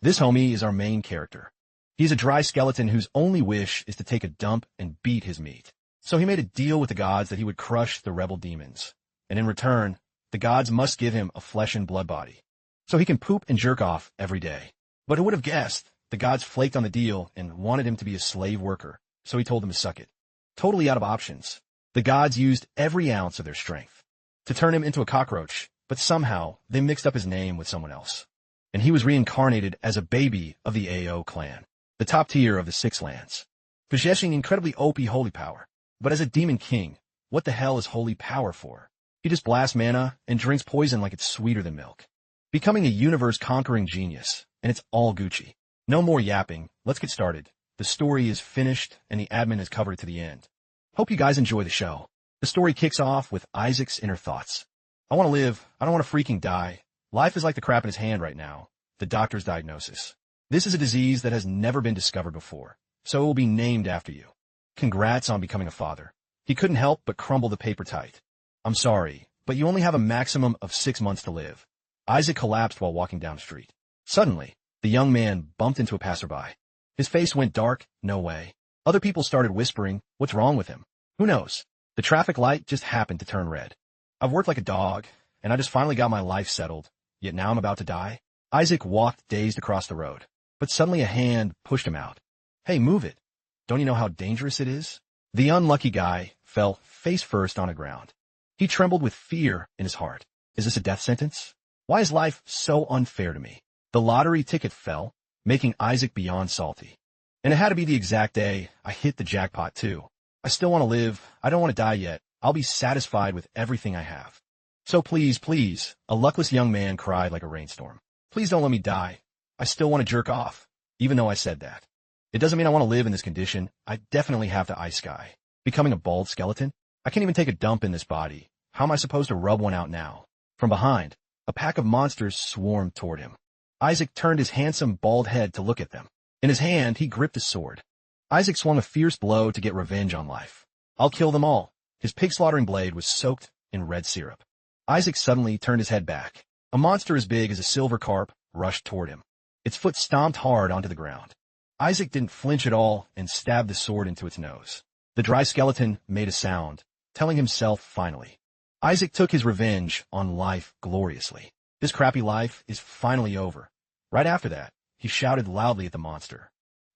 This homie is our main character. He's a dry skeleton whose only wish is to take a dump and beat his meat. So he made a deal with the gods that he would crush the rebel demons. And in return, the gods must give him a flesh and blood body, so he can poop and jerk off every day. But who would have guessed? The gods flaked on the deal and wanted him to be a slave worker, so he told them to suck it. Totally out of options, the gods used every ounce of their strength to turn him into a cockroach, but somehow they mixed up his name with someone else. And he was reincarnated as a baby of the AO clan, the top tier of the Six Lands, possessing incredibly OP holy power. But as a demon king, what the hell is holy power for? He just blasts mana and drinks poison like it's sweeter than milk, becoming a universe-conquering genius, and it's all Gucci. No more yapping, let's get started. The story is finished, and the admin has covered it to the end. Hope you guys enjoy the show. The story kicks off with Isaac's inner thoughts. I want to live, I don't want to freaking die. Life is like the crap in his hand right now, the doctor's diagnosis. This is a disease that has never been discovered before, so it will be named after you. Congrats on becoming a father. He couldn't help but crumble the paper tight. I'm sorry, but you only have a maximum of 6 months to live. Isaac collapsed while walking down the street. Suddenly, the young man bumped into a passerby. His face went dark, no way. Other people started whispering, what's wrong with him? Who knows? The traffic light just happened to turn red. I've worked like a dog, and I just finally got my life settled, yet now I'm about to die. Isaac walked dazed across the road, but suddenly a hand pushed him out. Hey, move it. Don't you know how dangerous it is? The unlucky guy fell face first on the ground. He trembled with fear in his heart. Is this a death sentence? Why is life so unfair to me? The lottery ticket fell, making Isaac beyond salty. And it had to be the exact day I hit the jackpot too. I still want to live. I don't want to die yet. I'll be satisfied with everything I have. So please, please, a luckless young man cried like a rainstorm. Please don't let me die. I still want to jerk off, even though I said that. It doesn't mean I want to live in this condition. I definitely have to Isekai. Becoming a bald skeleton? I can't even take a dump in this body. How am I supposed to rub one out now? From behind, a pack of monsters swarmed toward him. Isaac turned his handsome bald head to look at them. In his hand, he gripped a sword. Isaac swung a fierce blow to get revenge on life. I'll kill them all. His pig-slaughtering blade was soaked in red syrup. Isaac suddenly turned his head back. A monster as big as a silver carp rushed toward him. Its foot stomped hard onto the ground. Isaac didn't flinch at all and stabbed the sword into its nose. The dry skeleton made a sound, telling himself finally. Isaac took his revenge on life gloriously. This crappy life is finally over. Right after that, he shouted loudly at the monster.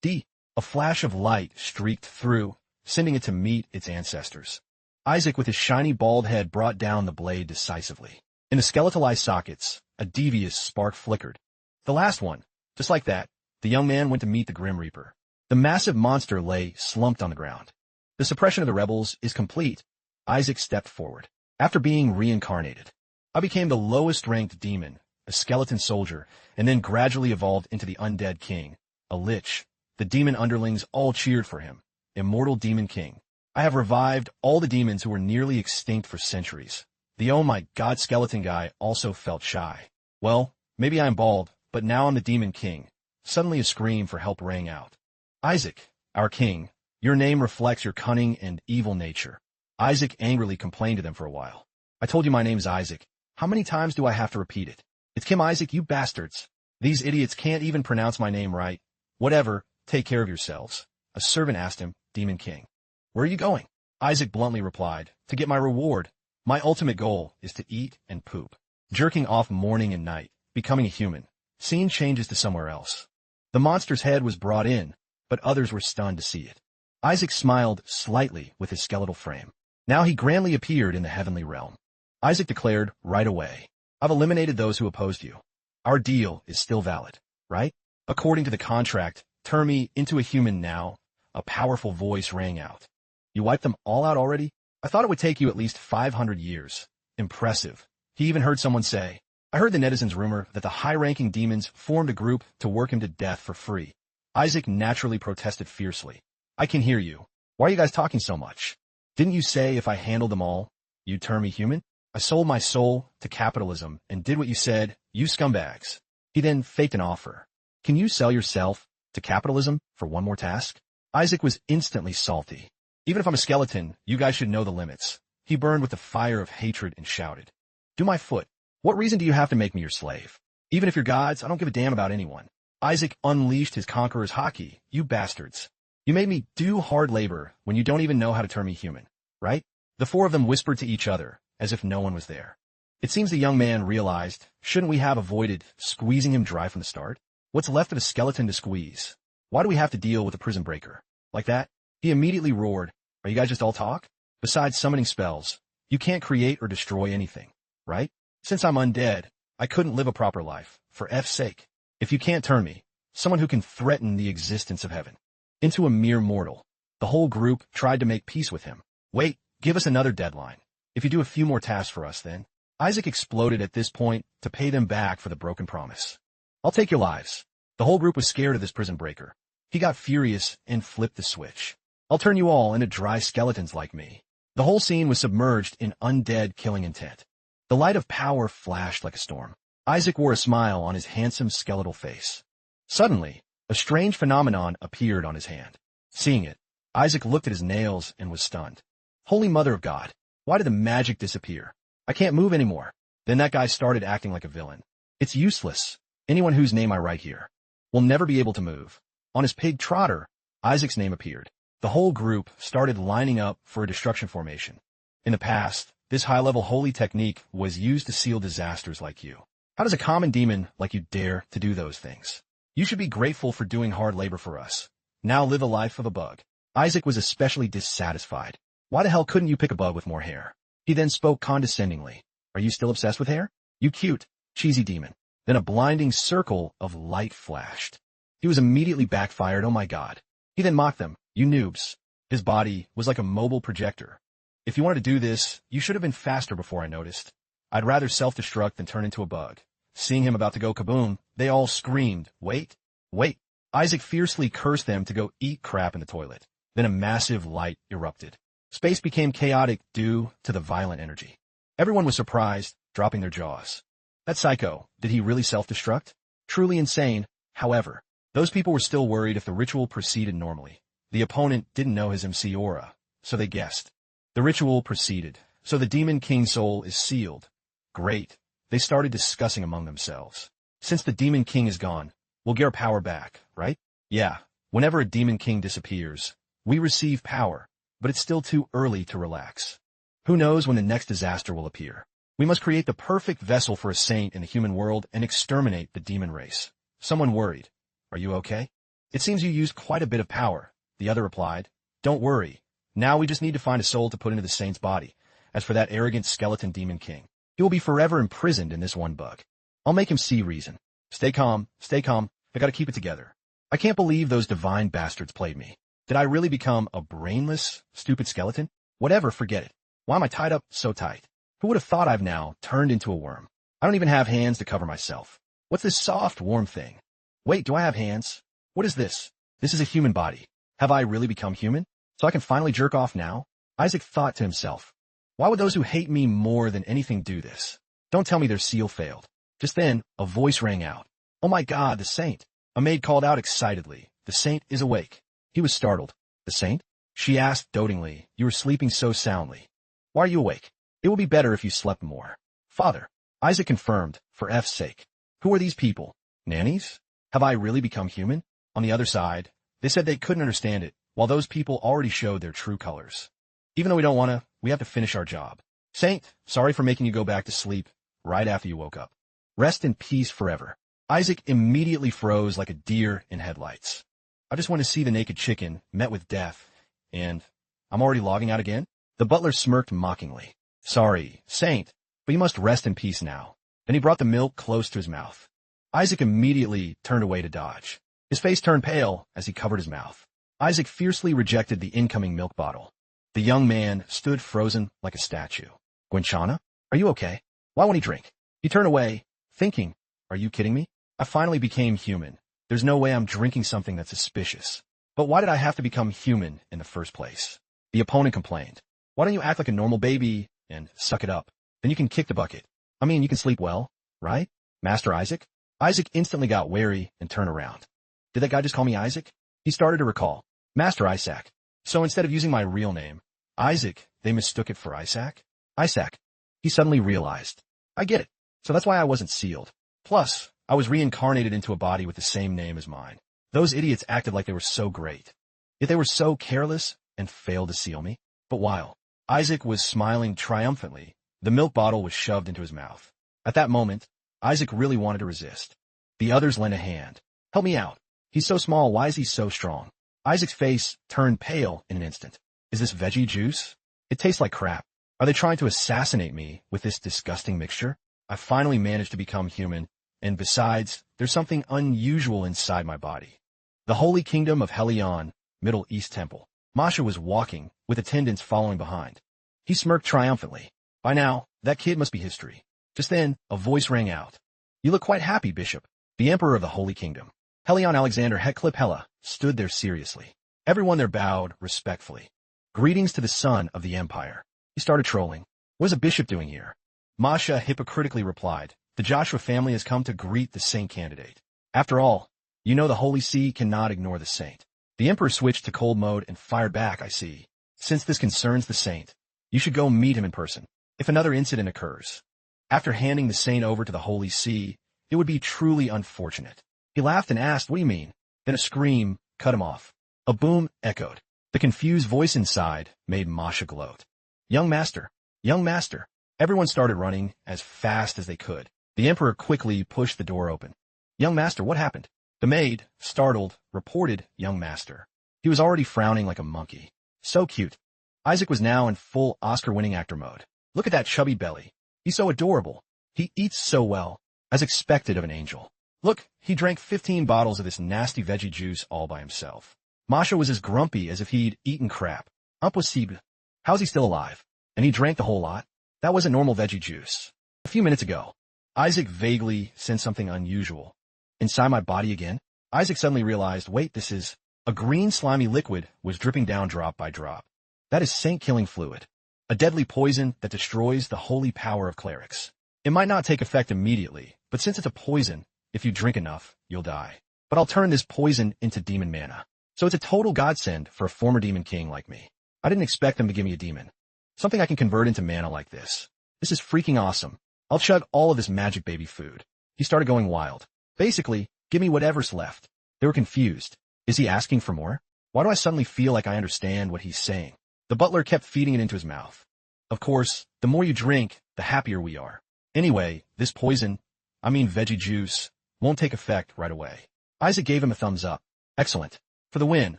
A flash of light streaked through, sending it to meet its ancestors. Isaac with his shiny bald head brought down the blade decisively. In the skeletal eye sockets, a devious spark flickered. The last one. Just like that, the young man went to meet the Grim Reaper. The massive monster lay slumped on the ground. The suppression of the rebels is complete. Isaac stepped forward. After being reincarnated, I became the lowest-ranked demon, a skeleton soldier, and then gradually evolved into the undead king, a lich. The demon underlings all cheered for him, immortal demon king. I have revived all the demons who were nearly extinct for centuries. The oh my god skeleton guy also felt shy. Well, maybe I'm bald, but now I'm the demon king. Suddenly a scream for help rang out. Isaac, our king, your name reflects your cunning and evil nature. Isaac angrily complained to them for a while. I told you my name's Isaac. How many times do I have to repeat it? It's Kim Isaac, you bastards. These idiots can't even pronounce my name right. Whatever, take care of yourselves. A servant asked him, Demon King. Where are you going? Isaac bluntly replied, to get my reward. My ultimate goal is to eat and poop. Jerking off morning and night, becoming a human. Scene changes to somewhere else. The monster's head was brought in, but others were stunned to see it. Isaac smiled slightly with his skeletal frame. Now he grandly appeared in the heavenly realm. Isaac declared right away, I've eliminated those who opposed you. Our deal is still valid, right? According to the contract, turn me into a human now. A powerful voice rang out. You wiped them all out already? I thought it would take you at least 500 years. Impressive. He even heard someone say, I heard the netizens rumor that the high-ranking demons formed a group to work him to death for free. Isaac naturally protested fiercely. I can hear you. Why are you guys talking so much? Didn't you say if I handled them all, you'd turn me human? I sold my soul to capitalism and did what you said, you scumbags. He then faked an offer. Can you sell yourself to capitalism for one more task? Isaac was instantly salty. Even if I'm a skeleton, you guys should know the limits. He burned with the fire of hatred and shouted. Do my foot. What reason do you have to make me your slave? Even if you're gods, I don't give a damn about anyone. Isaac unleashed his conqueror's haki. You bastards. You made me do hard labor when you don't even know how to turn me human, right? The four of them whispered to each other, as if no one was there. It seems the young man realized, shouldn't we have avoided squeezing him dry from the start? What's left of a skeleton to squeeze? Why do we have to deal with a prison breaker? Like that? He immediately roared, are you guys just all talk? Besides summoning spells, you can't create or destroy anything, right? Since I'm undead, I couldn't live a proper life, for F's sake. If you can't turn me, someone who can threaten the existence of heaven, into a mere mortal, the whole group tried to make peace with him. Wait, give us another deadline. If you do a few more tasks for us then. Isaac exploded at this point to pay them back for the broken promise. I'll take your lives. The whole group was scared of this prison breaker. He got furious and flipped the switch. I'll turn you all into dry skeletons like me. The whole scene was submerged in undead killing intent. The light of power flashed like a storm. Isaac wore a smile on his handsome skeletal face. Suddenly, a strange phenomenon appeared on his hand. Seeing it, Isaac looked at his nails and was stunned. Holy Mother of God, why did the magic disappear? I can't move anymore. Then that guy started acting like a villain. It's useless. Anyone whose name I write here will never be able to move. On his pig trotter, Isaac's name appeared. The whole group started lining up for a destruction formation. In the past, this high-level holy technique was used to seal disasters like you. How does a common demon like you dare to do those things? You should be grateful for doing hard labor for us. Now live a life of a bug. Isaac was especially dissatisfied. Why the hell couldn't you pick a bug with more hair? He then spoke condescendingly. Are you still obsessed with hair? You cute, cheesy demon. Then a blinding circle of light flashed. He was immediately backfired, oh my god. He then mocked them, you noobs. His body was like a mobile projector. If you wanted to do this, you should have been faster before I noticed. I'd rather self-destruct than turn into a bug. Seeing him about to go kaboom, they all screamed, wait, wait. Isaac fiercely cursed them to go eat crap in the toilet. Then a massive light erupted. Space became chaotic due to the violent energy. Everyone was surprised, dropping their jaws. That psycho, did he really self-destruct? Truly insane, however. Those people were still worried if the ritual proceeded normally. The opponent didn't know his MC aura, so they guessed. The ritual proceeded, so the Demon King's soul is sealed. Great. They started discussing among themselves. Since the Demon King is gone, we'll get our power back, right? Yeah, whenever a Demon King disappears, we receive power, but it's still too early to relax. Who knows when the next disaster will appear? We must create the perfect vessel for a saint in the human world and exterminate the demon race. Someone worried. Are you okay? It seems you used quite a bit of power. The other replied. Don't worry. Now we just need to find a soul to put into the saint's body. As for that arrogant skeleton Demon King, he will be forever imprisoned in this one bug. I'll make him see reason. Stay calm, stay calm. I gotta keep it together. I can't believe those divine bastards played me. Did I really become a brainless, stupid skeleton? Whatever, forget it. Why am I tied up so tight? Who would have thought I've now turned into a worm? I don't even have hands to cover myself. What's this soft, warm thing? Wait, do I have hands? What is this? This is a human body. Have I really become human? So I can finally jerk off now? Isaac thought to himself. Why would those who hate me more than anything do this? Don't tell me their seal failed. Just then, a voice rang out. Oh my god, the saint. A maid called out excitedly. The saint is awake. He was startled. The saint? She asked dotingly. You were sleeping so soundly. Why are you awake? It will be better if you slept more. Father. Isaac confirmed, for F's sake. Who are these people? Nannies? Have I really become human? On the other side, they said they couldn't understand it, while those people already showed their true colors. Even though we don't want to, we have to finish our job. Saint, sorry for making you go back to sleep right after you woke up. Rest in peace forever. Isaac immediately froze like a deer in headlights. I just want to see the naked chicken met with death, and I'm already logging out again? The butler smirked mockingly. Sorry, Saint, but you must rest in peace now. Then he brought the milk close to his mouth. Isaac immediately turned away to dodge. His face turned pale as he covered his mouth. Isaac fiercely rejected the incoming milk bottle. The young man stood frozen like a statue. Gwenchana, are you okay? Why won't he drink? He turned away, thinking, are you kidding me? I finally became human. There's no way I'm drinking something that's suspicious. But why did I have to become human in the first place? The opponent complained. Why don't you act like a normal baby and suck it up? Then you can kick the bucket. I mean, you can sleep well, right? Master Isaac? Isaac instantly got wary and turned around. Did that guy just call me Isaac? He started to recall. Master Isaac. So instead of using my real name, Isaac, they mistook it for Isaac? Isaac. He suddenly realized. I get it. So that's why I wasn't sealed. Plus, I was reincarnated into a body with the same name as mine. Those idiots acted like they were so great. Yet they were so careless and failed to seal me. But while Isaac was smiling triumphantly, the milk bottle was shoved into his mouth. At that moment, Isaac really wanted to resist. The others lent a hand. Help me out. He's so small, why is he so strong? Isaac's face turned pale in an instant. Is this veggie juice? It tastes like crap. Are they trying to assassinate me with this disgusting mixture? I finally managed to become human, and besides, there's something unusual inside my body. The Holy Kingdom of Helion, Middle East Temple. Masha was walking, with attendants following behind. He smirked triumphantly. By now, that kid must be history. Just then, a voice rang out. You look quite happy, Bishop. The Emperor of the Holy Kingdom, Helion Alexander Heklip Hela, stood there seriously. Everyone there bowed respectfully. Greetings to the son of the Empire. He started trolling. What is a bishop doing here? Masha hypocritically replied, the Joshua family has come to greet the saint candidate. After all, you know the Holy See cannot ignore the saint. The Emperor switched to cold mode and fired back, I see. Since this concerns the saint, you should go meet him in person. If another incident occurs, after handing the saint over to the Holy See, it would be truly unfortunate. He laughed and asked, what do you mean? Then a scream cut him off. A boom echoed. The confused voice inside made Masha gloat. Young master, young master. Everyone started running as fast as they could. The Emperor quickly pushed the door open. Young master, what happened? The maid, startled, reported young master. He was already frowning like a monkey. So cute. Isaac was now in full Oscar-winning actor mode. Look at that chubby belly. He's so adorable. He eats so well, as expected of an angel. Look, he drank 15 bottles of this nasty veggie juice all by himself. Masha was as grumpy as if he'd eaten crap. Impossible. How's he still alive? And he drank the whole lot? That wasn't normal veggie juice. A few minutes ago, Isaac vaguely sensed something unusual. Inside my body again? Isaac suddenly realized, wait, this is... A green slimy liquid was dripping down drop by drop. That is saint-killing fluid. A deadly poison that destroys the holy power of clerics. It might not take effect immediately, but since it's a poison, if you drink enough, you'll die. But I'll turn this poison into demon mana. So it's a total godsend for a former demon king like me. I didn't expect them to give me a demon. Something I can convert into mana like this. This is freaking awesome. I'll chug all of this magic baby food. He started going wild. Basically, give me whatever's left. They were confused. Is he asking for more? Why do I suddenly feel like I understand what he's saying? The butler kept feeding it into his mouth. Of course, the more you drink, the happier we are. Anyway, this poison, veggie juice, won't take effect right away. Isaac gave him a thumbs up. Excellent. For the win,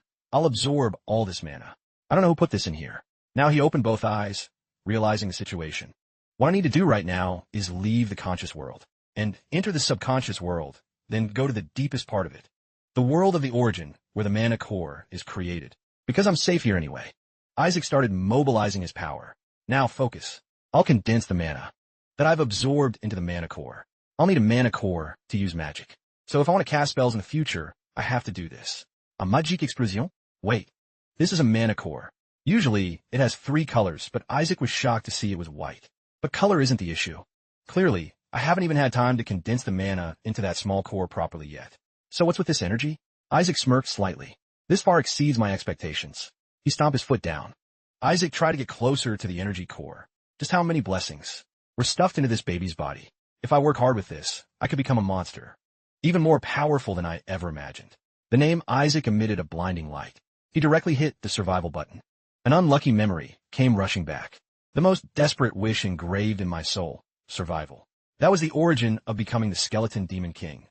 I'll absorb all this mana. I don't know who put this in here. Now he opened both eyes, realizing the situation. What I need to do right now is leave the conscious world and enter the subconscious world, then go to the deepest part of it. The world of the origin, where the mana core is created. Because I'm safe here anyway. Isaac started mobilizing his power. Now focus. I'll condense the mana that I've absorbed into the mana core. I'll need a mana core to use magic. So if I want to cast spells in the future, I have to do this. A magique explosion? Wait. This is a mana core. Usually, it has 3 colors, but Isaac was shocked to see it was white. But color isn't the issue. Clearly, I haven't even had time to condense the mana into that small core properly yet. So what's with this energy? Isaac smirked slightly. This far exceeds my expectations. He stomped his foot down. Isaac tried to get closer to the energy core. Just how many blessings were stuffed into this baby's body? If I work hard with this, I could become a monster. Even more powerful than I ever imagined. The name Isaac emitted a blinding light. He directly hit the survival button. An unlucky memory came rushing back. The most desperate wish engraved in my soul, survival. That was the origin of becoming the Skeleton Demon King.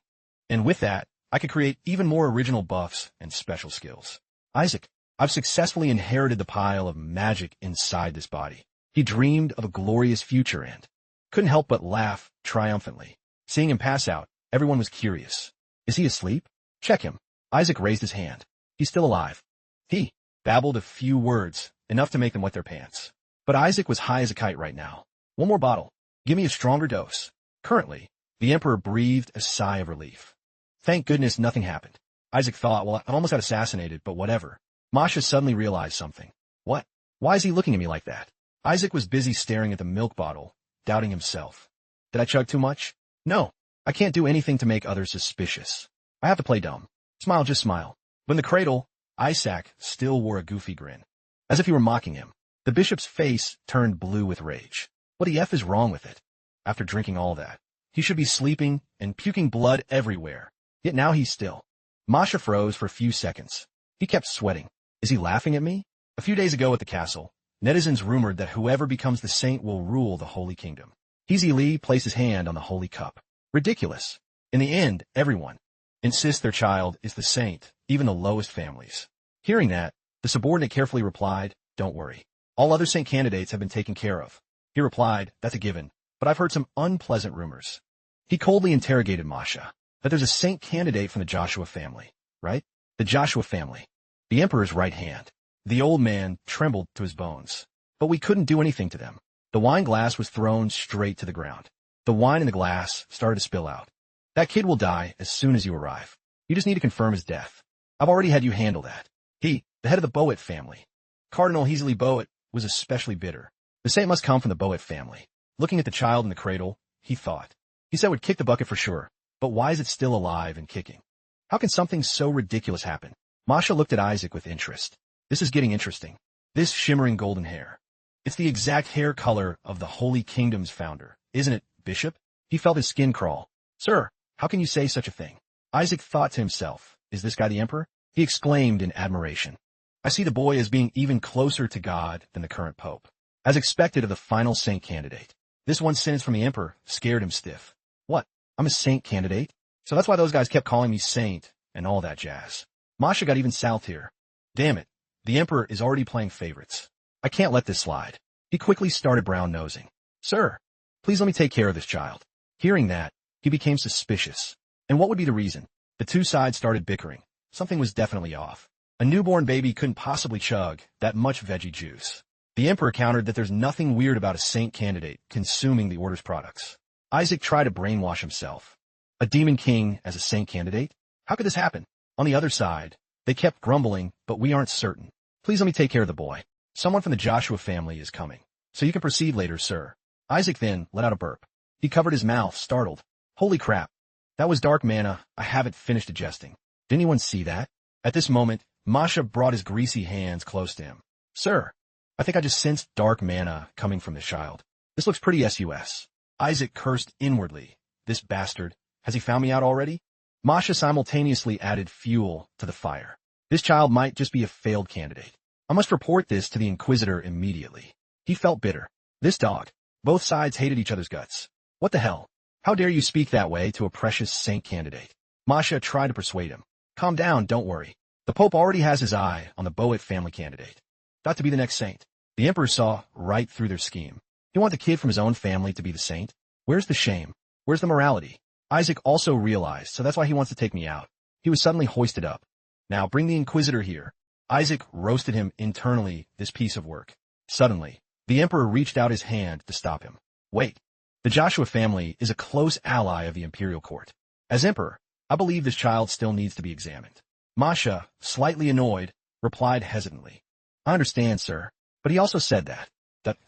And with that, I could create even more original buffs and special skills. Isaac, I've successfully inherited the pile of magic inside this body. He dreamed of a glorious future and couldn't help but laugh triumphantly. Seeing him pass out, everyone was curious. Is he asleep? Check him. Isaac raised his hand. He's still alive. He babbled a few words, enough to make them wet their pants. But Isaac was high as a kite right now. One more bottle. Give me a stronger dose. Currently, the Emperor breathed a sigh of relief. Thank goodness nothing happened. Isaac thought, well, I almost got assassinated, but whatever. Masha suddenly realized something. What? Why is he looking at me like that? Isaac was busy staring at the milk bottle, doubting himself. Did I chug too much? No. I can't do anything to make others suspicious. I have to play dumb. Smile, just smile. When the cradle, Isaac still wore a goofy grin, as if he were mocking him. The bishop's face turned blue with rage. What the F is wrong with it? After drinking all that, He should be sleeping and puking blood everywhere. Yet now he's still. Masha froze for a few seconds. He kept sweating. Is he laughing at me? A few days ago at the castle, netizens rumored that whoever becomes the saint will rule the Holy Kingdom. Hezi Li placed his hand on the holy cup. Ridiculous. In the end, everyone insists their child is the saint, even the lowest families. Hearing that, the subordinate carefully replied, "Don't worry. All other saint candidates have been taken care of." He replied, "That's a given, but I've heard some unpleasant rumors." He coldly interrogated Masha, "That there's a saint candidate from the Joshua family, right? The Joshua family. The emperor's right hand." The old man trembled to his bones. "But we couldn't do anything to them." The wine glass was thrown straight to the ground. The wine in the glass started to spill out. "That kid will die as soon as you arrive. You just need to confirm his death. I've already had you handle that." He, the head of the Boet family, Cardinal Hezi Boet, was especially bitter. The saint must come from the Boet family. Looking at the child in the cradle, he thought. He said it would kick the bucket for sure, but why is it still alive and kicking? How can something so ridiculous happen? Masha looked at Isaac with interest. This is getting interesting. This shimmering golden hair. It's the exact hair color of the Holy Kingdom's founder, isn't it, Bishop? He felt his skin crawl. "Sir, how can you say such a thing?" Isaac thought to himself, "Is this guy the emperor?" He exclaimed in admiration. "I see the boy as being even closer to God than the current pope." As expected of the final saint candidate, this one sentence from the emperor scared him stiff. "What? I'm a saint candidate? So that's why those guys kept calling me saint and all that jazz." Masha got even south here. Damn it, the emperor is already playing favorites. I can't let this slide. He quickly started brown-nosing. "Sir, please let me take care of this child." Hearing that, he became suspicious. And what would be the reason? The two sides started bickering. Something was definitely off. A newborn baby couldn't possibly chug that much veggie juice. The emperor countered that there's nothing weird about a saint candidate consuming the order's products. Isaac tried to brainwash himself. A demon king as a saint candidate? How could this happen? On the other side, they kept grumbling, "But we aren't certain. Please let me take care of the boy. Someone from the Joshua family is coming. So you can proceed later, sir." Isaac then let out a burp. He covered his mouth, startled. Holy crap. That was dark mana. I haven't finished digesting. Did anyone see that? At this moment, Masha brought his greasy hands close to him. "Sir, I think I just sensed dark mana coming from this child. This looks pretty sus." Isaac cursed inwardly. This bastard. Has he found me out already? Masha simultaneously added fuel to the fire. This child might just be a failed candidate. I must report this to the Inquisitor immediately. He felt bitter. This dog. Both sides hated each other's guts. What the hell? How dare you speak that way to a precious saint candidate? Masha tried to persuade him. Calm down, don't worry. The Pope already has his eye on the Boet family candidate. Got to be the next saint. The Emperor saw right through their scheme. You want the kid from his own family to be the saint? Where's the shame? Where's the morality? Isaac also realized, so that's why he wants to take me out. He was suddenly hoisted up. Now bring the Inquisitor here. Isaac roasted him internally, this piece of work. Suddenly, the Emperor reached out his hand to stop him. Wait. The Joshua family is a close ally of the Imperial Court. As Emperor, I believe this child still needs to be examined. Masha, slightly annoyed, replied hesitantly. I understand, sir, but he also said that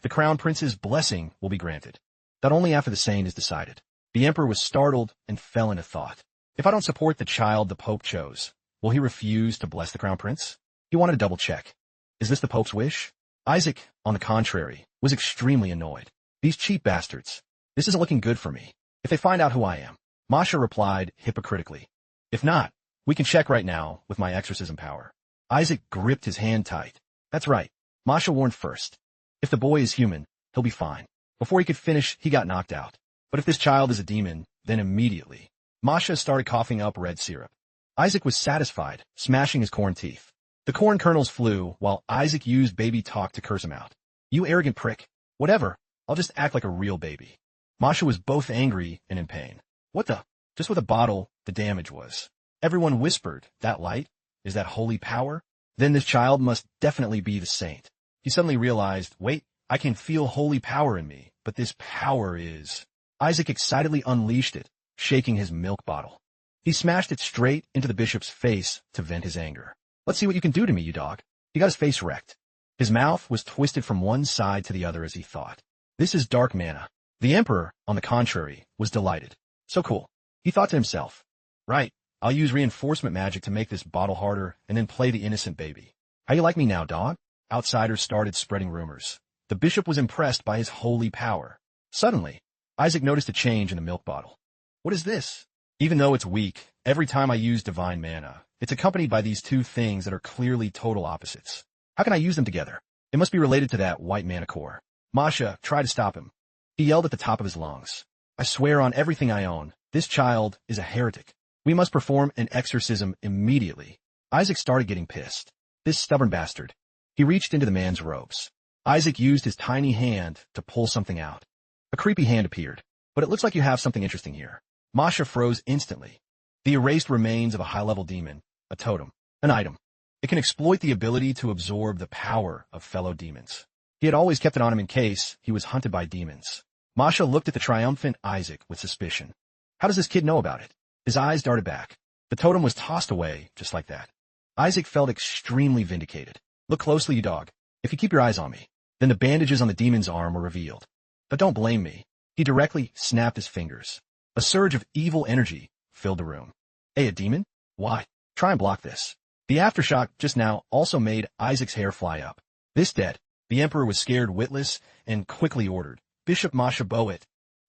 the Crown Prince's blessing will be granted. That only after the saint is decided. The Emperor was startled and fell into thought. If I don't support the child the Pope chose, will he refuse to bless the Crown Prince? He wanted to double check. Is this the Pope's wish? Isaac, on the contrary, was extremely annoyed. These cheap bastards. This isn't looking good for me. If they find out who I am. Masha replied hypocritically. If not, we can check right now with my exorcism power. Isaac gripped his hand tight. That's right. Masha warned first. If the boy is human, he'll be fine. Before he could finish, he got knocked out. But if this child is a demon, then immediately. Masha started coughing up red syrup. Isaac was satisfied, smashing his corn teeth. The corn kernels flew while Isaac used baby talk to curse him out. You arrogant prick. Whatever. I'll just act like a real baby. Masha was both angry and in pain. What the? Just with a bottle, the damage was. Everyone whispered, that light? Is that holy power? Then this child must definitely be the saint. He suddenly realized, wait, I can feel holy power in me, but this power is... Isaac excitedly unleashed it, shaking his milk bottle. He smashed it straight into the bishop's face to vent his anger. Let's see what you can do to me, you dog. He got his face wrecked. His mouth was twisted from one side to the other as he thought. This is dark mana. The Emperor, on the contrary, was delighted. So cool. He thought to himself, right, I'll use reinforcement magic to make this bottle harder and then play the innocent baby. How you like me now, dog? Outsiders started spreading rumors. The bishop was impressed by his holy power. Suddenly, Isaac noticed a change in the milk bottle. What is this? Even though it's weak, every time I use divine mana, it's accompanied by these two things that are clearly total opposites. How can I use them together? It must be related to that white mana core. Masha, try to stop him. He yelled at the top of his lungs. I swear on everything I own, this child is a heretic. We must perform an exorcism immediately. Isaac started getting pissed. This stubborn bastard. He reached into the man's robes. Isaac used his tiny hand to pull something out. A creepy hand appeared. But it looks like you have something interesting here. Masha froze instantly. The erased remains of a high-level demon, a totem, an item. It can exploit the ability to absorb the power of fellow demons. He had always kept it on him in case he was hunted by demons. Masha looked at the triumphant Isaac with suspicion. How does this kid know about it? His eyes darted back. The totem was tossed away just like that. Isaac felt extremely vindicated. Look closely, you dog. If you keep your eyes on me. Then the bandages on the demon's arm were revealed. But don't blame me. He directly snapped his fingers. A surge of evil energy filled the room. Hey, a demon? Why? Try and block this. The aftershock just now also made Isaac's hair fly up. This dead. The emperor was scared witless and quickly ordered. Bishop Masha Boet.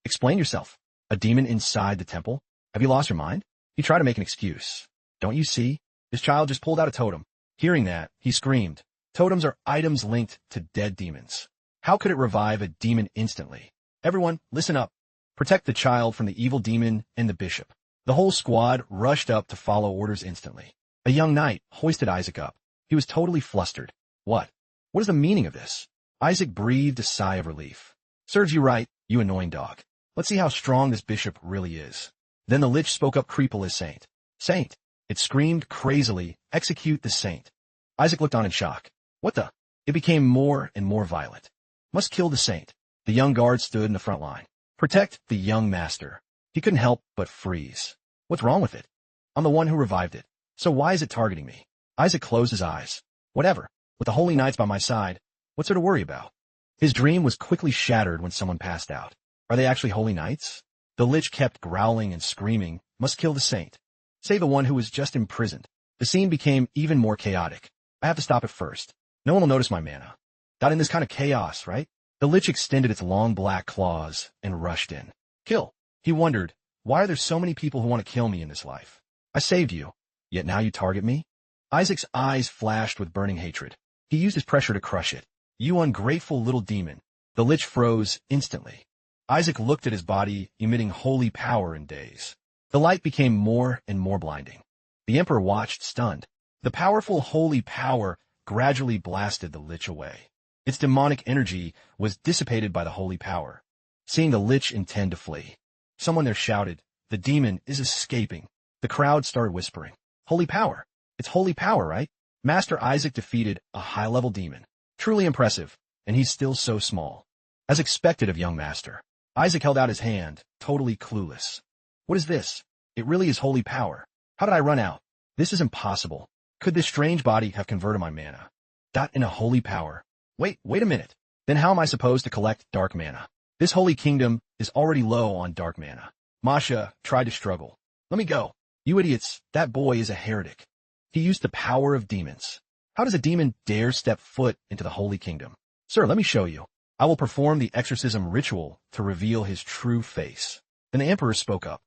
Explain yourself. A demon inside the temple? Have you lost your mind? He tried to make an excuse. Don't you see? This child just pulled out a totem. Hearing that, he screamed. Totems are items linked to dead demons. How could it revive a demon instantly? Everyone, listen up. Protect the child from the evil demon and the bishop. The whole squad rushed up to follow orders instantly. A young knight hoisted Isaac up. He was totally flustered. What? What is the meaning of this? Isaac breathed a sigh of relief. Serves you right, you annoying dog. Let's see how strong this bishop really is. Then the lich spoke up creepily as saint. Saint. It screamed crazily, execute the saint. Isaac looked on in shock. What the? It became more and more violent. Must kill the saint. The young guard stood in the front line. Protect the young master. He couldn't help but freeze. What's wrong with it? I'm the one who revived it. So why is it targeting me? Isaac closed his eyes. Whatever. With the holy knights by my side, what's there to worry about? His dream was quickly shattered when someone passed out. Are they actually holy knights? The lich kept growling and screaming, must kill the saint. Save the one who was just imprisoned. The scene became even more chaotic. I have to stop it first. No one will notice my mana. Not in this kind of chaos, right? The lich extended its long black claws and rushed in. Kill. He wondered, why are there so many people who want to kill me in this life? I saved you, yet now you target me? Isaac's eyes flashed with burning hatred. He used his pressure to crush it. You ungrateful little demon. The lich froze instantly. Isaac looked at his body, emitting holy power in daze. The light became more and more blinding. The emperor watched, stunned. The powerful holy power gradually blasted the lich away. Its demonic energy was dissipated by the holy power. Seeing the lich intend to flee, someone there shouted, the demon is escaping. The crowd started whispering, holy power. It's holy power, right? Master Isaac defeated a high-level demon. Truly impressive, and he's still so small. As expected of young master, Isaac held out his hand, totally clueless. What is this? It really is holy power. How did I run out? This is impossible. Could this strange body have converted my mana? That in a holy power. Wait a minute. Then how am I supposed to collect dark mana? This holy kingdom is already low on dark mana. Masha tried to struggle. Let me go. You idiots, that boy is a heretic. He used the power of demons. How does a demon dare step foot into the holy kingdom? Sir, let me show you. I will perform the exorcism ritual to reveal his true face. Then the emperor spoke up.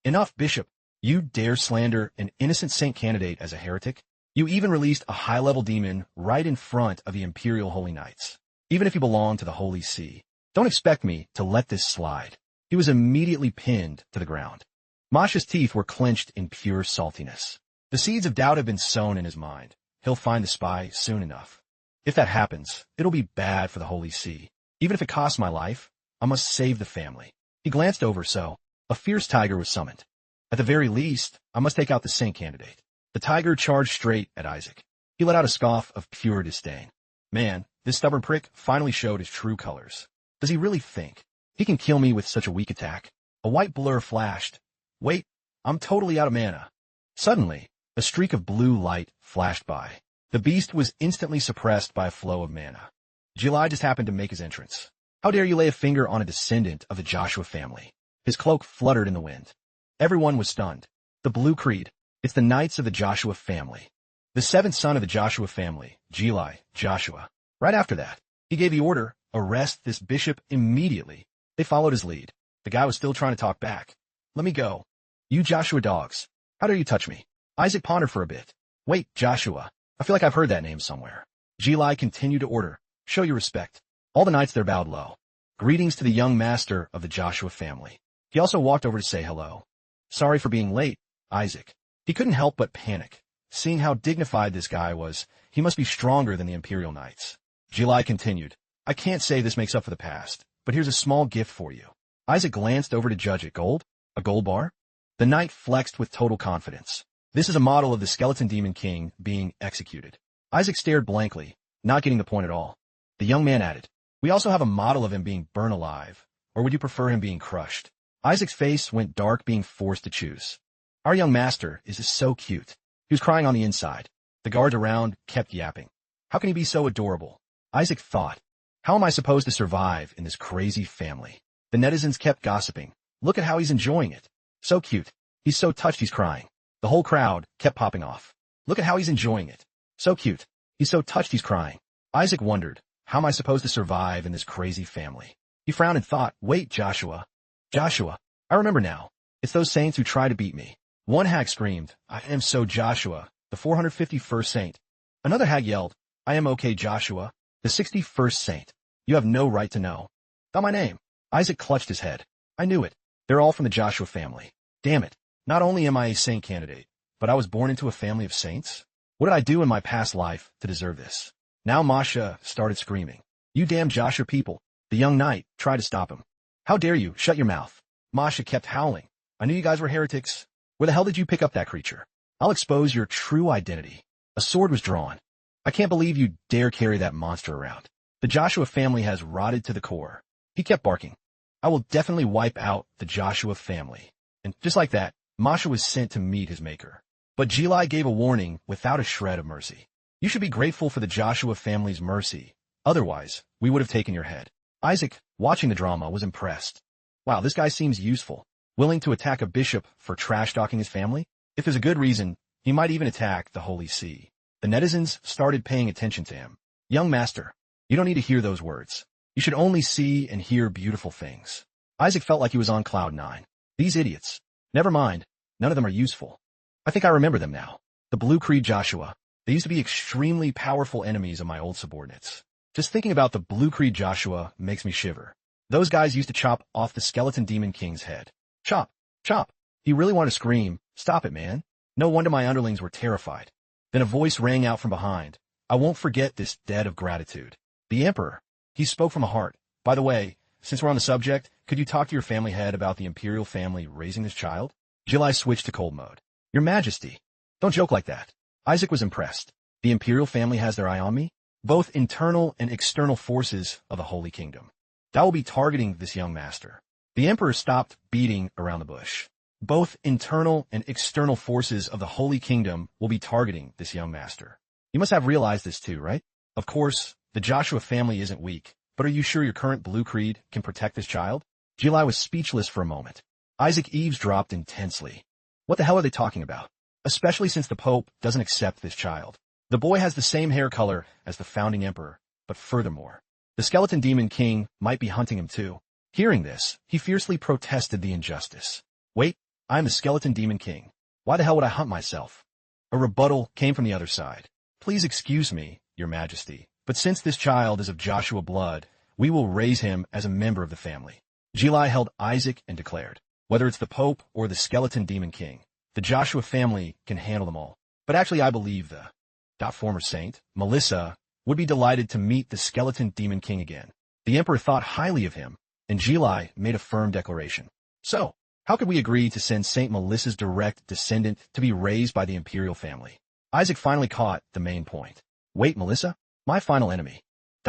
Enough, bishop. You dare slander an innocent saint candidate as a heretic? You even released a high-level demon right in front of the imperial holy knights. Even if you belong to the holy see. Don't expect me to let this slide. He was immediately pinned to the ground. Masha's teeth were clenched in pure saltiness. The seeds of doubt have been sown in his mind. He'll find the spy soon enough. If that happens, it'll be bad for the holy see. Even if it costs my life, I must save the family. He glanced over so. A fierce tiger was summoned. At the very least, I must take out the saint candidate. The tiger charged straight at Isaac. He let out a scoff of pure disdain. Man, this stubborn prick finally showed his true colors. Does he really think he can kill me with such a weak attack? A white blur flashed. Wait, I'm totally out of mana. Suddenly, a streak of blue light flashed by. The beast was instantly suppressed by a flow of mana. July just happened to make his entrance. How dare you lay a finger on a descendant of the Joshua family? His cloak fluttered in the wind. Everyone was stunned. The Blue Creed. It's the Knights of the Joshua family. The seventh son of the Joshua family, July, Joshua. Right after that, he gave the order, arrest this bishop immediately. They followed his lead. The guy was still trying to talk back. Let me go. You Joshua dogs. How dare you touch me? Isaac pondered for a bit. Wait, Joshua. I feel like I've heard that name somewhere. Jeli continued to order. Show your respect. All the knights there bowed low. Greetings to the young master of the Joshua family. He also walked over to say hello. Sorry for being late, Isaac. He couldn't help but panic. Seeing how dignified this guy was, he must be stronger than the Imperial Knights. Jeli continued. I can't say this makes up for the past, but here's a small gift for you. Isaac glanced over to judge it. Gold? A gold bar? The knight flexed with total confidence. This is a model of the Skeleton Demon King being executed. Isaac stared blankly, not getting the point at all. The young man added, we also have a model of him being burned alive, or would you prefer him being crushed? Isaac's face went dark, being forced to choose. Our young master is just so cute. He was crying on the inside. The guards around kept yapping. How can he be so adorable? Isaac thought. How am I supposed to survive in this crazy family? The netizens kept gossiping. Look at how he's enjoying it. So cute. He's so touched he's crying. The whole crowd kept popping off. Look at how he's enjoying it. So cute. He's so touched he's crying. Isaac wondered, how am I supposed to survive in this crazy family? He frowned and thought, wait, Joshua. Joshua. I remember now. It's those saints who try to beat me. One hag screamed, I am so Joshua, the 451st saint. Another hag yelled, I am okay Joshua, the 61st saint. You have no right to know. Not my name. Isaac clutched his head. I knew it. They're all from the Joshua family. Damn it. Not only am I a saint candidate, but I was born into a family of saints? What did I do in my past life to deserve this? Now Masha started screaming. You damn Joshua people. The young knight tried to stop him. How dare you? Shut your mouth. Masha kept howling. I knew you guys were heretics. Where the hell did you pick up that creature? I'll expose your true identity. A sword was drawn. I can't believe you dare carry that monster around. The Joshua family has rotted to the core. He kept barking. I will definitely wipe out the Joshua family. And just like that, Masha was sent to meet his maker. But Jeli gave a warning without a shred of mercy. You should be grateful for the Joshua family's mercy. Otherwise, we would have taken your head. Isaac, watching the drama, was impressed. Wow, this guy seems useful. Willing to attack a bishop for trash-talking his family? If there's a good reason, he might even attack the Holy See. The netizens started paying attention to him. Young master, you don't need to hear those words. You should only see and hear beautiful things. Isaac felt like he was on cloud nine. These idiots. Never mind. None of them are useful. I think I remember them now. The Blue Creed Joshua. They used to be extremely powerful enemies of my old subordinates. Just thinking about the Blue Creed Joshua makes me shiver. Those guys used to chop off the Skeleton Demon King's head. Chop, chop. He really wanted to scream, stop it, man. No wonder my underlings were terrified. Then a voice rang out from behind. I won't forget this debt of gratitude. The Emperor. He spoke from the heart. By the way, since we're on the subject, could you talk to your family head about the Imperial family raising this child? Jeli switched to cold mode. Your Majesty. Don't joke like that. Isaac was impressed. The Imperial family has their eye on me? Both internal and external forces of the Holy Kingdom. That will be targeting this young master. The Emperor stopped beating around the bush. Both internal and external forces of the Holy Kingdom will be targeting this young master. You must have realized this too, right? Of course, the Joshua family isn't weak, but are you sure your current Blue Creed can protect this child? Jeli was speechless for a moment. Isaac eavesdropped intensely. What the hell are they talking about? Especially since the Pope doesn't accept this child. The boy has the same hair color as the founding emperor, but furthermore, the Skeleton Demon King might be hunting him too. Hearing this, he fiercely protested the injustice. Wait, I'm the Skeleton Demon King. Why the hell would I hunt myself? A rebuttal came from the other side. Please excuse me, Your Majesty, but since this child is of Joshua blood, we will raise him as a member of the family. Jeli held Isaac and declared, whether it's the Pope or the Skeleton Demon King, the Joshua family can handle them all. But actually I believe the former saint, Melissa, would be delighted to meet the Skeleton Demon King again. The Emperor thought highly of him, and Jeli made a firm declaration. So, how could we agree to send Saint Melissa's direct descendant to be raised by the Imperial family? Isaac finally caught the main point. Wait, Melissa? My final enemy.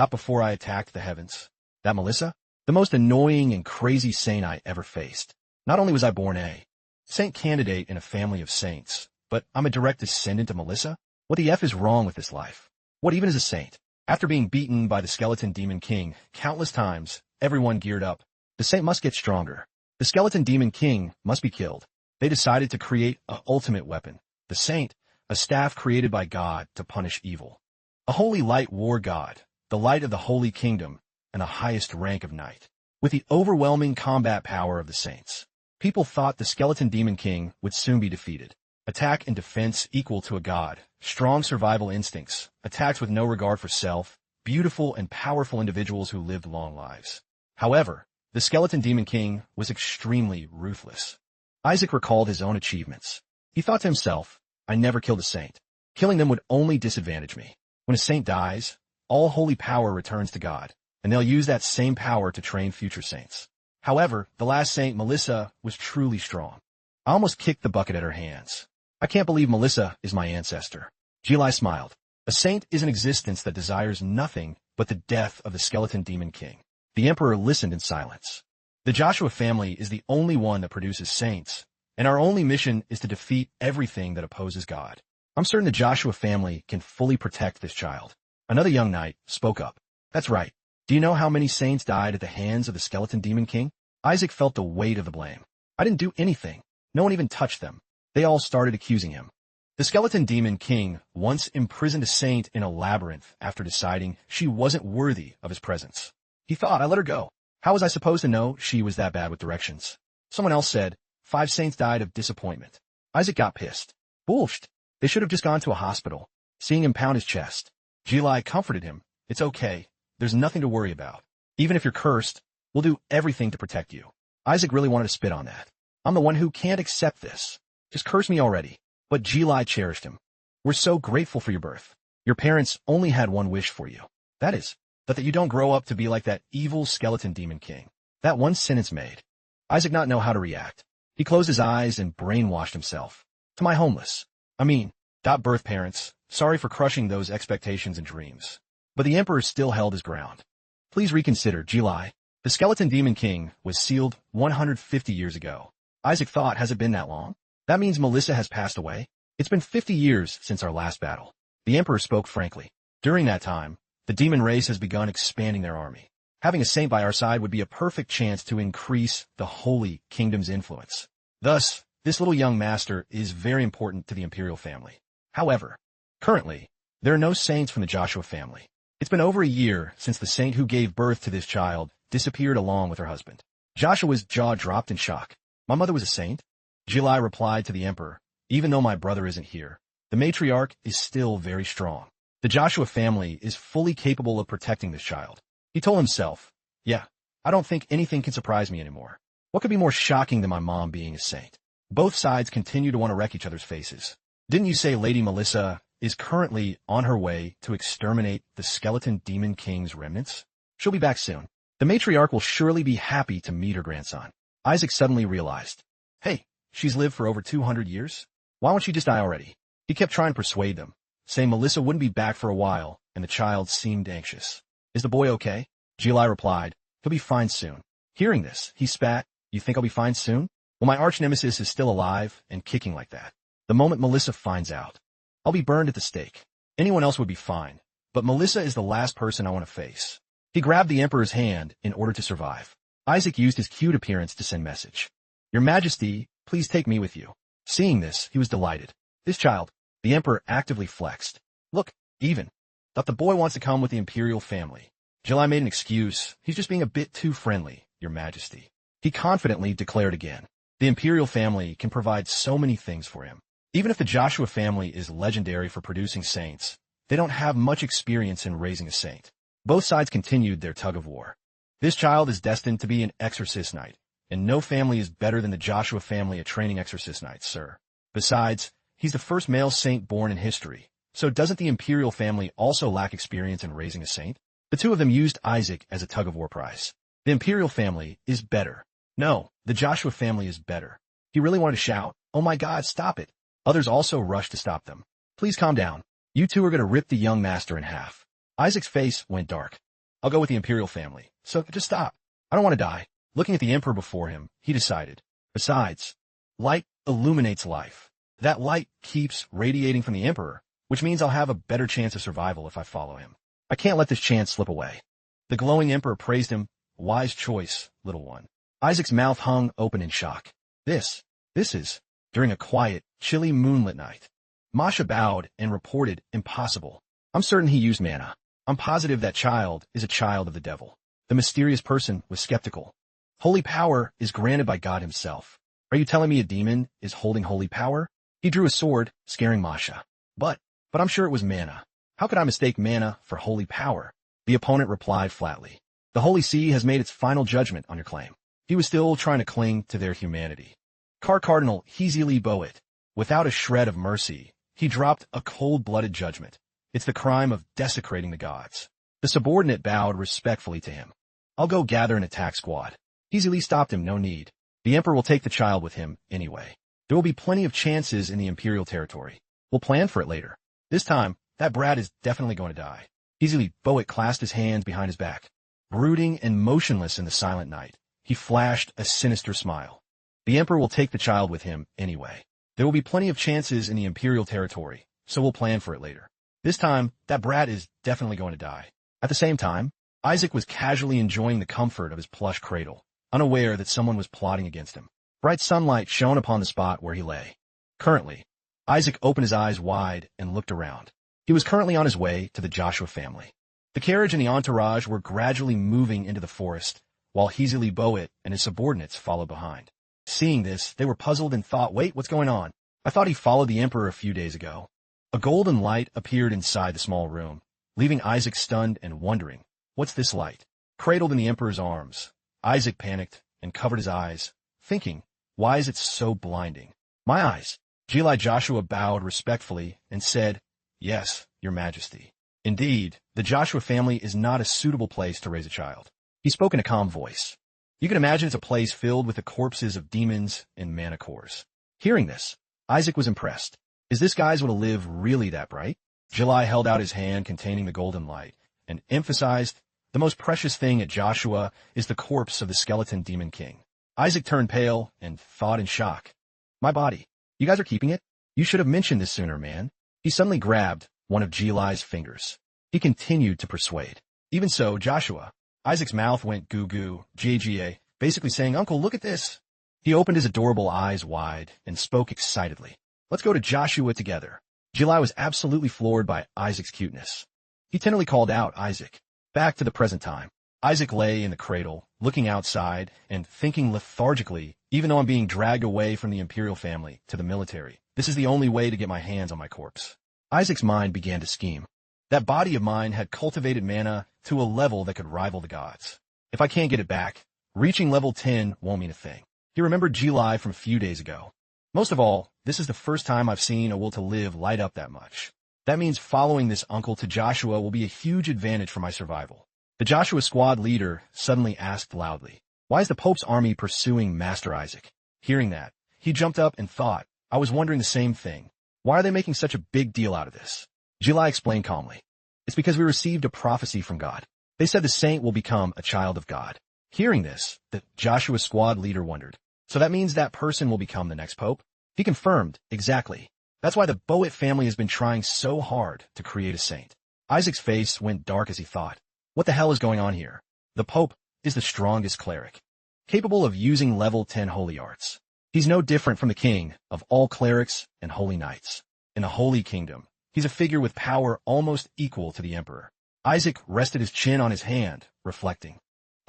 Before I attacked the heavens. That Melissa? The most annoying and crazy saint I ever faced. Not only was I born a saint candidate in a family of saints, but I'm a direct descendant of Melissa? What the F is wrong with this life? What even is a saint? After being beaten by the Skeleton Demon King countless times, everyone geared up. The saint must get stronger. The Skeleton Demon King must be killed. They decided to create an ultimate weapon. The saint, a staff created by God to punish evil. A holy light war god, the light of the Holy Kingdom, and the highest rank of knight. With the overwhelming combat power of the saints, people thought the skeleton demon king would soon be defeated. Attack and defense equal to a god, strong survival instincts, attacks with no regard for self, beautiful and powerful individuals who lived long lives. However, the skeleton demon king was extremely ruthless. Isaac recalled his own achievements. He thought to himself, I never killed a saint. Killing them would only disadvantage me. When a saint dies, all holy power returns to God, and they'll use that same power to train future saints. However, the last saint, Melissa, was truly strong. I almost kicked the bucket at her hands. I can't believe Melissa is my ancestor. Jili smiled. A saint is an existence that desires nothing but the death of the skeleton demon king. The emperor listened in silence. The Joshua family is the only one that produces saints, and our only mission is to defeat everything that opposes God. I'm certain the Joshua family can fully protect this child. Another young knight spoke up. That's right. Do you know how many saints died at the hands of the skeleton demon king? Isaac felt the weight of the blame. I didn't do anything. No one even touched them. They all started accusing him. The skeleton demon king once imprisoned a saint in a labyrinth after deciding she wasn't worthy of his presence. He thought, I let her go. How was I supposed to know she was that bad with directions? Someone else said, 5 saints died of disappointment. Isaac got pissed. Bullshit. They should have just gone to a hospital. Seeing him pound his chest, Jili comforted him. It's okay. There's nothing to worry about. Even if you're cursed, we'll do everything to protect you. Isaac really wanted to spit on that. I'm the one who can't accept this. Just curse me already. But Jili cherished him. We're so grateful for your birth. Your parents only had one wish for you. That is, that you don't grow up to be like that evil skeleton demon king. That one sentence made Isaac not know how to react. He closed his eyes and brainwashed himself. To my homeless. Birth parents, sorry for crushing those expectations and dreams. But the emperor still held his ground. Please reconsider, Jili. The skeleton demon king was sealed 150 years ago. Isaac thought, has it been that long? That means Melissa has passed away? It's been 50 years since our last battle. The emperor spoke frankly. During that time, the demon race has begun expanding their army. Having a saint by our side would be a perfect chance to increase the holy kingdom's influence. Thus, this little young master is very important to the imperial family. However, currently, there are no saints from the Joshua family. It's been over a year since the saint who gave birth to this child disappeared along with her husband. Joshua's jaw dropped in shock. My mother was a saint? Jili replied to the emperor, even though my brother isn't here, the matriarch is still very strong. The Joshua family is fully capable of protecting this child. He told himself, yeah, I don't think anything can surprise me anymore. What could be more shocking than my mom being a saint? Both sides continue to want to wreck each other's faces. Didn't you say Lady Melissa is currently on her way to exterminate the skeleton demon king's remnants? She'll be back soon. The matriarch will surely be happy to meet her grandson. Isaac suddenly realized, hey, she's lived for over 200 years? Why won't she just die already? He kept trying to persuade them, saying Melissa wouldn't be back for a while, and the child seemed anxious. Is the boy okay? Jili replied, he'll be fine soon. Hearing this, he spat, you think I'll be fine soon? Well, my arch-nemesis is still alive and kicking like that. The moment Melissa finds out, I'll be burned at the stake. Anyone else would be fine, but Melissa is the last person I want to face. He grabbed the emperor's hand in order to survive. Isaac used his cute appearance to send message. Your Majesty, please take me with you. Seeing this, he was delighted. This child, the emperor actively flexed. Look, even. Thought the boy wants to come with the imperial family. Jili made an excuse. He's just being a bit too friendly, Your Majesty. He confidently declared again. The imperial family can provide so many things for him. Even if the Joshua family is legendary for producing saints, they don't have much experience in raising a saint. Both sides continued their tug-of-war. This child is destined to be an exorcist knight, and no family is better than the Joshua family at training exorcist knights, sir. Besides, he's the first male saint born in history, so doesn't the imperial family also lack experience in raising a saint? The two of them used Isaac as a tug-of-war prize. The imperial family is better. No, the Joshua family is better. He really wanted to shout, oh my God, stop it. Others also rushed to stop them. Please calm down. You two are going to rip the young master in half. Isaac's face went dark. I'll go with the imperial family, so just stop. I don't want to die. Looking at the emperor before him, he decided. Besides, light illuminates life. That light keeps radiating from the emperor, which means I'll have a better chance of survival if I follow him. I can't let this chance slip away. The glowing emperor praised him. Wise choice, little one. Isaac's mouth hung open in shock. This is, during a quiet, chilly moonlit night. Masha bowed and reported, impossible. I'm certain he used mana. I'm positive that child is a child of the devil. The mysterious person was skeptical. Holy power is granted by God himself. Are you telling me a demon is holding holy power? He drew a sword, scaring Masha. But I'm sure it was mana. How could I mistake mana for holy power? The opponent replied flatly. The Holy See has made its final judgment on your claim. He was still trying to cling to their humanity. Cardinal Heisili Boet. Without a shred of mercy, he dropped a cold-blooded judgment. It's the crime of desecrating the gods. The subordinate bowed respectfully to him. I'll go gather an attack squad. Heisili stopped him, no need. The emperor will take the child with him anyway. There will be plenty of chances in the imperial territory. We'll plan for it later. This time, that brat is definitely going to die. Heisili Boet clasped his hands behind his back. Brooding and motionless in the silent night, he flashed a sinister smile. The emperor will take the child with him anyway. There will be plenty of chances in the imperial territory, so we'll plan for it later. This time, that brat is definitely going to die. At the same time, Isaac was casually enjoying the comfort of his plush cradle, unaware that someone was plotting against him. Bright sunlight shone upon the spot where he lay. Currently, Isaac opened his eyes wide and looked around. He was currently on his way to the Joshua family. The carriage and the entourage were gradually moving into the forest, while Heisili Boet and his subordinates followed behind. Seeing this, they were puzzled and thought, wait, what's going on? I thought he followed the emperor a few days ago. A golden light appeared inside the small room, leaving Isaac stunned and wondering, what's this light? Cradled in the emperor's arms, Isaac panicked and covered his eyes, thinking, why is it so blinding? My eyes. Jili Joshua bowed respectfully and said, yes, your majesty. Indeed, the Joshua family is not a suitable place to raise a child. He spoke in a calm voice. You can imagine it's a place filled with the corpses of demons and mana cores. Hearing this, Isaac was impressed. Is this guy's going to live really that bright? Jili held out his hand containing the golden light and emphasized, the most precious thing at Joshua is the corpse of the skeleton demon king. Isaac turned pale and thought in shock. My body. You guys are keeping it? You should have mentioned this sooner, man. He suddenly grabbed one of Jili's fingers. He continued to persuade. Even so, Joshua. Isaac's mouth went goo-goo, G-A-G-A, basically saying, Uncle, look at this. He opened his adorable eyes wide and spoke excitedly. Let's go to Joshua together. Jili was absolutely floored by Isaac's cuteness. He tenderly called out Isaac. Back to the present time. Isaac lay in the cradle, looking outside and thinking lethargically, even though I'm being dragged away from the imperial family to the military, this is the only way to get my hands on my corpse. Isaac's mind began to scheme. That body of mine had cultivated mana to a level that could rival the gods. If I can't get it back, reaching level 10 won't mean a thing. He remembered Jili from a few days ago. Most of all, this is the first time I've seen a will to live light up that much. That means following this uncle to Joshua will be a huge advantage for my survival. The Joshua squad leader suddenly asked loudly, why is the Pope's army pursuing Master Isaac? Hearing that, he jumped up and thought, I was wondering the same thing. Why are they making such a big deal out of this? Jili explained calmly. It's because we received a prophecy from God. They said the saint will become a child of God. Hearing this, the Joshua squad leader wondered. So that means that person will become the next pope? He confirmed, exactly. That's why the Boet family has been trying so hard to create a saint. Isaac's face went dark as he thought. What the hell is going on here? The Pope is the strongest cleric, capable of using level 10 holy arts. He's no different from the king of all clerics and holy knights. In the Holy Kingdom, he's a figure with power almost equal to the emperor. Isaac rested his chin on his hand, reflecting.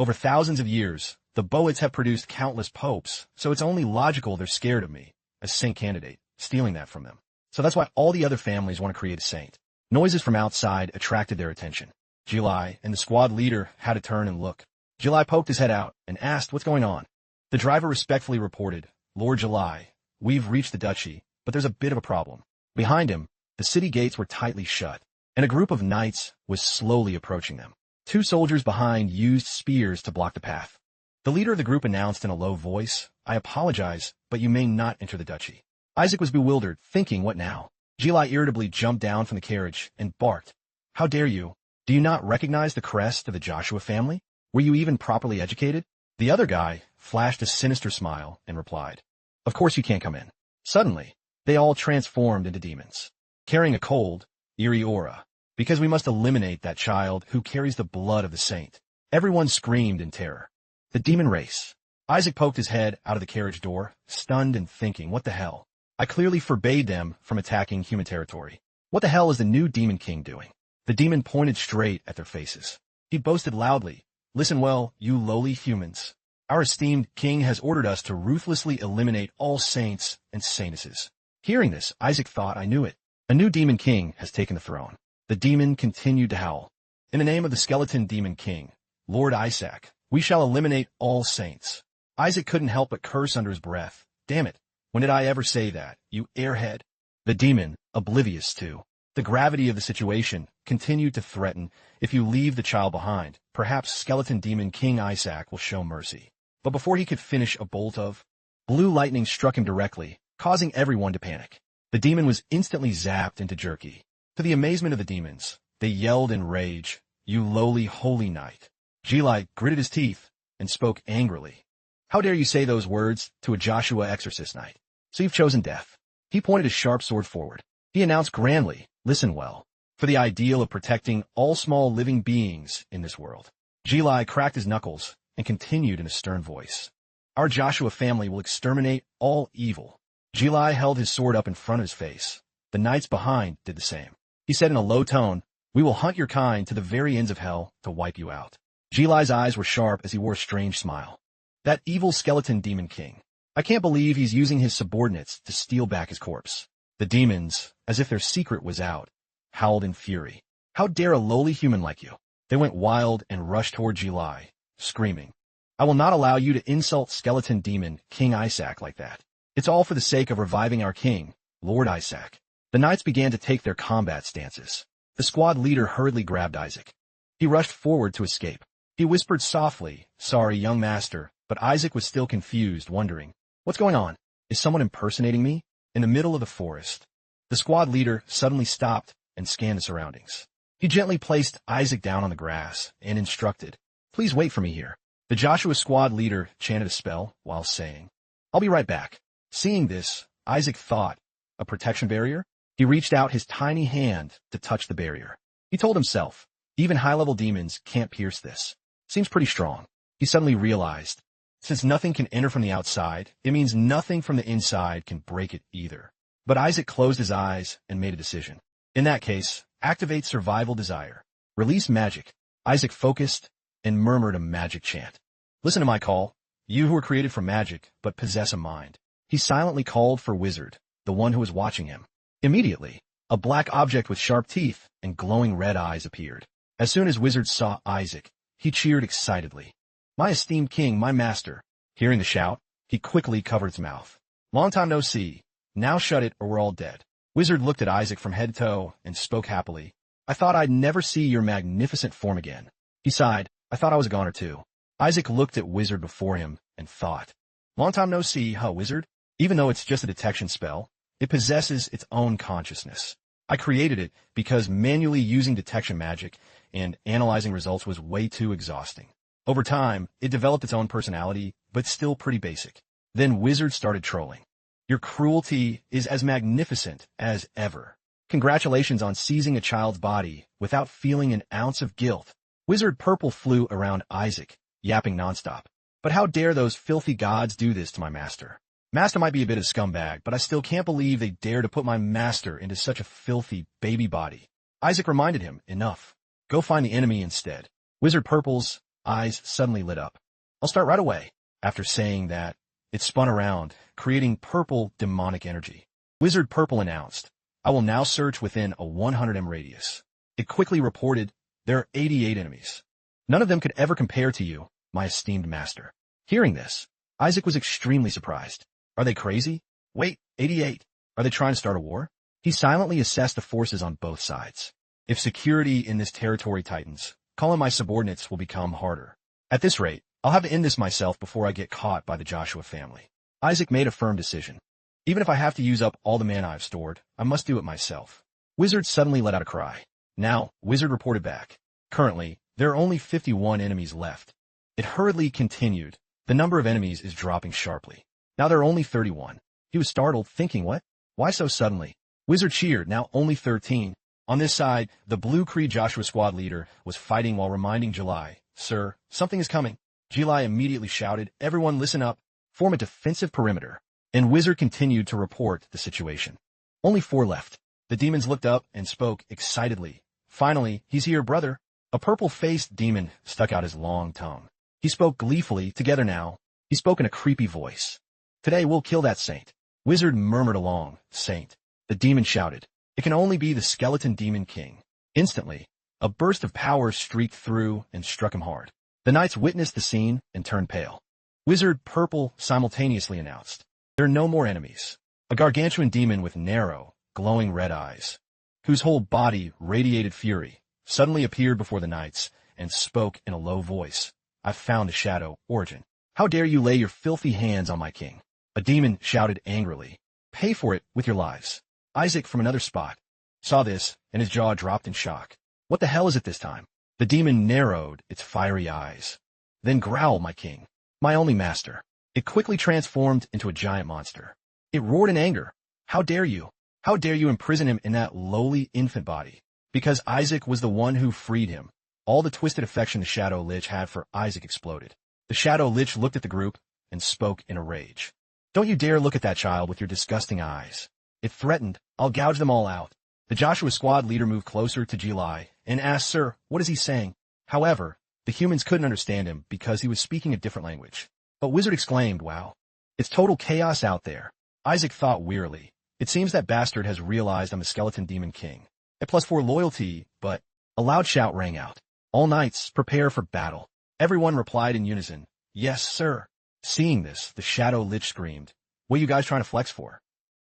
Over thousands of years, the Boets have produced countless popes, so it's only logical they're scared of me, a saint candidate, stealing that from them. So that's why all the other families want to create a saint. Noises from outside attracted their attention. Jili and the squad leader had to turn and look. Jili poked his head out and asked what's going on. The driver respectfully reported, Lord Jili, we've reached the duchy, but there's a bit of a problem. Behind him, the city gates were tightly shut, and a group of knights was slowly approaching them. Two soldiers behind used spears to block the path. The leader of the group announced in a low voice, I apologize, but you may not enter the duchy. Isaac was bewildered, thinking, what now? Jili irritably jumped down from the carriage and barked, How dare you? Do you not recognize the crest of the Joshua family? Were you even properly educated? The other guy flashed a sinister smile and replied, Of course you can't come in. Suddenly, they all transformed into demons, carrying a cold, eerie aura, because we must eliminate that child who carries the blood of the saint. Everyone screamed in terror. The demon race. Isaac poked his head out of the carriage door, stunned and thinking, what the hell? I clearly forbade them from attacking human territory. What the hell is the new demon king doing? The demon pointed straight at their faces. He boasted loudly, Listen well, you lowly humans. Our esteemed king has ordered us to ruthlessly eliminate all saints and saintesses. Hearing this, Isaac thought I knew it. A new demon king has taken the throne. The demon continued to howl. In the name of the skeleton demon king, Lord Isaac, we shall eliminate all saints. Isaac couldn't help but curse under his breath. Damn it. When did I ever say that, you airhead? The demon, oblivious to the gravity of the situation, continued to threaten, if you leave the child behind, perhaps skeleton demon King Isaac will show mercy. But before he could finish, a bolt of blue lightning struck him directly, causing everyone to panic. The demon was instantly zapped into jerky. To the amazement of the demons, they yelled in rage, "You lowly holy knight!" Jili gritted his teeth and spoke angrily. "How dare you say those words to a Joshua exorcist knight? So you've chosen death." He pointed his sharp sword forward. He announced grandly, "Listen well. For the ideal of protecting all small living beings in this world." Jili cracked his knuckles and continued in a stern voice. "Our Joshua family will exterminate all evil." Jili held his sword up in front of his face. The knights behind did the same. He said in a low tone, "We will hunt your kind to the very ends of hell to wipe you out." Jili's eyes were sharp as he wore a strange smile. "That evil skeleton demon king. I can't believe he's using his subordinates to steal back his corpse." The demons, as if their secret was out, howled in fury. "How dare a lowly human like you?" They went wild and rushed toward Jili, screaming, "I will not allow you to insult skeleton demon King Isaac like that. It's all for the sake of reviving our king, Lord Isaac." The knights began to take their combat stances. The squad leader hurriedly grabbed Isaac. He rushed forward to escape. He whispered softly, "Sorry, young master," but Isaac was still confused, wondering, "What's going on? Is someone impersonating me?" In the middle of the forest, the squad leader suddenly stopped and scanned the surroundings. He gently placed Isaac down on the grass and instructed, "Please wait for me here." The Joshua squad leader chanted a spell while saying, "I'll be right back." Seeing this, Isaac thought, a protection barrier? He reached out his tiny hand to touch the barrier. He told himself, even high-level demons can't pierce this. Seems pretty strong. He suddenly realized, since nothing can enter from the outside, it means nothing from the inside can break it either. But Isaac closed his eyes and made a decision. In that case, activate survival desire. Release magic. Isaac focused and murmured a magic chant. "Listen to my call, you who were created for magic but possess a mind." He silently called for Wizard, the one who was watching him. Immediately, a black object with sharp teeth and glowing red eyes appeared. As soon as Wizard saw Isaac, he cheered excitedly. "My esteemed king, my master." Hearing the shout, he quickly covered his mouth. "Long time no see. Now shut it or we're all dead." Wizard looked at Isaac from head to toe and spoke happily. "I thought I'd never see your magnificent form again." He sighed. "I thought I was a goner too." Isaac looked at Wizard before him and thought, "Long time no see, huh, Wizard? Even though it's just a detection spell, it possesses its own consciousness. I created it because manually using detection magic and analyzing results was way too exhausting. Over time, it developed its own personality, but still pretty basic." Then Wizard started trolling. "Your cruelty is as magnificent as ever. Congratulations on seizing a child's body without feeling an ounce of guilt." Wizard Purple flew around Isaac, yapping nonstop. "But how dare those filthy gods do this to my master? Master might be a bit of a scumbag, but I still can't believe they dare to put my master into such a filthy baby body." Isaac reminded him, "Enough. Go find the enemy instead." Wizard Purple's eyes suddenly lit up. "I'll start right away." After saying that, it spun around, creating purple demonic energy. Wizard Purple announced, "I will now search within a 100 m radius." It quickly reported, "There are 88 enemies. None of them could ever compare to you, my esteemed master." Hearing this, Isaac was extremely surprised. Are they crazy? Wait, 88. Are they trying to start a war? He silently assessed the forces on both sides. If security in this territory tightens, calling my subordinates will become harder. At this rate, I'll have to end this myself before I get caught by the Joshua family. Isaac made a firm decision. Even if I have to use up all the mana I've stored, I must do it myself. Wizard suddenly let out a cry. Now, Wizard reported back. Currently, there are only 51 enemies left. It hurriedly continued. The number of enemies is dropping sharply. Now there are only 31. He was startled, thinking, what? Why so suddenly? Wizard cheered, now only 13. On this side, the Blue Cree Joshua squad leader was fighting while reminding Jili, "Sir, something is coming." Jili immediately shouted, "Everyone listen up. Form a defensive perimeter." And Wizard continued to report the situation. Only 4 left. The demons looked up and spoke excitedly. "Finally, he's here, brother." A purple-faced demon stuck out his long tongue. He spoke gleefully. Together now. He spoke in a creepy voice. Today we'll kill that saint. Wizard murmured along. Saint. The demon shouted. It can only be the skeleton demon king. Instantly, a burst of power streaked through and struck him hard. The knights witnessed the scene and turned pale. Wizard Purple simultaneously announced. There are no more enemies. A gargantuan demon with narrow, glowing red eyes, whose whole body radiated fury, suddenly appeared before the knights and spoke in a low voice. I've found a shadow origin. How dare you lay your filthy hands on my king? A demon shouted angrily. Pay for it with your lives. Isaac from another spot saw this, and his jaw dropped in shock. What the hell is it this time? The demon narrowed its fiery eyes. Then growl, my king. My only master. It quickly transformed into a giant monster. It roared in anger. How dare you? How dare you imprison him in that lowly infant body? Because Isaac was the one who freed him. All the twisted affection the Shadow Lich had for Isaac exploded. The Shadow Lich looked at the group and spoke in a rage. Don't you dare look at that child with your disgusting eyes. It threatened. I'll gouge them all out. The Joshua squad leader moved closer to Jilai and asked, Sir, what is he saying? However, the humans couldn't understand him because he was speaking a different language. But Wizard exclaimed, wow. It's total chaos out there. Isaac thought wearily. It seems that bastard has realized I'm a skeleton demon king. A +4 loyalty, but a loud shout rang out. All knights, prepare for battle. Everyone replied in unison. Yes, sir. Seeing this, the Shadow Lich screamed. What are you guys trying to flex for?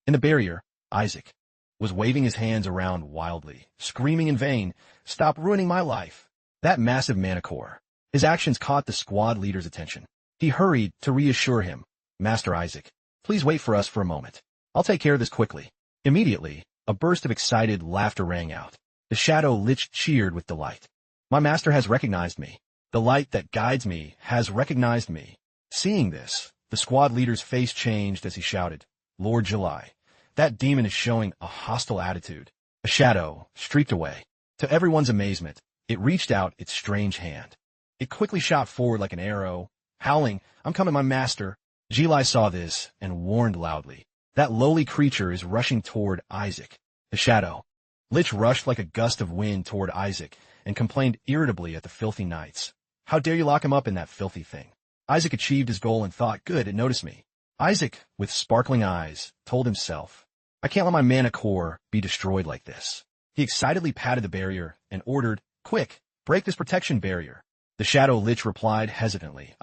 In the barrier, Isaac was waving his hands around wildly, screaming in vain, Stop ruining my life. That massive mana core. His actions caught the squad leader's attention. He hurried to reassure him. Master Isaac, please wait for us for a moment. I'll take care of this quickly. Immediately, a burst of excited laughter rang out. The Shadow Lich cheered with delight. My master has recognized me. The light that guides me has recognized me. Seeing this, the squad leader's face changed as he shouted, Lord July, that demon is showing a hostile attitude. A shadow streaked away. To everyone's amazement, it reached out its strange hand. It quickly shot forward like an arrow, howling, I'm coming, my master. Jilai saw this and warned loudly. That lowly creature is rushing toward Isaac. The Shadow Lich rushed like a gust of wind toward Isaac and complained irritably at the filthy knights. How dare you lock him up in that filthy thing? Isaac achieved his goal and thought, good, it noticed me. Isaac, with sparkling eyes, told himself, I can't let my mana core be destroyed like this. He excitedly patted the barrier and ordered, quick, break this protection barrier. The Shadow Lich replied hesitantly,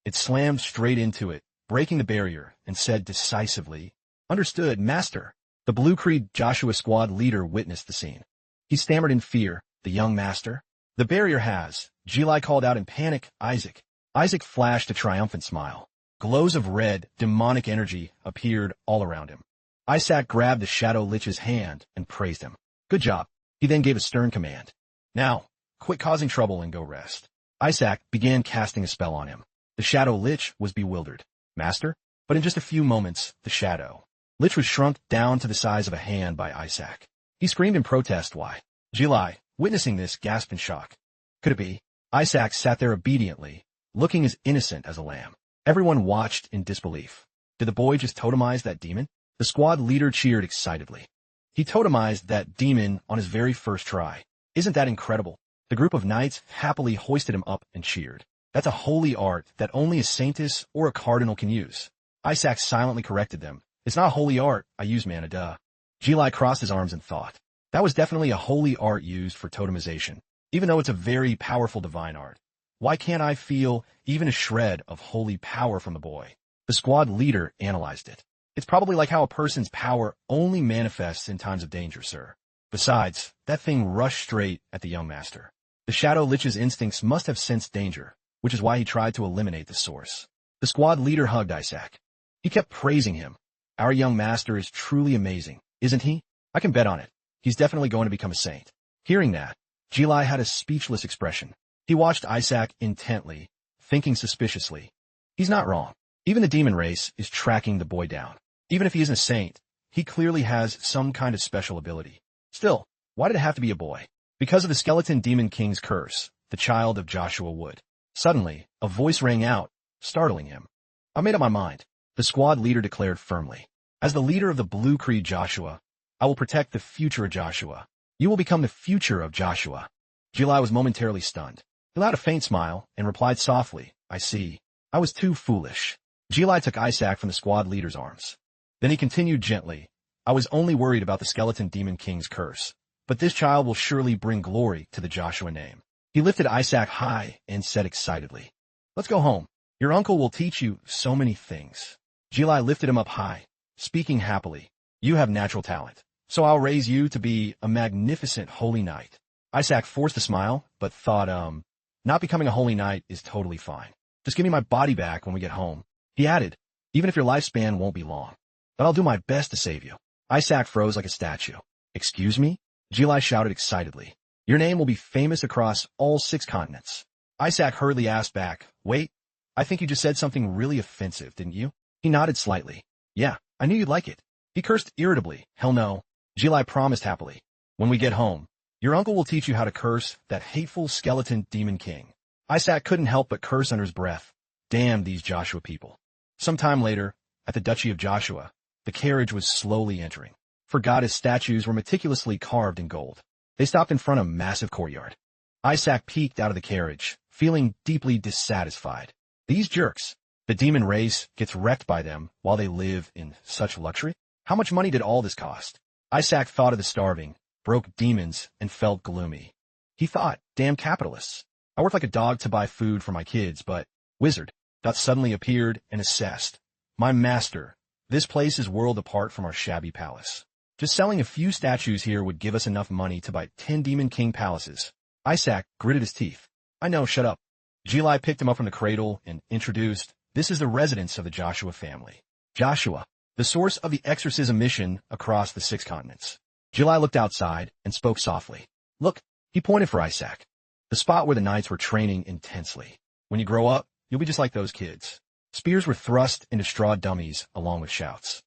It slammed straight into it, breaking the barrier, and said decisively, Understood, master. The Blue Creed Joshua squad leader witnessed the scene. He stammered in fear, the young master. The barrier has, Jilai called out in panic, Isaac. Isaac flashed a triumphant smile. Glows of red, demonic energy appeared all around him. Isaac grabbed the Shadow Lich's hand and praised him. Good job. He then gave a stern command. Now, quit causing trouble and go rest. Isaac began casting a spell on him. The Shadow Lich was bewildered. Master? But in just a few moments, the Shadow Lich was shrunk down to the size of a hand by Isaac. He screamed in protest. Why? Jilai, witnessing this, gasped in shock. Could it be? Isaac sat there obediently, looking as innocent as a lamb. Everyone watched in disbelief. Did the boy just totemize that demon? The squad leader cheered excitedly. He totemized that demon on his very first try. Isn't that incredible? The group of knights happily hoisted him up and cheered. That's a holy art that only a saintess or a cardinal can use. Isaac silently corrected them. It's not holy art, I use mana, duh. Jilai crossed his arms and thought. That was definitely a holy art used for totemization, even though it's a very powerful divine art. Why can't I feel even a shred of holy power from the boy? The squad leader analyzed it. It's probably like how a person's power only manifests in times of danger, sir. Besides, that thing rushed straight at the young master. The Shadow Lich's instincts must have sensed danger, which is why he tried to eliminate the source. The squad leader hugged Isaac. He kept praising him. Our young master is truly amazing, isn't he? I can bet on it. He's definitely going to become a saint. Hearing that, Jilai had a speechless expression. He watched Isaac intently, thinking suspiciously. He's not wrong. Even the demon race is tracking the boy down. Even if he isn't a saint, he clearly has some kind of special ability. Still, why did it have to be a boy? Because of the skeleton demon king's curse, the child of Joshua Wood. Suddenly, a voice rang out, startling him. I made up my mind, the squad leader declared firmly. As the leader of the Blue Creed Joshua, I will protect the future of Joshua. You will become the future of Joshua. Jilai was momentarily stunned. He allowed a faint smile and replied softly, I see. I was too foolish. Jilai took Isaac from the squad leader's arms. Then he continued gently, I was only worried about the skeleton demon king's curse, but this child will surely bring glory to the Joshua name. He lifted Isaac high and said excitedly, let's go home. Your uncle will teach you so many things. Jilai lifted him up high, speaking happily, you have natural talent, so I'll raise you to be a magnificent holy knight. Isaac forced a smile, but thought, not becoming a holy knight is totally fine. Just give me my body back when we get home. He added, even if your lifespan won't be long, but I'll do my best to save you. Isaac froze like a statue. Excuse me? Jilai shouted excitedly. Your name will be famous across all 6 continents. Isaac hurriedly asked back, wait, I think you just said something really offensive, didn't you? He nodded slightly. Yeah, I knew you'd like it. He cursed irritably. Hell no. Jilai promised happily. When we get home, your uncle will teach you how to curse that hateful skeleton demon king. Isaac couldn't help but curse under his breath. Damn these Joshua people. Some time later, at the Duchy of Joshua, the carriage was slowly entering. For goddess statues were meticulously carved in gold. They stopped in front of a massive courtyard. Isaac peeked out of the carriage, feeling deeply dissatisfied. These jerks. The demon race gets wrecked by them while they live in such luxury? How much money did all this cost? Isaac thought of the starving, broke demons, and felt gloomy. He thought, damn capitalists. I work like a dog to buy food for my kids, but wizard that suddenly appeared and assessed. My master, this place is world apart from our shabby palace. Just selling a few statues here would give us enough money to buy 10 Demon King palaces. Isaac gritted his teeth. I know, shut up. Jilai picked him up from the cradle and introduced, this is the residence of the Joshua family. Joshua, the source of the exorcism mission across the 6 continents. Jilai looked outside and spoke softly. Look, he pointed for Isaac. The spot where the knights were training intensely. When you grow up, you'll be just like those kids. Spears were thrust into straw dummies along with shouts.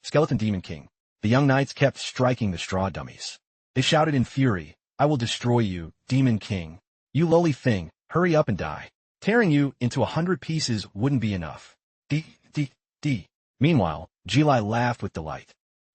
Skeleton Demon King. The young knights kept striking the straw dummies. They shouted in fury, I will destroy you, Demon King. You lowly thing, hurry up and die. Tearing you into 100 pieces wouldn't be enough. Meanwhile, Jilai laughed with delight.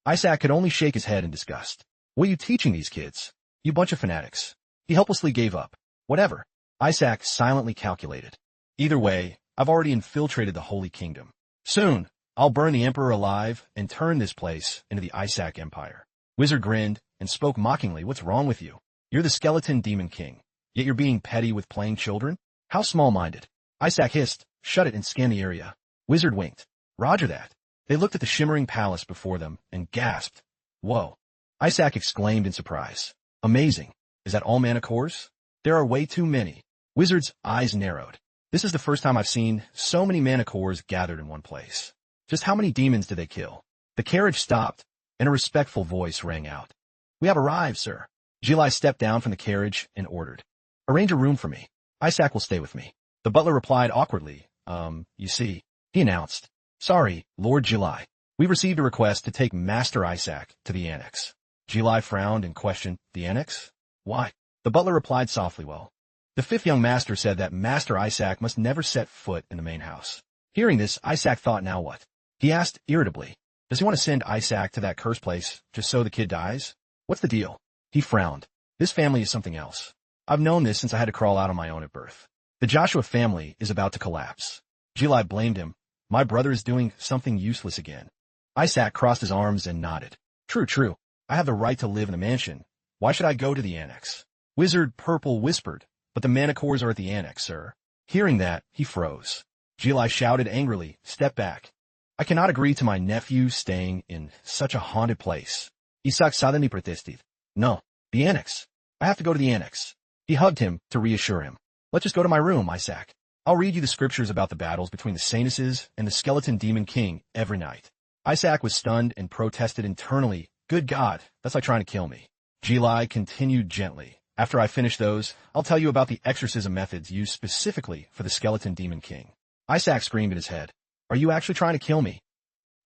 Isaac could only shake his head in disgust. What are you teaching these kids? You bunch of fanatics. He helplessly gave up. Whatever. Isaac silently calculated. Either way, I've already infiltrated the Holy Kingdom. Soon, I'll burn the Emperor alive and turn this place into the Isaac Empire. Wizard grinned and spoke mockingly. What's wrong with you? You're the Skeleton Demon King, yet you're being petty with playing children? How small-minded. Isaac hissed, shut it and scan the area. Wizard winked. Roger that. They looked at the shimmering palace before them and gasped. Whoa. Isaac exclaimed in surprise. Amazing. Is that all mana cores? There are way too many. Wizard's eyes narrowed. This is the first time I've seen so many mana cores gathered in one place. Just how many demons did they kill? The carriage stopped, and a respectful voice rang out. We have arrived, sir. Jilai stepped down from the carriage and ordered. Arrange a room for me. Isaac will stay with me. The butler replied awkwardly. You see, he announced. Sorry, Lord Jilai. We've received a request to take Master Isaac to the annex. Jilai frowned and questioned, the annex? Why? The butler replied softly, well, the 5th young master said that Master Isaac must never set foot in the main house. Hearing this, Isaac thought, now what? He asked irritably, does he want to send Isaac to that cursed place just so the kid dies? What's the deal? He frowned. This family is something else. I've known this since I had to crawl out on my own at birth. The Joshua family is about to collapse. Jilai blamed him. My brother is doing something useless again. Isaac crossed his arms and nodded. True. I have the right to live in a mansion. Why should I go to the annex? Wizard Purple whispered, but the mana cores are at the annex, sir. Hearing that, he froze. Jilai shouted angrily, step back. I cannot agree to my nephew staying in such a haunted place. Isaac suddenly protested. No, the annex. I have to go to the annex. He hugged him to reassure him. Let's just go to my room, Isaac. I'll read you the scriptures about the battles between the Sanuses and the Skeleton Demon King every night. Isaac was stunned and protested internally. Good God, that's like trying to kill me. Jilai continued gently. After I finish those, I'll tell you about the exorcism methods used specifically for the Skeleton Demon King. Isaac screamed in his head. Are you actually trying to kill me?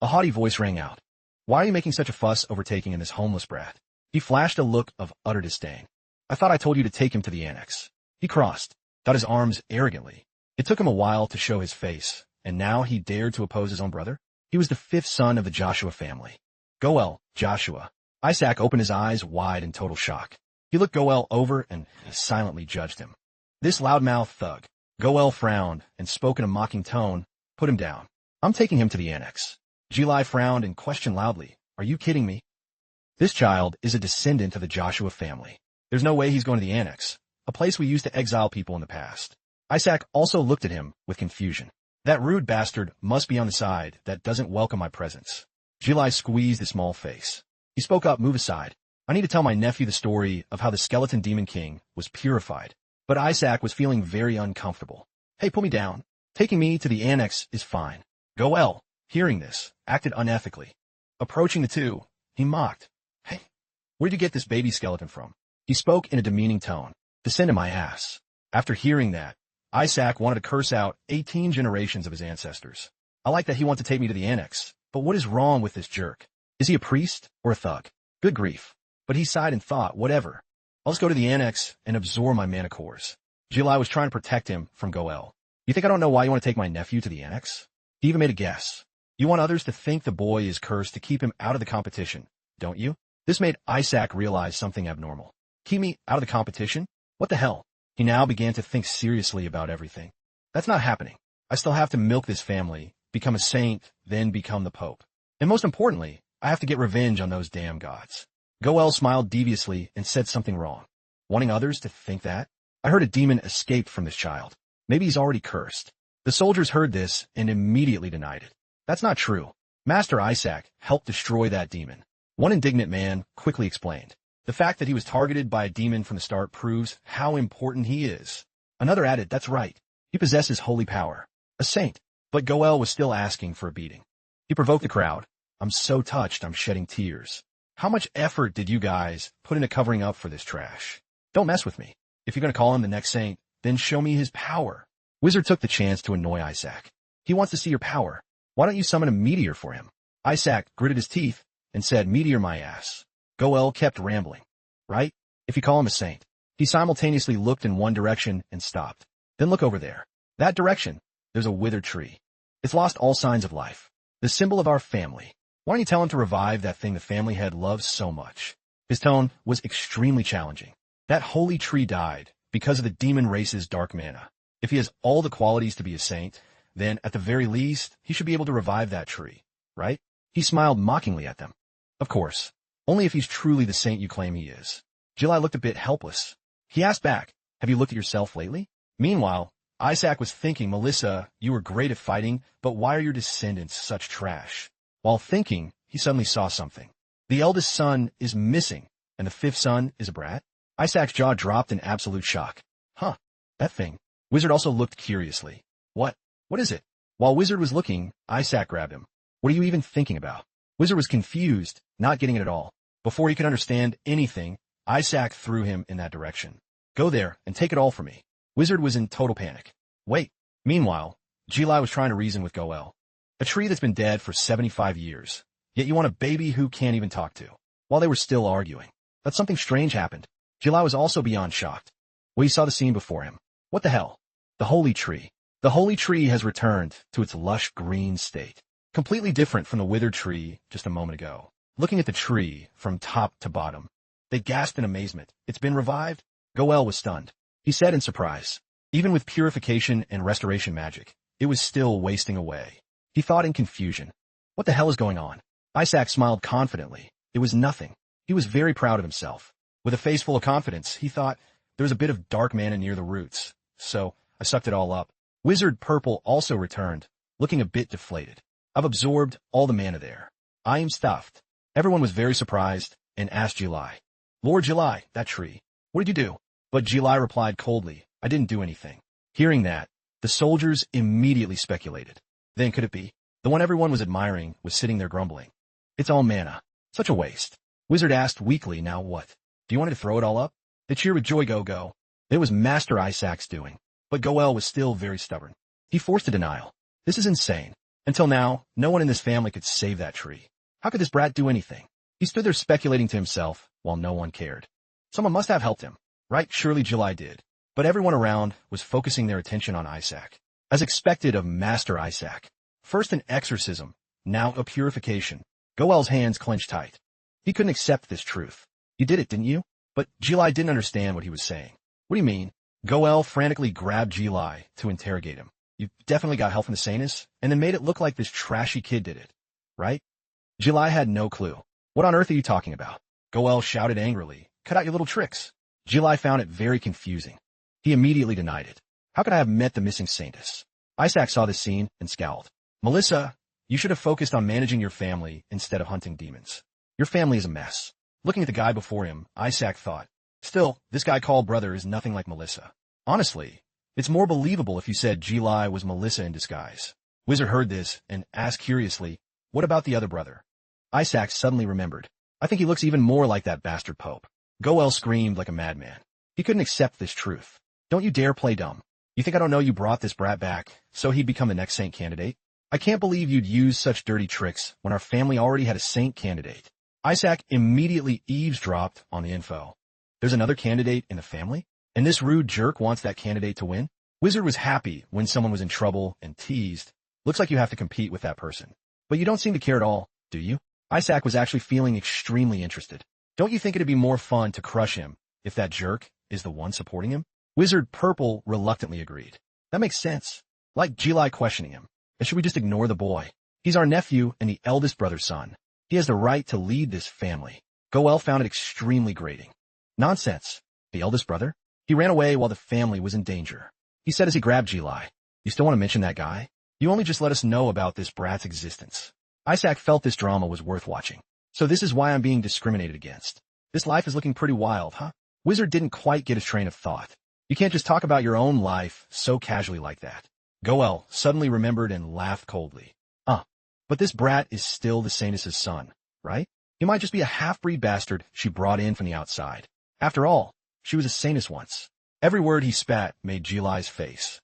A haughty voice rang out. Why are you making such a fuss over taking in this homeless brat? He flashed a look of utter disdain. I thought I told you to take him to the annex. He crossed out his arms arrogantly. It took him a while to show his face, and now he dared to oppose his own brother? He was the 5th son of the Joshua family. Go well, Joshua. Isaac opened his eyes wide in total shock. He looked Goel over and he silently judged him. This loudmouth thug. Goel frowned and spoke in a mocking tone. Put him down. I'm taking him to the annex. Jilai frowned and questioned loudly. Are you kidding me? This child is a descendant of the Joshua family. There's no way he's going to the annex, a place we used to exile people in the past. Isaac also looked at him with confusion. That rude bastard must be on the side that doesn't welcome my presence. Jilai squeezed his small face. He spoke up. Move aside. I need to tell my nephew the story of how the skeleton demon king was purified. But Isaac was feeling very uncomfortable. Hey, put me down. Taking me to the annex is fine. Goel, hearing this, acted unethically. Approaching the two, he mocked. Hey, where'd you get this baby skeleton from? He spoke in a demeaning tone. Descend to my ass. After hearing that, Isaac wanted to curse out 18 generations of his ancestors. I like that he wants to take me to the annex, but what is wrong with this jerk? Is he a priest or a thug? Good grief. But he sighed and thought, whatever. I'll just go to the annex and absorb my mana cores. Jilai was trying to protect him from Goel. You think I don't know why you want to take my nephew to the annex? He even made a guess. You want others to think the boy is cursed to keep him out of the competition, don't you? This made Isaac realize something abnormal. Keep me out of the competition? What the hell? He now began to think seriously about everything. That's not happening. I still have to milk this family, become a saint, then become the pope. And most importantly, I have to get revenge on those damn gods. Goel smiled deviously and said something wrong. Wanting others to think that? I heard a demon escaped from this child. Maybe he's already cursed. The soldiers heard this and immediately denied it. That's not true. Master Isaac helped destroy that demon. One indignant man quickly explained. The fact that he was targeted by a demon from the start proves how important he is. Another added, that's right. He possesses holy power. A saint. But Goel was still asking for a beating. He provoked the crowd. I'm so touched I'm shedding tears. How much effort did you guys put into covering up for this trash? Don't mess with me. If you're going to call him the next saint, then show me his power. Wizard took the chance to annoy Isaac. He wants to see your power. Why don't you summon a meteor for him? Isaac gritted his teeth and said, meteor my ass. Goel kept rambling. Right? If you call him a saint. He simultaneously looked in one direction and stopped. Then look over there. That direction. There's a withered tree. It's lost all signs of life. The symbol of our family. Why don't you tell him to revive that thing the family had loved so much? His tone was extremely challenging. That holy tree died because of the demon race's dark mana. If he has all the qualities to be a saint, then at the very least, he should be able to revive that tree, right? He smiled mockingly at them. Of course, only if he's truly the saint you claim he is. Jilai looked a bit helpless. He asked back, have you looked at yourself lately? Meanwhile, Isaac was thinking, Melissa, you were great at fighting, but why are your descendants such trash? While thinking, he suddenly saw something. The eldest son is missing, and the fifth son is a brat? Isaac's jaw dropped in absolute shock. Huh, that thing. Wizard also looked curiously. What? What is it? While Wizard was looking, Isaac grabbed him. What are you even thinking about? Wizard was confused, not getting it at all. Before he could understand anything, Isaac threw him in that direction. Go there and take it all from me. Wizard was in total panic. Wait. Meanwhile, Jilai was trying to reason with Goel. A tree that's been dead for 75 years. Yet you want a baby who can't even talk to. While they were still arguing. But something strange happened. Jilai was also beyond shocked. Well, he saw the scene before him. What the hell? The holy tree. The holy tree has returned to its lush green state. Completely different from the withered tree just a moment ago. Looking at the tree from top to bottom, they gasped in amazement. It's been revived? Goel was stunned. He said in surprise. Even with purification and restoration magic, it was still wasting away. He thought in confusion. What the hell is going on? Isaac smiled confidently. It was nothing. He was very proud of himself. With a face full of confidence, he thought, there was a bit of dark mana near the roots, so I sucked it all up. Wizard Purple also returned, looking a bit deflated. I've absorbed all the mana there. I am stuffed. Everyone was very surprised and asked Jilai. Lord Jilai, that tree. What did you do? But Jilai replied coldly, I didn't do anything. Hearing that, the soldiers immediately speculated. Then could it be? The one everyone was admiring was sitting there grumbling. It's all mana. Such a waste. Wizard asked weakly, now what? Do you want me to throw it all up? They cheered with joy. Go. It was Master Isaac's doing. But Goel was still very stubborn. He forced a denial. This is insane. Until now, no one in this family could save that tree. How could this brat do anything? He stood there speculating to himself while no one cared. Someone must have helped him. Right, surely Jilai did. But everyone around was focusing their attention on Isaac. As expected of Master Isaac. First an exorcism, now a purification. Goel's hands clenched tight. He couldn't accept this truth. You did it, didn't you? But Jilai didn't understand what he was saying. What do you mean? Goel frantically grabbed Jilai to interrogate him. You definitely got help from the Sanus, and then made it look like this trashy kid did it, right? Jilai had no clue. What on earth are you talking about? Goel shouted angrily. Cut out your little tricks. Jilai found it very confusing. He immediately denied it. How could I have met the missing Saintess? Isaac saw this scene and scowled. Melissa, you should have focused on managing your family instead of hunting demons. Your family is a mess. Looking at the guy before him, Isaac thought, still, this guy called brother is nothing like Melissa. Honestly, it's more believable if you said Jilai was Melissa in disguise. Wizard heard this and asked curiously, what about the other brother? Isaac suddenly remembered. I think he looks even more like that bastard Pope. Goel screamed like a madman. He couldn't accept this truth. Don't you dare play dumb. You think I don't know you brought this brat back so he'd become the next saint candidate? I can't believe you'd use such dirty tricks when our family already had a saint candidate. Isaac immediately eavesdropped on the info. There's another candidate in the family? And this rude jerk wants that candidate to win? Wizard was happy when someone was in trouble and teased. Looks like you have to compete with that person. But you don't seem to care at all, do you? Isaac was actually feeling extremely interested. Don't you think it'd be more fun to crush him if that jerk is the one supporting him? Wizard Purple reluctantly agreed. That makes sense. Like Jilai questioning him. And should we just ignore the boy? He's our nephew and the eldest brother's son. He has the right to lead this family. Goel found it extremely grating. Nonsense. The eldest brother? He ran away while the family was in danger. He said as he grabbed Jilai. You still want to mention that guy? You only just let us know about this brat's existence. Isaac felt this drama was worth watching. So this is why I'm being discriminated against. This life is looking pretty wild, huh? Wizard didn't quite get his train of thought. You can't just talk about your own life so casually like that. Goel suddenly remembered and laughed coldly. But this brat is still the Saintess's son, right? He might just be a half-breed bastard she brought in from the outside. After all, she was a Saintess once. Every word he spat made Jilai's face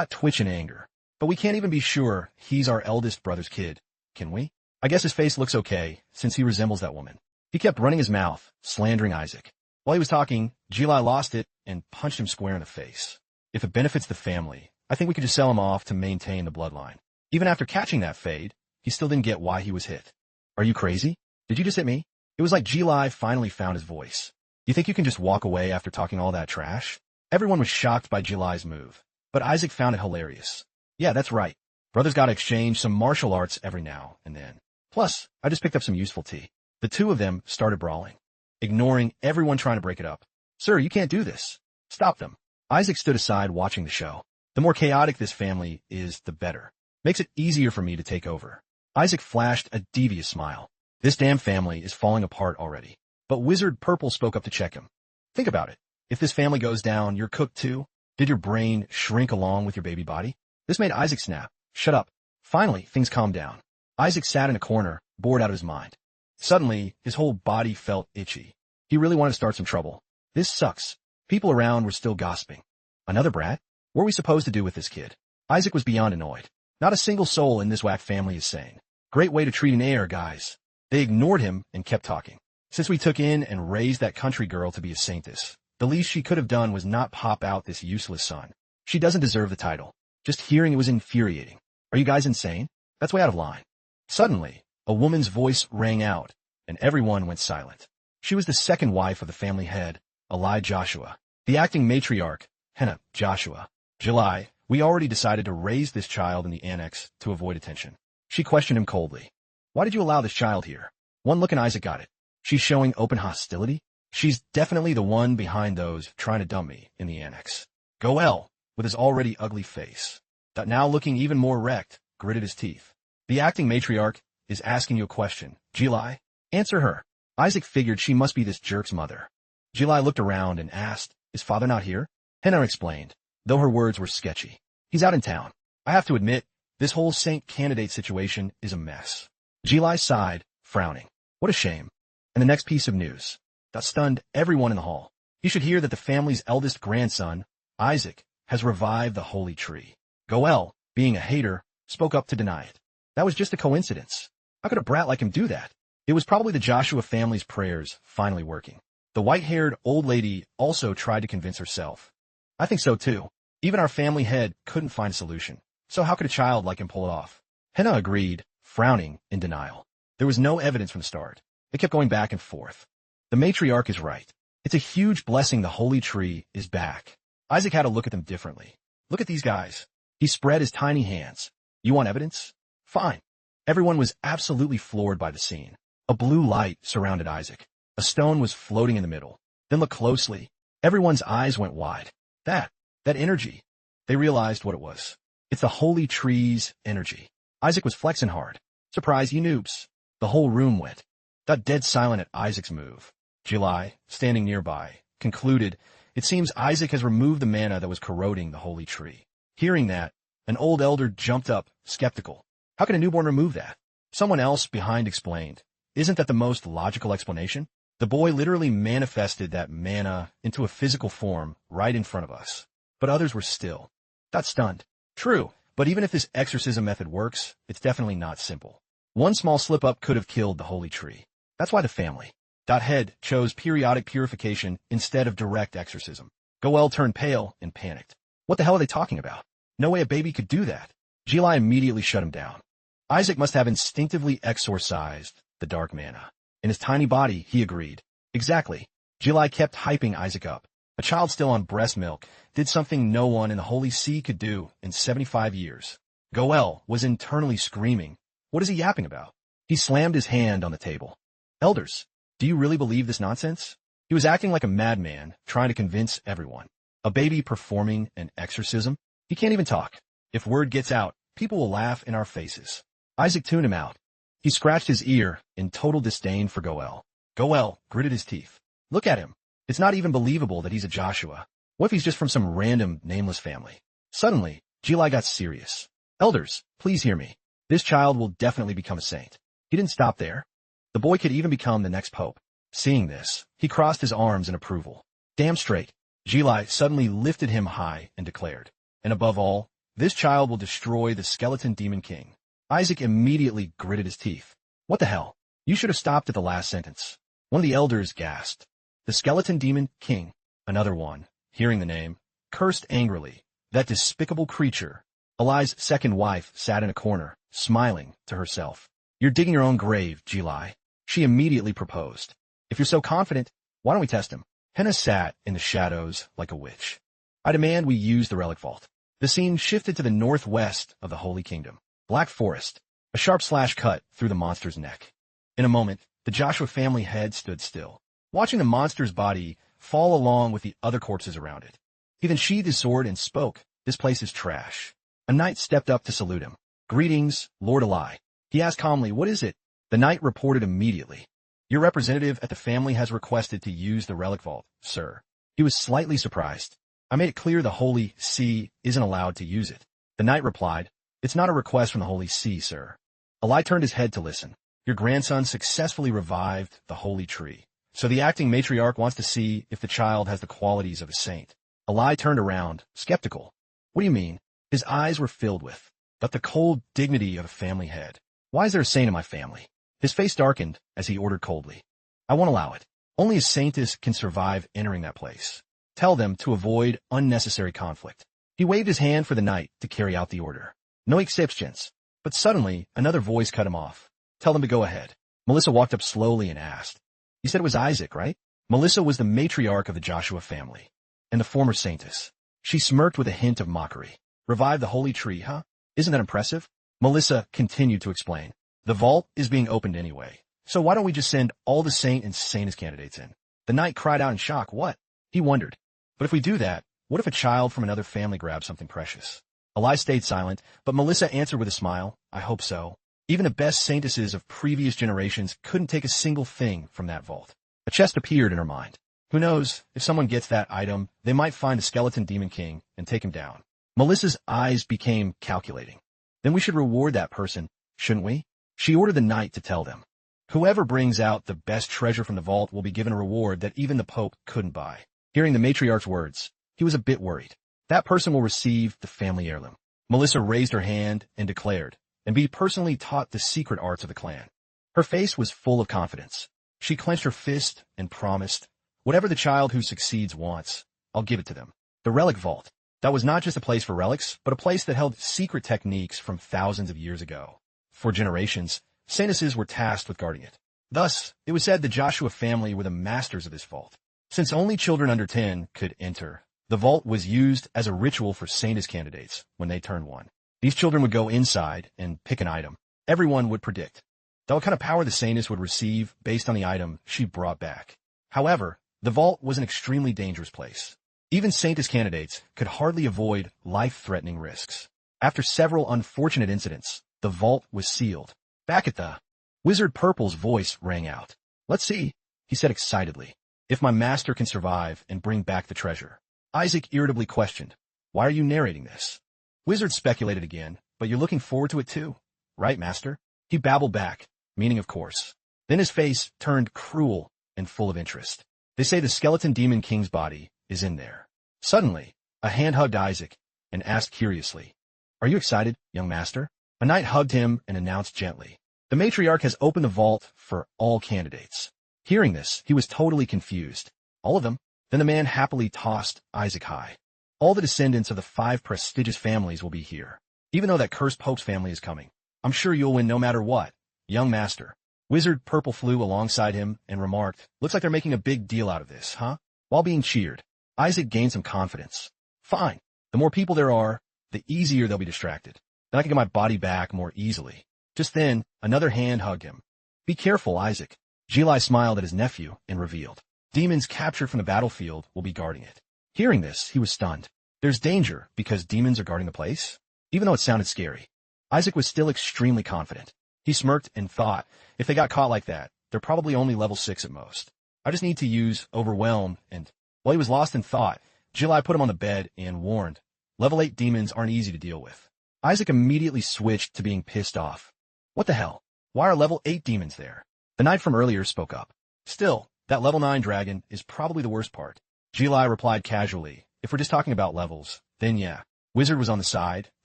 twitch in anger. But we can't even be sure he's our eldest brother's kid, can we? I guess his face looks okay, since he resembles that woman. He kept running his mouth, slandering Isaac. While he was talking, Jilai lost it and punched him square in the face. If it benefits the family, I think we could just sell him off to maintain the bloodline. Even after catching that fade, he still didn't get why he was hit. Are you crazy? Did you just hit me? It was like Jilai finally found his voice. You think you can just walk away after talking all that trash? Everyone was shocked by Jilai's move, but Isaac found it hilarious. Yeah, that's right. Brothers gotta exchange some martial arts every now and then. Plus, I just picked up some useful tea. The two of them started brawling, ignoring everyone trying to break it up. Sir, you can't do this. Stop them. Isaac stood aside watching the show. The more chaotic this family is, the better. Makes it easier for me to take over. Isaac flashed a devious smile. This damn family is falling apart already. But Wizard Purple spoke up to check him. Think about it. If this family goes down, you're cooked too? Did your brain shrink along with your baby body? This made Isaac snap. Shut up. Finally, things calmed down. Isaac sat in a corner, bored out of his mind. Suddenly, his whole body felt itchy. He really wanted to start some trouble. This sucks. People around were still gossiping. Another brat? What are we supposed to do with this kid? Isaac was beyond annoyed. Not a single soul in this whack family is sane. Great way to treat an heir, guys. They ignored him and kept talking. Since we took in and raised that country girl to be a saintess, the least she could have done was not pop out this useless son. She doesn't deserve the title. Just hearing it was infuriating. Are you guys insane? That's way out of line. Suddenly, a woman's voice rang out, and everyone went silent. She was the second wife of the family head, Eli Joshua. The acting matriarch, Henna Joshua. Jilai, we already decided to raise this child in the annex to avoid attention. She questioned him coldly. Why did you allow this child here? One look and Isaac got it. She's showing open hostility? She's definitely the one behind those trying to dump me in the annex. Goel, with his already ugly face, that now looking even more wrecked, gritted his teeth. The acting matriarch is asking you a question. Jilai, answer her. Isaac figured she must be this jerk's mother. Jilai looked around and asked, is father not here? Henna explained, though her words were sketchy. He's out in town. I have to admit, this whole saint candidate situation is a mess. Jilai sighed, frowning. What a shame. And the next piece of news that stunned everyone in the hall. You should hear that the family's eldest grandson, Isaac, has revived the holy tree. Goel, being a hater, spoke up to deny it. That was just a coincidence. How could a brat like him do that? It was probably the Joshua family's prayers finally working. The white-haired old lady also tried to convince herself. I think so too. Even our family head couldn't find a solution. So how could a child like him pull it off? Henna agreed, frowning in denial. There was no evidence from the start. It kept going back and forth. The matriarch is right. It's a huge blessing the holy tree is back. Isaac had to look at them differently. Look at these guys. He spread his tiny hands. You want evidence? Fine. Everyone was absolutely floored by the scene. A blue light surrounded Isaac. A stone was floating in the middle. Then look closely. Everyone's eyes went wide. That energy. They realized what it was. It's the holy tree's energy. Isaac was flexing hard. Surprise, you noobs. The whole room went. Got dead silent at Isaac's move. July, standing nearby, concluded, it seems Isaac has removed the mana that was corroding the holy tree. Hearing that, an old elder jumped up, skeptical. How can a newborn remove that? Someone else behind explained, isn't that the most logical explanation? The boy literally manifested that mana into a physical form right in front of us. But others were still. Got stunned. True, but even if this exorcism method works, it's definitely not simple. One small slip-up could have killed the holy tree. That's why the family. Head chose periodic purification instead of direct exorcism. Goel turned pale and panicked. What the hell are they talking about? No way a baby could do that. Gili immediately shut him down. Isaac must have instinctively exorcised the dark mana. In his tiny body, he agreed. Exactly. Gili kept hyping Isaac up. A child still on breast milk did something no one in the Holy See could do in 75 years. Goel was internally screaming. What is he yapping about? He slammed his hand on the table. Elders, do you really believe this nonsense? He was acting like a madman, trying to convince everyone. A baby performing an exorcism? He can't even talk. If word gets out, people will laugh in our faces. Isaac tuned him out. He scratched his ear in total disdain for Goel. Goel gritted his teeth. Look at him. It's not even believable that he's a Joshua. What if he's just from some random, nameless family? Suddenly, Gili got serious. Elders, please hear me. This child will definitely become a saint. He didn't stop there. The boy could even become the next pope. Seeing this, he crossed his arms in approval. Damn straight. Gili suddenly lifted him high and declared, and above all, this child will destroy the skeleton demon king. Isaac immediately gritted his teeth. What the hell? You should have stopped at the last sentence. One of the elders gasped. The skeleton demon king. Another one, hearing the name, cursed angrily. That despicable creature. Eli's second wife sat in a corner, smiling to herself. You're digging your own grave, Gili. She immediately proposed. If you're so confident, why don't we test him? Henna sat in the shadows like a witch. I demand we use the relic vault. The scene shifted to the northwest of the Holy Kingdom. Black forest. A sharp slash cut through the monster's neck. In a moment, the Joshua family head stood still, watching the monster's body fall along with the other corpses around it. He then sheathed his sword and spoke. This place is trash. A knight stepped up to salute him. Greetings, Lord Eli. He asked calmly, what is it? The knight reported immediately. Your representative at the family has requested to use the relic vault, sir. He was slightly surprised. I made it clear the Holy See isn't allowed to use it. The knight replied, it's not a request from the Holy See, sir. Eli turned his head to listen. Your grandson successfully revived the holy tree. So the acting matriarch wants to see if the child has the qualities of a saint. Eli turned around, skeptical. What do you mean? His eyes were filled with, but the cold dignity of a family head. Why is there a saint in my family? His face darkened as he ordered coldly. I won't allow it. Only a saintess can survive entering that place. Tell them to avoid unnecessary conflict. He waved his hand for the knight to carry out the order. No exceptions. But suddenly, another voice cut him off. Tell them to go ahead. Melissa walked up slowly and asked. You said it was Isaac, right? Melissa was the matriarch of the Joshua family, and the former saintess. She smirked with a hint of mockery. Revive the holy tree, huh? Isn't that impressive? Melissa continued to explain. The vault is being opened anyway, so why don't we just send all the saint and saintess candidates in? The knight cried out in shock. What? He wondered. But if we do that, what if a child from another family grabs something precious? Eli stayed silent, but Melissa answered with a smile. I hope so. Even the best saintesses of previous generations couldn't take a single thing from that vault. A chest appeared in her mind. Who knows, if someone gets that item, they might find the skeleton demon king and take him down. Melissa's eyes became calculating. Then we should reward that person, shouldn't we? She ordered the knight to tell them. Whoever brings out the best treasure from the vault will be given a reward that even the Pope couldn't buy. Hearing the matriarch's words, he was a bit worried. That person will receive the family heirloom. Melissa raised her hand and declared, and be personally taught the secret arts of the clan. Her face was full of confidence. She clenched her fist and promised, whatever the child who succeeds wants, I'll give it to them. The relic vault. That was not just a place for relics, but a place that held secret techniques from thousands of years ago. For generations, saintesses were tasked with guarding it. Thus, it was said the Joshua family were the masters of this vault. Since only children under 10 could enter, the vault was used as a ritual for Saintess candidates when they turned 1. These children would go inside and pick an item. Everyone would predict what kind of power the Saintess would receive based on the item she brought back. However, the vault was an extremely dangerous place. Even Saintess candidates could hardly avoid life-threatening risks. After several unfortunate incidents, the vault was sealed. Back at the Wizard Purple's voice rang out. "Let's see," he said excitedly, "if my master can survive and bring back the treasure." Isaac irritably questioned, "Why are you narrating this?" Wizard speculated again, "But you're looking forward to it too, right, master?" He babbled back, meaning of course. Then his face turned cruel and full of interest. "They say the skeleton demon king's body is in there." Suddenly, a hand hugged Isaac and asked curiously, "Are you excited, young master?" A knight hugged him and announced gently, "The matriarch has opened the vault for all candidates." Hearing this, he was totally confused. "All of them?" Then the man happily tossed Isaac high. "All the descendants of the 5 prestigious families will be here. Even though that cursed Pope's family is coming, I'm sure you'll win no matter what, young master." Wizard Purple flew alongside him and remarked, "Looks like they're making a big deal out of this, huh?" While being cheered, Isaac gained some confidence. "Fine. The more people there are, the easier they'll be distracted. Then I can get my body back more easily." Just then, another hand hugged him. "Be careful, Isaac." Jili smiled at his nephew and revealed, "Demons captured from the battlefield will be guarding it." Hearing this, he was stunned. There's danger because demons are guarding the place? Even though it sounded scary, Isaac was still extremely confident. He smirked and thought, if they got caught like that, they're probably only level 6 at most. I just need to use Overwhelm and... While he was lost in thought, Jili put him on the bed and warned, "Level 8 demons aren't easy to deal with." Isaac immediately switched to being pissed off. "What the hell? Why are level 8 demons there?" The knight from earlier spoke up. "Still, that level 9 dragon is probably the worst part." Jili replied casually, "If we're just talking about levels, then yeah." Wizard was on the side,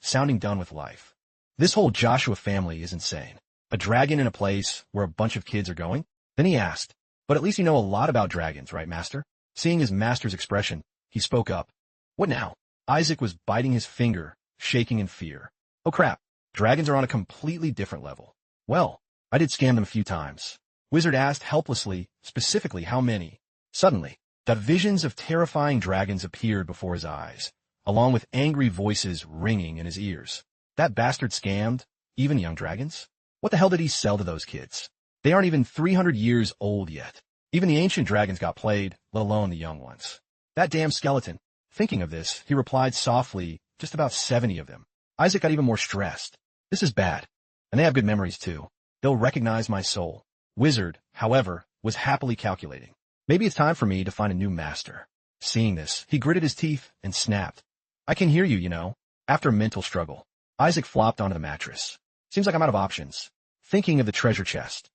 sounding done with life. "This whole Joshua family is insane. A dragon in a place where a bunch of kids are going?" Then he asked, "But at least you know a lot about dragons, right, master?" Seeing his master's expression, he spoke up. "What now?" Isaac was biting his finger, shaking in fear. "Oh crap, dragons are on a completely different level." "Well, I did scam them a few times." Wizard asked helplessly, specifically how many. Suddenly, the visions of terrifying dragons appeared before his eyes, along with angry voices ringing in his ears. That bastard scammed even young dragons? What the hell did he sell to those kids? They aren't even 300 years old yet. Even the ancient dragons got played, let alone the young ones. That damn skeleton. Thinking of this, he replied softly, "Just about 70 of them." Isaac got even more stressed. "This is bad. And they have good memories too. They'll recognize my soul." Wizard, however, was happily calculating. "Maybe it's time for me to find a new master." Seeing this, he gritted his teeth and snapped, "I can hear you, you know." After a mental struggle, Isaac flopped onto the mattress. "Seems like I'm out of options." Thinking of the treasure chest,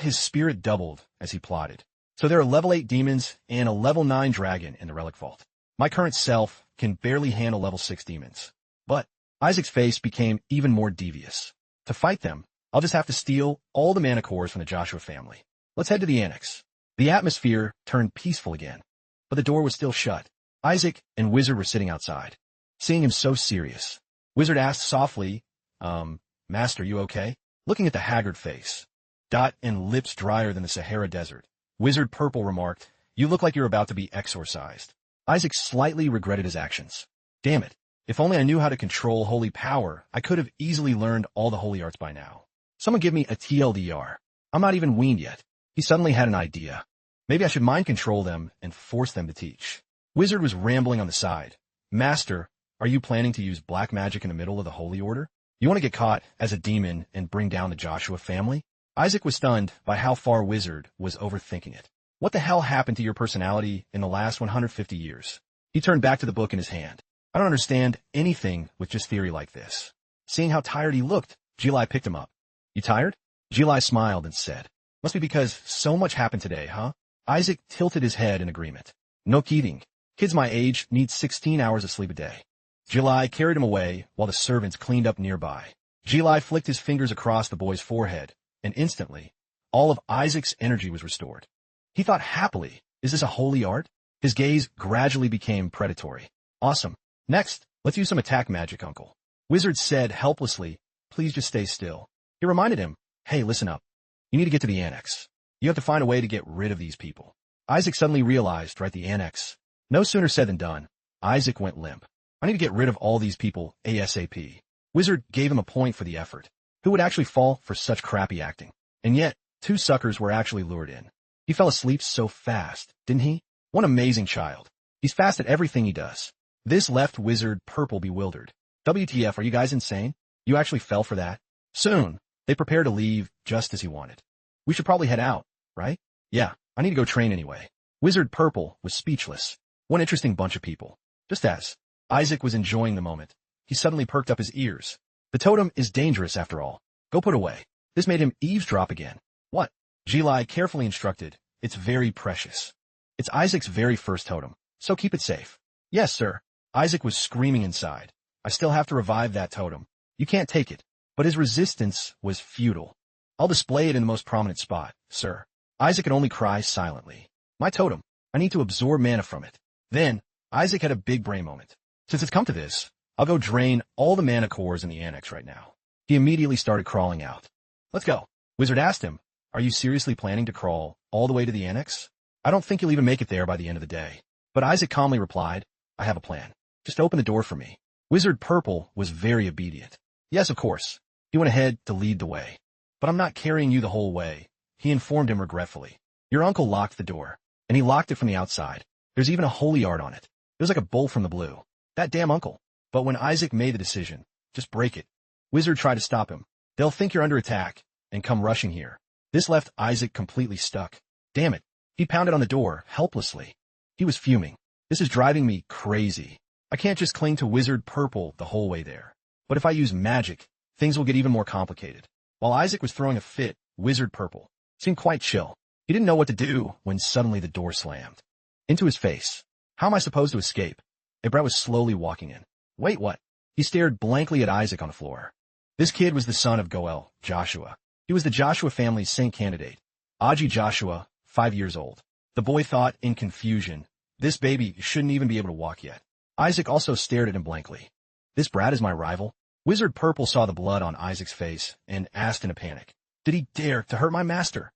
his spirit doubled as he plotted. So there are level 8 demons and a level 9 dragon in the relic vault. My current self can barely handle level 6 demons. But Isaac's face became even more devious. To fight them, I'll just have to steal all the mana cores from the Joshua family. Let's head to the annex. The atmosphere turned peaceful again, but the door was still shut. Isaac and Wizard were sitting outside. Seeing him so serious, Wizard asked softly, "Master, you okay?" Looking at the haggard face, and lips drier than the Sahara Desert, Wizard Purple remarked, "You look like you're about to be exorcised." Isaac slightly regretted his actions. Damn it. If only I knew how to control holy power, I could have easily learned all the holy arts by now. Someone give me a TLDR. I'm not even weaned yet. He suddenly had an idea. Maybe I should mind control them and force them to teach. Wizard was rambling on the side. "Master, are you planning to use black magic in the middle of the holy order? You want to get caught as a demon and bring down the Joshua family?" Isaac was stunned by how far Wizard was overthinking it. "What the hell happened to your personality in the last 150 years? He turned back to the book in his hand. "I don't understand anything with just theory like this." Seeing how tired he looked, Jili picked him up. "You tired?" Jili smiled and said, "Must be because so much happened today, huh?" Isaac tilted his head in agreement. "No kidding. Kids my age need 16 hours of sleep a day." Jili carried him away while the servants cleaned up nearby. Jili flicked his fingers across the boy's forehead, and instantly, all of Isaac's energy was restored. He thought happily, "Is this a holy art?" His gaze gradually became predatory. "Awesome. Next, let's use some attack magic, Uncle." Wizard said helplessly, "Please just stay still." He reminded him, "Hey, listen up. You need to get to the annex. You have to find a way to get rid of these people." Isaac suddenly realized, right, the annex. No sooner said than done. Isaac went limp. I need to get rid of all these people ASAP. Wizard gave him a point for the effort. Who would actually fall for such crappy acting? And yet, 2 suckers were actually lured in. He fell asleep so fast, didn't he? One amazing child. He's fast at everything he does. This left Wizard Purple bewildered. WTF, are you guys insane? You actually fell for that? Soon, they prepared to leave just as he wanted. We should probably head out, right? Yeah, I need to go train anyway. Wizard Purple was speechless. One interesting bunch of people. Just as Isaac was enjoying the moment, he suddenly perked up his ears. The totem is dangerous after all. Go put away. This made him eavesdrop again. What? Jilai carefully instructed. It's very precious. It's Isaac's very first totem, so keep it safe. Yes, sir. Isaac was screaming inside. I still have to revive that totem. You can't take it. But his resistance was futile. I'll display it in the most prominent spot, sir. Isaac could only cry silently. My totem. I need to absorb mana from it. Then, Isaac had a big brain moment. Since it's come to this, I'll go drain all the mana cores in the annex right now. He immediately started crawling out. Let's go. Wizard asked him, are you seriously planning to crawl all the way to the annex? I don't think you'll even make it there by the end of the day. But Isaac calmly replied, I have a plan. Just open the door for me. Wizard Purple was very obedient. Yes, of course. He went ahead to lead the way. But I'm not carrying you the whole way, he informed him regretfully. Your uncle locked the door, and he locked it from the outside. There's even a holy art on it. It was like a bolt from the blue. That damn uncle. But when Isaac made the decision, just break it. Wizard tried to stop him. They'll think you're under attack and come rushing here. This left Isaac completely stuck. Damn it. He pounded on the door, helplessly. He was fuming. This is driving me crazy. I can't just cling to Wizard Purple the whole way there. But if I use magic, things will get even more complicated. While Isaac was throwing a fit, Wizard Purple seemed quite chill. He didn't know what to do when suddenly the door slammed. Into his face. How am I supposed to escape? Ibrat was slowly walking in. Wait, what? He stared blankly at Isaac on the floor. This kid was the son of Goel, Joshua. He was the Joshua family's saint candidate. Aji Joshua, 5 years old. The boy thought, in confusion, this baby shouldn't even be able to walk yet. Isaac also stared at him blankly. This brat is my rival? Wizard Purple saw the blood on Isaac's face and asked in a panic, did he dare to hurt my master?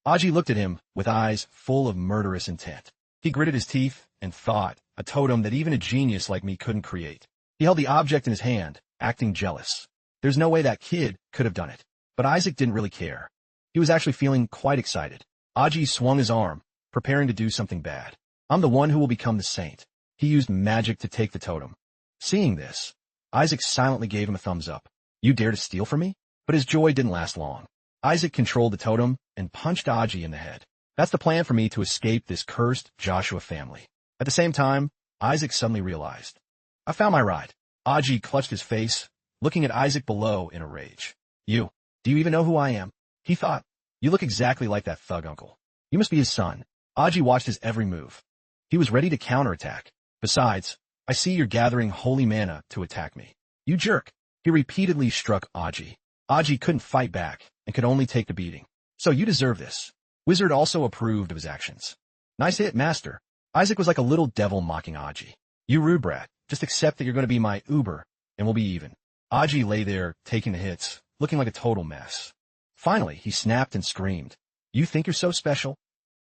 Aji looked at him with eyes full of murderous intent. He gritted his teeth and thought, a totem that even a genius like me couldn't create. He held the object in his hand, acting jealous. There's no way that kid could have done it. But Isaac didn't really care. He was actually feeling quite excited. Aji swung his arm, preparing to do something bad. I'm the one who will become the saint. He used magic to take the totem. Seeing this, Isaac silently gave him a thumbs up. You dare to steal from me? But his joy didn't last long. Isaac controlled the totem and punched Aji in the head. That's the plan for me to escape this cursed Joshua family. At the same time, Isaac suddenly realized. I found my ride. Aji clutched his face, looking at Isaac below in a rage. Do you even know who I am? He thought. You look exactly like that thug uncle. You must be his son. Aji watched his every move. He was ready to counterattack. Besides, I see you're gathering holy mana to attack me. You jerk. He repeatedly struck Aji. Aji couldn't fight back and could only take the beating. So you deserve this. Wizard also approved of his actions. Nice hit, master. Isaac was like a little devil mocking Aji. You rude brat. Just accept that you're going to be my Uber, and we'll be even. Aji lay there, taking the hits, looking like a total mess. Finally, he snapped and screamed. You think you're so special?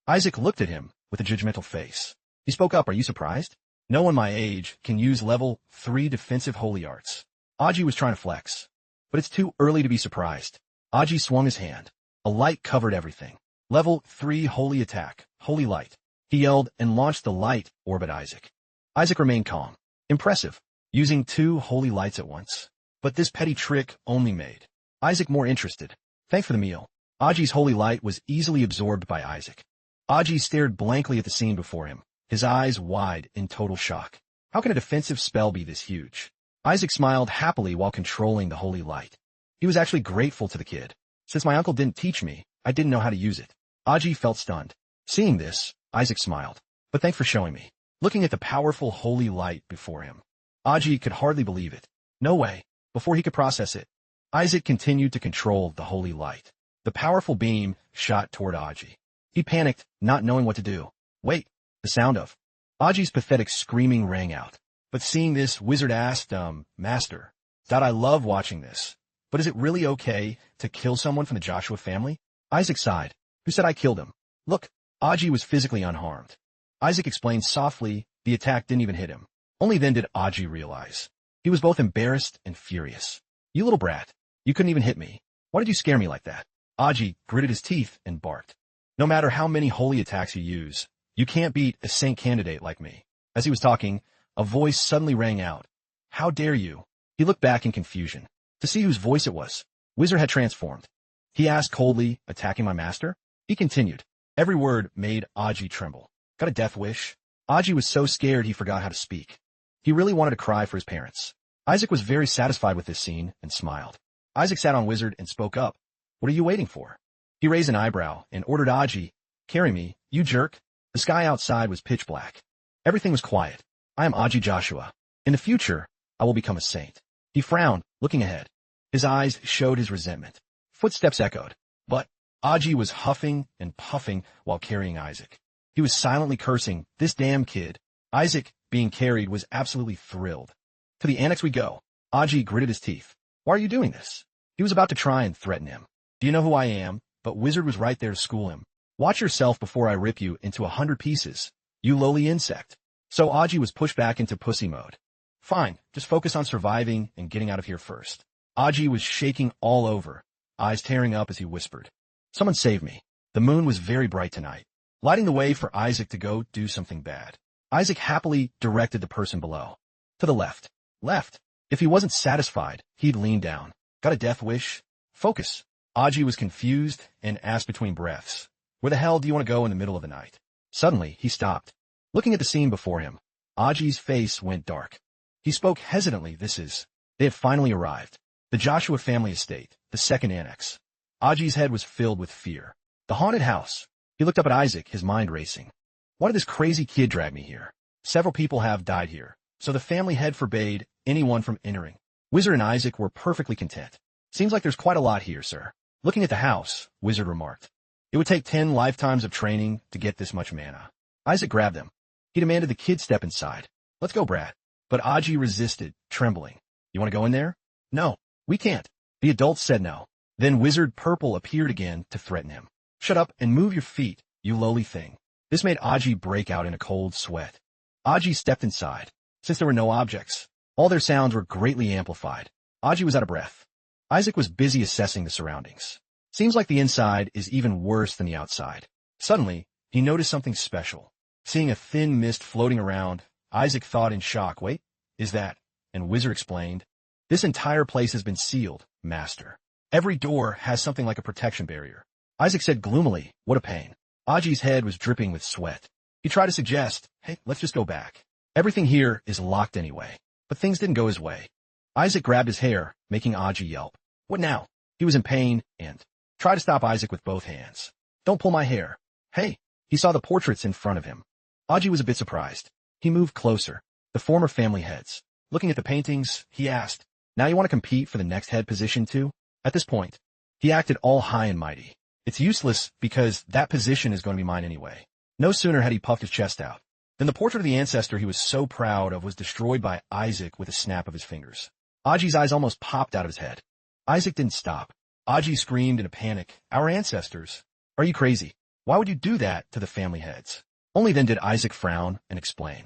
Isaac looked at him with a judgmental face. He spoke up, are you surprised? No one my age can use level 3 defensive holy arts. Aji was trying to flex. But it's too early to be surprised. Aji swung his hand. A light covered everything. Level 3 holy attack, holy light. He yelled and launched the light orb at Isaac. Isaac remained calm. Impressive. Using 2 holy lights at once. But this petty trick only made Isaac more interested. Thanks for the meal. Aji's holy light was easily absorbed by Isaac. Aji stared blankly at the scene before him, his eyes wide in total shock. How can a defensive spell be this huge? Isaac smiled happily while controlling the holy light. He was actually grateful to the kid. Since my uncle didn't teach me, I didn't know how to use it. Aji felt stunned. Seeing this, Isaac smiled. But thanks for showing me. Looking at the powerful holy light before him, Aji could hardly believe it. No way. Before he could process it, Isaac continued to control the holy light. The powerful beam shot toward Aji. He panicked, not knowing what to do. Wait, the sound of Aji's pathetic screaming rang out. But seeing this, Wizard asked, Master, I love watching this. But is it really okay to kill someone from the Joshua family? Isaac sighed. Who said I killed him? Look, Aji was physically unharmed. Isaac explained softly the attack didn't even hit him. Only then did Aji realize. He was both embarrassed and furious. You little brat. You couldn't even hit me. Why did you scare me like that? Aji gritted his teeth and barked. No matter how many holy attacks you use, you can't beat a saint candidate like me. As he was talking, a voice suddenly rang out. How dare you? He looked back in confusion to see whose voice it was. Wizard had transformed. He asked coldly, attacking my master? He continued. Every word made Aji tremble. Got a death wish? Aji was so scared he forgot how to speak. He really wanted to cry for his parents. Isaac was very satisfied with this scene and smiled. Isaac sat on Wizard and spoke up. What are you waiting for? He raised an eyebrow and ordered Aji, carry me, you jerk. The sky outside was pitch black. Everything was quiet. I am Aji Joshua. In the future, I will become a saint. He frowned, looking ahead. His eyes showed his resentment. Footsteps echoed. But Aji was huffing and puffing while carrying Isaac. He was silently cursing, this damn kid. Isaac, being carried, was absolutely thrilled. To the annex we go. Aji gritted his teeth. Why are you doing this? He was about to try and threaten him. Do you know who I am? But Wizard was right there to school him. Watch yourself before I rip you into 100 pieces, you lowly insect. So Aji was pushed back into pussy mode. Fine, just focus on surviving and getting out of here first. Aji was shaking all over, eyes tearing up as he whispered. Someone save me. The moon was very bright tonight, lighting the way for Isaac to go do something bad. Isaac happily directed the person below. To the left. Left. If he wasn't satisfied, he'd lean down. Got a death wish? Focus. Aji was confused and asked between breaths. Where the hell do you want to go in the middle of the night? Suddenly, he stopped. Looking at the scene before him, Aji's face went dark. He spoke hesitantly. They had finally arrived. The Joshua family estate, the second annex. Aji's head was filled with fear. The haunted house. He looked up at Isaac, his mind racing. Why did this crazy kid drag me here? Several people have died here, so the family head forbade anyone from entering. Wizard and Isaac were perfectly content. Seems like there's quite a lot here, sir. Looking at the house, Wizard remarked. It would take 10 lifetimes of training to get this much mana. Isaac grabbed him. He demanded the kid step inside. Let's go, Brad. But Aji resisted, trembling. You want to go in there? No, we can't. The adults said no. Then Wizard Purple appeared again to threaten him. Shut up and move your feet, you lowly thing. This made Aji break out in a cold sweat. Aji stepped inside. Since there were no objects, all their sounds were greatly amplified. Aji was out of breath. Isaac was busy assessing the surroundings. Seems like the inside is even worse than the outside. Suddenly, he noticed something special. Seeing a thin mist floating around, Isaac thought in shock, wait, is that? And Wizard explained, this entire place has been sealed, master. Every door has something like a protection barrier. Isaac said gloomily, what a pain. Aji's head was dripping with sweat. He tried to suggest, hey, let's just go back. Everything here is locked anyway. But things didn't go his way. Isaac grabbed his hair, making Aji yelp. What now? He was in pain and tried to stop Isaac with both hands. Don't pull my hair. Hey, he saw the portraits in front of him. Aji was a bit surprised. He moved closer. The former family heads. Looking at the paintings, he asked, now you want to compete for the next head position too? At this point, he acted all high and mighty. It's useless because that position is going to be mine anyway. No sooner had he puffed his chest out than the portrait of the ancestor he was so proud of was destroyed by Isaac with a snap of his fingers. Aji's eyes almost popped out of his head. Isaac didn't stop. Aji screamed in a panic, our ancestors. Are you crazy? Why would you do that to the family heads? Only then did Isaac frown and explain.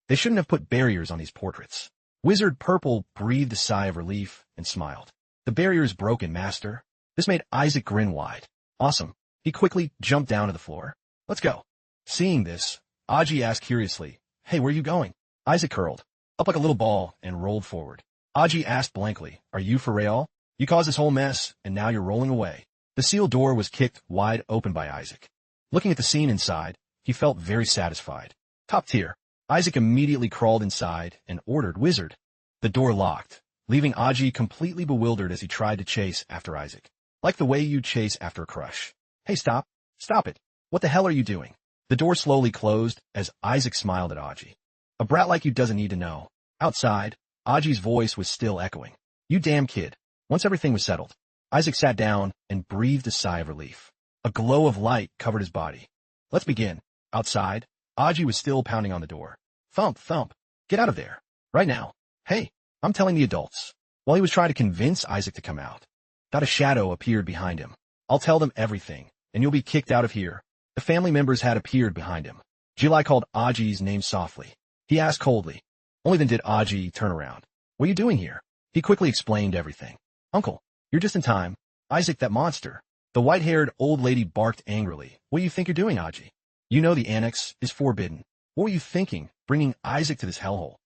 They shouldn't have put barriers on these portraits. Wizard Purple breathed a sigh of relief and smiled. The barrier is broken, master. This made Isaac grin wide. Awesome. He quickly jumped down to the floor. Let's go. Seeing this, Aji asked curiously, hey, where are you going? Isaac curled up like a little ball and rolled forward. Aji asked blankly, are you for real? You caused this whole mess, and now you're rolling away. The sealed door was kicked wide open by Isaac. Looking at the scene inside, he felt very satisfied. Top tier. Isaac immediately crawled inside and ordered Wizard. The door locked, leaving Aji completely bewildered as he tried to chase after Isaac. Like the way you chase after a crush. Hey, stop. Stop it. What the hell are you doing? The door slowly closed as Isaac smiled at Aji. A brat like you doesn't need to know. Outside, Aji's voice was still echoing. You damn kid. Once everything was settled, Isaac sat down and breathed a sigh of relief. A glow of light covered his body. Let's begin. Outside, Aji was still pounding on the door. Thump, thump. Get out of there. Right now. Hey, I'm telling the adults. While he was trying to convince Isaac to come out, a shadow appeared behind him. I'll tell them everything, and you'll be kicked out of here. The family members had appeared behind him. Jilai called Aji's name softly. He asked coldly. Only then did Aji turn around. What are you doing here? He quickly explained everything. Uncle, you're just in time. Isaac, that monster. The white-haired old lady barked angrily. What do you think you're doing, Aji? You know the annex is forbidden. What were you thinking, bringing Isaac to this hellhole?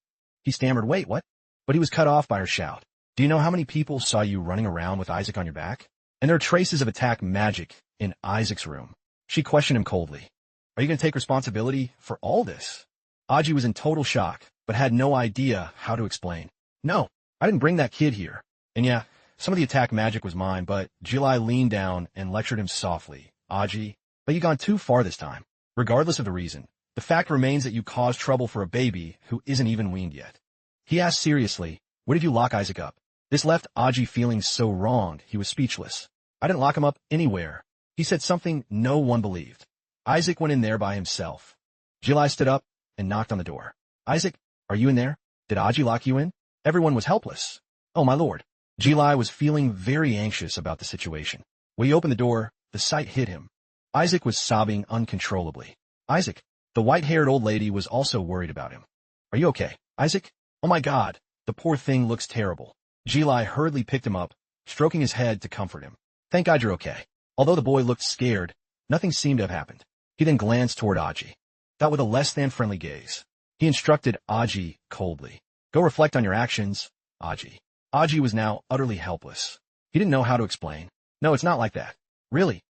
He stammered, wait, what? But he was cut off by her shout. Do you know how many people saw you running around with Isaac on your back? And there are traces of attack magic in Isaac's room. She questioned him coldly. Are you going to take responsibility for all this? Aji was in total shock, but had no idea how to explain. No, I didn't bring that kid here. And yeah, some of the attack magic was mine, but Jilai leaned down and lectured him softly. Aji, but you've gone too far this time. Regardless of the reason, the fact remains that you caused trouble for a baby who isn't even weaned yet. He asked seriously, where did you lock Isaac up? This left Aji feeling so wronged he was speechless. I didn't lock him up anywhere. He said something no one believed. Isaac went in there by himself. Jilai stood up and knocked on the door. Isaac, are you in there? Did Aji lock you in? Everyone was helpless. Oh, my lord. Jilai was feeling very anxious about the situation. When he opened the door, the sight hit him. Isaac was sobbing uncontrollably. Isaac, the white-haired old lady, was also worried about him. Are you okay, Isaac? Oh my God, the poor thing looks terrible. Jilai hurriedly picked him up, stroking his head to comfort him. Thank God you're okay. Although the boy looked scared, nothing seemed to have happened. He then glanced toward Aji. That with a less-than-friendly gaze. He instructed Aji coldly. Go reflect on your actions, Aji. Aji was now utterly helpless. He didn't know how to explain. No, it's not like that. Really,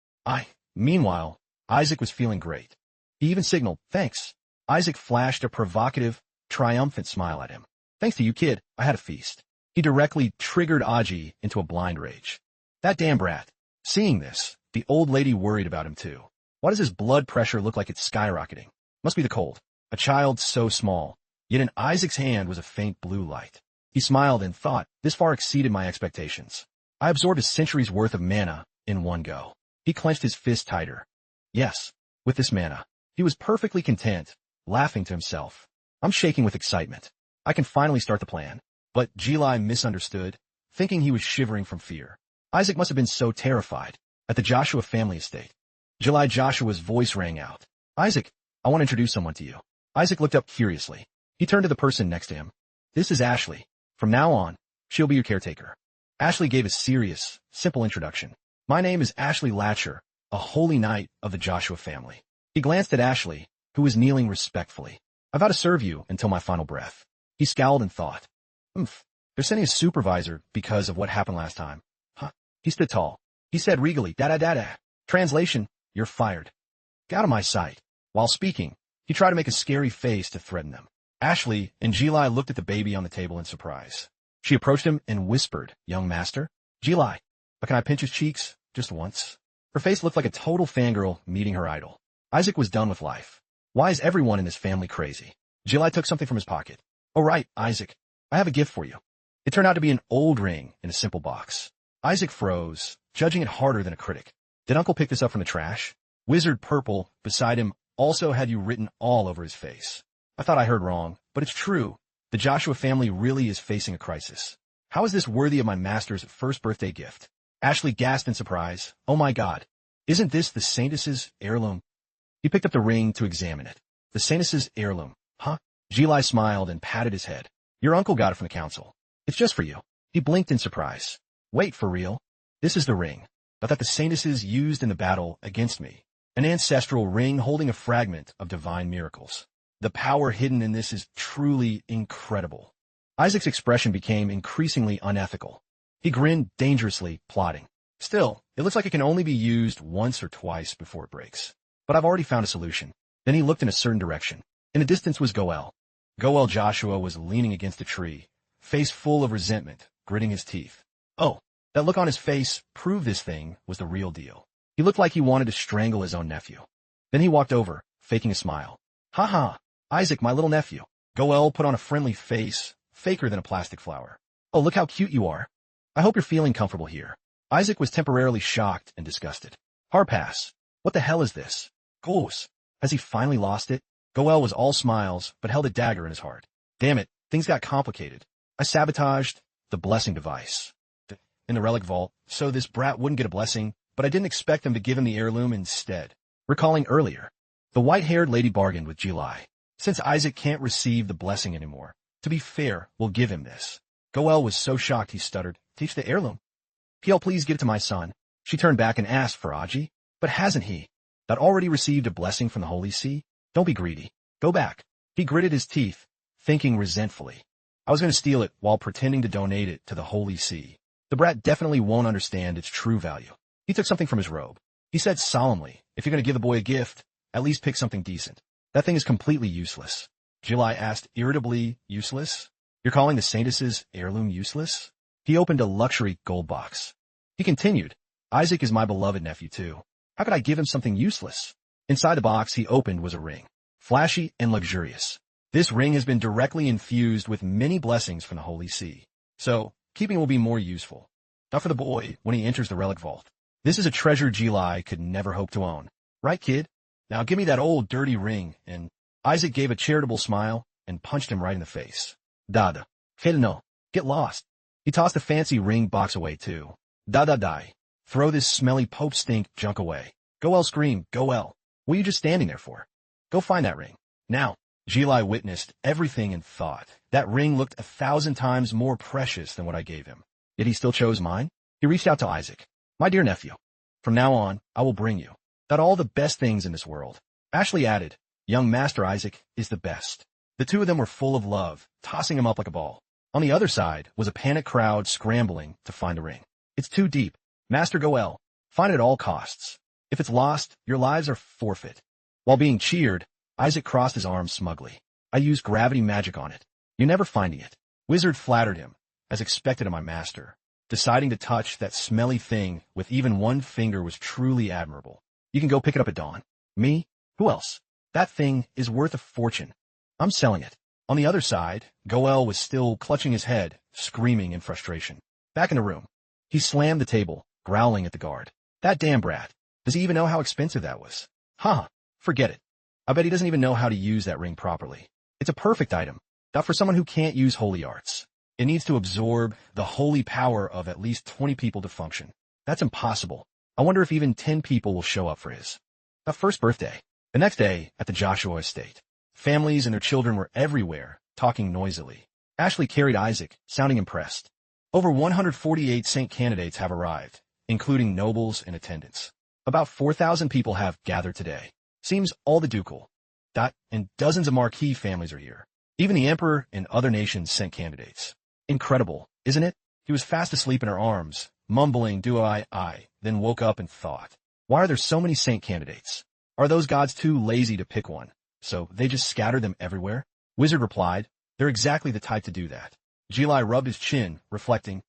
Meanwhile, Isaac was feeling great. He even signaled, thanks. Isaac flashed a provocative, triumphant smile at him. Thanks to you, kid, I had a feast. He directly triggered Aji into a blind rage. That damn brat. Seeing this, the old lady worried about him too. Why does his blood pressure look like it's skyrocketing? Must be the cold. A child so small, yet in Isaac's hand was a faint blue light. He smiled and thought, this far exceeded my expectations. I absorbed a century's worth of mana in one go. He clenched his fist tighter. Yes, with this mana. He was perfectly content, laughing to himself. I'm shaking with excitement. I can finally start the plan. But Jilai misunderstood, thinking he was shivering from fear. Isaac must have been so terrified. At the Joshua family estate, Joshua's voice rang out. Isaac, I want to introduce someone to you. Isaac looked up curiously. He turned to the person next to him. This is Ashley. From now on, she'll be your caretaker. Ashley gave a serious, simple introduction. My name is Ashley Latcher, a holy knight of the Joshua family. He glanced at Ashley, who was kneeling respectfully. I vow to serve you until my final breath. He scowled and thought. They're sending a supervisor because of what happened last time. Huh. He stood tall. He said regally, da-da-da-da. Translation, you're fired. Get out of my sight. While speaking, he tried to make a scary face to threaten them. Ashley and Jilai looked at the baby on the table in surprise. She approached him and whispered, young master, Jilai, but can I pinch his cheeks just once? Her face looked like a total fangirl meeting her idol. Isaac was done with life. Why is everyone in this family crazy? Jilai took something from his pocket. Oh right, Isaac, I have a gift for you. It turned out to be an old ring in a simple box. Isaac froze, judging it harder than a critic. Did Uncle pick this up from the trash? Wizard Purple, beside him, also had you written all over his face. I thought I heard wrong, but it's true. The Joshua family really is facing a crisis. How is this worthy of my master's first birthday gift? Ashley gasped in surprise. Oh my God. Isn't this the Saintess's heirloom? He picked up the ring to examine it. The Saintess's heirloom. Huh? Jilai smiled and patted his head. Your uncle got it from the council. It's just for you. He blinked in surprise. Wait, for real? This is the ring that the Saintesses used in the battle against me. An ancestral ring holding a fragment of divine miracles. The power hidden in this is truly incredible. Isaac's expression became increasingly unethical. He grinned dangerously, plotting. Still, it looks like it can only be used once or twice before it breaks. But I've already found a solution. Then he looked in a certain direction. In the distance was Goel. Goel Joshua was leaning against a tree, face full of resentment, gritting his teeth. Oh, that look on his face proved this thing was the real deal. He looked like he wanted to strangle his own nephew. Then he walked over, faking a smile. Ha ha, Isaac, my little nephew. Goel put on a friendly face, faker than a plastic flower. Oh, look how cute you are. I hope you're feeling comfortable here. Isaac was temporarily shocked and disgusted. Harpass, what the hell is this? Goose, has he finally lost it? Goel was all smiles, but held a dagger in his heart. Damn it, things got complicated. I sabotaged the blessing device in the relic vault, so this brat wouldn't get a blessing, but I didn't expect them to give him the heirloom instead. Recalling earlier, the white-haired lady bargained with Jilai. Since Isaac can't receive the blessing anymore, to be fair, we'll give him this. Goel was so shocked he stuttered, "Teach the heirloom. Pl, please give it to my son." She turned back and asked for Aji. "But hasn't he that already received a blessing from the Holy See? Don't be greedy. Go back." He gritted his teeth, thinking resentfully. "I was going to steal it while pretending to donate it to the Holy See. The brat definitely won't understand its true value." He took something from his robe. He said solemnly, "If you're going to give the boy a gift, at least pick something decent. That thing is completely useless." Jilai asked irritably, "Useless? You're calling the saintess's heirloom useless?" He opened a luxury gold box. He continued, "Isaac is my beloved nephew too. How could I give him something useless?" Inside the box he opened was a ring. Flashy and luxurious. This ring has been directly infused with many blessings from the Holy See. So, keeping will be more useful. Not for the boy when he enters the relic vault. This is a treasure Jilai could never hope to own. Right, kid? Now give me that old dirty ring, and Isaac gave a charitable smile and punched him right in the face. Dada. No. Get lost. He tossed the fancy ring box away too. Dada die. Throw this smelly pope stink junk away. Goel screamed, "Goel. What are you just standing there for? Go find that ring. Now." Jilai witnessed everything and thought, that ring looked 1,000 times more precious than what I gave him. Yet he still chose mine? He reached out to Isaac. "My dear nephew, from now on, I will bring you not all the best things in this world." Ashley added, "Young Master Isaac is the best." The two of them were full of love, tossing him up like a ball. On the other side was a panicked crowd scrambling to find the ring. "It's too deep. Master Goel, find it at all costs. If it's lost, your lives are forfeit." While being cheered, Isaac crossed his arms smugly. "I used gravity magic on it. You're never finding it." Wizard flattered him, as expected of my master. Deciding to touch that smelly thing with even one finger was truly admirable. "You can go pick it up at dawn." "Me? Who else? That thing is worth a fortune. I'm selling it." On the other side, Goel was still clutching his head, screaming in frustration. Back in the room, he slammed the table, growling at the guard. "That damn brat. Does he even know how expensive that was? Huh, forget it. I bet he doesn't even know how to use that ring properly. It's a perfect item, not for someone who can't use holy arts. It needs to absorb the holy power of at least 20 people to function. That's impossible. I wonder if even 10 people will show up for his first birthday." The next day, at the Joshua estate, families and their children were everywhere, talking noisily. Ashley carried Isaac, sounding impressed. Over 148 saint candidates have arrived, including nobles and attendants. About 4,000 people have gathered today. Seems all the ducal. And dozens of marquee families are here. Even the emperor and other nations sent candidates. Incredible, isn't it? He was fast asleep in her arms, mumbling, "Do I," then woke up and thought, why are there so many saint candidates? Are those gods too lazy to pick one, so they just scatter them everywhere? Wizard replied, "They're exactly the type to do that." Jilai rubbed his chin, reflecting,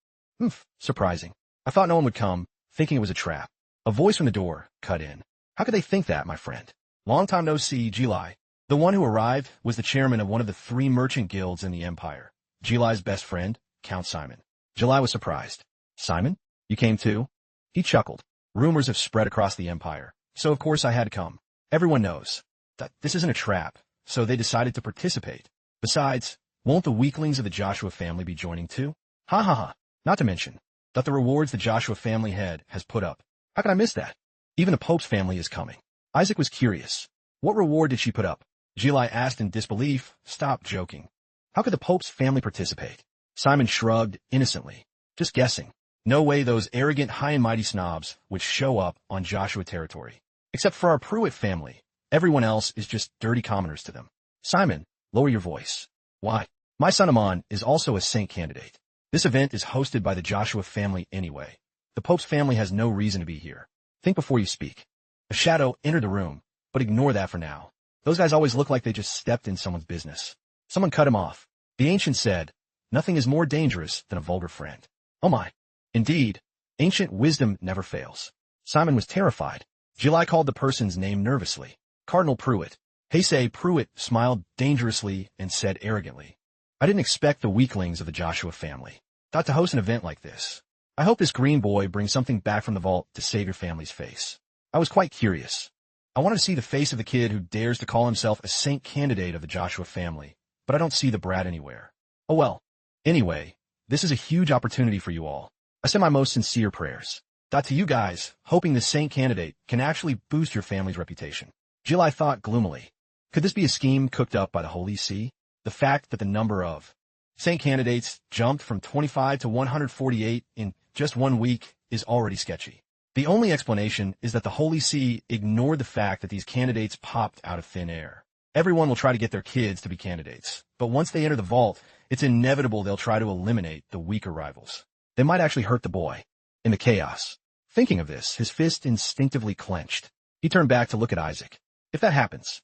surprising. I thought no one would come, thinking it was a trap. A voice from the door cut in. "How could they think that, my friend? Long time no see, Jilai." The one who arrived was the chairman of one of the 3 merchant guilds in the empire, Jilai's best friend, Count Simon. Jilai was surprised. "Simon? You came too?" He chuckled. "Rumors have spread across the empire, so of course I had to come. Everyone knows that this isn't a trap, so they decided to participate. Besides, won't the weaklings of the Joshua family be joining too? Ha ha ha. Not to mention that the rewards the Joshua family head has put up. How could I miss that? Even the Pope's family is coming." Isaac was curious. What reward did she put up? Jilai asked in disbelief. "Stop joking. How could the Pope's family participate?" Simon shrugged innocently. "Just guessing. No way those arrogant high and mighty snobs would show up on Joshua territory. Except for our Pruitt family. Everyone else is just dirty commoners to them." "Simon, lower your voice." "Why? My son Amon is also a saint candidate. This event is hosted by the Joshua family anyway. The Pope's family has no reason to be here. Think before you speak." A shadow entered the room, but ignore that for now. Those guys always look like they just stepped in someone's business. Someone cut him off. The ancient said, "Nothing is more dangerous than a vulgar friend." Oh my. Indeed, ancient wisdom never fails. Simon was terrified. Jilai called the person's name nervously. "Cardinal Pruitt." Heisei Pruitt smiled dangerously and said arrogantly, "I didn't expect the weaklings of the Joshua family not to host an event like this. I hope this green boy brings something back from the vault to save your family's face." I was quite curious. I wanted to see the face of the kid who dares to call himself a saint candidate of the Joshua family, but I don't see the brat anywhere. Oh well. Anyway, this is a huge opportunity for you all. I send my most sincere prayers. To you guys, hoping the saint candidate can actually boost your family's reputation. Jill thought gloomily. Could this be a scheme cooked up by the Holy See? The fact that the number of saint candidates jumped from 25 to 148 in just 1 week is already sketchy. The only explanation is that the Holy See ignored the fact that these candidates popped out of thin air. Everyone will try to get their kids to be candidates, but once they enter the vault, it's inevitable they'll try to eliminate the weaker rivals. They might actually hurt the boy. In the chaos. Thinking of this, his fist instinctively clenched. He turned back to look at Isaac. If that happens,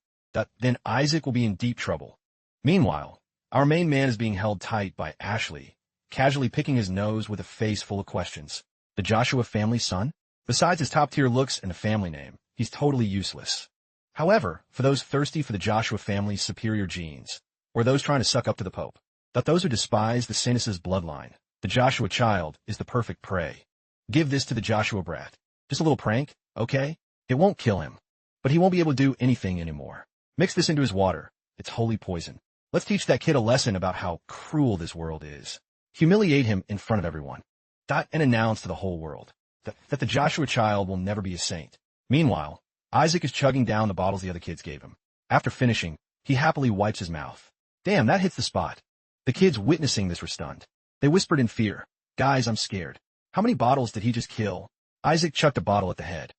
then Isaac will be in deep trouble. Meanwhile, our main man is being held tight by Ashley, casually picking his nose with a face full of questions. The Joshua family's son? Besides his top-tier looks and a family name, he's totally useless. However, for those thirsty for the Joshua family's superior genes, or those trying to suck up to the Pope, those who despise the Saints' bloodline, the Joshua child is the perfect prey. Give this to the Joshua brat. Just a little prank, okay? It won't kill him, but he won't be able to do anything anymore. Mix this into his water. It's holy poison. Let's teach that kid a lesson about how cruel this world is. Humiliate him in front of everyone. And announce to the whole world that the Joshua child will never be a saint. Meanwhile, Isaac is chugging down the bottles the other kids gave him. After finishing, he happily wipes his mouth. Damn, that hits the spot. The kids witnessing this were stunned. They whispered in fear, "Guys, I'm scared. How many bottles did he just kill?" Isaac chucked a bottle at the head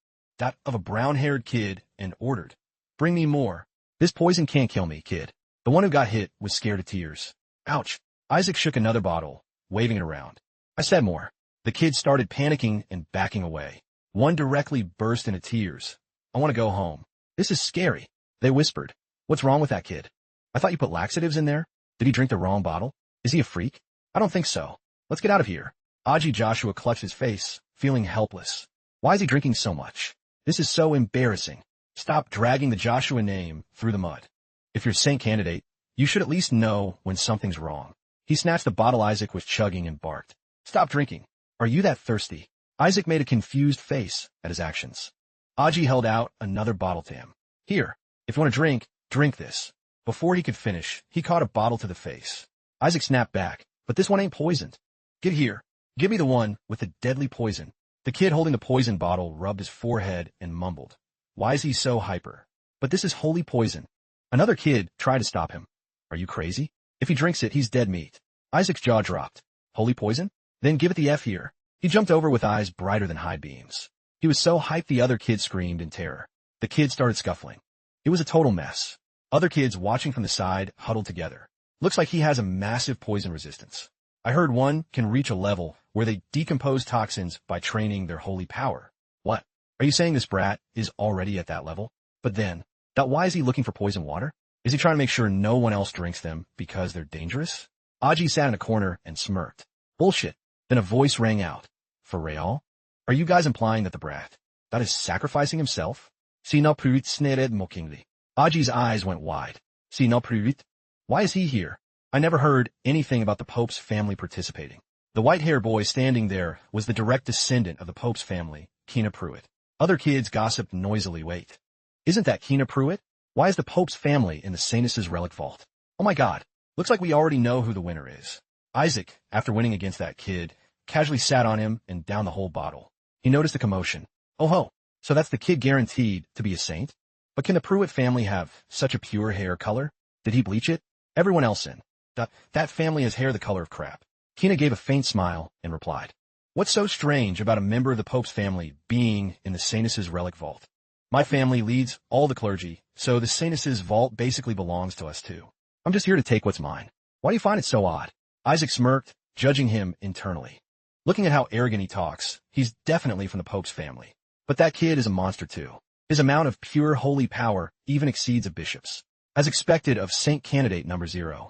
of a brown-haired kid and ordered, "Bring me more. This poison can't kill me, kid." The one who got hit was scared to tears. Ouch. Isaac shook another bottle, waving it around. "I said more." The kids started panicking and backing away. One directly burst into tears. "I want to go home. This is scary." They whispered. "What's wrong with that kid? I thought you put laxatives in there. Did he drink the wrong bottle? Is he a freak? I don't think so. Let's get out of here." Aji Joshua clutched his face, feeling helpless. Why is he drinking so much? This is so embarrassing. Stop dragging the Joshua name through the mud. If you're saint candidate, you should at least know when something's wrong. He snatched the bottle Isaac was chugging and barked. "Stop drinking. Are you that thirsty?" Isaac made a confused face at his actions. Aji held out another bottle to him. "Here, if you want to drink this." Before he could finish, he caught a bottle to the face. Isaac snapped back, "But this one ain't poisoned." "Get here. Give me the one with the deadly poison." The kid holding the poison bottle rubbed his forehead and mumbled. Why is he so hyper? But this is holy poison. Another kid tried to stop him. Are you crazy? If he drinks it, he's dead meat. Isaac's jaw dropped. Holy poison? Then give it the F here. He jumped over with eyes brighter than high beams. He was so hyped the other kid screamed in terror. The kids started scuffling. It was a total mess. Other kids watching from the side huddled together. Looks like he has a massive poison resistance. I heard one can reach a level where they decompose toxins by training their holy power. What? Are you saying this brat is already at that level? But then, why is he looking for poison water? Is he trying to make sure no one else drinks them because they're dangerous? Aji sat in a corner and smirked. Bullshit. Then a voice rang out. For real? Are you guys implying that the brat is sacrificing himself? Si no pruit snered mockingly. Aji's eyes went wide. Si no pruit? Why is he here? I never heard anything about the Pope's family participating. The white-haired boy standing there was the direct descendant of the Pope's family, Kina Pruitt. Other kids gossiped noisily. Wait. Isn't that Kina Pruitt? Why is the Pope's family in the Saints' relic vault? Oh my god. Looks like we already know who the winner is. Isaac, after winning against that kid, casually sat on him and downed the whole bottle. He noticed a commotion. Oh ho. So that's the kid guaranteed to be a saint? But can the Pruitt family have such a pure hair color? Did he bleach it? Everyone else in. That family has hair the color of crap. Kina gave a faint smile and replied. What's so strange about a member of the Pope's family being in the Saints' relic vault? My family leads all the clergy, so the Saints' vault basically belongs to us too. I'm just here to take what's mine. Why do you find it so odd? Isaac smirked, judging him internally. Looking at how arrogant he talks, he's definitely from the Pope's family. But that kid is a monster too. His amount of pure holy power even exceeds a bishop's. As expected of Saint Candidate number 0.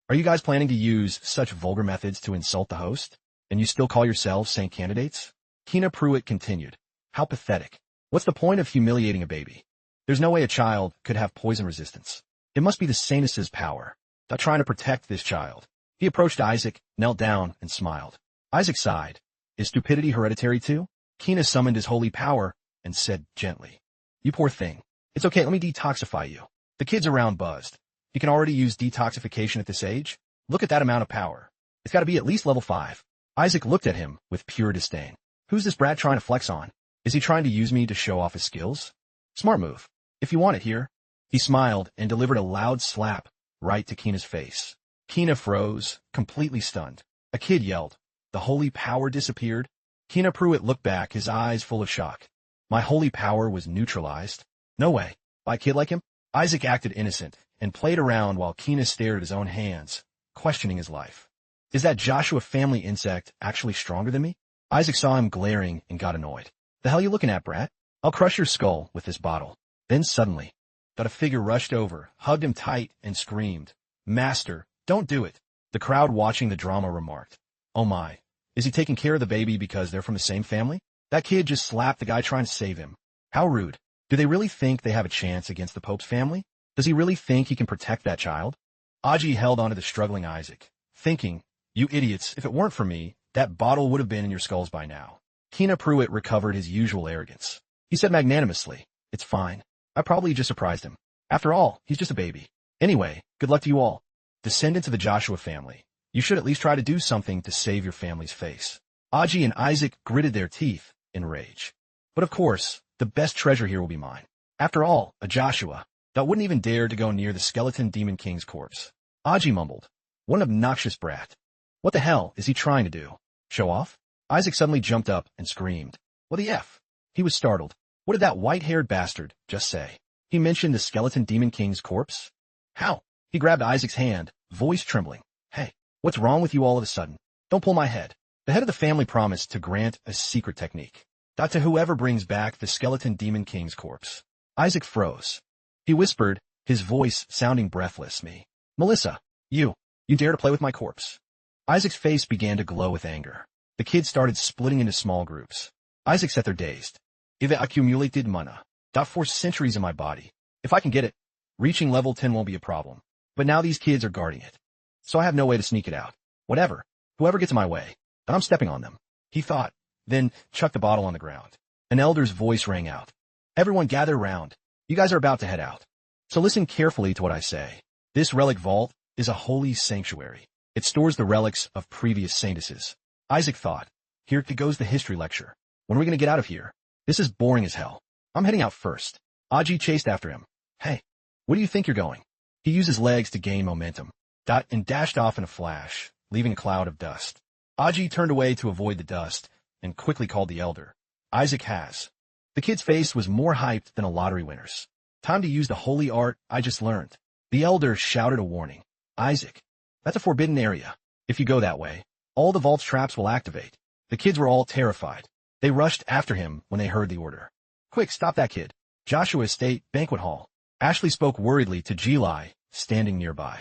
Are you guys planning to use such vulgar methods to insult the host? And you still call yourselves Saint Candidates? Kina Pruitt continued. How pathetic. What's the point of humiliating a baby? There's no way a child could have poison resistance. It must be the Saints' power. They're trying to protect this child. He approached Isaac, knelt down, and smiled. Isaac sighed. Is stupidity hereditary too? Kina summoned his holy power and said gently. You poor thing. It's okay, let me detoxify you. The kids around buzzed. You can already use detoxification at this age? Look at that amount of power. It's got to be at least level 5. Isaac looked at him with pure disdain. Who's this brat trying to flex on? Is he trying to use me to show off his skills? Smart move. If you want it here. He smiled and delivered a loud slap right to Kina's face. Kina froze, completely stunned. A kid yelled. The holy power disappeared. Kina Pruitt looked back, his eyes full of shock. My holy power was neutralized? No way. By a kid like him? Isaac acted innocent and played around while Kina stared at his own hands, questioning his life. Is that Joshua family insect actually stronger than me? Isaac saw him glaring and got annoyed. The hell you looking at, brat? I'll crush your skull with this bottle. Then suddenly, a figure rushed over, hugged him tight, and screamed, Master, don't do it. The crowd watching the drama remarked. Oh my, is he taking care of the baby because they're from the same family? That kid just slapped the guy trying to save him. How rude. Do they really think they have a chance against the Pope's family? Does he really think he can protect that child? Aji held onto the struggling Isaac, thinking, you idiots, if it weren't for me, that bottle would have been in your skulls by now. Kina Pruitt recovered his usual arrogance. He said magnanimously, it's fine. I probably just surprised him. After all, he's just a baby. Anyway, good luck to you all. Descendants of the Joshua family, you should at least try to do something to save your family's face. Aji and Isaac gritted their teeth in rage. But of course, the best treasure here will be mine. After all, a Joshua that wouldn't even dare to go near the skeleton demon king's corpse. Aji mumbled, what an obnoxious brat. What the hell is he trying to do? Show off? Isaac suddenly jumped up and screamed. What the F? He was startled. What did that white-haired bastard just say? He mentioned the skeleton demon king's corpse? How? He grabbed Isaac's hand, voice trembling. Hey, what's wrong with you all of a sudden? Don't pull my head. The head of the family promised to grant a secret technique. That to whoever brings back the skeleton demon king's corpse. Isaac froze. He whispered, his voice sounding breathless. Me. Melissa, you dare to play with my corpse? Isaac's face began to glow with anger. The kids started splitting into small groups. Isaac sat there dazed. I've accumulated mana. That for centuries in my body. If I can get it, reaching level 10 won't be a problem. But now these kids are guarding it. So I have no way to sneak it out. Whatever. Whoever gets in my way, then I'm stepping on them. He thought, then chucked the bottle on the ground. An elder's voice rang out. Everyone gather round. You guys are about to head out. So listen carefully to what I say. This relic vault is a holy sanctuary. It stores the relics of previous saintesses. Isaac thought, here goes the history lecture. When are we going to get out of here? This is boring as hell. I'm heading out first. Aji chased after him. Hey, where do you think you're going? He used his legs to gain momentum, and dashed off in a flash, leaving a cloud of dust. Aji turned away to avoid the dust, and quickly called the elder. Isaac has. The kid's face was more hyped than a lottery winner's. Time to use the holy art I just learned. The elder shouted a warning. Isaac, that's a forbidden area. If you go that way, all the vault's traps will activate. The kids were all terrified. They rushed after him when they heard the order. Quick, stop that kid. Joshua Estate Banquet Hall. Ashley spoke worriedly to Jeli, standing nearby.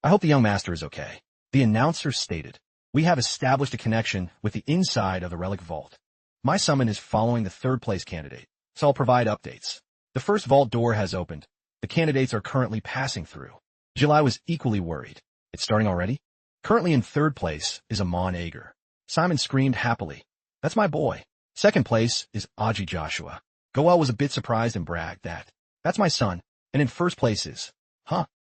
I hope the young master is okay. The announcer stated, we have established a connection with the inside of the relic vault. My summon is following the third-place candidate, so I'll provide updates. The first vault door has opened. The candidates are currently passing through. Jeli was equally worried. It's starting already? Currently in third place is Amon Ager. Simon screamed happily. That's my boy. Second place is Aji Joshua. Goel was a bit surprised and bragged that. That's my son. And in first place is,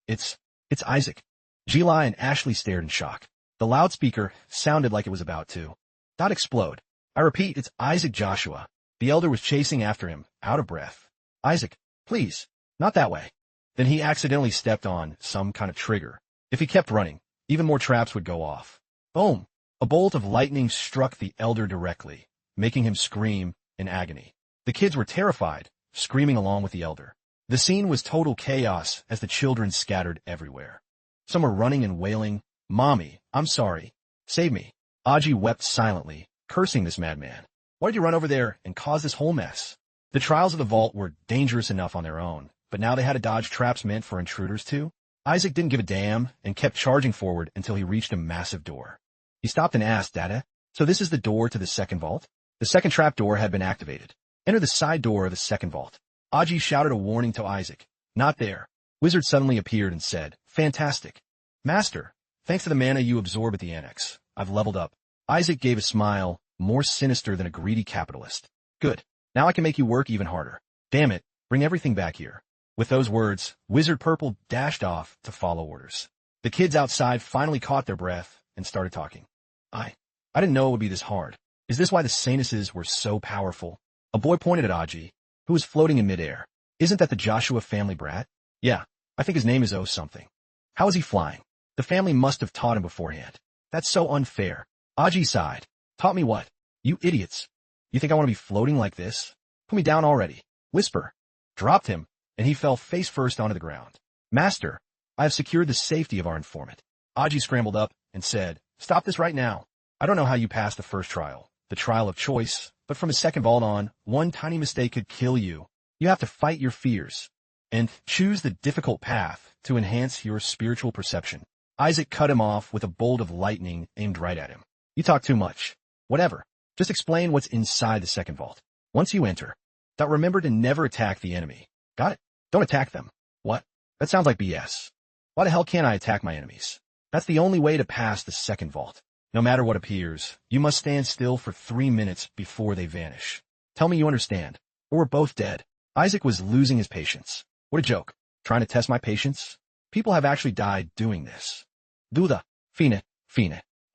it's Isaac. Jeli and Ashley stared in shock. The loudspeaker sounded like it was about to not explode. I repeat, it's Isaac Joshua. The elder was chasing after him, out of breath. Isaac, please, not that way. Then he accidentally stepped on some kind of trigger. If he kept running, even more traps would go off. Boom! A bolt of lightning struck the elder directly, making him scream in agony. The kids were terrified, screaming along with the elder. The scene was total chaos as the children scattered everywhere. Some were running and wailing, Mommy, I'm sorry. Save me. Aji wept silently, cursing this madman. Why did you run over there and cause this whole mess? The trials of the vault were dangerous enough on their own, but now they had to dodge traps meant for intruders too. Isaac didn't give a damn and kept charging forward until he reached a massive door. He stopped and asked, Dada, so this is the door to the second vault? The second trap door had been activated. Enter the side door of the second vault. Aji shouted a warning to Isaac. Not there. Wizard suddenly appeared and said, Fantastic. Master, thanks to the mana you absorb at the annex, I've leveled up. Isaac gave a smile, more sinister than a greedy capitalist. Good. Now I can make you work even harder. Damn it, bring everything back here. With those words, Wizard Purple dashed off to follow orders. The kids outside finally caught their breath and started talking. I didn't know it would be this hard. Is this why the Sanuses were so powerful? A boy pointed at Aji, who was floating in midair. Isn't that the Joshua family brat? Yeah, I think his name is O something. How is he flying? The family must have taught him beforehand. That's so unfair. Aji sighed. Taught me what? You idiots. You think I want to be floating like this? Put me down already. Whisper. Dropped him, and he fell face first onto the ground. Master, I have secured the safety of our informant. Aji scrambled up and said, Stop this right now. I don't know how you passed the first trial, the trial of choice, but from a second vault on, one tiny mistake could kill you. You have to fight your fears and choose the difficult path to enhance your spiritual perception. Isaac cut him off with a bolt of lightning aimed right at him. You talk too much. Whatever. Just explain what's inside the second vault. Once you enter, remember to never attack the enemy. Got it? Don't attack them. What? That sounds like BS. Why the hell can't I attack my enemies? That's the only way to pass the second vault. No matter what appears, you must stand still for 3 minutes before they vanish. Tell me you understand, or we're both dead. Isaac was losing his patience. What a joke. Trying to test my patience? People have actually died doing this. Duda. Fine.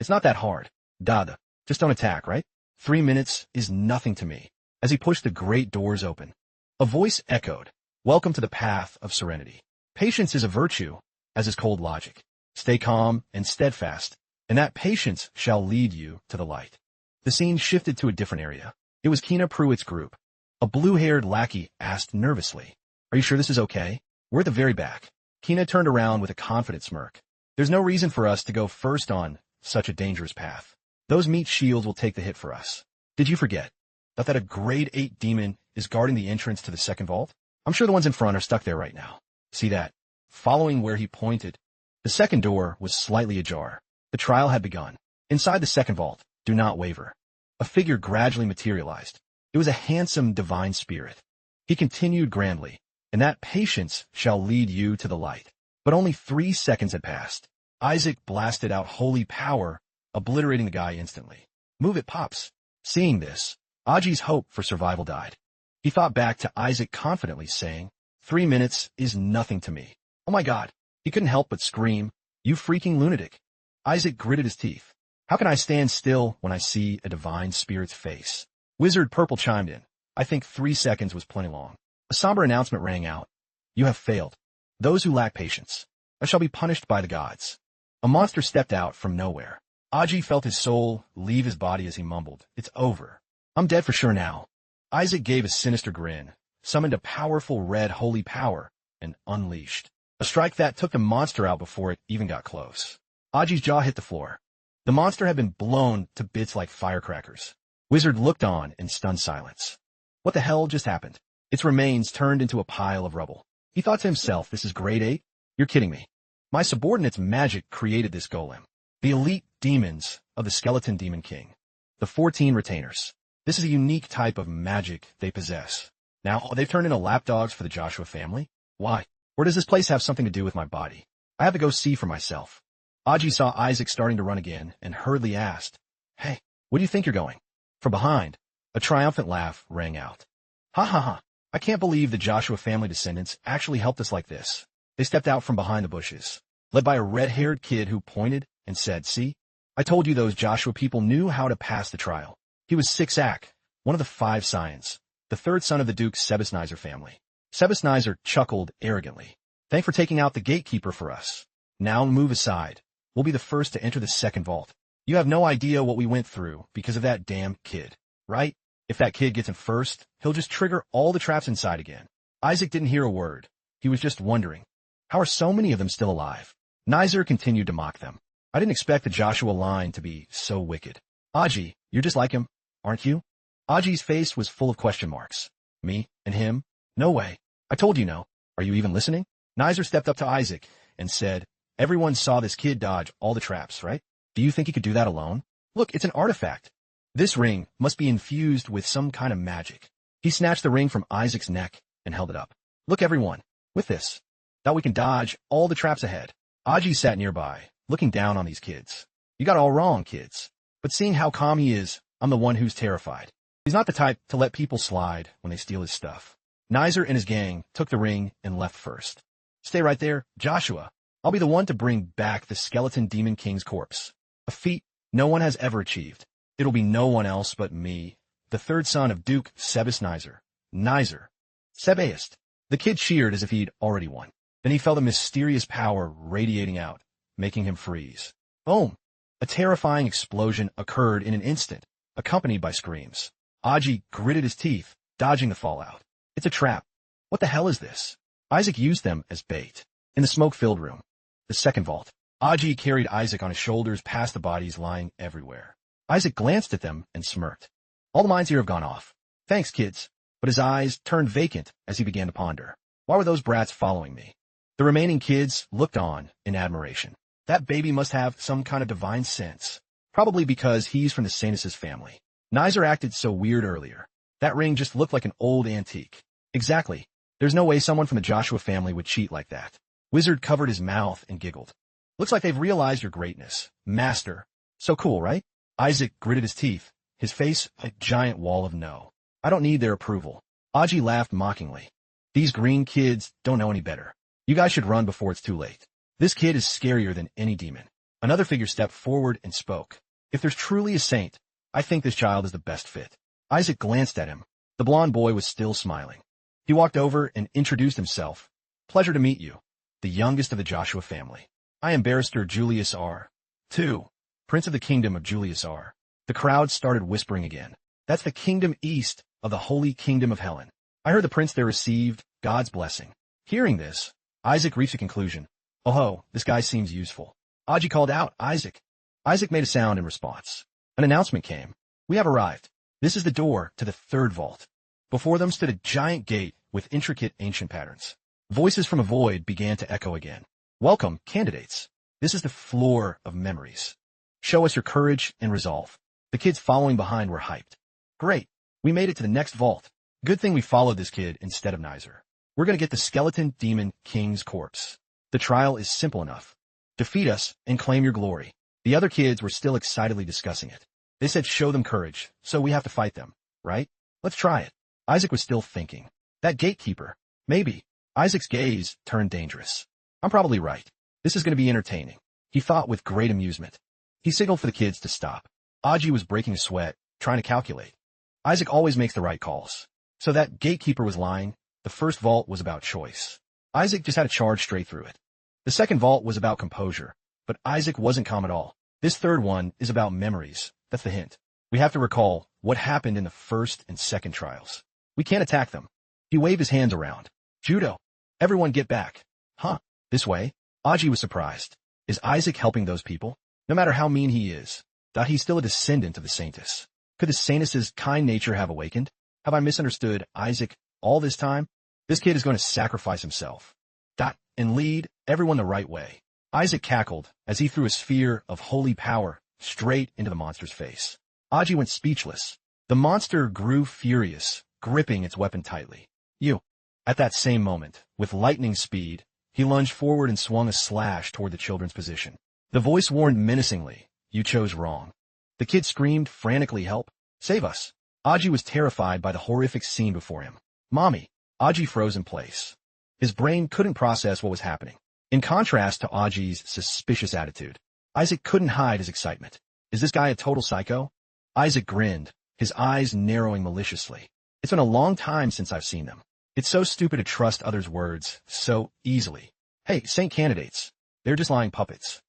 It's not that hard. Dada. Just don't attack, right? 3 minutes is nothing to me. As he pushed the great doors open, a voice echoed. Welcome to the path of serenity. Patience is a virtue, as is cold logic. Stay calm and steadfast, and that patience shall lead you to the light. The scene shifted to a different area. It was Kina Pruitt's group. A blue-haired lackey asked nervously, Are you sure this is okay? We're at the very back. Kina turned around with a confident smirk. There's no reason for us to go first on such a dangerous path. Those meat shields will take the hit for us. Did you forget that a grade 8 demon is guarding the entrance to the second vault? I'm sure the ones in front are stuck there right now. See that? Following where he pointed, the second door was slightly ajar. The trial had begun. Inside the second vault, do not waver. A figure gradually materialized. It was a handsome divine spirit. He continued grandly, and that patience shall lead you to the light. But only 3 seconds had passed. Isaac blasted out holy power, obliterating the guy instantly. Move it, Pops. Seeing this, Aji's hope for survival died. He thought back to Isaac confidently saying, 3 minutes is nothing to me. Oh my God. He couldn't help but scream, You freaking lunatic. Isaac gritted his teeth. How can I stand still when I see a divine spirit's face? Wizard Purple chimed in. I think 3 seconds was plenty long. A somber announcement rang out. You have failed. Those who lack patience shall be punished by the gods. A monster stepped out from nowhere. Aji felt his soul leave his body as he mumbled, It's over. I'm dead for sure now. Isaac gave a sinister grin, summoned a powerful red holy power, and unleashed a strike that took the monster out before it even got close. Aji's jaw hit the floor. The monster had been blown to bits like firecrackers. Wizard looked on in stunned silence. What the hell just happened? Its remains turned into a pile of rubble. He thought to himself, This is grade 8? You're kidding me. My subordinate's magic created this golem. The elite demons of the Skeleton Demon King. The 14 retainers. This is a unique type of magic they possess. Now, they've turned into lapdogs for the Joshua family? Why? Or does this place have something to do with my body? I have to go see for myself. Aji saw Isaac starting to run again and hurriedly asked, Hey, where do you think you're going? From behind, a triumphant laugh rang out. Ha ha ha. I can't believe the Joshua family descendants actually helped us like this. They stepped out from behind the bushes, led by a red-haired kid who pointed and said, See, I told you those Joshua people knew how to pass the trial. He was Sixak, one of the 5 scions, the 3rd son of the Duke Sebasnizer family. Sebasnizer chuckled arrogantly. Thanks for taking out the gatekeeper for us. Now move aside. We'll be the first to enter the second vault. You have no idea what we went through because of that damn kid, right? If that kid gets in first, he'll just trigger all the traps inside again. Isaac didn't hear a word. He was just wondering, how are so many of them still alive? Nizer continued to mock them. I didn't expect the Joshua line to be so wicked. Aji, you're just like him, aren't you? Aji's face was full of question marks. Me and him? No way. I told you no. Are you even listening? Nizer stepped up to Isaac and said, Everyone saw this kid dodge all the traps, right? Do you think he could do that alone? Look, it's an artifact. This ring must be infused with some kind of magic. He snatched the ring from Isaac's neck and held it up. Look, everyone, with this, that we can dodge all the traps ahead. Aji sat nearby, looking down on these kids. You got it all wrong, kids. But seeing how calm he is, I'm the one who's terrified. He's not the type to let people slide when they steal his stuff. Nizer and his gang took the ring and left first. Stay right there, Joshua. I'll be the one to bring back the Skeleton Demon King's corpse. A feat no one has ever achieved. It'll be no one else but me, the third son of Duke Sebas Nizer. Nizer. Spiciest. The kid cheered as if he'd already won. Then he felt a mysterious power radiating out, making him freeze. Boom! A terrifying explosion occurred in an instant, accompanied by screams. Aji gritted his teeth, dodging the fallout. It's a trap. What the hell is this? Isaac used them as bait. In the smoke-filled room. The second vault. Aji carried Isaac on his shoulders past the bodies lying everywhere. Isaac glanced at them and smirked. All the mines here have gone off. Thanks, kids. But his eyes turned vacant as he began to ponder. Why were those brats following me? The remaining kids looked on in admiration. That baby must have some kind of divine sense. Probably because he's from the Sainus' family. Nizer acted so weird earlier. That ring just looked like an old antique. Exactly. There's no way someone from the Joshua family would cheat like that. Wizard covered his mouth and giggled. Looks like they've realized your greatness. Master. So cool, right? Isaac gritted his teeth, his face a giant wall of no. I don't need their approval. Aji laughed mockingly. These green kids don't know any better. You guys should run before it's too late. This kid is scarier than any demon. Another figure stepped forward and spoke. If there's truly a saint, I think this child is the best fit. Isaac glanced at him. The blond boy was still smiling. He walked over and introduced himself. Pleasure to meet you. The youngest of the Joshua family. I am Barrister Julius R. 2. Prince of the Kingdom of Julius R. The crowd started whispering again. That's the kingdom east of the Holy Kingdom of Helen. I heard the prince there received God's blessing. Hearing this, Isaac reached a conclusion. Oh ho, this guy seems useful. Aji called out, Isaac. Isaac made a sound in response. An announcement came. We have arrived. This is the door to the third vault. Before them stood a giant gate with intricate ancient patterns. Voices from a void began to echo again. Welcome, candidates. This is the floor of memories. Show us your courage and resolve. The kids following behind were hyped. Great. We made it to the next vault. Good thing we followed this kid instead of Nizer. We're going to get the skeleton demon king's corpse. The trial is simple enough. Defeat us and claim your glory. The other kids were still excitedly discussing it. They said show them courage, so we have to fight them, right? Let's try it. Isaac was still thinking. That gatekeeper. Maybe. Isaac's gaze turned dangerous. I'm probably right. This is going to be entertaining. He thought with great amusement. He signaled for the kids to stop. Aji was breaking a sweat, trying to calculate. Isaac always makes the right calls. So that gatekeeper was lying. The first vault was about choice. Isaac just had to charge straight through it. The second vault was about composure, but Isaac wasn't calm at all. This third one is about memories. That's the hint. We have to recall what happened in the first and second trials. We can't attack them. He waved his hands around. Judo. Everyone get back. Huh? This way? Aji was surprised. Is Isaac helping those people? No matter how mean he is, that he's still a descendant of the Saintus. Could the Saintus' kind nature have awakened? Have I misunderstood Isaac all this time? This kid is going to sacrifice himself. And lead everyone the right way. Isaac cackled as he threw a sphere of holy power straight into the monster's face. Aji went speechless. The monster grew furious, gripping its weapon tightly. You. At that same moment, with lightning speed, he lunged forward and swung a slash toward the children's position. The voice warned menacingly, you chose wrong. The kid screamed frantically, help, save us. Aji was terrified by the horrific scene before him. Mommy. Aji froze in place. His brain couldn't process what was happening. In contrast to Aji's suspicious attitude, Isaac couldn't hide his excitement. Is this guy a total psycho? Isaac grinned, his eyes narrowing maliciously. It's been a long time since I've seen them. It's so stupid to trust others' words so easily. Hey, saint candidates. They're just lying puppets.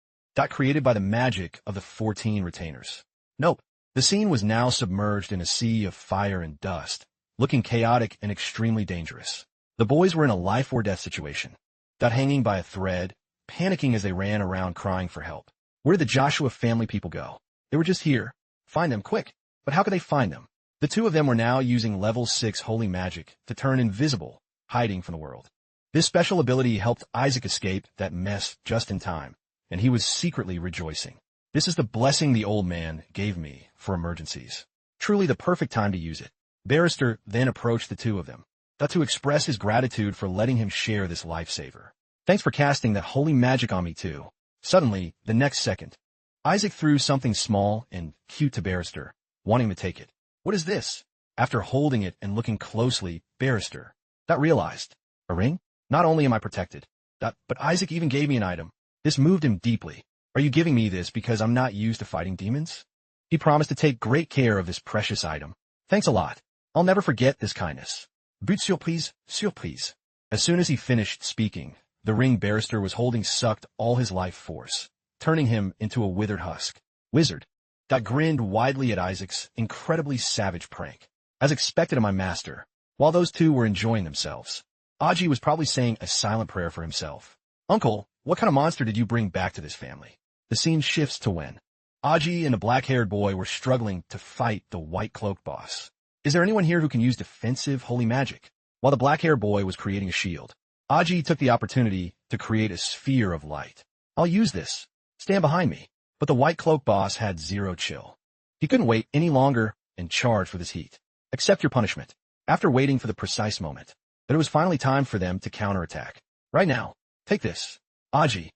Created by the magic of the 14 retainers. Nope. The scene was now submerged in a sea of fire and dust, looking chaotic and extremely dangerous. The boys were in a life-or-death situation. Hanging by a thread, panicking as they ran around crying for help. Where did the Joshua family people go? They were just here. Find them, quick. But how could they find them? The two of them were now using level 6 holy magic to turn invisible, hiding from the world. This special ability helped Isaac escape that mess just in time, and he was secretly rejoicing. This is the blessing the old man gave me for emergencies. Truly the perfect time to use it. Barrister then approached the two of them, to express his gratitude for letting him share this lifesaver. Thanks for casting that holy magic on me too. Suddenly, the next second, Isaac threw something small and cute to Barrister, wanting to take it. What is this? After holding it and looking closely, Barrister realized. A ring? Not only am I protected, but Isaac even gave me an item. This moved him deeply. Are you giving me this because I'm not used to fighting demons? He promised to take great care of this precious item. Thanks a lot. I'll never forget this kindness. But surprise, surprise. As soon as he finished speaking, the ring barrister was holding sucked all his life force, turning him into a withered husk. Wizard. That grinned widely at Isaac's incredibly savage prank. As expected of my master, while those two were enjoying themselves, Aji was probably saying a silent prayer for himself. Uncle, what kind of monster did you bring back to this family? The scene shifts to when Aji and the black-haired boy were struggling to fight the white-cloaked boss. Is there anyone here who can use defensive holy magic? While the black-haired boy was creating a shield, Aji took the opportunity to create a sphere of light. I'll use this. Stand behind me. But the white-cloaked boss had zero chill. He couldn't wait any longer and charged with his heat. Accept your punishment. After waiting for the precise moment, that it was finally time for them to counterattack. Right now, take this. Aji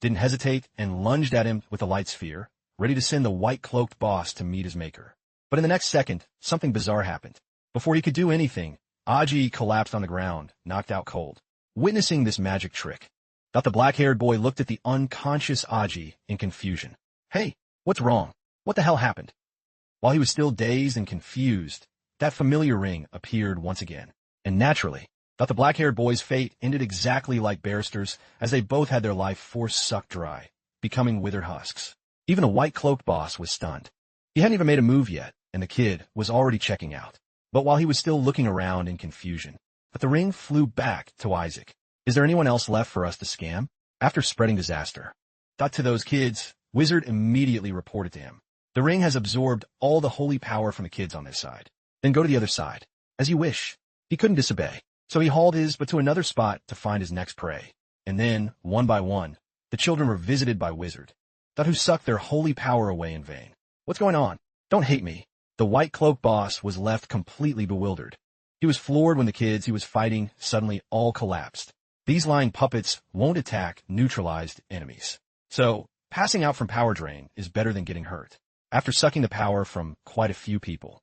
didn't hesitate and lunged at him with the light sphere, ready to send the white-cloaked boss to meet his maker. But in the next second, something bizarre happened. Before he could do anything, Aji collapsed on the ground, knocked out cold. Witnessing this magic trick, the black-haired boy looked at the unconscious Aji in confusion. Hey, what's wrong? What the hell happened? While he was still dazed and confused, that familiar ring appeared once again. And naturally, the black-haired boy's fate ended exactly like Barrister's, as they both had their life force sucked dry, becoming withered husks. Even the white-cloaked boss was stunned. He hadn't even made a move yet, and the kid was already checking out. But while he was still looking around in confusion, the ring flew back to Isaac. Is there anyone else left for us to scam? After spreading disaster, to those kids, Wizard immediately reported to him. The ring has absorbed all the holy power from the kids on this side. Then go to the other side. As you wish. He couldn't disobey, so he hauled his but to another spot to find his next prey. And then, one by one, the children were visited by Wizard, who sucked their holy power away in vain. What's going on? Don't hate me. The white-cloaked boss was left completely bewildered. He was floored when the kids he was fighting suddenly all collapsed. These lying puppets won't attack neutralized enemies. So, passing out from power drain is better than getting hurt. After sucking the power from quite a few people,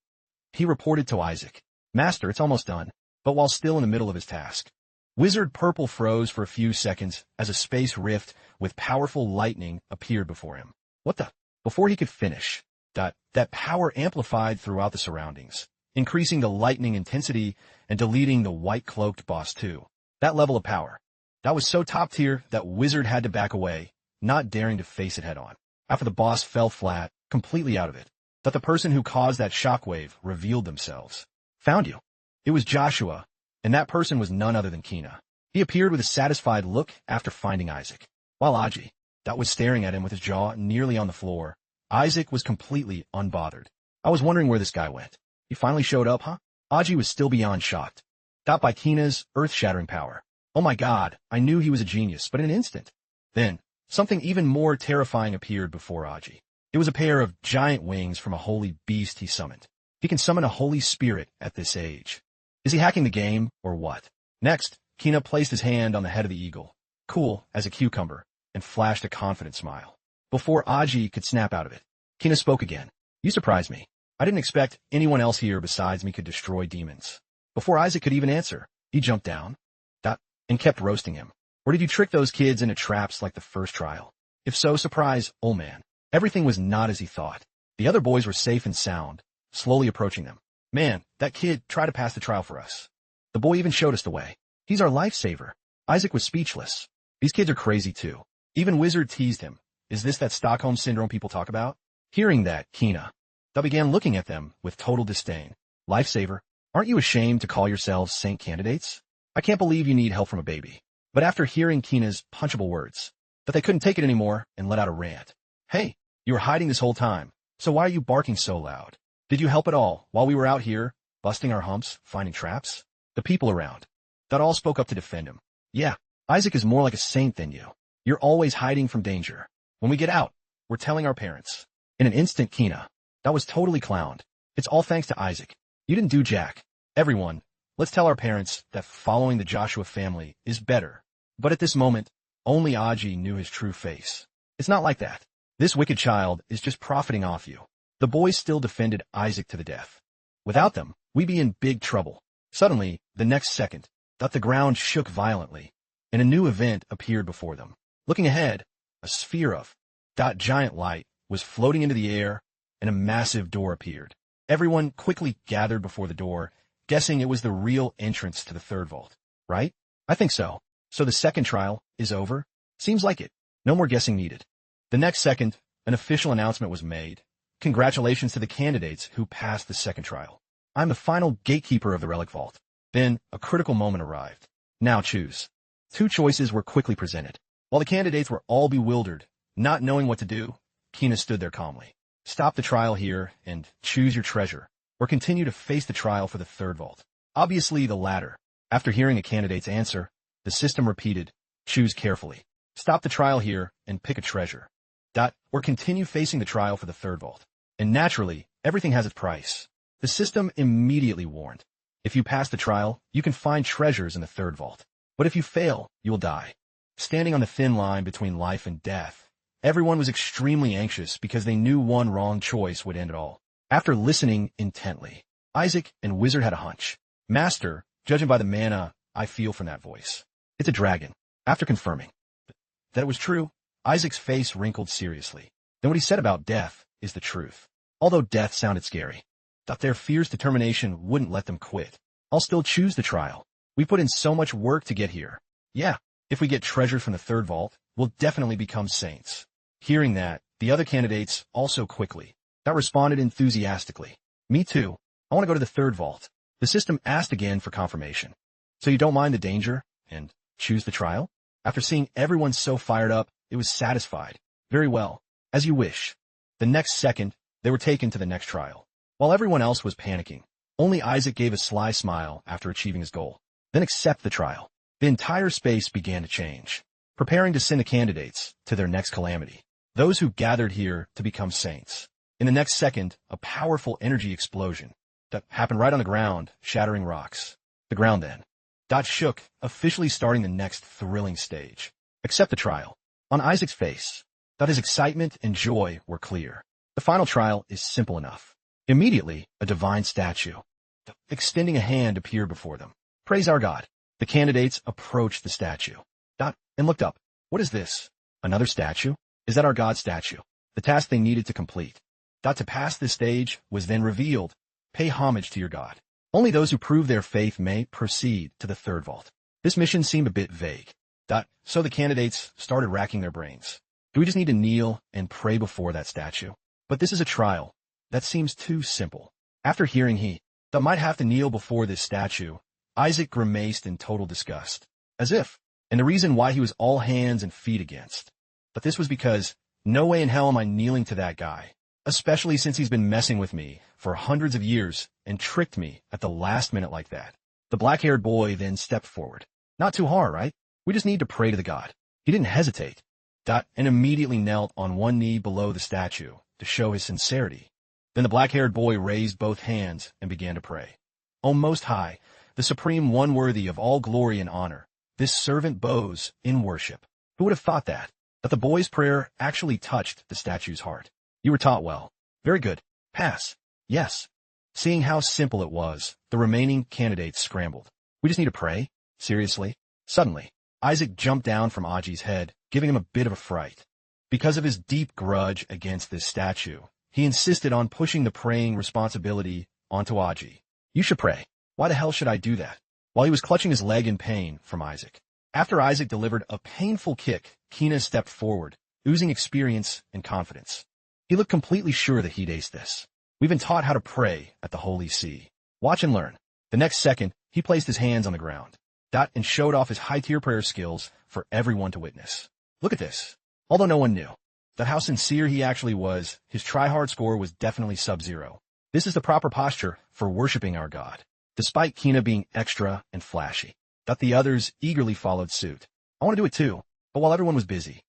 he reported to Isaac, Master, it's almost done. But while still in the middle of his task, Wizard Purple froze for a few seconds as a space rift with powerful lightning appeared before him. What the? Before he could finish, that power amplified throughout the surroundings, increasing the lightning intensity and deleting the white-cloaked boss too. That level of power. That was so top tier that Wizard had to back away, not daring to face it head on. After the boss fell flat, completely out of it, the person who caused that shockwave revealed themselves. Found you. It was Joshua, and that person was none other than Kina. He appeared with a satisfied look after finding Isaac. While Aji, was staring at him with his jaw nearly on the floor, Isaac was completely unbothered. I was wondering where this guy went. He finally showed up, huh? Aji was still beyond shocked. By Kina's earth-shattering power. Oh my god, I knew he was a genius, but in an instant. Then, something even more terrifying appeared before Aji. It was a pair of giant wings from a holy beast he summoned. He can summon a holy spirit at this age. Is he hacking the game, or what? Next, Kina placed his hand on the head of the eagle, cool as a cucumber, and flashed a confident smile. Before Aji could snap out of it, Kina spoke again. You surprised me. I didn't expect anyone else here besides me could destroy demons. Before Isaac could even answer, he jumped down, and kept roasting him. Or did you trick those kids into traps like the first trial? If so, surprise, old man. Everything was not as he thought. The other boys were safe and sound, slowly approaching them. Man, that kid tried to pass the trial for us. The boy even showed us the way. He's our lifesaver. Isaac was speechless. These kids are crazy too. Even Wizard teased him. Is this that Stockholm Syndrome people talk about? Hearing that, Kina began looking at them with total disdain. Lifesaver? Aren't you ashamed to call yourselves saint candidates? I can't believe you need help from a baby. But after hearing Kina's punchable words, they couldn't take it anymore and let out a rant. Hey, you were hiding this whole time, so why are you barking so loud? Did you help at all while we were out here, busting our humps, finding traps? The people around, all spoke up to defend him. Yeah, Isaac is more like a saint than you. You're always hiding from danger. When we get out, we're telling our parents. In an instant, Kina, was totally clowned. It's all thanks to Isaac. You didn't do jack. Everyone, let's tell our parents that following the Joshua family is better. But at this moment, only Aji knew his true face. It's not like that. This wicked child is just profiting off you. The boys still defended Isaac to the death. Without them, we'd be in big trouble. Suddenly, the next second, the ground shook violently, and a new event appeared before them. Looking ahead, a sphere of giant light was floating into the air, and a massive door appeared. Everyone quickly gathered before the door, guessing it was the real entrance to the third vault. Right? I think so. So the second trial is over? Seems like it. No more guessing needed. The next second, an official announcement was made. Congratulations to the candidates who passed the second trial. I'm the final gatekeeper of the relic vault. Then, a critical moment arrived. Now choose. Two choices were quickly presented. While the candidates were all bewildered, not knowing what to do, Kina stood there calmly. Stop the trial here and choose your treasure, or continue to face the trial for the third vault. Obviously the latter. After hearing a candidate's answer, the system repeated, choose carefully. Stop the trial here and pick a treasure. Or continue facing the trial for the third vault. And naturally, everything has its price. The system immediately warned. If you pass the trial, you can find treasures in the third vault. But if you fail, you will die. Standing on the thin line between life and death, everyone was extremely anxious because they knew one wrong choice would end it all. After listening intently, Isaac and Wizard had a hunch. Master, judging by the mana I feel from that voice, it's a dragon. After confirming that it was true, Isaac's face wrinkled seriously. Then what he said about death is the truth. Although death sounded scary, their fierce determination wouldn't let them quit. I'll still choose the trial. We put in so much work to get here. Yeah, if we get treasure from the third vault, we'll definitely become saints. Hearing that, the other candidates also quickly responded enthusiastically. Me too. I want to go to the third vault. The system asked again for confirmation. So you don't mind the danger and choose the trial? After seeing everyone so fired up, it was satisfied. Very well. As you wish. The next second, they were taken to the next trial. While everyone else was panicking, only Isaac gave a sly smile after achieving his goal. Then accept the trial. The entire space began to change, preparing to send the candidates to their next calamity. Those who gathered here to become saints. In the next second, a powerful energy explosion that happened right on the ground, shattering rocks. The ground then shook, officially starting the next thrilling stage. Accept the trial. On Isaac's face, his excitement and joy were clear. The final trial is simple enough. Immediately, a divine statue, extending a hand, appeared before them. Praise our God. The candidates approached the statue, and looked up. What is this? Another statue? Is that our God statue? The task they needed to complete. To pass this stage was then revealed. Pay homage to your God. Only those who prove their faith may proceed to the third vault. This mission seemed a bit vague. So the candidates started racking their brains. Do we just need to kneel and pray before that statue? But this is a trial. That seems too simple. After hearing he might have to kneel before this statue, Isaac grimaced in total disgust. As if, and the reason why he was all hands and feet against. But this was because, no way in hell am I kneeling to that guy. Especially since he's been messing with me for hundreds of years and tricked me at the last minute like that. The black-haired boy then stepped forward. Not too hard, right? We just need to pray to the God. He didn't hesitate. And immediately knelt on one knee below the statue to show his sincerity. Then the black-haired boy raised both hands and began to pray. O Most High, the Supreme One worthy of all glory and honor, this servant bows in worship. Who would have thought that the boy's prayer actually touched the statue's heart? You were taught well. Very good. Pass. Yes. Seeing how simple it was, the remaining candidates scrambled. We just need to pray? Seriously? Suddenly, Isaac jumped down from Aji's head, giving him a bit of a fright. Because of his deep grudge against this statue, he insisted on pushing the praying responsibility onto Aji. You should pray. Why the hell should I do that? While he was clutching his leg in pain from Isaac. After Isaac delivered a painful kick, Kina stepped forward, oozing experience and confidence. He looked completely sure that he'd ace this. We've been taught how to pray at the Holy See. Watch and learn. The next second, he placed his hands on the ground, and showed off his high-tier prayer skills for everyone to witness. Look at this. Although no one knew how sincere he actually was, his try-hard score was definitely sub-zero. This is the proper posture for worshiping our God. Despite Kina being extra and flashy, the others eagerly followed suit. I want to do it too, but while everyone was busy,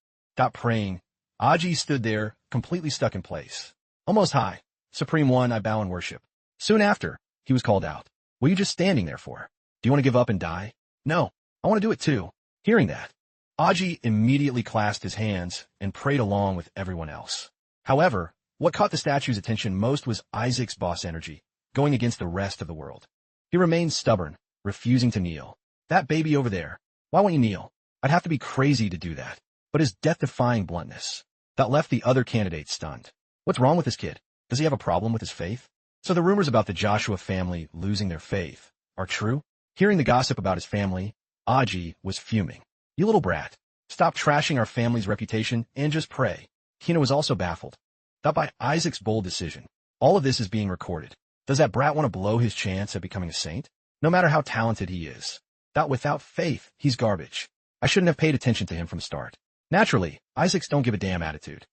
praying, Aji stood there, completely stuck in place. Almost high. Supreme One, I bow and worship. Soon after, he was called out. What are you just standing there for? Do you want to give up and die? No, I want to do it too. Hearing that, Aji immediately clasped his hands and prayed along with everyone else. However, what caught the statue's attention most was Isaac's boss energy, going against the rest of the world. He remained stubborn, refusing to kneel. That baby over there, why won't you kneel? I'd have to be crazy to do that. But his death-defying bluntness, left the other candidates stunned. What's wrong with this kid? Does he have a problem with his faith? So the rumors about the Joshua family losing their faith are true? Hearing the gossip about his family, Aji was fuming. You little brat. Stop trashing our family's reputation and just pray. Kina was also baffled. That by Isaac's bold decision. All of this is being recorded. Does that brat want to blow his chance at becoming a saint? No matter how talented he is. That without faith, he's garbage. I shouldn't have paid attention to him from the start. Naturally, Isaac's don't give a damn attitude.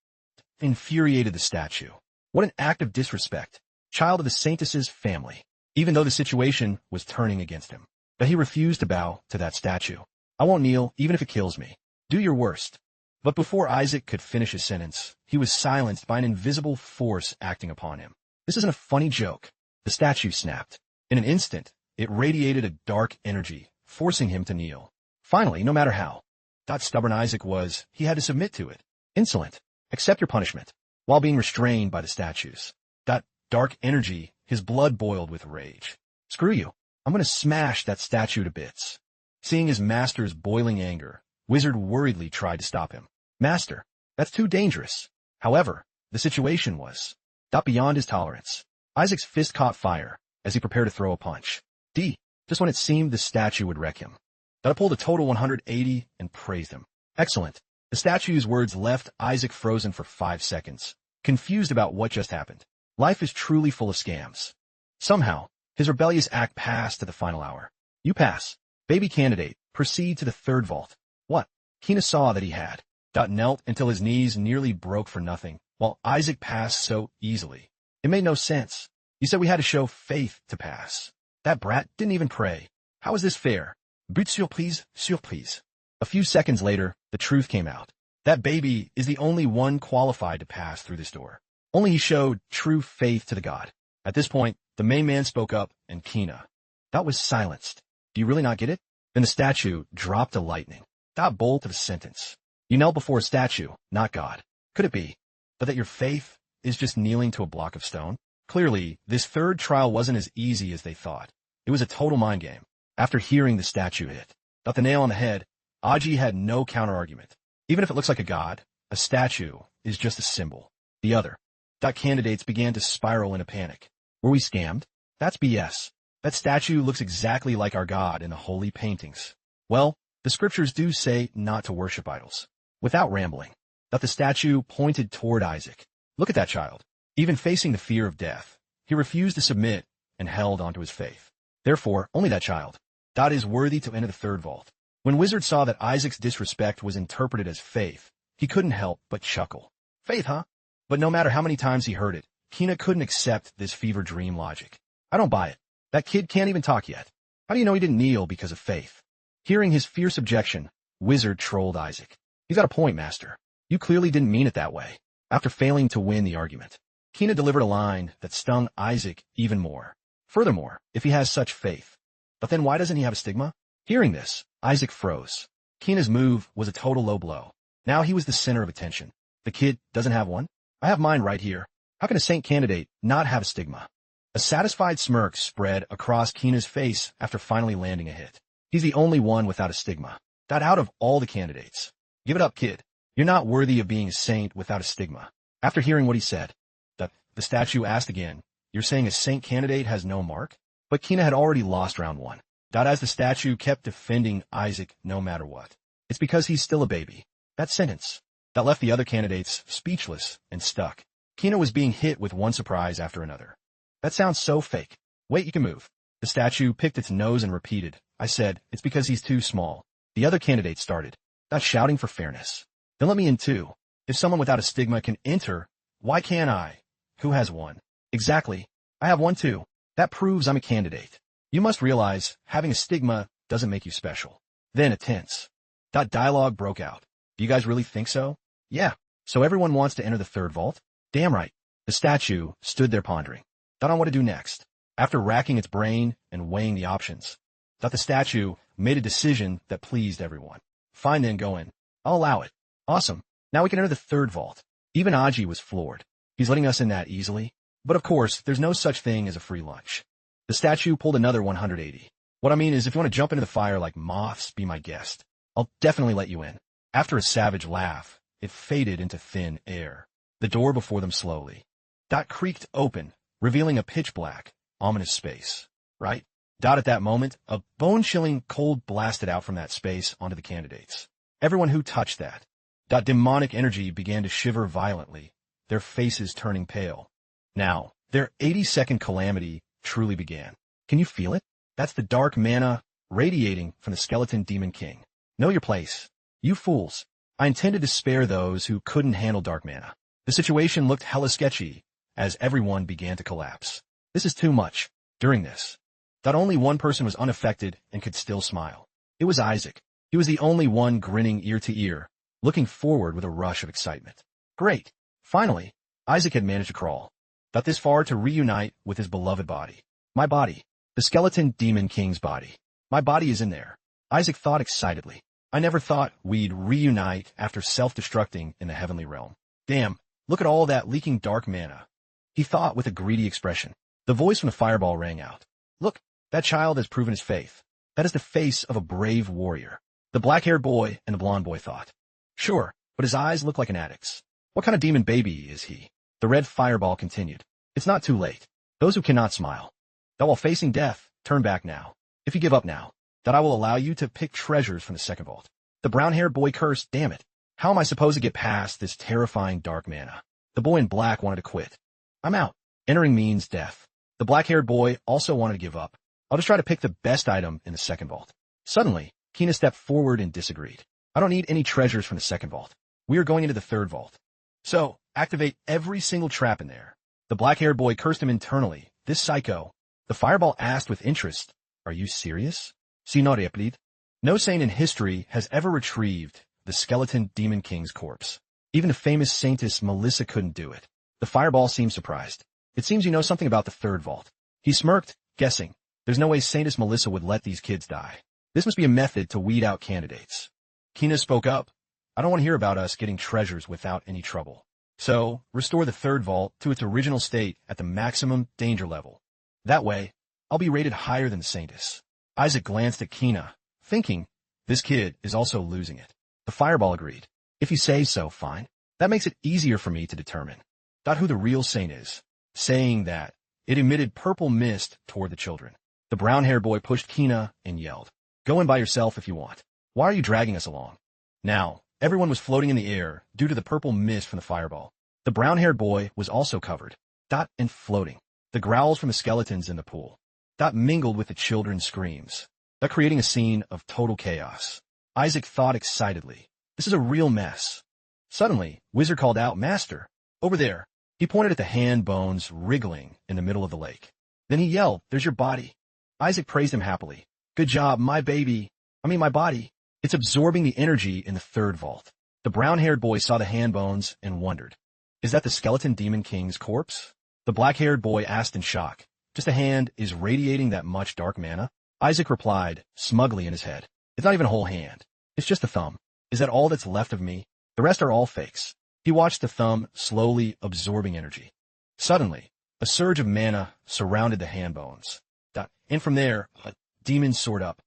Infuriated the statue. What an act of disrespect. Child of the saintess's family. Even though the situation was turning against him. But he refused to bow to that statue. I won't kneel, even if it kills me. Do your worst. But before Isaac could finish his sentence, he was silenced by an invisible force acting upon him. This isn't a funny joke. The statue snapped. In an instant, it radiated a dark energy, forcing him to kneel. Finally, no matter how stubborn Isaac was, he had to submit to it. Insolent. Accept your punishment. While being restrained by the statues. That dark energy, his blood boiled with rage. Screw you. I'm going to smash that statue to bits. Seeing his master's boiling anger, Wizard worriedly tried to stop him. Master, that's too dangerous. However, the situation was beyond his tolerance. Isaac's fist caught fire as he prepared to throw a punch. Just when it seemed the statue would wreck him. I pulled a total 180 and praised him. Excellent. The statue's words left Isaac frozen for 5 seconds, confused about what just happened. Life is truly full of scams. Somehow, his rebellious act passed to the final hour. You pass. Baby candidate, proceed to the third vault. What? Kina saw that he had. Knelt until his knees nearly broke for nothing, while Isaac passed so easily. It made no sense. You said we had to show faith to pass. That brat didn't even pray. How is this fair? But surprise, surprise. A few seconds later, the truth came out. That baby is the only one qualified to pass through this door. Only he showed true faith to the god. At this point, the main man spoke up, and Kina. That was silenced. Do you really not get it? Then the statue dropped a lightning. That bolt of a sentence. You knelt before a statue, not God. Could it be? But that your faith is just kneeling to a block of stone? Clearly, this third trial wasn't as easy as they thought. It was a total mind game. After hearing the statue hit, the nail on the head, Aji had no counter-argument. Even if it looks like a god, a statue is just a symbol. The other. Candidates began to spiral in a panic. Were we scammed? That's BS. That statue looks exactly like our god in the holy paintings. Well, the scriptures do say not to worship idols. Without rambling, the statue pointed toward Isaac. Look at that child. Even facing the fear of death, he refused to submit and held onto his faith. Therefore, only that child. Is worthy to enter the third vault. When Wizard saw that Isaac's disrespect was interpreted as faith, he couldn't help but chuckle. Faith, huh? But no matter how many times he heard it, Kina couldn't accept this fever dream logic. I don't buy it. That kid can't even talk yet. How do you know he didn't kneel because of faith? Hearing his fierce objection, Wizard trolled Isaac. He's got a point, Master. You clearly didn't mean it that way. After failing to win the argument, Kina delivered a line that stung Isaac even more. Furthermore, if he has such faith, but then why doesn't he have a stigma? Hearing this, Isaac froze. Kina's move was a total low blow. Now he was the center of attention. The kid doesn't have one? I have mine right here. How can a saint candidate not have a stigma? A satisfied smirk spread across Kina's face after finally landing a hit. He's the only one without a stigma. Out of all the candidates. Give it up, kid. You're not worthy of being a saint without a stigma. After hearing what he said, the statue asked again, you're saying a saint candidate has no mark? But Kina had already lost round one. As the statue kept defending Isaac no matter what. It's because he's still a baby. That sentence. That left the other candidates speechless and stuck. Kina was being hit with one surprise after another. That sounds so fake. Wait, you can move. The statue picked its nose and repeated. I said, it's because he's too small. The other candidates started. That's shouting for fairness. Then let me in too. If someone without a stigma can enter, why can't I? Who has one? Exactly. I have one too. That proves I'm a candidate. You must realize, having a stigma doesn't make you special. Then a tense. Dialogue broke out. Do you guys really think so? Yeah. So everyone wants to enter the third vault? Damn right. The statue stood there pondering. On what to do next. After racking its brain and weighing the options, the statue made a decision that pleased everyone. Fine then, go in. I'll allow it. Awesome. Now we can enter the third vault. Even Aji was floored. He's letting us in that easily? But of course, there's no such thing as a free lunch. The statue pulled another 180. What I mean is if you want to jump into the fire like moths, be my guest. I'll definitely let you in. After a savage laugh, it faded into thin air. The door before them slowly. Dot creaked open, revealing a pitch-black, ominous space. Right? Dot at that moment, a bone-chilling cold blasted out from that space onto the candidates. Everyone who touched that. Dot demonic energy began to shiver violently, their faces turning pale. Now, their 80-second calamity truly began. Can you feel it? That's the dark mana radiating from the skeleton demon king. Know your place. You fools. I intended to spare those who couldn't handle dark mana. The situation looked hella sketchy as everyone began to collapse. This is too much. During this, that only one person was unaffected and could still smile. It was Isaac. He was the only one grinning ear to ear, looking forward with a rush of excitement. Great. Finally, Isaac had managed to crawl. Got this far to reunite with his beloved body. My body. The skeleton demon king's body. My body is in there. Isaac thought excitedly. I never thought we'd reunite after self-destructing in the heavenly realm. Damn, look at all that leaking dark mana. He thought with a greedy expression. The voice from the fireball rang out. Look, that child has proven his faith. That is the face of a brave warrior. The black-haired boy and the blonde boy thought. Sure, but his eyes look like an addict's. What kind of demon baby is he? The red fireball continued. It's not too late. Those who cannot smile, that while facing death, turn back now. If you give up now, that I will allow you to pick treasures from the second vault. The brown-haired boy cursed, damn it. How am I supposed to get past this terrifying dark mana? The boy in black wanted to quit. I'm out. Entering means death. The black-haired boy also wanted to give up. I'll just try to pick the best item in the second vault. Suddenly, Kina stepped forward and disagreed. I don't need any treasures from the second vault. We are going into the third vault. So, activate every single trap in there. The black-haired boy cursed him internally. This psycho. The fireball asked with interest, are you serious? Si no replid. No saint in history has ever retrieved the skeleton demon king's corpse. Even the famous saintess Melissa couldn't do it. The fireball seemed surprised. It seems you know something about the third vault. He smirked, guessing. There's no way Saintess Melissa would let these kids die. This must be a method to weed out candidates. Kina spoke up. I don't want to hear about us getting treasures without any trouble. So, restore the third vault to its original state at the maximum danger level. That way, I'll be rated higher than the Saintess. Isaac glanced at Kina, thinking, this kid is also losing it. The fireball agreed. If you say so, fine. That makes it easier for me to determine. Not who the real saint is. Saying that, it emitted purple mist toward the children. The brown-haired boy pushed Kina and yelled, go in by yourself if you want. Why are you dragging us along? Now, everyone was floating in the air due to the purple mist from the fireball. The brown-haired boy was also covered. And floating. The growls from the skeletons in the pool. Mingled with the children's screams. Creating a scene of total chaos. Isaac thought excitedly. This is a real mess. Suddenly, Wizard called out, Master, over there. He pointed at the hand bones wriggling in the middle of the lake. Then he yelled, there's your body. Isaac praised him happily. Good job, my body. It's absorbing the energy in the third vault. The brown-haired boy saw the hand bones and wondered. Is that the skeleton demon king's corpse? The black-haired boy asked in shock. Just a hand is radiating that much dark mana? Isaac replied, smugly in his head. It's not even a whole hand. It's just a thumb. Is that all that's left of me? The rest are all fakes. He watched the thumb slowly absorbing energy. Suddenly, a surge of mana surrounded the hand bones. And from there, a demon soared up.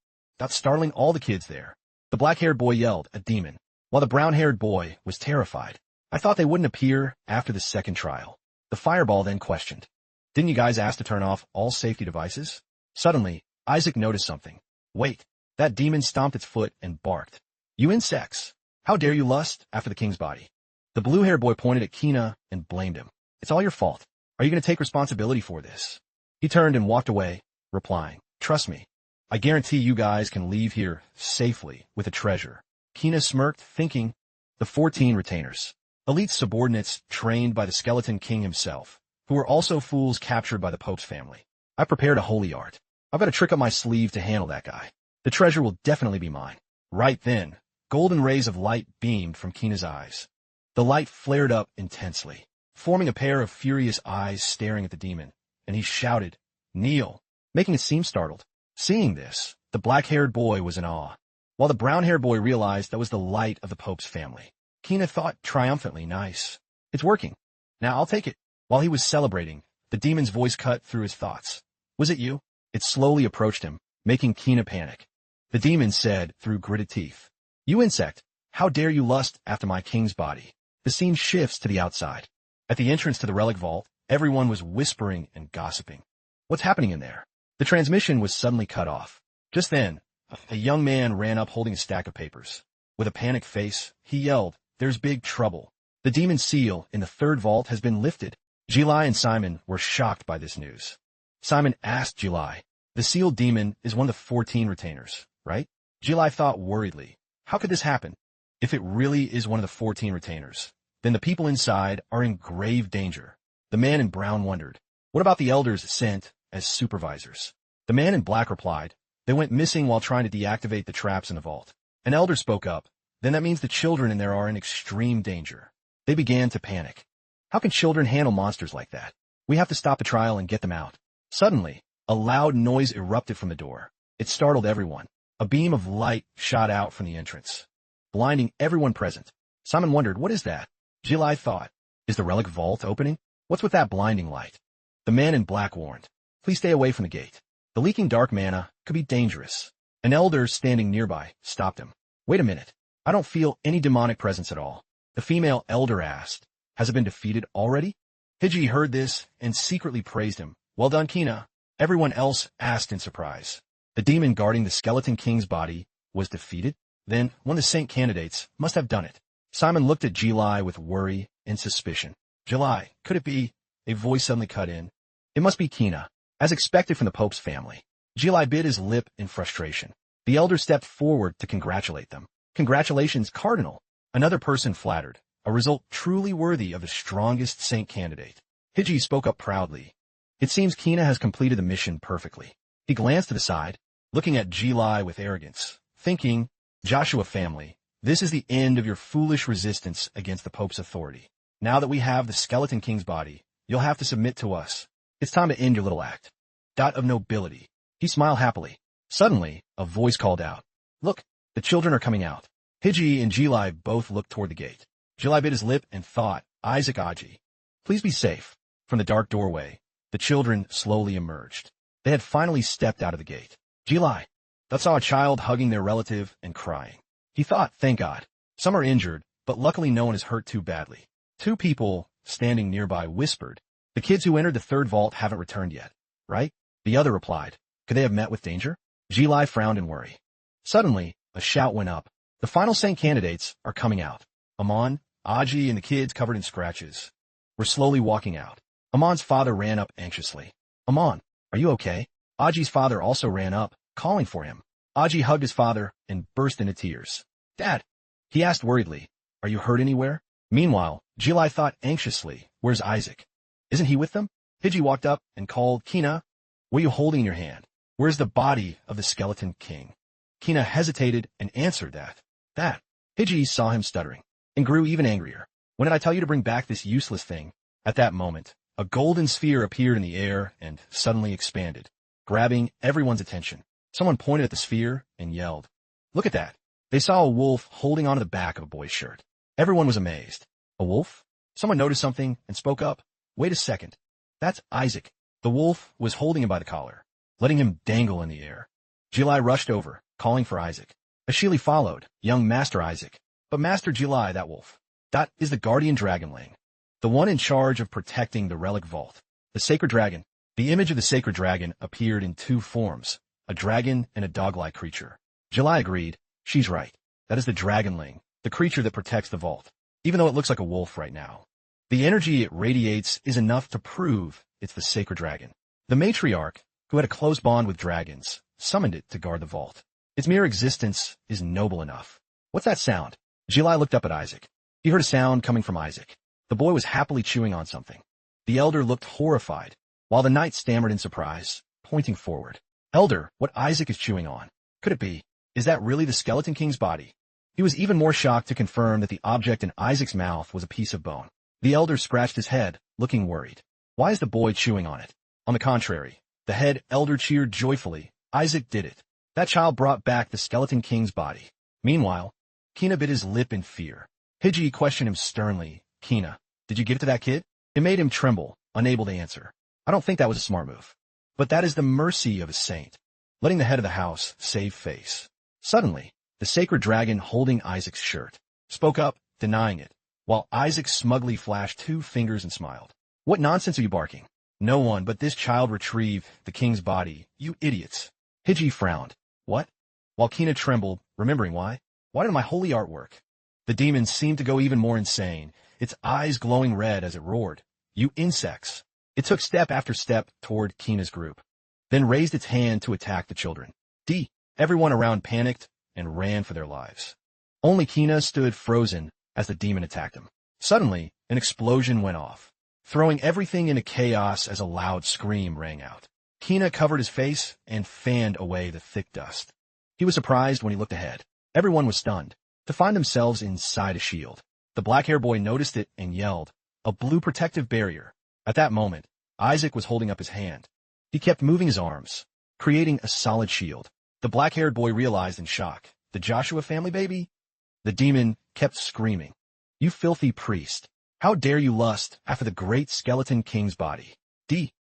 Startling all the kids there. The black-haired boy yelled, a demon, while the brown-haired boy was terrified. I thought they wouldn't appear after the second trial. The fireball then questioned. Didn't you guys ask to turn off all safety devices? Suddenly, Isaac noticed something. Wait, that demon stomped its foot and barked. You insects! How dare you lust after the king's body? The blue-haired boy pointed at Kina and blamed him. It's all your fault. Are you going to take responsibility for this? He turned and walked away, replying, trust me. I guarantee you guys can leave here safely with a treasure. Kina smirked, thinking, the 14 retainers. Elite subordinates trained by the skeleton king himself, who were also fools captured by the Pope's family. I prepared a holy art. I've got a trick up my sleeve to handle that guy. The treasure will definitely be mine. Right then, golden rays of light beamed from Kina's eyes. The light flared up intensely, forming a pair of furious eyes staring at the demon, and he shouted, kneel, making it seem startled. Seeing this, the black-haired boy was in awe, while the brown-haired boy realized that was the light of the Pope's family. Kina thought triumphantly, nice. It's working. Now I'll take it. While he was celebrating, the demon's voice cut through his thoughts. Was it you? It slowly approached him, making Kina panic. The demon said through gritted teeth, you insect, how dare you lust after my king's body? The scene shifts to the outside. At the entrance to the relic vault, Everyone was whispering and gossiping. What's happening in there? The transmission was suddenly cut off. Just then, a young man ran up holding a stack of papers. With a panicked face, he yelled, "There's big trouble. The demon seal in the third vault has been lifted." Jilai and Simon were shocked by this news. Simon asked Jilai, "The sealed demon is one of the 14 retainers, right?" Jilai thought worriedly, "How could this happen? If it really is one of the 14 retainers, then the people inside are in grave danger." The man in brown wondered, "What about the elders sent as supervisors?" The man in black replied, "They went missing while trying to deactivate the traps in the vault." An elder spoke up, "Then that means the children in there are in extreme danger." They began to panic. "How can children handle monsters like that? We have to stop the trial and get them out." Suddenly, a loud noise erupted from the door. It startled everyone. A beam of light shot out from the entrance, blinding everyone present. Simon wondered, "What is that?" Jilai thought, "Is the relic vault opening? What's with that blinding light?" The man in black warned, "Please stay away from the gate. The leaking dark mana could be dangerous." An elder standing nearby stopped him. "Wait a minute. I don't feel any demonic presence at all." The female elder asked, "Has it been defeated already?" Hiji heard this and secretly praised him. "Well done, Kina." Everyone else asked in surprise. The demon guarding the skeleton king's body was defeated? Then one of the saint candidates must have done it. Simon looked at Jilai with worry and suspicion. "Jilai, could it be?" A voice suddenly cut in. "It must be Kina, as expected from the Pope's family." Jilai bit his lip in frustration. The elder stepped forward to congratulate them. "Congratulations, Cardinal." Another person flattered, a result truly worthy of the strongest saint candidate. Hiji spoke up proudly. "It seems Kina has completed the mission perfectly." He glanced to the side, looking at Jilai with arrogance, thinking, "Joshua family, this is the end of your foolish resistance against the Pope's authority. Now that we have the skeleton king's body, you'll have to submit to us. It's time to end your little act." Of nobility. He smiled happily. Suddenly, a voice called out, "Look, the children are coming out." Hiji and Jilai both looked toward the gate. Jilai bit his lip and thought, "Isaac Aji, please be safe." From the dark doorway, the children slowly emerged. They had finally stepped out of the gate. Jilai saw a child hugging their relative and crying. He thought, "Thank God. Some are injured, but luckily no one is hurt too badly." Two people standing nearby whispered, "The kids who entered the third vault haven't returned yet, right?" The other replied, "Could they have met with danger?" Jilai frowned in worry. Suddenly, a shout went up. "The final saint candidates are coming out." Amon, Aji, and the kids covered in scratches were slowly walking out. Amon's father ran up anxiously. "Amon, are you okay?" Aji's father also ran up, calling for him. Aji hugged his father and burst into tears. "Dad," he asked worriedly, "are you hurt anywhere?" Meanwhile, Jilai thought anxiously, "Where's Isaac? Isn't he with them?" Hiji walked up and called, "Kina, what are you holding in your hand? Where's the body of the skeleton king?" Kina hesitated and answered that. Hiji saw him stuttering and grew even angrier. "When did I tell you to bring back this useless thing?" At that moment, a golden sphere appeared in the air and suddenly expanded, grabbing everyone's attention. Someone pointed at the sphere and yelled, "Look at that." They saw a wolf holding onto the back of a boy's shirt. Everyone was amazed. "A wolf?" Someone noticed something and spoke up. "Wait a second. That's Isaac." The wolf was holding him by the collar, letting him dangle in the air. Jilai rushed over, calling for Isaac. Ashili followed, young Master Isaac. But Master Jilai, that wolf, is the guardian dragonling, the one in charge of protecting the relic vault. The sacred dragon. The image of the sacred dragon appeared in two forms, a dragon and a dog-like creature. Jilai agreed. She's right. That is the dragonling, the creature that protects the vault, even though it looks like a wolf right now. The energy it radiates is enough to prove it's the sacred dragon. The matriarch, who had a close bond with dragons, summoned it to guard the vault. Its mere existence is noble enough. What's that sound? Jilai looked up at Isaac. He heard a sound coming from Isaac. The boy was happily chewing on something. The elder looked horrified, while the knight stammered in surprise, pointing forward. "Elder, what Isaac is chewing on? Could it be? Is that really the skeleton king's body?" He was even more shocked to confirm that the object in Isaac's mouth was a piece of bone. The elder scratched his head, looking worried. Why is the boy chewing on it? On the contrary, the head elder cheered joyfully. Isaac did it. That child brought back the skeleton king's body. Meanwhile, Kina bit his lip in fear. Hiji questioned him sternly. "Kina, did you give it to that kid?" It made him tremble, unable to answer. "I don't think that was a smart move. But that is the mercy of a saint, letting the head of the house save face." Suddenly, the sacred dragon holding Isaac's shirt spoke up, denying it, while Isaac smugly flashed two fingers and smiled. What nonsense are you barking? No one but this child retrieved the king's body, you idiots. Hiji frowned. What? While Kina trembled, remembering why. Why did my holy artwork? The demon seemed to go even more insane, its eyes glowing red as it roared. You insects. It took step after step toward Kina's group, then raised its hand to attack the children. Everyone around panicked and ran for their lives. Only Kina stood frozen as the demon attacked him. Suddenly, an explosion went off, throwing everything into chaos as a loud scream rang out. Kina covered his face and fanned away the thick dust. He was surprised when he looked ahead. Everyone was stunned to find themselves inside a shield. The black-haired boy noticed it and yelled, "A blue protective barrier." At that moment, Isaac was holding up his hand. He kept moving his arms, creating a solid shield. The black-haired boy realized in shock, "The Joshua family, baby?" The demon kept screaming, "You filthy priest! How dare you lust after the great skeleton king's body?"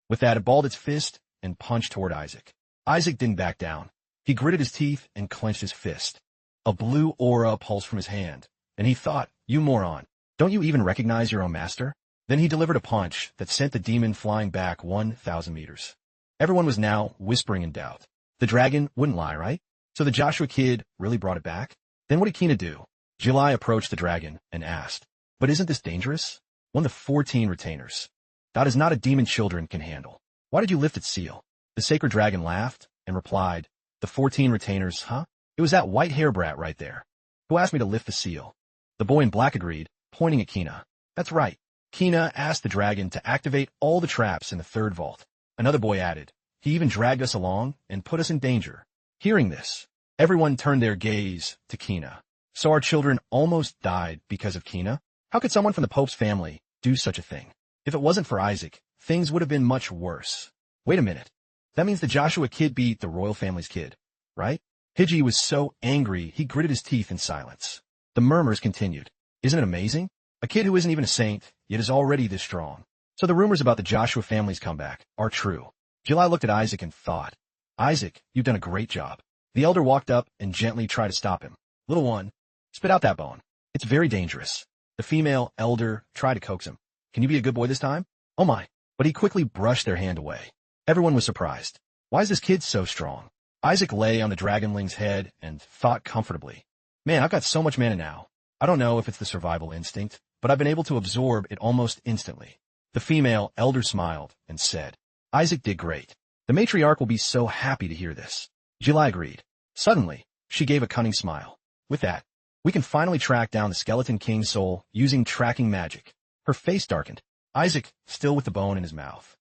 With that, it balled its fist and punched toward Isaac. Isaac didn't back down. He gritted his teeth and clenched his fist. A blue aura pulsed from his hand, and he thought, "You moron, don't you even recognize your own master?" Then he delivered a punch that sent the demon flying back 1,000 meters. Everyone was now whispering in doubt. The dragon wouldn't lie, right? So the Joshua kid really brought it back? Then what did Kina do? Jilai approached the dragon and asked, "But isn't this dangerous? One of the 14 retainers. That is not a demon children can handle. Why did you lift its seal?" The sacred dragon laughed and replied, "The 14 retainers, huh? It was that white hair brat right there who asked me to lift the seal." The boy in black agreed, pointing at Kina. "That's right. Kina asked the dragon to activate all the traps in the third vault." Another boy added, "He even dragged us along and put us in danger." Hearing this, everyone turned their gaze to Kina. So our children almost died because of Kina? How could someone from the Pope's family do such a thing? If it wasn't for Isaac, things would have been much worse. Wait a minute. That means the Joshua kid beat the royal family's kid, right? Hiji was so angry he gritted his teeth in silence. The murmurs continued. Isn't it amazing? A kid who isn't even a saint, yet is already this strong. So the rumors about the Joshua family's comeback are true. Jilai looked at Isaac and thought, "Isaac, you've done a great job." The elder walked up and gently tried to stop him. "Little one, spit out that bone. It's very dangerous." The female elder tried to coax him. "Can you be a good boy this time?" "Oh my." But he quickly brushed their hand away. Everyone was surprised. Why is this kid so strong? Isaac lay on the dragonling's head and thought comfortably. "Man, I've got so much mana now. I don't know if it's the survival instinct, but I've been able to absorb it almost instantly." The female elder smiled and said, "Isaac did great. The matriarch will be so happy to hear this." Jilai agreed. Suddenly, she gave a cunning smile. "With that, we can finally track down the skeleton king's soul using tracking magic." Her face darkened. Isaac, still with the bone in his mouth,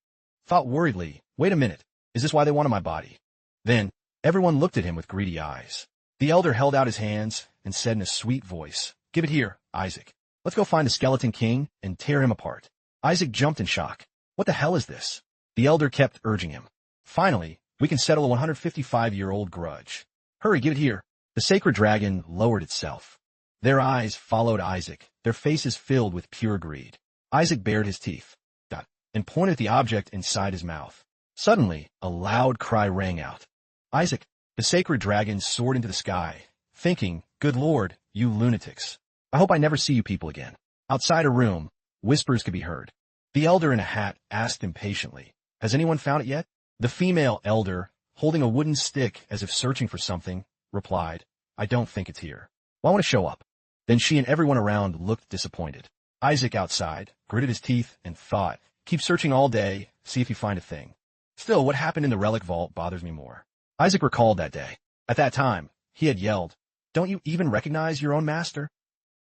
thought worriedly, "Wait a minute. Is this why they wanted my body?" Then, everyone looked at him with greedy eyes. The elder held out his hands and said in a sweet voice, "Give it here, Isaac. Let's go find the skeleton king and tear him apart." Isaac jumped in shock. "What the hell is this?" The elder kept urging him. "Finally, we can settle a 155-year-old grudge. Hurry, give it here." The sacred dragon lowered itself. Their eyes followed Isaac, their faces filled with pure greed. Isaac bared his teeth and pointed at the object inside his mouth. Suddenly, a loud cry rang out. "Isaac!" The sacred dragon soared into the sky, thinking, "Good Lord, you lunatics. I hope I never see you people again." Outside a room, whispers could be heard. The elder in a hat asked impatiently, "Has anyone found it yet?" The female elder, holding a wooden stick as if searching for something, replied, "I don't think it's here. Why won't it show up?" Then she and everyone around looked disappointed. Isaac outside gritted his teeth and thought, "Keep searching all day, see if you find a thing. Still, what happened in the relic vault bothers me more." Isaac recalled that day. At that time, he had yelled, "Don't you even recognize your own master?"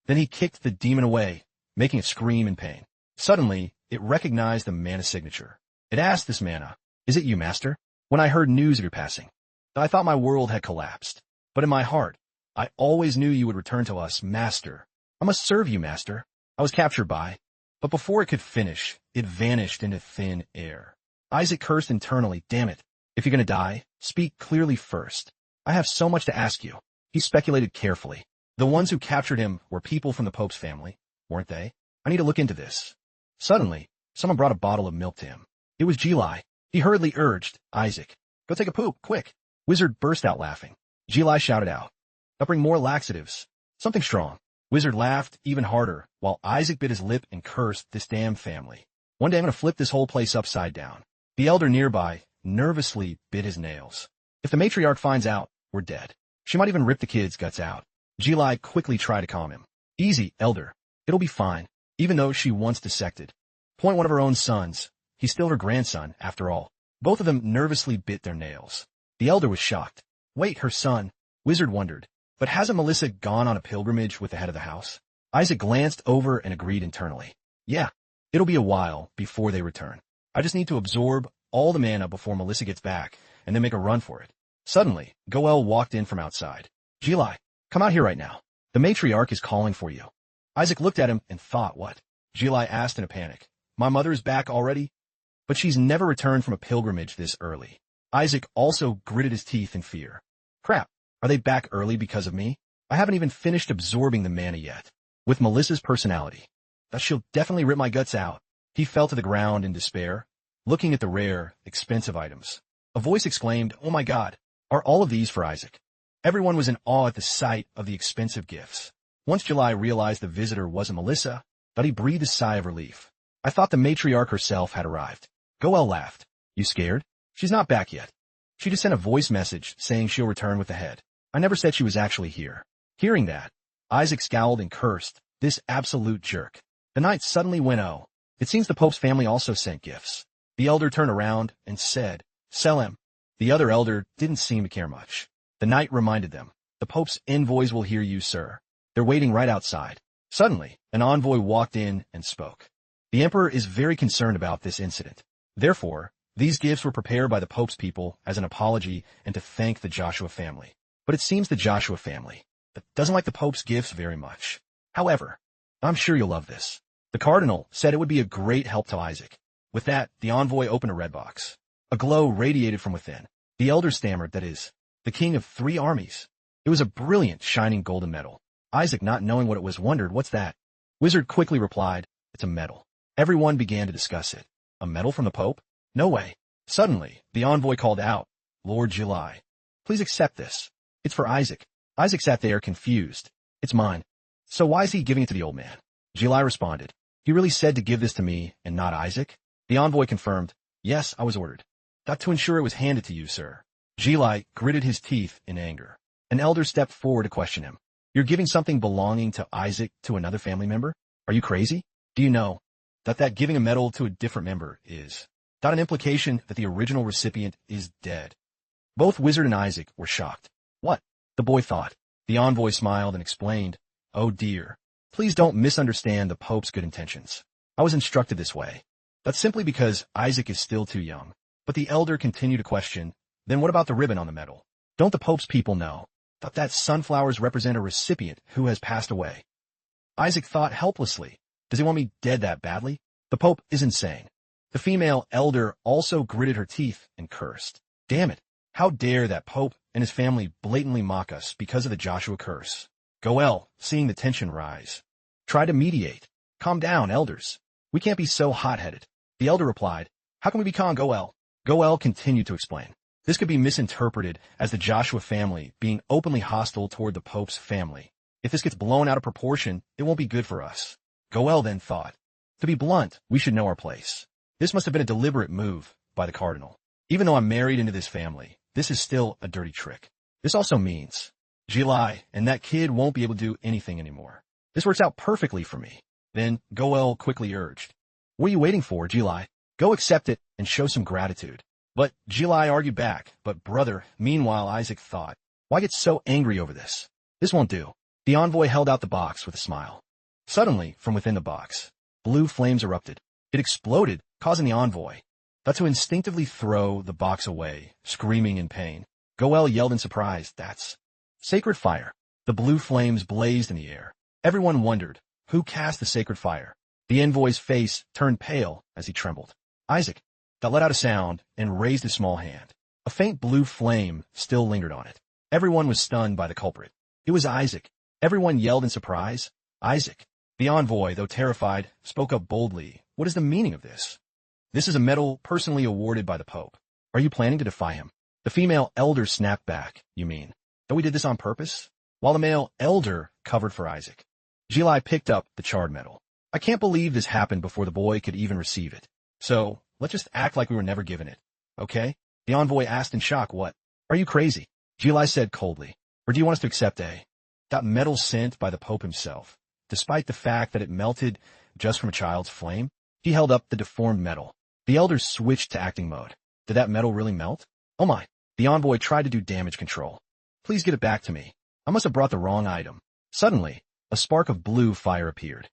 Then he kicked the demon away, making it scream in pain. Suddenly, it recognized the mana signature. It asked this mana, "Is it you, master? When I heard news of your passing, I thought my world had collapsed. But in my heart, I always knew you would return to us, master. I must serve you, master." I was captured by. But before it could finish, it vanished into thin air. Isaac cursed internally, "Damn it. If you're going to die, speak clearly first. I have so much to ask you." He speculated carefully. The ones who captured him were people from the Pope's family, weren't they? I need to look into this. Suddenly, someone brought a bottle of milk to him. It was Jilai. He hurriedly urged, "Isaac, go take a poop, quick." Wizard burst out laughing. Jilai shouted out, "I'll bring more laxatives. Something strong." Wizard laughed even harder, while Isaac bit his lip and cursed this damn family. One day I'm going to flip this whole place upside down. The elder nearby nervously bit his nails. If the matriarch finds out, we're dead. She might even rip the kid's guts out. Jilai quickly tried to calm him. Easy, elder. It'll be fine. Even though she once dissected. Point one of her own sons. He's still her grandson, after all. Both of them nervously bit their nails. The elder was shocked. Wait, her son? Wizard wondered. But hasn't Melissa gone on a pilgrimage with the head of the house? Isaac glanced over and agreed internally. Yeah, it'll be a while before they return. I just need to absorb all the mana before Melissa gets back, and then make a run for it. Suddenly, Goel walked in from outside. Jilai, come out here right now. The matriarch is calling for you. Isaac looked at him and thought, what? Jilai asked in a panic. My mother is back already? But she's never returned from a pilgrimage this early. Isaac also gritted his teeth in fear. Crap, are they back early because of me? I haven't even finished absorbing the mana yet. With Melissa's personality, that she'll definitely rip my guts out. He fell to the ground in despair, looking at the rare, expensive items. A voice exclaimed, oh my God, are all of these for Isaac? Everyone was in awe at the sight of the expensive gifts. Once Jilai realized the visitor wasn't Melissa, that he breathed a sigh of relief. I thought the matriarch herself had arrived. Goel laughed. You scared? She's not back yet. She just sent a voice message saying she'll return with the head. I never said she was actually here. Hearing that, Isaac scowled and cursed, this absolute jerk. The knight suddenly went, oh. It seems the Pope's family also sent gifts. The elder turned around and said, sell him. The other elder didn't seem to care much. The knight reminded them, the Pope's envoys will hear you, sir. They're waiting right outside. Suddenly, an envoy walked in and spoke. The emperor is very concerned about this incident. Therefore, these gifts were prepared by the Pope's people as an apology and to thank the Joshua family. But it seems the Joshua family doesn't like the Pope's gifts very much. However, I'm sure you'll love this. The cardinal said it would be a great help to Isaac. With that, the envoy opened a red box. A glow radiated from within. The elder stammered, that is, the king of 3 armies. It was a brilliant, shining golden medal. Isaac, not knowing what it was, wondered, what's that? Wizard quickly replied, it's a medal. Everyone began to discuss it. A medal from the Pope? No way. Suddenly, the envoy called out, Lord Jilai, please accept this. It's for Isaac. Isaac sat there confused. It's mine. So why is he giving it to the old man? Jilai responded, he really said to give this to me and not Isaac? The envoy confirmed, yes, I was ordered. Not to ensure it was handed to you, sir. Jilai gritted his teeth in anger. An elder stepped forward to question him. You're giving something belonging to Isaac to another family member? Are you crazy? Do you know that giving a medal to a different member is not an implication that the original recipient is dead? Both Wizard and Isaac were shocked. What? The boy thought. The envoy smiled and explained, oh dear, please don't misunderstand the Pope's good intentions. I was instructed this way. That's simply because Isaac is still too young. But the elder continued to question, then what about the ribbon on the medal? Don't the Pope's people know that sunflowers represent a recipient who has passed away? Isaac thought helplessly. Does he want me dead that badly? The Pope is insane. The female elder also gritted her teeth and cursed. Damn it. How dare that Pope and his family blatantly mock us because of the Joshua curse? Goel, seeing the tension rise, tried to mediate. Calm down, elders. We can't be so hot-headed. The elder replied, how can we be calm, Goel? Goel continued to explain. This could be misinterpreted as the Joshua family being openly hostile toward the Pope's family. If this gets blown out of proportion, it won't be good for us. Goel then thought, to be blunt, we should know our place. This must have been a deliberate move by the cardinal. Even though I'm married into this family, this is still a dirty trick. This also means Jilai and that kid won't be able to do anything anymore. This works out perfectly for me. Then Goel quickly urged, what are you waiting for, Jilai? Go accept it and show some gratitude. But Jilai argued back, but brother, meanwhile Isaac thought, why get so angry over this? This won't do. The envoy held out the box with a smile. Suddenly, from within the box, blue flames erupted. It exploded, causing the envoy to instinctively throw the box away, screaming in pain. Goel yelled in surprise, that's sacred fire. The blue flames blazed in the air. Everyone wondered, who cast the sacred fire? The envoy's face turned pale as he trembled. Isaac, that let out a sound and raised a small hand. A faint blue flame still lingered on it. Everyone was stunned by the culprit. It was Isaac. Everyone yelled in surprise. Isaac. The envoy, though terrified, spoke up boldly. What is the meaning of this? This is a medal personally awarded by the Pope. Are you planning to defy him? The female elder snapped back. You mean that we did this on purpose? While the male elder covered for Isaac. Jilai picked up the charred medal. I can't believe this happened before the boy could even receive it. So, let's just act like we were never given it. Okay? The envoy asked in shock, what? Are you crazy? Gilai said coldly. Or do you want us to accept that metal sent by the Pope himself? Despite the fact that it melted just from a child's flame, he held up the deformed metal. The elders switched to acting mode. Did that metal really melt? Oh my. The envoy tried to do damage control. Please get it back to me. I must have brought the wrong item. Suddenly, a spark of blue fire appeared,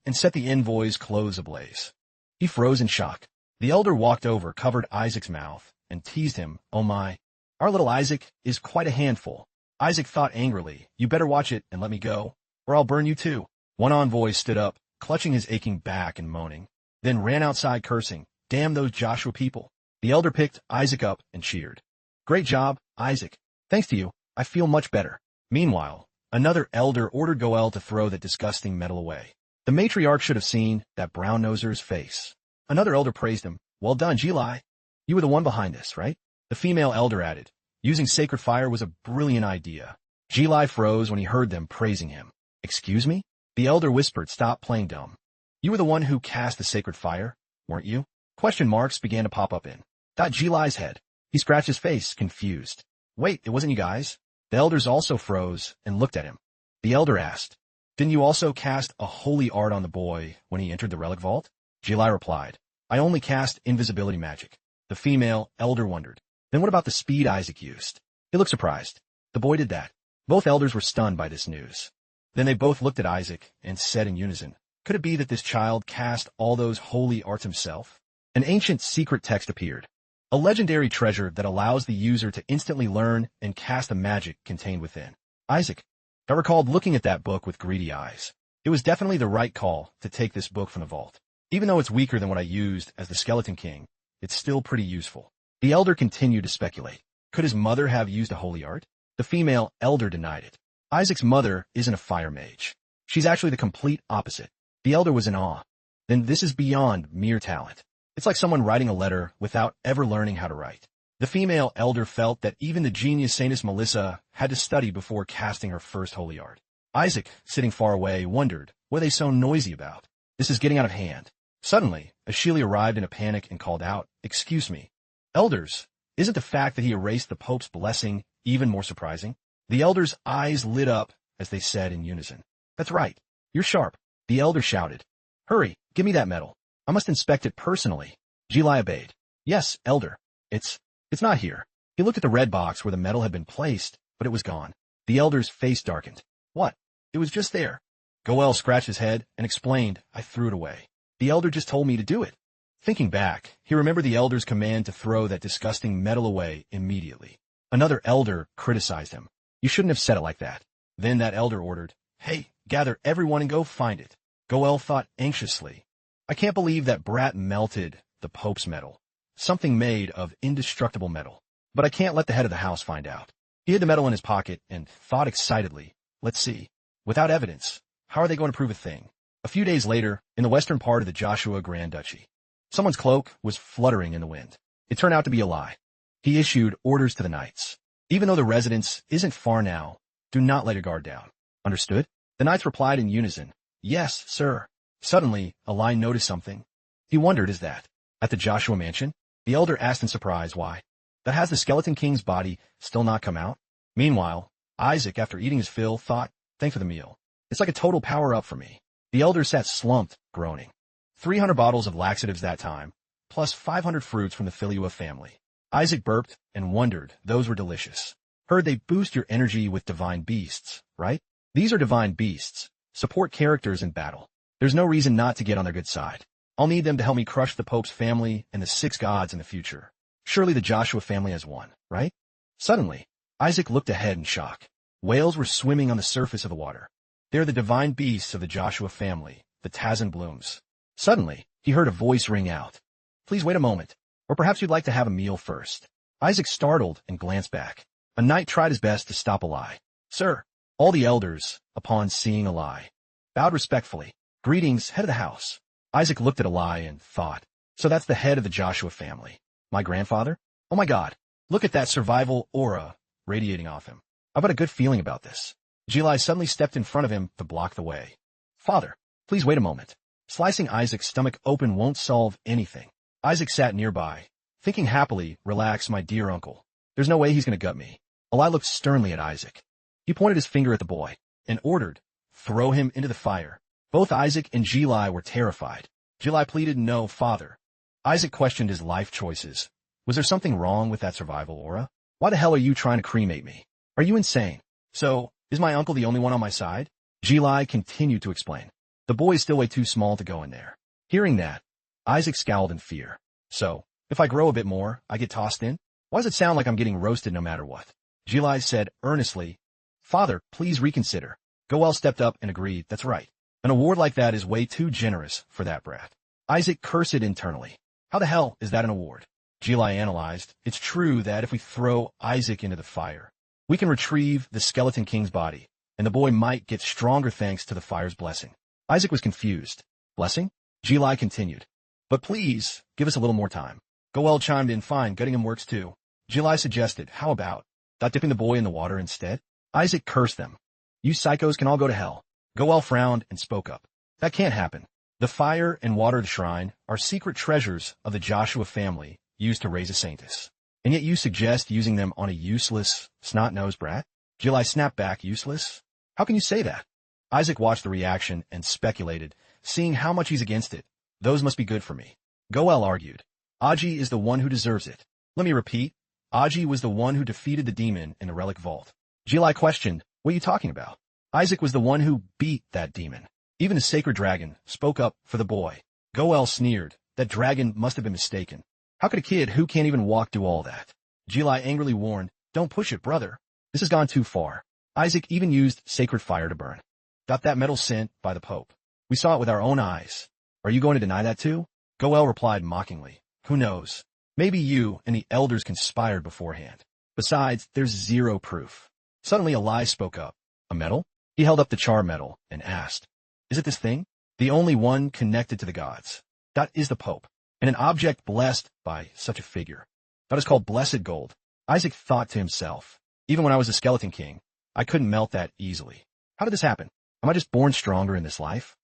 and set the envoy's clothes ablaze. He froze in shock. The elder walked over, covered Isaac's mouth, and teased him, oh my. Our little Isaac is quite a handful. Isaac thought angrily, you better watch it and let me go, or I'll burn you too. One envoy stood up, clutching his aching back and moaning, then ran outside cursing, damn those Joshua people. The elder picked Isaac up and cheered. Great job, Isaac. Thanks to you, I feel much better. Meanwhile, another elder ordered Goel to throw that disgusting metal away. The matriarch should have seen that brown-noser's face. Another elder praised him. Well done, Gilai. You were the one behind this, right? The female elder added. Using sacred fire was a brilliant idea. Gilai froze when he heard them praising him. Excuse me? The elder whispered, stop playing dumb. You were the one who cast the sacred fire, weren't you? Question marks began to pop up in Gilai's head. He scratched his face, confused. Wait, it wasn't you guys? The elders also froze and looked at him. The elder asked, didn't you also cast a holy art on the boy when he entered the relic vault? Gilai replied, I only cast invisibility magic. The female elder wondered. Then what about the speed Isaac used? He looked surprised. The boy did that. Both elders were stunned by this news. Then they both looked at Isaac and said in unison, could it be that this child cast all those holy arts himself? An ancient secret text appeared. A legendary treasure that allows the user to instantly learn and cast the magic contained within. Isaac. I recalled looking at that book with greedy eyes. It was definitely the right call to take this book from the vault. Even though it's weaker than what I used as the Skeleton King, it's still pretty useful. The elder continued to speculate. Could his mother have used a holy art? The female elder denied it. Isaac's mother isn't a fire mage. She's actually the complete opposite. The elder was in awe. Then this is beyond mere talent. It's like someone writing a letter without ever learning how to write. The female elder felt that even the genius Saintess Melissa had to study before casting her first holy art. Isaac, sitting far away, wondered, what are they so noisy about? This is getting out of hand. Suddenly, Ashili arrived in a panic and called out, excuse me. Elders, isn't the fact that he erased the Pope's blessing even more surprising? The elders' eyes lit up as they said in unison. That's right. You're sharp. The elder shouted. Hurry, give me that medal. I must inspect it personally. Gilai obeyed. Yes, elder. It's not here. He looked at the red box where the medal had been placed, but it was gone. The elder's face darkened. What? It was just there. Goel scratched his head and explained, I threw it away. The elder just told me to do it. Thinking back, he remembered the elder's command to throw that disgusting metal away immediately. Another elder criticized him. You shouldn't have said it like that. Then that elder ordered, hey, gather everyone and go find it. Goel thought anxiously. I can't believe that brat melted the Pope's medal. Something made of indestructible metal. But I can't let the head of the house find out. He hid the medal in his pocket and thought excitedly, let's see. Without evidence, how are they going to prove a thing? A few days later, in the western part of the Joshua Grand Duchy, someone's cloak was fluttering in the wind. It turned out to be a lie. He issued orders to the knights. Even though the residence isn't far now, do not let your guard down. Understood? The knights replied in unison. Yes, sir. Suddenly, a line noticed something. He wondered, is that at the Joshua mansion? The elder asked in surprise why. That has the Skeleton King's body still not come out? Meanwhile, Isaac, after eating his fill, thought, thanks for the meal. It's like a total power-up for me. The elder sat slumped, groaning. 300 bottles of laxatives that time, plus 500 fruits from the Filua family. Isaac burped and wondered, those were delicious. Heard they boost your energy with divine beasts, right? These are divine beasts. Support characters in battle. There's no reason not to get on their good side. I'll need them to help me crush the Pope's family and the 6 gods in the future. Surely the Joshua family has won, right? Suddenly, Isaac looked ahead in shock. Whales were swimming on the surface of the water. They're the divine beasts of the Joshua family, the Tazan blooms. Suddenly, he heard a voice ring out. Please wait a moment, or perhaps you'd like to have a meal first. Isaac startled and glanced back. A knight tried his best to stop a lie. Sir, all the elders, upon seeing a lie, bowed respectfully. Greetings, head of the house. Isaac looked at Eli and thought, so that's the head of the Joshua family. My grandfather? Oh my God, look at that survival aura radiating off him. I've got a good feeling about this. Gilai suddenly stepped in front of him to block the way. Father, please wait a moment. Slicing Isaac's stomach open won't solve anything. Isaac sat nearby, thinking happily, relax, my dear uncle. There's no way he's going to gut me. Eli looked sternly at Isaac. He pointed his finger at the boy and ordered, throw him into the fire. Both Isaac and Eli were terrified. Eli pleaded, no, father. Isaac questioned his life choices. Was there something wrong with that survival aura? Why the hell are you trying to cremate me? Are you insane? So, is my uncle the only one on my side? Eli continued to explain. The boy is still way too small to go in there. Hearing that, Isaac scowled in fear. So, if I grow a bit more, I get tossed in? Why does it sound like I'm getting roasted no matter what? Eli said earnestly, Father, please reconsider. Goel stepped up and agreed, that's right. An award like that is way too generous for that brat. Isaac cursed internally. How the hell is that an award? Eli analyzed. It's true that if we throw Isaac into the fire, we can retrieve the Skeleton King's body, and the boy might get stronger thanks to the fire's blessing. Isaac was confused. Blessing? Eli continued. But please, give us a little more time. Goel chimed in, fine, gutting him works too. Eli suggested, how about dipping the boy in the water instead? Isaac cursed them. You psychos can all go to hell. Goel frowned and spoke up. That can't happen. The fire and water of the shrine are secret treasures of the Joshua family used to raise a saintess. And yet you suggest using them on a useless, snot-nosed brat? Eli snapped back, useless? How can you say that? Isaac watched the reaction and speculated, seeing how much he's against it. Those must be good for me. Goel argued. Aji is the one who deserves it. Let me repeat. Aji was the one who defeated the demon in the relic vault. Eli questioned, what are you talking about? Isaac was the one who beat that demon. Even the sacred dragon spoke up for the boy. Goel sneered. That dragon must have been mistaken. How could a kid who can't even walk do all that? Eli angrily warned, don't push it, brother. This has gone too far. Isaac even used sacred fire to burn. Got that metal sent by the Pope. We saw it with our own eyes. Are you going to deny that too? Goel replied mockingly. Who knows? Maybe you and the elders conspired beforehand. Besides, there's zero proof. Suddenly Eli spoke up. A medal? He held up the char medal and asked, is it this thing? The only one connected to the gods. That is the Pope, and an object blessed by such a figure. That is called blessed gold. Isaac thought to himself, even when I was a Skeleton King, I couldn't melt that easily. How did this happen? Am I just born stronger in this life?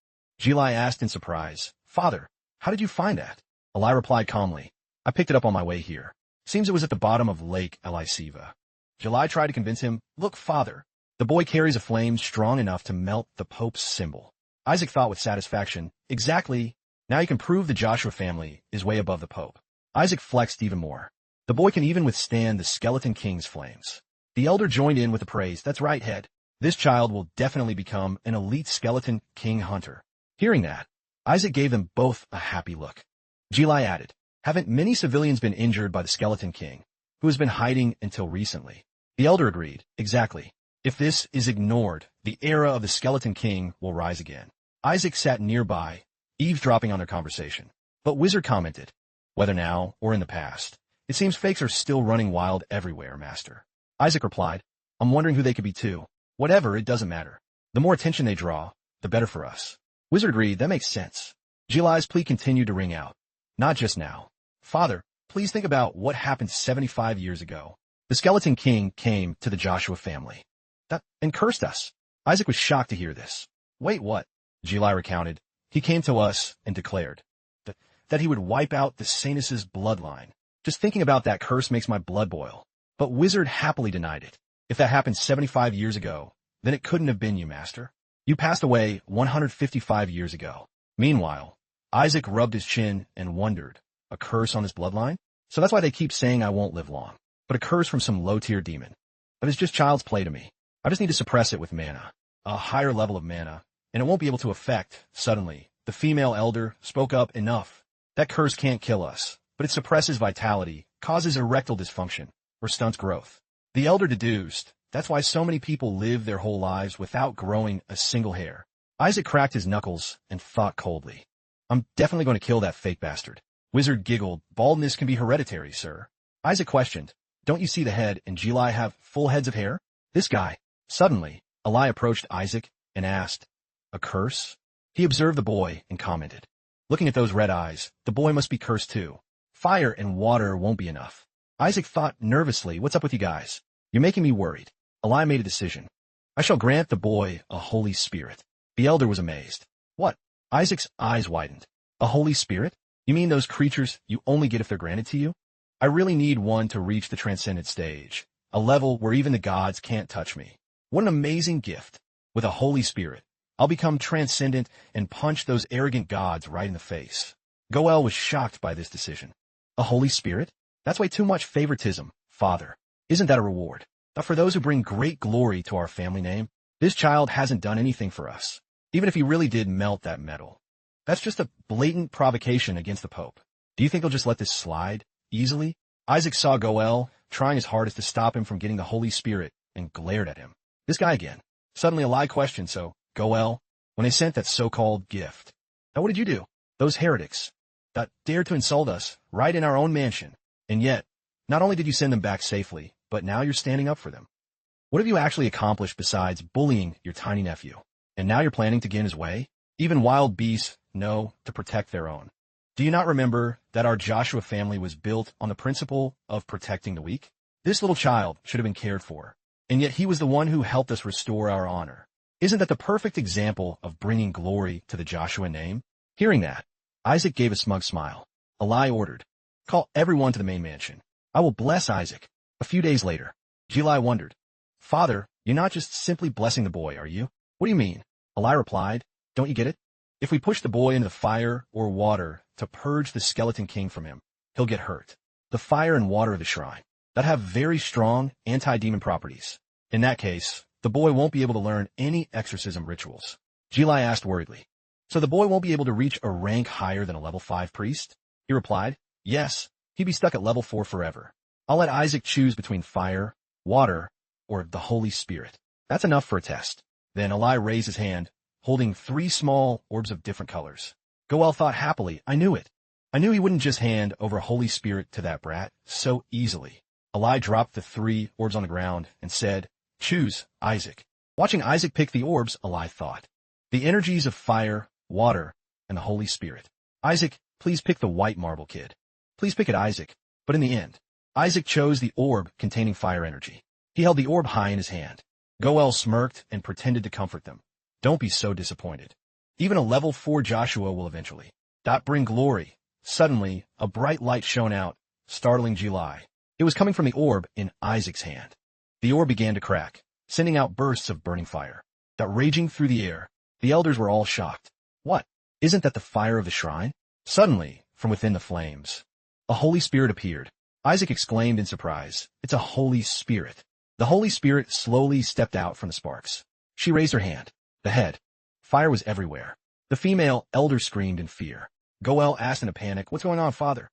Eli asked in surprise, Father, how did you find that? Eli replied calmly, I picked it up on my way here. Seems it was at the bottom of Lake Elisiva. Eli tried to convince him, look, Father, the boy carries a flame strong enough to melt the Pope's symbol. Isaac thought with satisfaction, exactly, now you can prove the Joshua family is way above the Pope. Isaac flexed even more. The boy can even withstand the Skeleton King's flames. The elder joined in with the praise, that's right, head. This child will definitely become an elite Skeleton King hunter. Hearing that, Isaac gave them both a happy look. Eli added, haven't many civilians been injured by the Skeleton King, who has been hiding until recently? The elder agreed, exactly. If this is ignored, the era of the Skeleton King will rise again. Isaac sat nearby, eavesdropping on their conversation. But Wizard commented, whether now or in the past, it seems fakes are still running wild everywhere, Master. Isaac replied, I'm wondering who they could be too. Whatever, it doesn't matter. The more attention they draw, the better for us. Wizard agreed, that makes sense. Eli's plea continued to ring out. Not just now. Father, please think about what happened 75 years ago. The Skeleton King came to the Joshua family. And cursed us. Isaac was shocked to hear this. Wait, what? Eli recounted. He came to us and declared that he would wipe out the Saintess's bloodline. Just thinking about that curse makes my blood boil. But Wizard happily denied it. If that happened 75 years ago, then it couldn't have been you, Master. You passed away 155 years ago. Meanwhile, Isaac rubbed his chin and wondered, a curse on his bloodline? So that's why they keep saying I won't live long. But a curse from some low-tier demon. That is just child's play to me. I just need to suppress it with mana. A higher level of mana, and it won't be able to affect. Suddenly, the female elder spoke up, enough. That curse can't kill us, but it suppresses vitality, causes erectile dysfunction, or stunts growth. The elder deduced, that's why so many people live their whole lives without growing a single hair. Isaac cracked his knuckles and thought coldly. I'm definitely going to kill that fake bastard. Wizard giggled, baldness can be hereditary, sir. Isaac questioned, don't you see the head and Eli have full heads of hair? This guy. Suddenly, Eli approached Isaac and asked, a curse? He observed the boy and commented, looking at those red eyes, the boy must be cursed too. Fire and water won't be enough. Isaac thought nervously, what's up with you guys? You're making me worried. Eli made a decision. I shall grant the boy a holy spirit. The elder was amazed. What? Isaac's eyes widened. A holy spirit? You mean those creatures you only get if they're granted to you? I really need one to reach the transcendent stage, a level where even the gods can't touch me. What an amazing gift. With a holy spirit, I'll become transcendent and punch those arrogant gods right in the face. Goel was shocked by this decision. A holy spirit? That's way too much favoritism, father. Isn't that a reward? But for those who bring great glory to our family name, this child hasn't done anything for us. Even if he really did melt that metal. That's just a blatant provocation against the Pope. Do you think he'll just let this slide easily? Isaac saw Goel trying his hardest to stop him from getting the Holy Spirit and glared at him. This guy again. Suddenly a lie question, so, Goel, when they sent that so-called gift. Now what did you do? Those heretics that dared to insult us right in our own mansion. And yet, not only did you send them back safely, but now you're standing up for them. What have you actually accomplished besides bullying your tiny nephew? And now you're planning to get in his way? Even wild beasts know to protect their own. Do you not remember that our Joshua family was built on the principle of protecting the weak? This little child should have been cared for, and yet he was the one who helped us restore our honor. Isn't that the perfect example of bringing glory to the Joshua name? Hearing that, Isaac gave a smug smile. Eli ordered, "Call everyone to the main mansion. I will bless Isaac." A few days later, Eli wondered, "Father, you're not just simply blessing the boy, are you?" "What do you mean?" Eli replied, "Don't you get it? If we push the boy into the fire or water to purge the skeleton king from him, he'll get hurt. The fire and water of the shrine that have very strong anti-demon properties. In that case, the boy won't be able to learn any exorcism rituals." Eli asked worriedly, "So the boy won't be able to reach a rank higher than a level 5 priest?" He replied, "Yes, he'd be stuck at level 4 forever. I'll let Isaac choose between fire, water, or the Holy Spirit. That's enough for a test." Then Eli raised his hand, holding 3 small orbs of different colors. Goel thought happily, "I knew it. I knew he wouldn't just hand over a Holy Spirit to that brat so easily." Eli dropped the 3 orbs on the ground and said, "Choose, Isaac." Watching Isaac pick the orbs, Eli thought, "The energies of fire, water, and the Holy Spirit. Isaac, please pick the white marble kid. Please pick it, Isaac." But in the end, Isaac chose the orb containing fire energy. He held the orb high in his hand. Goel smirked and pretended to comfort them. "Don't be so disappointed. Even a level 4 Joshua will eventually bring glory." Suddenly, a bright light shone out, startling Eli. It was coming from the orb in Isaac's hand. The orb began to crack, sending out bursts of burning fire raging through the air. The elders were all shocked. "What? Isn't that the fire of the shrine?" Suddenly, from within the flames, a Holy Spirit appeared. Isaac exclaimed in surprise, "It's a Holy Spirit." The Holy Spirit slowly stepped out from the sparks. She raised her hand. The head. Fire was everywhere. The female elder screamed in fear. Goel asked in a panic, "What's going on, father?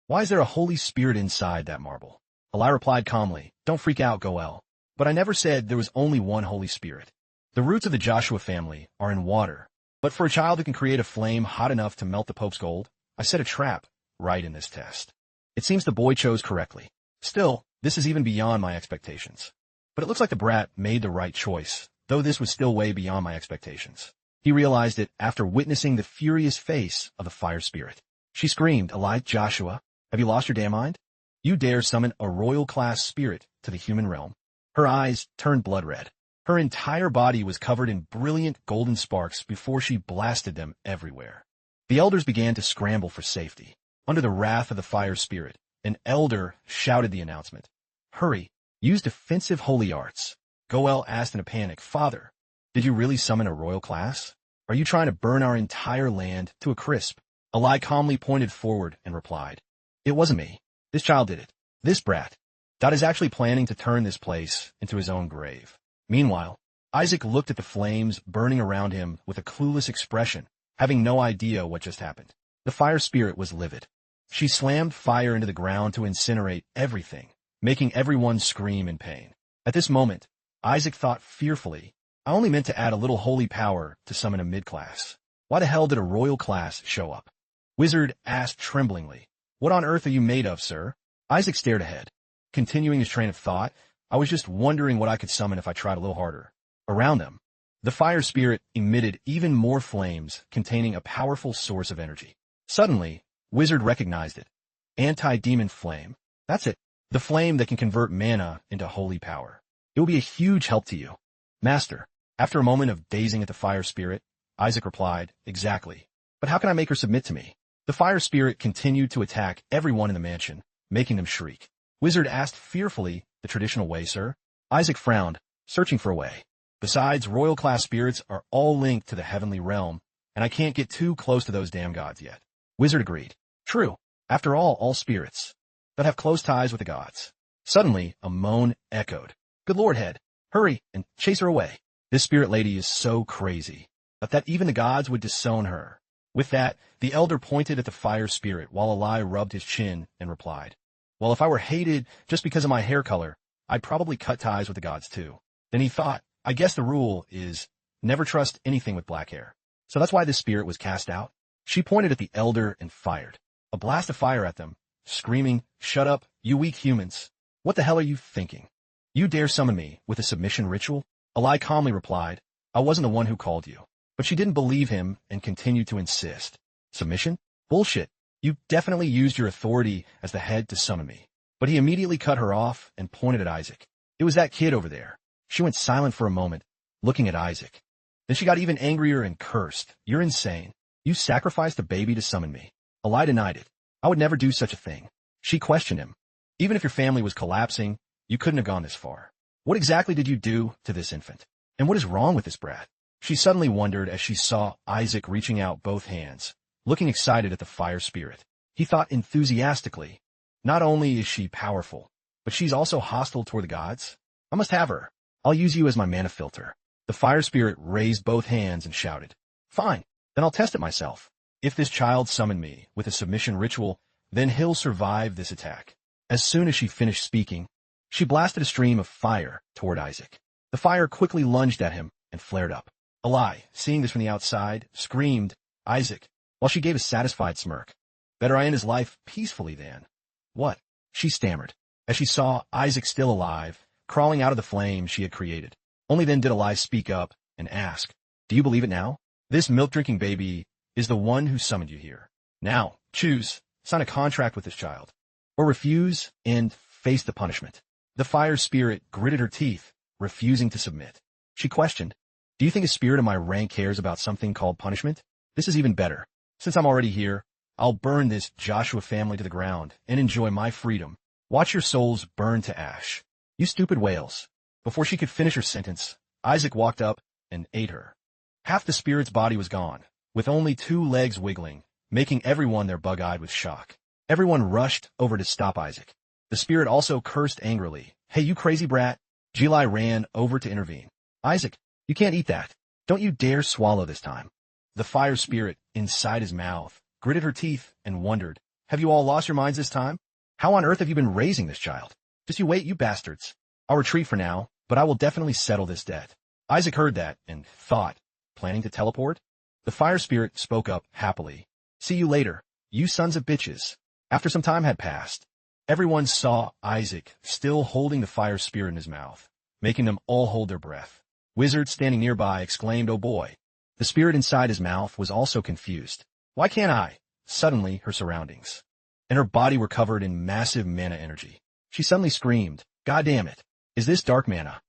Why is there a Holy Spirit inside that marble?" Eli replied calmly, "Don't freak out, Goel. But I never said there was only one Holy Spirit. The roots of the Joshua family are in water. But for a child who can create a flame hot enough to melt the Pope's gold, I set a trap right in this test." It seems the boy chose correctly. Still, this is even beyond my expectations. But it looks like the brat made the right choice, though this was still way beyond my expectations. He realized it after witnessing the furious face of the fire spirit. She screamed, "Eli, Joshua, have you lost your damn mind? You dare summon a royal class spirit to the human realm?" Her eyes turned blood red. Her entire body was covered in brilliant golden sparks before she blasted them everywhere. The elders began to scramble for safety. Under the wrath of the fire spirit, an elder shouted the announcement. "Hurry, use defensive holy arts." Goel asked in a panic, "Father, did you really summon a royal class? Are you trying to burn our entire land to a crisp?" Eli calmly pointed forward and replied, "It wasn't me. This child did it. This brat. Dot is actually planning to turn this place into his own grave." Meanwhile, Isaac looked at the flames burning around him with a clueless expression, having no idea what just happened. The fire spirit was livid. She slammed fire into the ground to incinerate everything, making everyone scream in pain. At this moment, Isaac thought fearfully, "I only meant to add a little holy power to summon a mid-class. Why the hell did a royal class show up?" Wizard asked tremblingly, "What on earth are you made of, sir?" Isaac stared ahead. Continuing his train of thought, "I was just wondering what I could summon if I tried a little harder." Around them, the fire spirit emitted even more flames containing a powerful source of energy. Suddenly, Wizard recognized it. Anti-demon flame. That's it. The flame that can convert mana into holy power. It will be a huge help to you. Master, after a moment of gazing at the fire spirit, Isaac replied, exactly. But how can I make her submit to me? The fire spirit continued to attack everyone in the mansion, making them shriek. Wizard asked fearfully, the traditional way, sir? Isaac frowned, searching for a way. Besides, royal-class spirits are all linked to the heavenly realm, and I can't get too close to those damn gods yet. Wizard agreed. True. After all spirits that have close ties with the gods. Suddenly, a moan echoed. Good Lord, Head, hurry and chase her away. This spirit lady is so crazy, but that even the gods would disown her. With that, the elder pointed at the fire spirit while Eli rubbed his chin and replied, well, if I were hated just because of my hair color, I'd probably cut ties with the gods too. Then he thought, I guess the rule is never trust anything with black hair. So that's why this spirit was cast out. She pointed at the elder and fired. A blast of fire at them, screaming, shut up, you weak humans. What the hell are you thinking? You dare summon me with a submission ritual? Eli calmly replied, I wasn't the one who called you. But she didn't believe him and continued to insist. Submission? Bullshit. You definitely used your authority as the head to summon me. But he immediately cut her off and pointed at Isaac. It was that kid over there. She went silent for a moment, looking at Isaac. Then she got even angrier and cursed. You're insane. You sacrificed a baby to summon me. Eli denied it. I would never do such a thing. She questioned him. Even if your family was collapsing, you couldn't have gone this far. What exactly did you do to this infant? And what is wrong with this brat? She suddenly wondered as she saw Isaac reaching out both hands, looking excited at the fire spirit. He thought enthusiastically, not only is she powerful, but she's also hostile toward the gods. I must have her. I'll use you as my mana filter. The fire spirit raised both hands and shouted, fine, then I'll test it myself. If this child summoned me with a submission ritual, then he'll survive this attack. As soon as she finished speaking, she blasted a stream of fire toward Isaac. The fire quickly lunged at him and flared up. Eli, seeing this from the outside, screamed, Isaac, while she gave a satisfied smirk. Better I end his life peacefully than. What? She stammered, as she saw Isaac still alive, crawling out of the flame she had created. Only then did Eli speak up and ask, do you believe it now? This milk-drinking baby is the one who summoned you here. Now, choose, sign a contract with this child, or refuse and face the punishment. The fire spirit gritted her teeth, refusing to submit. She questioned, do you think a spirit of my rank cares about something called punishment? This is even better. Since I'm already here, I'll burn this Joshua family to the ground and enjoy my freedom. Watch your souls burn to ash. You stupid whales. Before she could finish her sentence, Isaac walked up and ate her. Half the spirit's body was gone, with only 2 legs wiggling, making everyone there bug-eyed with shock. Everyone rushed over to stop Isaac. The spirit also cursed angrily. Hey, you crazy brat. Eli ran over to intervene. Isaac, you can't eat that. Don't you dare swallow this time. The fire spirit, inside his mouth, gritted her teeth and wondered, have you all lost your minds this time? How on earth have you been raising this child? Just you wait, you bastards. I'll retreat for now, but I will definitely settle this debt. Isaac heard that and thought, planning to teleport? The fire spirit spoke up happily. See you later, you sons of bitches. After some time had passed, everyone saw Isaac still holding the fire spirit in his mouth, making them all hold their breath. Wizard standing nearby exclaimed, oh boy. The spirit inside his mouth was also confused. Why can't I? Suddenly, her surroundings and her body were covered in massive mana energy. She suddenly screamed, God damn it. Is this dark mana?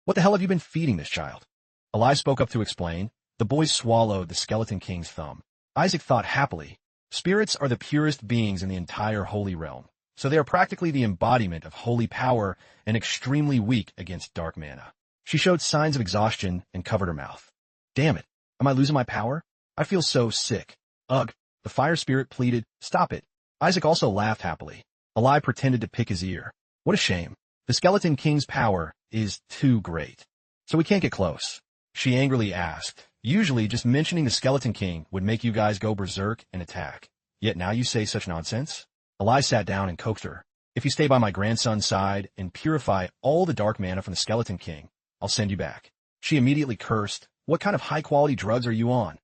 What the hell have you been feeding this child? Eli spoke up to explain. The boys swallowed the skeleton king's thumb. Isaac thought happily. Spirits are the purest beings in the entire holy realm, so they are practically the embodiment of holy power and extremely weak against dark mana. She showed signs of exhaustion and covered her mouth. Damn it. Am I losing my power? I feel so sick. Ugh. The fire spirit pleaded, stop it. Isaac also laughed happily. Eli pretended to pick his ear. What a shame. The skeleton king's power is too great. So we can't get close. She angrily asked. Usually just mentioning the skeleton king would make you guys go berserk and attack. Yet now you say such nonsense? Eli sat down and coaxed her. If you stay by my grandson's side and purify all the dark mana from the skeleton king, I'll send you back. She immediately cursed. What kind of high-quality drugs are you on?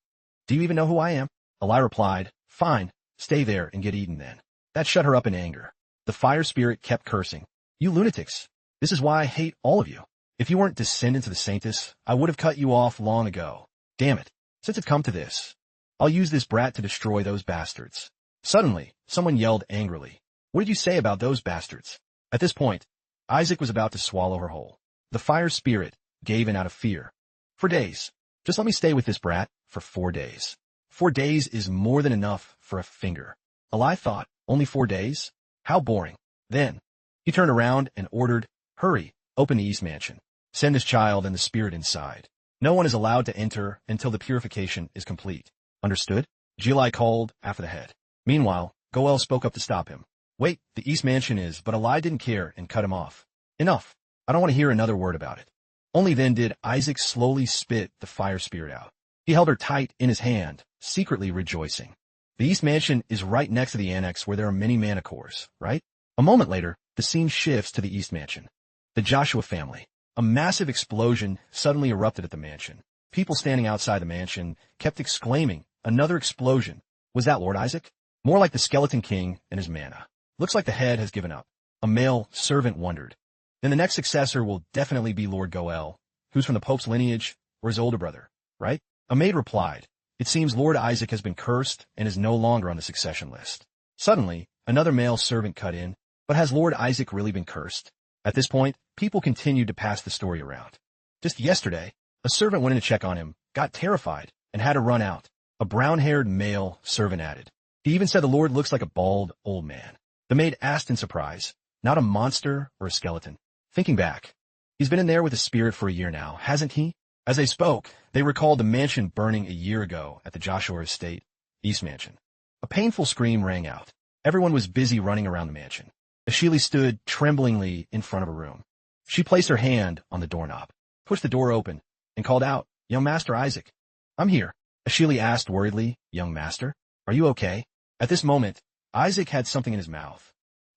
Do you even know who I am? Eli replied, fine, stay there and get eaten then. That shut her up in anger. The fire spirit kept cursing. You lunatics. This is why I hate all of you. If you weren't descendants of the Saintus, I would have cut you off long ago. Damn it. Since it's come to this, I'll use this brat to destroy those bastards. Suddenly, someone yelled angrily. What did you say about those bastards? At this point, Isaac was about to swallow her whole. The fire spirit gave in out of fear. For days. Just let me stay with this brat, for 4 days. 4 days is more than enough for a finger. Eli thought, only 4 days? How boring. Then, he turned around and ordered, hurry, open the East Mansion. Send this child and the spirit inside. No one is allowed to enter until the purification is complete. Understood? Eli called after the head. Meanwhile, Goel spoke up to stop him. Wait, the East Mansion is, but Eli didn't care and cut him off. Enough. I don't want to hear another word about it. Only then did Isaac slowly spit the fire spirit out. He held her tight in his hand, secretly rejoicing. The East Mansion is right next to the annex where there are many mana cores, right? A moment later, the scene shifts to the East Mansion. The Joshua family. A massive explosion suddenly erupted at the mansion. People standing outside the mansion kept exclaiming, another explosion. Was that Lord Isaac? More like the Skeleton King and his mana. Looks like the head has given up. A male servant wondered. Then the next successor will definitely be Lord Goel, who's from the Pope's lineage, or his older brother, right? A maid replied, it seems Lord Isaac has been cursed and is no longer on the succession list. Suddenly, another male servant cut in, but has Lord Isaac really been cursed? At this point, people continued to pass the story around. Just yesterday, a servant went in to check on him, got terrified, and had to run out. A brown-haired male servant added. He even said the Lord looks like a bald, old man. The maid asked in surprise, not a monster or a skeleton. Thinking back, he's been in there with a spirit for a year now, hasn't he? As they spoke, they recalled the mansion burning a year ago at the Joshua Estate, East Mansion. A painful scream rang out. Everyone was busy running around the mansion. Ashili stood tremblingly in front of a room. She placed her hand on the doorknob, pushed the door open, and called out, Young Master Isaac. I'm here. Ashili asked worriedly, Young Master, are you okay? At this moment, Isaac had something in his mouth.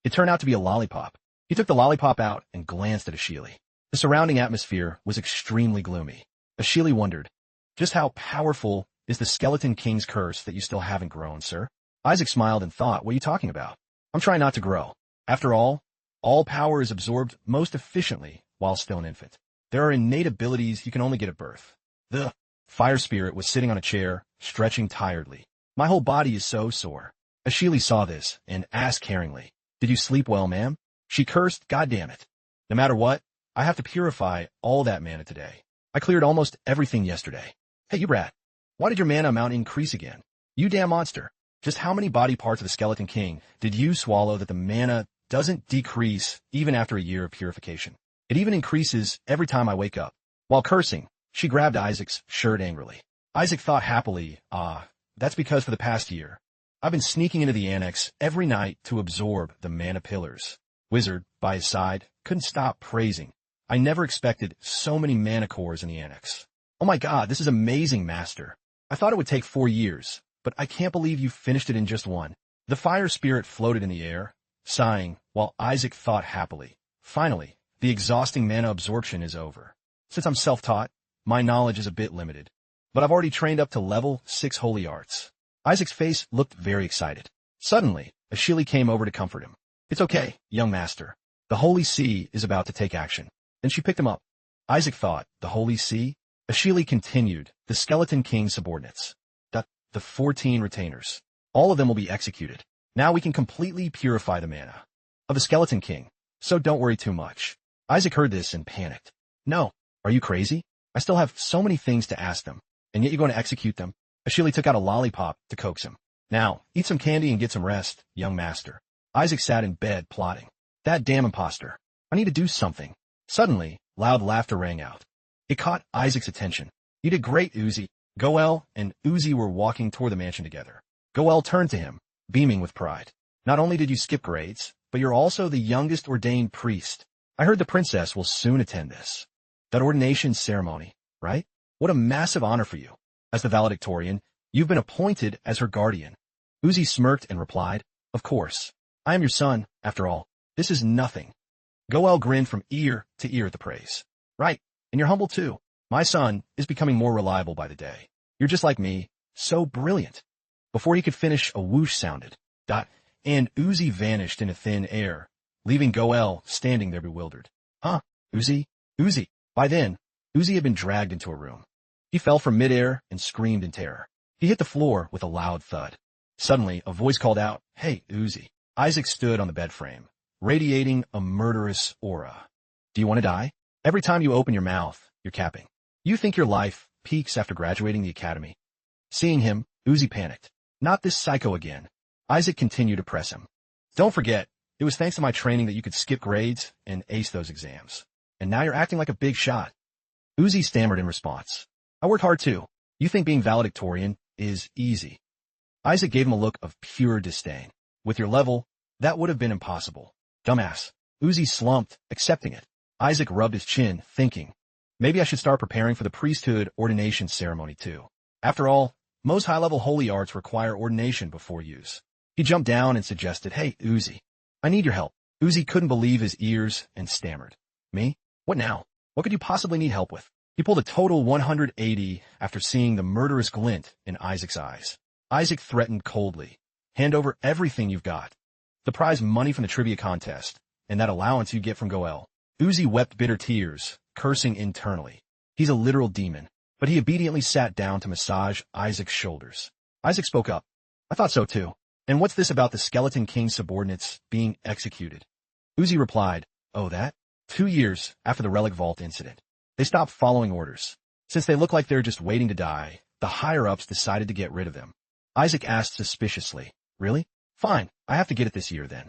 It turned out to be a lollipop. He took the lollipop out and glanced at Ashili. The surrounding atmosphere was extremely gloomy. Ashili wondered, just how powerful is the Skeleton King's curse that you still haven't grown, sir? Isaac smiled and thought, what are you talking about? I'm trying not to grow. After all power is absorbed most efficiently while still an infant. There are innate abilities you can only get at birth. The fire spirit was sitting on a chair, stretching tiredly. My whole body is so sore. Ashili saw this and asked caringly, did you sleep well, ma'am? She cursed, God damn it. No matter what, I have to purify all that mana today. I cleared almost everything yesterday. Hey, you brat. Why did your mana amount increase again? You damn monster. Just how many body parts of the Skeleton King did you swallow that the mana doesn't decrease even after a year of purification? It even increases every time I wake up. While cursing, she grabbed Isaac's shirt angrily. Isaac thought happily, that's because for the past year, I've been sneaking into the annex every night to absorb the mana pillars. Wizard, by his side, couldn't stop praising. I never expected so many mana cores in the annex. Oh my god, this is amazing, Master. I thought it would take 4 years, but I can't believe you finished it in just 1. The fire spirit floated in the air, sighing, while Isaac thought happily. Finally, the exhausting mana absorption is over. Since I'm self-taught, my knowledge is a bit limited, but I've already trained up to level 6 holy arts. Isaac's face looked very excited. Suddenly, Ashili came over to comfort him. It's okay, young master. The Holy See is about to take action. Then she picked him up. Isaac thought, the Holy See? Ashili continued, the Skeleton King's subordinates. The 14 retainers. All of them will be executed. Now we can completely purify the mana of the Skeleton King, so don't worry too much. Isaac heard this and panicked. No, are you crazy? I still have so many things to ask them, and yet you're going to execute them? Ashili took out a lollipop to coax him. Now, eat some candy and get some rest, young master. Isaac sat in bed, plotting. That damn imposter. I need to do something. Suddenly, loud laughter rang out. It caught Isaac's attention. You did great, Uzi. Goel and Uzi were walking toward the mansion together. Goel turned to him, beaming with pride. Not only did you skip grades, but you're also the youngest ordained priest. I heard the princess will soon attend this. That ordination ceremony, right? What a massive honor for you. As the valedictorian, you've been appointed as her guardian. Uzi smirked and replied, of course. I am your son, after all. This is nothing. Goel grinned from ear to ear at the praise. Right, and you're humble too. My son is becoming more reliable by the day. You're just like me, so brilliant. Before he could finish, a whoosh sounded. And Uzi vanished into thin air, leaving Goel standing there bewildered. Huh, Uzi? Uzi. By then, Uzi had been dragged into a room. He fell from midair and screamed in terror. He hit the floor with a loud thud. Suddenly, a voice called out, Hey, Uzi. Isaac stood on the bed frame, radiating a murderous aura. Do you want to die? Every time you open your mouth, you're capping. You think your life peaks after graduating the academy. Seeing him, Uzi panicked. Not this psycho again. Isaac continued to press him. Don't forget, it was thanks to my training that you could skip grades and ace those exams. And now you're acting like a big shot. Uzi stammered in response. I worked hard too. You think being valedictorian is easy. Isaac gave him a look of pure disdain. With your level, that would have been impossible. Dumbass. Uzi slumped, accepting it. Isaac rubbed his chin, thinking, maybe I should start preparing for the priesthood ordination ceremony too. After all, most high-level holy arts require ordination before use. He jumped down and suggested, hey, Uzi, I need your help. Uzi couldn't believe his ears and stammered. Me? What now? What could you possibly need help with? He pulled a total 180 after seeing the murderous glint in Isaac's eyes. Isaac threatened coldly. Hand over everything you've got. The prize money from the trivia contest, and that allowance you get from Goel. Uzi wept bitter tears, cursing internally. He's a literal demon, but he obediently sat down to massage Isaac's shoulders. Isaac spoke up. I thought so too. And what's this about the Skeleton King's subordinates being executed? Uzi replied, oh that? 2 years after the Relic Vault incident. They stopped following orders. Since they look like they're just waiting to die, the higher-ups decided to get rid of them. Isaac asked suspiciously, really? Fine, I have to get it this year then.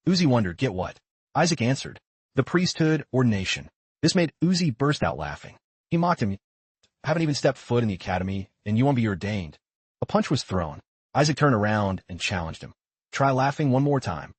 Uzi wondered, get what? Isaac answered, the priesthood ordination. This made Uzi burst out laughing. He mocked him. Haven't even stepped foot in the academy, and you want to be ordained. A punch was thrown. Isaac turned around and challenged him. Try laughing one more time.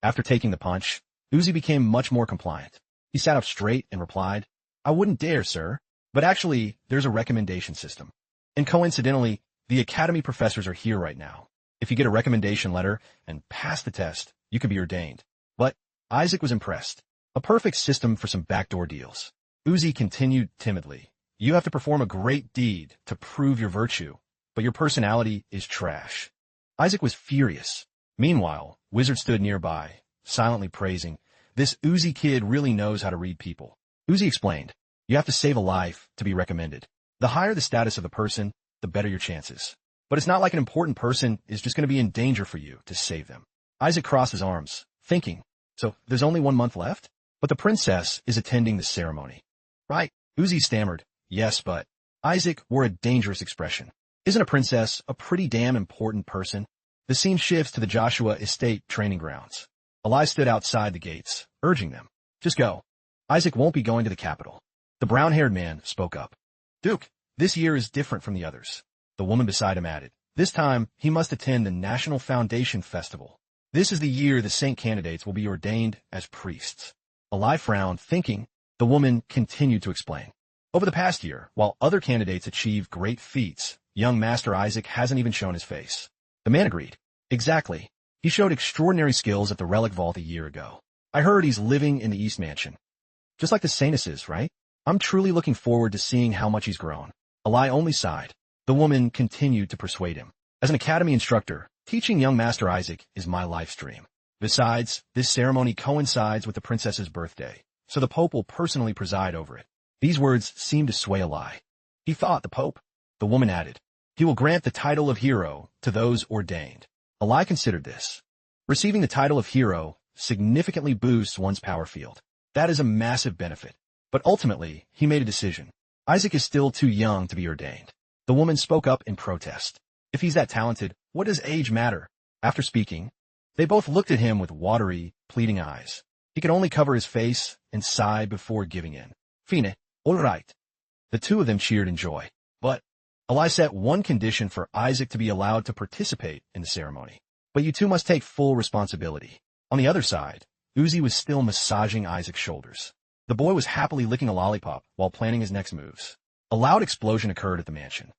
After taking the punch, Uzi became much more compliant. He sat up straight and replied, I wouldn't dare, sir. But actually, there's a recommendation system. And coincidentally, the academy professors are here right now. If you get a recommendation letter and pass the test, you could be ordained. But Isaac was impressed. A perfect system for some backdoor deals. Uzi continued timidly. You have to perform a great deed to prove your virtue, but your personality is trash. Isaac was furious. Meanwhile, Wizard stood nearby, silently praising, this Uzi kid really knows how to read people. Uzi explained, you have to save a life to be recommended. The higher the status of the person, the better your chances. But it's not like an important person is just going to be in danger for you to save them. Isaac crossed his arms, thinking, so there's only 1 month left? But the princess is attending the ceremony. Right, Uzi stammered, yes, but Isaac wore a dangerous expression. Isn't a princess a pretty damn important person? The scene shifts to the Joshua Estate training grounds. Eli stood outside the gates, urging them. Just go. Isaac won't be going to the capital. The brown-haired man spoke up. Duke, this year is different from the others. The woman beside him added. This time, he must attend the National Foundation Festival. This is the year the saint candidates will be ordained as priests. Eli frowned, thinking. The woman continued to explain. Over the past year, while other candidates achieved great feats, young Master Isaac hasn't even shown his face. The man agreed. Exactly. He showed extraordinary skills at the Relic Vault a year ago. I heard he's living in the East Mansion. Just like the Saintesses, right? I'm truly looking forward to seeing how much he's grown. Eli only sighed. The woman continued to persuade him. As an academy instructor, teaching young Master Isaac is my life stream. Besides, this ceremony coincides with the princess's birthday, so the Pope will personally preside over it. These words seemed to sway Eli. He thought the Pope. The woman added, he will grant the title of hero to those ordained. Eli considered this. Receiving the title of hero significantly boosts one's power field. That is a massive benefit. But ultimately, he made a decision. Isaac is still too young to be ordained. The woman spoke up in protest. If he's that talented, what does age matter? After speaking, they both looked at him with watery, pleading eyes. He could only cover his face and sigh before giving in. Fine, all right. The two of them cheered in joy. But Eli set one condition for Isaac to be allowed to participate in the ceremony. But you two must take full responsibility. On the other side, Uzi was still massaging Isaac's shoulders. The boy was happily licking a lollipop while planning his next moves. A loud explosion occurred at the mansion.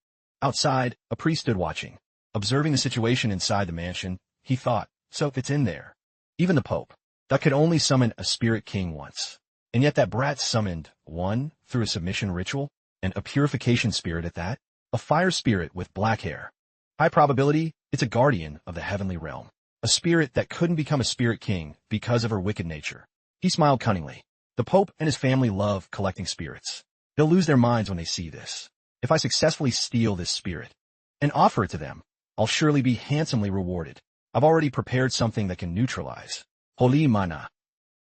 Outside, a priest stood watching. Observing the situation inside the mansion, he thought, so it's in there. Even the Pope. That could only summon a spirit king once. And yet that brat summoned one through a submission ritual, and a purification spirit at that, a fire spirit with black hair. High probability, it's a guardian of the heavenly realm. A spirit that couldn't become a spirit king because of her wicked nature. He smiled cunningly. The Pope and his family love collecting spirits. They'll lose their minds when they see this. If I successfully steal this spirit and offer it to them, I'll surely be handsomely rewarded. I've already prepared something that can neutralize. Holy mana.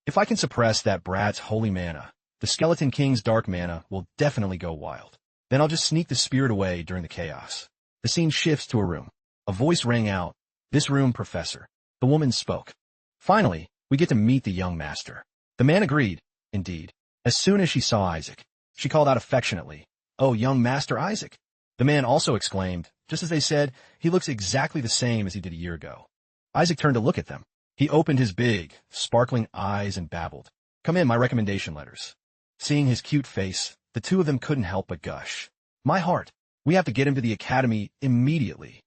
If I can suppress that brat's holy mana, the Skeleton King's dark mana will definitely go wild. Then I'll just sneak the spirit away during the chaos. The scene shifts to a room. A voice rang out, "This room, Professor." The woman spoke. "Finally, we get to meet the young master." The man agreed, indeed. As soon as she saw Isaac, she called out affectionately, "Oh, young Master Isaac." The man also exclaimed, just as they said, "He looks exactly the same as he did a year ago." Isaac turned to look at them. He opened his big, sparkling eyes and babbled, "Come in, my recommendation letters." Seeing his cute face, the two of them couldn't help but gush. "My heart, we have to get him to the academy immediately."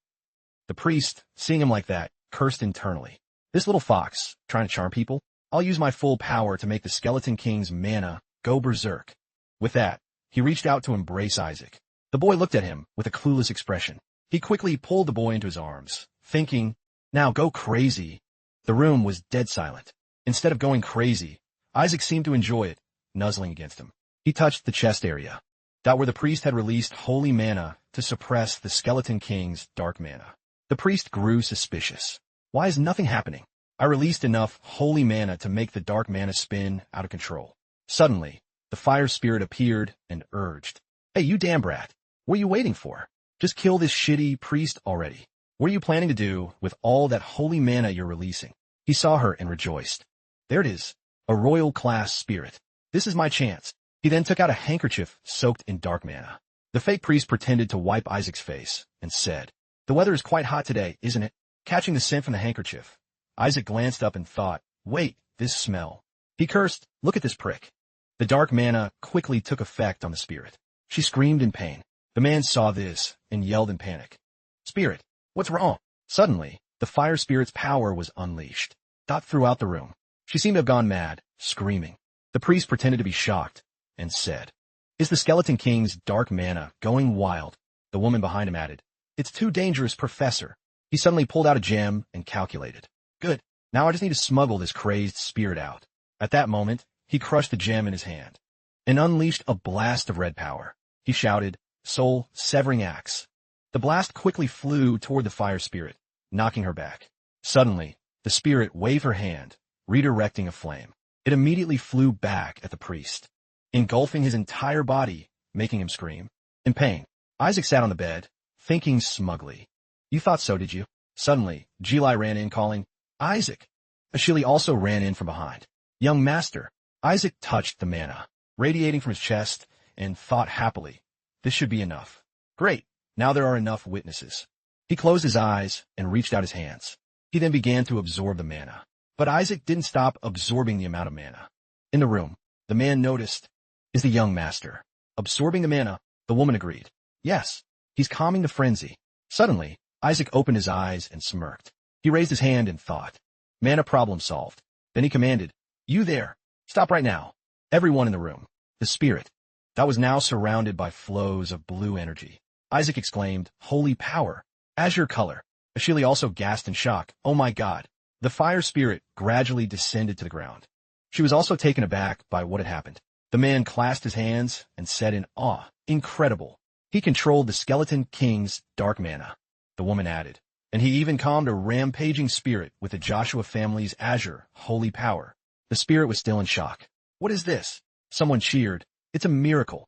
The priest, seeing him like that, cursed internally. "This little fox, trying to charm people? I'll use my full power to make the Skeleton King's mana go berserk." With that, he reached out to embrace Isaac. The boy looked at him with a clueless expression. He quickly pulled the boy into his arms, thinking, "Now go crazy." The room was dead silent. Instead of going crazy, Isaac seemed to enjoy it, nuzzling against him. He touched the chest area, that where the priest had released holy mana to suppress the Skeleton King's dark mana. The priest grew suspicious. "Why is nothing happening? I released enough holy mana to make the dark mana spin out of control." Suddenly, the fire spirit appeared and urged, "Hey, you damn brat, what are you waiting for? Just kill this shitty priest already. What are you planning to do with all that holy mana you're releasing?" He saw her and rejoiced. "There it is, a royal class spirit. This is my chance." He then took out a handkerchief soaked in dark mana. The fake priest pretended to wipe Isaac's face and said, "The weather is quite hot today, isn't it?" Catching the scent from the handkerchief, Isaac glanced up and thought, "Wait, this smell." He cursed, "Look at this prick." The dark mana quickly took effect on the spirit. She screamed in pain. The man saw this and yelled in panic, "Spirit, what's wrong?" Suddenly, the fire spirit's power was unleashed. Dot throughout the room. She seemed to have gone mad, screaming. The priest pretended to be shocked and said, "Is the Skeleton King's dark mana going wild?" The woman behind him added, "It's too dangerous, Professor." He suddenly pulled out a gem and calculated. "Good. Now I just need to smuggle this crazed spirit out." At that moment, he crushed the gem in his hand and unleashed a blast of red power. He shouted, "Soul-severing axe." The blast quickly flew toward the fire spirit, knocking her back. Suddenly, the spirit waved her hand, redirecting a flame. It immediately flew back at the priest, engulfing his entire body, making him scream. In pain, Isaac sat on the bed, thinking smugly, "You thought so, did you?" Suddenly, Jili ran in calling, "Isaac!" Ashili also ran in from behind. "Young master." Isaac touched the mana, radiating from his chest, and thought happily, "This should be enough. Great, now there are enough witnesses." He closed his eyes and reached out his hands. He then began to absorb the mana. But Isaac didn't stop absorbing the amount of mana. In the room, the man noticed, "Is the young master absorbing the mana?" The woman agreed. "Yes, he's calming the frenzy." Suddenly, Isaac opened his eyes and smirked. He raised his hand and thought, "Mana problem solved." Then he commanded, "You there, stop right now." Everyone in the room, the spirit, that was now surrounded by flows of blue energy. Isaac exclaimed, "Holy power! Azure color." Ashili also gasped in shock, "Oh my God." The fire spirit gradually descended to the ground. She was also taken aback by what had happened. The man clasped his hands and said in awe, "Incredible. He controlled the Skeleton King's dark mana." The woman added, "And he even calmed a rampaging spirit with the Joshua family's azure, holy power." The spirit was still in shock. "What is this?" Someone cheered, "It's a miracle."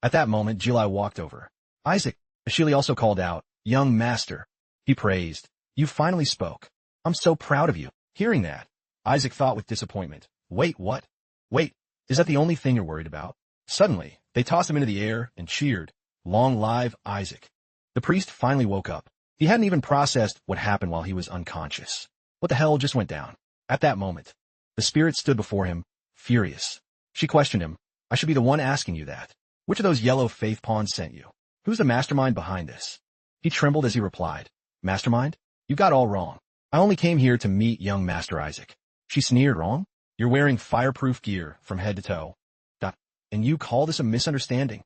At that moment, Jili walked over. "Isaac," Ashili also called out, "Young master." He praised, "You finally spoke. I'm so proud of you." Hearing that, Isaac thought with disappointment, "Wait, what? Wait, is that the only thing you're worried about?" Suddenly, they tossed him into the air and cheered, "Long live Isaac." The priest finally woke up. He hadn't even processed what happened while he was unconscious. What the hell just went down? At that moment, the spirit stood before him, furious. She questioned him, "I should be the one asking you that. Which of those yellow faith pawns sent you? Who's the mastermind behind this?" He trembled as he replied, "Mastermind? You got all wrong. I only came here to meet young Master Isaac." She sneered, "Wrong? You're wearing fireproof gear from head to toe. And you call this a misunderstanding?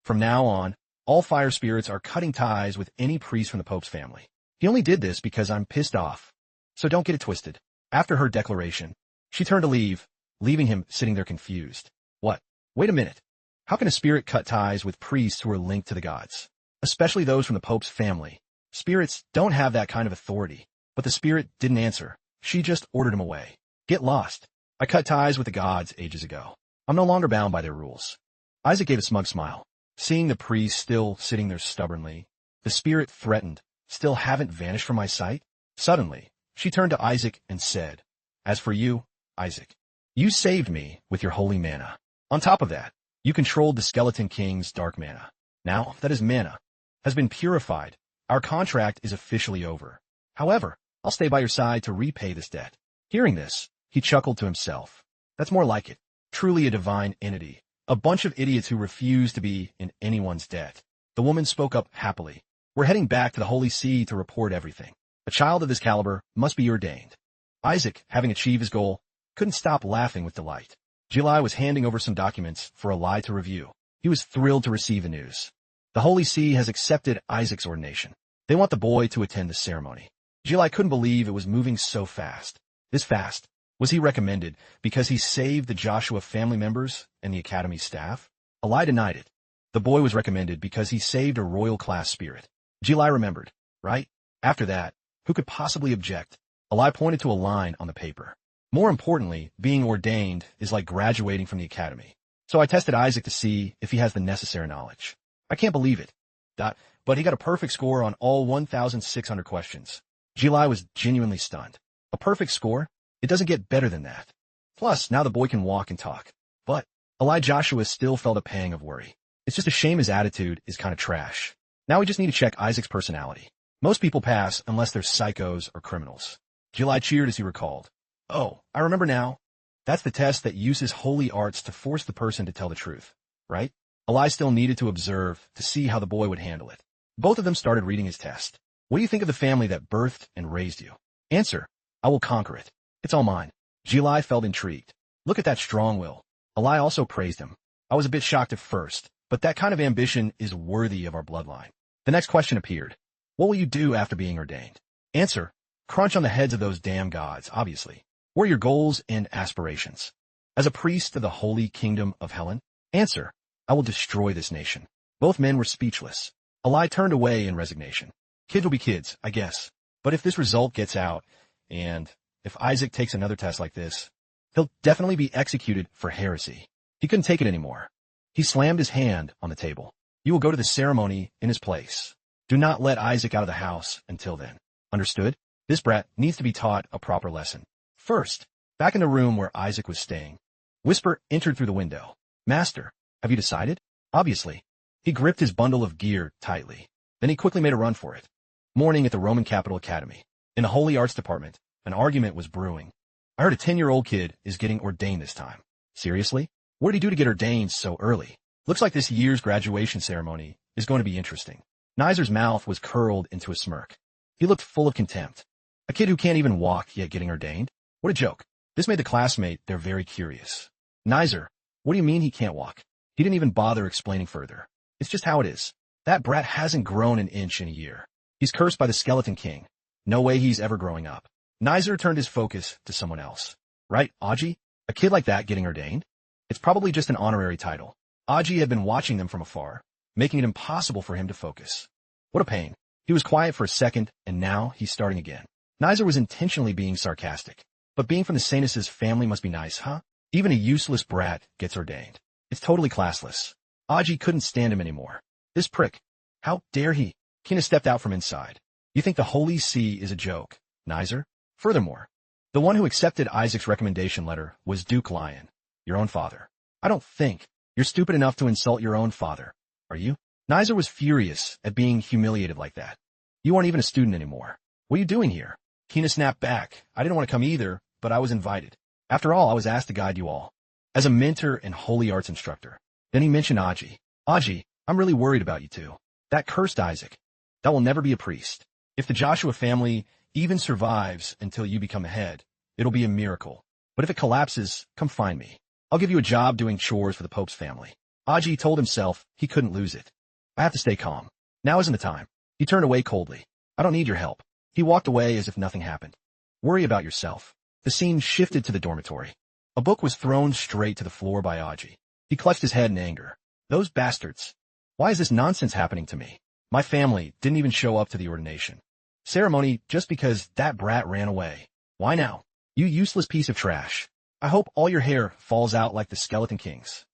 From now on, all fire spirits are cutting ties with any priest from the Pope's family. He only did this because I'm pissed off. So don't get it twisted." After her declaration, she turned to leave, leaving him sitting there confused. What? Wait a minute. How can a spirit cut ties with priests who are linked to the gods? Especially those from the Pope's family. Spirits don't have that kind of authority. But the spirit didn't answer. She just ordered him away. "Get lost. I cut ties with the gods ages ago. I'm no longer bound by their rules." Isaac gave a smug smile. Seeing the priest still sitting there stubbornly, The spirit threatened. Still haven't vanished from my sight? Suddenly, she turned to Isaac and said, "As for you, Isaac, you saved me with your holy mana. On top of that, you controlled the Skeleton King's dark mana. Now that his mana has been purified, our contract is officially over. However, I'll stay by your side to repay this debt." Hearing this, he chuckled to himself. That's more like it. Truly a divine entity. A bunch of idiots who refuse to be in anyone's debt. The woman spoke up happily. "We're heading back to the Holy See to report everything. A child of this caliber must be ordained." Isaac, having achieved his goal, couldn't stop laughing with delight. Jilai was handing over some documents for Eli to review. He was thrilled to receive the news. The Holy See has accepted Isaac's ordination. They want the boy to attend the ceremony. Jilai couldn't believe it was moving so fast. This fast. Was he recommended because he saved the Joshua family members and the academy staff? Eli denied it. The boy was recommended because he saved a royal class spirit. Jilai remembered, right? After that, who could possibly object? Eli pointed to a line on the paper. More importantly, being ordained is like graduating from the academy. So I tested Isaac to see if he has the necessary knowledge. I can't believe it. But he got a perfect score on all 1,600 questions. Jilai was genuinely stunned. A perfect score? It doesn't get better than that. Plus, now the boy can walk and talk. But Eli Joshua still felt a pang of worry. It's just a shame his attitude is kind of trash. Now we just need to check Isaac's personality. Most people pass unless they're psychos or criminals. Jilai cheered as he recalled. "Oh, I remember now. That's the test that uses holy arts to force the person to tell the truth, right?" Eli still needed to observe to see how the boy would handle it. Both of them started reading his test. "What do you think of the family that birthed and raised you?" Answer: "I will conquer it. It's all mine." Jilai felt intrigued. "Look at that strong will." Eli also praised him. "I was a bit shocked at first, but that kind of ambition is worthy of our bloodline." The next question appeared. "What will you do after being ordained?" Answer: "Crunch on the heads of those damn gods, obviously." "What are your goals and aspirations?" "As a priest to the holy kingdom of Helen." Answer: "I will destroy this nation." Both men were speechless. Eli turned away in resignation. Kids will be kids, I guess. But if this result gets out, and if Isaac takes another test like this, he'll definitely be executed for heresy. He couldn't take it anymore. He slammed his hand on the table. "You will go to the ceremony in his place. Do not let Isaac out of the house until then. Understood? This brat needs to be taught a proper lesson." First, back in the room where Isaac was staying, Whisper entered through the window. "Master, have you decided?" "Obviously." He gripped his bundle of gear tightly. Then he quickly made a run for it. Morning at the Roman Capital Academy. In the Holy Arts Department, an argument was brewing. "I heard a 10-year-old kid is getting ordained this time." "Seriously? What did he do to get ordained so early?" "Looks like this year's graduation ceremony is going to be interesting." Nizer's mouth was curled into a smirk. He looked full of contempt. A kid who can't even walk yet getting ordained? What a joke. This made the classmate there very curious. "Nizer, what do you mean he can't walk?" He didn't even bother explaining further. "It's just how it is. That brat hasn't grown an inch in a year. He's cursed by the Skeleton King. No way he's ever growing up." Nizer turned his focus to someone else. "Right, Aji? A kid like that getting ordained? It's probably just an honorary title." Aji had been watching them from afar, making it impossible for him to focus. What a pain. He was quiet for a second, and now he's starting again. Nizer was intentionally being sarcastic. But being from the Sainus' family must be nice, huh? Even a useless brat gets ordained. It's totally classless. Aji couldn't stand him anymore. This prick. How dare he? Kina stepped out from inside. "You think the Holy See is a joke, Nizer? Furthermore, the one who accepted Isaac's recommendation letter was Duke Lion, your own father. I don't think you're stupid enough to insult your own father, are you?" Nizer was furious at being humiliated like that. "You aren't even a student anymore. What are you doing here?" Kina snapped back. "I didn't want to come either, but I was invited. After all, I was asked to guide you all. As a mentor and holy arts instructor." Then he mentioned Aji. "Aji, I'm really worried about you two. That cursed Isaac. That will never be a priest. If the Joshua family even survives until you become a head, it'll be a miracle. But if it collapses, come find me. I'll give you a job doing chores for the Pope's family." Aji told himself he couldn't lose it. "I have to stay calm. Now isn't the time." He turned away coldly. "I don't need your help." He walked away as if nothing happened. "Worry about yourself." The scene shifted to the dormitory. A book was thrown straight to the floor by Aji. He clutched his head in anger. "Those bastards. Why is this nonsense happening to me? My family didn't even show up to the ordination ceremony just because that brat ran away. Why now? You useless piece of trash. I hope all your hair falls out like the Skeleton King's."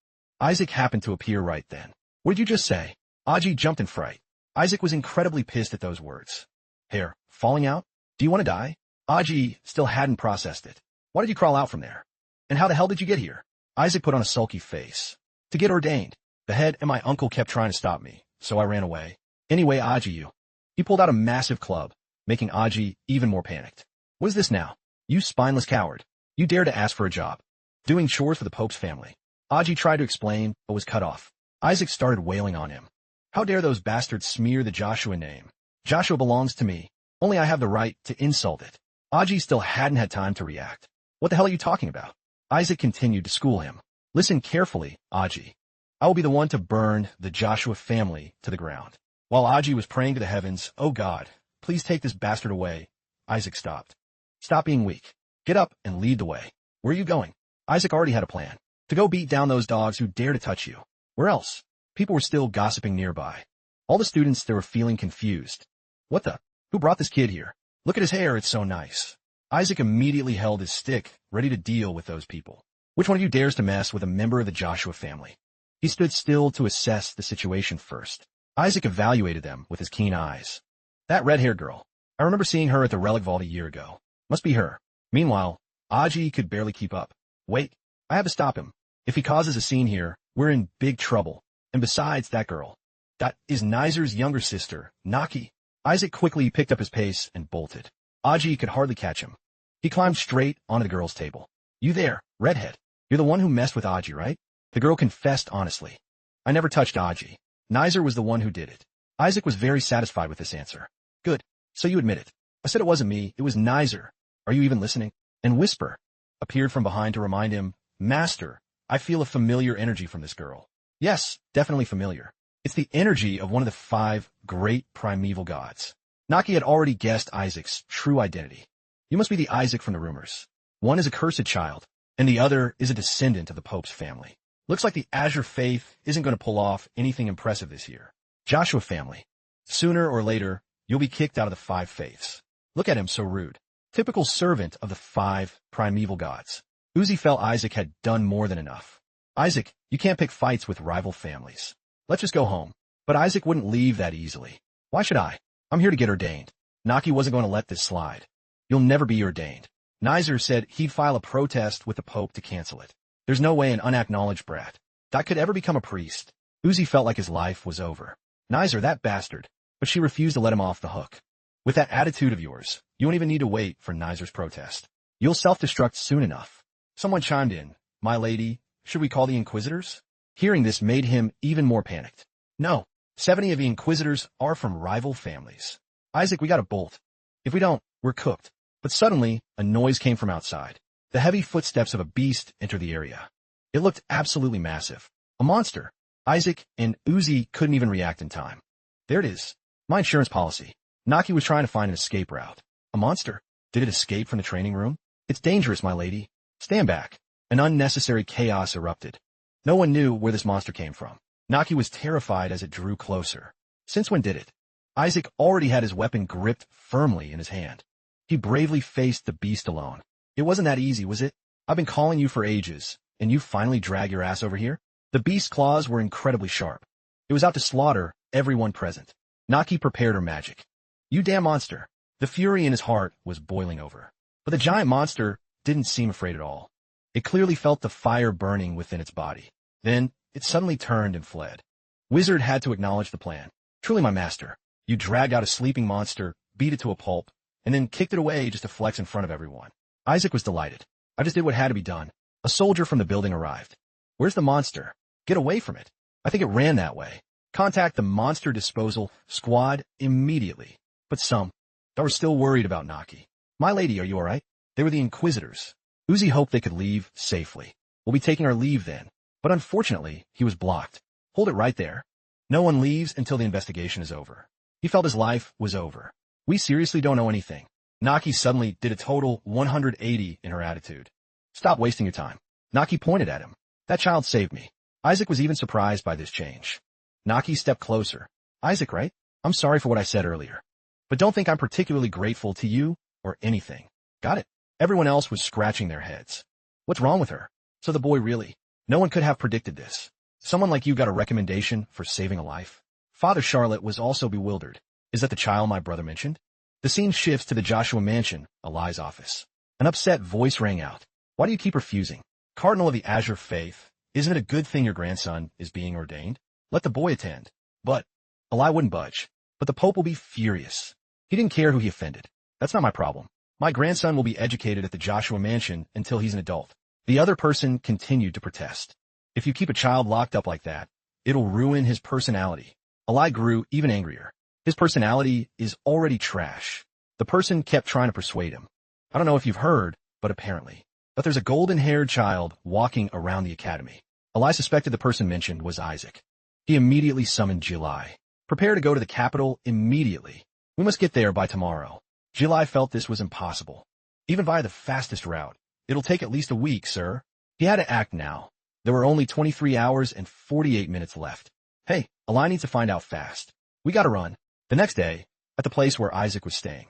Isaac happened to appear right then. "What did you just say?" Aji jumped in fright. Isaac was incredibly pissed at those words. Hair falling out? Do you want to die? Aji still hadn't processed it. Why did you crawl out from there? And how the hell did you get here? Isaac put on a sulky face. To get ordained. The head and my uncle kept trying to stop me, so I ran away. Anyway, Aji, you. He pulled out a massive club, making Aji even more panicked. What is this now? You spineless coward. You dare to ask for a job. Doing chores for the Pope's family. Aji tried to explain, but was cut off. Isaac started wailing on him. How dare those bastards smear the Joshua name? Joshua belongs to me. Only I have the right to insult it. Aji still hadn't had time to react. What the hell are you talking about? Isaac continued to school him. Listen carefully, Aji. I will be the one to burn the Joshua family to the ground. While Aji was praying to the heavens, oh God, please take this bastard away, Isaac stopped. Stop being weak. Get up and lead the way. Where are you going? Isaac already had a plan. To go beat down those dogs who dare to touch you. Where else? People were still gossiping nearby. All the students, they were feeling confused. What the? Who brought this kid here? Look at his hair, it's so nice. Isaac immediately held his stick, ready to deal with those people. Which one of you dares to mess with a member of the Joshua family? He stood still to assess the situation first. Isaac evaluated them with his keen eyes. That red-haired girl. I remember seeing her at the relic vault a year ago. Must be her. Meanwhile, Aji could barely keep up. Wait, I have to stop him. If he causes a scene here, we're in big trouble. And besides, that girl. That is Nizer's younger sister, Naki. Isaac quickly picked up his pace and bolted. Aji could hardly catch him. He climbed straight onto the girl's table. You there, redhead. You're the one who messed with Aji, right? The girl confessed honestly. I never touched Aji. Nizer was the one who did it. Isaac was very satisfied with this answer. Good. So you admit it. I said it wasn't me, it was Nizer. Are you even listening? And Whisper appeared from behind to remind him, Master, I feel a familiar energy from this girl. Yes, definitely familiar. It's the energy of one of the 5 great primeval gods. Naki had already guessed Isaac's true identity. You must be the Isaac from the rumors. One is a cursed child, and the other is a descendant of the Pope's family. Looks like the Azure Faith isn't going to pull off anything impressive this year. Joshua family. Sooner or later, you'll be kicked out of the 5 faiths. Look at him, so rude. Typical servant of the 5 primeval gods. Uzi felt Isaac had done more than enough. Isaac, you can't pick fights with rival families. Let's just go home. But Isaac wouldn't leave that easily. Why should I? I'm here to get ordained. Naki wasn't going to let this slide. You'll never be ordained. Nizer said he'd file a protest with the Pope to cancel it. There's no way an unacknowledged brat that could ever become a priest. Uzi felt like his life was over. Nizer, that bastard. But she refused to let him off the hook. With that attitude of yours, you won't even need to wait for Nizer's protest. You'll self-destruct soon enough. Someone chimed in. My lady, should we call the Inquisitors? Hearing this made him even more panicked. No, 70 of the Inquisitors are from rival families. Isaac, we gotta bolt. If we don't, we're cooked. But suddenly, a noise came from outside. The heavy footsteps of a beast entered the area. It looked absolutely massive. A monster. Isaac and Uzi couldn't even react in time. There it is. My insurance policy. Naki was trying to find an escape route. A monster? Did it escape from the training room? It's dangerous, my lady. Stand back. An unnecessary chaos erupted. No one knew where this monster came from. Naki was terrified as it drew closer. Since when did it? Isaac already had his weapon gripped firmly in his hand. He bravely faced the beast alone. It wasn't that easy, was it? I've been calling you for ages, and you finally drag your ass over here? The beast's claws were incredibly sharp. It was out to slaughter everyone present. Naki prepared her magic. You damn monster. The fury in his heart was boiling over. But the giant monster didn't seem afraid at all. It clearly felt the fire burning within its body. Then, it suddenly turned and fled. Wizard had to acknowledge the plan. Truly, my master. You dragged out a sleeping monster, beat it to a pulp, and then kicked it away just to flex in front of everyone. Isaac was delighted. I just did what had to be done. A soldier from the building arrived. Where's the monster? Get away from it. I think it ran that way. Contact the monster disposal squad immediately. But some were still worried about Naki. My lady, are you alright? They were the Inquisitors. Uzi hoped they could leave safely. We'll be taking our leave then. But unfortunately, he was blocked. Hold it right there. No one leaves until the investigation is over. He felt his life was over. We seriously don't know anything. Naki suddenly did a total 180 in her attitude. Stop wasting your time. Naki pointed at him. That child saved me. Isaac was even surprised by this change. Naki stepped closer. Isaac, right? I'm sorry for what I said earlier. But don't think I'm particularly grateful to you or anything. Got it? Everyone else was scratching their heads. What's wrong with her? So the boy really. No one could have predicted this. Someone like you got a recommendation for saving a life. Father Charlotte was also bewildered. Is that the child my brother mentioned? The scene shifts to the Joshua mansion, Eli's office. An upset voice rang out. Why do you keep refusing? Cardinal of the Azure Faith, isn't it a good thing your grandson is being ordained? Let the boy attend. But Eli wouldn't budge. But the Pope will be furious. He didn't care who he offended. That's not my problem. My grandson will be educated at the Joshua mansion until he's an adult. The other person continued to protest. If you keep a child locked up like that, it'll ruin his personality. Eli grew even angrier. His personality is already trash. The person kept trying to persuade him. I don't know if you've heard, but apparently. But there's a golden-haired child walking around the academy. Eli suspected the person mentioned was Isaac. He immediately summoned Jilai. Prepare to go to the capital immediately. We must get there by tomorrow. Jilai felt this was impossible. Even via the fastest route. It'll take at least a week, sir. He had to act now. There were only 23 hours and 48 minutes left. Hey, Eli needs to find out fast. We gotta run. The next day, at the place where Isaac was staying,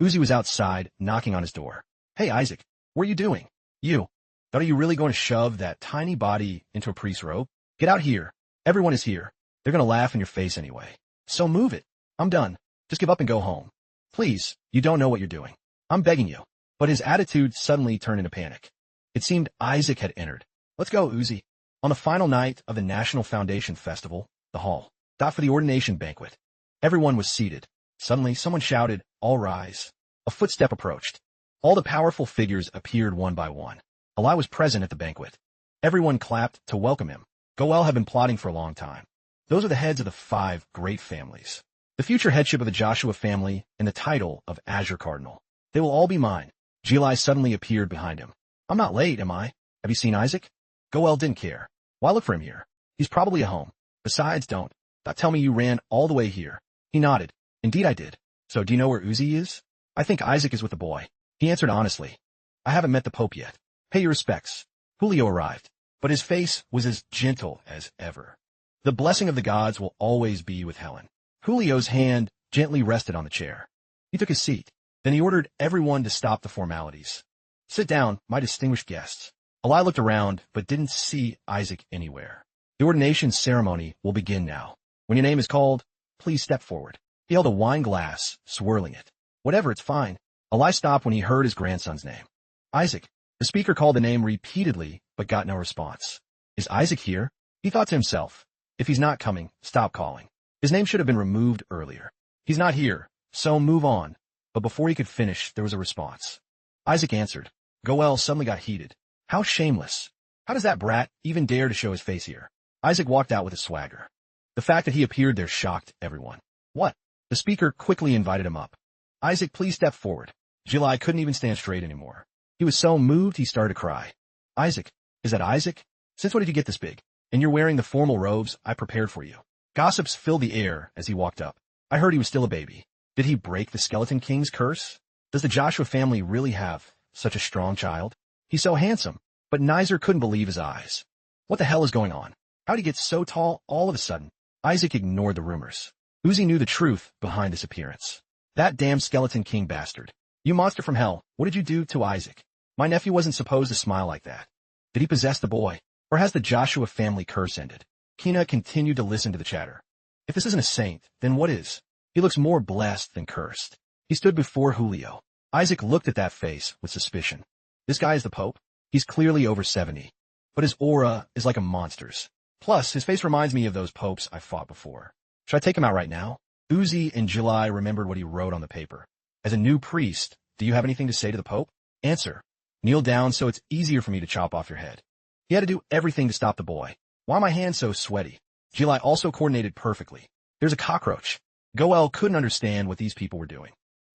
Uzi was outside, knocking on his door. Hey, Isaac, what are you doing? You. Are you really going to shove that tiny body into a priest's robe? Get out here. Everyone is here. They're gonna laugh in your face anyway. So move it. I'm done. Just give up and go home. Please, you don't know what you're doing. I'm begging you. But his attitude suddenly turned into panic. It seemed Isaac had entered. Let's go, Uzi. On the final night of the National Foundation Festival, the hall, for the ordination banquet. Everyone was seated. Suddenly, someone shouted, all rise. A footstep approached. All the powerful figures appeared one by one. Eli was present at the banquet. Everyone clapped to welcome him. Goel had been plotting for a long time. Those are the heads of the 5 great families. The future headship of the Joshua family and the title of Azure Cardinal. They will all be mine. Jilai suddenly appeared behind him. I'm not late, am I? Have you seen Isaac? Goel didn't care. Why look for him here? He's probably at home. Besides, don't tell me you ran all the way here. He nodded. Indeed I did. So do you know where Uzi is? I think Isaac is with the boy. He answered honestly. I haven't met the Pope yet. Pay your respects. Julio arrived, but his face was as gentle as ever. The blessing of the gods will always be with Helen. Julio's hand gently rested on the chair. He took his seat. Then he ordered everyone to stop the formalities. Sit down, my distinguished guests. Eli looked around, but didn't see Isaac anywhere. The ordination ceremony will begin now. When your name is called, please step forward. He held a wine glass, swirling it. Whatever, it's fine. Eli stopped when he heard his grandson's name. Isaac. The speaker called the name repeatedly, but got no response. Is Isaac here? He thought to himself. If he's not coming, stop calling. His name should have been removed earlier. He's not here, so move on. But before he could finish, there was a response. Isaac answered. Goel suddenly got heated. How shameless. How does that brat even dare to show his face here? Isaac walked out with a swagger. The fact that he appeared there shocked everyone. What? The speaker quickly invited him up. Isaac, please step forward. Jilai couldn't even stand straight anymore. He was so moved he started to cry. Isaac, is that Isaac? Since when did you get this big? And you're wearing the formal robes I prepared for you. Gossips filled the air as he walked up. I heard he was still a baby. Did he break the Skeleton King's curse? Does the Joshua family really have such a strong child? He's so handsome, but Nizer couldn't believe his eyes. What the hell is going on? How'd he get so tall all of a sudden? Isaac ignored the rumors. Uzi knew the truth behind this appearance. That damn Skeleton King bastard. You monster from hell, what did you do to Isaac? My nephew wasn't supposed to smile like that. Did he possess the boy? Or has the Joshua family curse ended? Kina continued to listen to the chatter. If this isn't a saint, then what is? He looks more blessed than cursed. He stood before Julio. Isaac looked at that face with suspicion. This guy is the Pope? He's clearly over 70. But his aura is like a monster's. Plus, his face reminds me of those popes I fought before. Should I take him out right now? Uzi and Jilai remembered what he wrote on the paper. As a new priest, do you have anything to say to the Pope? Answer. Kneel down so it's easier for me to chop off your head. He had to do everything to stop the boy. Why are my hands so sweaty? Jilai also coordinated perfectly. There's a cockroach. Goel couldn't understand what these people were doing.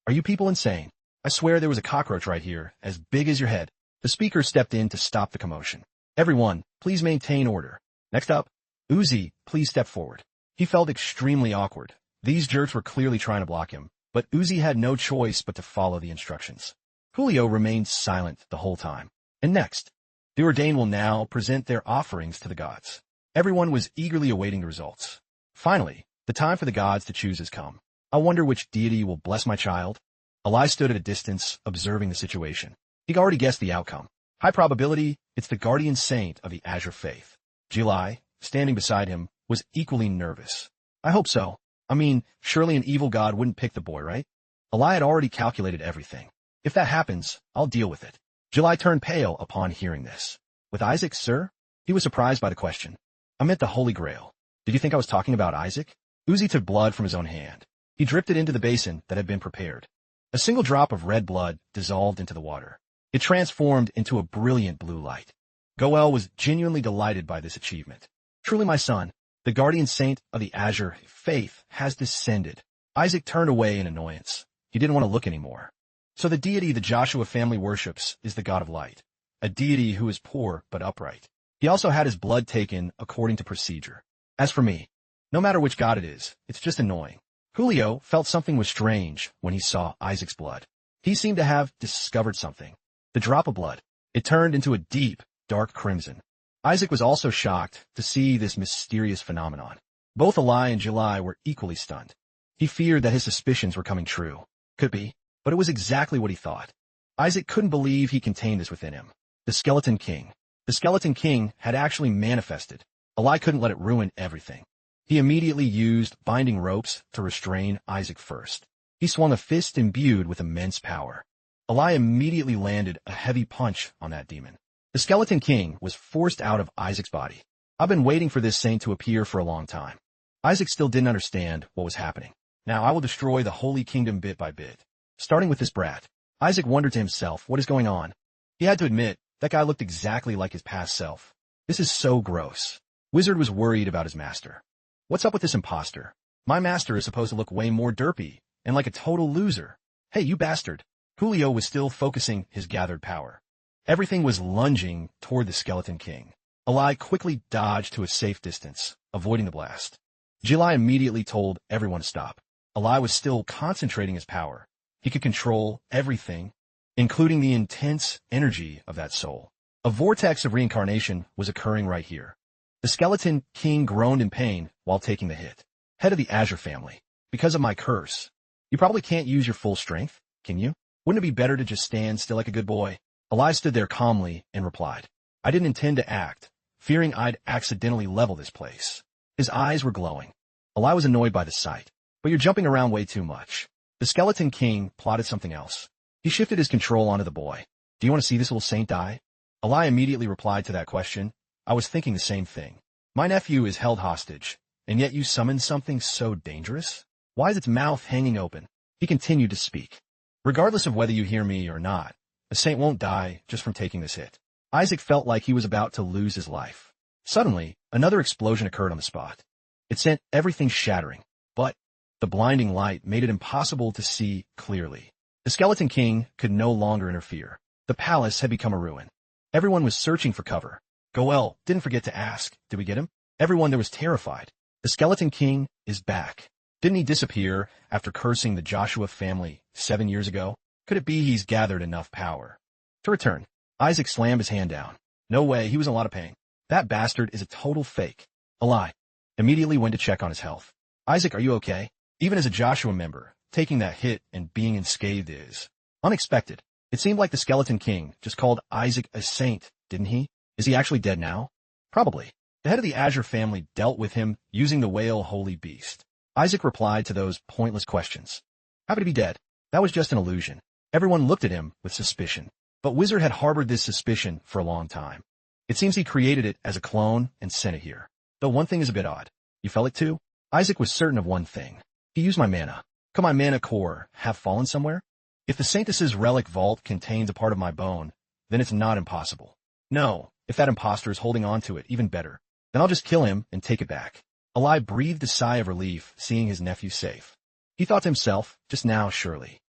Are you people insane? I swear there was a cockroach right here, as big as your head. The speaker stepped in to stop the commotion. Everyone, please maintain order. Next up, Uzi, please step forward. He felt extremely awkward. These jerks were clearly trying to block him, but Uzi had no choice but to follow the instructions. Julio remained silent the whole time. And next, the ordained will now present their offerings to the gods. Everyone was eagerly awaiting the results. Finally, the time for the gods to choose has come. I wonder which deity will bless my child. Eli stood at a distance, observing the situation. He'd already guessed the outcome. High probability, it's the guardian saint of the Azure faith. Jilai, standing beside him, was equally nervous. I hope so. I mean, surely an evil god wouldn't pick the boy, right? Eli had already calculated everything. If that happens, I'll deal with it. July turned pale upon hearing this. With Isaac, sir? He was surprised by the question. I meant the Holy Grail. Did you think I was talking about Isaac? Uzi took blood from his own hand. He dripped it into the basin that had been prepared. A single drop of red blood dissolved into the water. It transformed into a brilliant blue light. Goel was genuinely delighted by this achievement. Truly, my son, the guardian saint of the Azure faith has descended. Isaac turned away in annoyance. He didn't want to look anymore. So the deity the Joshua family worships is the God of light, a deity who is poor but upright. He also had his blood taken according to procedure. As for me, no matter which god it is, it's just annoying. Julio felt something was strange when he saw Isaac's blood. He seemed to have discovered something. The drop of blood. It turned into a deep, dark crimson. Isaac was also shocked to see this mysterious phenomenon. Both Eli and July were equally stunned. He feared that his suspicions were coming true. Could be, but it was exactly what he thought. Isaac couldn't believe he contained this within him. The Skeleton King. The Skeleton King had actually manifested. Eli couldn't let it ruin everything. He immediately used binding ropes to restrain Isaac first. He swung a fist imbued with immense power. Eli immediately landed a heavy punch on that demon. The Skeleton King was forced out of Isaac's body. I've been waiting for this saint to appear for a long time. Isaac still didn't understand what was happening. Now I will destroy the Holy Kingdom bit by bit. Starting with this brat. Isaac wondered to himself, what is going on? He had to admit, that guy looked exactly like his past self. This is so gross. Wizard was worried about his master. What's up with this imposter? My master is supposed to look way more derpy and like a total loser. Hey, you bastard. Julio was still focusing his gathered power. Everything was lunging toward the Skeleton King. Eli quickly dodged to a safe distance, avoiding the blast. July immediately told everyone to stop. Eli was still concentrating his power. He could control everything, including the intense energy of that soul. A vortex of reincarnation was occurring right here. The Skeleton King groaned in pain while taking the hit. Head of the Azure family. Because of my curse. You probably can't use your full strength, can you? Wouldn't it be better to just stand still like a good boy? Eli stood there calmly and replied, I didn't intend to act, fearing I'd accidentally level this place. His eyes were glowing. Eli was annoyed by the sight. But you're jumping around way too much. The Skeleton King plotted something else. He shifted his control onto the boy. Do you want to see this little saint die? Eli immediately replied to that question. I was thinking the same thing. My nephew is held hostage, and yet you summoned something so dangerous? Why is its mouth hanging open? He continued to speak. Regardless of whether you hear me or not, a saint won't die just from taking this hit. Isaac felt like he was about to lose his life. Suddenly, another explosion occurred on the spot. It sent everything shattering, but the blinding light made it impossible to see clearly. The Skeleton King could no longer interfere. The palace had become a ruin. Everyone was searching for cover. Goel didn't forget to ask, did we get him? Everyone there was terrified. The Skeleton King is back. Didn't he disappear after cursing the Joshua family 7 years ago? Could it be he's gathered enough power to return? Isaac slammed his hand down. No way, he was in a lot of pain. That bastard is a total fake. Eli immediately went to check on his health. Isaac, are you okay? Even as a Joshua member, taking that hit and being unscathed is unexpected. It seemed like the Skeleton King just called Isaac a saint, didn't he? Is he actually dead now? Probably. The head of the Azure family dealt with him using the whale holy beast. Isaac replied to those pointless questions. Happy to be dead. That was just an illusion. Everyone looked at him with suspicion. But Wizard had harbored this suspicion for a long time. It seems he created it as a clone and sent it here. Though one thing is a bit odd. You felt it too? Isaac was certain of one thing. He used my mana. Could my mana core have fallen somewhere? If the Saintess's relic vault contains a part of my bone, then it's not impossible. No, if that imposter is holding on to it, even better. Then I'll just kill him and take it back. Eli breathed a sigh of relief, seeing his nephew safe. He thought to himself, just now, surely.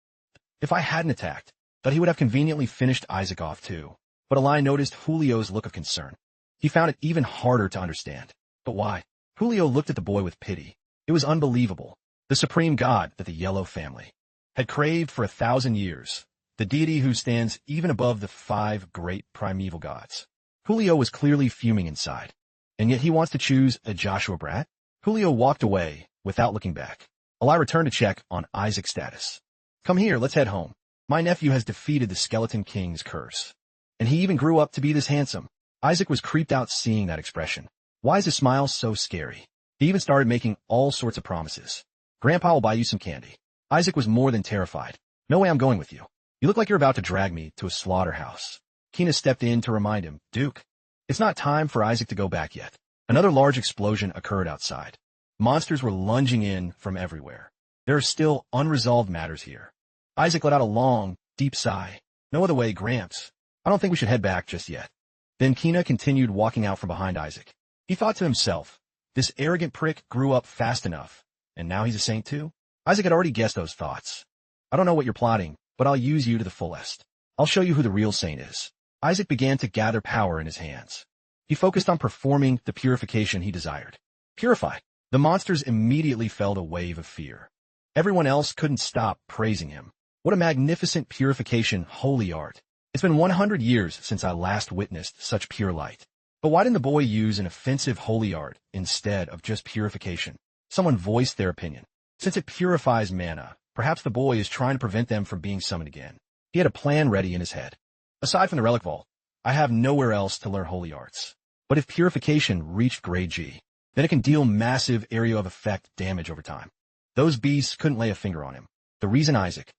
If I hadn't attacked, that he would have conveniently finished Isaac off too. But Eli noticed Julio's look of concern. He found it even harder to understand. But why? Julio looked at the boy with pity. It was unbelievable. The supreme god that the Yellow family had craved for 1,000 years, the deity who stands even above the 5 great primeval gods. Julio was clearly fuming inside, and yet he wants to choose a Joshua brat? Julio walked away without looking back. Eli returned to check on Isaac's status. Come here, let's head home. My nephew has defeated the Skeleton King's curse, and he even grew up to be this handsome. Isaac was creeped out seeing that expression. Why is his smile so scary? He even started making all sorts of promises. Grandpa will buy you some candy. Isaac was more than terrified. No way I'm going with you. You look like you're about to drag me to a slaughterhouse. Kina stepped in to remind him, Duke, it's not time for Isaac to go back yet. Another large explosion occurred outside. Monsters were lunging in from everywhere. There are still unresolved matters here. Isaac let out a long, deep sigh. No other way, Gramps. I don't think we should head back just yet. Then Kina continued walking out from behind Isaac. He thought to himself, this arrogant prick grew up fast enough, and now he's a saint too? Isaac had already guessed those thoughts. I don't know what you're plotting, but I'll use you to the fullest. I'll show you who the real saint is. Isaac began to gather power in his hands. He focused on performing the purification he desired. Purify. The monsters immediately felt a wave of fear. Everyone else couldn't stop praising him. What a magnificent purification, holy art. It's been 100 years since I last witnessed such pure light. But why didn't the boy use an offensive holy art instead of just purification? Someone voiced their opinion. Since it purifies mana, perhaps the boy is trying to prevent them from being summoned again. He had a plan ready in his head. Aside from the relic vault, I have nowhere else to learn holy arts. But if purification reached grade G, then it can deal massive area of effect damage over time. Those beasts couldn't lay a finger on him. The reason Isaac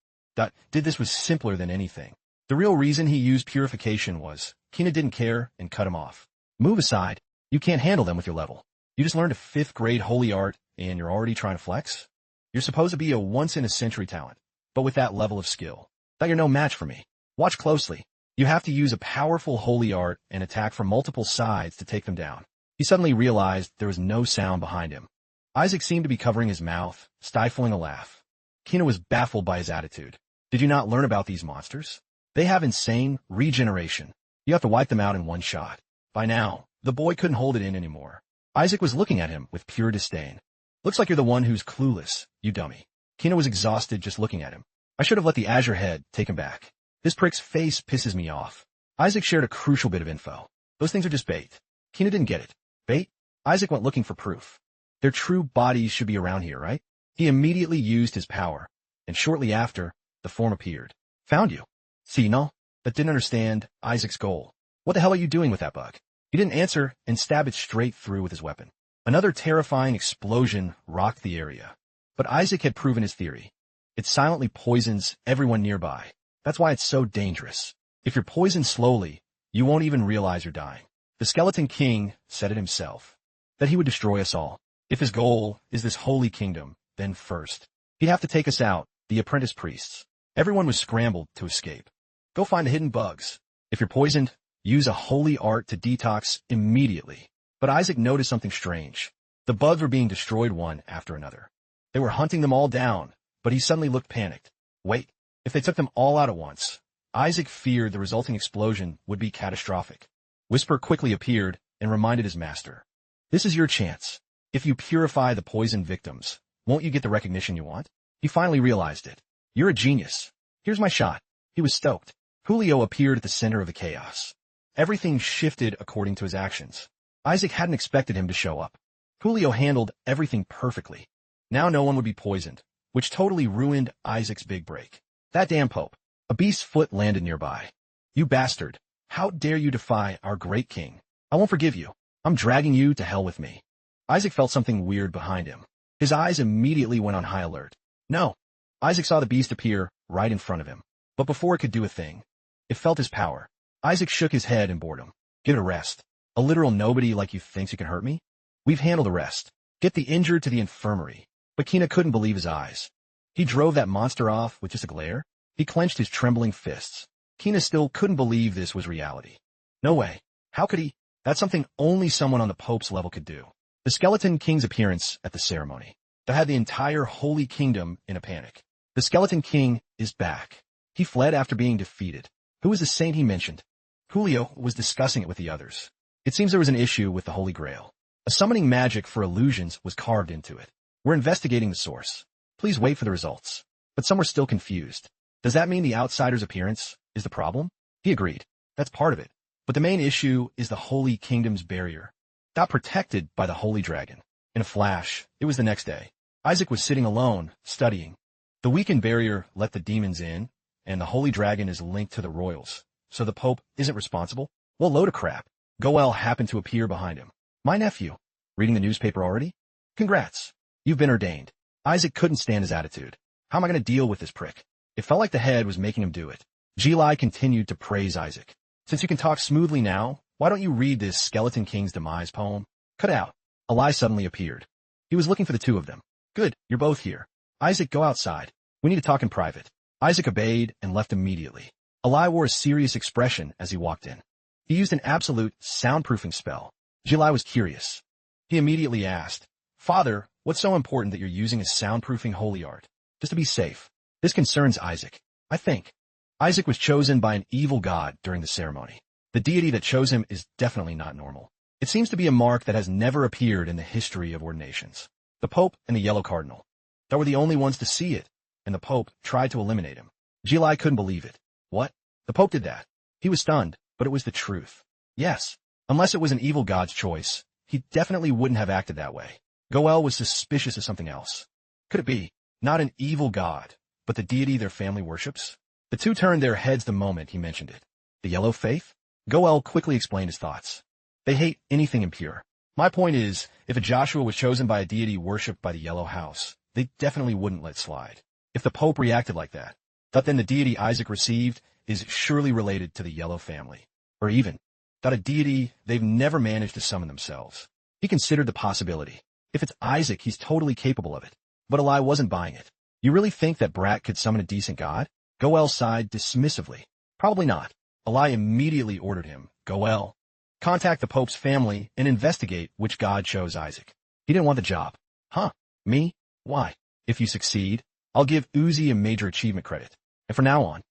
did this was simpler than anything. The real reason he used purification was Kina didn't care and cut him off. Move aside. You can't handle them with your level. You just learned a 5th grade holy art and you're already trying to flex? You're supposed to be a once-in-a-century talent, but with that level of skill. That you're no match for me. Watch closely. You have to use a powerful holy art and attack from multiple sides to take them down. He suddenly realized there was no sound behind him. Isaac seemed to be covering his mouth, stifling a laugh. Kina was baffled by his attitude. Did you not learn about these monsters? They have insane regeneration. You have to wipe them out in one shot. By now, the boy couldn't hold it in anymore. Isaac was looking at him with pure disdain. Looks like you're the one who's clueless, you dummy. Kina was exhausted just looking at him. I should have let the Azure Head take him back. This prick's face pisses me off. Isaac shared a crucial bit of info. Those things are just bait. Kina didn't get it. Bait? Isaac went looking for proof. Their true bodies should be around here, right? He immediately used his power, and shortly after, the form appeared. Found you. See, no? That didn't understand Isaac's goal. What the hell are you doing with that bug? He didn't answer and stabbed it straight through with his weapon. Another terrifying explosion rocked the area. But Isaac had proven his theory. It silently poisons everyone nearby. That's why it's so dangerous. If you're poisoned slowly, you won't even realize you're dying. The Skeleton King said it himself, that he would destroy us all. If his goal is this holy kingdom, then first, he'd have to take us out, the apprentice priests. Everyone was scrambled to escape. Go find the hidden bugs. If you're poisoned, use a holy art to detox immediately. But Isaac noticed something strange. The bugs were being destroyed one after another. They were hunting them all down, but he suddenly looked panicked. Wait, if they took them all out at once, Isaac feared the resulting explosion would be catastrophic. Whisper quickly appeared and reminded his master. This is your chance. If you purify the poisoned victims, won't you get the recognition you want? He finally realized it. You're a genius. Here's my shot. He was stoked. Julio appeared at the center of the chaos. Everything shifted according to his actions. Isaac hadn't expected him to show up. Julio handled everything perfectly. Now no one would be poisoned, which totally ruined Isaac's big break. That damn Pope. A beast's foot landed nearby. You bastard. How dare you defy our great king? I won't forgive you. I'm dragging you to hell with me. Isaac felt something weird behind him. His eyes immediately went on high alert. No. Isaac saw the beast appear right in front of him. But before it could do a thing, it felt his power. Isaac shook his head in boredom. Give it a rest. A literal nobody like you thinks you can hurt me? We've handled the rest. Get the injured to the infirmary. But Kina couldn't believe his eyes. He drove that monster off with just a glare. He clenched his trembling fists. Kina still couldn't believe this was reality. No way. How could he? That's something only someone on the Pope's level could do. The Skeleton King's appearance at the ceremony. That had the entire Holy Kingdom in a panic. The Skeleton King is back. He fled after being defeated. Who was the saint he mentioned? Julio was discussing it with the others. It seems there was an issue with the Holy Grail. A summoning magic for illusions was carved into it. We're investigating the source. Please wait for the results. But some were still confused. Does that mean the outsider's appearance is the problem? He agreed. That's part of it. But the main issue is the Holy Kingdom's barrier. Not protected by the Holy Dragon. In a flash, it was the next day. Isaac was sitting alone, studying. The weakened barrier let the demons in, and the Holy Dragon is linked to the royals. So the Pope isn't responsible? Well, load of crap. Goel happened to appear behind him. My nephew. Reading the newspaper already? Congrats. You've been ordained. Isaac couldn't stand his attitude. How am I going to deal with this prick? It felt like the head was making him do it. Eli continued to praise Isaac. Since you can talk smoothly now, why don't you read this Skeleton King's Demise poem? Cut it out. Eli suddenly appeared. He was looking for the two of them. Good, you're both here. Isaac, go outside. We need to talk in private. Isaac obeyed and left immediately. Eli wore a serious expression as he walked in. He used an absolute soundproofing spell. Eli was curious. He immediately asked, Father, what's so important that you're using a soundproofing holy art? Just to be safe. This concerns Isaac, I think. Isaac was chosen by an evil god during the ceremony. The deity that chose him is definitely not normal. It seems to be a mark that has never appeared in the history of ordinations. The Pope and the Yellow Cardinal. They were the only ones to see it, and the Pope tried to eliminate him. Eli couldn't believe it. What? The Pope did that? He was stunned, but it was the truth. Yes. Unless it was an evil god's choice, he definitely wouldn't have acted that way. Goel was suspicious of something else. Could it be, not an evil god, but the deity their family worships? The two turned their heads the moment he mentioned it. The Yellow Faith? Goel quickly explained his thoughts. They hate anything impure. My point is, if a Joshua was chosen by a deity worshipped by the Yellow House, they definitely wouldn't let slide. If the Pope reacted like that, then the deity Isaac received is surely related to the Yellow family. Or even, that a deity they've never managed to summon themselves. He considered the possibility. If it's Isaac, he's totally capable of it. But Eli wasn't buying it. You really think that brat could summon a decent god? Goel sighed dismissively. Probably not. Eli immediately ordered him, Goel, contact the Pope's family and investigate which god chose Isaac. He didn't want the job. Huh? Me? Why? If you succeed, I'll give Uzi a major achievement credit. And from now on,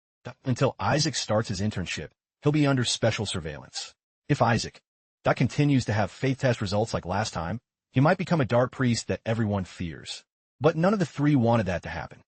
until Isaac starts his internship, he'll be under special surveillance. If Isaac continues to have faith test results like last time, he might become a dark priest that everyone fears. But none of the three wanted that to happen.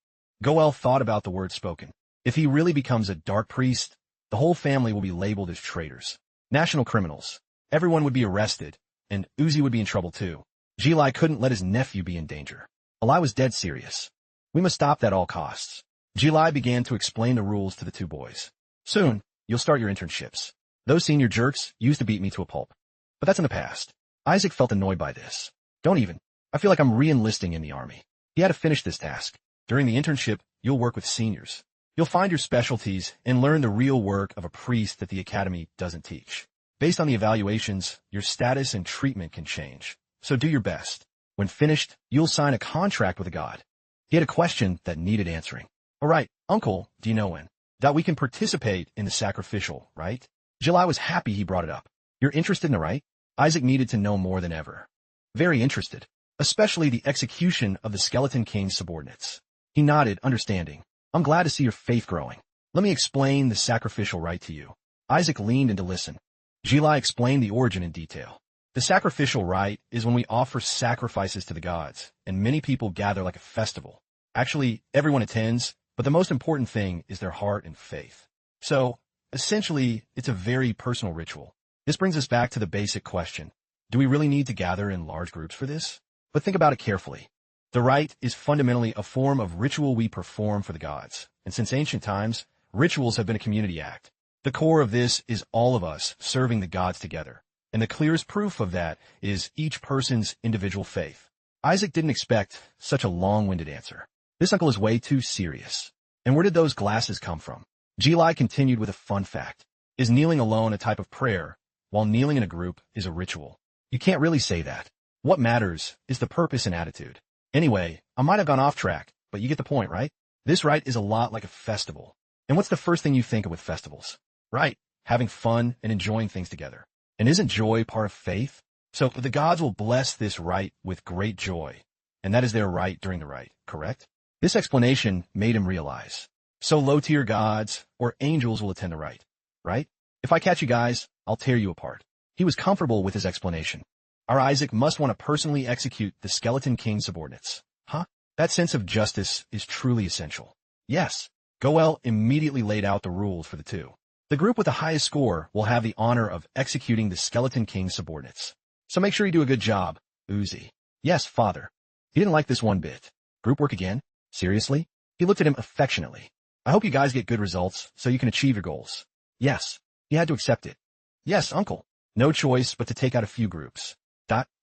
Goel thought about the words spoken. If he really becomes a dark priest, the whole family will be labeled as traitors. National criminals. Everyone would be arrested, and Uzi would be in trouble too. Eli couldn't let his nephew be in danger. Eli was dead serious. We must stop that at all costs. Eli began to explain the rules to the two boys. Soon, you'll start your internships. Those senior jerks used to beat me to a pulp. But that's in the past. Isaac felt annoyed by this. Don't even. I feel like I'm re-enlisting in the army. He had to finish this task. During the internship, you'll work with seniors. You'll find your specialties and learn the real work of a priest that the academy doesn't teach. Based on the evaluations, your status and treatment can change. So do your best. When finished, you'll sign a contract with a god. He had a question that needed answering. All right, Uncle, do you know when? That we can participate in the sacrificial, right? Eli was happy he brought it up. You're interested in the right? Isaac needed to know more than ever. Very interested. Especially the execution of the Skeleton King's subordinates. He nodded, understanding. I'm glad to see your faith growing. Let me explain the sacrificial rite to you. Isaac leaned in to listen. Eli explained the origin in detail. The sacrificial rite is when we offer sacrifices to the gods, and many people gather like a festival. Actually, everyone attends, but the most important thing is their heart and faith. So, essentially, it's a very personal ritual. This brings us back to the basic question. Do we really need to gather in large groups for this? But think about it carefully. The rite is fundamentally a form of ritual we perform for the gods, and since ancient times, rituals have been a community act. The core of this is all of us serving the gods together, and the clearest proof of that is each person's individual faith. Isaac didn't expect such a long-winded answer. This uncle is way too serious. And where did those glasses come from? Eli continued with a fun fact. Is kneeling alone a type of prayer, while kneeling in a group is a ritual? You can't really say that. What matters is the purpose and attitude. Anyway, I might have gone off track, but you get the point, right? This rite is a lot like a festival. And what's the first thing you think of with festivals? Right, having fun and enjoying things together. And isn't joy part of faith? So the gods will bless this rite with great joy, and that is their right during the rite, correct? This explanation made him realize. So low-tier gods or angels will attend the rite, right? If I catch you guys, I'll tear you apart. He was comfortable with his explanation. Our Isaac must want to personally execute the Skeleton King's subordinates. Huh? That sense of justice is truly essential. Yes. Goel immediately laid out the rules for the two. The group with the highest score will have the honor of executing the Skeleton King's subordinates. So make sure you do a good job, Uzi. Yes, father. He didn't like this one bit. Group work again? Seriously? He looked at him affectionately. I hope you guys get good results so you can achieve your goals. Yes. He had to accept it. Yes, uncle. No choice but to take out a few groups.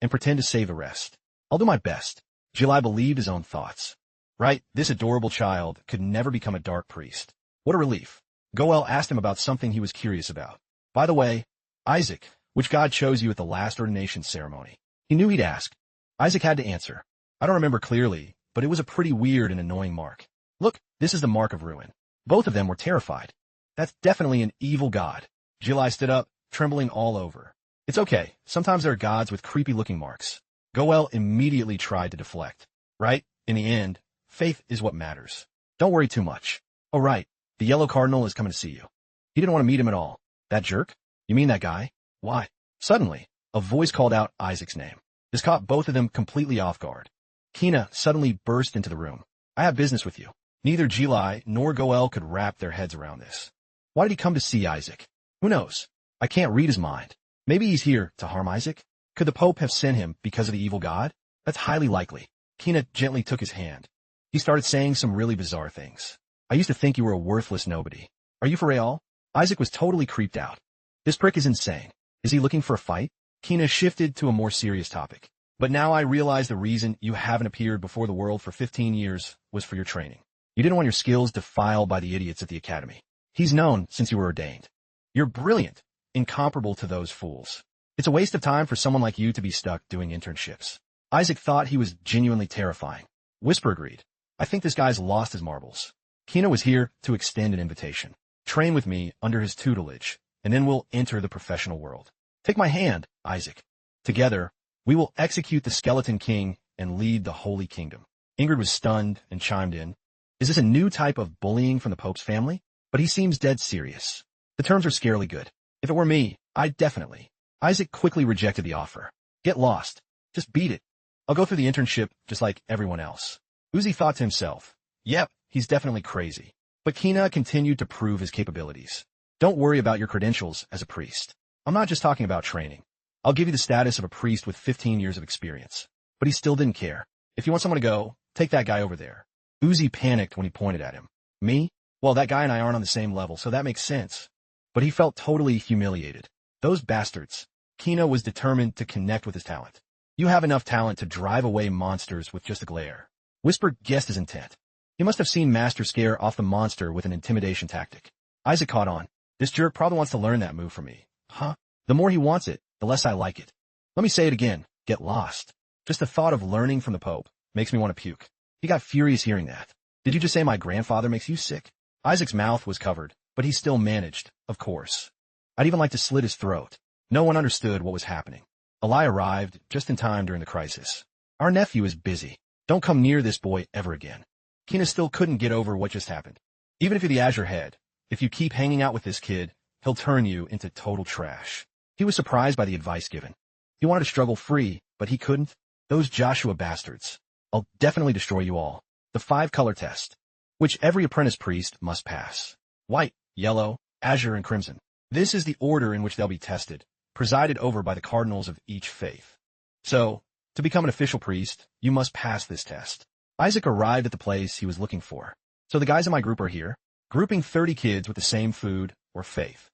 And pretend to save the rest. I'll do my best. Jilai believed his own thoughts. Right, this adorable child could never become a dark priest. What a relief. Goel asked him about something he was curious about. By the way, Isaac, which god chose you at the last ordination ceremony? He knew he'd ask. Isaac had to answer. I don't remember clearly, but it was a pretty weird and annoying mark. Look, this is the mark of ruin. Both of them were terrified. That's definitely an evil god. Jilai stood up, trembling all over. It's okay. Sometimes there are gods with creepy-looking marks. Goel immediately tried to deflect. Right? In the end, faith is what matters. Don't worry too much. Oh right, the yellow cardinal is coming to see you. He didn't want to meet him at all. That jerk? You mean that guy? Why? Suddenly, a voice called out Isaac's name. This caught both of them completely off guard. Kina suddenly burst into the room. I have business with you. Neither Jilai nor Goel could wrap their heads around this. Why did he come to see Isaac? Who knows? I can't read his mind. Maybe he's here to harm Isaac? Could the Pope have sent him because of the evil god? That's highly likely. Kina gently took his hand. He started saying some really bizarre things. I used to think you were a worthless nobody. Are you for real? Isaac was totally creeped out. This prick is insane. Is he looking for a fight? Kina shifted to a more serious topic. But now I realize the reason you haven't appeared before the world for 15 years was for your training. You didn't want your skills defiled by the idiots at the academy. He's known since you were ordained. You're brilliant, incomparable to those fools. It's a waste of time for someone like you to be stuck doing internships. Isaac thought he was genuinely terrifying. Whisper agreed. I think this guy's lost his marbles. Kina was here to extend an invitation. Train with me under his tutelage, and then we'll enter the professional world. Take my hand, Isaac. Together, we will execute the Skeleton King and lead the Holy Kingdom. Ingrid was stunned and chimed in. Is this a new type of bullying from the Pope's family? But he seems dead serious. The terms are scarily good. If it were me, I'd definitely. Isaac quickly rejected the offer. Get lost. Just beat it. I'll go through the internship just like everyone else. Uzi thought to himself, yep, he's definitely crazy. But Kina continued to prove his capabilities. Don't worry about your credentials as a priest. I'm not just talking about training. I'll give you the status of a priest with 15 years of experience. But he still didn't care. If you want someone to go, take that guy over there. Uzi panicked when he pointed at him. Me? Well, that guy and I aren't on the same level, so that makes sense. But he felt totally humiliated. Those bastards. Kina was determined to connect with his talent. You have enough talent to drive away monsters with just a glare. Whisper guessed his intent. He must have seen Master scare off the monster with an intimidation tactic. Isaac caught on. This jerk probably wants to learn that move from me. Huh? The more he wants it, the less I like it. Let me say it again. Get lost. Just the thought of learning from the Pope makes me want to puke. He got furious hearing that. Did you just say my grandfather makes you sick? Isaac's mouth was covered, but he still managed, of course. I'd even like to slit his throat. No one understood what was happening. Eli arrived just in time during the crisis. Our nephew is busy. Don't come near this boy ever again. Kina still couldn't get over what just happened. Even if you're the Azure head, if you keep hanging out with this kid, he'll turn you into total trash. He was surprised by the advice given. He wanted to struggle free, but he couldn't. Those Joshua bastards. I'll definitely destroy you all. The 5-color test, which every apprentice priest must pass. White, yellow, azure, and crimson. This is the order in which they'll be tested, presided over by the cardinals of each faith. So, to become an official priest, you must pass this test. Isaac arrived at the place he was looking for. So the guys in my group are here, grouping 30 kids with the same food or faith.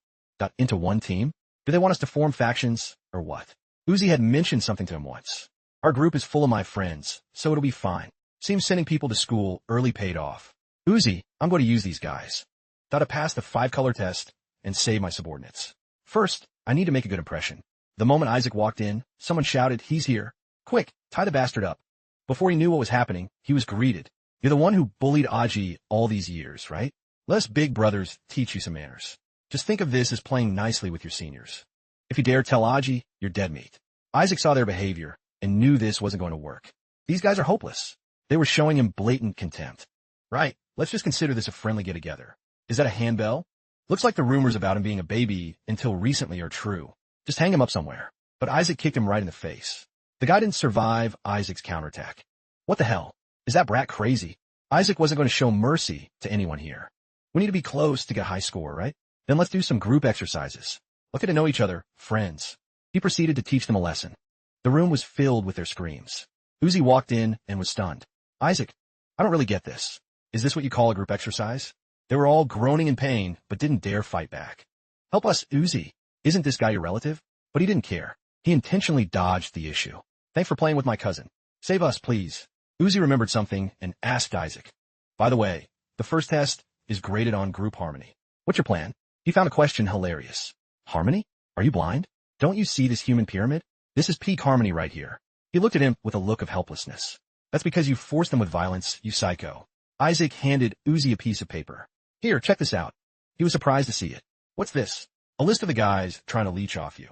Into one team? Do they want us to form factions, or what? Uzi had mentioned something to him once. Our group is full of my friends, so it'll be fine. Seems sending people to school early paid off. Uzi, I'm going to use these guys. Thought I passed the 5-color test and save my subordinates. First, I need to make a good impression. The moment Isaac walked in, someone shouted, he's here. Quick, tie the bastard up. Before he knew what was happening, he was greeted. You're the one who bullied Aji all these years, right? Let us big brothers teach you some manners. Just think of this as playing nicely with your seniors. If you dare tell Aji, you're dead meat. Isaac saw their behavior and knew this wasn't going to work. These guys are hopeless. They were showing him blatant contempt. Right, let's just consider this a friendly get-together. Is that a handbell? Looks like the rumors about him being a baby until recently are true. Just hang him up somewhere. But Isaac kicked him right in the face. The guy didn't survive Isaac's counterattack. What the hell? Is that brat crazy? Isaac wasn't going to show mercy to anyone here. We need to be close to get a high score, right? Then let's do some group exercises. Let's get to know each other, friends. He proceeded to teach them a lesson. The room was filled with their screams. Uzi walked in and was stunned. Isaac, I don't really get this. Is this what you call a group exercise? They were all groaning in pain, but didn't dare fight back. Help us, Uzi. Isn't this guy your relative? But he didn't care. He intentionally dodged the issue. Thanks for playing with my cousin. Save us, please. Uzi remembered something and asked Isaac. By the way, the first test is graded on group harmony. What's your plan? He found a question hilarious. Harmony? Are you blind? Don't you see this human pyramid? This is peak harmony right here. He looked at him with a look of helplessness. That's because you forced them with violence, you psycho. Isaac handed Uzi a piece of paper. Here, check this out. He was surprised to see it. What's this? A list of the guys trying to leech off you.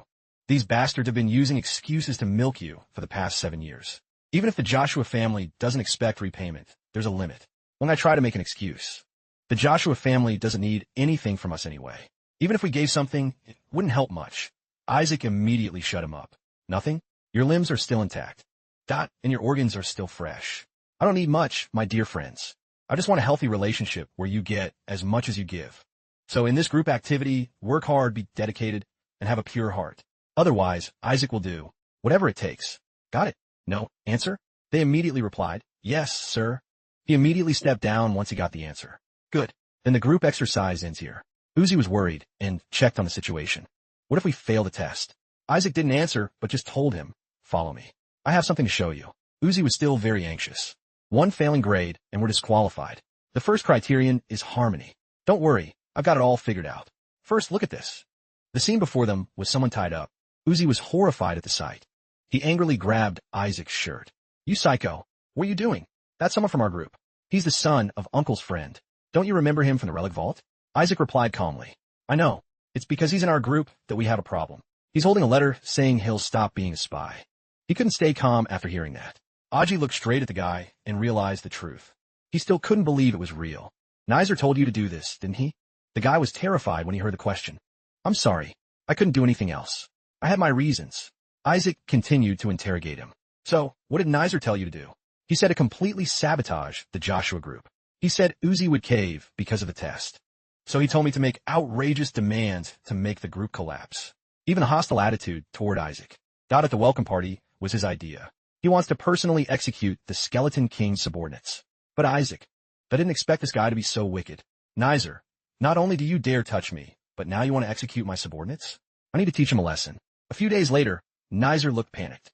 These bastards have been using excuses to milk you for the past 7 years. Even if the Joshua family doesn't expect repayment, there's a limit. When I try to make an excuse, the Joshua family doesn't need anything from us anyway. Even if we gave something, it wouldn't help much. Isaac immediately shut him up. Nothing? Your limbs are still intact. And your organs are still fresh. I don't need much, my dear friends. I just want a healthy relationship where you get as much as you give. So in this group activity, work hard, be dedicated, and have a pure heart. Otherwise, Isaac will do whatever it takes. Got it? No. Answer? They immediately replied, yes, sir. He immediately stepped down once he got the answer. Good. Then the group exercise ends here. Uzi was worried and checked on the situation. What if we fail the test? Isaac didn't answer, but just told him, follow me. I have something to show you. Uzi was still very anxious. One failing grade, and we're disqualified. The first criterion is harmony. Don't worry, I've got it all figured out. First, look at this. The scene before them was someone tied up. Uzi was horrified at the sight. He angrily grabbed Isaac's shirt. You psycho, what are you doing? That's someone from our group. He's the son of Uncle's friend. Don't you remember him from the relic vault? Isaac replied calmly. I know. It's because he's in our group that we have a problem. He's holding a letter saying he'll stop being a spy. He couldn't stay calm after hearing that. Aji looked straight at the guy and realized the truth. He still couldn't believe it was real. Nizer told you to do this, didn't he? The guy was terrified when he heard the question. I'm sorry. I couldn't do anything else. I had my reasons. Isaac continued to interrogate him. So, what did Nizer tell you to do? He said to completely sabotage the Joshua group. He said Uzi would cave because of the test. So he told me to make outrageous demands to make the group collapse. Even a hostile attitude toward Isaac. At the welcome party was his idea. He wants to personally execute the Skeleton King's subordinates. But Isaac, I didn't expect this guy to be so wicked. Nizer, not only do you dare touch me, but now you want to execute my subordinates? I need to teach him a lesson. A few days later, Nizer looked panicked.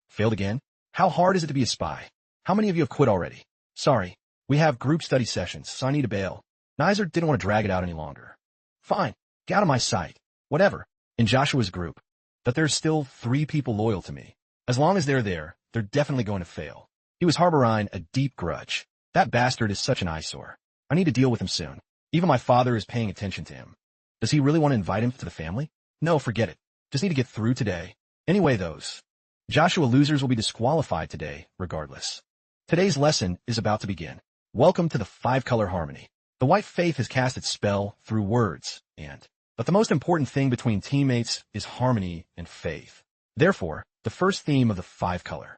Failed again? How hard is it to be a spy? How many of you have quit already? Sorry, we have group study sessions, so I need to bail. Nizer didn't want to drag it out any longer. Fine, get out of my sight. Whatever. In Joshua's group. But there's still 3 people loyal to me. As long as they're there, they're definitely going to fail. He was harboring a deep grudge. That bastard is such an eyesore. I need to deal with him soon. Even my father is paying attention to him. Does he really want to invite him to the family? No, forget it. Just need to get through today. Anyway, those Joshua losers will be disqualified today, regardless. Today's lesson is about to begin. Welcome to the 5-color harmony. The white faith has cast its spell through words, but the most important thing between teammates is harmony and faith. Therefore, the first theme of the 5-color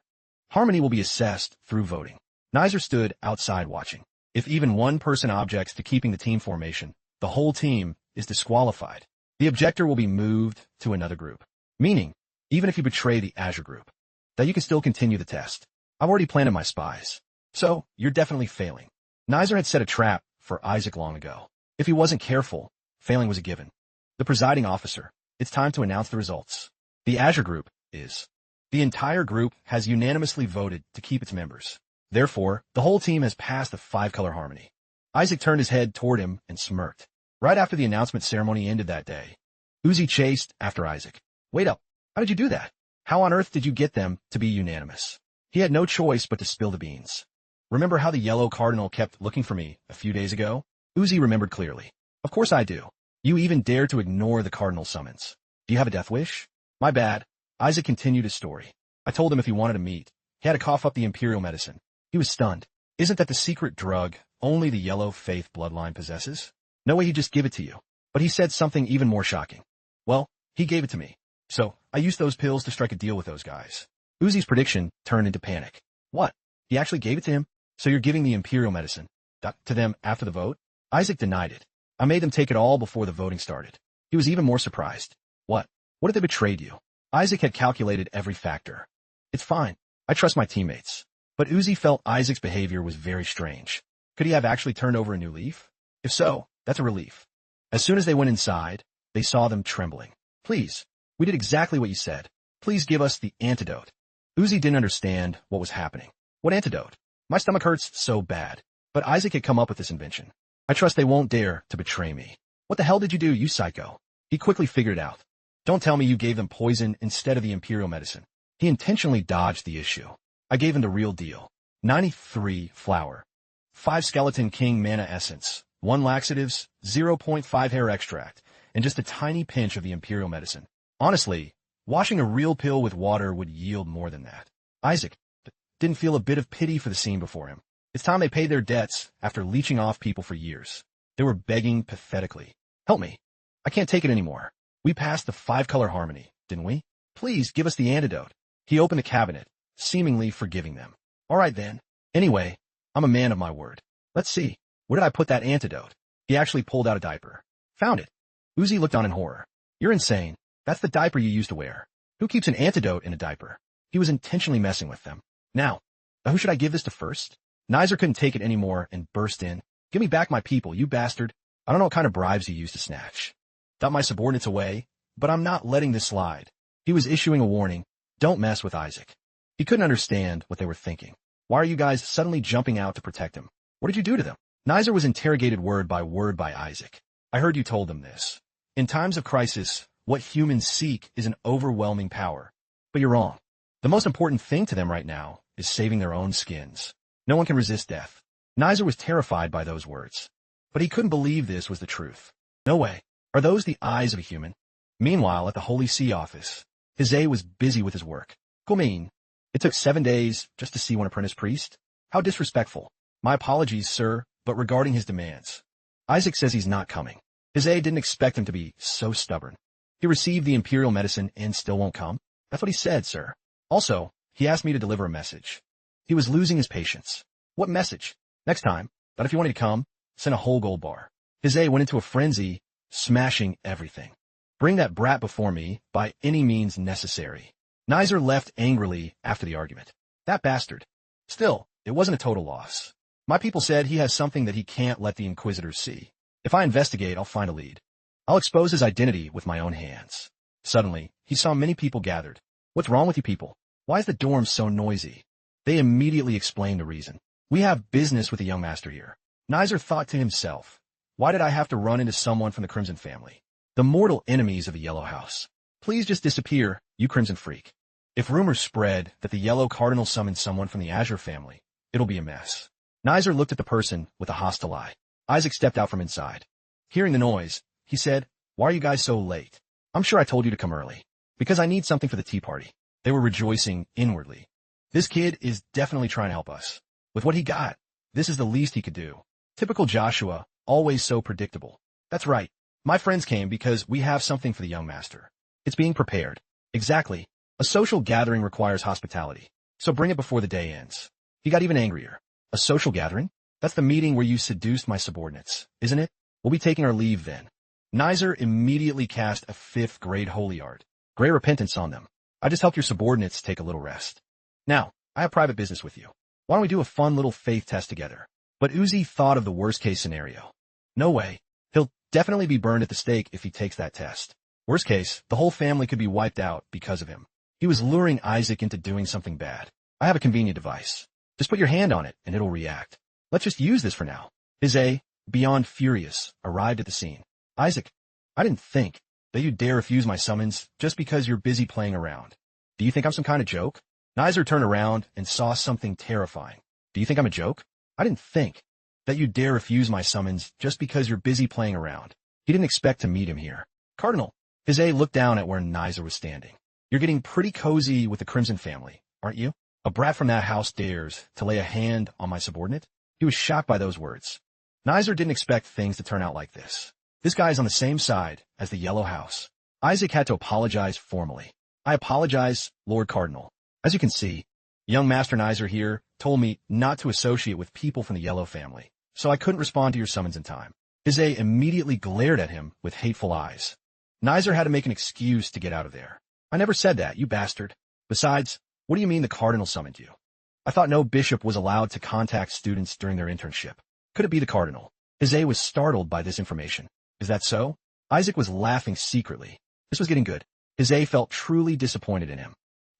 harmony will be assessed through voting. Nizer stood outside watching. If even one person objects to keeping the team formation, the whole team is disqualified. The objector will be moved to another group. Meaning, even if you betray the Azure group, that you can still continue the test. I've already planted my spies. So, you're definitely failing. Nizer had set a trap for Isaac long ago. If he wasn't careful, failing was a given. The presiding officer, it's time to announce the results. The Azure group is. The entire group has unanimously voted to keep its members. Therefore, the whole team has passed the 5-color harmony. Isaac turned his head toward him and smirked. Right after the announcement ceremony ended that day, Uzi chased after Isaac. Wait up. How did you do that? How on earth did you get them to be unanimous? He had no choice but to spill the beans. Remember how the yellow cardinal kept looking for me a few days ago? Uzi remembered clearly. Of course I do. You even dare to ignore the cardinal summons. Do you have a death wish? My bad. Isaac continued his story. I told him if he wanted to meet, he had to cough up the imperial medicine. He was stunned. Isn't that the secret drug only the yellow faith bloodline possesses? No way he'd just give it to you. But he said something even more shocking. Well, he gave it to me. So, I used those pills to strike a deal with those guys. Uzi's prediction turned into panic. What? He actually gave it to him? So you're giving the imperial medicine to them after the vote? Isaac denied it. I made them take it all before the voting started. He was even more surprised. What? What if they betrayed you? Isaac had calculated every factor. It's fine. I trust my teammates. But Uzi felt Isaac's behavior was very strange. Could he have actually turned over a new leaf? If so, that's a relief. As soon as they went inside, they saw them trembling. Please, we did exactly what you said. Please give us the antidote. Uzi didn't understand what was happening. What antidote? My stomach hurts so bad. But Isaac had come up with this invention. I trust they won't dare to betray me. What the hell did you do, you psycho? He quickly figured it out. Don't tell me you gave them poison instead of the imperial medicine. He intentionally dodged the issue. I gave him the real deal. 93 flour. 5 skeleton king mana essence. 1 laxatives, 0.5 hair extract, and just a tiny pinch of the imperial medicine. Honestly, washing a real pill with water would yield more than that. Isaac didn't feel a bit of pity for the scene before him. It's time they paid their debts after leeching off people for years. They were begging pathetically. Help me. I can't take it anymore. We passed the 5-color harmony, didn't we? Please give us the antidote. He opened the cabinet, seemingly forgiving them. All right then. Anyway, I'm a man of my word. Let's see. Where did I put that antidote? He actually pulled out a diaper. Found it. Uzi looked on in horror. You're insane. That's the diaper you used to wear. Who keeps an antidote in a diaper? He was intentionally messing with them. Now, who should I give this to first? Nizer couldn't take it anymore and burst in. Give me back my people, you bastard. I don't know what kind of bribes you used to snatch. Got my subordinates away, but I'm not letting this slide. He was issuing a warning. Don't mess with Isaac. He couldn't understand what they were thinking. Why are you guys suddenly jumping out to protect him? What did you do to them? Nizer was interrogated word by Isaac. I heard you told them this. In times of crisis, what humans seek is an overwhelming power. But you're wrong. The most important thing to them right now is saving their own skins. No one can resist death. Nizer was terrified by those words. But he couldn't believe this was the truth. No way. Are those the eyes of a human? Meanwhile, at the Holy See office, Hizay was busy with his work. Mean, it took 7 days just to see one apprentice priest? How disrespectful. My apologies, sir, but regarding his demands. Isaac says he's not coming. Hizay didn't expect him to be so stubborn. He received the imperial medicine and still won't come? That's what he said, sir. Also, he asked me to deliver a message. He was losing his patience. What message? Next time, that if you wanted to come, send a whole gold bar. Hizay went into a frenzy, smashing everything. Bring that brat before me by any means necessary. Nizer left angrily after the argument. That bastard. Still, it wasn't a total loss. My people said he has something that he can't let the Inquisitors see. If I investigate, I'll find a lead. I'll expose his identity with my own hands. Suddenly, he saw many people gathered. What's wrong with you people? Why is the dorm so noisy? They immediately explained the reason. We have business with the young master here. Nizer thought to himself, why did I have to run into someone from the Crimson family? The mortal enemies of the Yellow House. Please just disappear, you Crimson freak. If rumors spread that the Yellow Cardinal summoned someone from the Azure family, it'll be a mess. Nizer looked at the person with a hostile eye. Isaac stepped out from inside. Hearing the noise, he said, why are you guys so late? I'm sure I told you to come early. Because I need something for the tea party. They were rejoicing inwardly. This kid is definitely trying to help us. With what he got, this is the least he could do. Typical Joshua, always so predictable. That's right. My friends came because we have something for the young master. It's being prepared. Exactly. A social gathering requires hospitality. So bring it before the day ends. He got even angrier. A social gathering? That's the meeting where you seduced my subordinates, isn't it? We'll be taking our leave then. Nizer immediately cast a 5th grade holy art. Great repentance on them. I just helped your subordinates take a little rest. Now, I have private business with you. Why don't we do a fun little faith test together? But Uzi thought of the worst case scenario. No way. He'll definitely be burned at the stake if he takes that test. Worst case, the whole family could be wiped out because of him. He was luring Isaac into doing something bad. I have a convenient device. Just put your hand on it and it'll react. Let's just use this for now. Hizay, beyond furious, arrived at the scene. Isaac, I didn't think that you'd dare refuse my summons just because you're busy playing around. Do you think I'm some kind of joke? Nizer turned around and saw something terrifying. Do you think I'm a joke? I didn't think that you'd dare refuse my summons just because you're busy playing around. He didn't expect to meet him here. Cardinal. Hizay looked down at where Nizer was standing. You're getting pretty cozy with the Crimson family, aren't you? A brat from that house dares to lay a hand on my subordinate? He was shocked by those words. Nizer didn't expect things to turn out like this. This guy is on the same side as the Yellow House. Isaac had to apologize formally. I apologize, Lord Cardinal. As you can see, young Master Nizer here told me not to associate with people from the Yellow family, so I couldn't respond to your summons in time. Hizay immediately glared at him with hateful eyes. Nizer had to make an excuse to get out of there. I never said that, you bastard. Besides, what do you mean the Cardinal summoned you? I thought no bishop was allowed to contact students during their internship. Could it be the Cardinal? Hizay was startled by this information. Is that so? Isaac was laughing secretly. This was getting good. Hizay felt truly disappointed in him.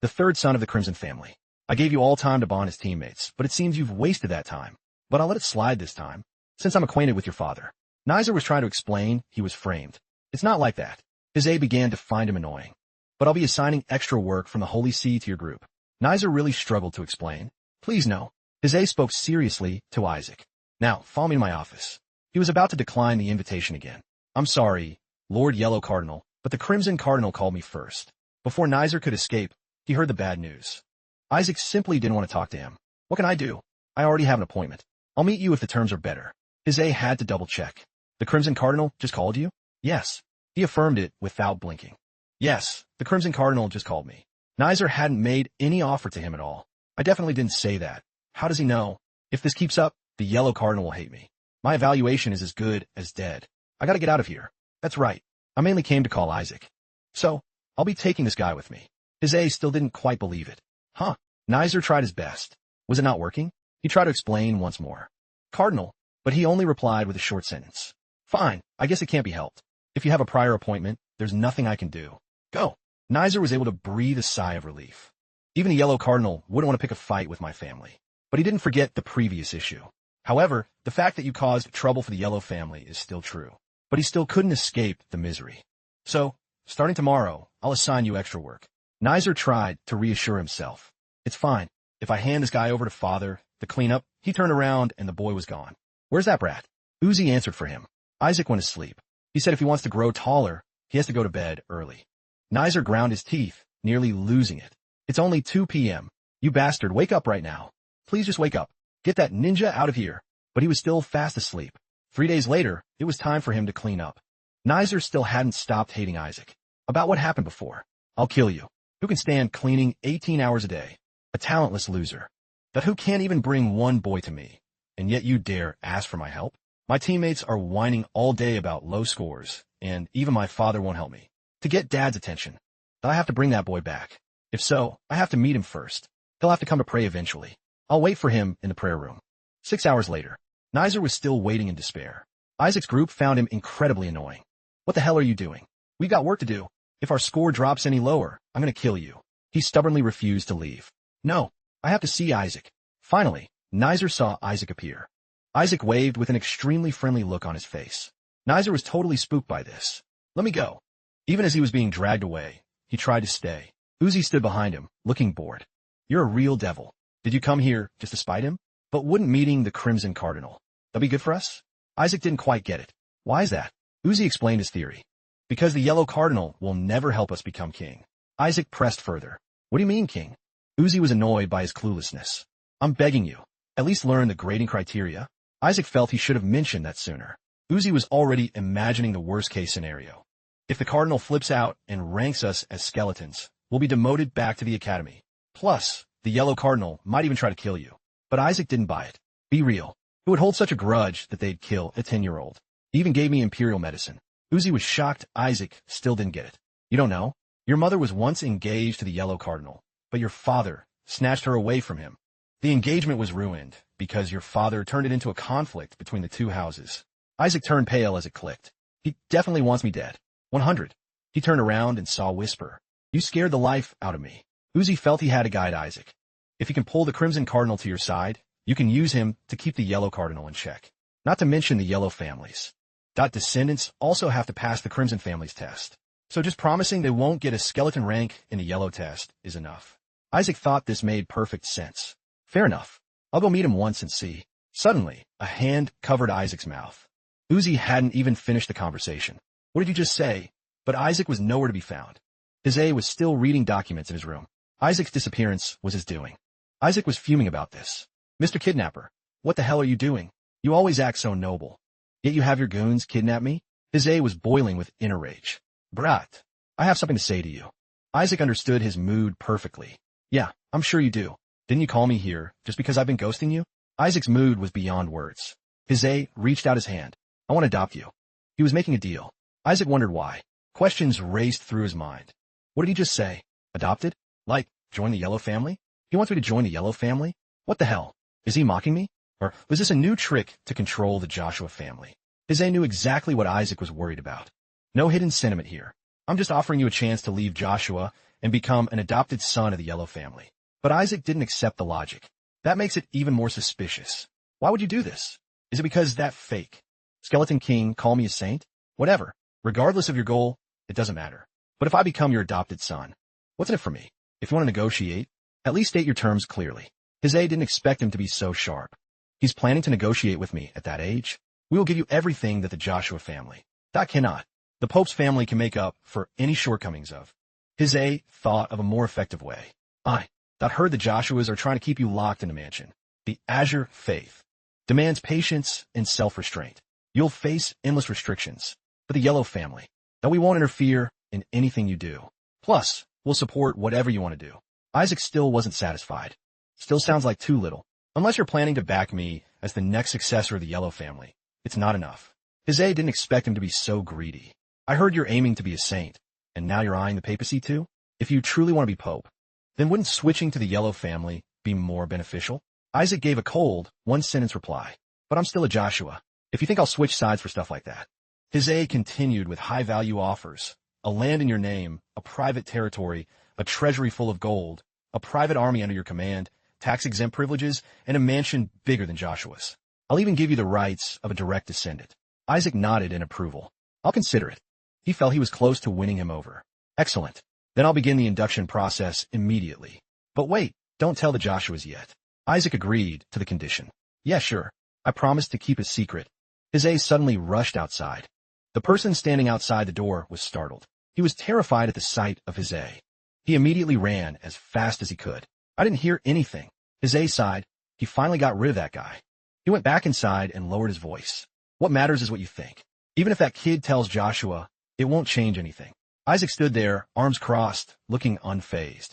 the third son of the Crimson family. I gave you all time to bond as teammates, but it seems you've wasted that time. But I'll let it slide this time, since I'm acquainted with your father. Nizer was trying to explain he was framed. It's not like that. His began to find him annoying. But I'll be assigning extra work from the Holy See to your group. Nizer really struggled to explain. Please no. His spoke seriously to Isaac. Now, follow me to my office. He was about to decline the invitation again. I'm sorry, Lord Yellow Cardinal, but the Crimson Cardinal called me first. Before Nizer could escape, he heard the bad news. Isaac simply didn't want to talk to him. What can I do? I already have an appointment. I'll meet you if the terms are better. His had to double-check. The Crimson Cardinal just called you? Yes. He affirmed it without blinking. Yes, the Crimson Cardinal just called me. Nizer hadn't made any offer to him at all. I definitely didn't say that. How does he know? If this keeps up, the Yellow Cardinal will hate me. My evaluation is as good as dead. I gotta get out of here. That's right. I mainly came to call Isaac. So, I'll be taking this guy with me. His still didn't quite believe it. Huh. Nizer tried his best. Was it not working? He tried to explain once more. Cardinal, but he only replied with a short sentence. Fine, I guess it can't be helped. If you have a prior appointment, there's nothing I can do. Go. Nizer was able to breathe a sigh of relief. Even the Yellow Cardinal wouldn't want to pick a fight with my family. But he didn't forget the previous issue. However, the fact that you caused trouble for the Yellow family is still true. But he still couldn't escape the misery. So, starting tomorrow, I'll assign you extra work. Nizer tried to reassure himself. It's fine. If I hand this guy over to father, the cleanup, he turned around and the boy was gone. Where's that brat? Uzi answered for him. Isaac went to sleep. He said if he wants to grow taller, he has to go to bed early. Nizer ground his teeth, nearly losing it. It's only 2 p.m. You bastard, wake up right now. Please just wake up. Get that ninja out of here. But he was still fast asleep. 3 days later, it was time for him to clean up. Nizer still hadn't stopped hating Isaac. About what happened before. I'll kill you. Who can stand cleaning 18 hours a day? A talentless loser. But who can't even bring one boy to me? And yet you dare ask for my help? My teammates are whining all day about low scores, and even my father won't help me. To get Dad's attention, I have to bring that boy back. If so, I have to meet him first. He'll have to come to pray eventually. I'll wait for him in the prayer room. 6 hours later, Nizer was still waiting in despair. Isaac's group found him incredibly annoying. What the hell are you doing? We've got work to do. If our score drops any lower, I'm gonna kill you. He stubbornly refused to leave. No, I have to see Isaac. Finally, Nizer saw Isaac appear. Isaac waved with an extremely friendly look on his face. Nizer was totally spooked by this. Let me go. Even as he was being dragged away, he tried to stay. Uzi stood behind him, looking bored. You're a real devil. Did you come here just to spite him? But wouldn't meeting the Crimson Cardinal, that'd be good for us? Isaac didn't quite get it. Why is that? Uzi explained his theory. Because the Yellow Cardinal will never help us become king. Isaac pressed further. What do you mean, king? Uzi was annoyed by his cluelessness. I'm begging you. At least learn the grading criteria. Isaac felt he should have mentioned that sooner. Uzi was already imagining the worst-case scenario. If the Cardinal flips out and ranks us as skeletons, we'll be demoted back to the academy. Plus, the Yellow Cardinal might even try to kill you. But Isaac didn't buy it. Be real. Who would hold such a grudge that they'd kill a 10-year-old? He even gave me imperial medicine. Uzi was shocked Isaac still didn't get it. You don't know? Your mother was once engaged to the Yellow Cardinal, but your father snatched her away from him. The engagement was ruined because your father turned it into a conflict between the two houses. Isaac turned pale as it clicked. He definitely wants me dead. 100. He turned around and saw Whisper. You scared the life out of me. Uzi felt he had to guide Isaac. If you can pull the Crimson Cardinal to your side, you can use him to keep the Yellow Cardinal in check. Not to mention the Yellow families. Descendants also have to pass the Crimson family's test. So just promising they won't get a skeleton rank in the Yellow test is enough. Isaac thought this made perfect sense. Fair enough. I'll go meet him once and see. Suddenly, a hand covered Isaac's mouth. Uzi hadn't even finished the conversation. What did you just say? But Isaac was nowhere to be found. His was still reading documents in his room. Isaac's disappearance was his doing. Isaac was fuming about this. Mr. Kidnapper, what the hell are you doing? You always act so noble. Yet you have your goons kidnap me? His was boiling with inner rage. Brat, I have something to say to you. Isaac understood his mood perfectly. Yeah, I'm sure you do. Didn't you call me here just because I've been ghosting you? Isaac's mood was beyond words. His reached out his hand. I want to adopt you. He was making a deal. Isaac wondered why. Questions raced through his mind. What did he just say? Adopted? Like, join the Yellow family? He wants me to join the Yellow family? What the hell? Is he mocking me? Or was this a new trick to control the Joshua family? His knew exactly what Isaac was worried about. No hidden sentiment here. I'm just offering you a chance to leave Joshua and become an adopted son of the Yellow family. But Isaac didn't accept the logic. That makes it even more suspicious. Why would you do this? Is it because that fake Skeleton King call me a saint? Whatever. Regardless of your goal, it doesn't matter. But if I become your adopted son, what's in it for me? If you want to negotiate, at least state your terms clearly. His aide didn't expect him to be so sharp. He's planning to negotiate with me at that age. We will give you everything that the Joshua family. That cannot. The Pope's family can make up for any shortcomings of. His aide thought of a more effective way. That heard the Joshuas are trying to keep you locked in a mansion. The Azure faith demands patience and self-restraint. You'll face endless restrictions. But the Yellow family, that we won't interfere in anything you do. Plus, we'll support whatever you want to do. Isaac still wasn't satisfied. Still sounds like too little. Unless you're planning to back me as the next successor of the Yellow family, it's not enough. His aide didn't expect him to be so greedy. I heard you're aiming to be a saint, and now you're eyeing the papacy too? If you truly want to be pope, then wouldn't switching to the Yellow family be more beneficial? Isaac gave a cold, one-sentence reply. But I'm still a Joshua. If you think I'll switch sides for stuff like that. His aide continued with high-value offers. A land in your name, a private territory, a treasury full of gold, a private army under your command, tax-exempt privileges, and a mansion bigger than Joshua's. I'll even give you the rights of a direct descendant. Isaac nodded in approval. I'll consider it. He felt he was close to winning him over. Excellent. Then I'll begin the induction process immediately. But wait, don't tell the Joshuas yet. Isaac agreed to the condition. Yeah, sure. I promised to keep it secret. His aide suddenly rushed outside. The person standing outside the door was startled. He was terrified at the sight of his aide. He immediately ran as fast as he could. I didn't hear anything. His aide sighed. He finally got rid of that guy. He went back inside and lowered his voice. What matters is what you think. Even if that kid tells Joshua, it won't change anything. Isaac stood there, arms crossed, looking unfazed.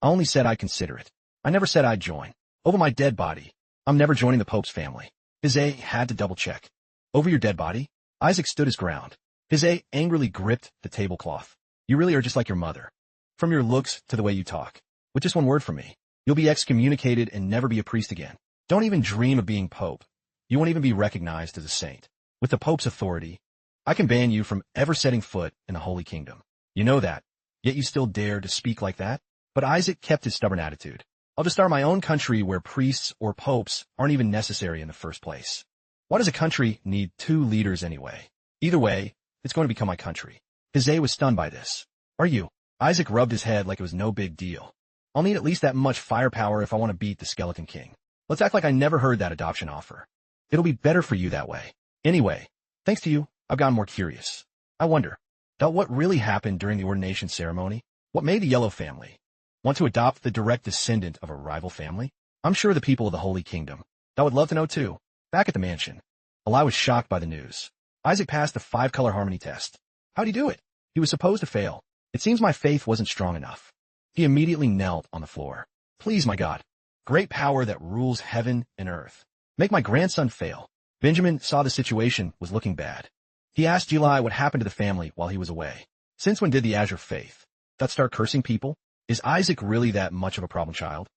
I only said I'd consider it. I never said I'd join. Over my dead body. I'm never joining the Pope's family. His aide had to double-check. Over your dead body? Isaac stood his ground. His aide angrily gripped the tablecloth. You really are just like your mother. From your looks to the way you talk. With just one word from me, you'll be excommunicated and never be a priest again. Don't even dream of being Pope. You won't even be recognized as a saint. With the Pope's authority, I can ban you from ever setting foot in the Holy Kingdom. You know that, yet you still dare to speak like that? But Isaac kept his stubborn attitude. I'll just start my own country where priests or popes aren't even necessary in the first place. Why does a country need two leaders anyway? Either way, it's going to become my country. His aide was stunned by this. Are you? Isaac rubbed his head like it was no big deal. I'll need at least that much firepower if I want to beat the Skeleton King. Let's act like I never heard that adoption offer. It'll be better for you that way. Anyway, thanks to you, I've gotten more curious. I wonder, what really happened during the ordination ceremony? What made the Yellow family want to adopt the direct descendant of a rival family? I'm sure the people of the Holy Kingdom. I would love to know too. Back at the mansion, Eli was shocked by the news. Isaac passed the 5-color harmony test. How'd he do it? He was supposed to fail. It seems my faith wasn't strong enough. He immediately knelt on the floor. Please, my God, great power that rules heaven and earth, make my grandson fail. Benjamin saw the situation was looking bad. He asked Eli what happened to the family while he was away. Since when did the Azure faith that start cursing people? Is Isaac really that much of a problem child?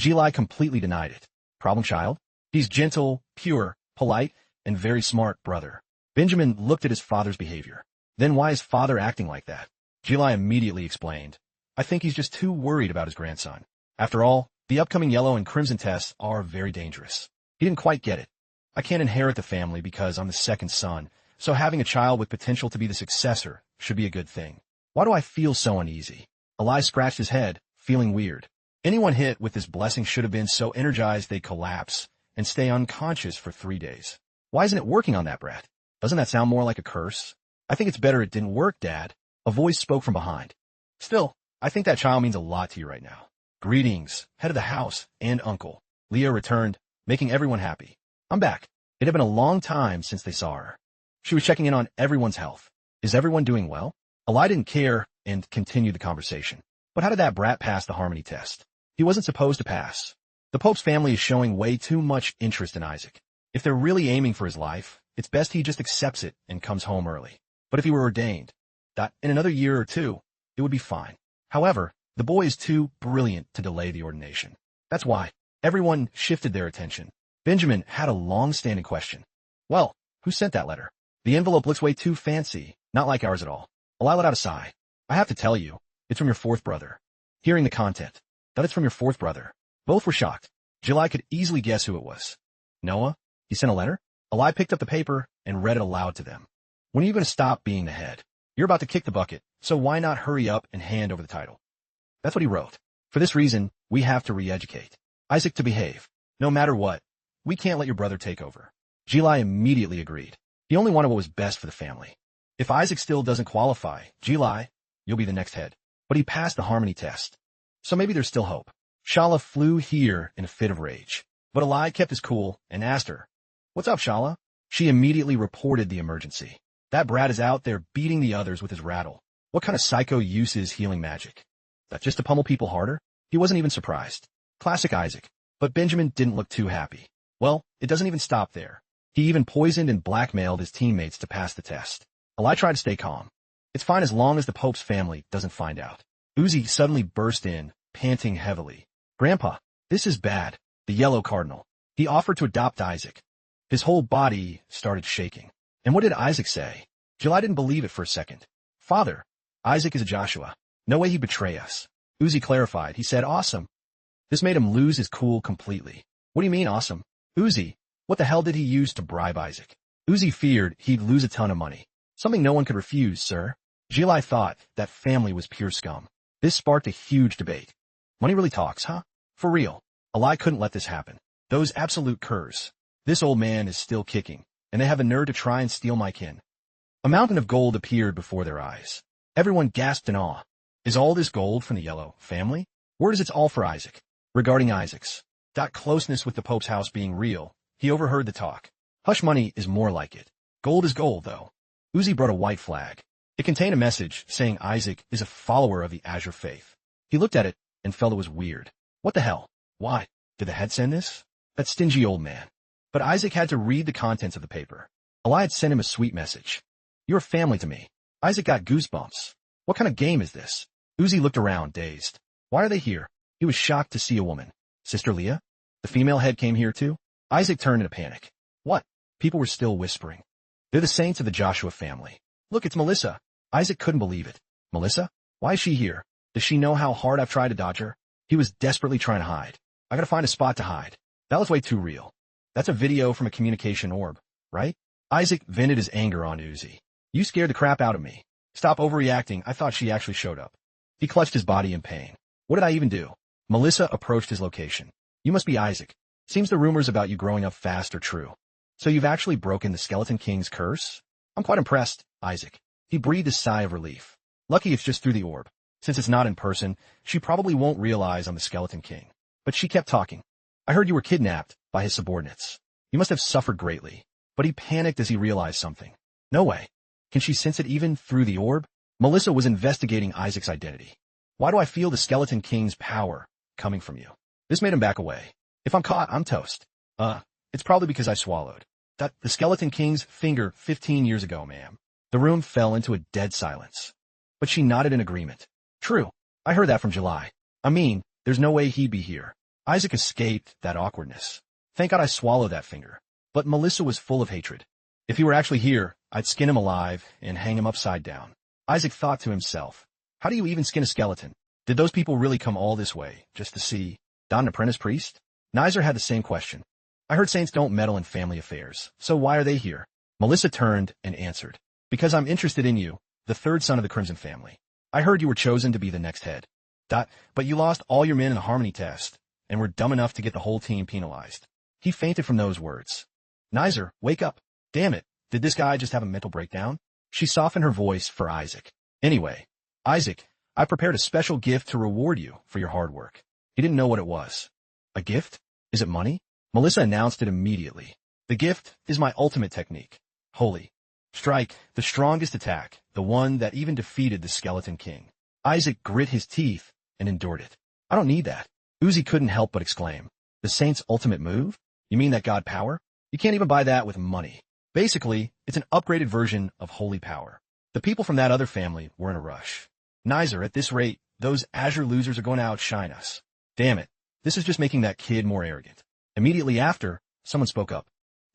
Eli completely denied it. Problem child? He's gentle, pure, polite, and very smart brother. Benjamin looked at his father's behavior. Then why is father acting like that? Eli immediately explained. I think he's just too worried about his grandson. After all, the upcoming yellow and crimson tests are very dangerous. He didn't quite get it. I can't inherit the family because I'm the second son, so having a child with potential to be the successor should be a good thing. Why do I feel so uneasy? Eli scratched his head, feeling weird. Anyone hit with this blessing should have been so energized they'd collapse and stay unconscious for 3 days. Why isn't it working on that brat? Doesn't that sound more like a curse? I think it's better it didn't work, Dad. A voice spoke from behind. Still, I think that child means a lot to you right now. Greetings, head of the house and uncle. Leah returned, making everyone happy. I'm back. It had been a long time since they saw her. She was checking in on everyone's health. Is everyone doing well? Eli didn't care and continued the conversation. But how did that brat pass the harmony test? He wasn't supposed to pass. The Pope's family is showing way too much interest in Isaac. If they're really aiming for his life, it's best he just accepts it and comes home early. But if he were ordained, that in another year or two, it would be fine. However, the boy is too brilliant to delay the ordination. That's why everyone shifted their attention. Benjamin had a long-standing question. Well, who sent that letter? The envelope looks way too fancy, not like ours at all. Eli let out a sigh. I have to tell you, it's from your fourth brother. hearing the content. That it's from your fourth brother. Both were shocked. July could easily guess who it was. Noah? He sent a letter? Eli picked up the paper and read it aloud to them. When are you going to stop being the head? You're about to kick the bucket, so why not hurry up and hand over the title? That's what he wrote. For this reason, we have to re-educate Isaac to behave. No matter what, we can't let your brother take over. Eli immediately agreed. He only wanted what was best for the family. If Isaac still doesn't qualify, Eli, you'll be the next head. But he passed the harmony test. So maybe there's still hope. Shala flew here in a fit of rage. But Eli kept his cool and asked her, "What's up, Shala?" She immediately reported the emergency. That brat is out there beating the others with his rattle. What kind of psycho uses healing magic? That just to pummel people harder? He wasn't even surprised. Classic Isaac. But Benjamin didn't look too happy. Well, it doesn't even stop there. He even poisoned and blackmailed his teammates to pass the test. Eli tried to stay calm. It's fine as long as the Pope's family doesn't find out. Uzi suddenly burst in, panting heavily. "Grandpa, this is bad." The yellow cardinal. He offered to adopt Isaac. His whole body started shaking. And what did Isaac say? July didn't believe it for a second. "Father, Isaac is a Joshua. No way he'd betray us." Uzi clarified. He said, "Awesome." This made him lose his cool completely. "What do you mean, awesome? Uzi, what the hell did he use to bribe Isaac?" Uzi feared he'd lose a ton of money. "Something no one could refuse, sir." July thought that family was pure scum. This sparked a huge debate. Money really talks, huh? For real. Eli couldn't let this happen. Those absolute curs. This old man is still kicking, and they have a nerve to try and steal my kin. A mountain of gold appeared before their eyes. Everyone gasped in awe. Is all this gold from the yellow family? Word is it's all for Isaac. Regarding Isaac's closeness with the Pope's house being real, he overheard the talk. Hush money is more like it. Gold is gold, though. Uzi brought a white flag. It contained a message saying Isaac is a follower of the Azure faith. He looked at it and felt it was weird. What the hell? Why? Did the head send this? That stingy old man. But Isaac had to read the contents of the paper. Eli had sent him a sweet message. "You're family to me." Isaac got goosebumps. What kind of game is this? Uzi looked around, dazed. Why are they here? He was shocked to see a woman. Sister Leah? The female head came here too? Isaac turned in a panic. What? People were still whispering. They're the saints of the Joshua family. Look, it's Melissa. Isaac couldn't believe it. Melissa? Why is she here? Does she know how hard I've tried to dodge her? He was desperately trying to hide. I gotta find a spot to hide. That was way too real. That's a video from a communication orb, right? Isaac vented his anger on Uzi. You scared the crap out of me. Stop overreacting. I thought she actually showed up. He clutched his body in pain. What did I even do? Melissa approached his location. You must be Isaac. Seems the rumors about you growing up fast are true. So you've actually broken the Skeleton King's curse? I'm quite impressed, Isaac. He breathed a sigh of relief. Lucky it's just through the orb. Since it's not in person, she probably won't realize I'm the Skeleton King. But she kept talking. I heard you were kidnapped by his subordinates. You must have suffered greatly. But he panicked as he realized something. No way. Can she sense it even through the orb? Melissa was investigating Isaac's identity. Why do I feel the Skeleton King's power coming from you? This made him back away. If I'm caught, I'm toast. It's probably because I swallowed. The Skeleton King's finger 15 years ago, ma'am. The room fell into a dead silence. But she nodded in agreement. True. I heard that from July. I mean, there's no way he'd be here. Isaac escaped that awkwardness. Thank God I swallowed that finger. But Melissa was full of hatred. If he were actually here, I'd skin him alive and hang him upside down. Isaac thought to himself, how do you even skin a skeleton? Did those people really come all this way, just to see Don an apprentice priest? Nizer had the same question. I heard saints don't meddle in family affairs, so why are they here? Melissa turned and answered. Because I'm interested in you, the third son of the Crimson family. I heard you were chosen to be the next head. But you lost all your men in the harmony test, and were dumb enough to get the whole team penalized. He fainted from those words. Nizer, wake up. Damn it, did this guy just have a mental breakdown? She softened her voice for Isaac. Anyway, Isaac, I prepared a special gift to reward you for your hard work. He didn't know what it was. A gift? Is it money? Melissa announced it immediately. The gift is my ultimate technique. Holy. Strike, the strongest attack, the one that even defeated the Skeleton King. Isaac grit his teeth and endured it. I don't need that. Uzi couldn't help but exclaim. The saint's ultimate move? You mean that god power? You can't even buy that with money. Basically, it's an upgraded version of holy power. The people from that other family were in a rush. Nizer, at this rate, those Azure losers are going to outshine us. Damn it, this is just making that kid more arrogant. Immediately after, someone spoke up.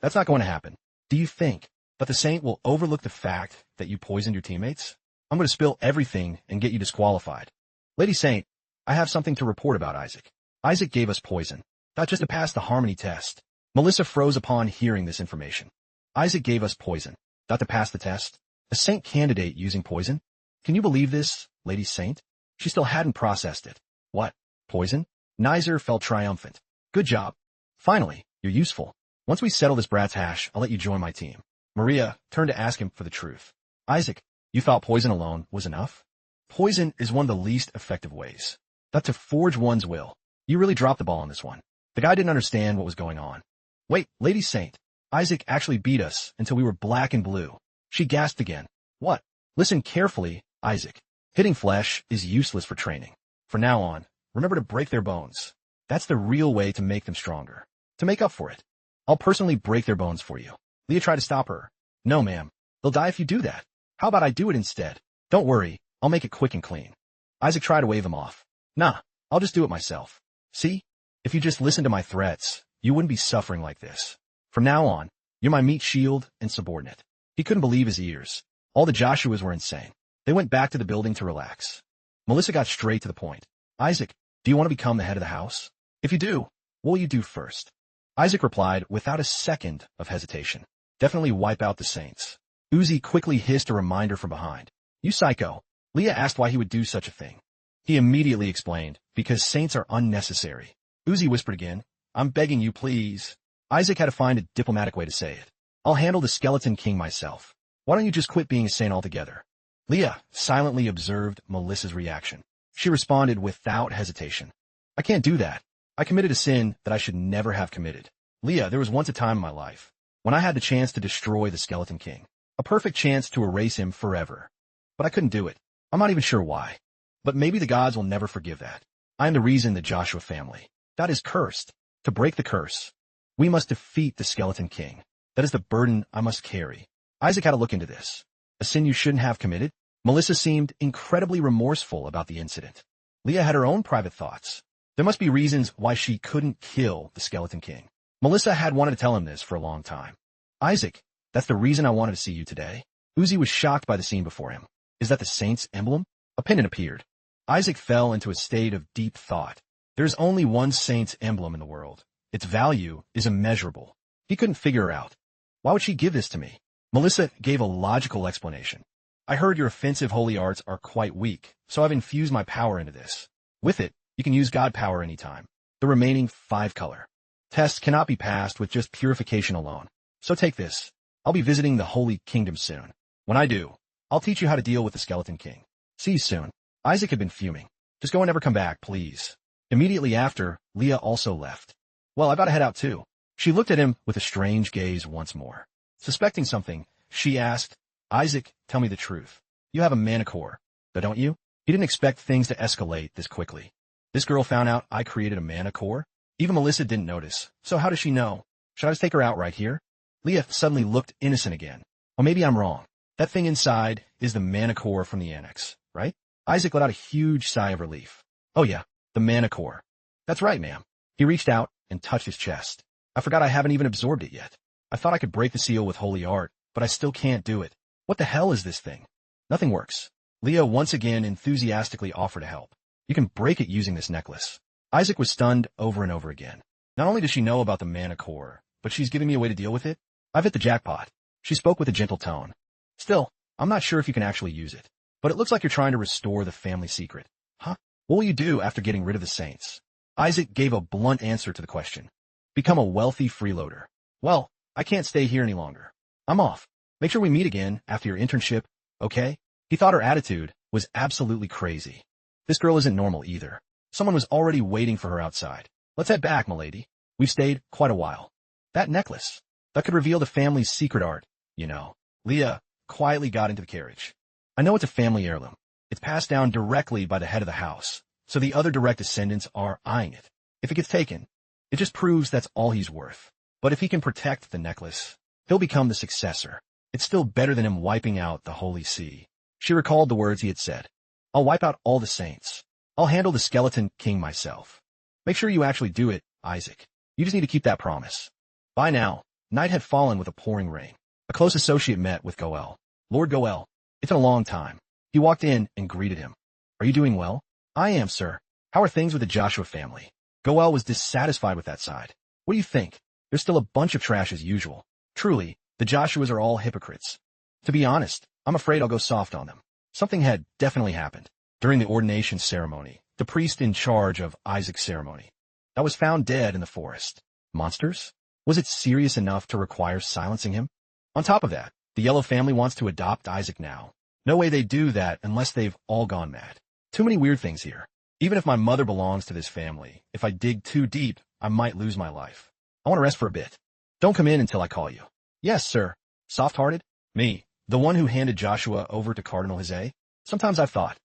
That's not going to happen. Do you think that the saint will overlook the fact that you poisoned your teammates? I'm going to spill everything and get you disqualified. Lady Saint, I have something to report about Isaac. Isaac gave us poison. Not just to pass the harmony test. Melissa froze upon hearing this information. Isaac gave us poison. Not to pass the test. A saint candidate using poison? Can you believe this, Lady Saint? She still hadn't processed it. What? Poison? Nizer felt triumphant. Good job. Finally, you're useful. Once we settle this brat's hash, I'll let you join my team. Maria turned to ask him for the truth. Isaac, you thought poison alone was enough? Poison is one of the least effective ways. Not to forge one's will. You really dropped the ball on this one. The guy didn't understand what was going on. Wait, Lady Saint. Isaac actually beat us until we were black and blue. She gasped again. What? Listen carefully, Isaac. Hitting flesh is useless for training. From now on, remember to break their bones. That's the real way to make them stronger. To make up for it. I'll personally break their bones for you. Leah tried to stop her. No, ma'am. They'll die if you do that. How about I do it instead? Don't worry. I'll make it quick and clean. Isaac tried to wave him off. Nah, I'll just do it myself. See? If you just listened to my threats, you wouldn't be suffering like this. From now on, you're my meat shield and subordinate. He couldn't believe his ears. All the Joshuas were insane. They went back to the building to relax. Melissa got straight to the point. Isaac, do you want to become the head of the house? If you do, what will you do first? Isaac replied without a second of hesitation. Definitely wipe out the saints. Uzi quickly hissed a reminder from behind. You psycho. Leah asked why he would do such a thing. He immediately explained, because saints are unnecessary. Uzi whispered again, I'm begging you, please. Isaac had to find a diplomatic way to say it. I'll handle the skeleton king myself. Why don't you just quit being a saint altogether? Leah silently observed Melissa's reaction. She responded without hesitation. I can't do that. I committed a sin that I should never have committed. Leah, there was once a time in my life when I had the chance to destroy the skeleton king. A perfect chance to erase him forever. But I couldn't do it. I'm not even sure why. But maybe the gods will never forgive that. I am the reason the Joshua family. That is cursed. To break the curse, we must defeat the skeleton king. That is the burden I must carry. Isaac had to look into this. A sin you shouldn't have committed? Melissa seemed incredibly remorseful about the incident. Leah had her own private thoughts. There must be reasons why she couldn't kill the skeleton king. Melissa had wanted to tell him this for a long time. Isaac, that's the reason I wanted to see you today. Uzi was shocked by the scene before him. Is that the saint's emblem? A pendant appeared. Isaac fell into a state of deep thought. There is only one saint's emblem in the world. Its value is immeasurable. He couldn't figure her out. Why would she give this to me? Melissa gave a logical explanation. I heard your offensive holy arts are quite weak, so I've infused my power into this. With it, you can use God power anytime. The remaining 5-color tests cannot be passed with just purification alone. So take this. I'll be visiting the Holy Kingdom soon. When I do, I'll teach you how to deal with the Skeleton King. See you soon. Isaac had been fuming. Just go and never come back, please. Immediately after, Leah also left. Well, I gotta head out too. She looked at him with a strange gaze once more. Suspecting something, she asked, Isaac, tell me the truth. You have a manicore, though, don't you? He didn't expect things to escalate this quickly. This girl found out I created a manicore? Even Melissa didn't notice. So how does she know? Should I just take her out right here? Leah suddenly looked innocent again. Or maybe I'm wrong. That thing inside is the manicore from the annex, right? Isaac let out a huge sigh of relief. Oh yeah, the manicore. That's right, ma'am. He reached out and touched his chest. I forgot I haven't even absorbed it yet. I thought I could break the seal with holy art, but I still can't do it. What the hell is this thing? Nothing works. Leah once again enthusiastically offered to help. You can break it using this necklace. Isaac was stunned over and over again. Not only does she know about the manicore, but she's giving me a way to deal with it. I've hit the jackpot. She spoke with a gentle tone. Still, I'm not sure if you can actually use it. But it looks like you're trying to restore the family secret. Huh? What will you do after getting rid of the saints? Isaac gave a blunt answer to the question. Become a wealthy freeloader. Well, I can't stay here any longer. I'm off. Make sure we meet again after your internship, okay? He thought her attitude was absolutely crazy. This girl isn't normal either. Someone was already waiting for her outside. Let's head back, milady. We've stayed quite a while. That necklace. That could reveal the family's secret art, you know. Leah quietly got into the carriage. I know it's a family heirloom. It's passed down directly by the head of the house, so the other direct descendants are eyeing it. If it gets taken, it just proves that's all he's worth. But if he can protect the necklace, he'll become the successor. It's still better than him wiping out the Holy See. She recalled the words he had said. I'll wipe out all the saints. I'll handle the skeleton king myself. Make sure you actually do it, Isaac. You just need to keep that promise. By now, night had fallen with a pouring rain. A close associate met with Goel. Lord Goel, it's been a long time. He walked in and greeted him. Are you doing well? I am, sir. How are things with the Joshua family? Goel was dissatisfied with that side. What do you think? There's still a bunch of trash as usual. Truly, the Joshuas are all hypocrites. To be honest, I'm afraid I'll go soft on them. Something had definitely happened during the ordination ceremony, the priest in charge of Isaac's ceremony. That was found dead in the forest. Monsters? Was it serious enough to require silencing him? On top of that, the Yellow family wants to adopt Isaac now. No way they do that unless they've all gone mad. Too many weird things here. Even if my mother belongs to this family, if I dig too deep, I might lose my life. I want to rest for a bit. Don't come in until I call you. Yes, sir. Soft-hearted? Me, the one who handed Joshua over to Cardinal Jose? Sometimes I've thought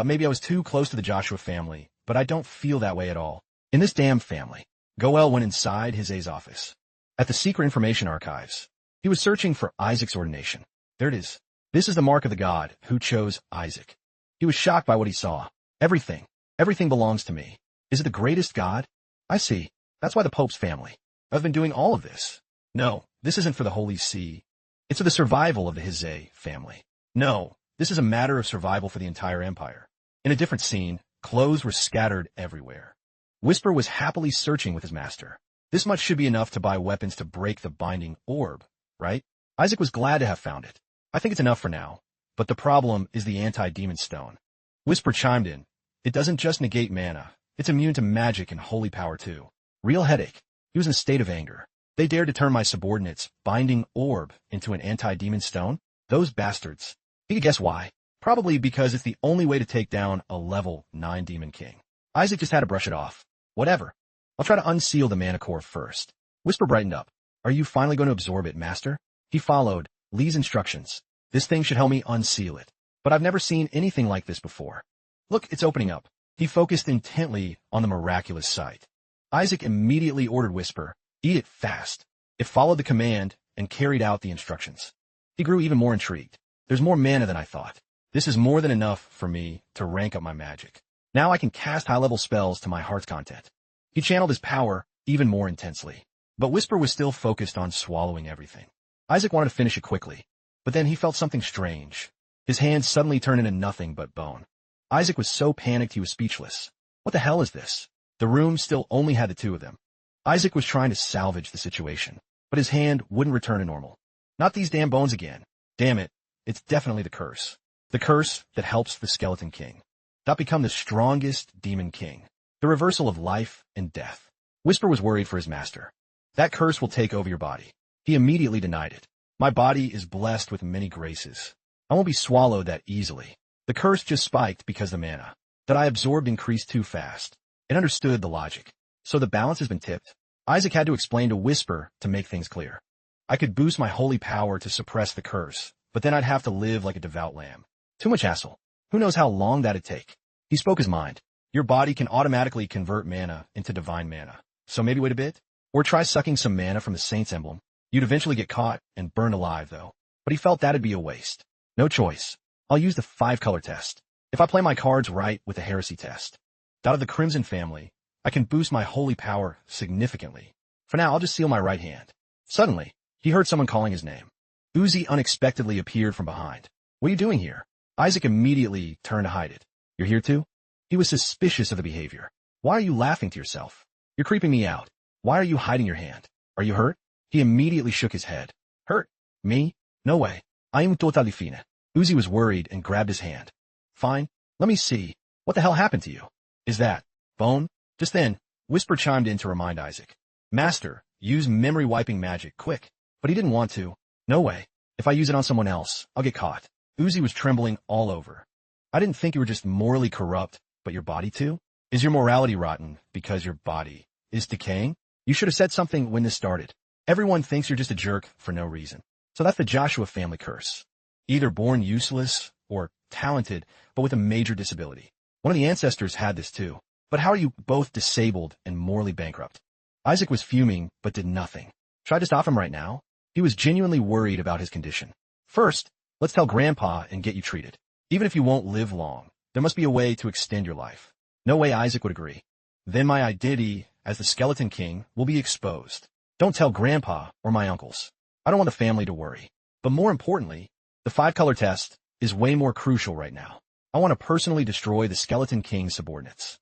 maybe I was too close to the Joshua family, but I don't feel that way at all. In this damn family. Goel went inside Jose's office. At the secret information archives, he was searching for Isaac's ordination. There it is. This is the mark of the god who chose Isaac. He was shocked by what he saw. Everything belongs to me. Is it the greatest god? I see. That's why the Pope's family. I've been doing all of this. No, this isn't for the Holy See. It's for the survival of the Jose family. No, this is a matter of survival for the entire empire. In a different scene, clothes were scattered everywhere. Whisper was happily searching with his master. This much should be enough to buy weapons to break the binding orb, right? Isaac was glad to have found it. I think it's enough for now, but the problem is the anti-demon stone. Whisper chimed in. It doesn't just negate mana. It's immune to magic and holy power too. Real headache. He was in a state of anger. They dared to turn my subordinate's binding orb into an anti-demon stone? Those bastards. He could guess why. Probably because it's the only way to take down a level 9 demon king. Isaac just had to brush it off. Whatever. I'll try to unseal the mana core first. Whisper brightened up. Are you finally going to absorb it, master? He followed Lee's instructions. This thing should help me unseal it. But I've never seen anything like this before. Look, it's opening up. He focused intently on the miraculous sight. Isaac immediately ordered Whisper, eat it fast. It followed the command and carried out the instructions. He grew even more intrigued. There's more mana than I thought. This is more than enough for me to rank up my magic. Now I can cast high-level spells to my heart's content. He channeled his power even more intensely. But Whisper was still focused on swallowing everything. Isaac wanted to finish it quickly, but then he felt something strange. His hand suddenly turned into nothing but bone. Isaac was so panicked he was speechless. What the hell is this? The room still only had the two of them. Isaac was trying to salvage the situation, but his hand wouldn't return to normal. Not these damn bones again. Damn it, it's definitely the curse. The curse that helps the Skeleton King not become the strongest demon king. The reversal of life and death. Whisper was worried for his master. That curse will take over your body. He immediately denied it. My body is blessed with many graces. I won't be swallowed that easily. The curse just spiked because the mana that I absorbed increased too fast. It understood the logic. So the balance has been tipped. Isaac had to explain to Whisper to make things clear. I could boost my holy power to suppress the curse, but then I'd have to live like a devout lamb. Too much hassle. Who knows how long that'd take? He spoke his mind. Your body can automatically convert mana into divine mana. So maybe wait a bit? Or try sucking some mana from the Saint's emblem. You'd eventually get caught and burned alive, though. But he felt that'd be a waste. No choice. I'll use the 5-color test. If I play my cards right with the heresy test. Out of the Crimson family, I can boost my holy power significantly. For now, I'll just seal my right hand. Suddenly, he heard someone calling his name. Uzi unexpectedly appeared from behind. What are you doing here? Isaac immediately turned to hide it. You're here too? He was suspicious of the behavior. Why are you laughing to yourself? You're creeping me out. Why are you hiding your hand? Are you hurt? He immediately shook his head. Hurt? Me? No way. I am totally fine. Uzi was worried and grabbed his hand. Fine. Let me see. What the hell happened to you? Is that bone? Just then, Whisper chimed in to remind Isaac. Master, use memory wiping magic, quick. But he didn't want to. No way. If I use it on someone else, I'll get caught. Uzi was trembling all over. I didn't think you were just morally corrupt, but your body too? Is your morality rotten because your body is decaying? You should have said something when this started. Everyone thinks you're just a jerk for no reason. So that's the Joshua family curse. Either born useless or talented, but with a major disability. One of the ancestors had this too. But how are you both disabled and morally bankrupt? Isaac was fuming, but did nothing. Try to stop him right now? He was genuinely worried about his condition. First, let's tell Grandpa and get you treated. Even if you won't live long, there must be a way to extend your life. No way Isaac would agree. Then my identity as the Skeleton King will be exposed. Don't tell Grandpa or my uncles. I don't want the family to worry. But more importantly, the 5-color test is way more crucial right now. I want to personally destroy the Skeleton King's subordinates.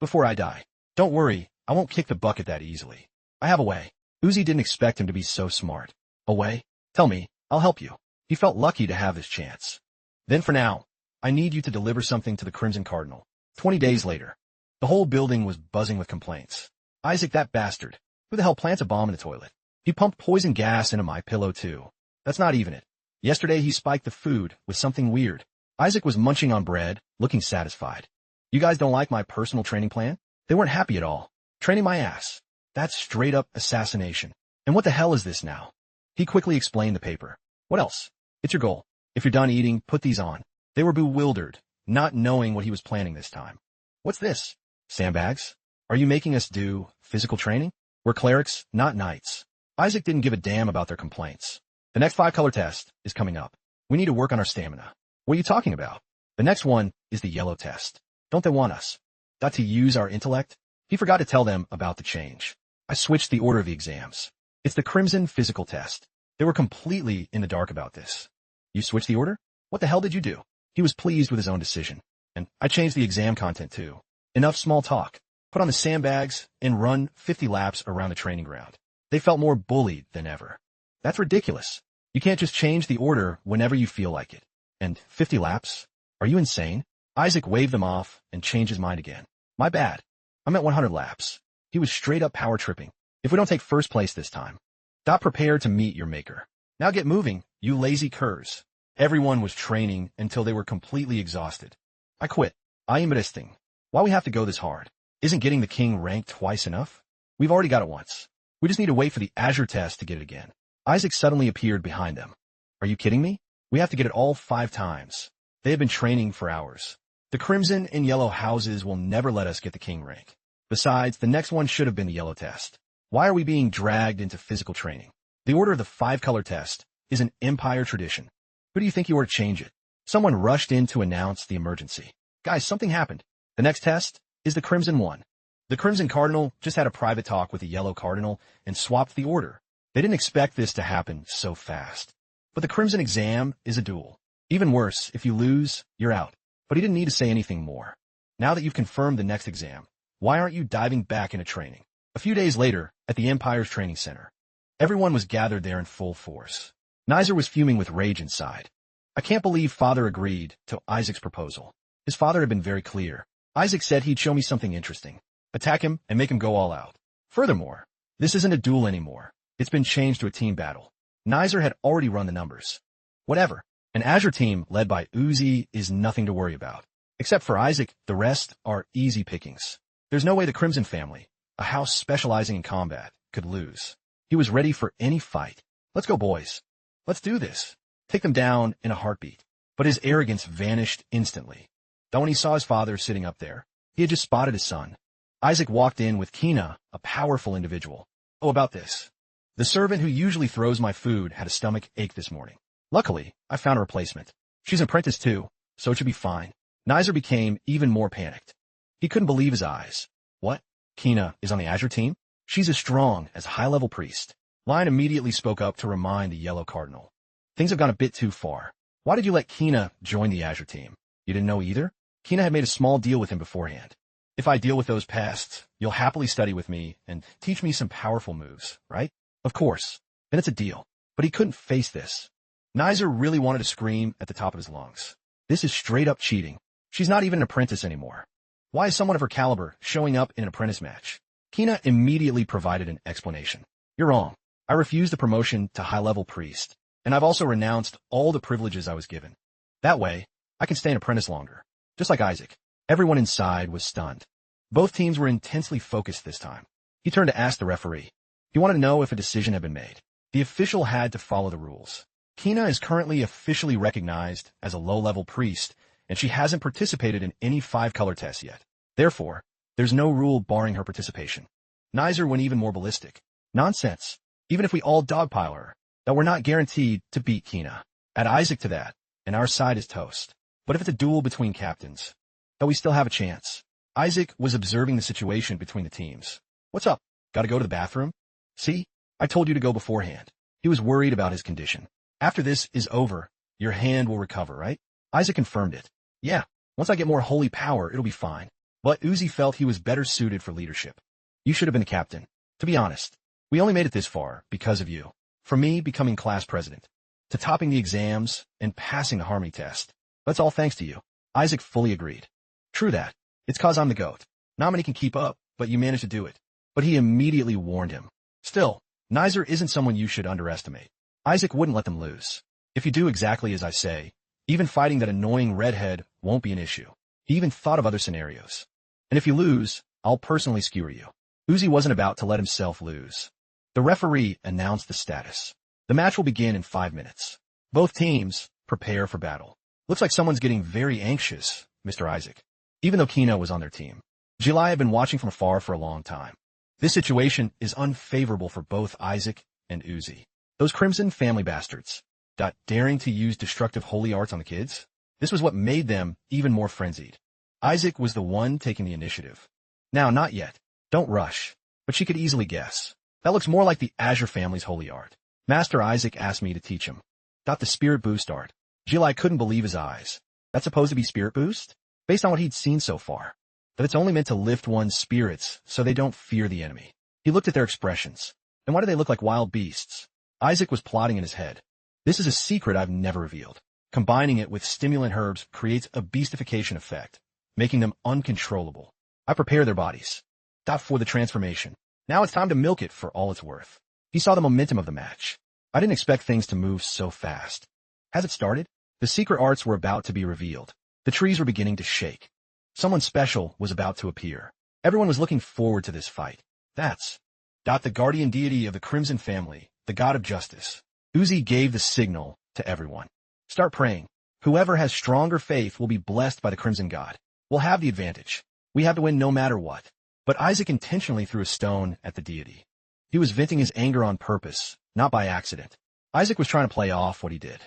before I die. Don't worry, I won't kick the bucket that easily. I have a way. Uzi didn't expect him to be so smart. A way? Tell me, I'll help you. He felt lucky to have this chance. Then for now, I need you to deliver something to the Crimson Cardinal. 20 days later. The whole building was buzzing with complaints. Isaac, that bastard. Who the hell plants a bomb in the toilet? He pumped poison gas into my pillow too. That's not even it. Yesterday he spiked the food with something weird. Isaac was munching on bread, looking satisfied. You guys don't like my personal training plan? They weren't happy at all. Training my ass. That's straight up assassination. And what the hell is this now? He quickly explained the paper. What else? It's your goal. If you're done eating, put these on. They were bewildered, not knowing what he was planning this time. What's this? Sandbags? Are you making us do physical training? We're clerics, not knights. Isaac didn't give a damn about their complaints. The next 5-color test is coming up. We need to work on our stamina. What are you talking about? The next one is the yellow test. Don't they want us? Got to use our intellect? He forgot to tell them about the change. I switched the order of the exams. It's the Crimson Physical Test. They were completely in the dark about this. You switched the order? What the hell did you do? He was pleased with his own decision. And I changed the exam content too. Enough small talk. Put on the sandbags and run 50 laps around the training ground. They felt more bullied than ever. That's ridiculous. You can't just change the order whenever you feel like it. And 50 laps? Are you insane? Isaac waved them off and changed his mind again. My bad. I meant 100 laps. He was straight up power tripping. If we don't take first place this time, got prepared to meet your maker. Now get moving, you lazy curs. Everyone was training until they were completely exhausted. I quit. I am resting. Why we have to go this hard? Isn't getting the king ranked twice enough? We've already got it once. We just need to wait for the Azure test to get it again. Isaac suddenly appeared behind them. Are you kidding me? We have to get it all 5 times. They have been training for hours. The crimson and yellow houses will never let us get the king rank. Besides, the next one should have been the yellow test. Why are we being dragged into physical training? The order of the 5-color test is an empire tradition. Who do you think you are to change it? Someone rushed in to announce the emergency. Guys, something happened. The next test is the crimson one. The Crimson Cardinal just had a private talk with the Yellow Cardinal and swapped the order. They didn't expect this to happen so fast. But the Crimson exam is a duel. Even worse, if you lose, you're out. But he didn't need to say anything more. Now that you've confirmed the next exam, why aren't you diving back into training? A few days later, at the Empire's training center, everyone was gathered there in full force. Nizer was fuming with rage inside. I can't believe Father agreed to Isaac's proposal. His father had been very clear. Isaac said he'd show me something interesting. Attack him and make him go all out. Furthermore, this isn't a duel anymore. It's been changed to a team battle. Nizer had already run the numbers. Whatever. An Azure team led by Uzi is nothing to worry about. Except for Isaac, the rest are easy pickings. There's no way the Crimson family, a house specializing in combat, could lose. He was ready for any fight. Let's go, boys. Let's do this. Take them down in a heartbeat. But his arrogance vanished instantly. Then when he saw his father sitting up there, he had just spotted his son. Isaac walked in with Kina, a powerful individual. Oh, about this. The servant who usually throws my food had a stomach ache this morning. Luckily, I found a replacement. She's an apprentice too, so it should be fine. Nizer became even more panicked. He couldn't believe his eyes. What? Kina is on the Azure team? She's as strong as a high-level priest. Lion immediately spoke up to remind the Yellow Cardinal. Things have gone a bit too far. Why did you let Kina join the Azure team? You didn't know either? Kina had made a small deal with him beforehand. If I deal with those pests, you'll happily study with me and teach me some powerful moves, right? Of course. Then it's a deal. But he couldn't face this. Nizer really wanted to scream at the top of his lungs. This is straight up cheating. She's not even an apprentice anymore. Why is someone of her caliber showing up in an apprentice match? Kina immediately provided an explanation. You're wrong. I refused the promotion to high-level priest, and I've also renounced all the privileges I was given. That way, I can stay an apprentice longer. Just like Isaac. Everyone inside was stunned. Both teams were intensely focused this time. He turned to ask the referee. He wanted to know if a decision had been made. The official had to follow the rules. Kina is currently officially recognized as a low-level priest, and she hasn't participated in any 5-color tests yet. Therefore, there's no rule barring her participation. Nizer went even more ballistic. Nonsense. Even if we all dogpile her, that we're not guaranteed to beat Kina. Add Isaac to that, and our side is toast. But if it's a duel between captains, that we still have a chance. Isaac was observing the situation between the teams. What's up? Gotta go to the bathroom? See? I told you to go beforehand. He was worried about his condition. After this is over, your hand will recover, right? Isaac confirmed it. Yeah, once I get more holy power, it'll be fine. but Uzi felt he was better suited for leadership. You should have been the captain. To be honest, we only made it this far because of you. From me becoming class president, to topping the exams and passing the harmony test. That's all thanks to you. Isaac fully agreed. True that. It's 'cause I'm the GOAT. Not many can keep up, but you managed to do it. But he immediately warned him. Still, Nizer isn't someone you should underestimate. Isaac wouldn't let them lose. If you do exactly as I say, even fighting that annoying redhead won't be an issue. He even thought of other scenarios. And if you lose, I'll personally skewer you. Uzi wasn't about to let himself lose. The referee announced the status. The match will begin in 5 minutes. Both teams prepare for battle. Looks like someone's getting very anxious, Mr. Isaac. Even though Kina was on their team, Jilai had been watching from afar for a long time. This situation is unfavorable for both Isaac and Uzi. Those Crimson family bastards. Daring to use destructive holy arts on the kids? This was what made them even more frenzied. Isaac was the one taking the initiative. Now, not yet. Don't rush. But she could easily guess. That looks more like the Azure family's holy art. Master Isaac asked me to teach him. The spirit boost art. Jilai couldn't believe his eyes. That's supposed to be spirit boost? Based on what he'd seen so far. That it's only meant to lift one's spirits so they don't fear the enemy. He looked at their expressions. And why do they look like wild beasts? Isaac was plotting in his head. This is a secret I've never revealed. Combining it with stimulant herbs creates a beastification effect, making them uncontrollable. I prepare their bodies. For the transformation. Now it's time to milk it for all it's worth. He saw the momentum of the match. I didn't expect things to move so fast. Has it started? The secret arts were about to be revealed. The trees were beginning to shake. Someone special was about to appear. Everyone was looking forward to this fight. That's the guardian deity of the Crimson family, the god of justice. Uzi gave the signal to everyone. Start praying. Whoever has stronger faith will be blessed by the Crimson God. We'll have the advantage. We have to win no matter what. But Isaac intentionally threw a stone at the deity. He was venting his anger on purpose, not by accident. Isaac was trying to play off what he did.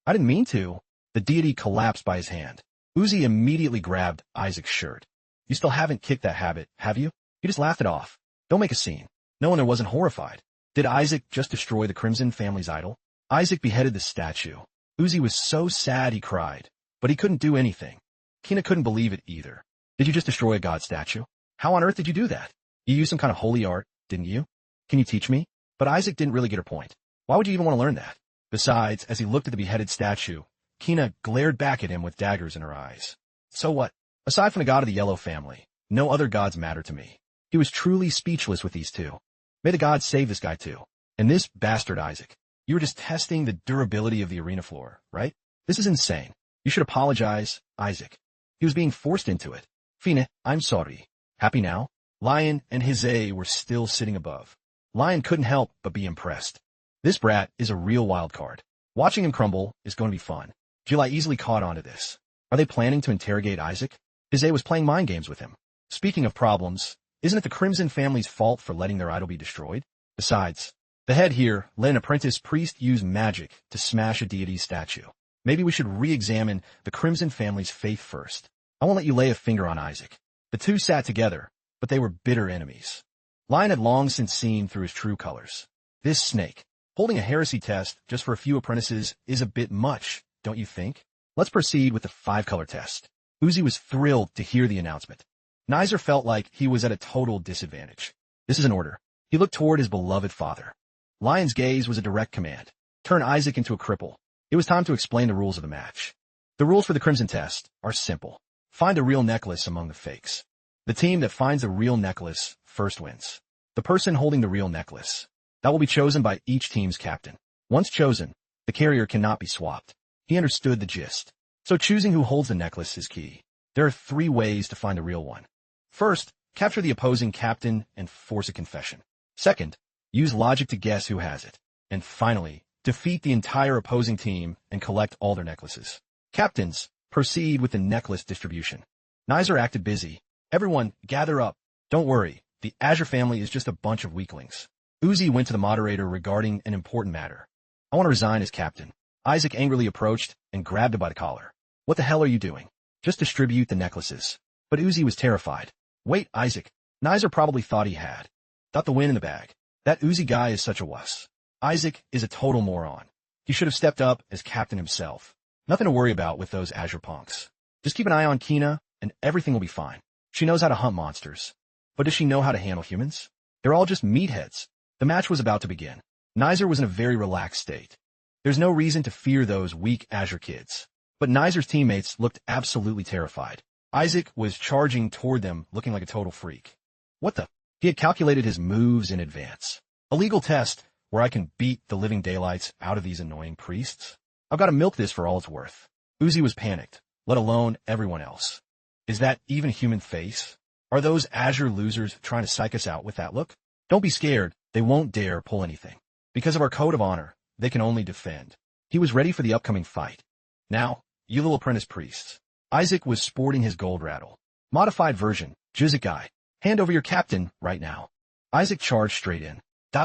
I didn't mean to. The deity collapsed by his hand. Uzi immediately grabbed Isaac's shirt. You still haven't kicked that habit, have you? He just laughed it off. Don't make a scene. No one there wasn't horrified. Did Isaac just destroy the Crimson family's idol? Isaac beheaded the statue. Uzi was so sad he cried, but he couldn't do anything. Kina couldn't believe it either. Did you just destroy a god statue? How on earth did you do that? You used some kind of holy art, didn't you? Can you teach me? But Isaac didn't really get her point. Why would you even want to learn that? Besides, as he looked at the beheaded statue, Kina glared back at him with daggers in her eyes. So what? Aside from the god of the Yellow family, no other gods matter to me. He was truly speechless with these two. May the gods save this guy too. And this bastard Isaac. You were just testing the durability of the arena floor, right? This is insane. You should apologize, Isaac. He was being forced into it. Fine, I'm sorry. Happy now? Lion and Hize were still sitting above. Lion couldn't help but be impressed. This brat is a real wild card. Watching him crumble is going to be fun. Jilai easily caught on to this. Are they planning to interrogate Isaac? Hize was playing mind games with him. Speaking of problems, isn't it the Crimson family's fault for letting their idol be destroyed? Besides, the head here let an apprentice priest use magic to smash a deity's statue. Maybe we should re-examine the Crimson family's faith first. I won't let you lay a finger on Isaac. The two sat together, but they were bitter enemies. Lion had long since seen through his true colors. This snake, holding a heresy test just for a few apprentices, is a bit much, don't you think? Let's proceed with the 5-color test. Uzi was thrilled to hear the announcement. Nizer felt like he was at a total disadvantage. This is an order. He looked toward his beloved father. Lion's gaze was a direct command. Turn Isaac into a cripple. It was time to explain the rules of the match. The rules for the Crimson test are simple. Find a real necklace among the fakes. The team that finds a real necklace first wins. The person holding the real necklace. That will be chosen by each team's captain. Once chosen, the carrier cannot be swapped. He understood the gist. So choosing who holds the necklace is key. There are 3 ways to find the real one. First, capture the opposing captain and force a confession. Second, use logic to guess who has it. And finally, defeat the entire opposing team and collect all their necklaces. Captains, proceed with the necklace distribution. Nizer acted busy. Everyone, gather up. Don't worry, the Azure family is just a bunch of weaklings. Uzi went to the moderator regarding an important matter. I want to resign as captain. Isaac angrily approached and grabbed him by the collar. What the hell are you doing? Just distribute the necklaces. But Uzi was terrified. Wait, Isaac. Nizer probably thought he had. Got the win in the bag. That Uzi guy is such a wuss. Isaac is a total moron. He should have stepped up as captain himself. Nothing to worry about with those Azure punks. Just keep an eye on Kina, and everything will be fine. She knows how to hunt monsters. But does she know how to handle humans? They're all just meatheads. The match was about to begin. Nizer was in a very relaxed state. There's no reason to fear those weak Azure kids. But Nizer's teammates looked absolutely terrified. Isaac was charging toward them looking like a total freak. What the? He had calculated his moves in advance. A legal test where I can beat the living daylights out of these annoying priests? I've got to milk this for all it's worth. Uzi was panicked, let alone everyone else. Is that even a human face? Are those Azure losers trying to psych us out with that look? Don't be scared, they won't dare pull anything. Because of our code of honor, they can only defend. He was ready for the upcoming fight. Now, you little apprentice priests. Isaac was sporting his gold rattle. Modified version, Isekai. Hand over your captain right now. Isaac charged straight in,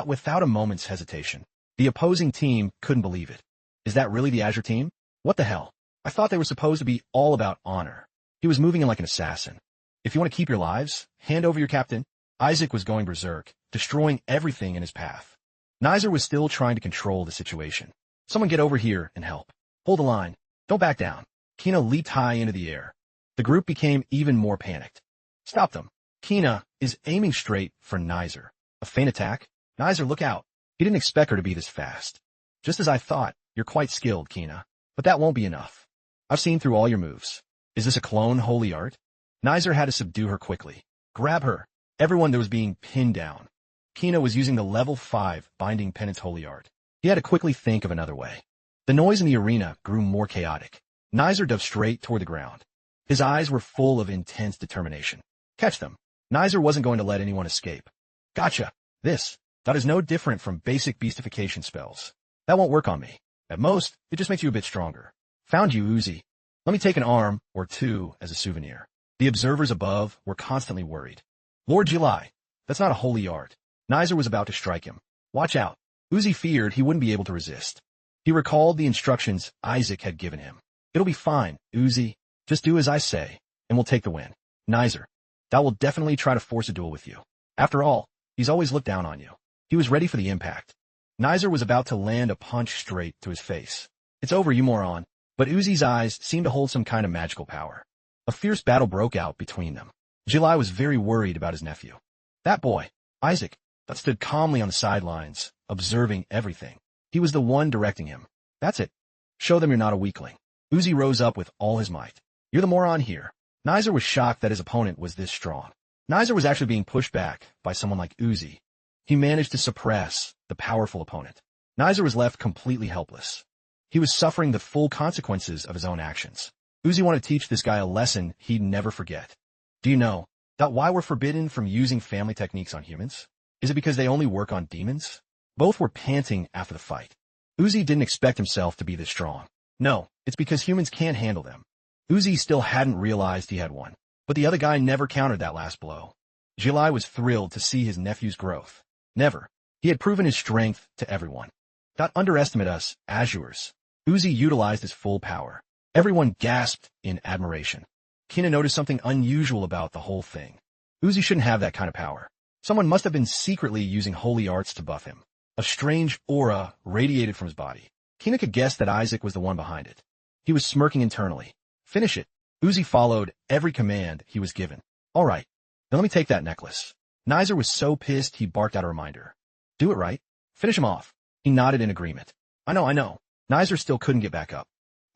without a moment's hesitation. The opposing team couldn't believe it. Is that really the Azure team? What the hell? I thought they were supposed to be all about honor. He was moving in like an assassin. If you want to keep your lives, hand over your captain. Isaac was going berserk, destroying everything in his path. Nizer was still trying to control the situation. Someone get over here and help. Hold the line. Don't back down. Kina leaped high into the air. The group became even more panicked. Stop them. Kina is aiming straight for Nizer. A feint attack? Nizer, look out. He didn't expect her to be this fast. Just as I thought, you're quite skilled, Kina. But that won't be enough. I've seen through all your moves. Is this a clone holy art? Nizer had to subdue her quickly. Grab her. Everyone that was being pinned down. Kina was using the level 5 binding penance holy art. He had to quickly think of another way. The noise in the arena grew more chaotic. Nizer dove straight toward the ground. His eyes were full of intense determination. Catch them. Nizer wasn't going to let anyone escape. Gotcha. That is no different from basic beastification spells. That won't work on me. At most, it just makes you a bit stronger. Found you, Uzi. Let me take an arm or two as a souvenir. The observers above were constantly worried. Lord July, that's not a holy art. Nizer was about to strike him. Watch out. Uzi feared he wouldn't be able to resist. He recalled the instructions Isaac had given him. It'll be fine, Uzi. Just do as I say, and we'll take the win. Nizer, that will definitely try to force a duel with you. After all, he's always looked down on you. He was ready for the impact. Nizer was about to land a punch straight to his face. It's over, you moron. But Uzi's eyes seemed to hold some kind of magical power. A fierce battle broke out between them. July was very worried about his nephew. That boy, Isaac, that stood calmly on the sidelines, observing everything. He was the one directing him. That's it. Show them you're not a weakling. Uzi rose up with all his might. You're the moron here. Nizer was shocked that his opponent was this strong. Nizer was actually being pushed back by someone like Uzi. He managed to suppress the powerful opponent. Nizer was left completely helpless. He was suffering the full consequences of his own actions. Uzi wanted to teach this guy a lesson he'd never forget. Do you know why we're forbidden from using family techniques on humans? Is it because they only work on demons? Both were panting after the fight. Uzi didn't expect himself to be this strong. No, it's because humans can't handle them. Uzi still hadn't realized he had won, but the other guy never countered that last blow. July was thrilled to see his nephew's growth. Never. He had proven his strength to everyone. Don't underestimate us, Azures. Uzi utilized his full power. Everyone gasped in admiration. Kina noticed something unusual about the whole thing. Uzi shouldn't have that kind of power. Someone must have been secretly using holy arts to buff him. A strange aura radiated from his body. Kina could guess that Isaac was the one behind it. He was smirking internally. Finish it. Uzi followed every command he was given. All right, then let me take that necklace. Nizer was so pissed he barked out a reminder. Do it right. Finish him off. He nodded in agreement. I know. Nizer still couldn't get back up.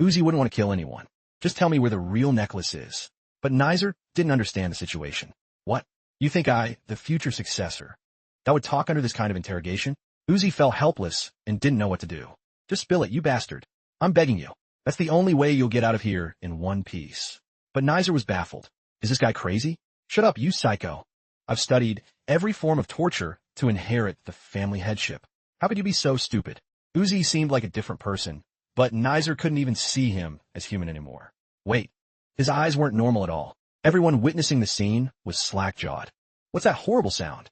Uzi wouldn't want to kill anyone. Just tell me where the real necklace is. But Nizer didn't understand the situation. What? You think I, the future successor, that would talk under this kind of interrogation? Uzi felt helpless and didn't know what to do. Just spill it, you bastard. I'm begging you. That's the only way you'll get out of here in one piece. But Nizer was baffled. Is this guy crazy? Shut up, you psycho. I've studied every form of torture to inherit the family headship. How could you be so stupid? Uzi seemed like a different person, but Nizer couldn't even see him as human anymore. Wait. His eyes weren't normal at all. Everyone witnessing the scene was slack-jawed. What's that horrible sound?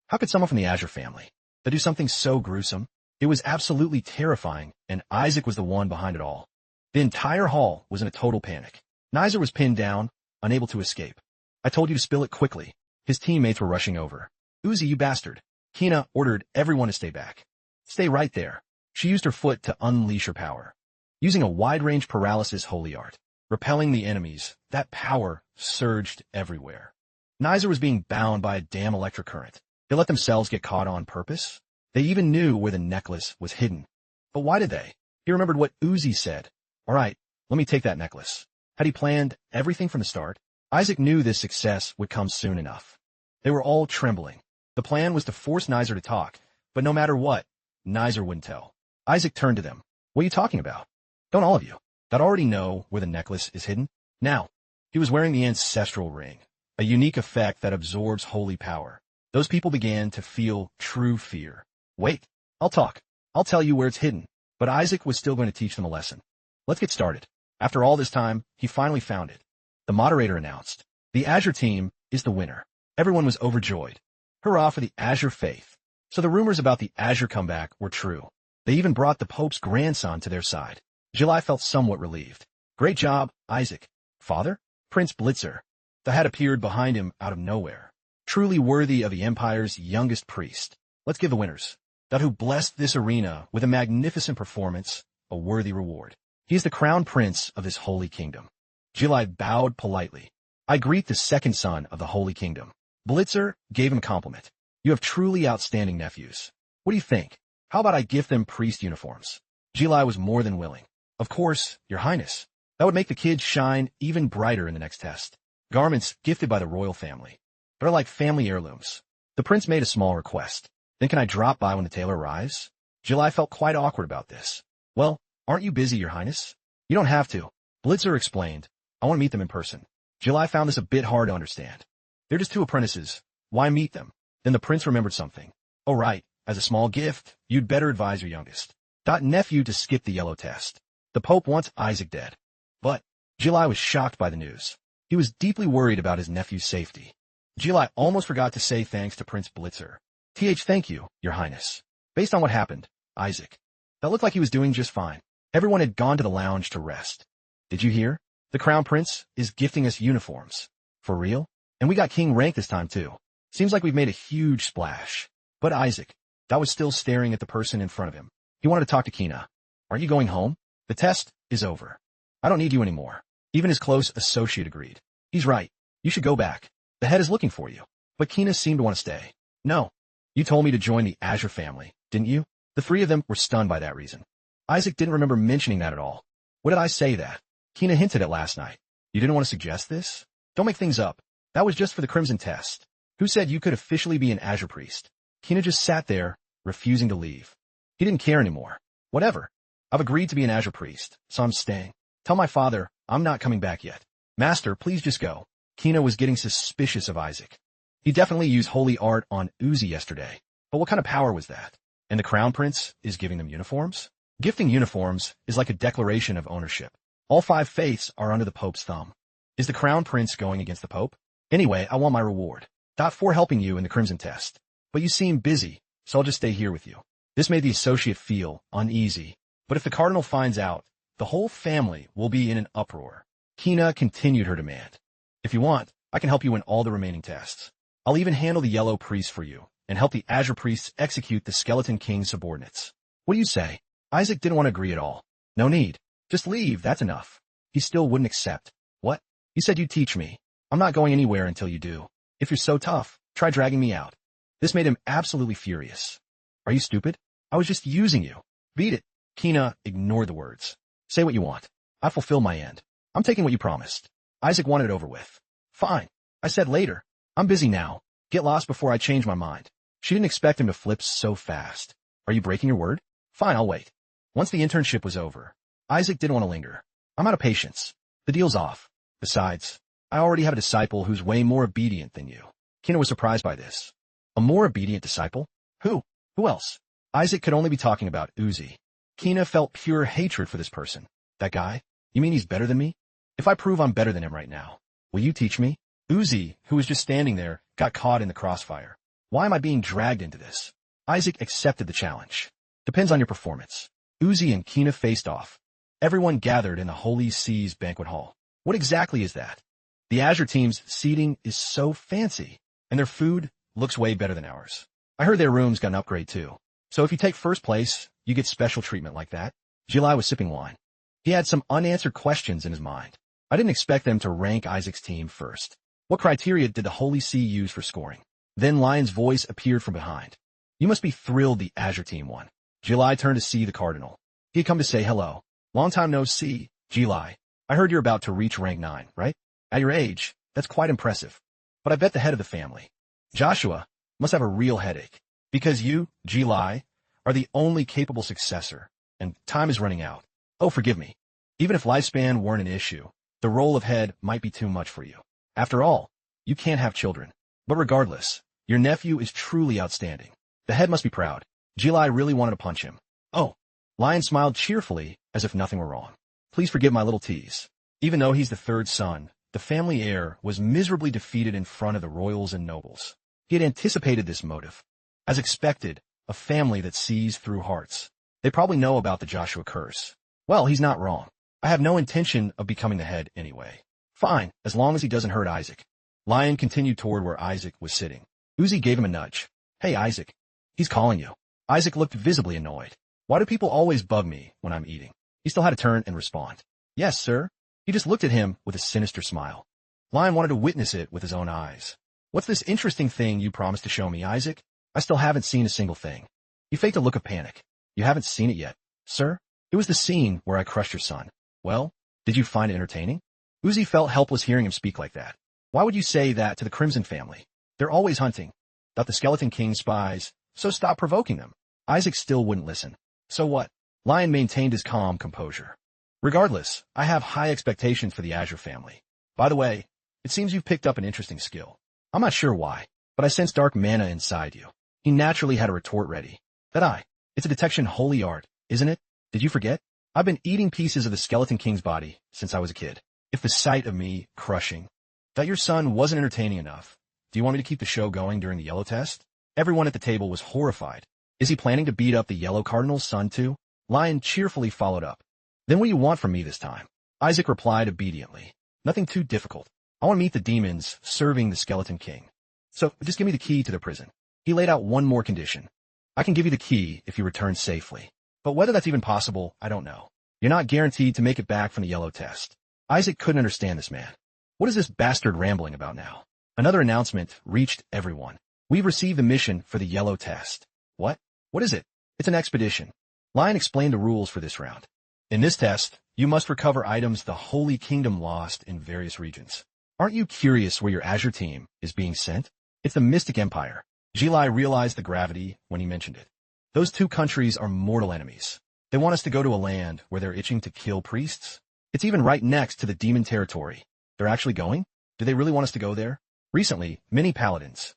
How could someone from the Azure family do something so gruesome? It was absolutely terrifying, and Isaac was the one behind it all. The entire hall was in a total panic. Nizer was pinned down, unable to escape. I told you to spill it quickly. His teammates were rushing over. Uzi, you bastard. Kina ordered everyone to stay back. Stay right there. She used her foot to unleash her power. Using a wide-range paralysis holy art, repelling the enemies That power surged everywhere. Neither was being bound by a damn electric current. They let themselves get caught on purpose. They even knew where the necklace was hidden. But why did they? He remembered what Uzi said. All right, let me take that necklace. Had he planned everything from the start? Isaac knew this success would come soon enough. They were all trembling. The plan was to force Nizer to talk, but no matter what, Nizer wouldn't tell. Isaac turned to them. What are you talking about? Don't all of you that already know where the necklace is hidden? Now, he was wearing the ancestral ring, a unique effect that absorbs holy power. Those people began to feel true fear. Wait, I'll talk. I'll tell you where it's hidden. But Isaac was still going to teach them a lesson. Let's get started. After all this time, he finally found it. The moderator announced, the Azure team is the winner. Everyone was overjoyed. Hurrah for the Azure faith. So the rumors about the Azure comeback were true. They even brought the Pope's grandson to their side. July felt somewhat relieved. Great job, Isaac. Father? Prince Blitzer. The had appeared behind him out of nowhere. Truly worthy of the Empire's youngest priest. Let's give the winners, that who blessed this arena with a magnificent performance, a worthy reward. He is the crown prince of this holy kingdom. July bowed politely. I greet the second son of the holy kingdom. Blitzer gave him a compliment. You have truly outstanding nephews. What do you think? How about I gift them priest uniforms? July was more than willing. Of course, your highness. That would make the kids shine even brighter in the next test. Garments gifted by the royal family. They're like family heirlooms. The prince made a small request. Then can I drop by when the tailor arrives? July felt quite awkward about this. Well, aren't you busy, your highness? You don't have to. Blitzer explained. I want to meet them in person. July found this a bit hard to understand. They're just two apprentices. Why meet them? Then the prince remembered something. Oh right, as a small gift, you'd better advise your youngest. Nephew to skip the yellow test. The Pope wants Isaac dead. But July was shocked by the news. He was deeply worried about his nephew's safety. July almost forgot to say thanks to Prince Blitzer. Thank you, your highness. Based on what happened, Isaac. That looked like he was doing just fine. Everyone had gone to the lounge to rest. Did you hear? The crown prince is gifting us uniforms. For real? And we got king rank this time too. Seems like we've made a huge splash. But Isaac, that was still staring at the person in front of him. He wanted to talk to Kina. Are you going home? The test is over. I don't need you anymore. Even his close associate agreed. He's right. You should go back. The head is looking for you. But Kina seemed to want to stay. No. You told me to join the Azure family, didn't you? The three of them were stunned by that reason. Isaac didn't remember mentioning that at all. What did I say that? Kina hinted at last night. You didn't want to suggest this? Don't make things up. That was just for the Crimson test. Who said you could officially be an Azure priest? Kina just sat there, refusing to leave. He didn't care anymore. Whatever. I've agreed to be an Azure priest, so I'm staying. Tell my father I'm not coming back yet. Master, please just go. Kina was getting suspicious of Isaac. He definitely used holy art on Uzi yesterday. But what kind of power was that? And the crown prince is giving them uniforms? Gifting uniforms is like a declaration of ownership. All 5 faiths are under the Pope's thumb. Is the crown prince going against the Pope? Anyway, I want my reward. For helping you in the Crimson test. But you seem busy, so I'll just stay here with you. This made the associate feel uneasy. But if the cardinal finds out, the whole family will be in an uproar. Kina continued her demand. If you want, I can help you in all the remaining tests. I'll even handle the yellow priest for you, and help the Azure priests execute the Skeleton King's subordinates. What do you say? Isaac didn't want to agree at all. No need. Just leave, that's enough. He still wouldn't accept. What? You said you'd teach me. I'm not going anywhere until you do. If you're so tough, try dragging me out. This made him absolutely furious. Are you stupid? I was just using you. Beat it. Kina ignored the words. Say what you want. I fulfill my end. I'm taking what you promised. Isaac wanted it over with. Fine. I said later. I'm busy now. Get lost before I change my mind. She didn't expect him to flip so fast. Are you breaking your word? Fine, I'll wait. Once the internship was over, Isaac didn't want to linger. I'm out of patience. The deal's off. Besides, I already have a disciple who's way more obedient than you. Kina was surprised by this. A more obedient disciple? Who? Who else? Isaac could only be talking about Uzi. Kina felt pure hatred for this person. That guy? You mean he's better than me? If I prove I'm better than him right now, will you teach me? Uzi, who was just standing there, got caught in the crossfire. Why am I being dragged into this? Isaac accepted the challenge. Depends on your performance. Uzi and Kina faced off. Everyone gathered in the Holy Seas banquet hall. What exactly is that? The Azure team's seating is so fancy, and their food looks way better than ours. I heard their rooms got an upgrade too. So if you take first place, you get special treatment like that. July was sipping wine. He had some unanswered questions in his mind. I didn't expect them to rank Isaac's team first. What criteria did the Holy See use for scoring? Then Lion's voice appeared from behind. You must be thrilled the Azure team won. Jilai turned to see the cardinal. He had come to say hello. Long time no see, Jilai. I heard you're about to reach rank 9, right? At your age, that's quite impressive. But I bet the head of the family, Joshua, must have a real headache. Because you, Jilai, are the only capable successor, and time is running out. Oh, forgive me. Even if lifespan weren't an issue, the role of head might be too much for you. After all, you can't have children. But regardless, your nephew is truly outstanding. The head must be proud. Jilai really wanted to punch him. Oh. Lion smiled cheerfully, as if nothing were wrong. Please forgive my little tease. Even though he's the third son, the family heir was miserably defeated in front of the royals and nobles. He had anticipated this motive. As expected, a family that sees through hearts. They probably know about the Joshua curse. Well, he's not wrong. I have no intention of becoming the head anyway. Fine, as long as he doesn't hurt Isaac. Lion continued toward where Isaac was sitting. Uzi gave him a nudge. Hey, Isaac. He's calling you. Isaac looked visibly annoyed. Why do people always bug me when I'm eating? He still had to turn and respond. Yes, sir. He just looked at him with a sinister smile. Lion wanted to witness it with his own eyes. What's this interesting thing you promised to show me, Isaac? I still haven't seen a single thing. He faked a look of panic. You haven't seen it yet, sir? It was the scene where I crushed your son. Well, did you find it entertaining? Uzi felt helpless hearing him speak like that. Why would you say that to the Crimson family? They're always hunting. Thought the Skeleton King spies, so stop provoking them. Isaac still wouldn't listen. So what? Lion maintained his calm composure. Regardless, I have high expectations for the Azure family. By the way, it seems you've picked up an interesting skill. I'm not sure why, but I sense dark mana inside you. He naturally had a retort ready. It's a detection holy art, isn't it? Did you forget? I've been eating pieces of the Skeleton King's body since I was a kid. If the sight of me crushing that your son wasn't entertaining enough, do you want me to keep the show going during the yellow test? Everyone at the table was horrified. Is he planning to beat up the yellow cardinal's son too? Lion cheerfully followed up. Then what do you want from me this time? Isaac replied obediently. Nothing too difficult. I want to meet the demons serving the Skeleton King. So just give me the key to the prison. He laid out one more condition. I can give you the key if you return safely. But whether that's even possible, I don't know. You're not guaranteed to make it back from the yellow test. Isaac couldn't understand this man. What is this bastard rambling about now? Another announcement reached everyone. We've received the mission for the yellow test. What? What is it? It's an expedition. Lion explained the rules for this round. In this test, you must recover items the Holy Kingdom lost in various regions. Aren't you curious where your Azure team is being sent? It's the Mystic Empire. Jilai realized the gravity when he mentioned it. Those two countries are mortal enemies. They want us to go to a land where they're itching to kill priests. It's even right next to the demon territory. They're actually going? Do they really want us to go there? Recently, many paladins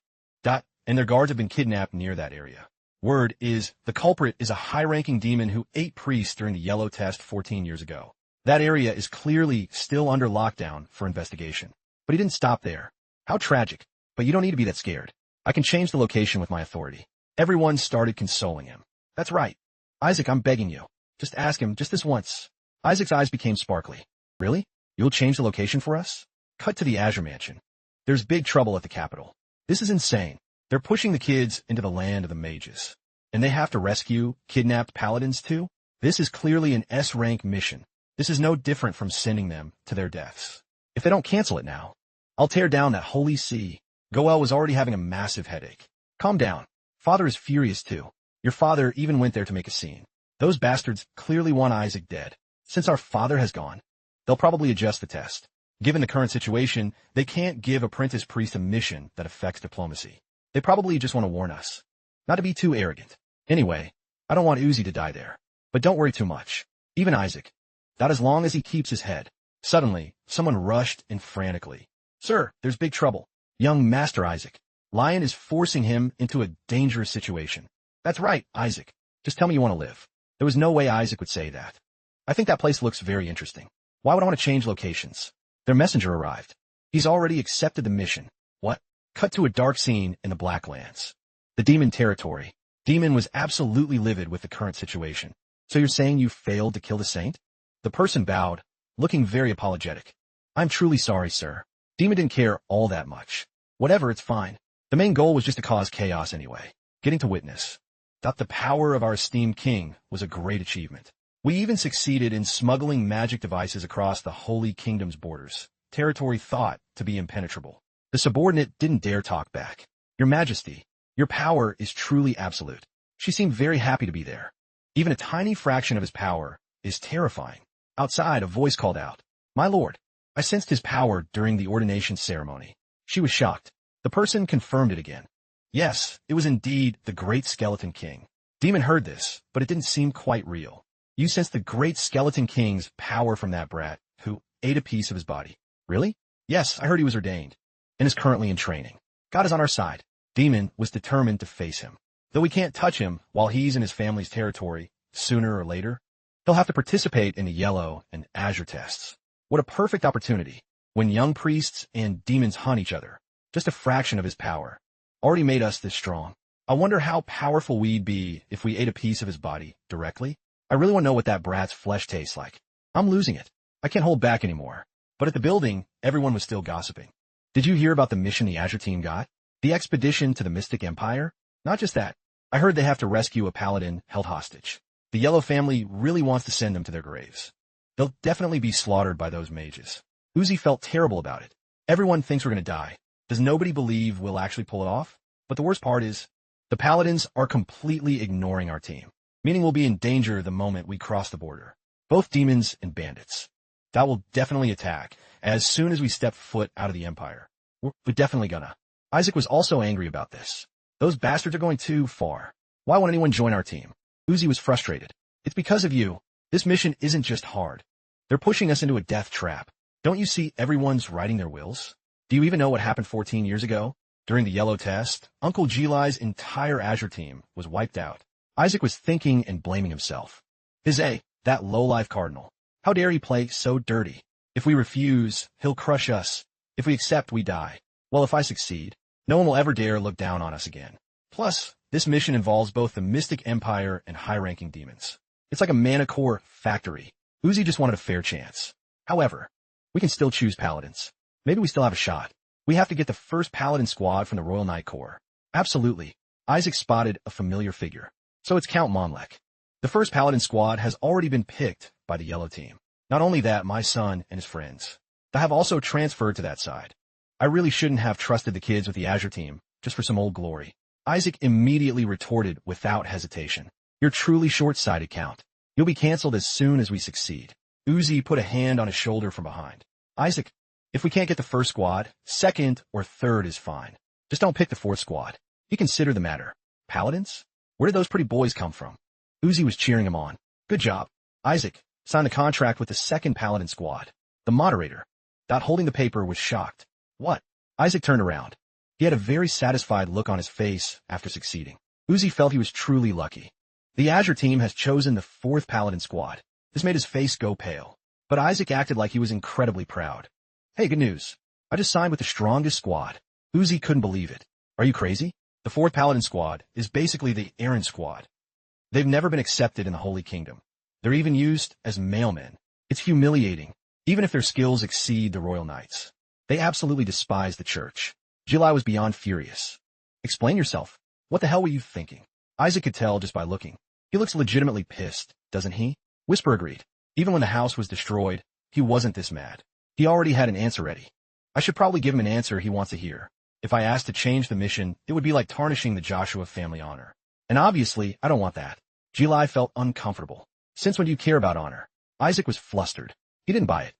and their guards have been kidnapped near that area. Word is the culprit is a high-ranking demon who ate priests during the yellow test 14 years ago. That area is clearly still under lockdown for investigation. But he didn't stop there. How tragic. But you don't need to be that scared. I can change the location with my authority. Everyone started consoling him. That's right. Isaac, I'm begging you. Just ask him just this once. Isaac's eyes became sparkly. Really? You'll change the location for us? Cut to the Azure Mansion. There's big trouble at the capital. This is insane. They're pushing the kids into the land of the mages. And they have to rescue kidnapped paladins too? This is clearly an S-rank mission. This is no different from sending them to their deaths. If they don't cancel it now, I'll tear down that holy see. Goel was already having a massive headache. Calm down. Father is furious too. Your father even went there to make a scene. Those bastards clearly want Isaac dead. Since our father has gone, they'll probably adjust the test. Given the current situation, they can't give apprentice priest a mission that affects diplomacy. They probably just want to warn us. Not to be too arrogant. Anyway, I don't want Uzi to die there. But don't worry too much. Even Isaac. Not as long as he keeps his head. Suddenly, someone rushed in frantically. Sir, there's big trouble. Young Master Isaac. Lion is forcing him into a dangerous situation. That's right, Isaac. Just tell me you want to live. There was no way Isaac would say that. I think that place looks very interesting. Why would I want to change locations? Their messenger arrived. He's already accepted the mission. What? Cut to a dark scene in the Blacklands. The demon territory. Demon was absolutely livid with the current situation. So you're saying you failed to kill the saint? The person bowed, looking very apologetic. I'm truly sorry, sir. Demon didn't care all that much. Whatever, it's fine. The main goal was just to cause chaos anyway. Getting to witness. The power of our esteemed king was a great achievement. We even succeeded in smuggling magic devices across the Holy Kingdom's borders, territory thought to be impenetrable. The subordinate didn't dare talk back. Your Majesty, your power is truly absolute. She seemed very happy to be there. Even a tiny fraction of his power is terrifying. Outside, a voice called out, "My lord." I sensed his power during the ordination ceremony. She was shocked. The person confirmed it again. Yes, it was indeed the Great Skeleton King. Demon heard this, but it didn't seem quite real. You sensed the Great Skeleton King's power from that brat, who ate a piece of his body. Really? Yes, I heard he was ordained, and is currently in training. God is on our side. Demon was determined to face him. Though we can't touch him while he's in his family's territory, sooner or later, he'll have to participate in the yellow and azure tests. What a perfect opportunity, when young priests and demons hunt each other. Just a fraction of his power already made us this strong. I wonder how powerful we'd be if we ate a piece of his body directly. I really want to know what that brat's flesh tastes like. I'm losing it. I can't hold back anymore. But at the building, everyone was still gossiping. Did you hear about the mission the Azure team got? The expedition to the Mystic Empire? Not just that. I heard they have to rescue a paladin held hostage. The Yellow family really wants to send them to their graves. They'll definitely be slaughtered by those mages. Uzi felt terrible about it. Everyone thinks we're going to die. Does nobody believe we'll actually pull it off? But the worst part is, the paladins are completely ignoring our team, meaning we'll be in danger the moment we cross the border. Both demons and bandits. That will definitely attack as soon as we step foot out of the Empire. We're definitely gonna. Isaac was also angry about this. Those bastards are going too far. Why won't anyone join our team? Uzi was frustrated. It's because of you. This mission isn't just hard. They're pushing us into a death trap. Don't you see everyone's writing their wills? Do you even know what happened 14 years ago? During the yellow test, Uncle Gilai's entire Azure team was wiped out. Isaac was thinking and blaming himself. That low-life cardinal. How dare he play so dirty? If we refuse, he'll crush us. If we accept, we die. Well, if I succeed, no one will ever dare look down on us again. Plus, this mission involves both the Mystic Empire and high-ranking demons. It's like a mana core factory. Uzi just wanted a fair chance. However, we can still choose paladins. Maybe we still have a shot. We have to get the first paladin squad from the Royal Knight Corps. Absolutely. Isaac spotted a familiar figure. So it's Count Monlek. The first paladin squad has already been picked by the yellow team. Not only that, my son and his friends. They have also transferred to that side. I really shouldn't have trusted the kids with the Azure team, just for some old glory. Isaac immediately retorted without hesitation. You're truly short-sighted, Count. You'll be cancelled as soon as we succeed. Uzi put a hand on his shoulder from behind. Isaac, if we can't get the first squad, second or third is fine. Just don't pick the fourth squad. You consider the matter. Paladins? Where did those pretty boys come from? Uzi was cheering him on. Good job. Isaac signed a contract with the second paladin squad. The moderator, not holding the paper, was shocked. What? Isaac turned around. He had a very satisfied look on his face after succeeding. Uzi felt he was truly lucky. The Azure team has chosen the fourth paladin squad. This made his face go pale. But Isaac acted like he was incredibly proud. Hey, good news. I just signed with the strongest squad. Uzi couldn't believe it. Are you crazy? The fourth paladin squad is basically the Aaron squad. They've never been accepted in the Holy Kingdom. They're even used as mailmen. It's humiliating, even if their skills exceed the Royal Knights. They absolutely despise the church. Gilai was beyond furious. Explain yourself. What the hell were you thinking? Isaac could tell just by looking. He looks legitimately pissed, doesn't he? Whisper agreed. Even when the house was destroyed, he wasn't this mad. He already had an answer ready. I should probably give him an answer he wants to hear. If I asked to change the mission, it would be like tarnishing the Joshua family honor. And obviously, I don't want that. Gilai felt uncomfortable. Since when do you care about honor? Isaac was flustered. He didn't buy it.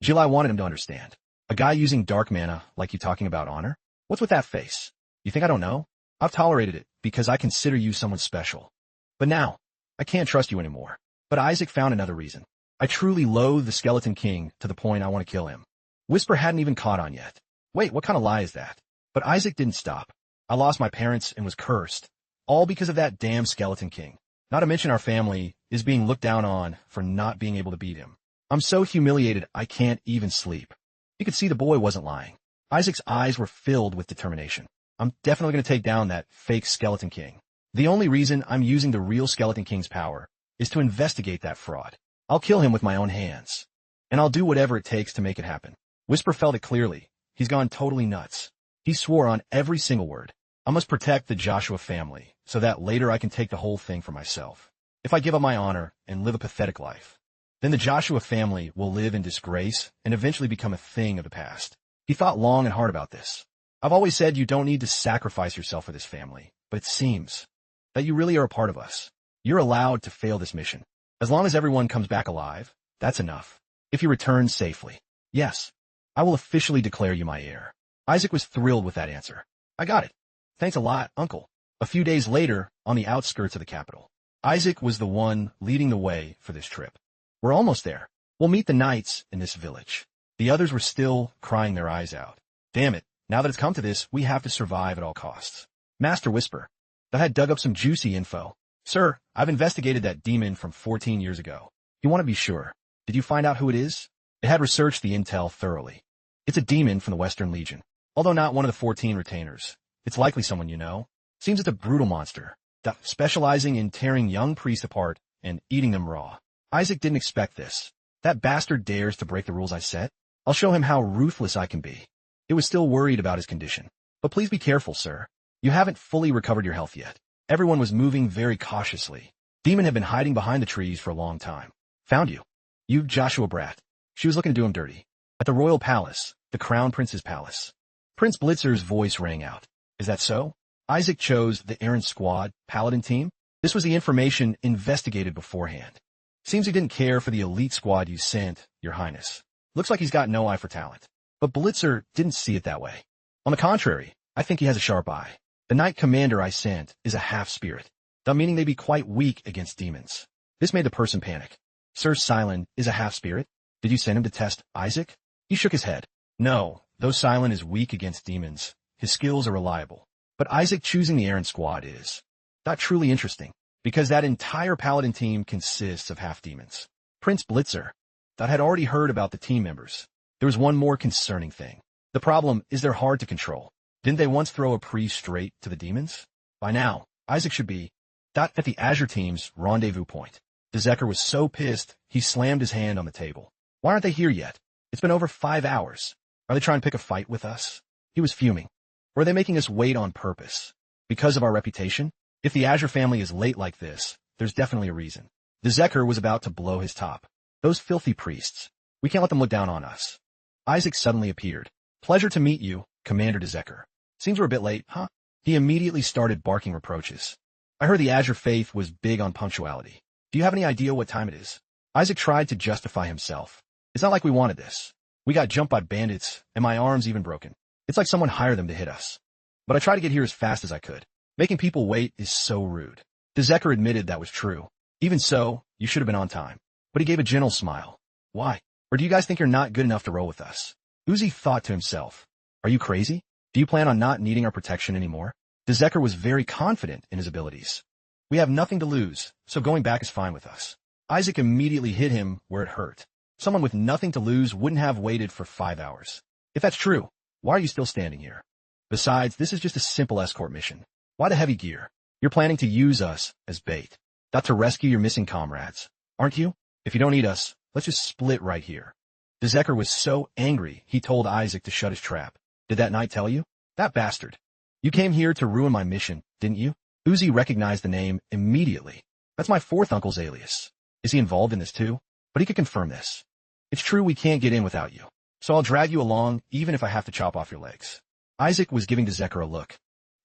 Gilai wanted him to understand. A guy using dark mana like you talking about honor? What's with that face? You think I don't know? I've tolerated it because I consider you someone special. But now, I can't trust you anymore. But Isaac found another reason. I truly loathe the Skeleton King to the point I want to kill him. Whisper hadn't even caught on yet. Wait, what kind of lie is that? But Isaac didn't stop. I lost my parents and was cursed. All because of that damn Skeleton King. Not to mention our family is being looked down on for not being able to beat him. I'm so humiliated I can't even sleep. You could see the boy wasn't lying. Isaac's eyes were filled with determination. I'm definitely going to take down that fake Skeleton King. The only reason I'm using the real Skeleton King's power is to investigate that fraud. I'll kill him with my own hands. And I'll do whatever it takes to make it happen. Whisper felt it clearly. He's gone totally nuts. He swore on every single word. I must protect the Joshua family so that later I can take the whole thing for myself. If I give up my honor and live a pathetic life, then the Joshua family will live in disgrace and eventually become a thing of the past. He thought long and hard about this. I've always said you don't need to sacrifice yourself for this family, but it seems that you really are a part of us. You're allowed to fail this mission. As long as everyone comes back alive, that's enough. If you return safely, yes, I will officially declare you my heir. Isaac was thrilled with that answer. I got it. Thanks a lot, Uncle. A few days later, on the outskirts of the capital, Isaac was the one leading the way for this trip. We're almost there. We'll meet the knights in this village. The others were still crying their eyes out. Damn it, now that it's come to this, we have to survive at all costs. Master Whisper, that had dug up some juicy info. Sir, I've investigated that demon from 14 years ago. You want to be sure. Did you find out who it is? It had researched the intel thoroughly. It's a demon from the Western Legion. Although not one of the 14 retainers, it's likely someone you know. Seems it's a brutal monster, specializing in tearing young priests apart and eating them raw. Isaac didn't expect this. That bastard dares to break the rules I set? I'll show him how ruthless I can be. He was still worried about his condition. But please be careful, sir. You haven't fully recovered your health yet. Everyone was moving very cautiously. Demon had been hiding behind the trees for a long time. Found you. You Joshua brat. She was looking to do him dirty. At the royal palace, the crown prince's palace. Prince Blitzer's voice rang out. Is that so? Isaac chose the errant squad, paladin team? This was the information investigated beforehand. Seems he didn't care for the elite squad you sent, Your Highness. Looks like he's got no eye for talent. But Blitzer didn't see it that way. On the contrary, I think he has a sharp eye. The knight commander I sent is a half-spirit, meaning they'd be quite weak against demons. This made the person panic. Sir Silent is a half-spirit? Did you send him to test Isaac? He shook his head. No, though Silent is weak against demons, his skills are reliable. But Isaac choosing the errant squad is not truly interesting, because that entire paladin team consists of half-demons. Prince Blitzer had already heard about the team members. There was one more concerning thing. The problem is they're hard to control. Didn't they once throw a priest straight to the demons? By now, Isaac should be at the Azure team's rendezvous point. Dezeker was so pissed, he slammed his hand on the table. Why aren't they here yet? It's been over 5 hours. Are they trying to pick a fight with us? He was fuming. Or are they making us wait on purpose? Because of our reputation? If the Azure family is late like this, there's definitely a reason. Dezeker was about to blow his top. Those filthy priests. We can't let them look down on us. Isaac suddenly appeared. Pleasure to meet you, Commander Dezeker. Seems we're a bit late, huh? He immediately started barking reproaches. I heard the Azure faith was big on punctuality. Do you have any idea what time it is? Isaac tried to justify himself. It's not like we wanted this. We got jumped by bandits, and my arm's even broken. It's like someone hired them to hit us. But I tried to get here as fast as I could. Making people wait is so rude. Dezeker admitted that was true. Even so, you should have been on time. But he gave a gentle smile. Why? Or do you guys think you're not good enough to roll with us? Uzi thought to himself. Are you crazy? Do you plan on not needing our protection anymore? Dezeker was very confident in his abilities. We have nothing to lose, so going back is fine with us. Isaac immediately hit him where it hurt. Someone with nothing to lose wouldn't have waited for 5 hours. If that's true, why are you still standing here? Besides, this is just a simple escort mission. Why the heavy gear? You're planning to use us as bait. Not to rescue your missing comrades, aren't you? If you don't need us, let's just split right here. Dezeker was so angry, he told Isaac to shut his trap. Did that knight tell you? That bastard. You came here to ruin my mission, didn't you? Uzi recognized the name immediately. That's my fourth uncle's alias. Is he involved in this too? But he could confirm this. It's true we can't get in without you. So I'll drag you along, even if I have to chop off your legs. Isaac was giving Dezeker a look.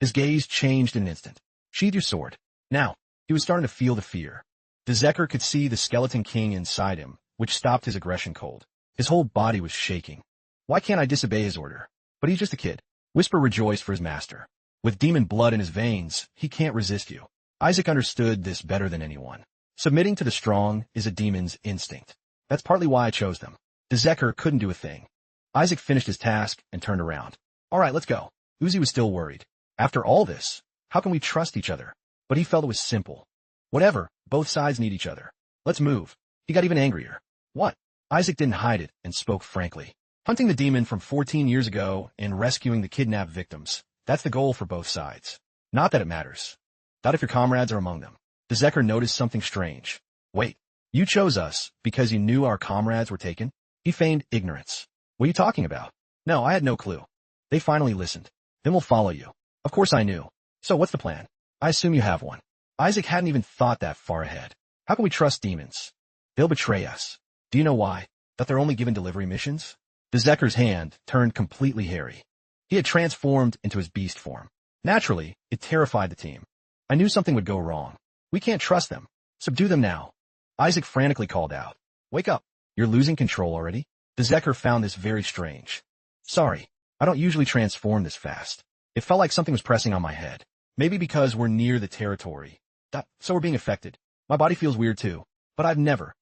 His gaze changed in an instant. Sheathe your sword. Now, he was starting to feel the fear. Dezeker could see the skeleton king inside him, which stopped his aggression cold. His whole body was shaking. Why can't I disobey his order? But he's just a kid. Whisper rejoiced for his master. With demon blood in his veins, he can't resist you. Isaac understood this better than anyone. Submitting to the strong is a demon's instinct. That's partly why I chose them. Dezeker couldn't do a thing. Isaac finished his task and turned around. All right, let's go. Uzi was still worried. After all this, how can we trust each other? But he felt it was simple. Whatever, both sides need each other. Let's move. He got even angrier. What? Isaac didn't hide it and spoke frankly. Hunting the demon from 14 years ago and rescuing the kidnapped victims. That's the goal for both sides. Not that it matters. Not if your comrades are among them. Dezeker noticed something strange. Wait, you chose us because you knew our comrades were taken? He feigned ignorance. What are you talking about? No, I had no clue. They finally listened. Then we'll follow you. Of course I knew. So what's the plan? I assume you have one. Isaac hadn't even thought that far ahead. How can we trust demons? They'll betray us. Do you know why? That they're only given delivery missions? The Zekker's hand turned completely hairy. He had transformed into his beast form. Naturally, it terrified the team. I knew something would go wrong. We can't trust them. Subdue them now. Isaac frantically called out. Wake up. You're losing control already? The Zekker found this very strange. Sorry, I don't usually transform this fast. It felt like something was pressing on my head. Maybe because we're near the territory. So we're being affected. My body feels weird too, but I've never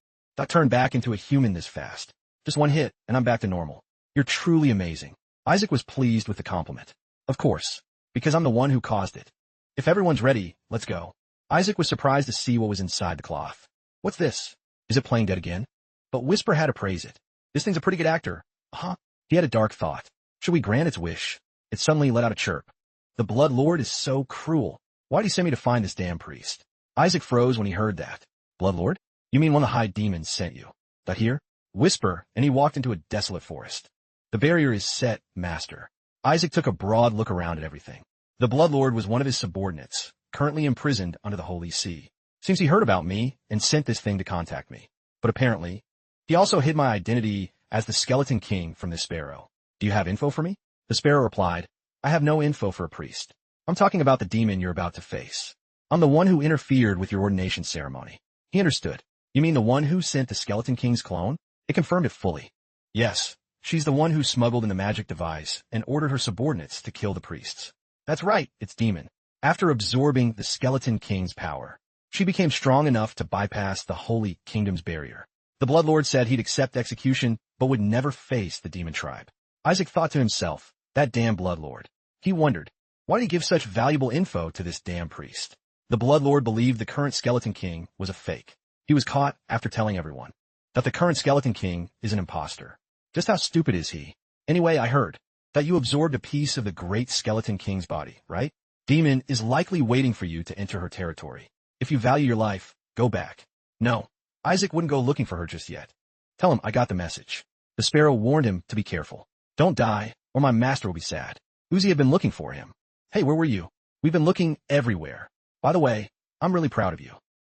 turned back into a human this fast. Just one hit, and I'm back to normal. You're truly amazing. Isaac was pleased with the compliment. Of course, because I'm the one who caused it. If everyone's ready, let's go. Isaac was surprised to see what was inside the cloth. What's this? Is it playing dead again? But Whisper had to praise it. This thing's a pretty good actor. Huh? He had a dark thought. Should we grant its wish? It suddenly let out a chirp. The Blood Lord is so cruel. Why'd he send me to find this damn priest? Isaac froze when he heard that. Blood Lord? You mean one of the high demons sent you? That here? Whisper, and he walked into a desolate forest. The barrier is set, master. Isaac took a broad look around at everything. The Blood Lord was one of his subordinates, currently imprisoned under the Holy See. Seems he heard about me and sent this thing to contact me. But apparently, he also hid my identity as the Skeleton King from this sparrow. Do you have info for me? The sparrow replied, I have no info for a priest. I'm talking about the demon you're about to face. I'm the one who interfered with your ordination ceremony. He understood. You mean the one who sent the Skeleton King's clone? It confirmed it fully. Yes, she's the one who smuggled in the magic device and ordered her subordinates to kill the priests. That's right, it's demon. After absorbing the Skeleton King's power, she became strong enough to bypass the Holy Kingdom's barrier. The Blood Lord said he'd accept execution, but would never face the demon tribe. Isaac thought to himself, that damn Blood Lord. He wondered, why did he give such valuable info to this damn priest? The Blood Lord believed the current Skeleton King was a fake. He was caught after telling everyone that the current Skeleton King is an imposter. Just how stupid is he? Anyway, I heard that you absorbed a piece of the great Skeleton King's body, right? Demon is likely waiting for you to enter her territory. If you value your life, go back. No, Isaac wouldn't go looking for her just yet. Tell him I got the message. The sparrow warned him to be careful. Don't die, or my master will be sad. Uzi had been looking for him. Hey, where were you? We've been looking everywhere. By the way, I'm really proud of you.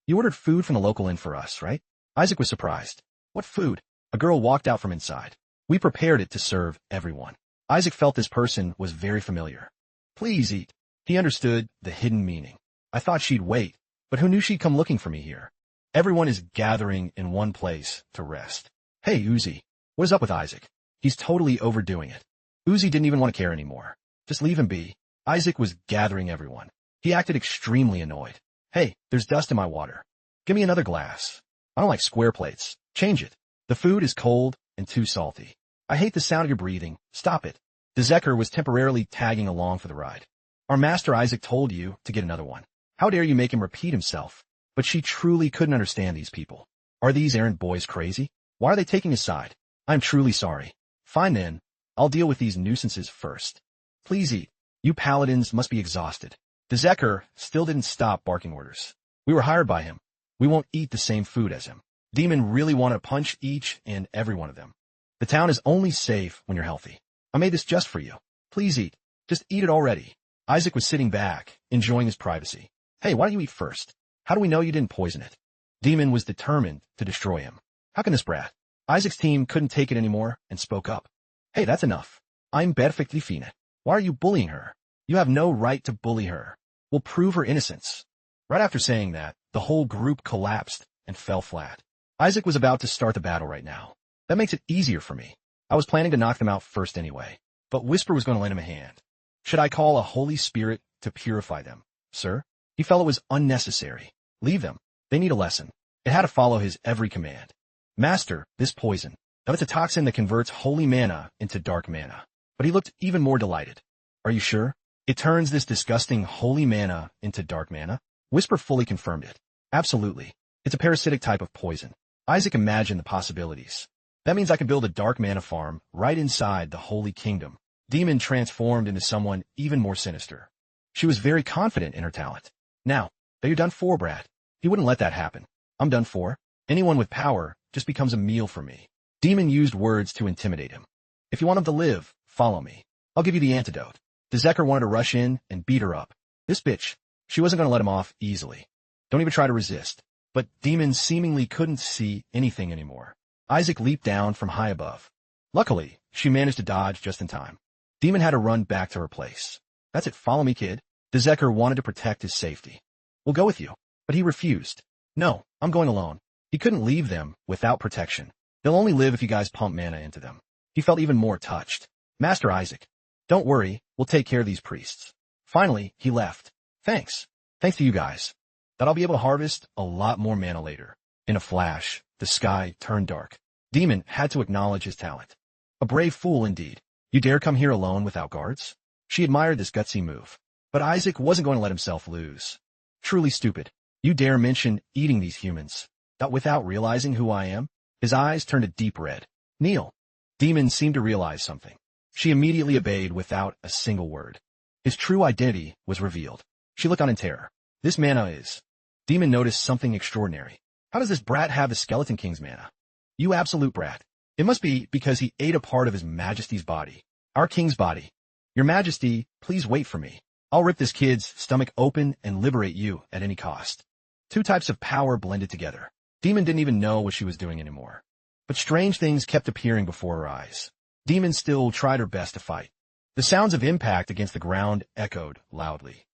You ordered food from the local inn for us, right? Isaac was surprised. What food? A girl walked out from inside. We prepared it to serve everyone. Isaac felt this person was very familiar. Please eat. He understood the hidden meaning. I thought she'd wait, but who knew she'd come looking for me here? Everyone is gathering in one place to rest. Hey, Uzi, what is up with Isaac? He's totally overdoing it. Uzi didn't even want to care anymore. Just leave him be. Isaac was gathering everyone. He acted extremely annoyed. Hey, there's dust in my water. Give me another glass. I don't like square plates. Change it. The food is cold and too salty. I hate the sound of your breathing. Stop it. The Zekker was temporarily tagging along for the ride. Our master Isaac told you to get another one. How dare you make him repeat himself? But she truly couldn't understand these people. Are these errant boys crazy? Why are they taking his side? I'm truly sorry. Fine then. I'll deal with these nuisances first. Please eat. You paladins must be exhausted. The Zekker still didn't stop barking orders. We were hired by him. We won't eat the same food as him. Demon really wanted to punch each and every one of them. The town is only safe when you're healthy. I made this just for you. Please eat. Just eat it already. Isaac was sitting back, enjoying his privacy. Hey, why don't you eat first? How do we know you didn't poison it? Demon was determined to destroy him. How can this brat? Isaac's team couldn't take it anymore and spoke up. Hey, that's enough. I'm perfectly fine. Why are you bullying her? You have no right to bully her. We'll prove her innocence. Right after saying that, the whole group collapsed and fell flat. Isaac was about to start the battle right now. That makes it easier for me. I was planning to knock them out first anyway, but Whisper was going to lend him a hand. Should I call a Holy Spirit to purify them? Sir? He felt it was unnecessary. Leave them. They need a lesson. It had to follow his every command. Master, this poison. Now it's a toxin that converts holy mana into dark mana. But he looked even more delighted. Are you sure? It turns this disgusting holy mana into dark mana? Whisper fully confirmed it. Absolutely. It's a parasitic type of poison. Isaac imagined the possibilities. That means I can build a dark mana farm right inside the Holy Kingdom. Demon transformed into someone even more sinister. She was very confident in her talent. Now, that you're done for, Brad. He wouldn't let that happen. I'm done for. Anyone with power just becomes a meal for me. Demon used words to intimidate him. If you want him to live, follow me. I'll give you the antidote. The Zekker wanted to rush in and beat her up. This bitch, she wasn't going to let him off easily. Don't even try to resist. but Demon seemingly couldn't see anything anymore. Isaac leaped down from high above. Luckily, she managed to dodge just in time. Demon had to run back to her place. That's it, follow me, kid. Dezeker wanted to protect his safety. We'll go with you. But he refused. No, I'm going alone. He couldn't leave them without protection. They'll only live if you guys pump mana into them. He felt even more touched. Master Isaac, don't worry, we'll take care of these priests. Finally, he left. Thanks. Thanks to you guys. That I'll be able to harvest a lot more mana later. In a flash, the sky turned dark. Demon had to acknowledge his talent. A brave fool indeed. You dare come here alone without guards? She admired this gutsy move. But Isaac wasn't going to let himself lose. Truly stupid. You dare mention eating these humans. That without realizing who I am? His eyes turned a deep red. Kneel. Demon seemed to realize something. She immediately obeyed without a single word. His true identity was revealed. She looked on in terror. This mana is. Demon noticed something extraordinary. How does this brat have the Skeleton King's mana? You absolute brat. It must be because he ate a part of His Majesty's body. Our king's body. Your Majesty, please wait for me. I'll rip this kid's stomach open and liberate you at any cost. Two types of power blended together. Demon didn't even know what she was doing anymore. But strange things kept appearing before her eyes. Demon still tried her best to fight. The sounds of impact against the ground echoed loudly.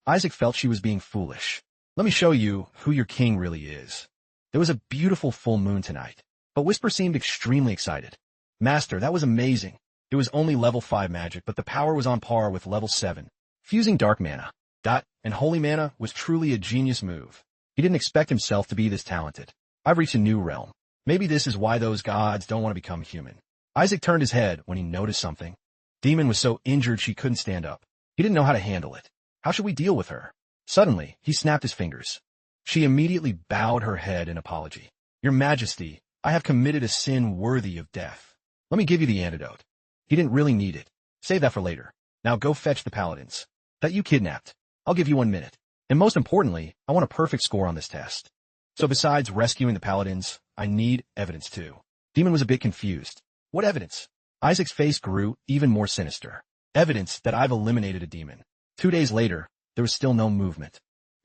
Isaac felt she was being foolish. Let me show you who your king really is. There was a beautiful full moon tonight, but Whisper seemed extremely excited. Master, that was amazing. It was only level 5 magic, but the power was on par with level 7. Fusing dark mana, and holy mana was truly a genius move. He didn't expect himself to be this talented. I've reached a new realm. Maybe this is why those gods don't want to become human. Isaac turned his head when he noticed something. Demon was so injured she couldn't stand up. He didn't know how to handle it. How should we deal with her? Suddenly, he snapped his fingers. She immediately bowed her head in apology. Your Majesty, I have committed a sin worthy of death. Let me give you the antidote. He didn't really need it. Save that for later. Now go fetch the paladins that you kidnapped. I'll give you 1 minute. And most importantly, I want a perfect score on this test. So besides rescuing the paladins, I need evidence too. Demon was a bit confused. What evidence? Isaac's face grew even more sinister. Evidence that I've eliminated a demon. 2 days later, there was still no movement.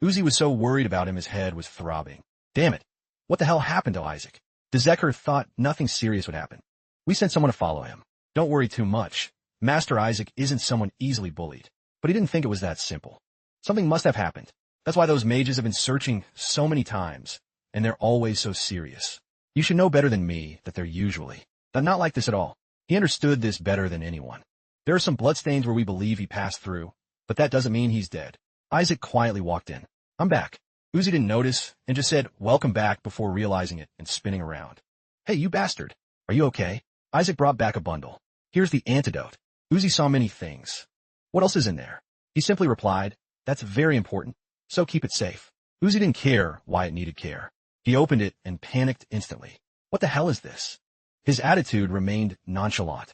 Uzi was so worried about him his head was throbbing. Damn it. What the hell happened to Isaac? Dezeker thought nothing serious would happen. We sent someone to follow him. Don't worry too much. Master Isaac isn't someone easily bullied. But he didn't think it was that simple. Something must have happened. That's why those mages have been searching so many times, and they're always so serious. You should know better than me that they're usually not like this at all. He understood this better than anyone. There are some bloodstains where we believe he passed through, but that doesn't mean he's dead. Isaac quietly walked in. I'm back. Uzi didn't notice and just said, welcome back before realizing it and spinning around. Hey, you bastard. Are you okay? Isaac brought back a bundle. Here's the antidote. Uzi saw many things. What else is in there? He simply replied, that's very important, so keep it safe. Uzi didn't care why it needed care. He opened it and panicked instantly. What the hell is this? His attitude remained nonchalant.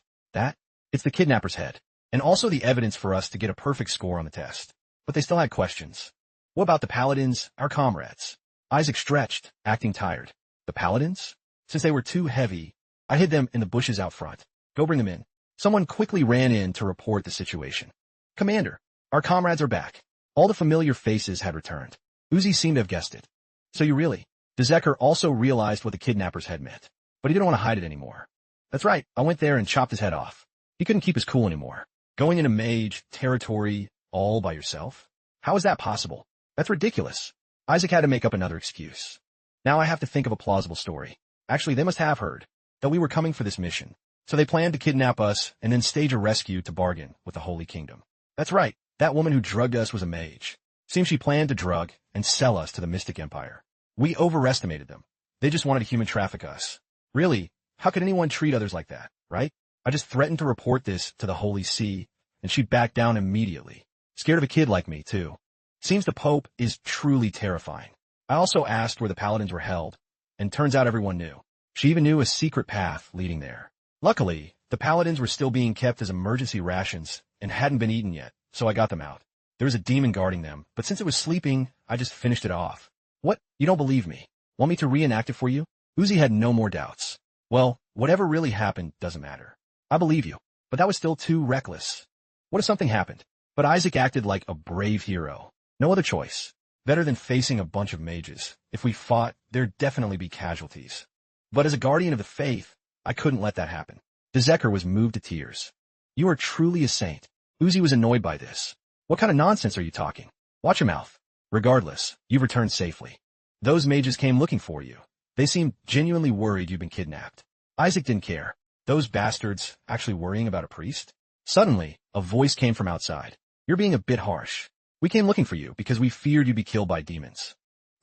It's the kidnapper's head, and also the evidence for us to get a perfect score on the test. But they still had questions. What about the paladins, our comrades? Isaac stretched, acting tired. The paladins? Since they were too heavy, I hid them in the bushes out front. Go bring them in. Someone quickly ran in to report the situation. Commander, our comrades are back. All the familiar faces had returned. Uzi seemed to have guessed it. So you really? Dezeker also realized what the kidnapper's head meant, but he didn't want to hide it anymore. That's right, I went there and chopped his head off. He couldn't keep his cool anymore. Going into mage territory all by yourself? How is that possible? That's ridiculous. Isaac had to make up another excuse. Now I have to think of a plausible story. Actually, they must have heard that we were coming for this mission. So they planned to kidnap us and then stage a rescue to bargain with the Holy Kingdom. That's right, that woman who drugged us was a mage. Seems she planned to drug and sell us to the Mystic Empire. We overestimated them. They just wanted to human traffic us. Really, how could anyone treat others like that, right? I just threatened to report this to the Holy See, and she'd back down immediately. Scared of a kid like me, too. Seems the Pope is truly terrifying. I also asked where the paladins were held, and turns out everyone knew. She even knew a secret path leading there. Luckily, the paladins were still being kept as emergency rations and hadn't been eaten yet, so I got them out. There was a demon guarding them, but since it was sleeping, I just finished it off. What? You don't believe me? Want me to reenact it for you? Uzi had no more doubts. Well, whatever really happened doesn't matter. I believe you, but that was still too reckless. What if something happened? But Isaac acted like a brave hero. No other choice. Better than facing a bunch of mages. If we fought, there'd definitely be casualties. But as a guardian of the faith, I couldn't let that happen. Dezeker was moved to tears. You are truly a saint. Uzi was annoyed by this. What kind of nonsense are you talking? Watch your mouth. Regardless, you've returned safely. Those mages came looking for you. They seemed genuinely worried you'd been kidnapped. Isaac didn't care. Those bastards actually worrying about a priest? Suddenly, a voice came from outside. You're being a bit harsh. We came looking for you because we feared you'd be killed by demons.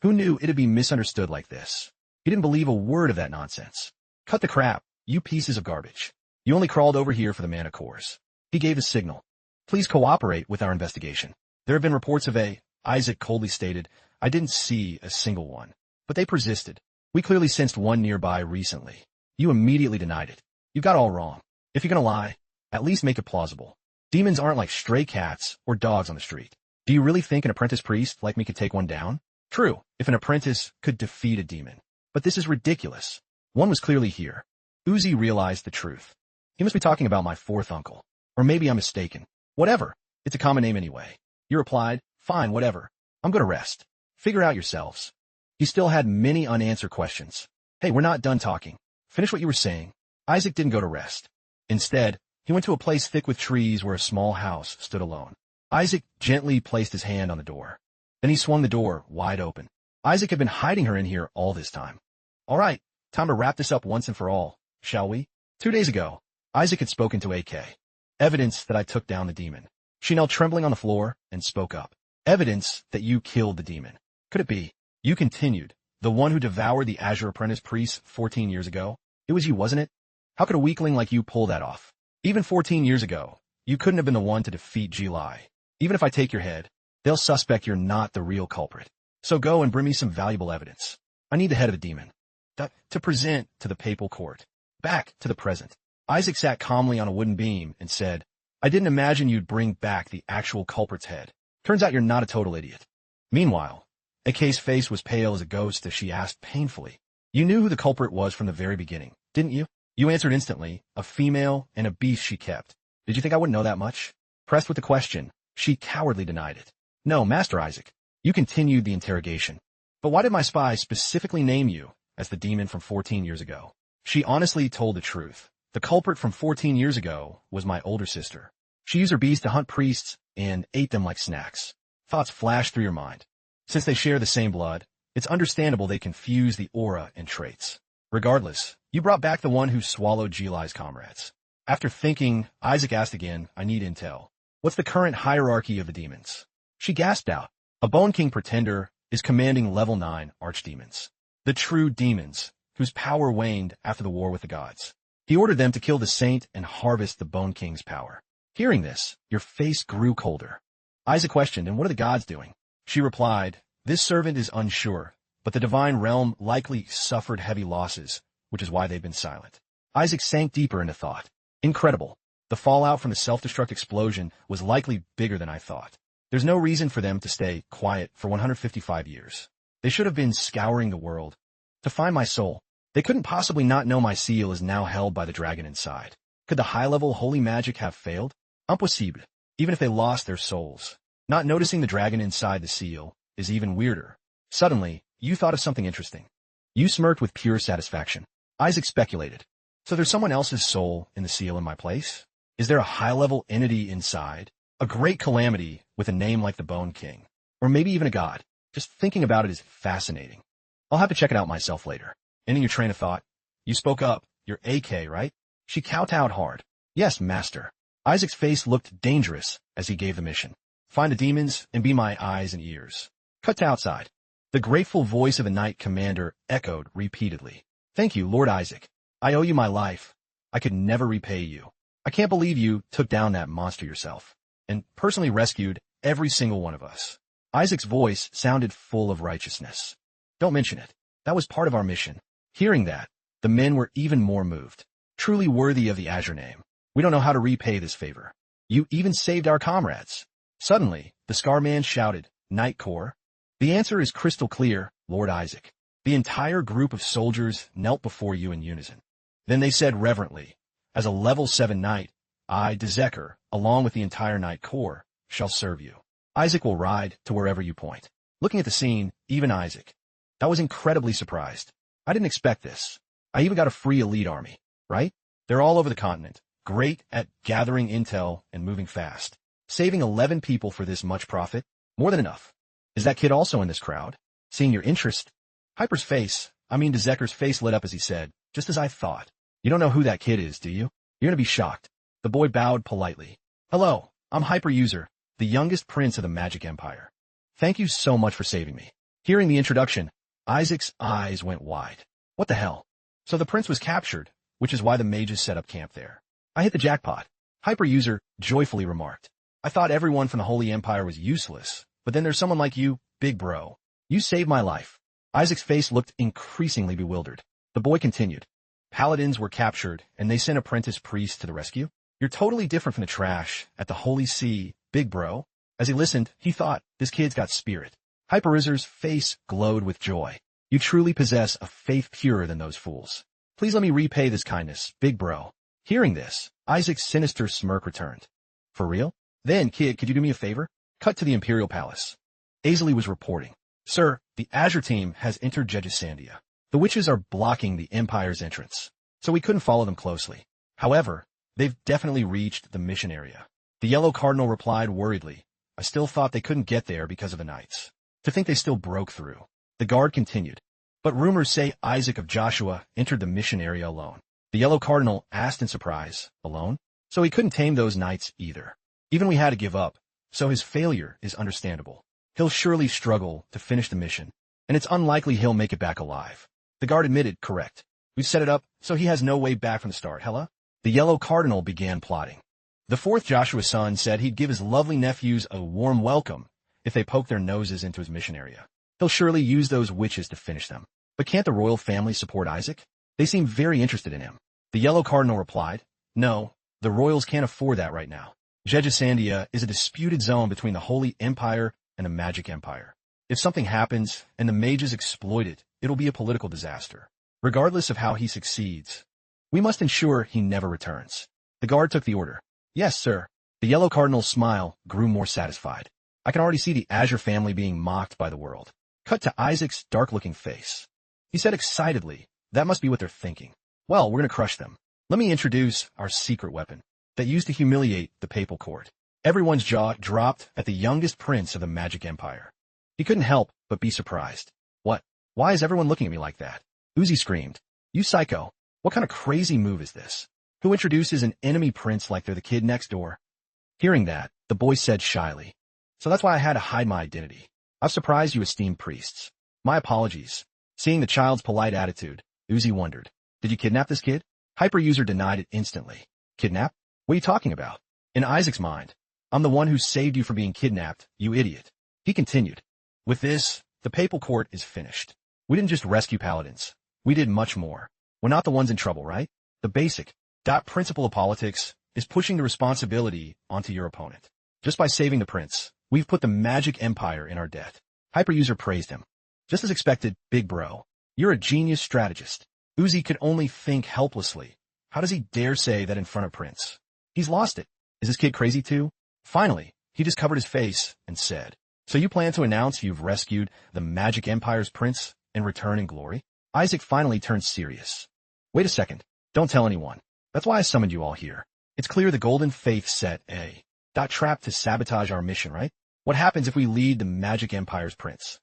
Who knew it'd be misunderstood like this? He didn't believe a word of that nonsense. Cut the crap, you pieces of garbage. You only crawled over here for the mana cores. He gave a signal. Please cooperate with our investigation. There have been reports of Isaac coldly stated, I didn't see a single one. But they persisted. We clearly sensed one nearby recently. You immediately denied it. You got all wrong. If you're gonna lie, at least make it plausible. Demons aren't like stray cats or dogs on the street. Do you really think an apprentice priest like me could take one down? True, if an apprentice could defeat a demon. But this is ridiculous. One was clearly here. Uzi realized the truth. He must be talking about my fourth uncle. Or maybe I'm mistaken. Whatever. It's a common name anyway. You replied, fine, whatever. I'm gonna rest. Figure out yourselves. He still had many unanswered questions. Hey, we're not done talking. Finish what you were saying. Isaac didn't go to rest. Instead, he went to a place thick with trees where a small house stood alone. Isaac gently placed his hand on the door. Then he swung the door wide open. Isaac had been hiding her in here all this time. All right, time to wrap this up once and for all, shall we? 2 days ago, Isaac had spoken to AK. Evidence that I took down the demon. She knelt trembling on the floor and spoke up. Evidence that you killed the demon. Could it be? You continued. The one who devoured the Azure Apprentice priest 14 years ago? It was you, wasn't it? How could a weakling like you pull that off? Even 14 years ago, you couldn't have been the one to defeat Jilai. Even if I take your head, they'll suspect you're not the real culprit. So go and bring me some valuable evidence. I need the head of the demon. To present to the papal court. Back to the present. Isaac sat calmly on a wooden beam and said, I didn't imagine you'd bring back the actual culprit's head. Turns out you're not a total idiot. Meanwhile, AK's face was pale as a ghost as she asked painfully, you knew who the culprit was from the very beginning, didn't you? You answered instantly, a female and a beast she kept. Did you think I wouldn't know that much? Pressed with the question, she cowardly denied it. No, Master Isaac. You continued the interrogation. But why did my spy specifically name you as the demon from 14 years ago? She honestly told the truth. The culprit from 14 years ago was my older sister. She used her beast to hunt priests and ate them like snacks. Thoughts flashed through your mind. Since they share the same blood, it's understandable they confuse the aura and traits. Regardless, you brought back the one who swallowed Jilai's comrades. After thinking, Isaac asked again, I need intel. What's the current hierarchy of the demons? She gasped out. A Bone King pretender is commanding level 9 archdemons. The true demons, whose power waned after the war with the gods. He ordered them to kill the saint and harvest the Bone King's power. Hearing this, your face grew colder. Isaac questioned, and what are the gods doing? She replied, this servant is unsure, but the divine realm likely suffered heavy losses, which is why they've been silent. Isaac sank deeper into thought. Incredible. The fallout from the self-destruct explosion was likely bigger than I thought. There's no reason for them to stay quiet for 155 years. They should have been scouring the world to find my soul. They couldn't possibly not know my seal is now held by the dragon inside. Could the high-level holy magic have failed? Impossible. Even if they lost their souls. Not noticing the dragon inside the seal is even weirder. Suddenly, you thought of something interesting. You smirked with pure satisfaction. Isaac speculated. So there's someone else's soul in the seal in my place? Is there a high-level entity inside? A great calamity with a name like the Bone King. Or maybe even a god. Just thinking about it is fascinating. I'll have to check it out myself later. Ending your train of thought. You spoke up. You're AK, right? She kowtowed hard. Yes, master. Isaac's face looked dangerous as he gave the mission. Find the demons and be my eyes and ears. Cut to outside. The grateful voice of a knight commander echoed repeatedly. Thank you, Lord Isaac. I owe you my life. I could never repay you. I can't believe you took down that monster yourself and personally rescued every single one of us. Isaac's voice sounded full of righteousness. Don't mention it. That was part of our mission. Hearing that, the men were even more moved. Truly worthy of the Azure name. We don't know how to repay this favor. You even saved our comrades. Suddenly, the Scar Man shouted, Knight Corps? The answer is crystal clear, Lord Isaac. The entire group of soldiers knelt before you in unison. Then they said reverently, as a level 7 knight, I, Dezeker, along with the entire Knight Corps, shall serve you. Isaac will ride to wherever you point. Looking at the scene, even Isaac. I was incredibly surprised. I didn't expect this. I even got a free elite army, right? They're all over the continent, great at gathering intel and moving fast. Saving 11 people for this much profit? More than enough. Is that kid also in this crowd? Seeing your interest? Dezeker's face lit up as he said, just as I thought. You don't know who that kid is, do you? You're gonna be shocked. The boy bowed politely. Hello, I'm Hyperuser, the youngest prince of the Magic Empire. Thank you so much for saving me. Hearing the introduction, Isaac's eyes went wide. What the hell? So the prince was captured, which is why the mages set up camp there. I hit the jackpot. Hyperuser joyfully remarked. I thought everyone from the Holy Empire was useless, but then there's someone like you, big bro. You saved my life. Isaac's face looked increasingly bewildered. The boy continued. Paladins were captured, and they sent apprentice priests to the rescue? You're totally different from the trash at the Holy See, big bro. As he listened, he thought, this kid's got spirit. Hyperuser's face glowed with joy. You truly possess a faith purer than those fools. Please let me repay this kindness, big bro. Hearing this, Isaac's sinister smirk returned. For real? Then, kid, could you do me a favor? Cut to the Imperial Palace. Aizali was reporting. Sir, the Azure team has entered Jejisandia. The witches are blocking the Empire's entrance, so we couldn't follow them closely. However, they've definitely reached the mission area. The Yellow Cardinal replied worriedly. I still thought they couldn't get there because of the knights. To think they still broke through. The guard continued. But rumors say Isaac of Joshua entered the mission area alone. The Yellow Cardinal asked in surprise, alone? So he couldn't tame those knights either. Even we had to give up, so his failure is understandable. He'll surely struggle to finish the mission, and it's unlikely he'll make it back alive. The guard admitted, correct. We've set it up, so he has no way back from the start, hella? The Yellow Cardinal began plotting. The fourth Joshua's son said he'd give his lovely nephews a warm welcome if they poked their noses into his mission area. He'll surely use those witches to finish them. But can't the royal family support Isaac? They seem very interested in him. The Yellow Cardinal replied, no, the royals can't afford that right now. Jejisandia is a disputed zone between the Holy Empire and the Magic Empire. If something happens and the mages exploit it, it'll be a political disaster. Regardless of how he succeeds, we must ensure he never returns. The guard took the order. Yes, sir. The Yellow Cardinal's smile grew more satisfied. I can already see the Azure family being mocked by the world. Cut to Isaac's dark-looking face. He said excitedly, that must be what they're thinking. Well, we're gonna crush them. Let me introduce our secret weapon that used to humiliate the papal court. Everyone's jaw dropped at the youngest prince of the Magic Empire. He couldn't help but be surprised. What? Why is everyone looking at me like that? Uzi screamed. You psycho. What kind of crazy move is this? Who introduces an enemy prince like they're the kid next door? Hearing that, the boy said shyly. So that's why I had to hide my identity. I'm surprised you esteemed priests. My apologies. Seeing the child's polite attitude, Uzi wondered. Did you kidnap this kid? Hyperuser denied it instantly. Kidnap? What are you talking about? In Isaac's mind, I'm the one who saved you from being kidnapped, you idiot. He continued. With this, the papal court is finished. We didn't just rescue paladins. We did much more. We're not the ones in trouble, right? The basic principle of politics is pushing the responsibility onto your opponent. Just by saving the prince, we've put the Magic Empire in our debt. Hyperuser praised him. Just as expected, big bro. You're a genius strategist. Uzi could only think helplessly. How does he dare say that in front of Prince? He's lost it. Is this kid crazy too? Finally, he just covered his face and said, so you plan to announce you've rescued the Magic Empire's prince and return in glory? Isaac finally turned serious. Wait a second. Don't tell anyone. That's why I summoned you all here. It's clear the Golden Faith set a trap to sabotage our mission, right? What happens if we lead the Magic Empire's prince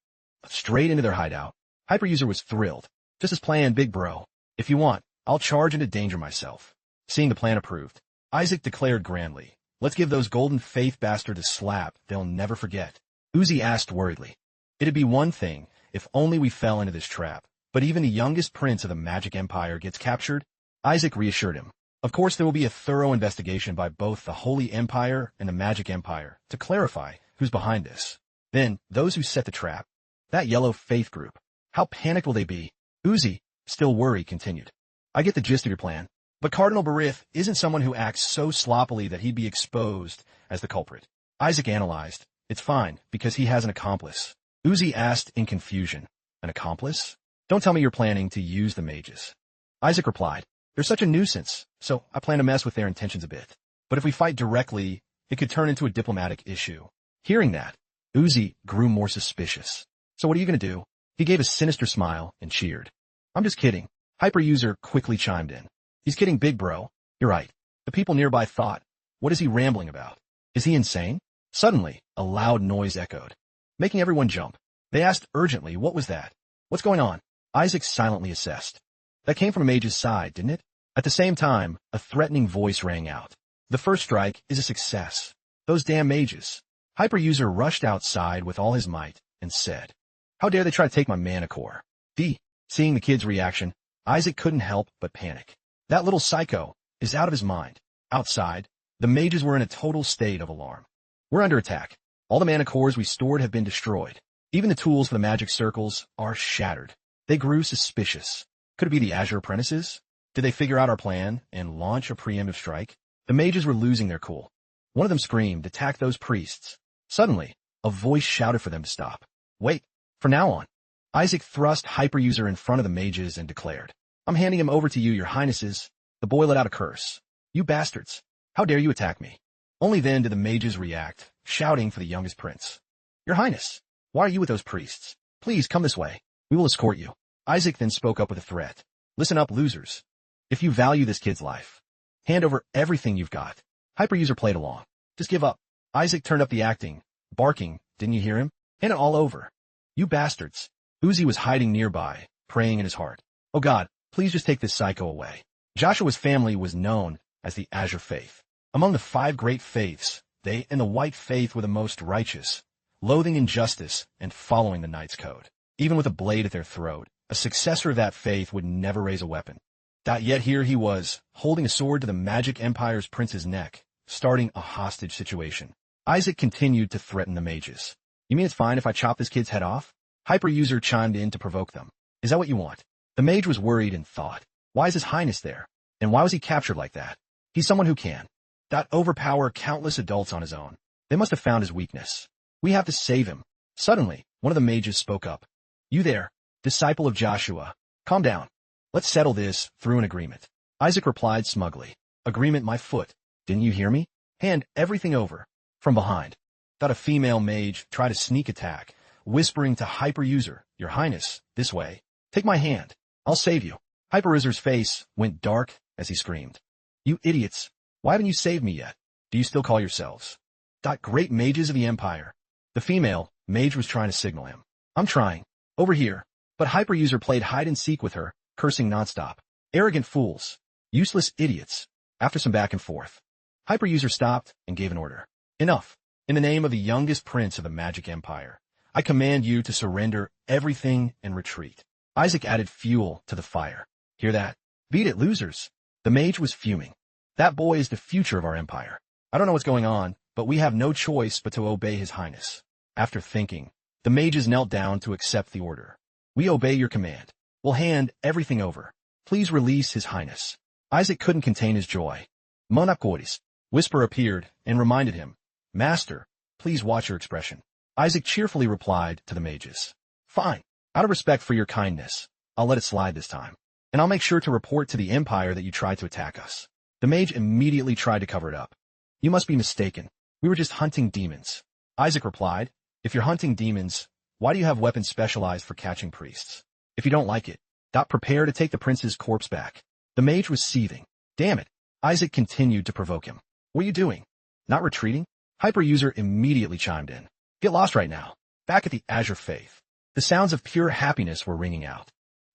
straight into their hideout? Hyperuser was thrilled. Just as planned, big bro. If you want, I'll charge into danger myself. Seeing the plan approved, Isaac declared grandly, let's give those Golden Faith bastards a slap they'll never forget. Uzi asked worriedly. It'd be one thing if only we fell into this trap, but even the youngest prince of the Magic Empire gets captured? Isaac reassured him. Of course, there will be a thorough investigation by both the Holy Empire and the Magic Empire to clarify who's behind this. Then, those who set the trap, that Yellow Faith group, how panicked will they be? Uzi, still worried, continued. I get the gist of your plan, but Cardinal Barith isn't someone who acts so sloppily that he'd be exposed as the culprit. Isaac analyzed. It's fine, because he has an accomplice. Uzi asked in confusion. An accomplice? Don't tell me you're planning to use the mages. Isaac replied. They're such a nuisance, so I plan to mess with their intentions a bit. But if we fight directly, it could turn into a diplomatic issue. Hearing that, Uzi grew more suspicious. So what are you going to do? He gave a sinister smile and cheered. I'm just kidding. Hyperuser quickly chimed in. He's kidding, big bro. You're right. The people nearby thought, what is he rambling about? Is he insane? Suddenly, a loud noise echoed, making everyone jump. They asked urgently, what was that? What's going on? Isaac silently assessed. That came from a mage's side, didn't it? At the same time, a threatening voice rang out. The first strike is a success. Those damn mages. Hyperuser rushed outside with all his might and said, how dare they try to take my mana core? Seeing the kid's reaction, Isaac couldn't help but panic. That little psycho is out of his mind. Outside, the mages were in a total state of alarm. We're under attack. All the mana cores we stored have been destroyed. Even the tools for the magic circles are shattered. They grew suspicious. Could it be the Azure Apprentices? Did they figure out our plan and launch a preemptive strike? The mages were losing their cool. One of them screamed, attack those priests. Suddenly, a voice shouted for them to stop. Wait, from now on. Isaac thrust Hyperuser in front of the mages and declared, I'm handing him over to you, your highnesses. The boy let out a curse. You bastards. How dare you attack me? Only then did the mages react, shouting for the youngest prince. Your highness, why are you with those priests? Please come this way. We will escort you. Isaac then spoke up with a threat. Listen up, losers. If you value this kid's life, hand over everything you've got. Hyperuser played along. Just give up. Isaac turned up the acting, barking, didn't you hear him? Hand it all over. You bastards. Uzi was hiding nearby, praying in his heart. Oh God, please just take this psycho away. Joshua's family was known as the Azure Faith. Among the 5 great faiths, they and the White Faith were the most righteous, loathing injustice and following the Knight's Code. Even with a blade at their throat, a successor of that faith would never raise a weapon. Yet here he was, holding a sword to the Magic Empire's prince's neck, starting a hostage situation. Isaac continued to threaten the mages. You mean it's fine if I chop this kid's head off? Hyperuser chimed in to provoke them. Is that what you want? The mage was worried and thought, why is his highness there? And why was he captured like that? He's someone who can overpower countless adults on his own. They must have found his weakness. We have to save him. Suddenly, one of the mages spoke up. You there, disciple of Joshua. Calm down. Let's settle this through an agreement. Isaac replied smugly. Agreement, my foot. Didn't you hear me? Hand everything over. From behind. Thought a female mage tried a sneak attack, whispering to Hyperuser, your highness, this way. Take my hand. I'll save you. Hyperuser's face went dark as he screamed. You idiots. Why haven't you saved me yet? Do you still call yourselves great mages of the Empire? The female mage was trying to signal him. I'm trying. Over here. But Hyperuser played hide-and-seek with her, cursing nonstop. Arrogant fools. Useless idiots. After some back and forth, Hyperuser stopped and gave an order. Enough. In the name of the youngest prince of the Magic Empire, I command you to surrender everything and retreat. Isaac added fuel to the fire. Hear that? Beat it, losers. The mage was fuming. That boy is the future of our empire. I don't know what's going on, but we have no choice but to obey his highness. After thinking, the mages knelt down to accept the order. We obey your command. We'll hand everything over. Please release his highness. Isaac couldn't contain his joy. Monacoris. Whisper appeared and reminded him. Master, please watch your expression. Isaac cheerfully replied to the mages. Fine. Out of respect for your kindness, I'll let it slide this time. And I'll make sure to report to the Empire that you tried to attack us. The mage immediately tried to cover it up. You must be mistaken. We were just hunting demons. Isaac replied, if you're hunting demons, why do you have weapons specialized for catching priests? If you don't like it, prepare to take the prince's corpse back. The mage was seething. Damn it. Isaac continued to provoke him. What are you doing? Not retreating? Hyperuser immediately chimed in. Get lost right now. Back at the Azure Faith. The sounds of pure happiness were ringing out.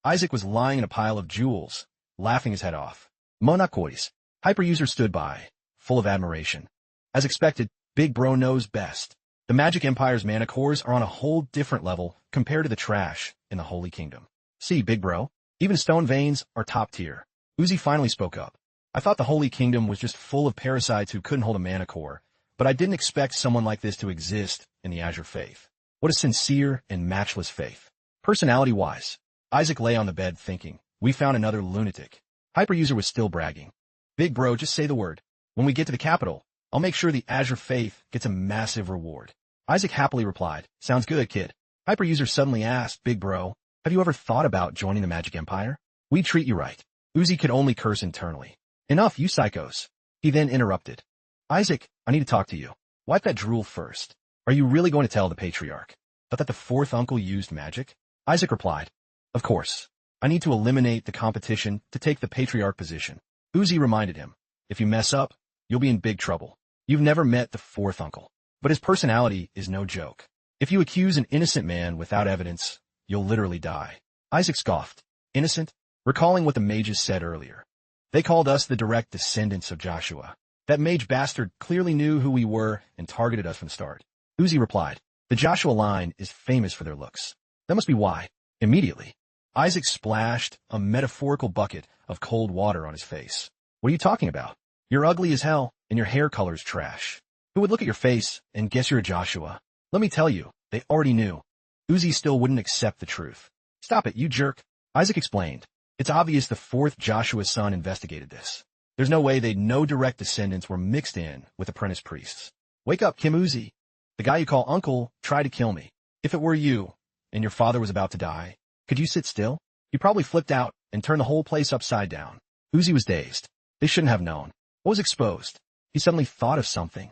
Isaac was lying in a pile of jewels, laughing his head off. Monacoris. Hyperuser stood by, full of admiration. As expected, Big Bro knows best. The Magic Empire's mana cores are on a whole different level compared to the trash in the Holy Kingdom. See, Big Bro, even stone veins are top tier. Uzi finally spoke up. I thought the Holy Kingdom was just full of parasites who couldn't hold a mana core, but I didn't expect someone like this to exist in the Azure Faith. What a sincere and matchless faith. Personality-wise, Isaac lay on the bed thinking, we found another lunatic. Hyperuser was still bragging. Big Bro, just say the word. When we get to the capital, I'll make sure the Azure Faith gets a massive reward. Isaac happily replied, sounds good, kid. Hyperuser suddenly asked, Big Bro, have you ever thought about joining the Magic Empire? We'd treat you right. Uzi could only curse internally. Enough, you psychos. He then interrupted. Isaac, I need to talk to you. Wipe that drool first. Are you really going to tell the patriarch that the fourth uncle used magic? Isaac replied, Of course. I need to eliminate the competition to take the patriarch position. Uzi reminded him, If you mess up, you'll be in big trouble. You've never met the fourth uncle, but his personality is no joke. If you accuse an innocent man without evidence, you'll literally die. Isaac scoffed. Innocent? Recalling what the mages said earlier. They called us the direct descendants of Joshua. That mage bastard clearly knew who we were and targeted us from the start. Uzi replied, The Joshua line is famous for their looks. That must be why. Immediately, Isaac splashed a metaphorical bucket of cold water on his face. What are you talking about? You're ugly as hell, and your hair color's trash. Who would look at your face and guess you're a Joshua? Let me tell you, they already knew. Uzi still wouldn't accept the truth. Stop it, you jerk. Isaac explained. It's obvious the fourth Joshua's son investigated this. There's no way no direct descendants were mixed in with apprentice priests. Wake up, Kim Uzi. The guy you call uncle tried to kill me. If it were you, and your father was about to die, could you sit still? You probably flipped out and turned the whole place upside down. Uzi was dazed. They shouldn't have known. What was exposed? He suddenly thought of something.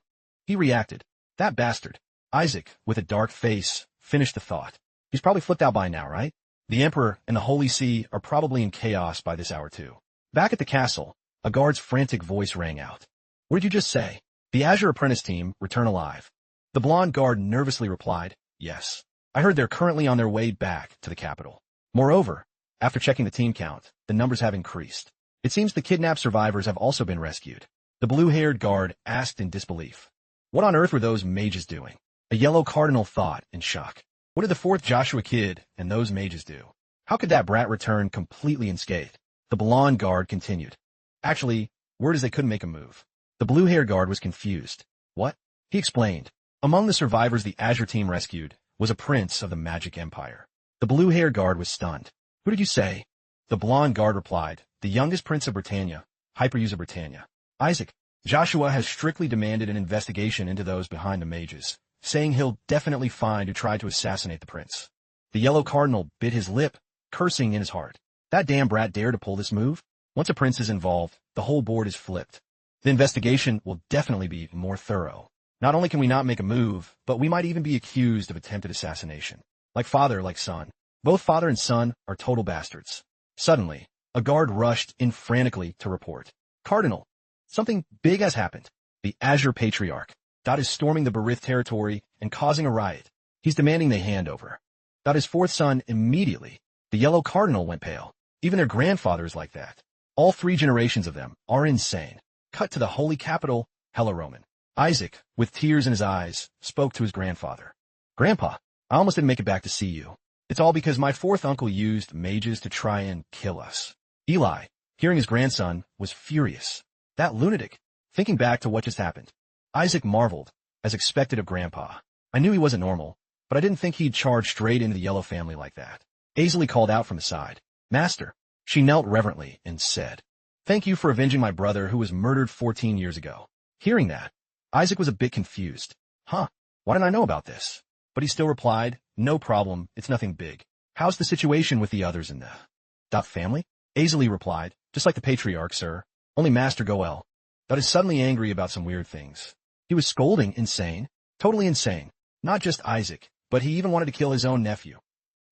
He reacted. That bastard. Isaac, with a dark face, finished the thought. He's probably flipped out by now, right? The Emperor and the Holy See are probably in chaos by this hour too. Back at the castle, a guard's frantic voice rang out. What did you just say? The Azure Apprentice team return alive. The blonde guard nervously replied, Yes. I heard they're currently on their way back to the capital. Moreover, after checking the team count, the numbers have increased. It seems the kidnapped survivors have also been rescued. The blue-haired guard asked in disbelief. What on earth were those mages doing? A yellow cardinal thought in shock. What did the fourth Joshua kid and those mages do? How could that brat return completely unscathed? The blonde guard continued. Actually, word is they couldn't make a move. The blue-haired guard was confused. What? He explained. Among the survivors the Azure team rescued was a prince of the Magic Empire. The blue-haired guard was stunned. Who did you say? The blonde guard replied. The youngest prince of Britannia, Hyperuser Britannia. Isaac, Joshua has strictly demanded an investigation into those behind the mages, saying he'll definitely find who tried to assassinate the prince. The yellow cardinal bit his lip, cursing in his heart. That damn brat dared to pull this move? Once a prince is involved, the whole board is flipped. The investigation will definitely be more thorough. Not only can we not make a move, but we might even be accused of attempted assassination. Like father, like son. Both father and son are total bastards. Suddenly, a guard rushed in frantically to report. Cardinal, something big has happened. The Azure Patriarch. Dot is storming the Barith territory and causing a riot. He's demanding they hand over. Dot his fourth son immediately. The yellow cardinal went pale. Even their grandfather is like that. All 3 generations of them are insane. Cut to the holy capital, Hella Roman. Isaac, with tears in his eyes, spoke to his grandfather. Grandpa, I almost didn't make it back to see you. It's all because my fourth uncle used mages to try and kill us. Eli, hearing his grandson, was furious. That lunatic. Thinking back to what just happened, Isaac marveled, as expected of Grandpa. I knew he wasn't normal, but I didn't think he'd charge straight into the Yellow family like that. Aisley called out from the side. Master. She knelt reverently and said, Thank you for avenging my brother who was murdered 14 years ago. Hearing that, Isaac was a bit confused. Huh, why didn't I know about this? But he still replied, No problem, it's nothing big. How's the situation with the others in the family? Aisley replied, Just like the patriarch, sir. Only Master Goel. Dot is suddenly angry about some weird things. He was scolding insane. Totally insane. Not just Isaac, but he even wanted to kill his own nephew.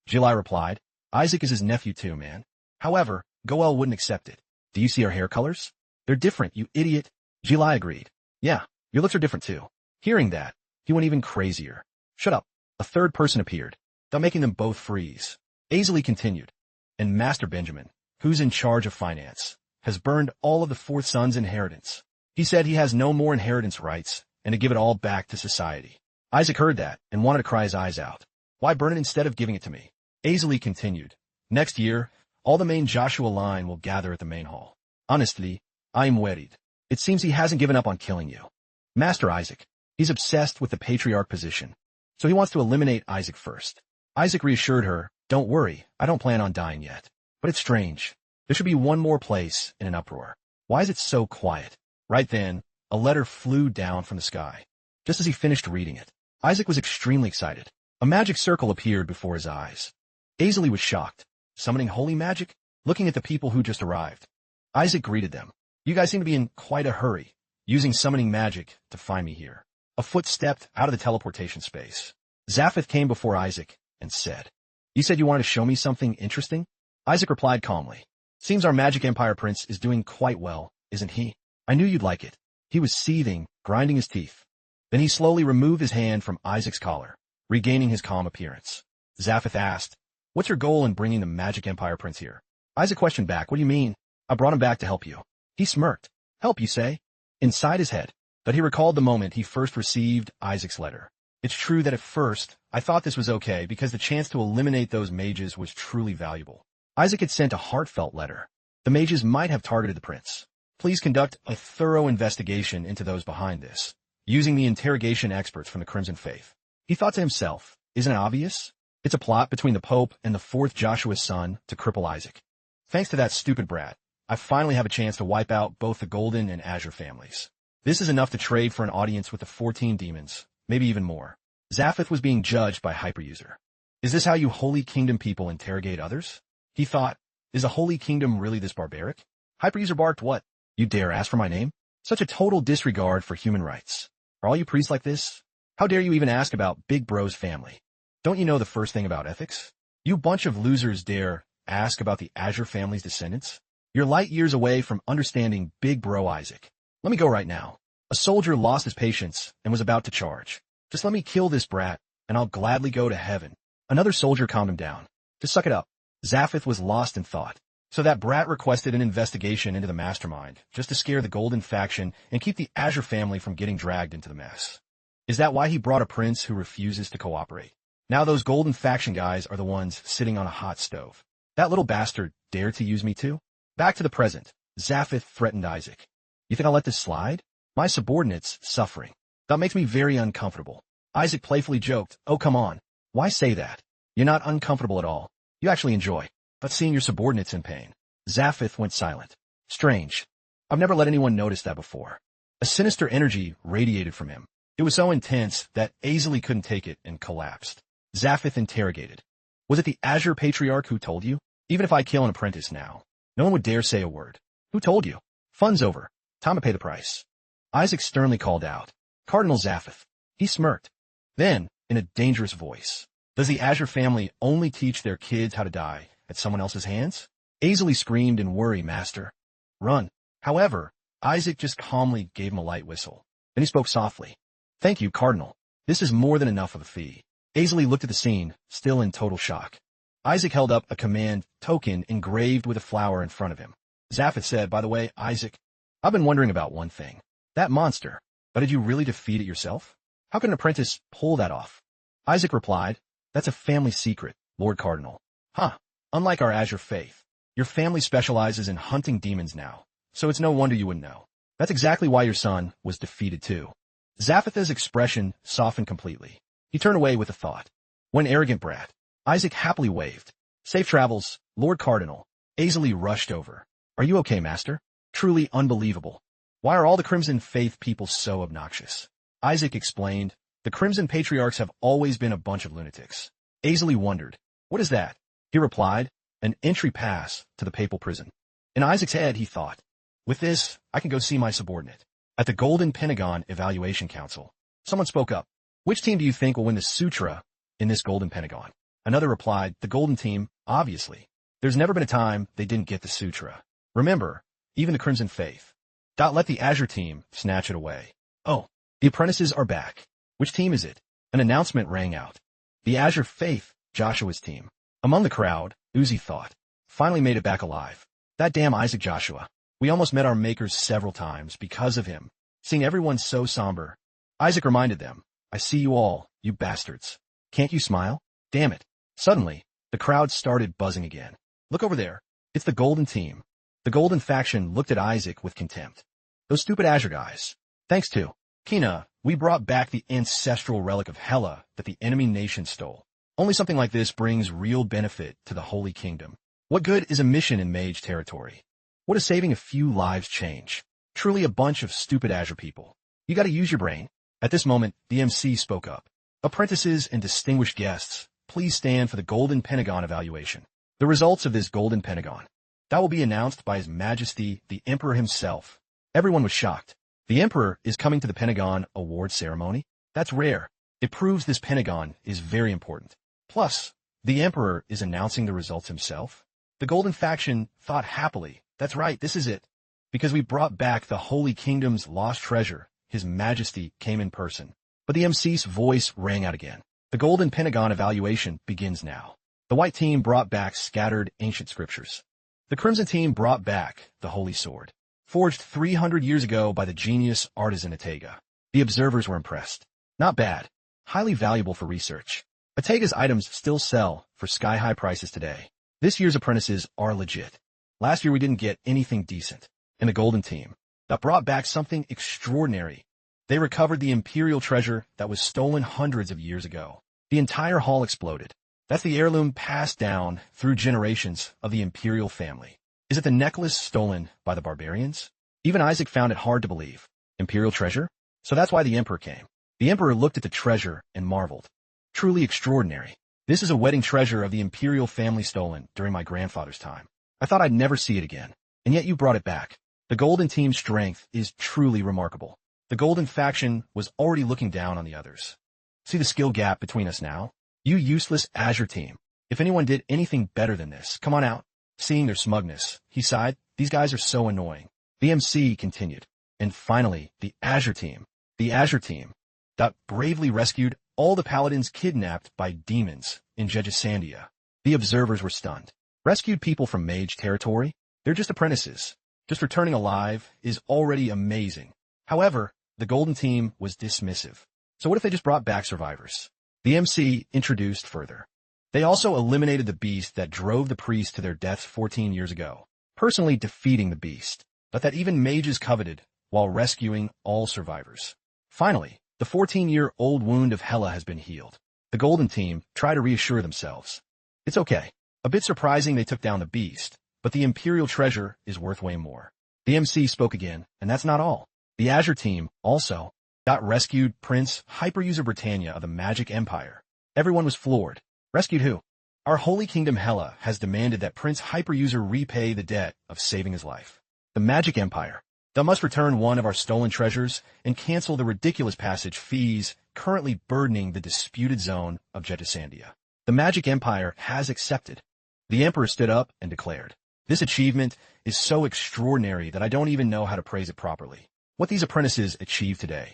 Jilai replied, Isaac is his nephew too, man. However, Goel wouldn't accept it. Do you see our hair colors? They're different, you idiot. Jilai agreed. Yeah, your looks are different too. Hearing that, he went even crazier. Shut up. A third person appeared, thus making them both freeze. Aisley continued. And Master Benjamin, who's in charge of finance, has burned all of the fourth son's inheritance. He said he has no more inheritance rights and to give it all back to society. Isaac heard that and wanted to cry his eyes out. Why burn it instead of giving it to me? Aisley continued. Next year, all the main Joshua line will gather at the main hall. Honestly, I'm worried. It seems he hasn't given up on killing you. Master Isaac, he's obsessed with the patriarch position. So he wants to eliminate Isaac first. Isaac reassured her, Don't worry, I don't plan on dying yet. But it's strange. There should be one more place in an uproar. Why is it so quiet? Right then, a letter flew down from the sky. Just as he finished reading it, Isaac was extremely excited. A magic circle appeared before his eyes. Aisley was shocked. Summoning holy magic? Looking at the people who just arrived. Isaac greeted them. You guys seem to be in quite a hurry, using summoning magic to find me here. A foot stepped out of the teleportation space. Zaphith came before Isaac and said, "You said you wanted to show me something interesting?" Isaac replied calmly, "Seems our Magic Empire Prince is doing quite well, isn't he? I knew you'd like it." He was seething, grinding his teeth. Then he slowly removed his hand from Isaac's collar, regaining his calm appearance. Zaphith asked, "What's your goal in bringing the Magic Empire Prince here?" Isaac questioned back, "What do you mean? I brought him back to help you." He smirked. "Help, you say?" Inside his head. But he recalled the moment he first received Isaac's letter. It's true that at first, I thought this was okay because the chance to eliminate those mages was truly valuable. Isaac had sent a heartfelt letter. The mages might have targeted the prince. Please conduct a thorough investigation into those behind this, using the interrogation experts from the Crimson Faith. He thought to himself, isn't it obvious? It's a plot between the Pope and the fourth Joshua's son to cripple Isaac. Thanks to that stupid brat, I finally have a chance to wipe out both the Golden and Azure families. This is enough to trade for an audience with the 14 demons, maybe even more. Zaphith was being judged by Hyperuser. Is this how you Holy Kingdom people interrogate others? He thought, is a Holy Kingdom really this barbaric? Hyperuser barked, "What? You dare ask for my name? Such a total disregard for human rights. Are all you priests like this? How dare you even ask about Big Bro's family? Don't you know the first thing about ethics? You bunch of losers dare ask about the Azure family's descendants? You're light years away from understanding Big Bro Isaac. Let me go right now." A soldier lost his patience and was about to charge. "Just let me kill this brat, and I'll gladly go to heaven." Another soldier calmed him down. "Just suck it up." Zaphith was lost in thought. So that brat requested an investigation into the mastermind, just to scare the Golden faction and keep the Azure family from getting dragged into the mess. Is that why he brought a prince who refuses to cooperate? Now those Golden faction guys are the ones sitting on a hot stove. That little bastard dared to use me too? Back to the present, Zaphith threatened Isaac. "You think I'll let this slide? My subordinate's suffering. That makes me very uncomfortable." Isaac playfully joked, "Oh, come on. Why say that? You're not uncomfortable at all. You actually enjoy seeing your subordinates in pain." Zaphith went silent. Strange. I've never let anyone notice that before. A sinister energy radiated from him. It was so intense that Azali couldn't take it and collapsed. Zaphith interrogated. "Was it the Azure Patriarch who told you? Even if I kill an apprentice now, no one would dare say a word. Who told you? Fun's over. Time to pay the price." Isaac sternly called out, "Cardinal Zaphith." He smirked. Then, in a dangerous voice, "Does the Azure family only teach their kids how to die at someone else's hands?" Azali screamed in worry, "Master, run." However, Isaac just calmly gave him a light whistle. Then he spoke softly. "Thank you, Cardinal. This is more than enough of a fee." Azali looked at the scene, still in total shock. Isaac held up a command token engraved with a flower in front of him. Zaphith said, "By the way, Isaac, I've been wondering about one thing. That monster. But did you really defeat it yourself? How could an apprentice pull that off?" Isaac replied, "That's a family secret, Lord Cardinal." "Huh. Unlike our Azure faith, your family specializes in hunting demons now, so it's no wonder you wouldn't know. That's exactly why your son was defeated too." Zaphith's expression softened completely. He turned away with a thought. "What an arrogant brat." Isaac happily waved. "Safe travels, Lord Cardinal." Azali rushed over. "Are you okay, Master? Truly unbelievable. Why are all the Crimson Faith people so obnoxious?" Isaac explained, "The Crimson Patriarchs have always been a bunch of lunatics." Azali wondered, "What is that?" He replied, "An entry pass to the papal prison." In Isaac's head, he thought, "With this, I can go see my subordinate." At the Golden Pentagon Evaluation Council, someone spoke up. "Which team do you think will win the Sutra in this Golden Pentagon?" Another replied, "The Golden team, obviously. There's never been a time they didn't get the Sutra. Remember, even the Crimson Faith. Let the Azure team snatch it away." "Oh, the apprentices are back. Which team is it?" An announcement rang out. "The Azure Faith, Joshua's team." Among the crowd, Uzi thought, "Finally made it back alive. That damn Isaac Joshua. We almost met our makers several times because of him." Seeing everyone so somber, Isaac reminded them, "I see you all, you bastards. Can't you smile? Damn it." Suddenly, the crowd started buzzing again. "Look over there. It's the Golden team." The Golden faction looked at Isaac with contempt. "Those stupid Azure guys. Thanks to Kina, we brought back the ancestral relic of Hela that the enemy nation stole. Only something like this brings real benefit to the Holy Kingdom. What good is a mission in mage territory? What does saving a few lives change? Truly a bunch of stupid Azure people. You gotta use your brain." At this moment, the MC spoke up. "Apprentices and distinguished guests, please stand for the Golden Pentagon evaluation. The results of this Golden Pentagon. That will be announced by His Majesty, the Emperor himself." Everyone was shocked. The Emperor is coming to the Pentagon award ceremony? That's rare. It proves this Pentagon is very important. Plus, the Emperor is announcing the results himself. The Golden Faction thought happily, that's right, this is it. Because we brought back the Holy Kingdom's lost treasure, His Majesty came in person. But the MC's voice rang out again. The Golden Pentagon evaluation begins now. The White team brought back scattered ancient scriptures. The Crimson team brought back the Holy Sword, forged 300 years ago by the genius artisan Atega. The observers were impressed. Not bad. Highly valuable for research. Atega's items still sell for sky-high prices today. This year's apprentices are legit. Last year we didn't get anything decent. And the Golden team that brought back something extraordinary. They recovered the imperial treasure that was stolen hundreds of years ago. The entire hall exploded. That's the heirloom passed down through generations of the imperial family. Is it the necklace stolen by the barbarians? Even Isaac found it hard to believe. Imperial treasure? So that's why the Emperor came. The Emperor looked at the treasure and marveled. Truly extraordinary. This is a wedding treasure of the imperial family stolen during my grandfather's time. I thought I'd never see it again. And yet you brought it back. The Golden team's strength is truly remarkable. The Golden faction was already looking down on the others. See the skill gap between us now? You useless Azure team. If anyone did anything better than this, come on out. Seeing their smugness, he sighed, these guys are so annoying. The MC continued. And finally, the Azure team. The Azure team that bravely rescued all the paladins kidnapped by demons in Jejisandia. The observers were stunned. Rescued people from mage territory? They're just apprentices. Just returning alive is already amazing. However, the Golden team was dismissive. So what if they just brought back survivors? The MC introduced further. They also eliminated the beast that drove the priests to their deaths 14 years ago, personally defeating the beast, but that even mages coveted while rescuing all survivors. Finally, the 14-year-old wound of Hela has been healed. The Golden team try to reassure themselves. It's okay. A bit surprising they took down the beast, but the Imperial treasure is worth way more. The MC spoke again, and that's not all. The Azure team also got rescued Prince Hyperuser Britannia of the Magic Empire. Everyone was floored. Rescued who? Our Holy Kingdom Hela has demanded that Prince Hyperuser repay the debt of saving his life. The Magic Empire. Thou must return one of our stolen treasures and cancel the ridiculous passage fees currently burdening the disputed zone of Jejisandia. The Magic Empire has accepted. The Emperor stood up and declared, this achievement is so extraordinary that I don't even know how to praise it properly. What these apprentices achieved today,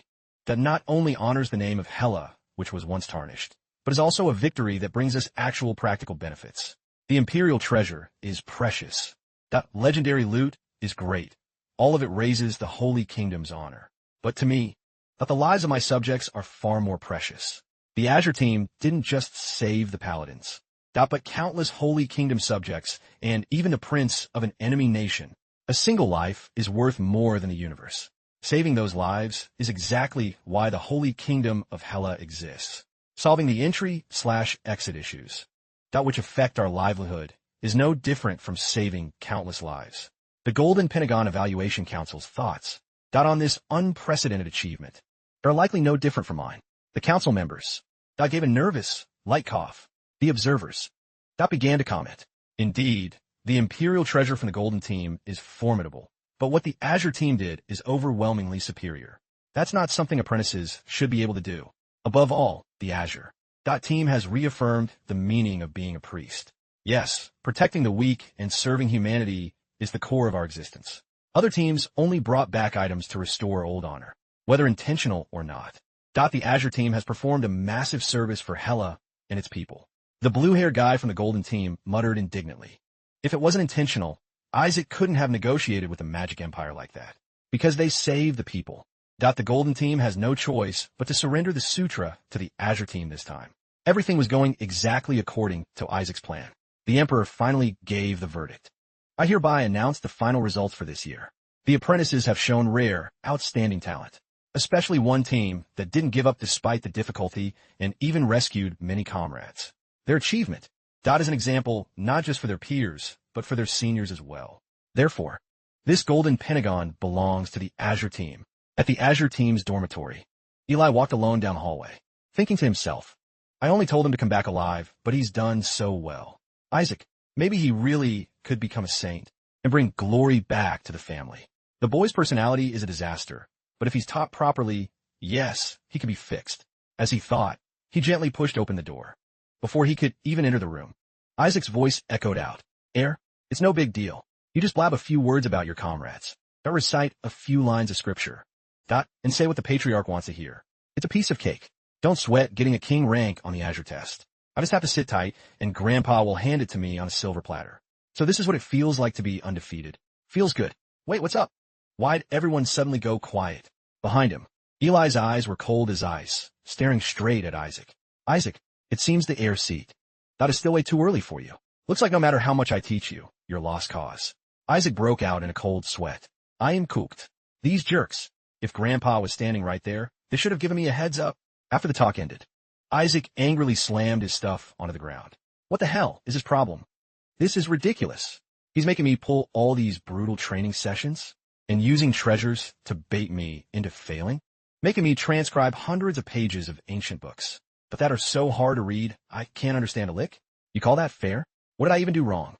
that not only honors the name of Hela, which was once tarnished, but is also a victory that brings us actual practical benefits. The Imperial treasure is precious. That legendary loot is great. All of it raises the Holy Kingdom's honor. But to me, that the lives of my subjects are far more precious. The Azure team didn't just save the paladins, but countless Holy Kingdom subjects and even the prince of an enemy nation. A single life is worth more than the universe. Saving those lives is exactly why the Holy Kingdom of Hela exists. Solving the entry/exit issues, which affect our livelihood, is no different from saving countless lives. The Golden Pentagon Evaluation Council's thoughts on this unprecedented achievement are likely no different from mine. The council members gave a nervous, light cough. The observers began to comment. Indeed, the Imperial treasure from the Golden team is formidable, but what the Azure team did is overwhelmingly superior. That's not something apprentices should be able to do. Above all, the Azure team has reaffirmed the meaning of being a priest. Yes, protecting the weak and serving humanity is the core of our existence. Other teams only brought back items to restore old honor, whether intentional or not. The Azure team has performed a massive service for Hela and its people. The blue-haired guy from the Golden team muttered indignantly. If it wasn't intentional, Isaac couldn't have negotiated with the Magic Empire like that. Because they saved the people. The Golden team has no choice but to surrender the Sutra to the Azure team this time. Everything was going exactly according to Isaac's plan. The Emperor finally gave the verdict. I hereby announce the final results for this year. The apprentices have shown rare, outstanding talent. Especially one team that didn't give up despite the difficulty and even rescued many comrades. Their achievement is an example not just for their peers, but for their seniors as well. Therefore, this Golden Pentagon belongs to the Azure team. At the Azure team's dormitory, Eli walked alone down the hallway, thinking to himself, I only told him to come back alive, but he's done so well. Isaac, maybe he really could become a saint and bring glory back to the family. The boy's personality is a disaster, but if he's taught properly, yes, he can be fixed. As he thought, he gently pushed open the door. Before he could even enter the room, Isaac's voice echoed out. It's no big deal. You just blab a few words about your comrades. Don't recite a few lines of scripture. And say what the patriarch wants to hear. It's a piece of cake. Don't sweat getting a king rank on the Azure test. I just have to sit tight, and Grandpa will hand it to me on a silver platter. So this is what it feels like to be undefeated. Feels good. Wait, what's up? Why'd everyone suddenly go quiet? Behind him, Eli's eyes were cold as ice, staring straight at Isaac. Isaac, it seems the heir seat. That is still way too early for you. Looks like no matter how much I teach you, you're a lost cause. Isaac broke out in a cold sweat. I am cooked. These jerks. If Grandpa was standing right there, they should have given me a heads up. After the talk ended, Isaac angrily slammed his stuff onto the ground. What the hell is his problem? This is ridiculous. He's making me pull all these brutal training sessions and using treasures to bait me into failing, making me transcribe hundreds of pages of ancient books, but that are so hard to read I can't understand a lick. You call that fair? What did I even do wrong?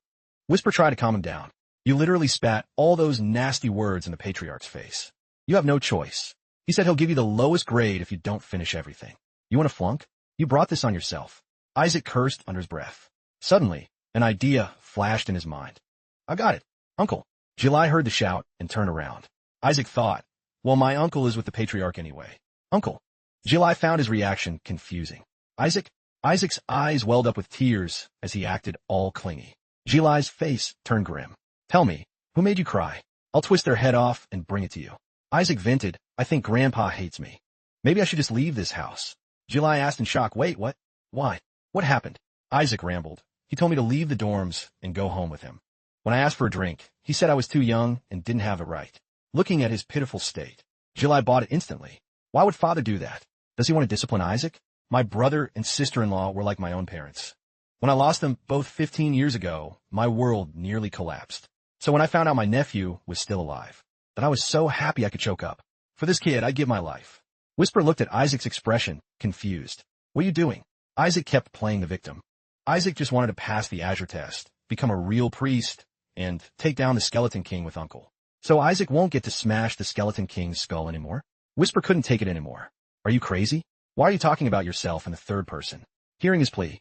Whisper tried to calm him down. You literally spat all those nasty words in the patriarch's face. You have no choice. He said he'll give you the lowest grade if you don't finish everything. You want to flunk? You brought this on yourself. Isaac cursed under his breath. Suddenly, an idea flashed in his mind. I got it. Uncle. July heard the shout and turned around. Isaac thought, well, my uncle is with the patriarch anyway. Uncle. July found his reaction confusing. Isaac's eyes welled up with tears as he acted all clingy. July's face turned grim. Tell me, who made you cry? I'll twist their head off and bring it to you. Isaac vented, I think Grandpa hates me. Maybe I should just leave this house. July asked in shock, wait, what? Why? What happened? Isaac rambled. He told me to leave the dorms and go home with him. When I asked for a drink, he said I was too young and didn't have it right. Looking at his pitiful state, July bought it instantly. Why would father do that? Does he want to discipline Isaac? My brother and sister-in-law were like my own parents. When I lost them both 15 years ago, my world nearly collapsed. So when I found out my nephew was still alive, that I was so happy I could choke up. For this kid, I'd give my life. Whisper looked at Isaac's expression, confused. What are you doing? Isaac kept playing the victim. Isaac just wanted to pass the Azure test, become a real priest, and take down the Skeleton King with Uncle. So Isaac won't get to smash the Skeleton King's skull anymore. Whisper couldn't take it anymore. Are you crazy? Why are you talking about yourself in the third person? Hearing his plea,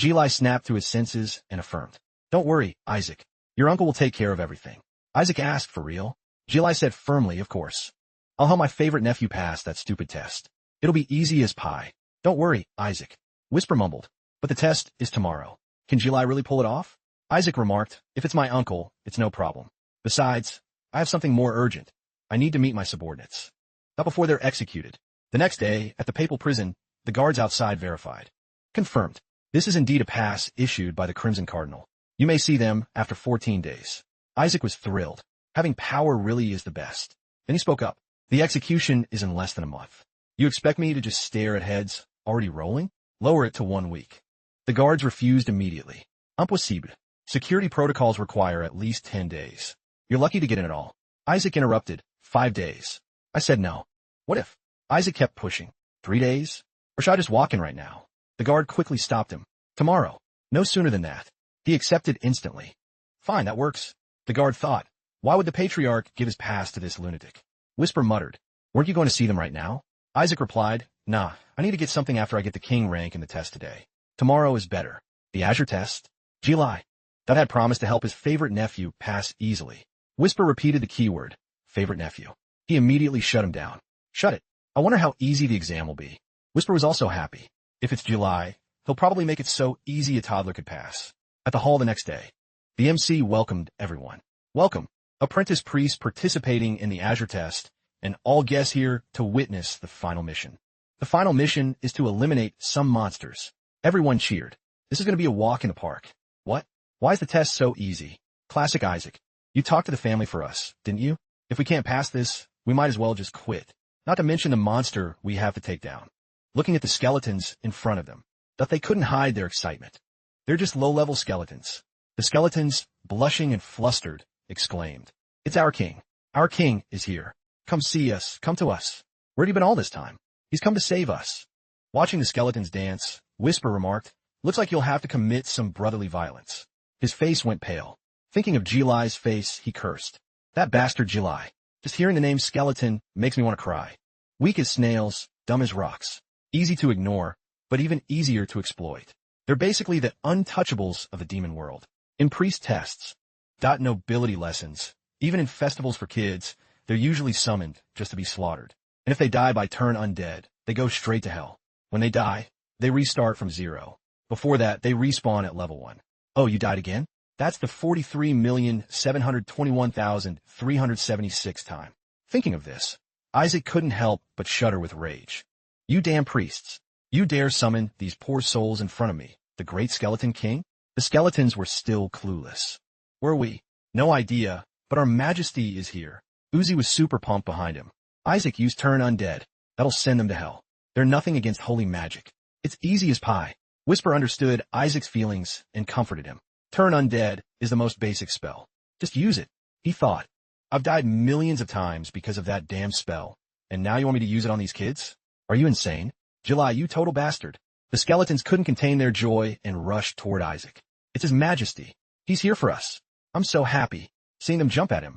Eli snapped to his senses and affirmed. Don't worry, Isaac. Your uncle will take care of everything. Isaac asked, for real? Eli said firmly, of course. I'll help my favorite nephew pass that stupid test. It'll be easy as pie. Don't worry, Isaac. Whisper mumbled. But the test is tomorrow. Can Eli really pull it off? Isaac remarked, if it's my uncle, it's no problem. Besides, I have something more urgent. I need to meet my subordinates. Not before they're executed. The next day, at the papal prison, the guards outside verified. Confirmed. This is indeed a pass issued by the Crimson Cardinal. You may see them after 14 days. Isaac was thrilled. Having power really is the best. Then he spoke up. The execution is in less than a month. You expect me to just stare at heads already rolling? Lower it to 1 week. The guards refused immediately. Impossible. Security protocols require at least 10 days. You're lucky to get in at all. Isaac interrupted. 5 days. I said no. What if? Isaac kept pushing. 3 days? Or should I just walk in right now? The guard quickly stopped him. Tomorrow. No sooner than that. He accepted instantly. Fine, that works. The guard thought. Why would the patriarch give his pass to this lunatic? Whisper muttered. Weren't you going to see them right now? Isaac replied. Nah, I need to get something after I get the king rank in the test today. Tomorrow is better. The Azure test? July. That had promised to help his favorite nephew pass easily. Whisper repeated the keyword. Favorite nephew. He immediately shut him down. Shut it. I wonder how easy the exam will be. Whisper was also happy. If it's July, he'll probably make it so easy a toddler could pass. At the hall the next day, the MC welcomed everyone. Welcome, apprentice priests participating in the Azure test, and all guests here to witness the final mission. The final mission is to eliminate some monsters. Everyone cheered. This is going to be a walk in the park. What? Why is the test so easy? Classic Isaac. You talked to the family for us, didn't you? If we can't pass this, we might as well just quit. Not to mention the monster we have to take down. Looking at the skeletons in front of them, that they couldn't hide their excitement. They're just low-level skeletons. The skeletons, blushing and flustered, exclaimed, It's our king. Our king is here. Come see us. Come to us. Where'd he been all this time? He's come to save us. Watching the skeletons dance, Whisper remarked, Looks like you'll have to commit some brotherly violence. His face went pale. Thinking of July's face, he cursed. That bastard July. Just hearing the name skeleton makes me want to cry. Weak as snails, dumb as rocks. Easy to ignore, but even easier to exploit. They're basically the untouchables of the demon world. In priest tests, nobility lessons, even in festivals for kids, they're usually summoned just to be slaughtered. And if they die by turn undead, they go straight to hell. When they die, they restart from 0. Before that, they respawn at level 1. Oh, you died again? That's the 43,721,376 time. Thinking of this, Isaac couldn't help but shudder with rage. You damn priests. You dare summon these poor souls in front of me, the great skeleton king? The skeletons were still clueless. Were we? No idea, but our majesty is here. Uzi was super pumped behind him. Isaac used turn undead. That'll send them to hell. They're nothing against holy magic. It's easy as pie. Whisper understood Isaac's feelings and comforted him. Turn undead is the most basic spell. Just use it, he thought. I've died millions of times because of that damn spell, and now you want me to use it on these kids? Are you insane? July, you total bastard. The skeletons couldn't contain their joy and rushed toward Isaac. It's His Majesty. He's here for us. I'm so happy, seeing them jump at him.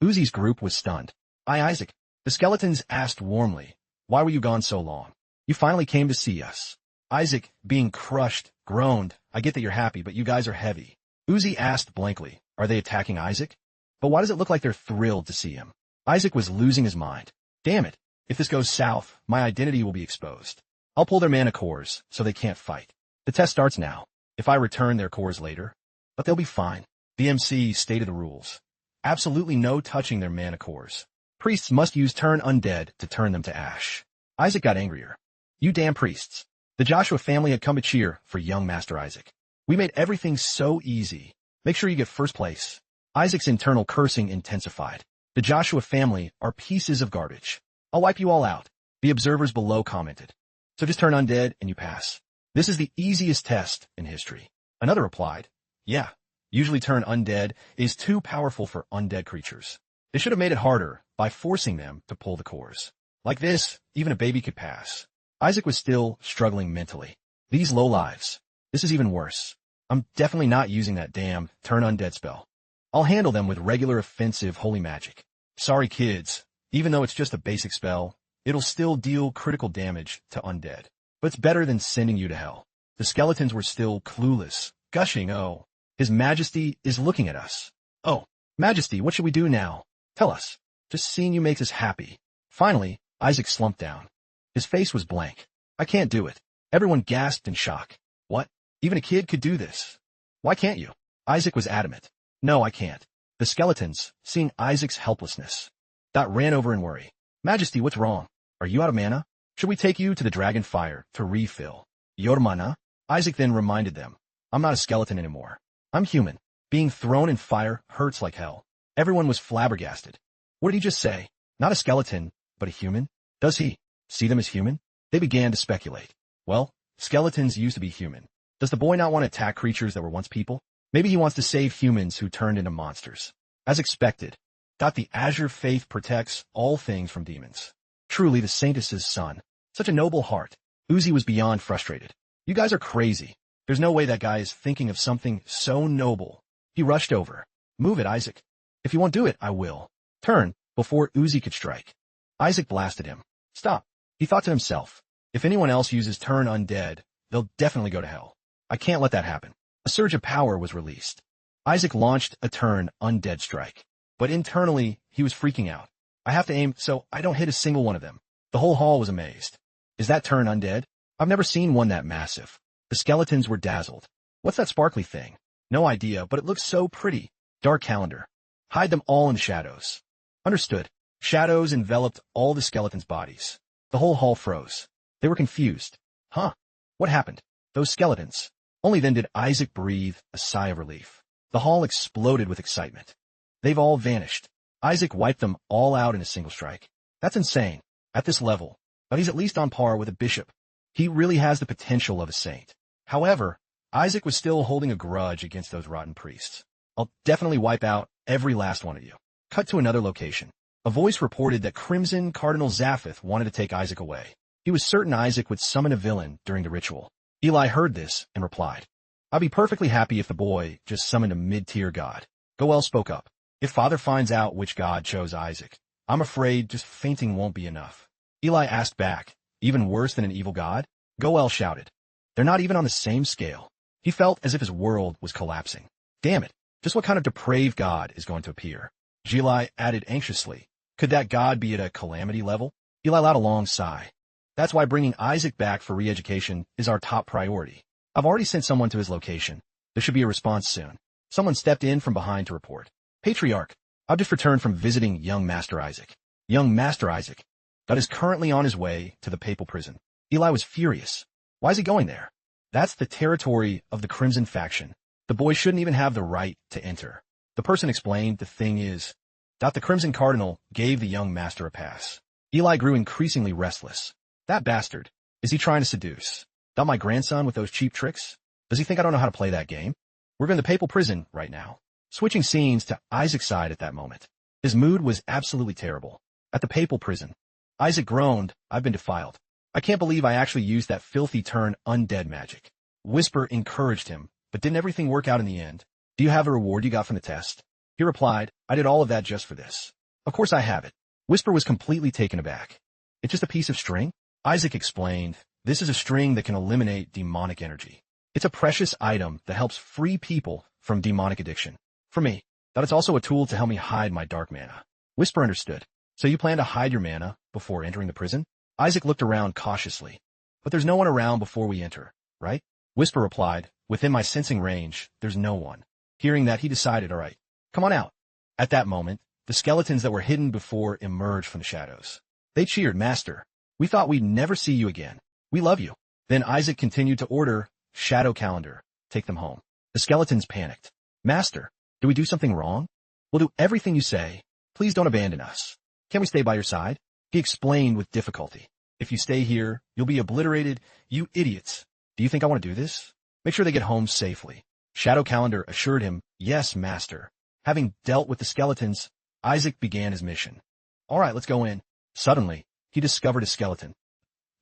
Uzi's group was stunned. Isaac. The skeletons asked warmly, why were you gone so long? You finally came to see us. Isaac, being crushed, groaned, I get that you're happy, but you guys are heavy. Uzi asked blankly, are they attacking Isaac? But why does it look like they're thrilled to see him? Isaac was losing his mind. Damn it. If this goes south, my identity will be exposed. I'll pull their mana cores so they can't fight. The test starts now. If I return their cores later, but they'll be fine. The MC stated the rules. Absolutely no touching their mana cores. Priests must use turn undead to turn them to ash. Isaac got angrier. You damn priests. The Joshua family had come to cheer for young Master Isaac. We made everything so easy. Make sure you get first place. Isaac's internal cursing intensified. The Joshua family are pieces of garbage. I'll wipe you all out. The observers below commented. So just turn undead and you pass. This is the easiest test in history. Another replied, yeah, usually turn undead is too powerful for undead creatures. They should have made it harder by forcing them to pull the cores. Like this, even a baby could pass. Isaac was still struggling mentally. These lowlives. This is even worse. I'm definitely not using that damn turn undead spell. I'll handle them with regular offensive holy magic. Sorry kids, even though it's just a basic spell, it'll still deal critical damage to undead. But it's better than sending you to hell. The skeletons were still clueless, gushing, oh, His Majesty is looking at us. Oh, Majesty, what should we do now? Tell us. Just seeing you makes us happy. Finally, Isaac slumped down. His face was blank. I can't do it. Everyone gasped in shock. What? Even a kid could do this. Why can't you? Isaac was adamant. No, I can't. The skeletons, seeing Isaac's helplessness, ran over in worry. Majesty, what's wrong? Are you out of mana? Should we take you to the dragon fire to refill your mana? Isaac then reminded them. I'm not a skeleton anymore. I'm human. Being thrown in fire hurts like hell. Everyone was flabbergasted. What did he just say? Not a skeleton, but a human? Does he see them as human? They began to speculate. Well, skeletons used to be human. Does the boy not want to attack creatures that were once people? Maybe he wants to save humans who turned into monsters. As expected, the Azure faith protects all things from demons. Truly the saintess's son. Such a noble heart. Uzi was beyond frustrated. You guys are crazy. There's no way that guy is thinking of something so noble. He rushed over. Move it, Isaac. If you won't do it, I will. Turn, before Uzi could strike. Isaac blasted him. Stop. He thought to himself. If anyone else uses turn undead, they'll definitely go to hell. I can't let that happen. A surge of power was released. Isaac launched a turn undead strike. But internally, he was freaking out. I have to aim so I don't hit a single one of them. The whole hall was amazed. Is that turn undead? I've never seen one that massive. The skeletons were dazzled. What's that sparkly thing? No idea, but it looks so pretty. Dark calendar. Hide them all in the shadows. Understood. Shadows enveloped all the skeletons' bodies. The whole hall froze. They were confused. Huh? What happened? Those skeletons. Only then did Isaac breathe a sigh of relief. The hall exploded with excitement. They've all vanished. Isaac wiped them all out in a single strike. That's insane. At this level. But he's at least on par with a bishop. He really has the potential of a saint. However, Isaac was still holding a grudge against those rotten priests. I'll definitely wipe out every last one of you. Cut to another location. A voice reported that Crimson Cardinal Zaphith wanted to take Isaac away. He was certain Isaac would summon a villain during the ritual. Eli heard this and replied, I'd be perfectly happy if the boy just summoned a mid-tier god. Goel spoke up. If father finds out which god chose Isaac, I'm afraid just fainting won't be enough. Eli asked back, even worse than an evil god? Goel shouted. They're not even on the same scale. He felt as if his world was collapsing. Damn it, just what kind of depraved god is going to appear? Eli added anxiously. Could that god be at a calamity level? Eli let out a long sigh. That's why bringing Isaac back for re-education is our top priority. I've already sent someone to his location. There should be a response soon. Someone stepped in from behind to report. Patriarch, I've just returned from visiting young Master Isaac. Young Master Isaac. That is currently on his way to the papal prison. Eli was furious. Why is he going there? That's the territory of the Crimson faction. The boy shouldn't even have the right to enter. The person explained the thing is that the Crimson Cardinal gave the young master a pass. Eli grew increasingly restless. That bastard. Is he trying to seduce? Not my grandson with those cheap tricks? Does he think I don't know how to play that game? We're in the papal prison right now. Switching scenes to Isaac's side at that moment. His mood was absolutely terrible. At the papal prison. Isaac groaned, I've been defiled. I can't believe I actually used that filthy turn undead magic. Whisper encouraged him, but didn't everything work out in the end? Do you have a reward you got from the test? He replied, I did all of that just for this. Of course I have it. Whisper was completely taken aback. It's just a piece of string? Isaac explained, this is a string that can eliminate demonic energy. It's a precious item that helps free people from demonic addiction. For me, that is also a tool to help me hide my dark mana. Whisper understood. So you plan to hide your mana before entering the prison? Isaac looked around cautiously. But there's no one around before we enter, right? Whisper replied, within my sensing range, there's no one. Hearing that, he decided, all right, come on out. At that moment, the skeletons that were hidden before emerged from the shadows. They cheered, Master. We thought we'd never see you again. We love you. Then Isaac continued to order, Shadow Calendar, take them home. The skeletons panicked. Master, do we do something wrong? We'll do everything you say. Please don't abandon us. Can we stay by your side? He explained with difficulty. If you stay here, you'll be obliterated, you idiots. Do you think I want to do this? Make sure they get home safely. Shadow Calendar assured him, yes, Master. Having dealt with the skeletons, Isaac began his mission. All right, let's go in. Suddenly, he discovered a skeleton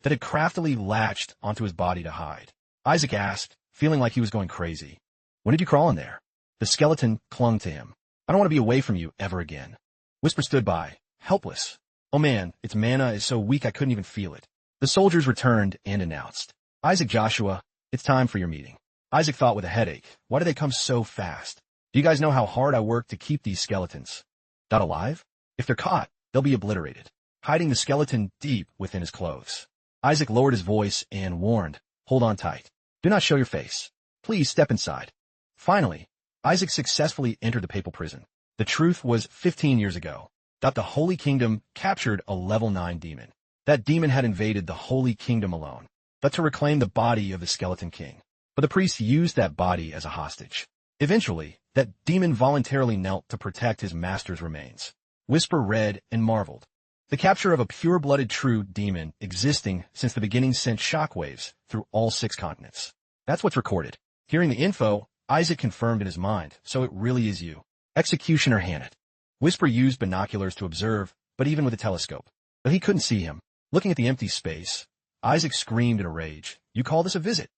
that had craftily latched onto his body to hide. Isaac asked, feeling like he was going crazy. When did you crawl in there? The skeleton clung to him. I don't want to be away from you ever again. Whisper stood by, helpless. Oh man, its mana is so weak I couldn't even feel it. The soldiers returned and announced, Isaac Joshua, it's time for your meeting. Isaac thought with a headache, why do they come so fast? Do you guys know how hard I work to keep these skeletons? Not alive? If they're caught, they'll be obliterated. Hiding the skeleton deep within his clothes. Isaac lowered his voice and warned, hold on tight. Do not show your face. Please step inside. Finally, Isaac successfully entered the papal prison. The truth was 15 years ago that the Holy Kingdom captured a level 9 demon. That demon had invaded the Holy Kingdom alone, but to reclaim the body of the Skeleton King. But the priest used that body as a hostage. Eventually, that demon voluntarily knelt to protect his master's remains. Whisper read and marveled. The capture of a pure-blooded true demon existing since the beginning sent shockwaves through all 6 continents. That's what's recorded. Hearing the info, Isaac confirmed in his mind, so it really is you. Executioner Hannett. Whisper used binoculars to observe, but even with a telescope. But he couldn't see him. Looking at the empty space, Isaac screamed in a rage. You call this a visit?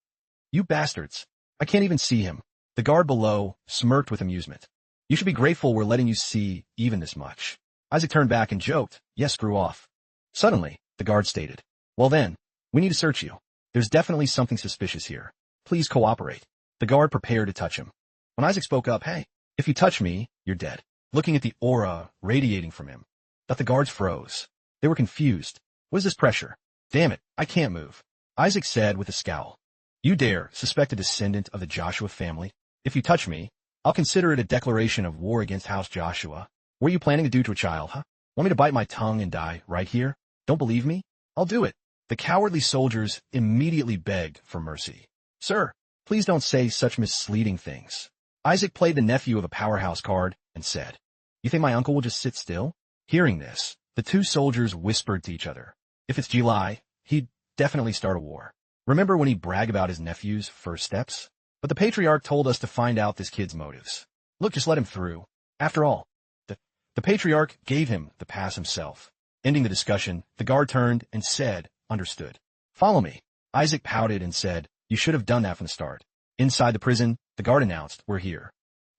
You bastards. I can't even see him. The guard below smirked with amusement. You should be grateful we're letting you see even this much. Isaac turned back and joked, yes, screw off. Suddenly, the guard stated, well then, we need to search you. There's definitely something suspicious here. Please cooperate. The guard prepared to touch him. When Isaac spoke up, hey, if you touch me, you're dead. Looking at the aura radiating from him, that the guards froze. They were confused. What is this pressure? Damn it, I can't move. Isaac said with a scowl. You dare suspect a descendant of the Joshua family? If you touch me, I'll consider it a declaration of war against House Joshua. What are you planning to do to a child, huh? Want me to bite my tongue and die right here? Don't believe me? I'll do it. The cowardly soldiers immediately begged for mercy. Sir, please don't say such misleading things. Isaac played the nephew of a powerhouse card and said, you think my uncle will just sit still? Hearing this, the 2 soldiers whispered to each other. If it's July, he'd definitely start a war. Remember when he bragged about his nephew's first steps? But the patriarch told us to find out this kid's motives. Look, just let him through. After all, the patriarch gave him the pass himself. Ending the discussion, the guard turned and said, understood. Follow me. Isaac pouted and said, you should have done that from the start. Inside the prison, the guard announced, we're here.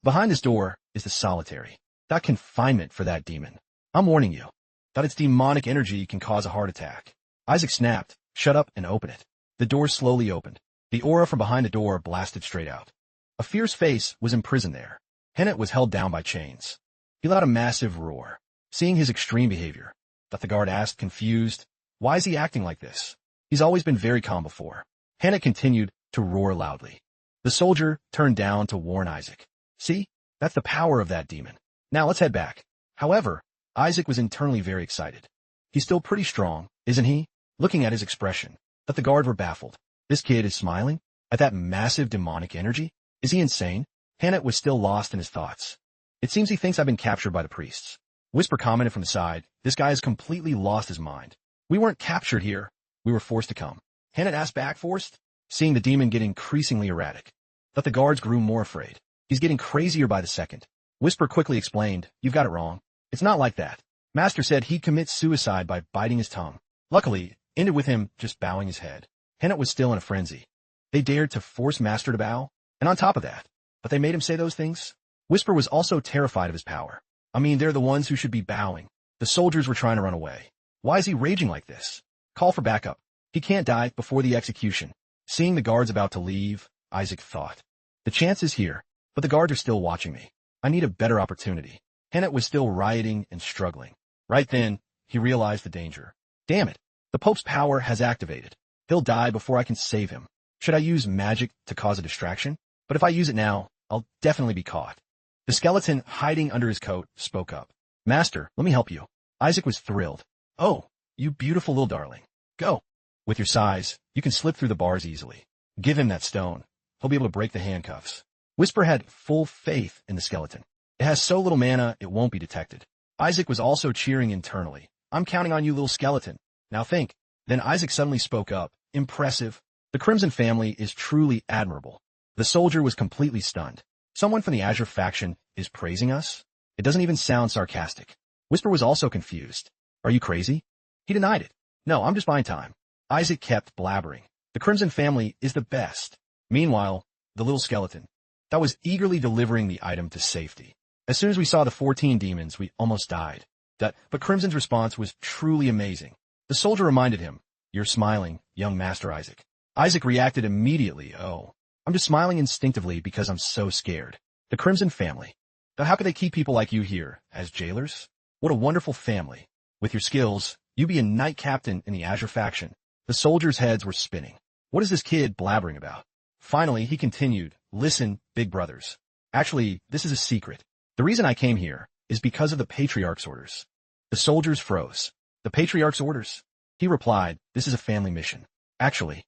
Behind this door is the solitary. That confinement for that demon. I'm warning you. That its demonic energy can cause a heart attack. Isaac snapped, "Shut up and open it." The door slowly opened. The aura from behind the door blasted straight out. A fierce face was imprisoned there. Hennet was held down by chains. He let out a massive roar. Seeing his extreme behavior, the guard asked, confused, "Why is he acting like this? He's always been very calm before." Hennet continued to roar loudly. The soldier turned down to warn Isaac. "See? That's the power of that demon. Now let's head back." However, Isaac was internally very excited. He's still pretty strong, isn't he? Looking at his expression, the guard were baffled. This kid is smiling? At that massive demonic energy? Is he insane? Hennet was still lost in his thoughts. "It seems he thinks I've been captured by the priests." Whisper commented from the side, "This guy has completely lost his mind. We weren't captured here. We were forced to come." Hennet asked back, "Forced?" Seeing the demon get increasingly erratic, the guards grew more afraid. "He's getting crazier by the second." Whisper quickly explained, "You've got it wrong. It's not like that. Master said he'd commit suicide by biting his tongue." Luckily, it ended with him just bowing his head. Hennet was still in a frenzy. They dared to force Master to bow? And on top of that, but they made him say those things? Whisper was also terrified of his power. I mean, they're the ones who should be bowing. The soldiers were trying to run away. Why is he raging like this? Call for backup. He can't die before the execution. Seeing the guards about to leave, Isaac thought, "The chance is here, but the guards are still watching me. I need a better opportunity." Hennet was still rioting and struggling. Right then, he realized the danger. "Damn it. The Pope's power has activated. He'll die before I can save him. Should I use magic to cause a distraction? But if I use it now, I'll definitely be caught." The skeleton, hiding under his coat, spoke up. "Master, let me help you." Isaac was thrilled. "Oh, you beautiful little darling. Go. With your size, you can slip through the bars easily. Give him that stone. He'll be able to break the handcuffs." Whisper had full faith in the skeleton. It has so little mana, it won't be detected. Isaac was also cheering internally. "I'm counting on you, little skeleton. Now think." Then Isaac suddenly spoke up. "Impressive. The Crimson family is truly admirable." The soldier was completely stunned. "Someone from the Azure faction is praising us? It doesn't even sound sarcastic." Whisper was also confused. "Are you crazy?" He denied it. "No, I'm just buying time." Isaac kept blabbering. "The Crimson family is the best." Meanwhile, the little skeleton that was eagerly delivering the item to safety. "As soon as we saw the 14 demons, we almost died. But Crimson's response was truly amazing." The soldier reminded him, "You're smiling, young Master Isaac." Isaac reacted immediately. "Oh, I'm just smiling instinctively because I'm so scared. The Crimson family. Now how could they keep people like you here, as jailers? What a wonderful family. With your skills, you'd be a knight captain in the Azure faction." The soldiers' heads were spinning. What is this kid blabbering about? Finally, he continued, "Listen, big brothers. Actually, this is a secret. The reason I came here is because of the Patriarch's orders." The soldiers froze. "The Patriarch's orders?" He replied, "This is a family mission. Actually,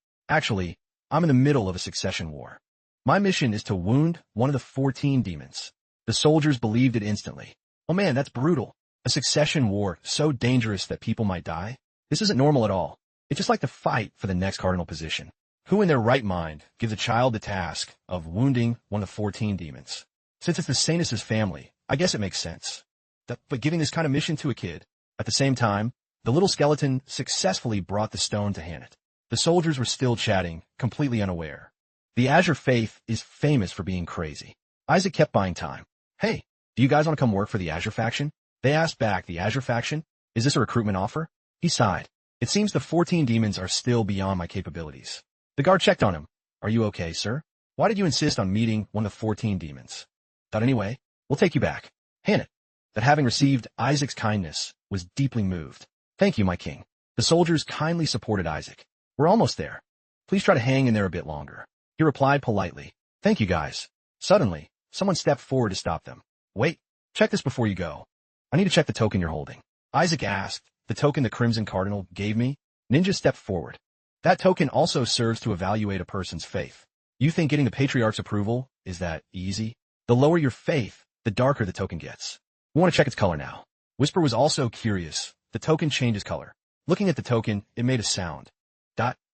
I'm in the middle of a succession war. My mission is to wound one of the 14 demons." The soldiers believed it instantly. "Oh man, that's brutal. A succession war so dangerous that people might die? This isn't normal at all. It's just like the fight for the next cardinal position. Who in their right mind gives a child the task of wounding one of the 14 demons? Since it's the Sainus' family, I guess it makes sense. But giving this kind of mission to a kid." At the same time, the little skeleton successfully brought the stone to Hennet. The soldiers were still chatting, completely unaware. The Azure Faith is famous for being crazy. Isaac kept buying time. "Hey, do you guys want to come work for the Azure faction?" They asked back, "The Azure faction? Is this a recruitment offer?" He sighed. "It seems the 14 demons are still beyond my capabilities." The guard checked on him. "Are you okay, sir? Why did you insist on meeting one of the 14 demons?" "Thought anyway, we'll take you back." Hennet, that having received Isaac's kindness, was deeply moved. "Thank you, my king." The soldiers kindly supported Isaac. "We're almost there. Please try to hang in there a bit longer." He replied politely. "Thank you, guys." Suddenly, someone stepped forward to stop them. "Wait, check this before you go. I need to check the token you're holding." Isaac asked. "The token the Crimson Cardinal gave me?" Ninja stepped forward. "That token also serves to evaluate a person's faith. You think getting the Patriarch's approval is that easy? The lower your faith, the darker the token gets. We want to check its color now." Whisper was also curious. The token changes color. Looking at the token, it made a sound.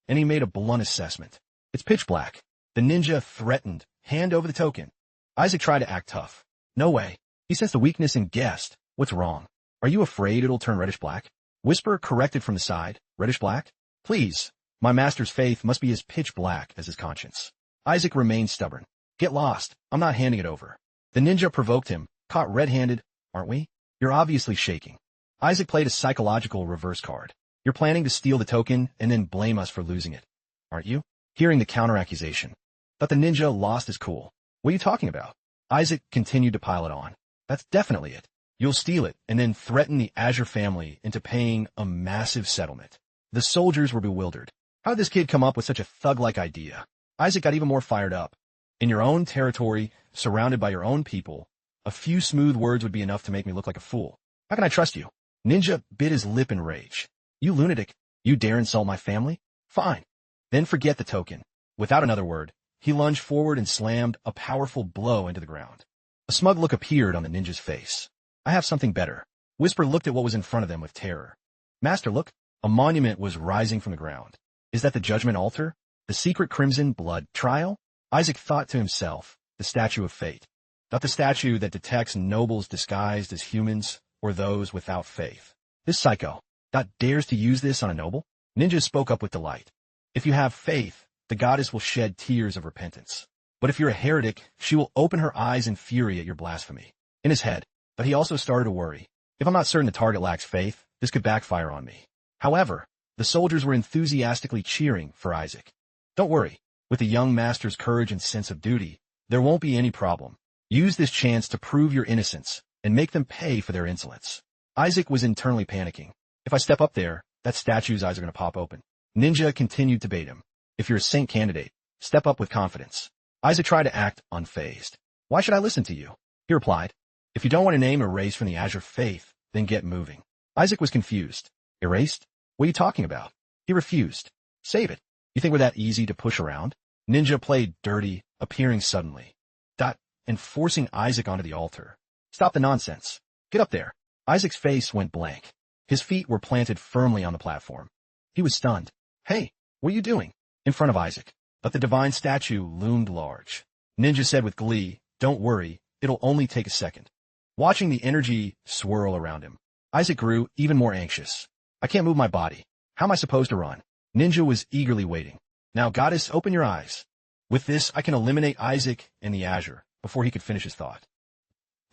And he made a blunt assessment. "It's pitch black." The ninja threatened, "Hand over the token." Isaac tried to act tough. "No way." He sensed the weakness and guessed. "What's wrong? Are you afraid it'll turn reddish black?" Whisper corrected from the side. "Reddish black? Please. My master's faith must be as pitch black as his conscience." Isaac remained stubborn. "Get lost. I'm not handing it over." The ninja provoked him. "Caught red-handed, aren't we? You're obviously shaking." Isaac played a psychological reverse card. You're planning to steal the token and then blame us for losing it, aren't you? Hearing the counter-accusation. Thought the ninja lost his cool. What are you talking about? Isaac continued to pile it on. That's definitely it. You'll steal it and then threaten the Azure family into paying a massive settlement. The soldiers were bewildered. How did this kid come up with such a thug-like idea? Isaac got even more fired up. In your own territory, surrounded by your own people, a few smooth words would be enough to make me look like a fool. How can I trust you? Ninja bit his lip in rage. You lunatic. You dare insult my family? Fine. Then forget the token. Without another word, he lunged forward and slammed a powerful blow into the ground. A smug look appeared on the ninja's face. I have something better. Whisper looked at what was in front of them with terror. Master, look. A monument was rising from the ground. Is that the judgment altar? The secret crimson blood trial? Isaac thought to himself, the statue of fate. Not the statue that detects nobles disguised as humans or those without faith. This psycho, dares to use this on a noble? Ninja spoke up with delight. If you have faith, the goddess will shed tears of repentance. But if you're a heretic, she will open her eyes in fury at your blasphemy. In his head, but he also started to worry. If I'm not certain the target lacks faith, this could backfire on me. However, the soldiers were enthusiastically cheering for Isaac. Don't worry. With the young master's courage and sense of duty, there won't be any problem. Use this chance to prove your innocence and make them pay for their insolence. Isaac was internally panicking. If I step up there, that statue's eyes are going to pop open. Ninja continued to bait him. If you're a saint candidate, step up with confidence. Isaac tried to act unfazed. Why should I listen to you? He replied. If you don't want a name erased from the Azure faith, then get moving. Isaac was confused. Erased? What are you talking about? He refused. Save it. You think we're that easy to push around? Ninja played dirty, appearing suddenly. And forcing Isaac onto the altar. Stop the nonsense. Get up there. Isaac's face went blank. His feet were planted firmly on the platform. He was stunned. Hey, what are you doing? In front of Isaac. But the divine statue loomed large. Ninja said with glee, don't worry, it'll only take a second. Watching the energy swirl around him, Isaac grew even more anxious. I can't move my body. How am I supposed to run? Ninja was eagerly waiting. Now, goddess, open your eyes. With this, I can eliminate Isaac and the Azure before he could finish his thought.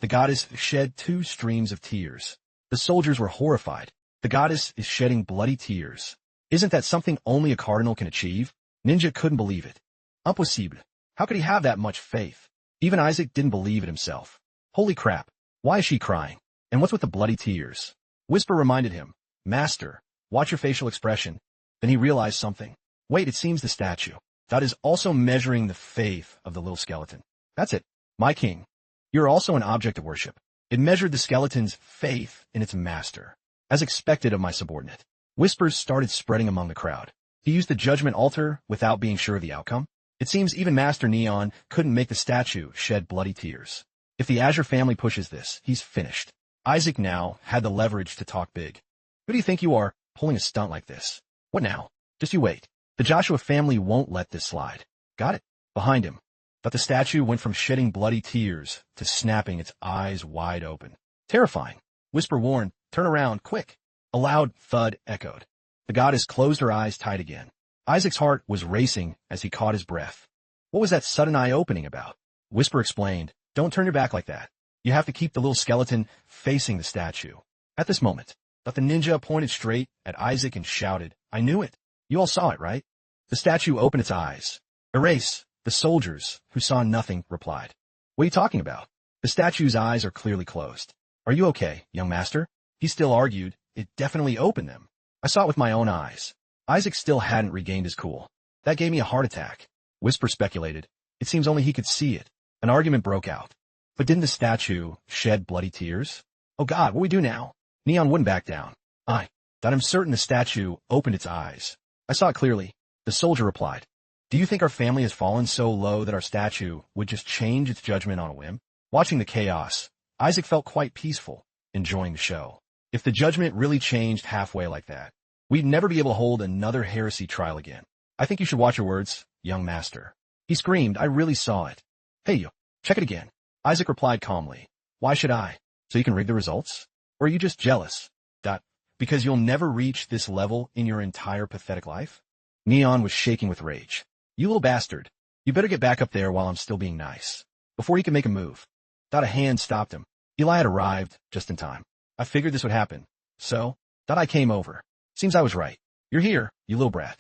The goddess shed 2 streams of tears. The soldiers were horrified. The goddess is shedding bloody tears. Isn't that something only a cardinal can achieve? Ninja couldn't believe it. Impossible. How could he have that much faith? Even Isaac didn't believe it himself. Holy crap. Why is she crying? And what's with the bloody tears? Whisper reminded him. Master, watch your facial expression. Then he realized something. Wait, it seems the statue. That is also measuring the faith of the little skeleton. That's it. My king. You're also an object of worship. It measured the skeleton's faith in its master. As expected of my subordinate. Whispers started spreading among the crowd. He used the judgment altar without being sure of the outcome. It seems even Master Neon couldn't make the statue shed bloody tears. If the Azure family pushes this, he's finished. Isaac now had the leverage to talk big. Who do you think you are, pulling a stunt like this? What now? Just you wait. The Joshua family won't let this slide. Got it? Behind him. But the statue went from shedding bloody tears to snapping its eyes wide open. Terrifying. Whisper warned, turn around, quick. A loud thud echoed. The goddess closed her eyes tight again. Isaac's heart was racing as he caught his breath. What was that sudden eye-opening about? Whisper explained, don't turn your back like that. You have to keep the little skeleton facing the statue. At this moment, but the ninja pointed straight at Isaac and shouted, I knew it. You all saw it, right? The statue opened its eyes. Erase. The soldiers, who saw nothing, replied. What are you talking about? The statue's eyes are clearly closed. Are you okay, young master? He still argued, it definitely opened them. I saw it with my own eyes. Isaac still hadn't regained his cool. That gave me a heart attack. Whisper speculated. It seems only he could see it. An argument broke out. But didn't the statue shed bloody tears? Oh God, what do we do now? Neon wouldn't back down. I'm certain the statue opened its eyes. I saw it clearly. The soldier replied. Do you think our family has fallen so low that our statue would just change its judgment on a whim? Watching the chaos, Isaac felt quite peaceful, enjoying the show. If the judgment really changed halfway like that, we'd never be able to hold another heresy trial again. I think you should watch your words, young master. He screamed, I really saw it. Hey, you, check it again. Isaac replied calmly. Why should I? So you can rig the results? Or are you just jealous? Because you'll never reach this level in your entire pathetic life? Neon was shaking with rage. You little bastard. You better get back up there while I'm still being nice. Before he could make a move. A hand stopped him. Eli had arrived just in time. I figured this would happen. So, thought I came over. Seems I was right. You're here, you little brat.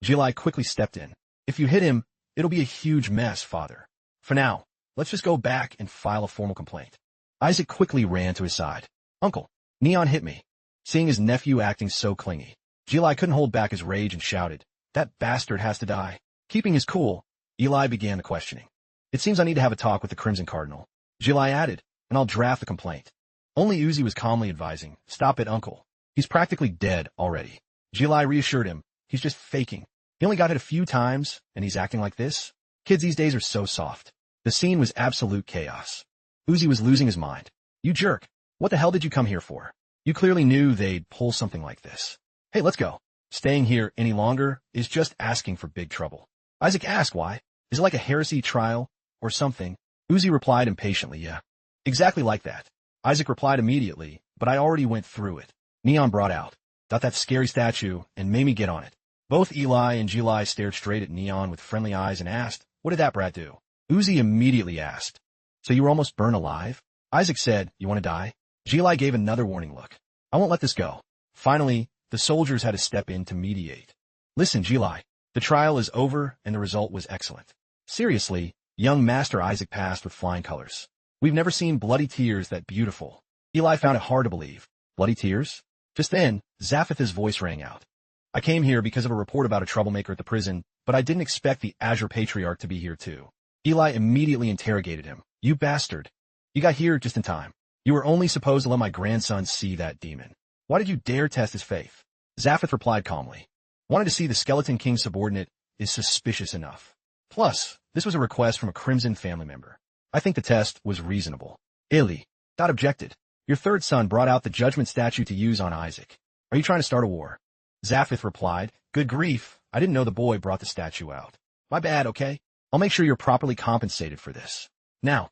Jilai quickly stepped in. If you hit him, it'll be a huge mess, father. For now, let's just go back and file a formal complaint. Isaac quickly ran to his side. Uncle, Neon hit me. Seeing his nephew acting so clingy, Jilai couldn't hold back his rage and shouted, "That bastard has to die." Keeping his cool, Eli began the questioning. "It seems I need to have a talk with the Crimson Cardinal," Jilai added, "and I'll draft the complaint." Only Uzi was calmly advising, "Stop it, uncle. He's practically dead already." Jilai reassured him, "He's just faking. He only got hit a few times, and he's acting like this? Kids these days are so soft." The scene was absolute chaos. Uzi was losing his mind. "You jerk. What the hell did you come here for? You clearly knew they'd pull something like this. Hey, let's go. Staying here any longer is just asking for big trouble." Isaac asked why. "Is it like a heresy trial or something?" Uzi replied impatiently, "Yeah. Exactly like that." Isaac replied immediately, "But I already went through it." Neon brought out, "Got that scary statue and made me get on it." Both Eli and Jilai stared straight at Neon with friendly eyes and asked, "What did that brat do?" Uzi immediately asked, "So you were almost burned alive?" Isaac said, "You want to die?" Jilai gave another warning look. "I won't let this go." Finally, the soldiers had to step in to mediate. "Listen, Jilai, the trial is over and the result was excellent. Seriously, young Master Isaac passed with flying colors. We've never seen bloody tears that beautiful." Eli found it hard to believe. Bloody tears? Just then, Zaphith's voice rang out. "I came here because of a report about a troublemaker at the prison, but I didn't expect the Azure Patriarch to be here too." Eli immediately interrogated him. "You bastard. You got here just in time. You were only supposed to let my grandson see that demon. Why did you dare test his faith?" Zaphith replied calmly. "Wanted to see the Skeleton King's subordinate is suspicious enough. Plus, this was a request from a Crimson family member. I think the test was reasonable." Eli, Dot objected. "Your third son brought out the judgment statue to use on Isaac. Are you trying to start a war?" Zaphith replied, "Good grief, I didn't know the boy brought the statue out. My bad, okay? I'll make sure you're properly compensated for this. Now,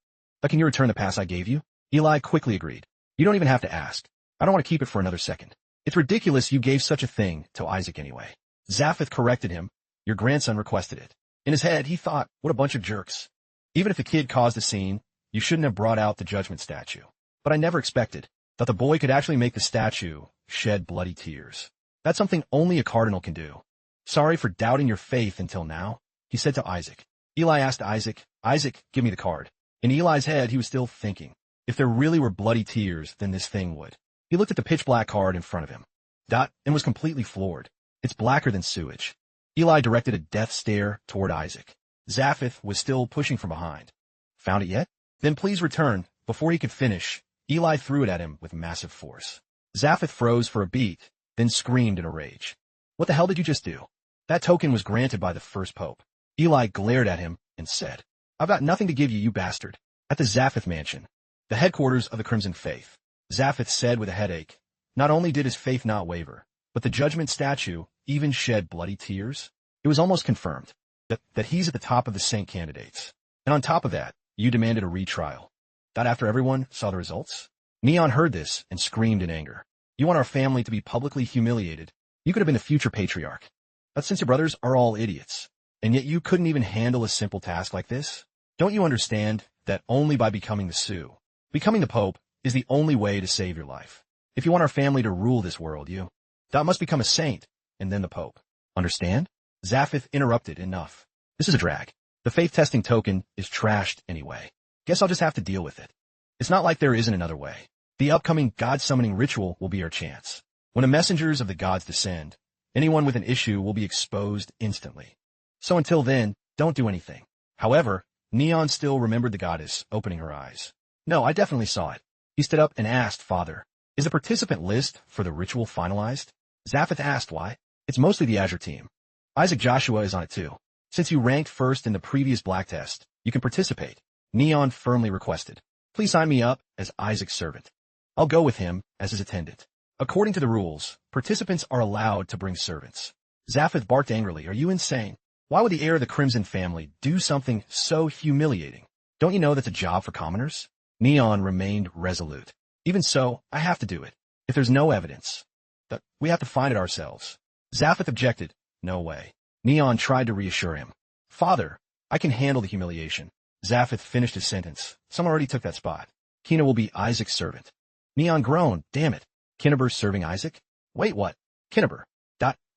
can you return the pass I gave you?" Eli quickly agreed. "You don't even have to ask. I don't want to keep it for another second. It's ridiculous you gave such a thing to Isaac anyway." Zaphith corrected him. "Your grandson requested it." In his head, he thought, what a bunch of jerks. Even if the kid caused a scene, you shouldn't have brought out the judgment statue. But I never expected that the boy could actually make the statue shed bloody tears. That's something only a cardinal can do. "Sorry for doubting your faith until now," he said to Isaac. Eli asked Isaac, "Isaac, give me the card." In Eli's head, he was still thinking, if there really were bloody tears, then this thing would. He looked at the pitch-black card in front of him. And was completely floored. "It's blacker than sewage." Eli directed a death stare toward Isaac. Zaphith was still pushing from behind. "Found it yet? Then please return." Before he could finish, Eli threw it at him with massive force. Zaphith froze for a beat, then screamed in a rage. "What the hell did you just do?" "That token was granted by the first pope." Eli glared at him and said, "I've got nothing to give you, you bastard." At the Zaphith mansion, the headquarters of the Crimson Faith, Zaphith said with a headache, not only did his faith not waver, but the judgment statue even shed bloody tears. It was almost confirmed that he's at the top of the saint candidates. And on top of that, you demanded a retrial. That after everyone saw the results? Neon heard this and screamed in anger. "You want our family to be publicly humiliated? You could have been the future patriarch. But since your brothers are all idiots, and yet you couldn't even handle a simple task like this? Don't you understand that only by becoming the Sioux, becoming the Pope, is the only way to save your life? If you want our family to rule this world, you must become a saint, and then the Pope. Understand?" Zaphith interrupted, "Enough. This is a drag. The faith testing token is trashed anyway. Guess I'll just have to deal with it. It's not like there isn't another way. The upcoming god-summoning ritual will be our chance. When the messengers of the gods descend, anyone with an issue will be exposed instantly. So until then, don't do anything." However, Neon still remembered the goddess opening her eyes. "No, I definitely saw it." He stood up and asked, "Father, is the participant list for the ritual finalized?" Zaphith asked why. "It's mostly the Azure team. Isaac Joshua is on it too. Since you ranked first in the previous black test, you can participate." Neon firmly requested, "Please sign me up as Isaac's servant. I'll go with him as his attendant." According to the rules, participants are allowed to bring servants. Zaphith barked angrily, "Are you insane? Why would the heir of the Crimson family do something so humiliating? Don't you know that's a job for commoners?" Neon remained resolute. "Even so, I have to do it. If there's no evidence, that we have to find it ourselves." Zaphith objected. "No way." Neon tried to reassure him. "Father, I can handle the humiliation." Zaphith finished his sentence. "Someone already took that spot. Kina will be Isaac's servant." Neon groaned. "Damn it. Kinniber serving Isaac? Wait, what? Kinniber.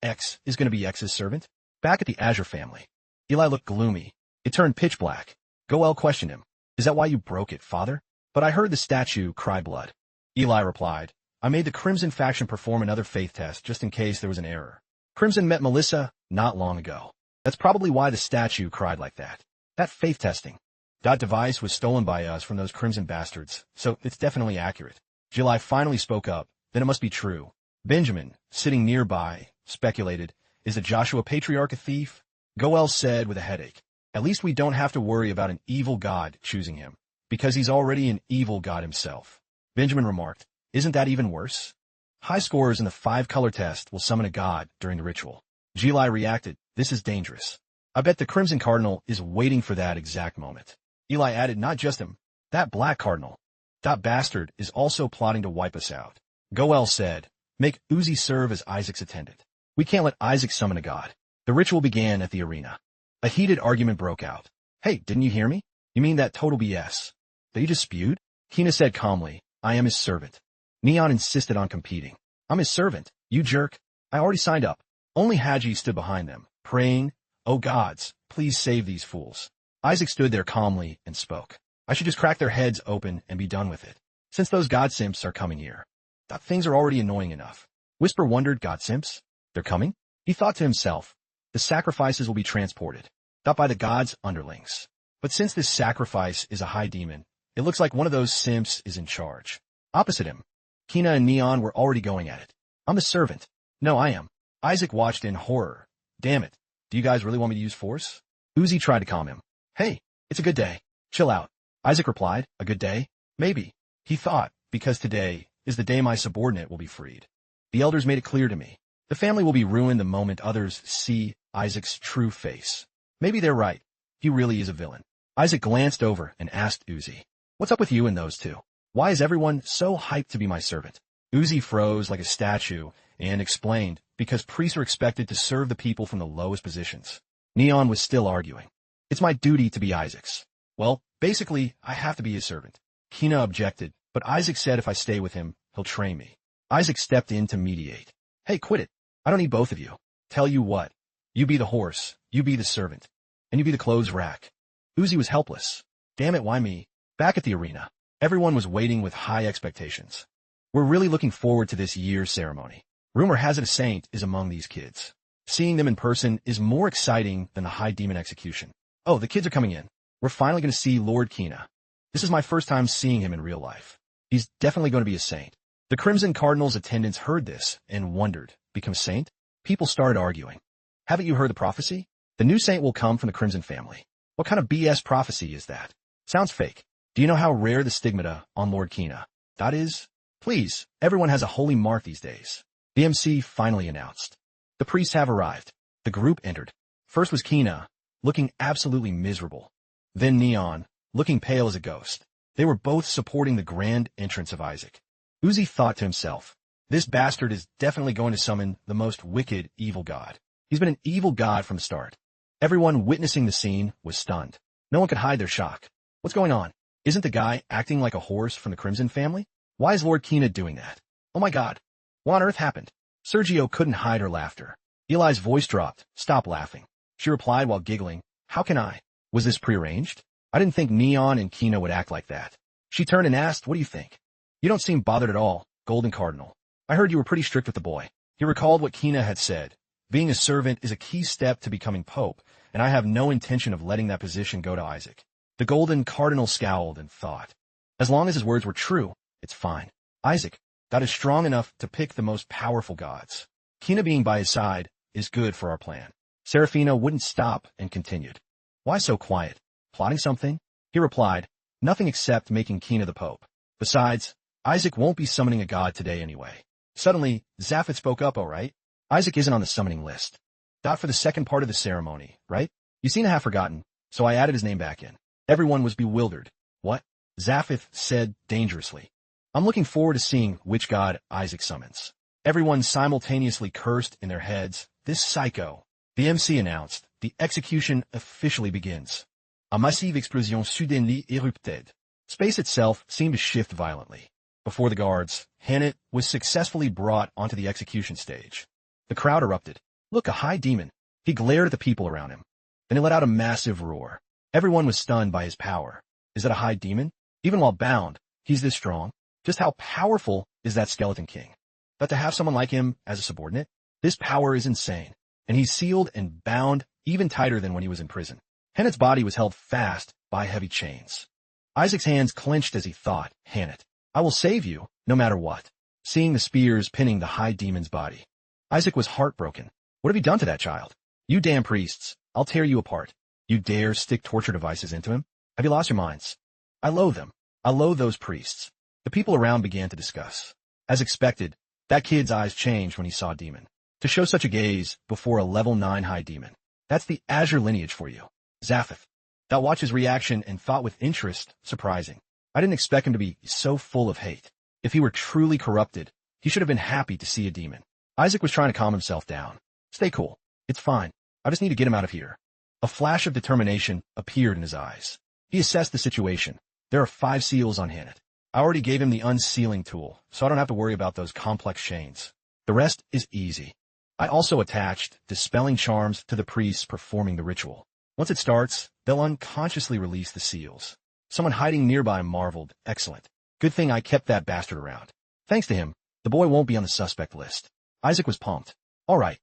X is going to be X's servant? Back at the Azure family. Eli looked gloomy. It turned pitch black. Goel questioned him. Is that why you broke it, father? But I heard the statue cry blood. Eli replied, I made the Crimson faction perform another faith test just in case there was an error. Crimson met Melissa not long ago. That's probably why the statue cried like that. That faith testing. That device was stolen by us from those Crimson bastards, so it's definitely accurate. Eli finally spoke up. Then it must be true. Benjamin, sitting nearby, speculated, is the Joshua Patriarch a thief? Goel said with a headache. At least we don't have to worry about an evil god choosing him, because he's already an evil god himself. Benjamin remarked, isn't that even worse? High scorers in the 5-color test will summon a god during the ritual. Eli reacted, this is dangerous. I bet the Crimson Cardinal is waiting for that exact moment. Eli added, not just him, that Black Cardinal. That bastard is also plotting to wipe us out. Goel said, make Uzi serve as Isaac's attendant. We can't let Isaac summon a god. The ritual began at the arena. A heated argument broke out. Hey, didn't you hear me? You mean that total BS that you just spewed? Kina said calmly, I am his servant. Neon insisted on competing. I'm his servant, you jerk. I already signed up. Only Haji stood behind them, praying, oh gods, please save these fools. Isaac stood there calmly and spoke. I should just crack their heads open and be done with it. Since those god simps are coming here. Thought things are already annoying enough. Whisper wondered, god simps? They're coming? He thought to himself, the sacrifices will be transported, not by the gods' underlings. But since this sacrifice is a high demon, it looks like one of those simps is in charge. Opposite him, Kina and Neon were already going at it. I'm the servant. No, I am. Isaac watched in horror. Damn it. Do you guys really want me to use force? Uzi tried to calm him. Hey, it's a good day. Chill out. Isaac replied, a good day? Maybe. He thought, because today is the day my subordinate will be freed. The elders made it clear to me. The family will be ruined the moment others see Isaac's true face. Maybe they're right. He really is a villain. Isaac glanced over and asked Uzi, what's up with you and those two? Why is everyone so hyped to be my servant? Uzi froze like a statue and explained, because priests are expected to serve the people from the lowest positions. Neon was still arguing. It's my duty to be Isaac's. Well, basically, I have to be his servant. Kina objected, but Isaac said if I stay with him, he'll train me. Isaac stepped in to mediate. Hey, quit it. I don't need both of you. Tell you what. You be the horse, you be the servant, and you be the clothes rack. Uzi was helpless. Damn it, why me? Back at the arena, everyone was waiting with high expectations. We're really looking forward to this year's ceremony. Rumor has it a saint is among these kids. Seeing them in person is more exciting than the high demon execution. Oh, the kids are coming in. We're finally going to see Lord Kina. This is my first time seeing him in real life. He's definitely going to be a saint. The Crimson Cardinal's attendants heard this and wondered, become saint? People started arguing. Haven't you heard the prophecy? The new saint will come from the Crimson family. What kind of BS prophecy is that? Sounds fake. Do you know how rare the stigmata on Lord Kina? That is? Please, everyone has a holy mark these days. The MC finally announced. The priests have arrived. The group entered. First was Kina, looking absolutely miserable. Then Neon, looking pale as a ghost. They were both supporting the grand entrance of Isaac. Uzi thought to himself, this bastard is definitely going to summon the most wicked evil god. He's been an evil god from the start. Everyone witnessing the scene was stunned. No one could hide their shock. What's going on? Isn't the guy acting like a horse from the Crimson family? Why is Lord Kina doing that? Oh my god. What on earth happened? Sergio couldn't hide her laughter. Eli's voice dropped. Stop laughing. She replied while giggling. How can I? Was this prearranged? I didn't think Neon and Kina would act like that. She turned and asked, what do you think? You don't seem bothered at all, Golden Cardinal. I heard you were pretty strict with the boy. He recalled what Kina had said. Being a servant is a key step to becoming Pope, and I have no intention of letting that position go to Isaac. The Golden Cardinal scowled and thought. As long as his words were true, it's fine. Isaac, God is strong enough to pick the most powerful gods. Kina being by his side is good for our plan. Serafina wouldn't stop and continued. Why so quiet? Plotting something? He replied, nothing except making Kina the Pope. Besides, Isaac won't be summoning a god today anyway. Suddenly, Zaphod spoke up, all right? Isaac isn't on the summoning list. Not for the second part of the ceremony, right? You seem to have forgotten, so I added his name back in. Everyone was bewildered. What? Zaphod said dangerously. I'm looking forward to seeing which god Isaac summons. Everyone simultaneously cursed in their heads. This psycho. The MC announced. The execution officially begins. A massive explosion suddenly erupted. Space itself seemed to shift violently. Before the guards, Hannet was successfully brought onto the execution stage. The crowd erupted. Look, a high demon. He glared at the people around him. Then he let out a massive roar. Everyone was stunned by his power. Is that a high demon? Even while bound, he's this strong. Just how powerful is that skeleton king? But to have someone like him as a subordinate, this power is insane. And he's sealed and bound even tighter than when he was in prison. Hannet's body was held fast by heavy chains. Isaac's hands clenched as he thought, Hannet, I will save you, no matter what. Seeing the spears pinning the high demon's body, Isaac was heartbroken. What have you done to that child? You damn priests, I'll tear you apart. You dare stick torture devices into him? Have you lost your minds? I loathe them. I loathe those priests. The people around began to discuss. As expected, that kid's eyes changed when he saw Demon. To show such a gaze before a level 9 high demon. That's the Azure lineage for you. Zaphath. That watched his reaction and thought with interest, surprising. I didn't expect him to be so full of hate. If he were truly corrupted, he should have been happy to see a demon. Isaac was trying to calm himself down. Stay cool. It's fine. I just need to get him out of here. A flash of determination appeared in his eyes. He assessed the situation. There are 5 seals on Hannet. I already gave him the unsealing tool, so I don't have to worry about those complex chains. The rest is easy. I also attached dispelling charms to the priests performing the ritual. Once it starts, they'll unconsciously release the seals. Someone hiding nearby marveled, excellent. Good thing I kept that bastard around. Thanks to him, the boy won't be on the suspect list. Isaac was pumped. All right.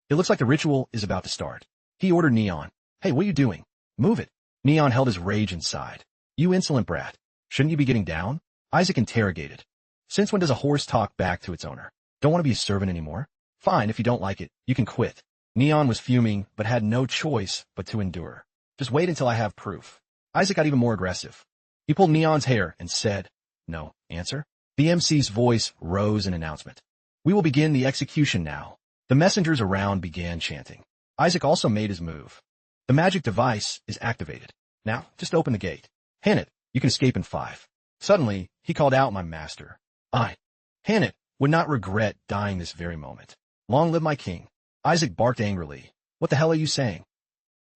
It looks like the ritual is about to start. He ordered Neon. Hey, what are you doing? Move it. Neon held his rage inside. You insolent brat. Shouldn't you be getting down? Isaac interrogated. Since when does a horse talk back to its owner? Don't want to be a servant anymore? Fine, if you don't like it, you can quit. Neon was fuming, but had no choice but to endure. Just wait until I have proof. Isaac got even more aggressive. He pulled Neon's hair and said, No. Answer? The MC's voice rose in announcement. We will begin the execution now. The messengers around began chanting. Isaac also made his move. The magic device is activated. Now, just open the gate. Hannet, you can escape in 5. Suddenly, he called out, my master. Hannet would not regret dying this very moment. Long live my king. Isaac barked angrily. What the hell are you saying?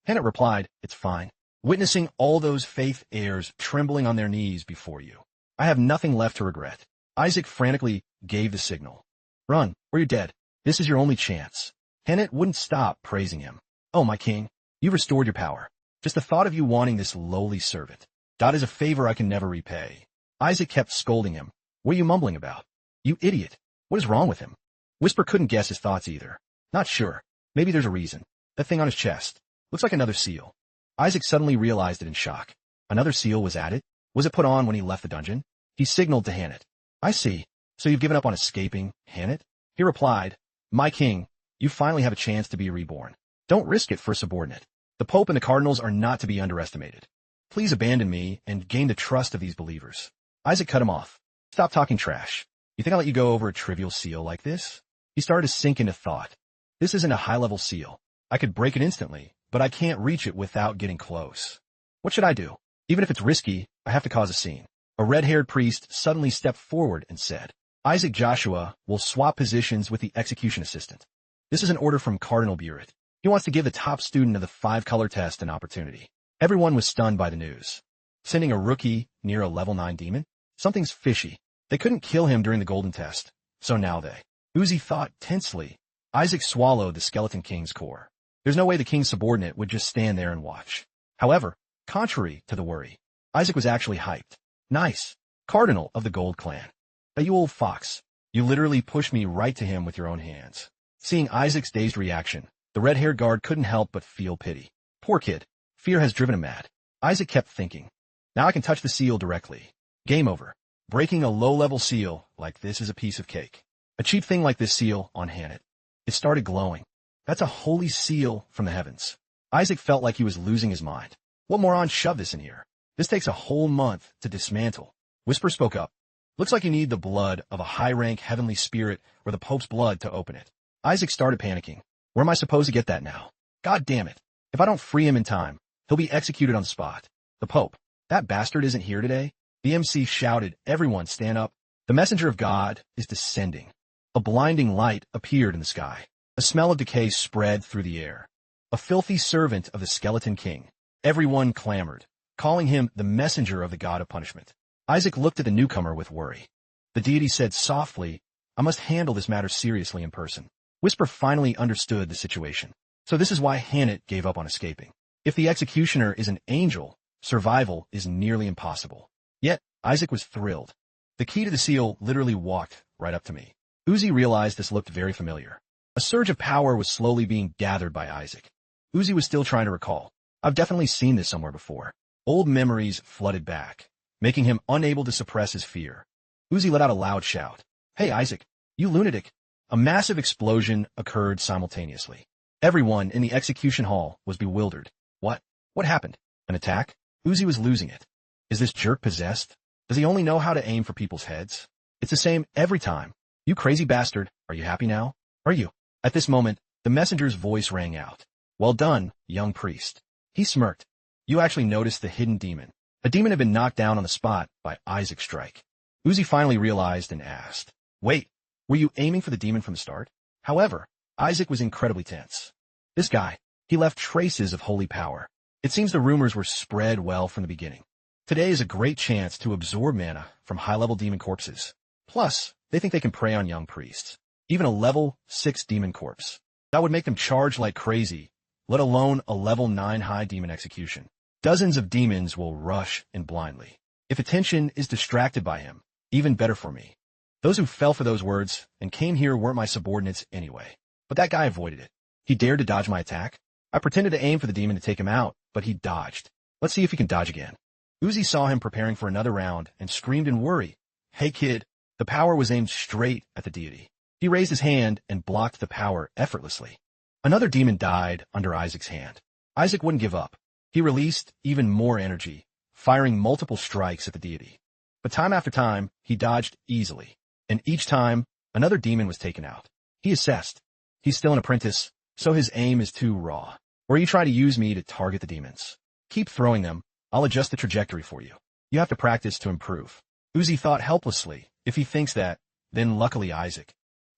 Hannet replied, It's fine. Witnessing all those faith heirs trembling on their knees before you. I have nothing left to regret. Isaac frantically gave the signal. Run, or you're dead. This is your only chance. Hannet wouldn't stop praising him. Oh, my king, you restored your power. Just the thought of you wanting this lowly servant. God is a favor I can never repay. Isaac kept scolding him. What are you mumbling about? You idiot. What is wrong with him? Whisper couldn't guess his thoughts either. Not sure. Maybe there's a reason. That thing on his chest. Looks like another seal. Isaac suddenly realized it in shock. Another seal was added? Was it put on when he left the dungeon? He signaled to Hannet. I see. So you've given up on escaping, Hannet? He replied, My king, you finally have a chance to be reborn. Don't risk it for a subordinate. The Pope and the Cardinals are not to be underestimated. Please abandon me and gain the trust of these believers. Isaac cut him off. Stop talking trash. You think I'll let you go over a trivial seal like this? He started to sink into thought. This isn't a high-level seal. I could break it instantly, but I can't reach it without getting close. What should I do? Even if it's risky, I have to cause a scene. A red-haired priest suddenly stepped forward and said, Isaac Joshua will swap positions with the execution assistant. This is an order from Cardinal Buret. He wants to give the top student of the 5-color test an opportunity. Everyone was stunned by the news. Sending a rookie near a level 9 demon? Something's fishy. They couldn't kill him during the golden test. So now they. Uzi thought tensely. Isaac swallowed the skeleton king's core. There's no way the king's subordinate would just stand there and watch. However, contrary to the worry, Isaac was actually hyped. Nice. Cardinal of the Gold Clan. You old fox. You literally pushed me right to him with your own hands. Seeing Isaac's dazed reaction, the red-haired guard couldn't help but feel pity. Poor kid. Fear has driven him mad. Isaac kept thinking. Now I can touch the seal directly. Game over. Breaking a low-level seal like this is a piece of cake. A cheap thing like this seal on Hannet. It started glowing. That's a holy seal from the heavens. Isaac felt like he was losing his mind. What moron shoved this in here? This takes a whole month to dismantle. Whisper spoke up. Looks like you need the blood of a high-rank heavenly spirit or the Pope's blood to open it. Isaac started panicking. Where am I supposed to get that now? God damn it. If I don't free him in time, he'll be executed on the spot. The Pope. That bastard isn't here today? The MC shouted, Everyone stand up. The messenger of God is descending. A blinding light appeared in the sky. A smell of decay spread through the air. A filthy servant of the skeleton king. Everyone clamored, calling him the messenger of the god of punishment. Isaac looked at the newcomer with worry. The deity said softly, I must handle this matter seriously in person. Whisper finally understood the situation. So this is why Hannet gave up on escaping. If the executioner is an angel, survival is nearly impossible. Yet, Isaac was thrilled. The key to the seal literally walked right up to me. Uzi realized this looked very familiar. A surge of power was slowly being gathered by Isaac. Uzi was still trying to recall. I've definitely seen this somewhere before. Old memories flooded back, making him unable to suppress his fear. Uzi let out a loud shout. Hey Isaac, you lunatic! A massive explosion occurred simultaneously. Everyone in the execution hall was bewildered. What? What happened? An attack? Uzi was losing it. Is this jerk possessed? Does he only know how to aim for people's heads? It's the same every time. You crazy bastard, are you happy now? Are you? At this moment, the messenger's voice rang out. Well done, young priest. He smirked. You actually noticed the hidden demon. A demon had been knocked down on the spot by Isaac's strike. Uzi finally realized and asked, wait, were you aiming for the demon from the start? However, Isaac was incredibly tense. This guy, he left traces of holy power. It seems the rumors were spread well from the beginning. Today is a great chance to absorb mana from high-level demon corpses. Plus, they think they can prey on young priests. Even a level 6 demon corpse. That would make them charge like crazy, let alone a level 9 high demon execution. Dozens of demons will rush in blindly. If attention is distracted by him, even better for me. Those who fell for those words and came here weren't my subordinates anyway. But that guy avoided it. He dared to dodge my attack. I pretended to aim for the demon to take him out, but he dodged. Let's see if he can dodge again. Uzi saw him preparing for another round and screamed in worry. Hey kid, the power was aimed straight at the deity. He raised his hand and blocked the power effortlessly. Another demon died under Isaac's hand. Isaac wouldn't give up. He released even more energy, firing multiple strikes at the deity. But time after time, he dodged easily. And each time, another demon was taken out. He assessed. He's still an apprentice, so his aim is too raw. Or you try to use me to target the demons. Keep throwing them. I'll adjust the trajectory for you. You have to practice to improve. Uzi thought helplessly. If he thinks that, then luckily Isaac.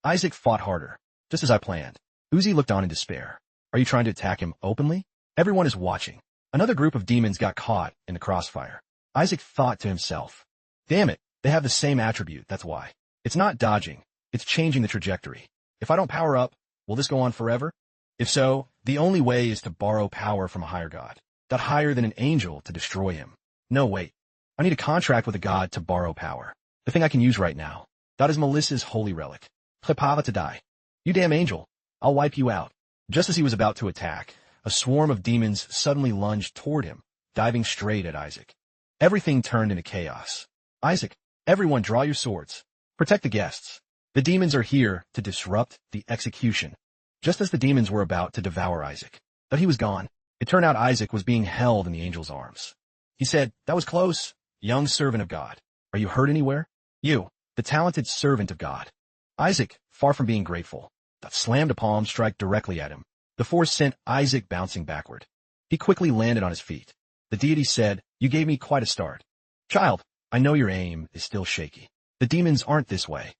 Isaac fought harder, just as I planned. Uzi looked on in despair. Are you trying to attack him openly? Everyone is watching. Another group of demons got caught in the crossfire. Isaac thought to himself. Damn it, they have the same attribute, that's why. It's not dodging, it's changing the trajectory. If I don't power up, will this go on forever? If so, the only way is to borrow power from a higher god. That higher than an angel to destroy him. No, wait. I need a contract with a god to borrow power. The thing I can use right now. That is Melissa's holy relic. Klepava to die. You damn angel. I'll wipe you out. Just as he was about to attack, a swarm of demons suddenly lunged toward him, diving straight at Isaac. Everything turned into chaos. Isaac, everyone draw your swords. Protect the guests. The demons are here to disrupt the execution. Just as the demons were about to devour Isaac. But he was gone. It turned out Isaac was being held in the angel's arms. He said, that was close, young servant of God. Are you hurt anywhere? You, the talented servant of God. Isaac, far from being grateful, slammed a palm strike directly at him. The force sent Isaac bouncing backward. He quickly landed on his feet. The deity said, you gave me quite a start. Child, I know your aim is still shaky. The demons aren't this way.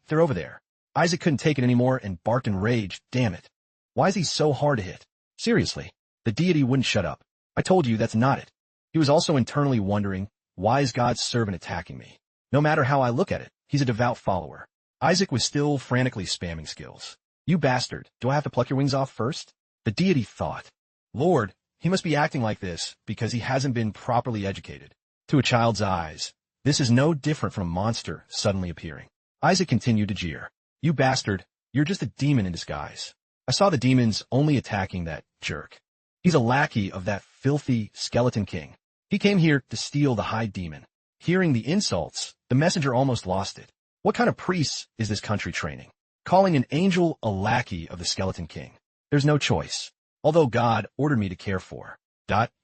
They're over there. Isaac couldn't take it anymore and barked in rage. Damn it. Why is he so hard to hit? Seriously. The deity wouldn't shut up. I told you that's not it. He was also internally wondering, why is God's servant attacking me? No matter how I look at it, he's a devout follower. Isaac was still frantically spamming skills. You bastard, do I have to pluck your wings off first? The deity thought. Lord, he must be acting like this because he hasn't been properly educated. To a child's eyes, this is no different from a monster suddenly appearing. Isaac continued to jeer. You bastard, you're just a demon in disguise. I saw the demons only attacking that jerk. He's a lackey of that filthy skeleton king. He came here to steal the high demon. Hearing the insults, the messenger almost lost it. What kind of priests is this country training? Calling an angel a lackey of the skeleton king. There's no choice. Although God ordered me to care for,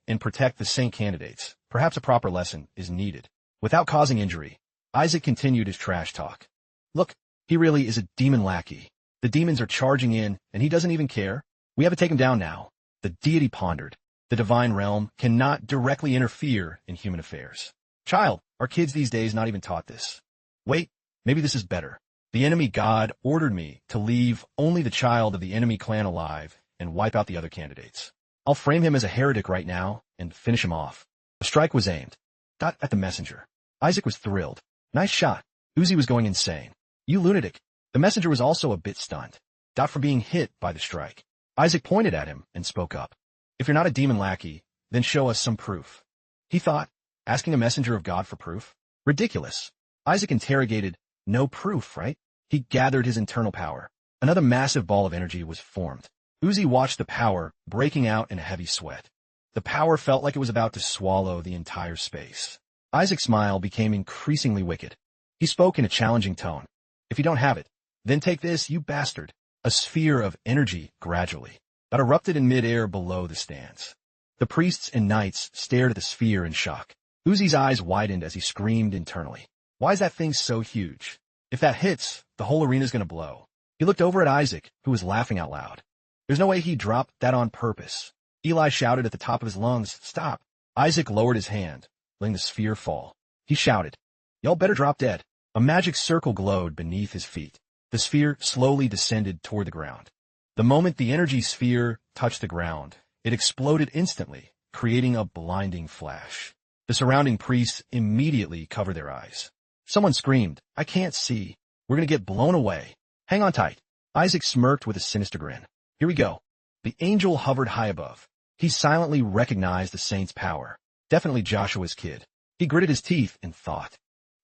and protect the saint candidates, perhaps a proper lesson is needed. Without causing injury, Isaac continued his trash talk. Look, he really is a demon lackey. The demons are charging in, and he doesn't even care. We have to take him down now. The deity pondered. The divine realm cannot directly interfere in human affairs. Child, our kids these days not even taught this. Wait, maybe this is better. The enemy god ordered me to leave only the child of the enemy clan alive and wipe out the other candidates. I'll frame him as a heretic right now and finish him off. A strike was aimed. At the messenger. Isaac was thrilled. Nice shot. Uzi was going insane. You lunatic. The messenger was also a bit stunned. Dot for being hit by the strike. Isaac pointed at him and spoke up. If you're not a demon lackey, then show us some proof. He thought, asking a messenger of God for proof? Ridiculous. Isaac interrogated, no proof, right? He gathered his internal power. Another massive ball of energy was formed. Uzi watched the power breaking out in a heavy sweat. The power felt like it was about to swallow the entire space. Isaac's smile became increasingly wicked. He spoke in a challenging tone. If you don't have it, then take this, you bastard. A sphere of energy gradually that erupted in midair below the stands. The priests and knights stared at the sphere in shock. Uzi's eyes widened as he screamed internally. Why is that thing so huge? If that hits, the whole arena's gonna blow. He looked over at Isaac, who was laughing out loud. There's no way he dropped that on purpose. Eli shouted at the top of his lungs, stop. Isaac lowered his hand, letting the sphere fall. He shouted, y'all better drop dead. A magic circle glowed beneath his feet. The sphere slowly descended toward the ground. The moment the energy sphere touched the ground, it exploded instantly, creating a blinding flash. The surrounding priests immediately covered their eyes. Someone screamed, I can't see. We're gonna get blown away. Hang on tight. Isaac smirked with a sinister grin. Here we go. The angel hovered high above. He silently recognized the saint's power. Definitely Joshua's kid. He gritted his teeth and thought.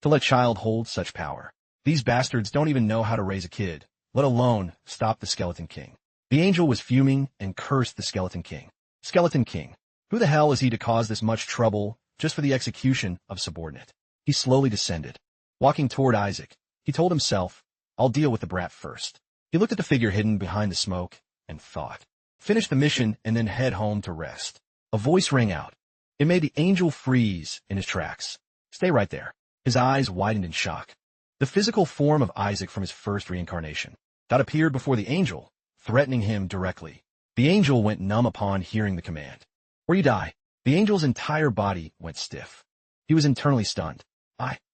To let child hold such power. These bastards don't even know how to raise a kid, let alone stop the Skeleton King. The angel was fuming and cursed the Skeleton King. Skeleton King. Who the hell is he to cause this much trouble just for the execution of subordinate? He slowly descended. Walking toward Isaac, he told himself, I'll deal with the brat first. He looked at the figure hidden behind the smoke and thought. Finish the mission and then head home to rest. A voice rang out. It made the angel freeze in his tracks. Stay right there. His eyes widened in shock. The physical form of Isaac from his first reincarnation. That appeared before the angel, threatening him directly. The angel went numb upon hearing the command. Or you die. The angel's entire body went stiff. He was internally stunned.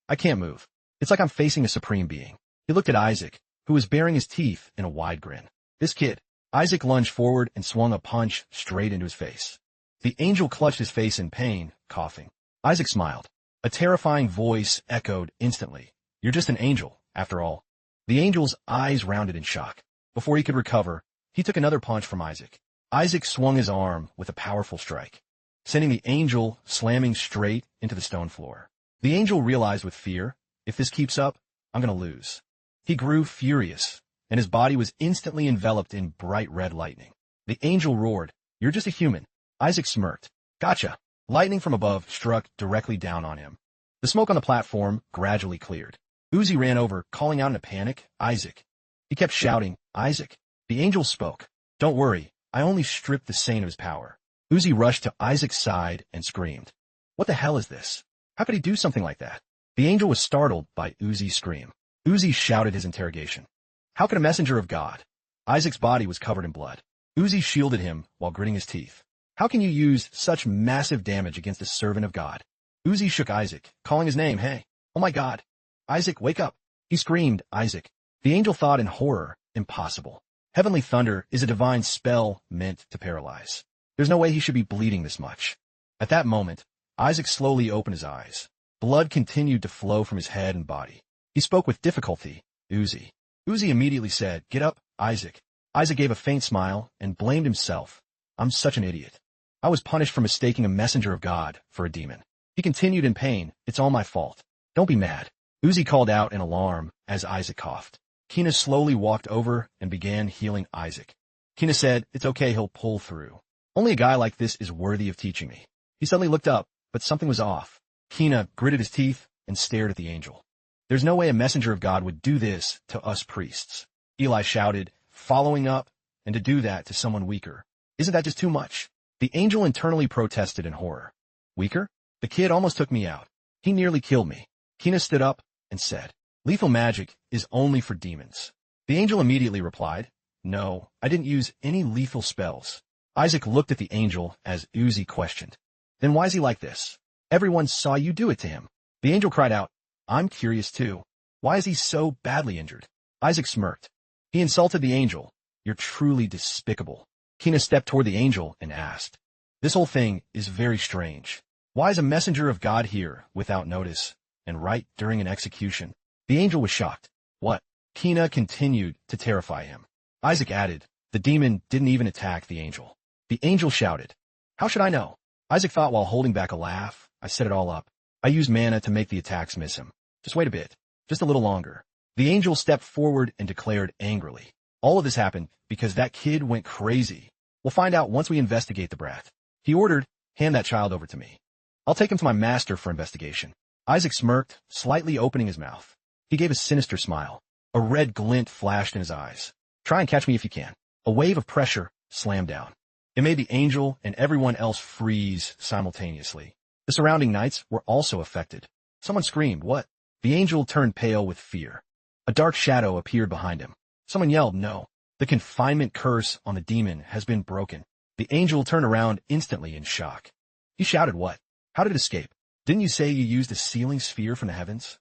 I can't move. It's like I'm facing a supreme being. He looked at Isaac, who was baring his teeth in a wide grin. This kid. Isaac lunged forward and swung a punch straight into his face. The angel clutched his face in pain, coughing. Isaac smiled. A terrifying voice echoed instantly. You're just an angel, after all. The angel's eyes rounded in shock. Before he could recover, he took another punch from Isaac. Isaac swung his arm with a powerful strike, sending the angel slamming straight into the stone floor. The angel realized with fear, if this keeps up, I'm gonna lose. He grew furious, and his body was instantly enveloped in bright red lightning. The angel roared, You're just a human. Isaac smirked. Gotcha. Lightning from above struck directly down on him. The smoke on the platform gradually cleared. Uzi ran over, calling out in a panic, Isaac. He kept shouting, Isaac. The angel spoke. Don't worry, I only stripped the saint of his power. Uzi rushed to Isaac's side and screamed. What the hell is this? How could he do something like that? The angel was startled by Uzi's scream. Uzi shouted his interrogation. How could a messenger of God? Isaac's body was covered in blood. Uzi shielded him while gritting his teeth. How can you use such massive damage against a servant of God? Uzi shook Isaac, calling his name, Hey. Oh my God. Isaac, wake up. He screamed, Isaac. The angel thought in horror, impossible. Heavenly thunder is a divine spell meant to paralyze. There's no way he should be bleeding this much. At that moment, Isaac slowly opened his eyes. Blood continued to flow from his head and body. He spoke with difficulty, Uzi. Uzi immediately said, Get up, Isaac. Isaac gave a faint smile and blamed himself. I'm such an idiot. I was punished for mistaking a messenger of God for a demon. He continued in pain, It's all my fault. Don't be mad. Uzi called out in alarm as Isaac coughed. Kina slowly walked over and began healing Isaac. Kina said, It's okay, he'll pull through. Only a guy like this is worthy of teaching me. He suddenly looked up, but something was off. Kina gritted his teeth and stared at the angel. There's no way a messenger of God would do this to us priests. Eli shouted, following up, and to do that to someone weaker. Isn't that just too much? The angel internally protested in horror. Weaker? The kid almost took me out. He nearly killed me. Kina stood up and said, Lethal magic is only for demons. The angel immediately replied, No, I didn't use any lethal spells. Isaac looked at the angel as Uzi questioned. Then why is he like this? Everyone saw you do it to him. The angel cried out, I'm curious too. Why is he so badly injured? Isaac smirked. He insulted the angel. You're truly despicable. Kina stepped toward the angel and asked, This whole thing is very strange. Why is a messenger of God here without notice and right during an execution? The angel was shocked. What? Kina continued to terrify him. Isaac added, the demon didn't even attack the angel. The angel shouted. How should I know? Isaac thought while holding back a laugh. I set it all up. I used mana to make the attacks miss him. Just wait a bit. Just a little longer. The angel stepped forward and declared angrily. All of this happened because that kid went crazy. We'll find out once we investigate the brat. He ordered, hand that child over to me. I'll take him to my master for investigation. Isaac smirked, slightly opening his mouth. He gave a sinister smile. A red glint flashed in his eyes. Try and catch me if you can. A wave of pressure slammed down. It made the angel and everyone else freeze simultaneously. The surrounding knights were also affected. Someone screamed, what? The angel turned pale with fear. A dark shadow appeared behind him. Someone yelled, no. The confinement curse on the demon has been broken. The angel turned around instantly in shock. He shouted, what? How did it escape? Didn't you say you used a sealing sphere from the heavens?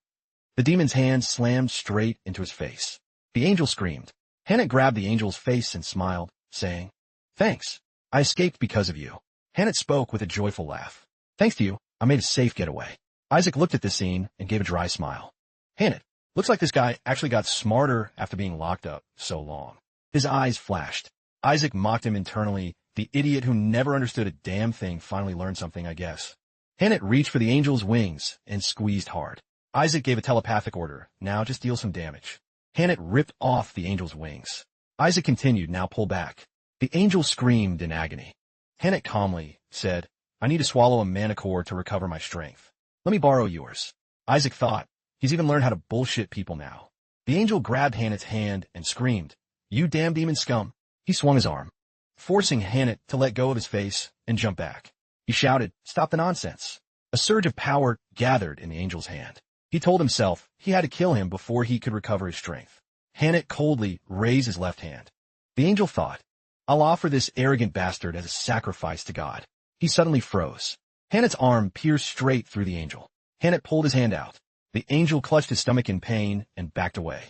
The demon's hand slammed straight into his face. The angel screamed. Hannah grabbed the angel's face and smiled, saying, thanks. I escaped because of you. Hannah spoke with a joyful laugh. Thanks to you, I made a safe getaway. Isaac looked at the scene and gave a dry smile. Hannah, looks like this guy actually got smarter after being locked up so long. His eyes flashed. Isaac mocked him internally. The idiot who never understood a damn thing finally learned something, I guess. Hannah reached for the angel's wings and squeezed hard. Isaac gave a telepathic order. Now just deal some damage. Hannah ripped off the angel's wings. Isaac continued, now pull back. The angel screamed in agony. Hannah calmly said, I need to swallow a mana core to recover my strength. Let me borrow yours. Isaac thought, he's even learned how to bullshit people now. The angel grabbed Hannah's hand and screamed, you damn demon scum. He swung his arm, forcing Hannah to let go of his face and jump back. He shouted, stop the nonsense. A surge of power gathered in the angel's hand. He told himself he had to kill him before he could recover his strength. Hannah coldly raised his left hand. The angel thought, I'll offer this arrogant bastard as a sacrifice to God. He suddenly froze. Hannah's arm pierced straight through the angel. Hannah pulled his hand out. The angel clutched his stomach in pain and backed away.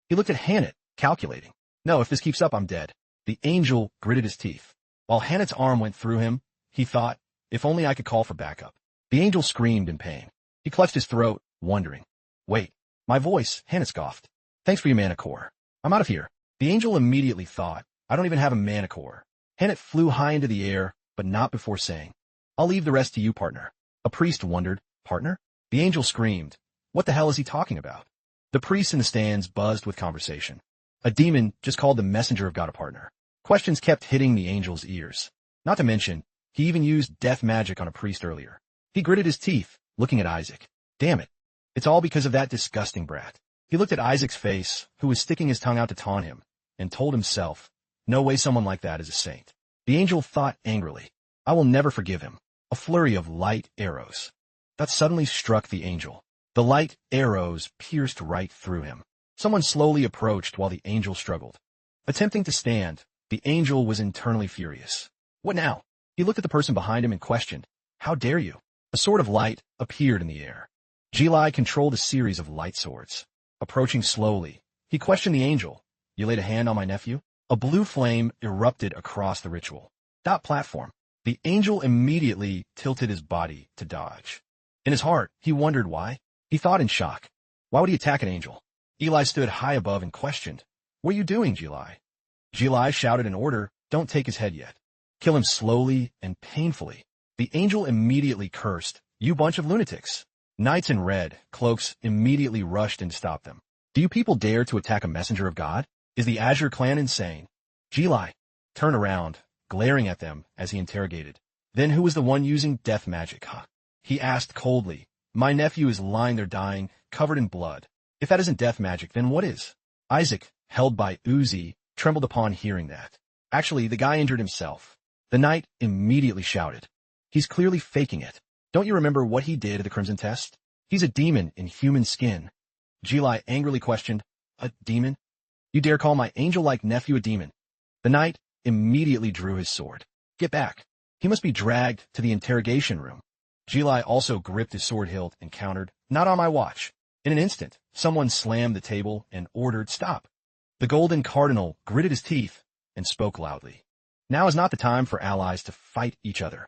He looked at Hannah, calculating. No, if this keeps up, I'm dead. The angel gritted his teeth. While Hannah's arm went through him, he thought, if only I could call for backup. The angel screamed in pain. He clutched his throat, wondering. Wait, my voice, Hannah scoffed. Thanks for your mana core. I'm out of here. The angel immediately thought, I don't even have a mana core. Hannah flew high into the air, but not before saying, I'll leave the rest to you, partner. A priest wondered, partner? The angel screamed. What the hell is he talking about? The priests in the stands buzzed with conversation. A demon just called the messenger of God a partner. Questions kept hitting the angel's ears. Not to mention, he even used death magic on a priest earlier. He gritted his teeth, looking at Isaac. Damn it. It's all because of that disgusting brat. He looked at Isaac's face, who was sticking his tongue out to taunt him, and told himself, no way someone like that is a saint. The angel thought angrily, I will never forgive him. A flurry of light arrows. That suddenly struck the angel. The light arrows pierced right through him. Someone slowly approached while the angel struggled. Attempting to stand, the angel was internally furious. What now? He looked at the person behind him and questioned, how dare you? A sword of light appeared in the air. Jilai controlled a series of light swords. Approaching slowly, he questioned the angel. You laid a hand on my nephew? A blue flame erupted across the ritual. That platform. The angel immediately tilted his body to dodge. In his heart, he wondered why. He thought in shock. Why would he attack an angel? Eli stood high above and questioned, what are you doing, Jilai? Jilai shouted an order, don't take his head yet. Kill him slowly and painfully. The angel immediately cursed, you bunch of lunatics. Knights in red cloaks immediately rushed in to stop them. Do you people dare to attack a messenger of God? Is the Azure clan insane? Jilai turned around, glaring at them as he interrogated. Then who was the one using death magic, huh? He asked coldly. My nephew is lying there dying, covered in blood. If that isn't death magic, then what is? Isaac, held by Uzi, trembled upon hearing that. Actually, the guy injured himself. The knight immediately shouted. He's clearly faking it. Don't you remember what he did at the Crimson Test? He's a demon in human skin. Jilai angrily questioned, a demon? You dare call my angel-like nephew a demon? The knight immediately drew his sword. Get back. He must be dragged to the interrogation room. Jilai also gripped his sword hilt and countered, not on my watch. In an instant, someone slammed the table and ordered stop. The Golden Cardinal gritted his teeth and spoke loudly. Now is not the time for allies to fight each other.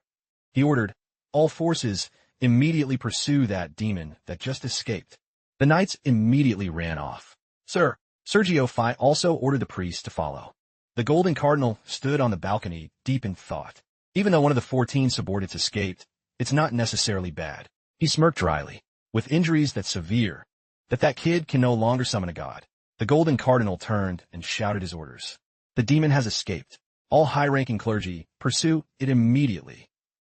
He ordered, all forces immediately pursue that demon that just escaped. The knights immediately ran off. Sir, Sergio Fi also ordered the priest to follow. The Golden Cardinal stood on the balcony, deep in thought. Even though one of the 14 subordinates escaped, it's not necessarily bad. He smirked dryly. With injuries that severe, that kid can no longer summon a god. The Golden Cardinal turned and shouted his orders. The demon has escaped. All high-ranking clergy, pursue it immediately.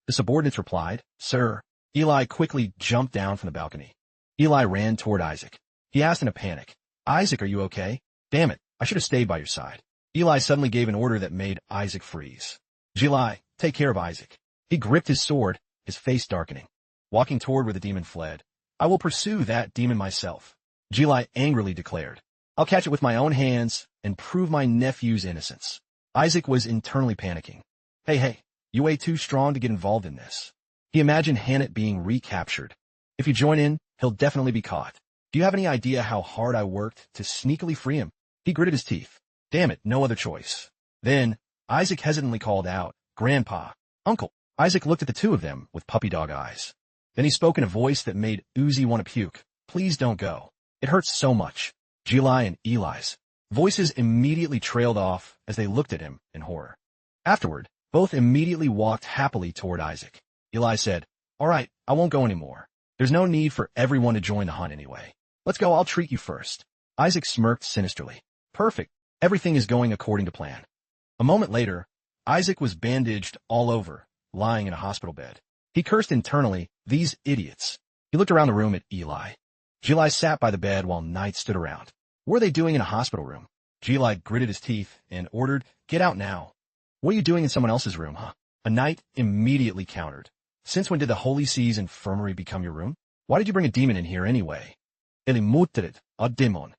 The subordinates replied, Sir. Eli quickly jumped down from the balcony. Eli ran toward Isaac. He asked in a panic, Isaac, are you okay? Damn it, I should have stayed by your side. Eli suddenly gave an order that made Isaac freeze. Eli, take care of Isaac. He gripped his sword, his face darkening. Walking toward where the demon fled. I will pursue that demon myself. Eli angrily declared. I'll catch it with my own hands and prove my nephew's innocence. Isaac was internally panicking. Hey, you way too strong to get involved in this. He imagined Hannett being recaptured. If you join in, he'll definitely be caught. Do you have any idea how hard I worked to sneakily free him? He gritted his teeth. Damn it, no other choice. Then, Isaac hesitantly called out, Grandpa, Uncle. Isaac looked at the two of them with puppy dog eyes. Then he spoke in a voice that made Uzi want to puke. Please don't go. It hurts so much. Eli and Eli's voices immediately trailed off as they looked at him in horror. Afterward, both immediately walked happily toward Isaac. Eli said, All right, I won't go anymore. There's no need for everyone to join the hunt anyway. Let's go, I'll treat you first. Isaac smirked sinisterly. Perfect. Everything is going according to plan. A moment later, Isaac was bandaged all over, lying in a hospital bed. He cursed internally, these idiots. He looked around the room at Eli. Eli sat by the bed while knights stood around. What are they doing in a hospital room? Eli gritted his teeth and ordered, Get out now. What are you doing in someone else's room, huh? A knight immediately countered. Since when did the Holy See's infirmary become your room? Why did you bring a demon in here anyway? Elimutrid, a demon.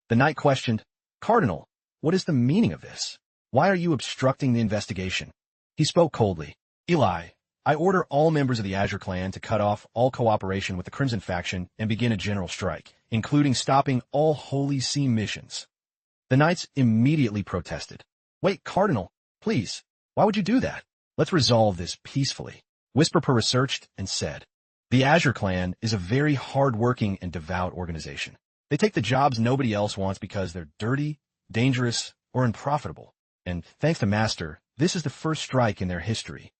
The knight questioned, Cardinal, what is the meaning of this? Why are you obstructing the investigation? He spoke coldly. Eli, I order all members of the Azure clan to cut off all cooperation with the Crimson faction and begin a general strike, including stopping all Holy See missions. The knights immediately protested. Wait, Cardinal, please, why would you do that? Let's resolve this peacefully. Whisperper researched and said, The Azure clan is a very hard-working and devout organization. They take the jobs nobody else wants because they're dirty, dangerous, or unprofitable. And thanks to Master, this is the first strike in their history.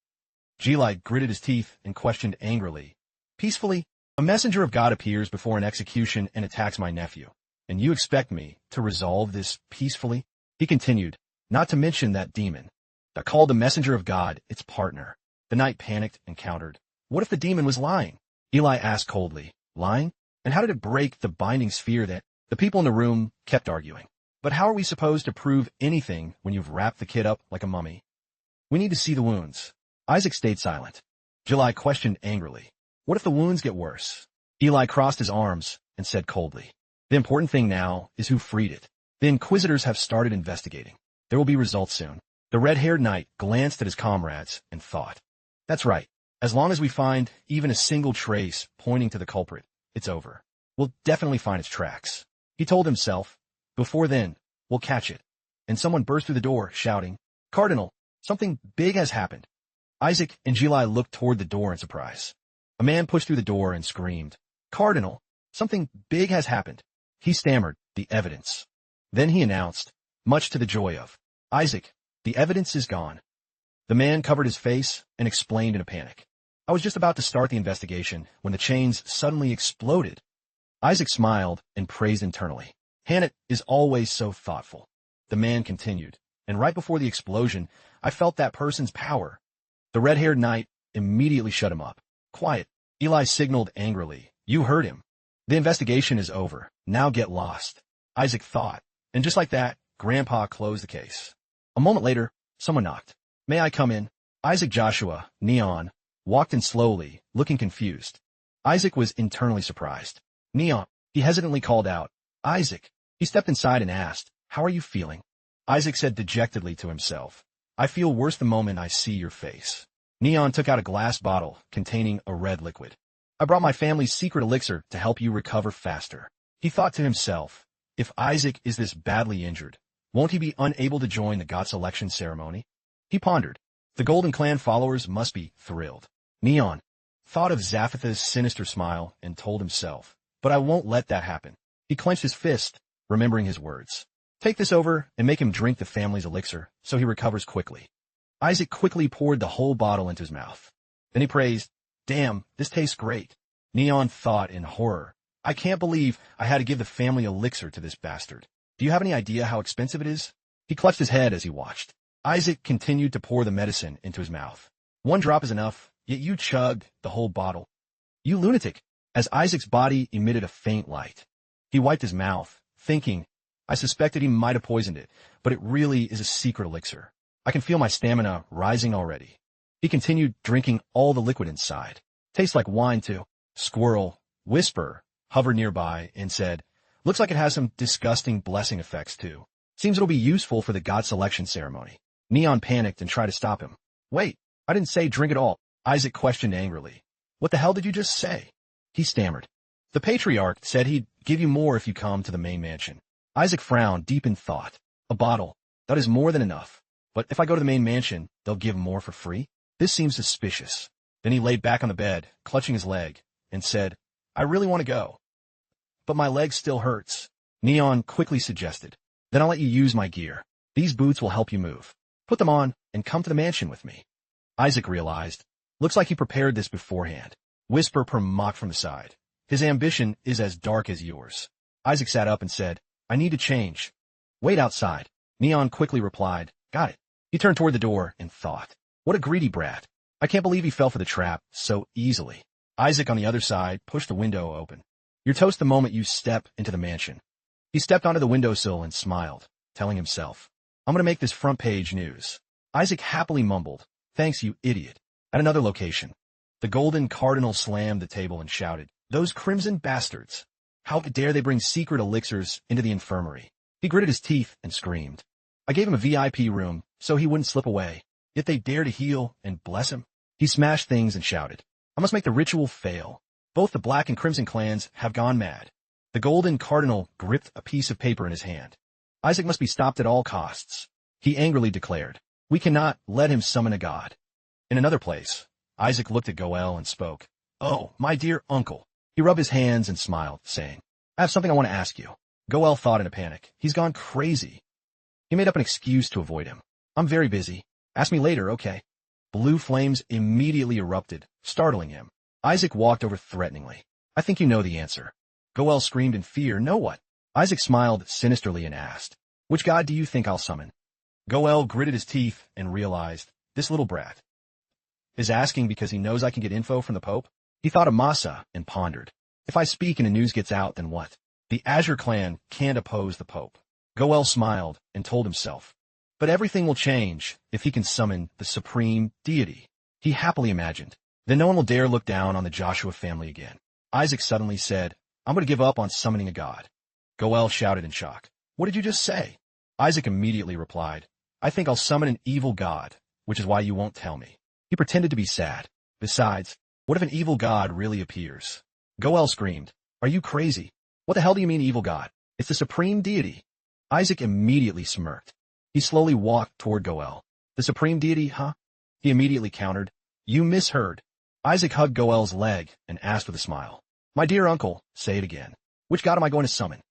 Eli gritted his teeth and questioned angrily. Peacefully, a messenger of God appears before an execution and attacks my nephew. And you expect me to resolve this peacefully? He continued, not to mention that demon. That called the messenger of God its partner. The knight panicked and countered. What if the demon was lying? Eli asked coldly. Lying? And how did it break the binding sphere that the people in the room kept arguing? But how are we supposed to prove anything when you've wrapped the kid up like a mummy? We need to see the wounds. Isaac stayed silent. Eli questioned angrily. What if the wounds get worse? Eli crossed his arms and said coldly. The important thing now is who freed it. The Inquisitors have started investigating. There will be results soon. The red-haired knight glanced at his comrades and thought. That's right. As long as we find even a single trace pointing to the culprit, it's over. We'll definitely find its tracks. He told himself. Before then, we'll catch it. And someone burst through the door, shouting, Cardinal, something big has happened. Isaac and Eli looked toward the door in surprise. A man pushed through the door and screamed, Cardinal, something big has happened. He stammered, the evidence. Then he announced, much to the joy of Isaac, the evidence is gone. The man covered his face and explained in a panic. I was just about to start the investigation when the chains suddenly exploded. Isaac smiled and praised internally. Hannett is always so thoughtful. The man continued, and right before the explosion, I felt that person's power. The red-haired knight immediately shut him up. Quiet. Eli signaled angrily. You heard him. The investigation is over. Now get lost. Isaac thought, and just like that, Grandpa closed the case. A moment later, someone knocked. May I come in? Isaac Joshua, Neon, walked in slowly, looking confused. Isaac was internally surprised. Neon, he hesitantly called out. Isaac. He stepped inside and asked, How are you feeling? Isaac said dejectedly to himself, I feel worse the moment I see your face. Neon took out a glass bottle containing a red liquid. I brought my family's secret elixir to help you recover faster. He thought to himself, if Isaac is this badly injured, won't he be unable to join the god selection ceremony? He pondered. The Golden Clan followers must be thrilled. Neon thought of Zaphatha's sinister smile and told himself, But I won't let that happen. He clenched his fist, remembering his words. Take this over and make him drink the family's elixir so he recovers quickly. Isaac quickly poured the whole bottle into his mouth. Then he praised, Damn, this tastes great. Neon thought in horror. I can't believe I had to give the family elixir to this bastard. Do you have any idea how expensive it is? He clutched his head as he watched. Isaac continued to pour the medicine into his mouth. One drop is enough, yet you chugged the whole bottle. You lunatic! As Isaac's body emitted a faint light. He wiped his mouth, thinking, I suspected he might have poisoned it, but it really is a secret elixir. I can feel my stamina rising already. He continued drinking all the liquid inside. Tastes like wine too. Squirrel, Whisper, hovered nearby and said, Looks like it has some disgusting blessing effects too. Seems it'll be useful for the god selection ceremony. Neon panicked and tried to stop him. Wait, I didn't say drink it all. Isaac questioned angrily. What the hell did you just say? He stammered. The patriarch said he'd give you more if you come to the main mansion. Isaac frowned, deep in thought. A bottle. That is more than enough. But if I go to the main mansion, they'll give more for free? This seems suspicious. Then he laid back on the bed, clutching his leg, and said, I really want to go. But my leg still hurts. Neon quickly suggested. Then I'll let you use my gear. These boots will help you move. Put them on and come to the mansion with me. Isaac realized. Looks like he prepared this beforehand. Whisper mocked from the side. His ambition is as dark as yours. Isaac sat up and said, I need to change. Wait outside. Neon quickly replied, Got it. He turned toward the door and thought, what a greedy brat. I can't believe he fell for the trap so easily. Isaac on the other side pushed the window open. You're toast the moment you step into the mansion. He stepped onto the windowsill and smiled, telling himself, I'm going to make this front page news. Isaac happily mumbled, Thanks, you idiot. At another location, the golden cardinal slammed the table and shouted, Those crimson bastards. How dare they bring secret elixirs into the infirmary? He gritted his teeth and screamed. I gave him a VIP room so he wouldn't slip away, yet they dare to heal and bless him. He smashed things and shouted, I must make the ritual fail. Both the black and crimson clans have gone mad. The golden cardinal gripped a piece of paper in his hand. Isaac must be stopped at all costs. He angrily declared, We cannot let him summon a god. In another place, Isaac looked at Goel and spoke. Oh, my dear uncle. He rubbed his hands and smiled, saying, I have something I want to ask you. Goel thought in a panic. He's gone crazy. He made up an excuse to avoid him. I'm very busy. Ask me later, okay? Blue flames immediately erupted, startling him. Isaac walked over threateningly. I think you know the answer. Goel screamed in fear. Know what? Isaac smiled sinisterly and asked, Which god do you think I'll summon? Goel gritted his teeth and realized, this little brat is asking because he knows I can get info from the Pope? He thought of Masa and pondered. If I speak and the news gets out, then what? The Azure clan can't oppose the Pope. Goel smiled and told himself, but everything will change if he can summon the supreme deity. He happily imagined. Then no one will dare look down on the Joshua family again. Isaac suddenly said, I'm going to give up on summoning a god. Goel shouted in shock. What did you just say? Isaac immediately replied, I think I'll summon an evil god, which is why you won't tell me. He pretended to be sad. Besides, what if an evil god really appears? Goel screamed, Are you crazy? What the hell do you mean evil god? It's the supreme deity. Isaac immediately smirked. He slowly walked toward Goel. The supreme deity, huh? He immediately countered, You misheard. Isaac hugged Goel's leg and asked with a smile. My dear uncle, say it again. Which god am I going to summon?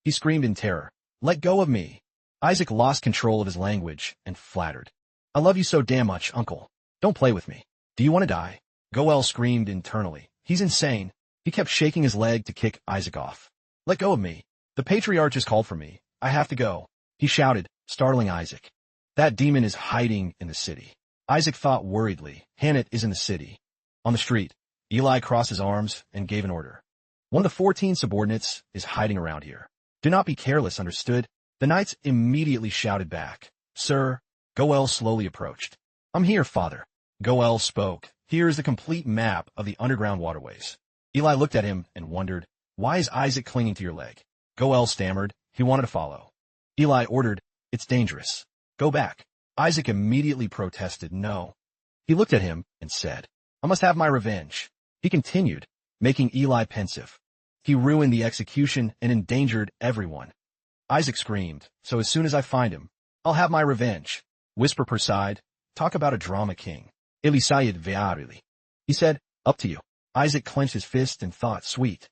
He screamed in terror. Let go of me. Isaac lost control of his language and flattered. I love you so damn much, uncle. Don't play with me. Do you want to die? Goel screamed internally. He's insane. He kept shaking his leg to kick Isaac off. Let go of me. The patriarch has called for me. I have to go. He shouted, startling Isaac. That demon is hiding in the city. Isaac thought worriedly. Hannett is in the city. On the street, Eli crossed his arms and gave an order. One of the 14 subordinates is hiding around here. Do not be careless, understood? The knights immediately shouted back. Sir, Goel slowly approached. I'm here, father. Goel spoke. Here is the complete map of the underground waterways. Eli looked at him and wondered, why is Isaac clinging to your leg? Goel stammered. He wanted to follow. Eli ordered, It's dangerous. Go back. Isaac immediately protested, No. He looked at him and said, I must have my revenge. He continued, making Eli pensive. He ruined the execution and endangered everyone. Isaac screamed, So as soon as I find him, I'll have my revenge. Whisper sighed, Talk about a drama king. Elisayed ve'arili. He said, Up to you. Isaac clenched his fist and thought, Sweet.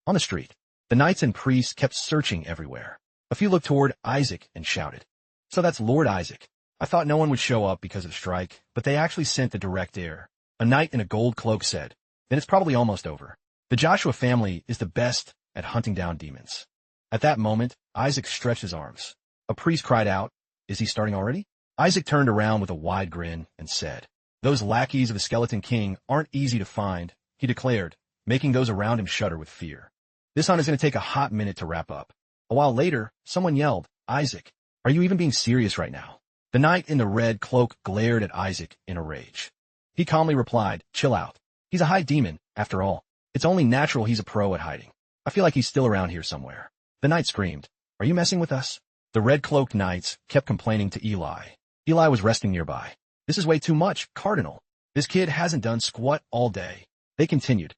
On the street, the knights and priests kept searching everywhere. A few looked toward Isaac and shouted, "So that's Lord Isaac. I thought no one would show up because of the strike, but they actually sent the direct heir." A knight in a gold cloak said, "Then it's probably almost over. The Joshua family is the best at hunting down demons." At that moment, Isaac stretched his arms. A priest cried out, "Is he starting already?" Isaac turned around with a wide grin and said, "Those lackeys of the Skeleton King aren't easy to find," he declared, making those around him shudder with fear. This hunt is going to take a hot minute to wrap up. A while later, someone yelled, "Isaac, are you even being serious right now?" The knight in the red cloak glared at Isaac in a rage. He calmly replied, "Chill out. He's a high demon, after all. It's only natural he's a pro at hiding. I feel like he's still around here somewhere." The knight screamed, "Are you messing with us?" The red-cloaked knights kept complaining to Eli. Eli was resting nearby. "This is way too much, Cardinal. This kid hasn't done squat all day." They continued,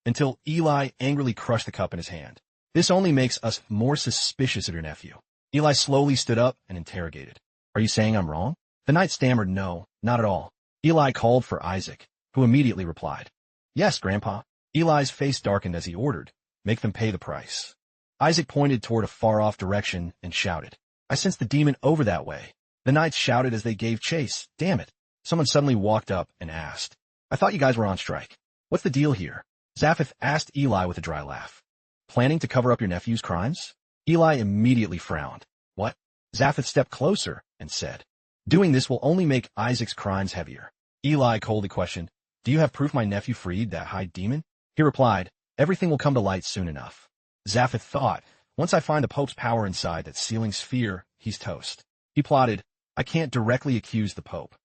until Eli angrily crushed the cup in his hand. "This only makes us more suspicious of your nephew." Eli slowly stood up and interrogated, "Are you saying I'm wrong?" The knight stammered, "No, not at all." Eli called for Isaac, who immediately replied, "Yes, Grandpa." Eli's face darkened as he ordered, "Make them pay the price." Isaac pointed toward a far-off direction and shouted, "I sense the demon over that way." The knights shouted as they gave chase. "Damn it." Someone suddenly walked up and asked, "I thought you guys were on strike. What's the deal here?" Zaphith asked Eli with a dry laugh. "Planning to cover up your nephew's crimes?" Eli immediately frowned. "What?" Zaphith stepped closer and said, "Doing this will only make Isaac's crimes heavier." Eli coldly questioned, "Do you have proof my nephew freed that high demon?" He replied, "Everything will come to light soon enough." Zaphith thought, "Once I find the Pope's power inside that sealing sphere, he's toast." He plotted, "I can't directly accuse the Pope.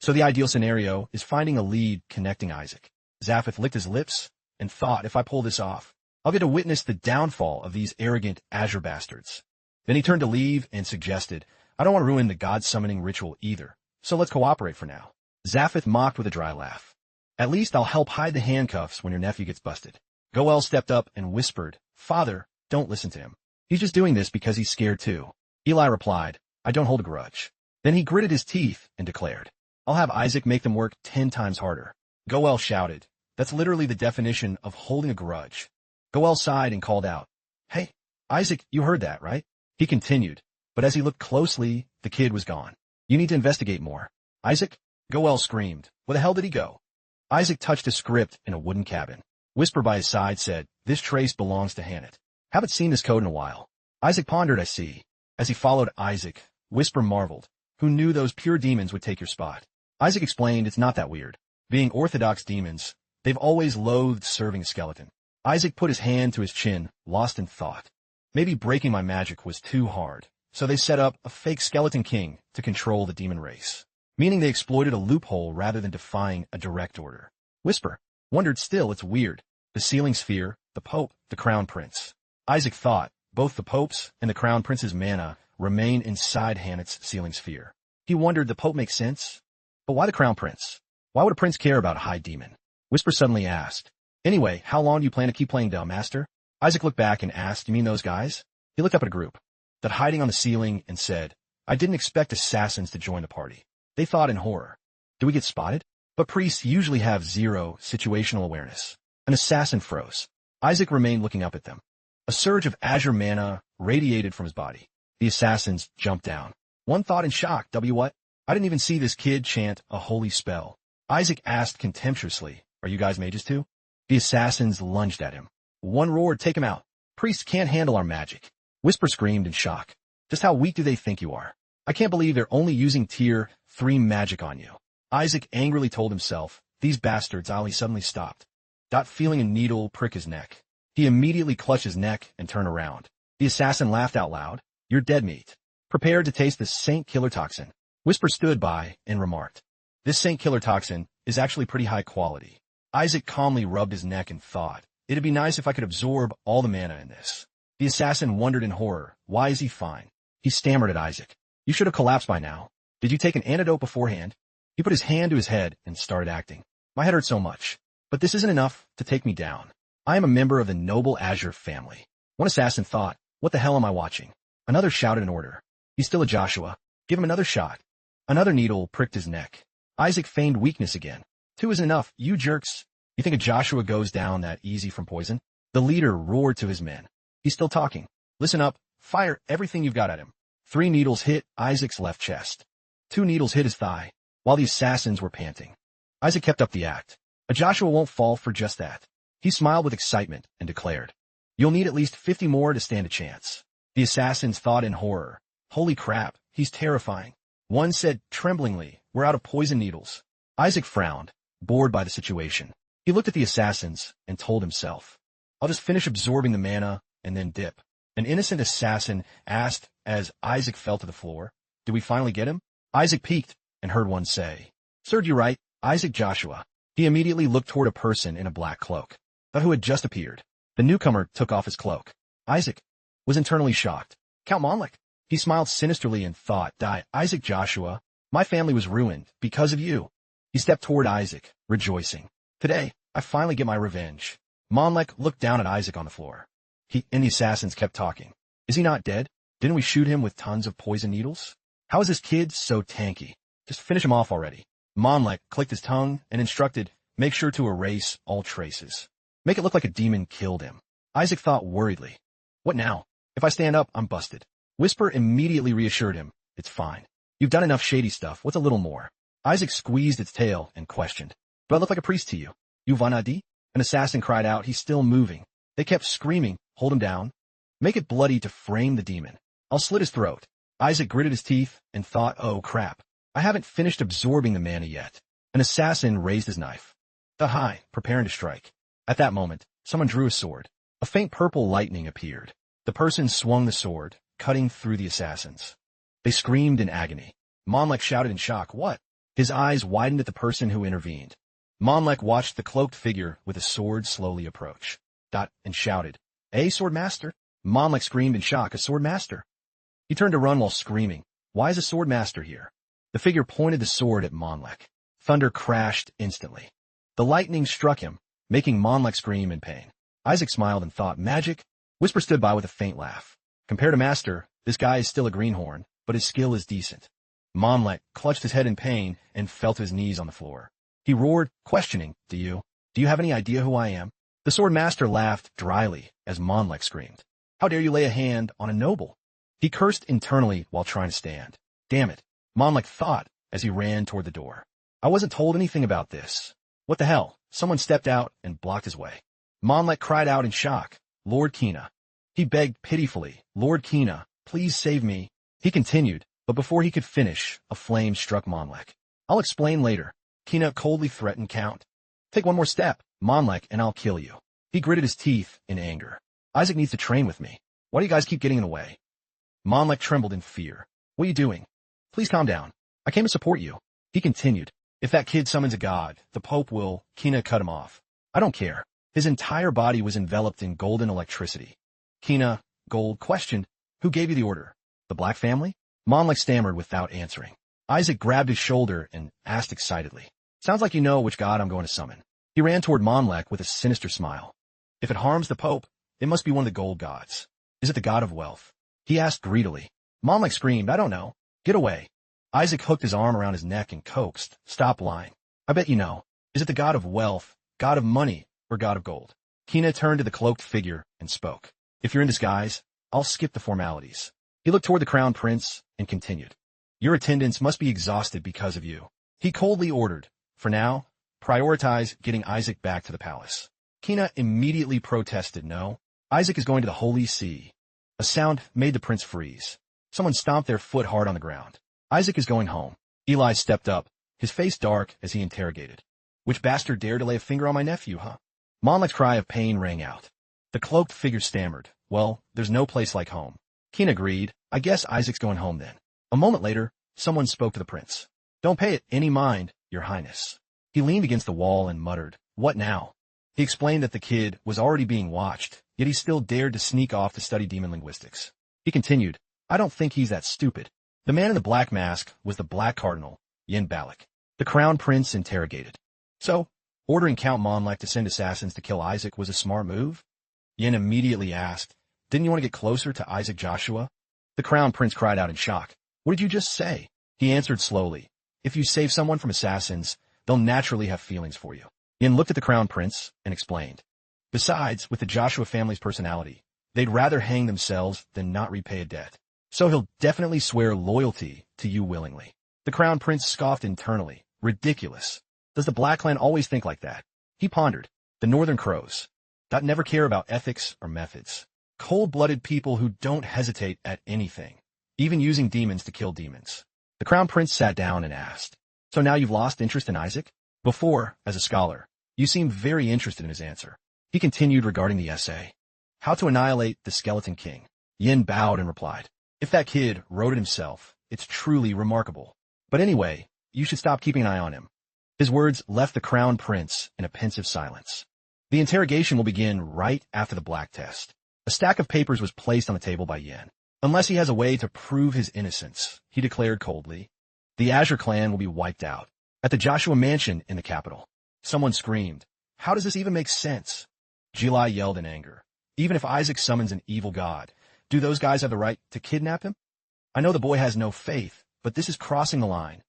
So the ideal scenario is finding a lead connecting Isaac." Zaphith licked his lips and thought, "If I pull this off, I'll get to witness the downfall of these arrogant Azure bastards." Then he turned to leave and suggested, "I don't want to ruin the god-summoning ritual either, so let's cooperate for now." Zaphith mocked with a dry laugh. "At least I'll help hide the handcuffs when your nephew gets busted." Goel stepped up and whispered, "Father, don't listen to him. He's just doing this because he's scared too." Eli replied, "I don't hold a grudge." Then he gritted his teeth and declared, "I'll have Isaac make them work 10 times harder." Goel shouted, "That's literally the definition of holding a grudge." Goel sighed and called out, "Hey, Isaac, you heard that, right?" He continued, but as he looked closely, the kid was gone. "You need to investigate more." "Isaac?" Goel screamed. "Where the hell did he go?" Isaac touched a script in a wooden cabin. Whisper by his side said, "This trace belongs to Hannett. Haven't seen this code in a while." Isaac pondered, "I see." As he followed Isaac, Whisper marveled, "Who knew those pure demons would take your spot?" Isaac explained, "It's not that weird. Being orthodox demons, they've always loathed serving a skeleton." Isaac put his hand to his chin, lost in thought. Maybe breaking my magic was too hard, so they set up a fake skeleton king to control the demon race. Meaning they exploited a loophole rather than defying a direct order. Whisper wondered, "Still, it's weird. The sealing sphere, the Pope, the Crown Prince." Isaac thought, both the Pope's and the Crown Prince's mana remain inside Hannett's sealing sphere. He wondered, the Pope makes sense? But why the Crown Prince? Why would a prince care about a high demon? Whisper suddenly asked, "Anyway, how long do you plan to keep playing dumb, Master?" Isaac looked back and asked, "You mean those guys?" He looked up at a group that hiding on the ceiling and said, "I didn't expect assassins to join the party." They thought in horror, "Do we get spotted?" But priests usually have zero situational awareness. An assassin froze. Isaac remained looking up at them. A surge of azure mana radiated from his body. The assassins jumped down. One thought in shock, What? I didn't even see this kid chant a holy spell." Isaac asked contemptuously, "Are you guys mages too?" The assassins lunged at him. One roared, "Take him out. Priests can't handle our magic." Whisper screamed in shock. "Just how weak do they think you are? I can't believe they're only using tier 3 magic on you." Isaac angrily told himself, "These bastards." He suddenly stopped, feeling a needle prick his neck. He immediately clutched his neck and turned around. The assassin laughed out loud. "You're dead meat. Prepare to taste the Saint Killer Toxin." Whisper stood by and remarked, "This Saint Killer Toxin is actually pretty high quality." Isaac calmly rubbed his neck and thought, "It'd be nice if I could absorb all the mana in this." The assassin wondered in horror, "Why is he fine?" He stammered at Isaac, "You should have collapsed by now. Did you take an antidote beforehand?" He put his hand to his head and started acting. "My head hurts so much, but this isn't enough to take me down. I am a member of the noble Azure family." One assassin thought, "What the hell am I watching?" Another shouted an order. "He's still a Joshua. Give him another shot." Another needle pricked his neck. Isaac feigned weakness again. "2 isn't enough, you jerks. You think a Joshua goes down that easy from poison?" The leader roared to his men. He's still talking. Listen up. Fire everything you've got at him. 3 needles hit Isaac's left chest. 2 needles hit his thigh, while the assassins were panting. Isaac kept up the act. A Joshua won't fall for just that. He smiled with excitement and declared, "You'll need at least 50 more to stand a chance." The assassins thought in horror. "Holy crap, he's terrifying." One said tremblingly, "We're out of poison needles." Isaac frowned, bored by the situation. He looked at the assassins and told himself, "I'll just finish absorbing the mana and then dip." An innocent assassin asked as Isaac fell to the floor, "Did we finally get him?" Isaac peeked and heard one say, "Served you right, Isaac Joshua." He immediately looked toward a person in a black cloak, who had just appeared. The newcomer took off his cloak. Isaac was internally shocked. "Count Monlik." He smiled sinisterly and thought, "Isaac Joshua, my family was ruined because of you." He stepped toward Isaac, rejoicing. "Today, I finally get my revenge." Monlik looked down at Isaac on the floor. And the assassins kept talking. "Is he not dead? Didn't we shoot him with tons of poison needles? How is this kid so tanky? Just finish him off already." Monlik clicked his tongue and instructed, "Make sure to erase all traces. Make it look like a demon killed him." Isaac thought worriedly. "What now? If I stand up, I'm busted." Whisper immediately reassured him, "It's fine. You've done enough shady stuff. What's a little more?" Isaac squeezed its tail and questioned, "Do I look like a priest to you?" "You vanadi?" An assassin cried out. "He's still moving." They kept screaming, "Hold him down. Make it bloody to frame the demon. I'll slit his throat." Isaac gritted his teeth and thought, "Oh crap. I haven't finished absorbing the mana yet." An assassin raised his knife. High, preparing to strike. At that moment, someone drew a sword. A faint purple lightning appeared. The person swung the sword, cutting through the assassins. They screamed in agony. Monlik shouted in shock, "What?" His eyes widened at the person who intervened. Monlik watched the cloaked figure with a sword slowly approach. And shouted, "A sword master?" Monlik screamed in shock, "A sword master?" He turned to run while screaming, "Why is a sword master here?" The figure pointed the sword at Monlik. Thunder crashed instantly. The lightning struck him, making Monlik scream in pain. Isaac smiled and thought, "Magic?" Whisper stood by with a faint laugh. "Compared to Master, this guy is still a greenhorn, but his skill is decent." Monlik clutched his head in pain and fell to his knees on the floor. He roared, questioning, Do you have any idea who I am?" The sword master laughed dryly as Monlik screamed, "How dare you lay a hand on a noble?" He cursed internally while trying to stand. "Damn it," Monlik thought as he ran toward the door. "I wasn't told anything about this." What the hell? Someone stepped out and blocked his way. Monlik cried out in shock, "Lord Kina." He begged pitifully, "Lord Kina, please save me." He continued, but before he could finish, a flame struck Monlik. "I'll explain later." Kina coldly threatened Count. "Take one more step, Monlik, and I'll kill you." He gritted his teeth in anger. "Isaac needs to train with me. Why do you guys keep getting in the way?" Monlik trembled in fear. "What are you doing? Please calm down. I came to support you." He continued, "If that kid summons a god, the Pope will." Kina cut him off. "I don't care." His entire body was enveloped in golden electricity. Kina, Gold, questioned, "Who gave you the order? The Black family?" Monlik stammered without answering. Isaac grabbed his shoulder and asked excitedly, "Sounds like you know which god I'm going to summon." He ran toward Monlik with a sinister smile. "If it harms the Pope, it must be one of the gold gods. Is it the god of wealth?" He asked greedily. Monlik screamed, "I don't know. Get away." Isaac hooked his arm around his neck and coaxed, "Stop lying. I bet you know. Is it the god of wealth, god of money, or god of gold?" Kina turned to the cloaked figure and spoke. "If you're in disguise, I'll skip the formalities." He looked toward the crown prince and continued, "Your attendants must be exhausted because of you." He coldly ordered, "For now, prioritize getting Isaac back to the palace." Kina immediately protested, "No, Isaac is going to the Holy See." A sound made the prince freeze. Someone stomped their foot hard on the ground. "Isaac is going home." Eli stepped up, his face dark as he interrogated. "Which bastard dared to lay a finger on my nephew, huh?" Monlik's cry of pain rang out. The cloaked figure stammered, "Well, there's no place like home." Keen agreed, "I guess Isaac's going home then." A moment later, someone spoke to the prince. "Don't pay it any mind, your highness." He leaned against the wall and muttered, "What now?" He explained that the kid was already being watched, yet he still dared to sneak off to study demon linguistics. He continued, "I don't think he's that stupid." The man in the black mask was the Black Cardinal, Yin Balik. The crown prince interrogated. "So, ordering Count Monlik to send assassins to kill Isaac was a smart move?" Yin immediately asked, "Didn't you want to get closer to Isaac Joshua?" The crown prince cried out in shock. "What did you just say?" He answered slowly, "If you save someone from assassins, they'll naturally have feelings for you." Yin looked at the crown prince and explained, Besides, with the Joshua family's personality, they'd rather hang themselves than not repay a debt. So he'll definitely swear loyalty to you willingly. The Crown Prince scoffed internally. Ridiculous. Does the Black Clan always think like that? He pondered. The Northern Crows. That never care about ethics or methods. Cold-blooded people who don't hesitate at anything, even using demons to kill demons. The Crown Prince sat down and asked, "So now you've lost interest in Isaac?" Before, as a scholar, you seemed very interested in his answer. He continued regarding the essay. How to Annihilate the Skeleton King. Yin bowed and replied, "If that kid wrote it himself, it's truly remarkable. But anyway, you should stop keeping an eye on him." His words left the Crown Prince in a pensive silence. The interrogation will begin right after the black test. A stack of papers was placed on the table by Yin. "Unless he has a way to prove his innocence," he declared coldly, "the Azure clan will be wiped out." At the Joshua mansion in the capital, someone screamed, "How does this even make sense?" Gili yelled in anger. "Even if Isaac summons an evil god, do those guys have the right to kidnap him? I know the boy has no faith, but this is crossing the line."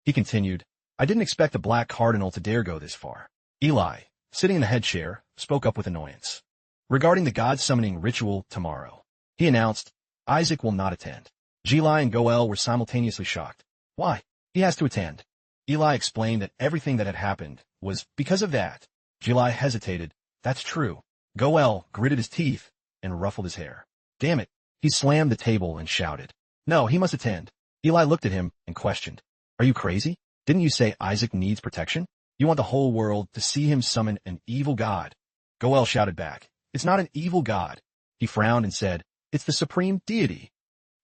He continued, "I didn't expect the Black Cardinal to dare go this far." Eli, sitting in the head chair, spoke up with annoyance. Regarding the god-summoning ritual tomorrow, he announced, "Isaac will not attend." Gili and Goel were simultaneously shocked. "Why? He has to attend." Eli explained that everything that had happened was because of that. Gili hesitated. "That's true." Goel gritted his teeth and ruffled his hair. "Damn it." He slammed the table and shouted, "No, he must attend." Eli looked at him and questioned, "Are you crazy? Didn't you say Isaac needs protection? You want the whole world to see him summon an evil god?" Goel shouted back, "It's not an evil god." He frowned and said, "It's the supreme deity.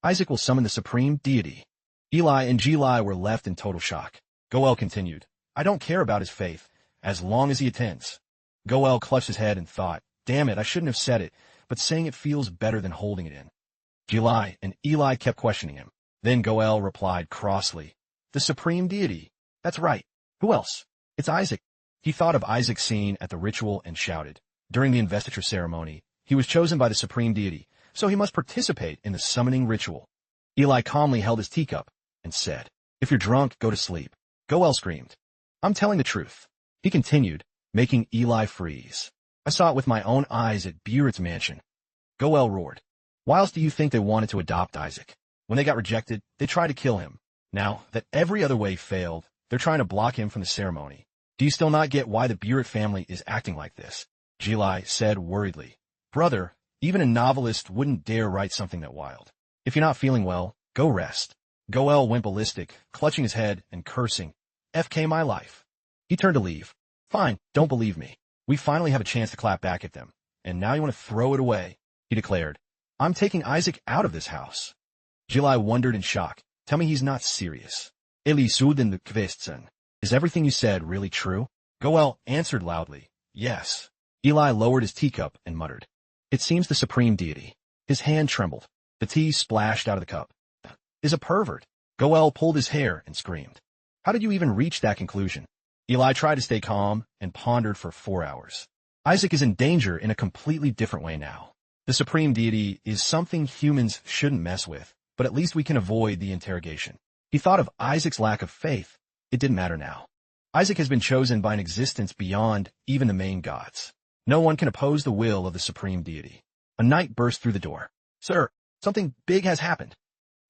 Isaac will summon the supreme deity." Eli and Gili were left in total shock. Goel continued, "I don't care about his faith, as long as he attends." Goel clutched his head and thought, "Damn it, I shouldn't have said it, but saying it feels better than holding it in." Gili and Eli kept questioning him. Then Goel replied crossly, "The supreme deity. That's right. Who else? It's Isaac." He thought of Isaac's scene at the ritual and shouted. During the investiture ceremony, he was chosen by the supreme deity, so he must participate in the summoning ritual. Eli calmly held his teacup and said, "If you're drunk, go to sleep." Goel screamed, "I'm telling the truth." He continued, making Eli freeze. "I saw it with my own eyes at Buret's mansion." Goel roared, "Why else do you think they wanted to adopt Isaac? When they got rejected, they tried to kill him. Now that every other way failed, they're trying to block him from the ceremony. Do you still not get why the Buret family is acting like this?" Gili said worriedly, "Brother, even a novelist wouldn't dare write something that wild. If you're not feeling well, go rest." Goel went ballistic, clutching his head and cursing, "FK my life." He turned to leave. "Fine, don't believe me. We finally have a chance to clap back at them, and now you want to throw it away," he declared. "I'm taking Isaac out of this house." Gili wondered in shock. "Tell me he's not serious." "Eli Suden the Kvistsen. Is everything you said really true?" Goel answered loudly, "Yes." Eli lowered his teacup and muttered, "It seems the supreme deity." His hand trembled. The tea splashed out of the cup. "Is a pervert." Goel pulled his hair and screamed. "How did you even reach that conclusion?" Eli tried to stay calm and pondered for 4 hours. "Isaac is in danger in a completely different way now. The supreme deity is something humans shouldn't mess with, but at least we can avoid the interrogation." He thought of Isaac's lack of faith. It didn't matter now. Isaac has been chosen by an existence beyond even the main gods. No one can oppose the will of the supreme deity. A knight burst through the door. "Sir, something big has happened,"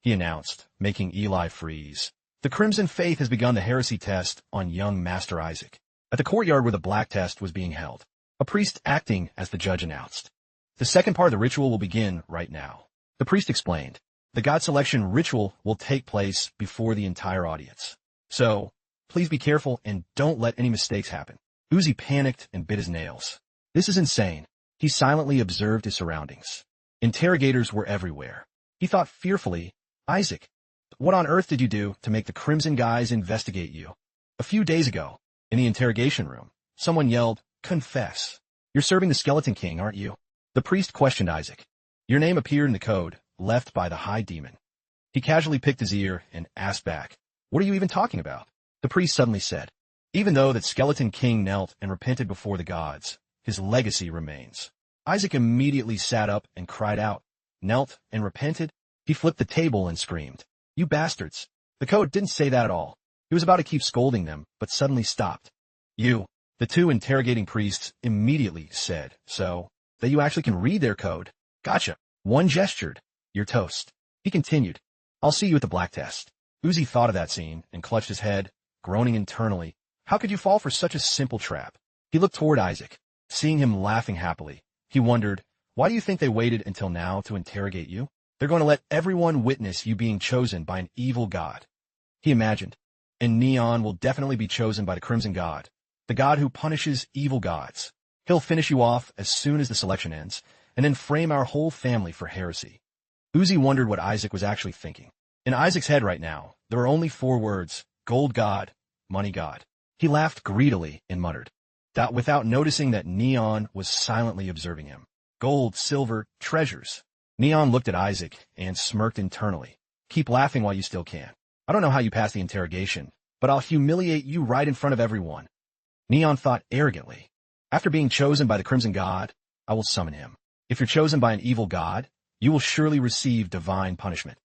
he announced, making Eli freeze. "The Crimson Faith has begun the heresy test on young Master Isaac." At the courtyard where the black test was being held, a priest acting as the judge announced, "The second part of the ritual will begin right now." The priest explained, "The god selection ritual will take place before the entire audience. So, please be careful and don't let any mistakes happen." Uzi panicked and bit his nails. "This is insane." He silently observed his surroundings. Interrogators were everywhere. He thought fearfully, "Isaac, what on earth did you do to make the Crimson guys investigate you?" A few days ago, in the interrogation room, someone yelled, "Confess. You're serving the Skeleton King, aren't you?" The priest questioned Isaac. "Your name appeared in the code left by the High Demon." He casually picked his ear and asked back, "What are you even talking about?" The priest suddenly said, "Even though that Skeleton King knelt and repented before the gods, his legacy remains." Isaac immediately sat up and cried out, "Knelt and repented?" He flipped the table and screamed, "You bastards. The code didn't say that at all." He was about to keep scolding them, but suddenly stopped. "You, The two interrogating priests immediately said, "So, that you actually can read their code? Gotcha." One gestured, "You're toast." He continued, "I'll see you at the black test." Uzi thought of that scene and clutched his head, groaning internally. How could you fall for such a simple trap? He looked toward Isaac. Seeing him laughing happily, he wondered, why do you think they waited until now to interrogate you? They're going to let everyone witness you being chosen by an evil god. He imagined, and Neon will definitely be chosen by the Crimson God, the god who punishes evil gods. He'll finish you off as soon as the selection ends, and then frame our whole family for heresy. Uzi wondered what Isaac was actually thinking. In Isaac's head right now, there were only 4 words: gold god, money god. He laughed greedily and muttered, that without noticing that Neon was silently observing him. Gold, silver, treasures. Neon looked at Isaac and smirked internally. Keep laughing while you still can. I don't know how you passed the interrogation, but I'll humiliate you right in front of everyone. Neon thought arrogantly. After being chosen by the Crimson God, I will summon him. If you're chosen by an evil god, you will surely receive divine punishment.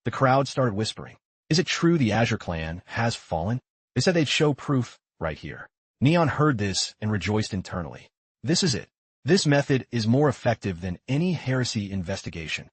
The crowd started whispering. Is it true the Azure clan has fallen? They said they'd show proof right here. Neon heard this and rejoiced internally. This is it. This method is more effective than any heresy investigation.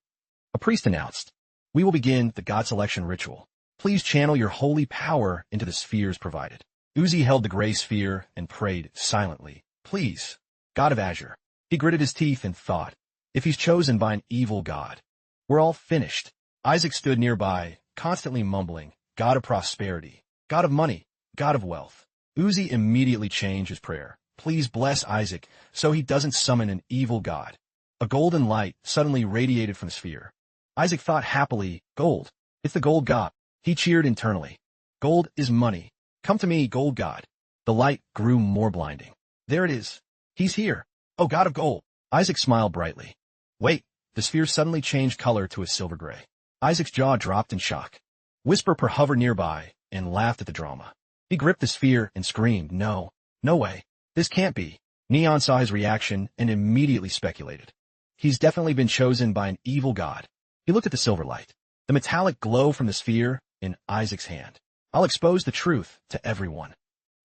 A priest announced, "We will begin the god selection ritual. Please channel your holy power into the spheres provided." Uzi held the gray sphere and prayed silently. "Please, God of Azure." He gritted his teeth and thought, if he's chosen by an evil god, we're all finished. Isaac stood nearby, constantly mumbling, God of prosperity, God of money, God of wealth. Uzi immediately changed his prayer. Please bless Isaac so he doesn't summon an evil god. A golden light suddenly radiated from the sphere. Isaac thought happily, gold. It's the gold god. He cheered internally. Gold is money. Come to me, gold god. The light grew more blinding. There it is. He's here. Oh, god of gold. Isaac smiled brightly. Wait, the sphere suddenly changed color to a silver gray. Isaac's jaw dropped in shock. Whisper hovered nearby and laughed at the drama. He gripped the sphere and screamed, no, no way. This can't be. Neon saw his reaction and immediately speculated. He's definitely been chosen by an evil god. He looked at the silver light, the metallic glow from the sphere in Isaac's hand. I'll expose the truth to everyone.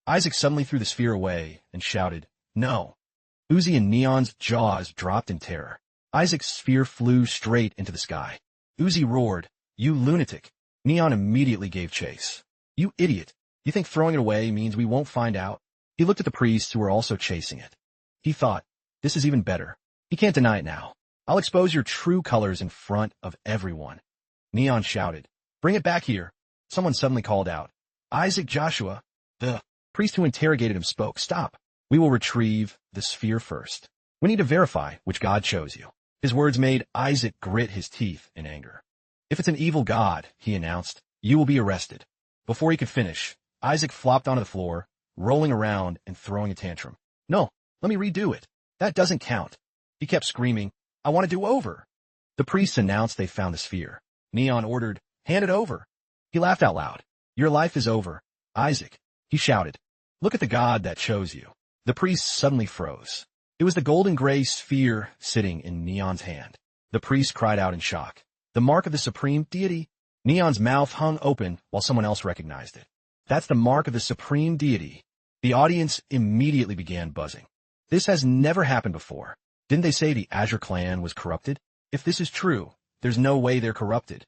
Isaac suddenly threw the sphere away and shouted, no. Uzi and Neon's jaws dropped in terror. Isaac's sphere flew straight into the sky. Uzi roared, you lunatic. Neon immediately gave chase. You idiot. You think throwing it away means we won't find out? He looked at the priests who were also chasing it. He thought, this is even better. He can't deny it now. I'll expose your true colors in front of everyone. Neon shouted, bring it back here. Someone suddenly called out, Isaac Joshua. The priest who interrogated him spoke, stop. We will retrieve the sphere first. We need to verify which god chose you. His words made Isaac grit his teeth in anger. If it's an evil god, he announced, you will be arrested. Before he could finish, Isaac flopped onto the floor, rolling around and throwing a tantrum. No, let me redo it. That doesn't count. He kept screaming, I want to do over. The priests announced they found the sphere. Neon ordered, hand it over. He laughed out loud. Your life is over, Isaac. He shouted, look at the god that chose you. The priest suddenly froze. It was the golden gray sphere sitting in Neon's hand. The priest cried out in shock. The mark of the supreme deity. Neon's mouth hung open while someone else recognized it. That's the mark of the supreme deity. The audience immediately began buzzing. This has never happened before. Didn't they say the Azure clan was corrupted? If this is true, there's no way they're corrupted.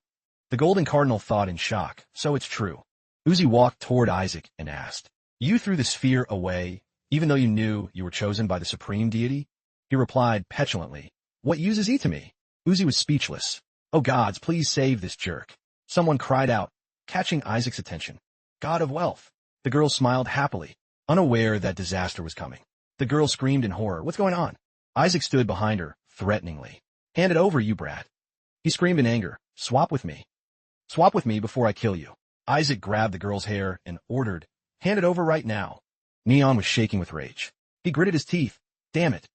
The Golden Cardinal thought in shock, so it's true. Uzi walked toward Isaac and asked, you threw the sphere away, even though you knew you were chosen by the supreme deity? He replied petulantly, what use is he to me? Uzi was speechless. Oh gods, please save this jerk. Someone cried out, catching Isaac's attention. God of wealth. The girl smiled happily, unaware that disaster was coming. The girl screamed in horror, what's going on? Isaac stood behind her, threateningly. Hand it over, you brat. He screamed in anger, swap with me. Swap with me before I kill you. Isaac grabbed the girl's hair and ordered, hand it over right now. Neon was shaking with rage. He gritted his teeth. Damn it.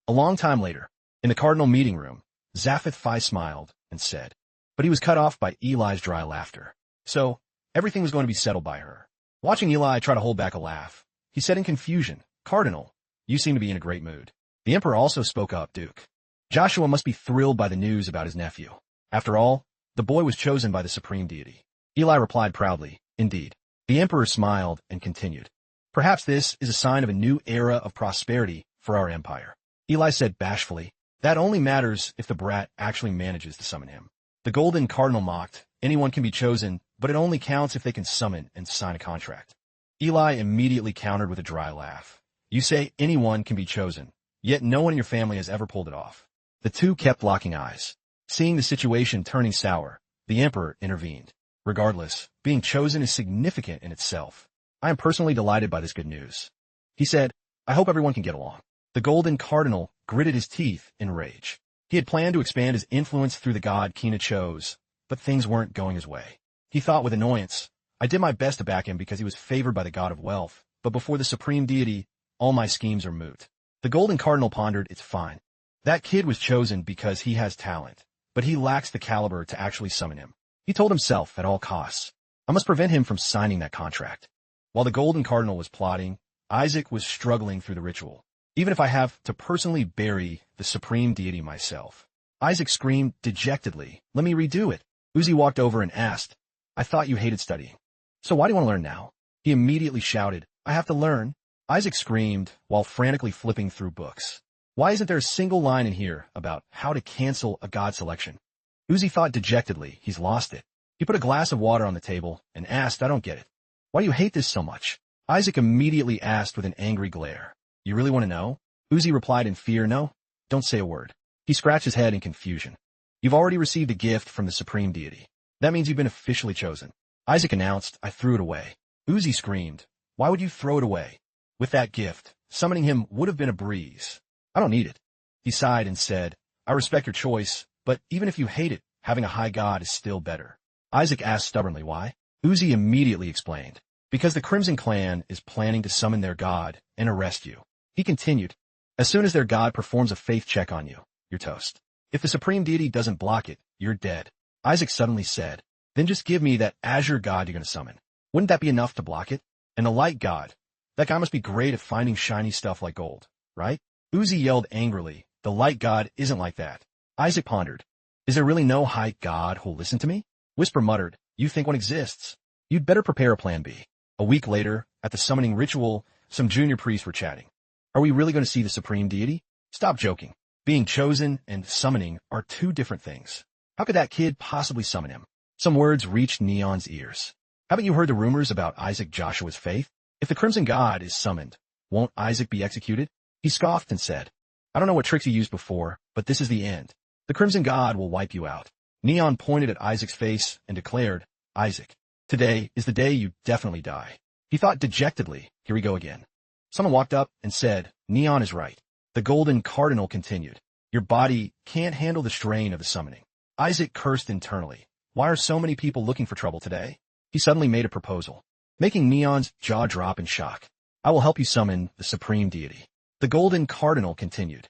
A long time later, in the cardinal meeting room, Zaphith Phi smiled and said, but he was cut off by Eli's dry laughter. So, everything was going to be settled by her. Watching Eli try to hold back a laugh, he said in confusion, Cardinal, you seem to be in a great mood. The Emperor also spoke up, Duke. Joshua must be thrilled by the news about his nephew. After all, the boy was chosen by the supreme deity. Eli replied proudly, indeed. The Emperor smiled and continued. Perhaps this is a sign of a new era of prosperity for our empire. Eli said bashfully, that only matters if the brat actually manages to summon him. The golden cardinal mocked, anyone can be chosen, but it only counts if they can summon and sign a contract. Eli immediately countered with a dry laugh. You say anyone can be chosen, yet no one in your family has ever pulled it off. The two kept locking eyes. Seeing the situation turning sour, the emperor intervened. Regardless, being chosen is significant in itself. I am personally delighted by this good news. He said, I hope everyone can get along. The golden cardinal gritted his teeth in rage. He had planned to expand his influence through the god Kina chose, but things weren't going his way. He thought with annoyance, I did my best to back him because he was favored by the god of wealth, but before the supreme deity, all my schemes are moot. The golden cardinal pondered, it's fine. That kid was chosen because he has talent, but he lacks the caliber to actually summon him. He told himself at all costs, I must prevent him from signing that contract. While the golden cardinal was plotting, Isaac was struggling through the ritual. Even if I have to personally bury the supreme deity myself. Isaac screamed dejectedly, let me redo it. Uzi walked over and asked, I thought you hated studying. So why do you want to learn now? He immediately shouted, I have to learn. Isaac screamed while frantically flipping through books. Why isn't there a single line in here about how to cancel a god selection? Uzi thought dejectedly, he's lost it. He put a glass of water on the table and asked, I don't get it. Why do you hate this so much? Isaac immediately asked with an angry glare. You really want to know? Uzi replied in fear, no, don't say a word. He scratched his head in confusion. You've already received a gift from the supreme deity. That means you've been officially chosen. Isaac announced, I threw it away. Uzi screamed, why would you throw it away? With that gift, summoning him would have been a breeze. I don't need it. He sighed and said, I respect your choice, but even if you hate it, having a high god is still better. Isaac asked stubbornly why. Uzi immediately explained, because the Crimson Clan is planning to summon their god and arrest you. He continued, as soon as their god performs a faith check on you, you're toast. If the supreme deity doesn't block it, you're dead. Isaac suddenly said, then just give me that azure god you're going to summon. Wouldn't that be enough to block it? And the light god, that guy must be great at finding shiny stuff like gold, right? Uzi yelled angrily, the light god isn't like that. Isaac pondered, is there really no high god who'll listen to me? Whisper muttered, you think one exists? You'd better prepare a plan B. A week later, at the summoning ritual, some junior priests were chatting. Are we really going to see the supreme deity? Stop joking. Being chosen and summoning are two different things. How could that kid possibly summon him? Some words reached Neon's ears. Haven't you heard the rumors about Isaac Joshua's faith? If the Crimson God is summoned, won't Isaac be executed? He scoffed and said, I don't know what tricks you used before, but this is the end. The Crimson God will wipe you out. Neon pointed at Isaac's face and declared, Isaac, today is the day you definitely die. He thought dejectedly, here we go again. Someone walked up and said, Neon is right. The golden cardinal continued, your body can't handle the strain of the summoning. Isaac cursed internally. Why are so many people looking for trouble today? He suddenly made a proposal, making Neon's jaw drop in shock. I will help you summon the supreme deity. The golden cardinal continued.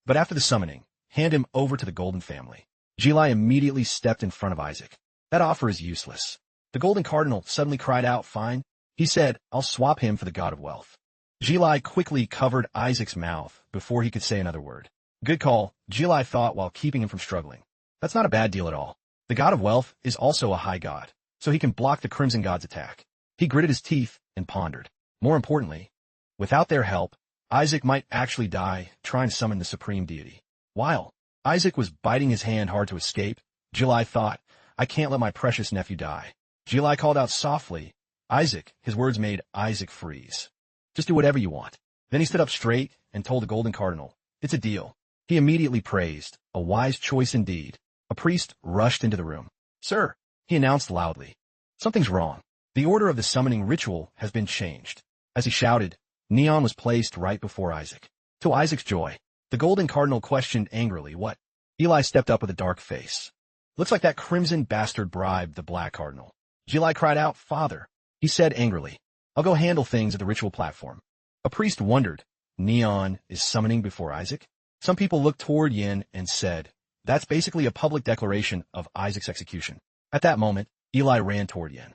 But after the summoning, hand him over to the golden family. Jilai immediately stepped in front of Isaac. That offer is useless. The golden cardinal suddenly cried out, fine. He said, I'll swap him for the god of wealth. Jilai quickly covered Isaac's mouth before he could say another word. Good call, Jilai thought while keeping him from struggling. That's not a bad deal at all. The god of wealth is also a high god, so he can block the Crimson God's attack. He gritted his teeth and pondered. More importantly, without their help, Isaac might actually die trying to summon the supreme deity. While Isaac was biting his hand hard to escape, Jilai thought, I can't let my precious nephew die. Jilai called out softly, Isaac. His words made Isaac freeze. Just do whatever you want. Then he stood up straight and told the golden cardinal, it's a deal. He immediately praised, a wise choice indeed. A priest rushed into the room. Sir, he announced loudly, something's wrong. The order of the summoning ritual has been changed. As he shouted, Neon was placed right before Isaac. To Isaac's joy, the golden cardinal questioned angrily, what? Eli stepped up with a dark face. Looks like that crimson bastard bribed the black cardinal. Eli cried out, Father. He said angrily, I'll go handle things at the ritual platform. A priest wondered, Neon is summoning before Isaac? Some people looked toward Yin and said, that's basically a public declaration of Isaac's execution. At that moment, Eli ran toward Yin.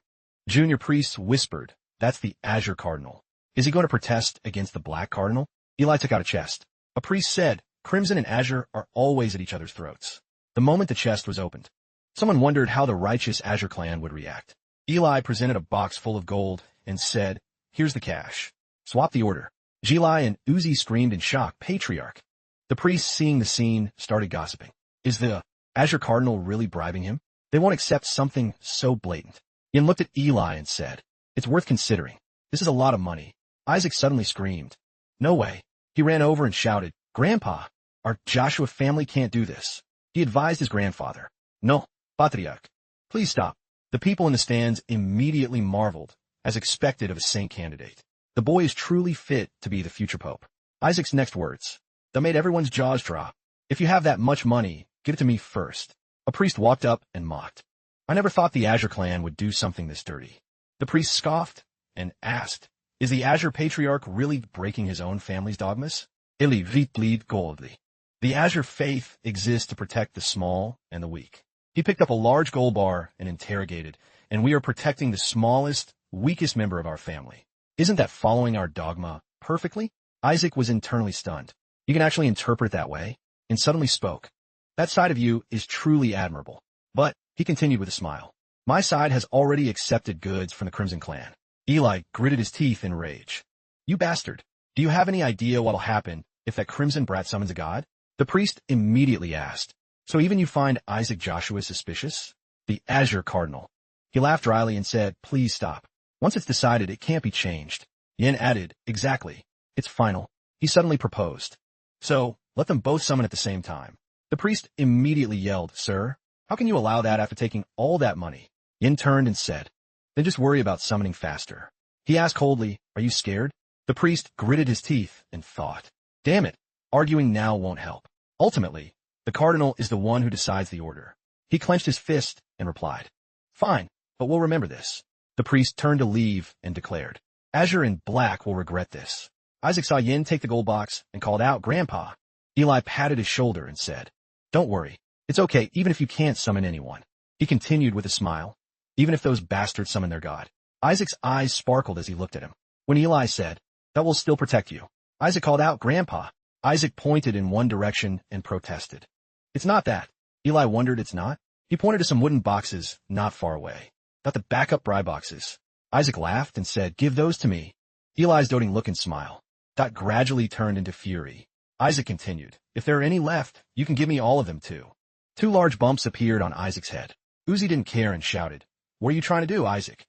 Junior priests whispered, that's the Azure Cardinal. Is he going to protest against the Black Cardinal? Eli took out a chest. A priest said, Crimson and Azure are always at each other's throats. The moment the chest was opened, someone wondered how the righteous Azure clan would react. Eli presented a box full of gold and said, here's the cash. Swap the order. Jilai and Uzi screamed in shock. Patriarch. The priests, seeing the scene, started gossiping. Is the Azure Cardinal really bribing him? They won't accept something so blatant. Yin looked at Eli and said, it's worth considering. This is a lot of money. Isaac suddenly screamed. No way. He ran over and shouted, Grandpa, our Joshua family can't do this. He advised his grandfather. No, Patriarch. Please stop. The people in the stands immediately marveled, as expected of a saint candidate. The boy is truly fit to be the future pope. Isaac's next words. That made everyone's jaws drop. If you have that much money, give it to me first. A priest walked up and mocked. I never thought the Azure clan would do something this dirty. The priest scoffed and asked, is the Azure Patriarch really breaking his own family's dogmas? Ili vitlead goldly. The Azure faith exists to protect the small and the weak. He picked up a large gold bar and interrogated, and we are protecting the smallest, weakest member of our family. Isn't that following our dogma perfectly? Isaac was internally stunned. You can actually interpret it that way, and suddenly spoke. That side of you is truly admirable. But, he continued with a smile, my side has already accepted goods from the Crimson Clan. Eli gritted his teeth in rage. You bastard. Do you have any idea what'll happen if that Crimson brat summons a god? The priest immediately asked. So even you find Isaac Joshua suspicious? The Azure Cardinal. He laughed dryly and said, please stop. Once it's decided, it can't be changed. Yin added, exactly. It's final. He suddenly proposed. So, let them both summon at the same time. The priest immediately yelled, sir, how can you allow that after taking all that money? Yin turned and said, then just worry about summoning faster. He asked coldly, are you scared? The priest gritted his teeth and thought, damn it, arguing now won't help. Ultimately, the cardinal is the one who decides the order. He clenched his fist and replied, fine, but we'll remember this. The priest turned to leave and declared, Azure and Black will regret this. Isaac saw Yin take the gold box and called out, Grandpa. Eli patted his shoulder and said, don't worry. It's okay even if you can't summon anyone. He continued with a smile. Even if those bastards summon their god. Isaac's eyes sparkled as he looked at him. When Eli said, that will still protect you. Isaac called out, Grandpa. Isaac pointed in one direction and protested. It's not that. Eli wondered it's not. He pointed to some wooden boxes not far away. Not the backup bribe boxes. Isaac laughed and said, give those to me. Eli's doting look and smile. That gradually turned into fury. Isaac continued, if there are any left, you can give me all of them too. Two large bumps appeared on Isaac's head. Uzi didn't care and shouted, what are you trying to do, Isaac?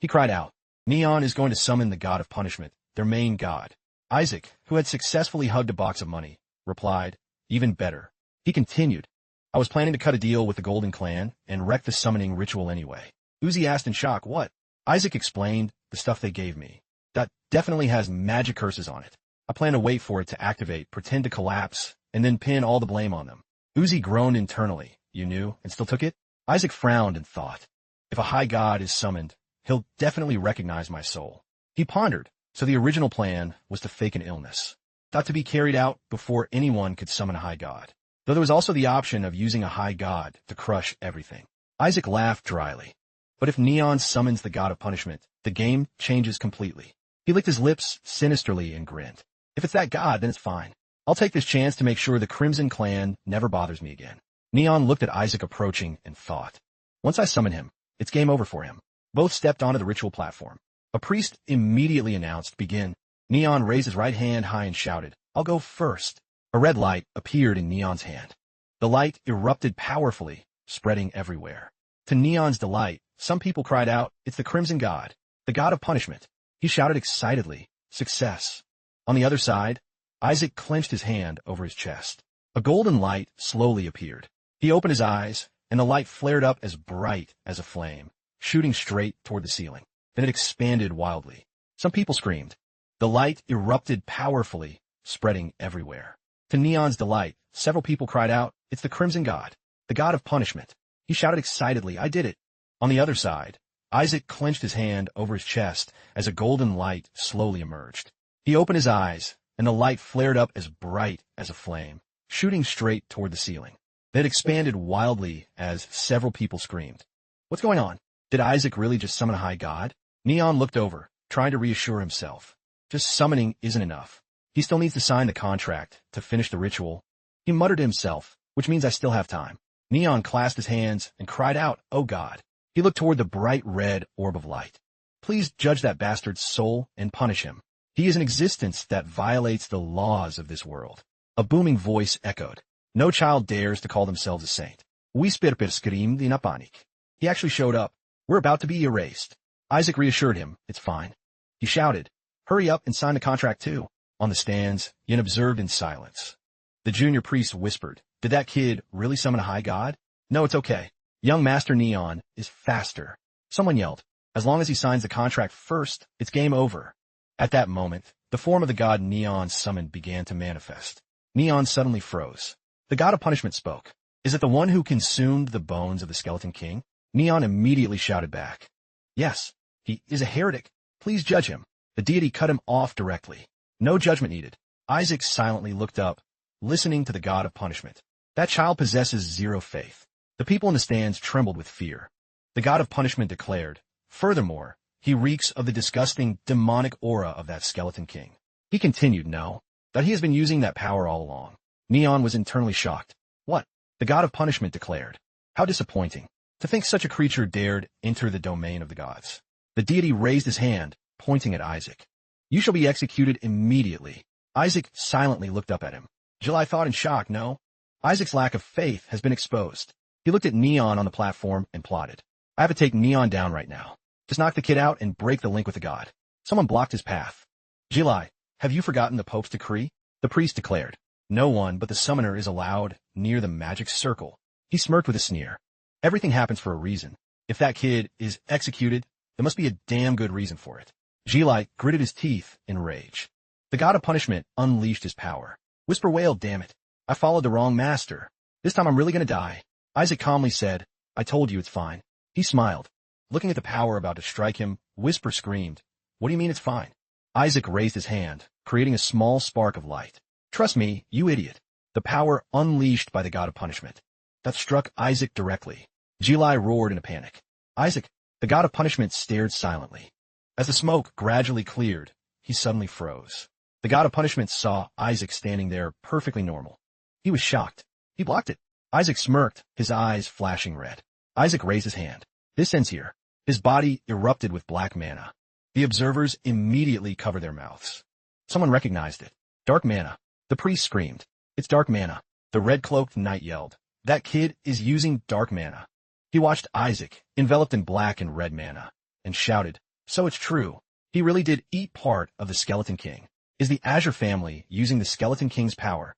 He cried out, Neon is going to summon the god of punishment, their main god. Isaac, who had successfully hugged a box of money, replied, even better. He continued, I was planning to cut a deal with the Golden Clan and wreck the summoning ritual anyway. Uzi asked in shock, what? Isaac explained, the stuff they gave me. That definitely has magic curses on it. I plan to wait for it to activate, pretend to collapse, and then pin all the blame on them. Uzi groaned internally. You knew, and still took it? Isaac frowned and thought, if a high god is summoned, he'll definitely recognize my soul. He pondered, so the original plan was to fake an illness. Thought to be carried out before anyone could summon a high god. Though there was also the option of using a high god to crush everything. Isaac laughed dryly. But if Neon summons the god of punishment, the game changes completely. He licked his lips sinisterly and grinned. If it's that god, then it's fine. I'll take this chance to make sure the Crimson Clan never bothers me again. Neon looked at Isaac approaching and thought, once I summon him, it's game over for him. Both stepped onto the ritual platform. A priest immediately announced, begin. Neon raised his right hand high and shouted, I'll go first. A red light appeared in Neon's hand. The light erupted powerfully, spreading everywhere. To Neon's delight, some people cried out, it's the Crimson God, the god of punishment. He shouted excitedly, success. On the other side, Isaac clenched his hand over his chest. A golden light slowly appeared. He opened his eyes, and the light flared up as bright as a flame, shooting straight toward the ceiling. Then it expanded wildly. Some people screamed. The light erupted powerfully, spreading everywhere. To Neon's delight, several people cried out, it's the Crimson God, the god of punishment. He shouted excitedly, I did it. On the other side, Isaac clenched his hand over his chest as a golden light slowly emerged. He opened his eyes, and the light flared up as bright as a flame, shooting straight toward the ceiling. Then it expanded wildly as several people screamed. What's going on? Did Isaac really just summon a high god? Neon looked over, trying to reassure himself. Just summoning isn't enough. He still needs to sign the contract to finish the ritual. He muttered to himself, which means I still have time. Neon clasped his hands and cried out, oh God. He looked toward the bright red orb of light. Please judge that bastard's soul and punish him. He is an existence that violates the laws of this world. A booming voice echoed. No child dares to call themselves a saint. Whisper per screamed in a panic. He actually showed up. We're about to be erased. Isaac reassured him, it's fine. He shouted, hurry up and sign the contract too. On the stands, Yin observed in silence. The junior priest whispered, did that kid really summon a high god? No, it's okay. Young Master Neon is faster. Someone yelled, as long as he signs the contract first, it's game over. At that moment, the form of the god Neon summoned began to manifest. Neon suddenly froze. The god of punishment spoke. Is it the one who consumed the bones of the skeleton king? Neon immediately shouted back. Yes, he is a heretic. Please judge him. The deity cut him off directly. No judgment needed. Isaac silently looked up, listening to the god of punishment. That child possesses zero faith. The people in the stands trembled with fear. The god of punishment declared, furthermore, he reeks of the disgusting, demonic aura of that skeleton king. He continued, no, that he has been using that power all along. Neon was internally shocked. What? The god of punishment declared. How disappointing. To think such a creature dared enter the domain of the gods. The deity raised his hand, pointing at Isaac. You shall be executed immediately. Isaac silently looked up at him. July thought in shock, no. Isaac's lack of faith has been exposed. He looked at Neon on the platform and plotted. I have to take Neon down right now. Just knock the kid out and break the link with the god. Someone blocked his path. July, have you forgotten the Pope's decree? The priest declared. No one but the summoner is allowed near the magic circle. He smirked with a sneer. Everything happens for a reason. If that kid is executed, there must be a damn good reason for it. Jilai gritted his teeth in rage. The god of punishment unleashed his power. Whisper wailed, damn it. I followed the wrong master. This time I'm really gonna die. Isaac calmly said, I told you it's fine. He smiled. Looking at the power about to strike him, Whisper screamed, what do you mean it's fine? Isaac raised his hand, creating a small spark of light. Trust me, you idiot. The power unleashed by the god of punishment. That struck Isaac directly. Jilai roared in a panic. Isaac, the god of punishment stared silently. As the smoke gradually cleared, he suddenly froze. The god of punishment saw Isaac standing there perfectly normal. He was shocked. He blocked it. Isaac smirked, his eyes flashing red. Isaac raised his hand. This ends here. His body erupted with black mana. The observers immediately covered their mouths. Someone recognized it. Dark mana. The priest screamed. It's dark mana. The red-cloaked knight yelled. That kid is using dark mana. He watched Isaac, enveloped in black and red mana, and shouted, so it's true. He really did eat part of the Skeleton King. Is the Azure family using the Skeleton King's power?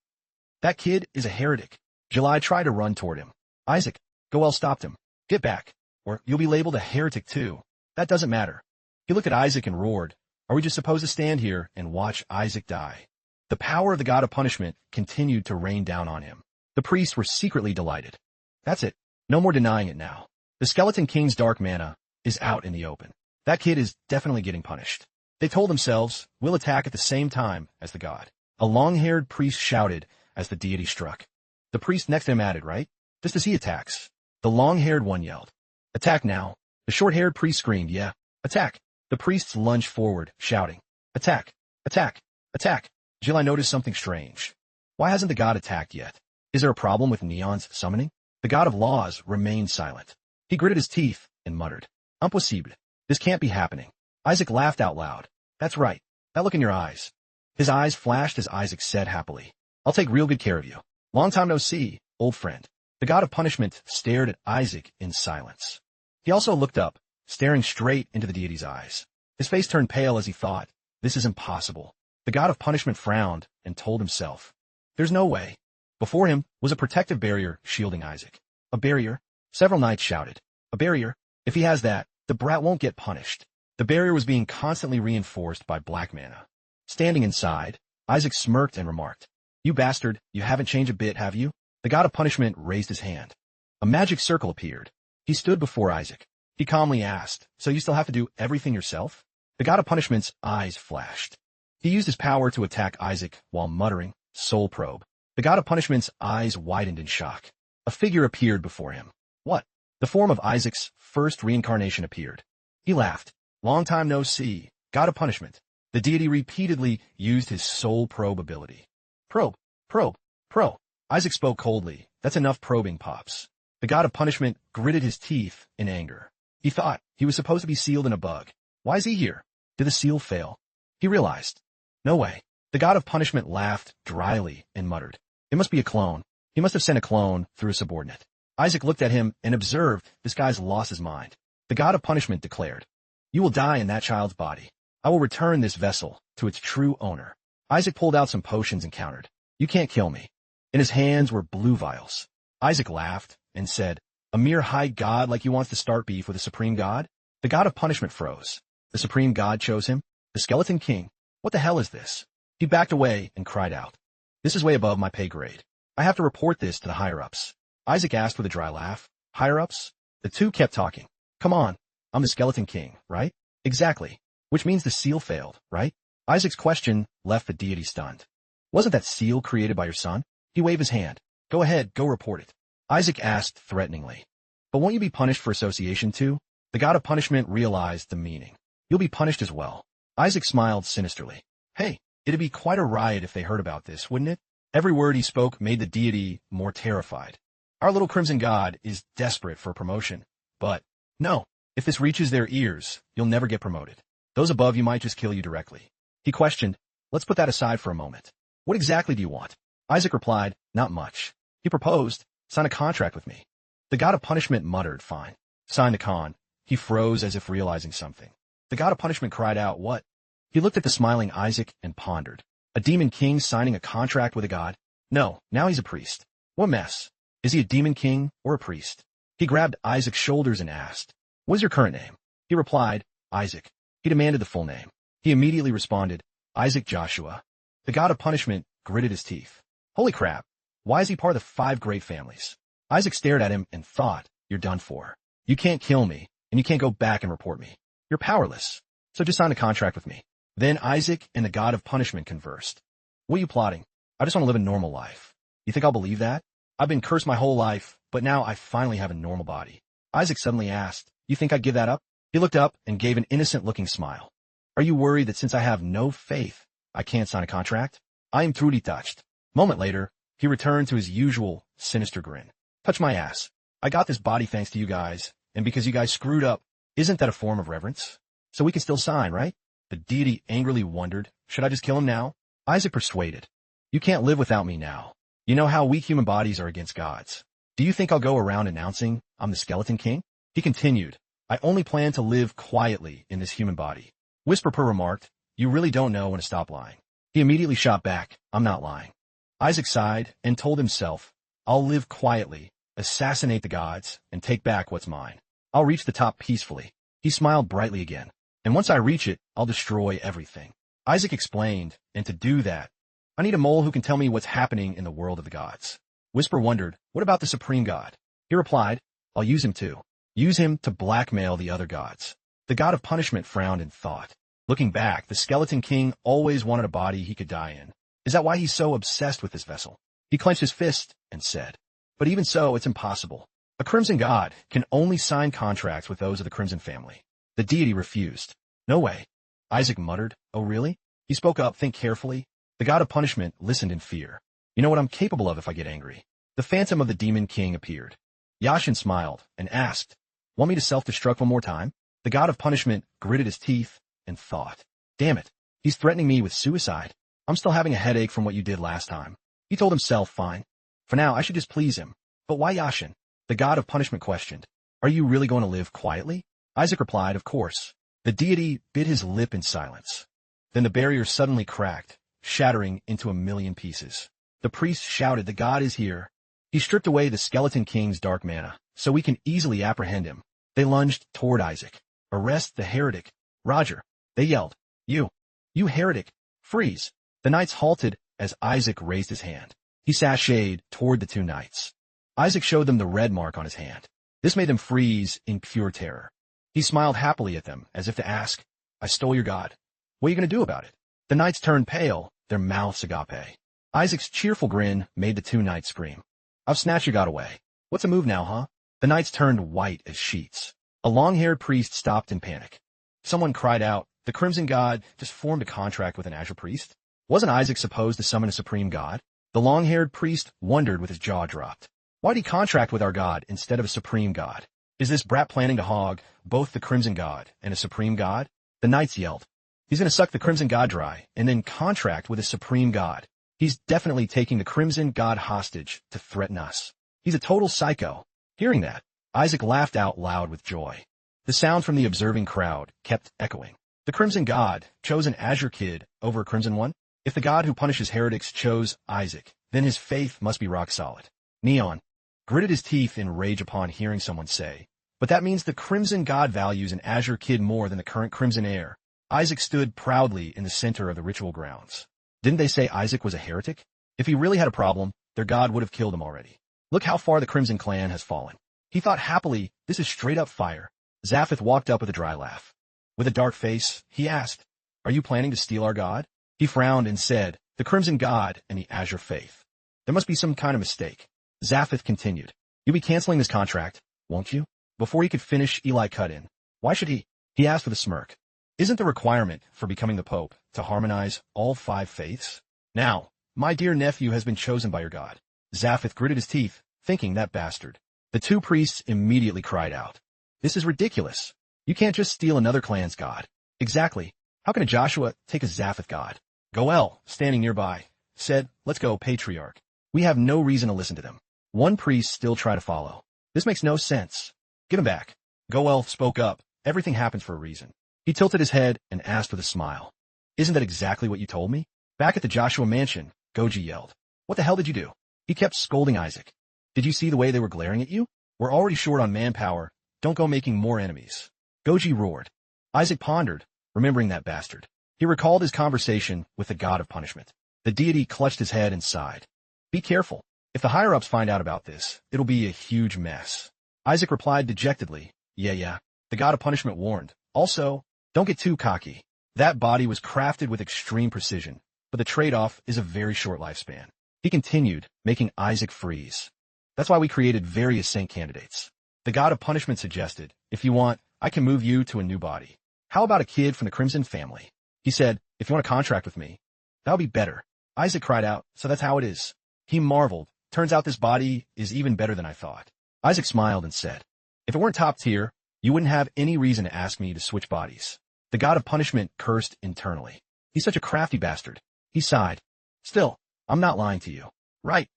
That kid is a heretic. July tried to run toward him. Isaac, Goel stopped him. Get back, or you'll be labeled a heretic too. That doesn't matter. He looked at Isaac and roared, are we just supposed to stand here and watch Isaac die? The power of the god of punishment continued to rain down on him. The priests were secretly delighted. That's it. No more denying it now. The Skeleton King's dark mana is out in the open. That kid is definitely getting punished. They told themselves, we'll attack at the same time as the god. A long-haired priest shouted as the deity struck. The priest next to him added, right? Just as he attacks. The long-haired one yelled. Attack now. The short-haired priest screamed, yeah. Attack. The priests lunged forward, shouting. Attack. Attack. Attack. Jill, I noticed something strange. Why hasn't the god attacked yet? Is there a problem with Neon's summoning? The god of laws remained silent. He gritted his teeth and muttered. Impossible. This can't be happening. Isaac laughed out loud. That's right. That look in your eyes. His eyes flashed as Isaac said happily. I'll take real good care of you. Long time no see, old friend. The god of punishment stared at Isaac in silence. He also looked up, staring straight into the deity's eyes. His face turned pale as he thought, this is impossible. The god of punishment frowned and told himself, there's no way. Before him was a protective barrier shielding Isaac. A barrier? Several knights shouted. A barrier? If he has that, the brat won't get punished. The barrier was being constantly reinforced by black mana. Standing inside, Isaac smirked and remarked, you bastard, you haven't changed a bit, have you? The god of punishment raised his hand. A magic circle appeared. He stood before Isaac. He calmly asked, so you still have to do everything yourself? The god of punishment's eyes flashed. He used his power to attack Isaac while muttering, soul probe. The god of punishment's eyes widened in shock. A figure appeared before him. What? The form of Isaac's first reincarnation appeared. He laughed. Long time no see, god of punishment. The deity repeatedly used his soul probe ability. Probe, probe, probe. Isaac spoke coldly. That's enough probing, Pops. The god of punishment gritted his teeth in anger. He thought he was supposed to be sealed in a bug. Why is he here? Did the seal fail? He realized No way. The god of punishment laughed dryly and muttered, "It must be a clone. He must have sent a clone through a subordinate." Isaac looked at him and observed this guy's lost his mind. The god of punishment declared, "You will die in that child's body. I will return this vessel to its true owner." Isaac pulled out some potions and countered, "You can't kill me." In his hands were blue vials. Isaac laughed and said, "A mere high god like you wants to start beef with a supreme god?" The god of punishment froze. The supreme god chose him? The skeleton king? What the hell is this? He backed away and cried out, "This is way above my pay grade. I have to report this to the higher-ups." Isaac asked with a dry laugh, "Higher-ups?" The two kept talking. "Come on, I'm the skeleton king, right?" "Exactly. Which means the seal failed, right?" Isaac's question left the deity stunned. "Wasn't that seal created by your son?" He waved his hand. "Go ahead, go report it." Isaac asked threateningly, "But won't you be punished for association too?" The god of punishment realized the meaning. "You'll be punished as well." Isaac smiled sinisterly. "Hey, it'd be quite a riot if they heard about this, wouldn't it?" Every word he spoke made the deity more terrified. "Our little crimson god is desperate for promotion. But, no, if this reaches their ears, you'll never get promoted. Those above you might just kill you directly." He questioned, "Let's put that aside for a moment. What exactly do you want?" Isaac replied, "Not much." He proposed, "Sign a contract with me." The god of punishment muttered, "Fine. Sign the con." He froze as if realizing something. The god of punishment cried out, "What?" He looked at the smiling Isaac and pondered. A demon king signing a contract with a god? No, now he's a priest. What mess. Is he a demon king or a priest? He grabbed Isaac's shoulders and asked, "What is your current name?" He replied, "Isaac." He demanded the full name. He immediately responded, "Isaac Joshua." The god of punishment gritted his teeth. Holy crap. Why is he part of the 5 great families? Isaac stared at him and thought, "You're done for. You can't kill me, and you can't go back and report me. You're powerless. So just sign a contract with me." Then Isaac and the god of punishment conversed. "What are you plotting?" "I just want to live a normal life." "You think I'll believe that? I've been cursed my whole life, but now I finally have a normal body." Isaac suddenly asked, "You think I'd give that up?" He looked up and gave an innocent-looking smile. "Are you worried that since I have no faith, I can't sign a contract?" "I am truly touched." A moment later, he returned to his usual sinister grin. "Touch my ass. I got this body thanks to you guys, and because you guys screwed up, isn't that a form of reverence? So we can still sign, right?" The deity angrily wondered, "Should I just kill him now?" Isaac persuaded, "You can't live without me now. You know how weak human bodies are against gods. Do you think I'll go around announcing I'm the skeleton king?" He continued, "I only plan to live quietly in this human body." Whisperper remarked, "You really don't know when to stop lying." He immediately shot back, "I'm not lying." Isaac sighed and told himself, "I'll live quietly, assassinate the gods, and take back what's mine. I'll reach the top peacefully." He smiled brightly again. "And once I reach it, I'll destroy everything." Isaac explained, "And to do that, I need a mole who can tell me what's happening in the world of the gods." Whisper wondered, "What about the supreme god?" He replied, "I'll use him too. Use him to blackmail the other gods." The god of punishment frowned in thought. Looking back, the skeleton king always wanted a body he could die in. Is that why he's so obsessed with this vessel? He clenched his fist and said, "But even so, it's impossible. A crimson god can only sign contracts with those of the crimson family." The deity refused. "No way." Isaac muttered, "Oh really?" He spoke up, "Think carefully." The god of punishment listened in fear. "You know what I'm capable of if I get angry." The phantom of the demon king appeared. Yashin smiled and asked, "Want me to self-destruct one more time?" The god of punishment gritted his teeth and thought, "Damn it, he's threatening me with suicide. I'm still having a headache from what you did last time." He told himself, "Fine. For now, I should just please him." "But why Yashin?" The god of punishment questioned. "Are you really going to live quietly?" Isaac replied, "Of course." The deity bit his lip in silence. Then the barrier suddenly cracked, shattering into a million pieces. The priest shouted, "The god is here." He stripped away the skeleton king's dark mana, so we can easily apprehend him. They lunged toward Isaac. "Arrest the heretic." "Roger." They yelled, You heretic! Freeze!" The knights halted as Isaac raised his hand. He sashayed toward the 2 knights. Isaac showed them the red mark on his hand. This made them freeze in pure terror. He smiled happily at them, as if to ask, "I stole your god. What are you going to do about it?" The knights turned pale, their mouths agape. Isaac's cheerful grin made the 2 knights scream. "I've snatched your god away. What's a move now, huh?" The knights turned white as sheets. A long-haired priest stopped in panic. Someone cried out, "The crimson god just formed a contract with an azure priest? Wasn't Isaac supposed to summon a supreme god?" The long-haired priest wondered with his jaw dropped. "Why'd he contract with our god instead of a supreme god? Is this brat planning to hog both the crimson god and a supreme god?" The knights yelled, He's going to suck the Crimson God dry and then contract with a supreme god. He's definitely taking the Crimson God hostage to threaten us. He's a total psycho. Hearing that, Isaac laughed out loud with joy. The sound from the observing crowd kept echoing. The Crimson God chose an Azure Kid over a Crimson one? If the god who punishes heretics chose Isaac, then his faith must be rock solid. Neon gritted his teeth in rage upon hearing someone say, but that means the Crimson God values an Azure Kid more than the current Crimson heir. Isaac stood proudly in the center of the ritual grounds. Didn't they say Isaac was a heretic? If he really had a problem, their god would have killed him already. Look how far the Crimson clan has fallen. He thought happily, this is straight up fire. Zaphith walked up with a dry laugh. With a dark face, he asked, are you planning to steal our god? He frowned and said, the Crimson God and the Azure Faith. There must be some kind of mistake. Zaphith continued, you'll be canceling this contract, won't you? Before he could finish, Eli cut in. Why should he? He asked with a smirk. Isn't the requirement for becoming the Pope to harmonize all 5 faiths? Now, my dear nephew has been chosen by your god. Zaphith gritted his teeth, thinking that bastard. The 2 priests immediately cried out. This is ridiculous. You can't just steal another clan's god. Exactly. How can a Joshua take a Zaphith god? Goel, standing nearby, said, let's go, Patriarch. We have no reason to listen to them. One priest still tried to follow. This makes no sense. Give him back. Goel spoke up. Everything happens for a reason. He tilted his head and asked with a smile. Isn't that exactly what you told me? Back at the Joshua mansion, Goji yelled. What the hell did you do? He kept scolding Isaac. Did you see the way they were glaring at you? We're already short on manpower. Don't go making more enemies. Goji roared. Isaac pondered, remembering that bastard. He recalled his conversation with the god of punishment. The deity clutched his head and sighed. Be careful. If the higher-ups find out about this, it'll be a huge mess. Isaac replied dejectedly, yeah. The god of punishment warned. Also, don't get too cocky. That body was crafted with extreme precision, but the trade-off is a very short lifespan. He continued, making Isaac freeze. That's why we created various saint candidates. The god of punishment suggested, if you want, I can move you to a new body. How about a kid from the Crimson family? He said, if you want to contract with me, that'll be better. Isaac cried out, so that's how it is. He marveled. Turns out this body is even better than I thought. Isaac smiled and said, if it weren't top tier, you wouldn't have any reason to ask me to switch bodies. The god of punishment cursed internally. He's such a crafty bastard. He sighed. Still, I'm not lying to you. Right,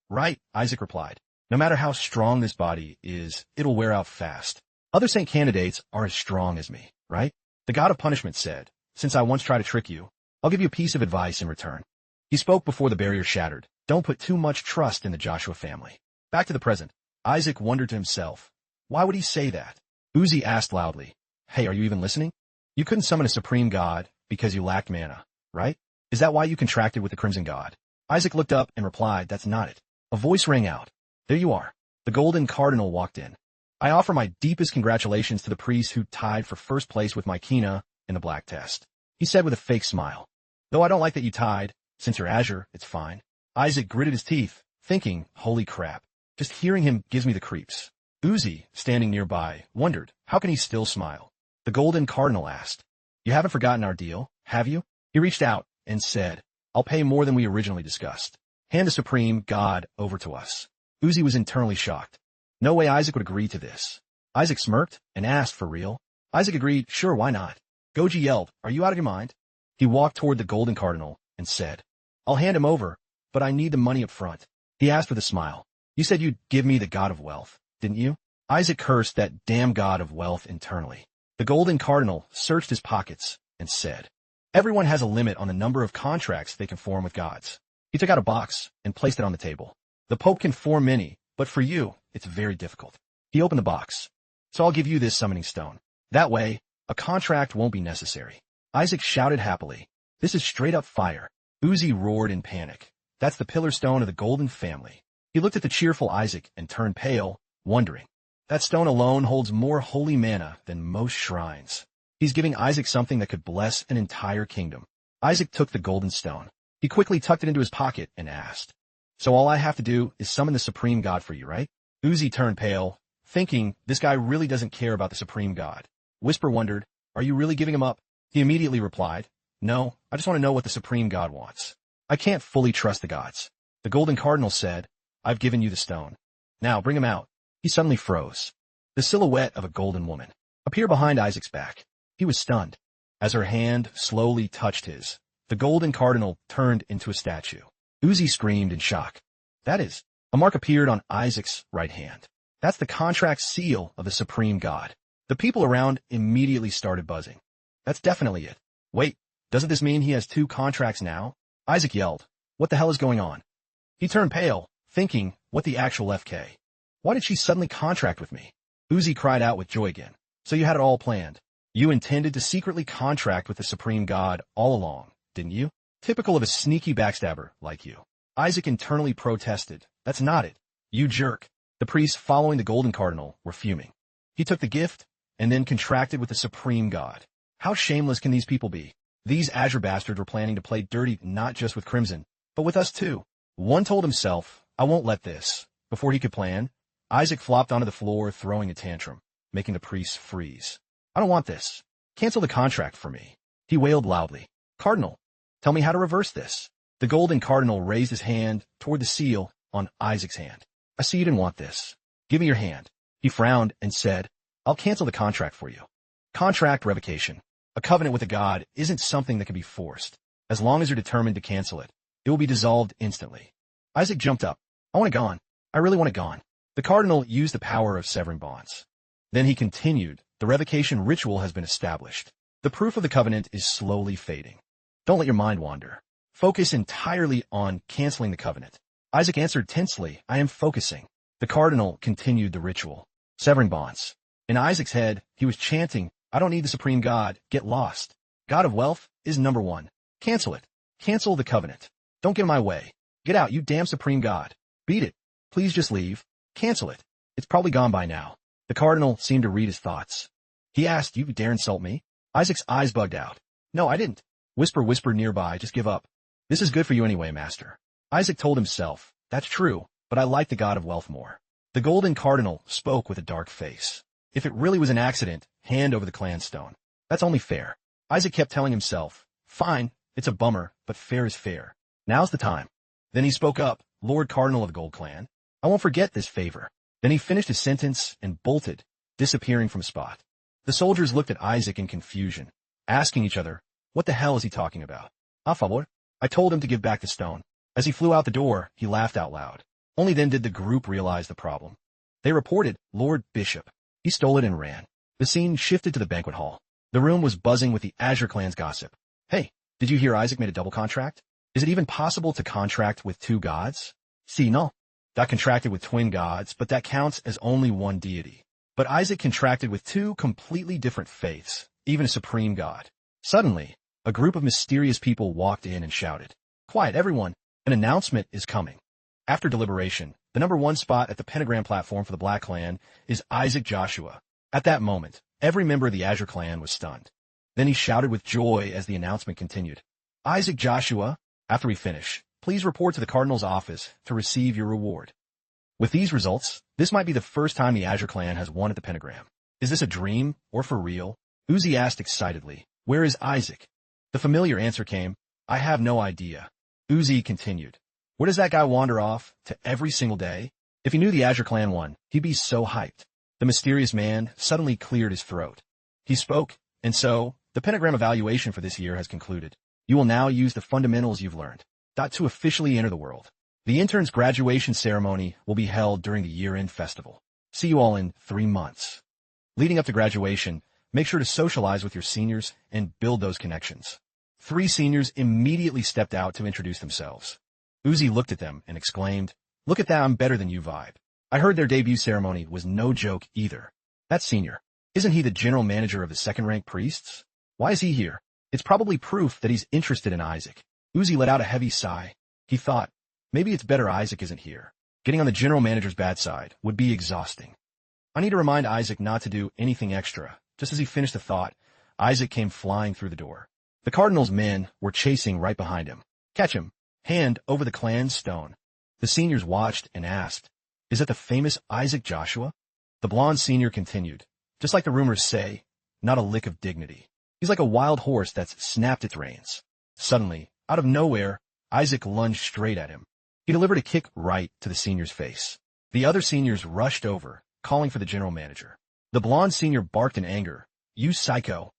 Isaac replied. No matter how strong this body is, it'll wear out fast. Other saint candidates are as strong as me, right? The god of punishment said, since I once tried to trick you, I'll give you a piece of advice in return. He spoke before the barrier shattered. Don't put too much trust in the Joshua family. Back to the present. Isaac wondered to himself, why would he say that? Uzi asked loudly, hey, are you even listening? You couldn't summon a supreme god because you lacked mana, right? Is that why you contracted with the Crimson God? Isaac looked up and replied, that's not it. A voice rang out. There you are. The Golden Cardinal walked in. I offer my deepest congratulations to the priest who tied for first place with my Kina in the black test. He said with a fake smile. Though I don't like that you tied. Since you're Azure, it's fine. Isaac gritted his teeth, thinking, holy crap. Just hearing him gives me the creeps. Uzi, standing nearby, wondered, how can he still smile? The Golden Cardinal asked, you haven't forgotten our deal, have you? He reached out and said, I'll pay more than we originally discussed. Hand the Supreme God over to us. Uzi was internally shocked. No way Isaac would agree to this. Isaac smirked and asked for real. Isaac agreed, sure, why not? Goji yelled, are you out of your mind? He walked toward the Golden Cardinal and said, I'll hand him over, but I need the money up front. He asked with a smile. You said you'd give me the god of wealth, didn't you? Isaac cursed that damn god of wealth internally. The Golden Cardinal searched his pockets and said, everyone has a limit on the number of contracts they can form with gods. He took out a box and placed it on the table. The Pope can form many, but for you, it's very difficult. He opened the box. So I'll give you this summoning stone. That way, a contract won't be necessary. Isaac shouted happily. This is straight up fire. Uzi roared in panic. That's the pillar stone of the Golden family. He looked at the cheerful Isaac and turned pale, wondering. That stone alone holds more holy mana than most shrines. He's giving Isaac something that could bless an entire kingdom. Isaac took the golden stone. He quickly tucked it into his pocket and asked, so all I have to do is summon the Supreme God for you, right? Uzi turned pale, thinking this guy really doesn't care about the Supreme God. Whisper wondered, are you really giving him up? He immediately replied, no, I just want to know what the Supreme God wants. I can't fully trust the gods. The Golden Cardinal said, I've given you the stone. Now bring him out. He suddenly froze. The silhouette of a golden woman appeared behind Isaac's back. He was stunned. As her hand slowly touched his, the golden cardinal turned into a statue. Uzi screamed in shock. That is, a mark appeared on Isaac's right hand. That's the contract seal of the supreme god. The people around immediately started buzzing. That's definitely it. Wait, doesn't this mean he has 2 contracts now? Isaac yelled. What the hell is going on? He turned pale, thinking, what the actual FK? Why did she suddenly contract with me? Uzi cried out with joy again. So you had it all planned. You intended to secretly contract with the supreme god all along, didn't you? Typical of a sneaky backstabber like you. Isaac internally protested. That's not it. You jerk. The priests following the golden cardinal were fuming. He took the gift and then contracted with the supreme god. How shameless can these people be? These Azure bastards were planning to play dirty not just with Crimson, but with us too. One told himself, I won't let this. Before he could plan, Isaac flopped onto the floor throwing a tantrum, making the priests freeze. I don't want this. Cancel the contract for me. He wailed loudly. Cardinal, tell me how to reverse this. The golden cardinal raised his hand toward the seal on Isaac's hand. I see you didn't want this. Give me your hand. He frowned and said, I'll cancel the contract for you. Contract revocation. A covenant with a god isn't something that can be forced. As long as you're determined to cancel it, it will be dissolved instantly. Isaac jumped up. I want it gone. I really want it gone. The cardinal used the power of severing bonds. Then he continued, the revocation ritual has been established. The proof of the covenant is slowly fading. Don't let your mind wander. Focus entirely on canceling the covenant. Isaac answered tensely, I am focusing. The cardinal continued the ritual. Severing bonds. In Isaac's head, he was chanting, I don't need the supreme god, get lost. God of wealth is number 1. Cancel it. Cancel the covenant. Don't get in my way. Get out, you damn supreme god. Beat it. Please just leave. Cancel it. It's probably gone by now. The cardinal seemed to read his thoughts. He asked, you dare insult me? Isaac's eyes bugged out. No, I didn't. Whisper whispered nearby, just give up. This is good for you anyway, master. Isaac told himself, that's true, but I like the god of wealth more. The golden cardinal spoke with a dark face. If it really was an accident, hand over the clan stone. That's only fair. Isaac kept telling himself, fine, it's a bummer, but fair is fair. Now's the time. Then he spoke up, Lord Cardinal of the Gold Clan. I won't forget this favor. Then he finished his sentence and bolted, disappearing from spot. The soldiers looked at Isaac in confusion, asking each other, what the hell is he talking about? A favor? I told him to give back the stone. As he flew out the door, he laughed out loud. Only then did the group realize the problem. They reported, Lord Bishop. He stole it and ran. The scene shifted to the banquet hall. The room was buzzing with the Azure clan's gossip. Hey, did you hear Isaac made a double contract? Is it even possible to contract with 2 gods? Si, no. That contracted with twin gods, but that counts as only one deity. But Isaac contracted with 2 completely different faiths, even a supreme god. Suddenly, a group of mysterious people walked in and shouted, Quiet, everyone. An announcement is coming. After deliberation, the number 1 spot at the pentagram platform for the Black Clan is Isaac Joshua. At that moment, every member of the Azure clan was stunned. Then he shouted with joy as the announcement continued. Isaac Joshua, after we finish, please report to the Cardinal's office to receive your reward. With these results, this might be the first time the Azure clan has won at the pentagram. Is this a dream or for real? Uzi asked excitedly, where is Isaac? The familiar answer came, I have no idea. Uzi continued, where does that guy wander off to every single day? If he knew the Azure clan won, he'd be so hyped. The mysterious man suddenly cleared his throat. He spoke, and so, the pentagram evaluation for this year has concluded. You will now use the fundamentals you've learned. To officially enter the world. The intern's graduation ceremony will be held during the year-end festival. See you all in 3 months. Leading up to graduation, make sure to socialize with your seniors and build those connections. 3 seniors immediately stepped out to introduce themselves. Uzi looked at them and exclaimed, look at that I'm better than you vibe. I heard their debut ceremony was no joke either. That senior. Isn't he the general manager of the second-rank priests? Why is he here? It's probably proof that he's interested in Isaac. Uzi let out a heavy sigh. He thought, maybe it's better Isaac isn't here. Getting on the general manager's bad side would be exhausting. I need to remind Isaac not to do anything extra. Just as he finished the thought, Isaac came flying through the door. The Cardinal's men were chasing right behind him. Catch him. Hand over the clan's stone. The seniors watched and asked, is that the famous Isaac Joshua? The blonde senior continued, just like the rumors say, not a lick of dignity. He's like a wild horse that's snapped its reins. Suddenly, out of nowhere, Isaac lunged straight at him. He delivered a kick right to the senior's face. The other seniors rushed over, calling for the general manager. The blonde senior barked in anger. You psycho.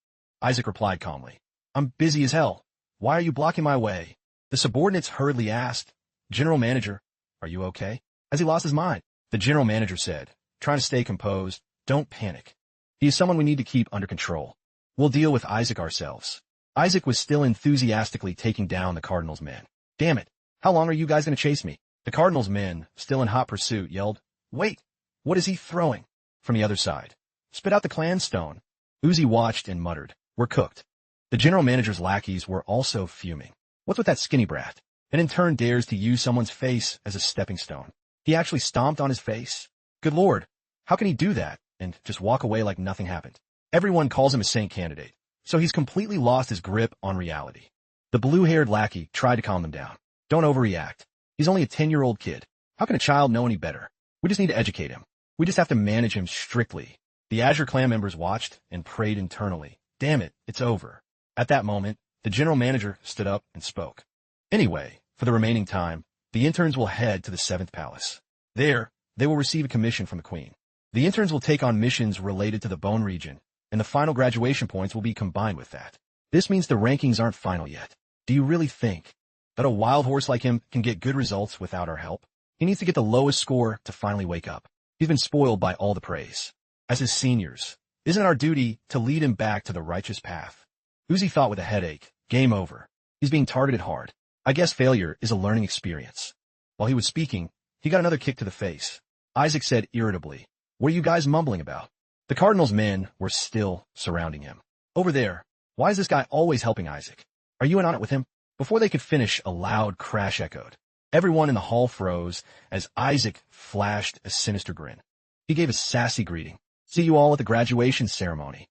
Isaac replied calmly. I'm busy as hell. Why are you blocking my way? The subordinates hurriedly asked, General Manager, are you okay? Has he lost his mind? The general manager said, trying to stay composed, don't panic. He is someone we need to keep under control. We'll deal with Isaac ourselves. Isaac was still enthusiastically taking down the Cardinals' men. Damn it, how long are you guys going to chase me? The Cardinals' men, still in hot pursuit, yelled, Wait, what is he throwing? From the other side. Spit out the clan stone. Uzi watched and muttered, We're cooked. The general manager's lackeys were also fuming. What's with that skinny brat? And in turn dares to use someone's face as a stepping stone. He actually stomped on his face? Good lord, how can he do that and just walk away like nothing happened? Everyone calls him a saint candidate, so he's completely lost his grip on reality. The blue-haired lackey tried to calm them down. Don't overreact. He's only a 10-year-old kid. How can a child know any better? We just need to educate him. We just have to manage him strictly. The Azure clan members watched and prayed internally. Damn it, it's over. At that moment, the general manager stood up and spoke. Anyway, for the remaining time, the interns will head to the 7th Palace. There, they will receive a commission from the Queen. The interns will take on missions related to the Bone region, and the final graduation points will be combined with that. This means the rankings aren't final yet. Do you really think that a wild horse like him can get good results without our help? He needs to get the lowest score to finally wake up. He's been spoiled by all the praise. As his seniors, isn't it our duty to lead him back to the righteous path? Uzi thought with a headache, game over. He's being targeted hard. I guess failure is a learning experience. While he was speaking, he got another kick to the face. Isaac said irritably, What are you guys mumbling about? The Cardinals' men were still surrounding him. Over there, why is this guy always helping Isaac? Are you in on it with him? Before they could finish, a loud crash echoed. Everyone in the hall froze as Isaac flashed a sinister grin. He gave a sassy greeting. See you all at the graduation ceremony.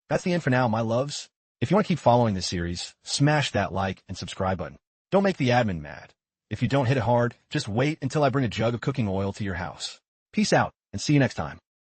That's the end for now, my loves. If you want to keep following this series, smash that like and subscribe button. Don't make the admin mad. If you don't hit it hard, just wait until I bring a jug of cooking oil to your house. Peace out, and see you next time.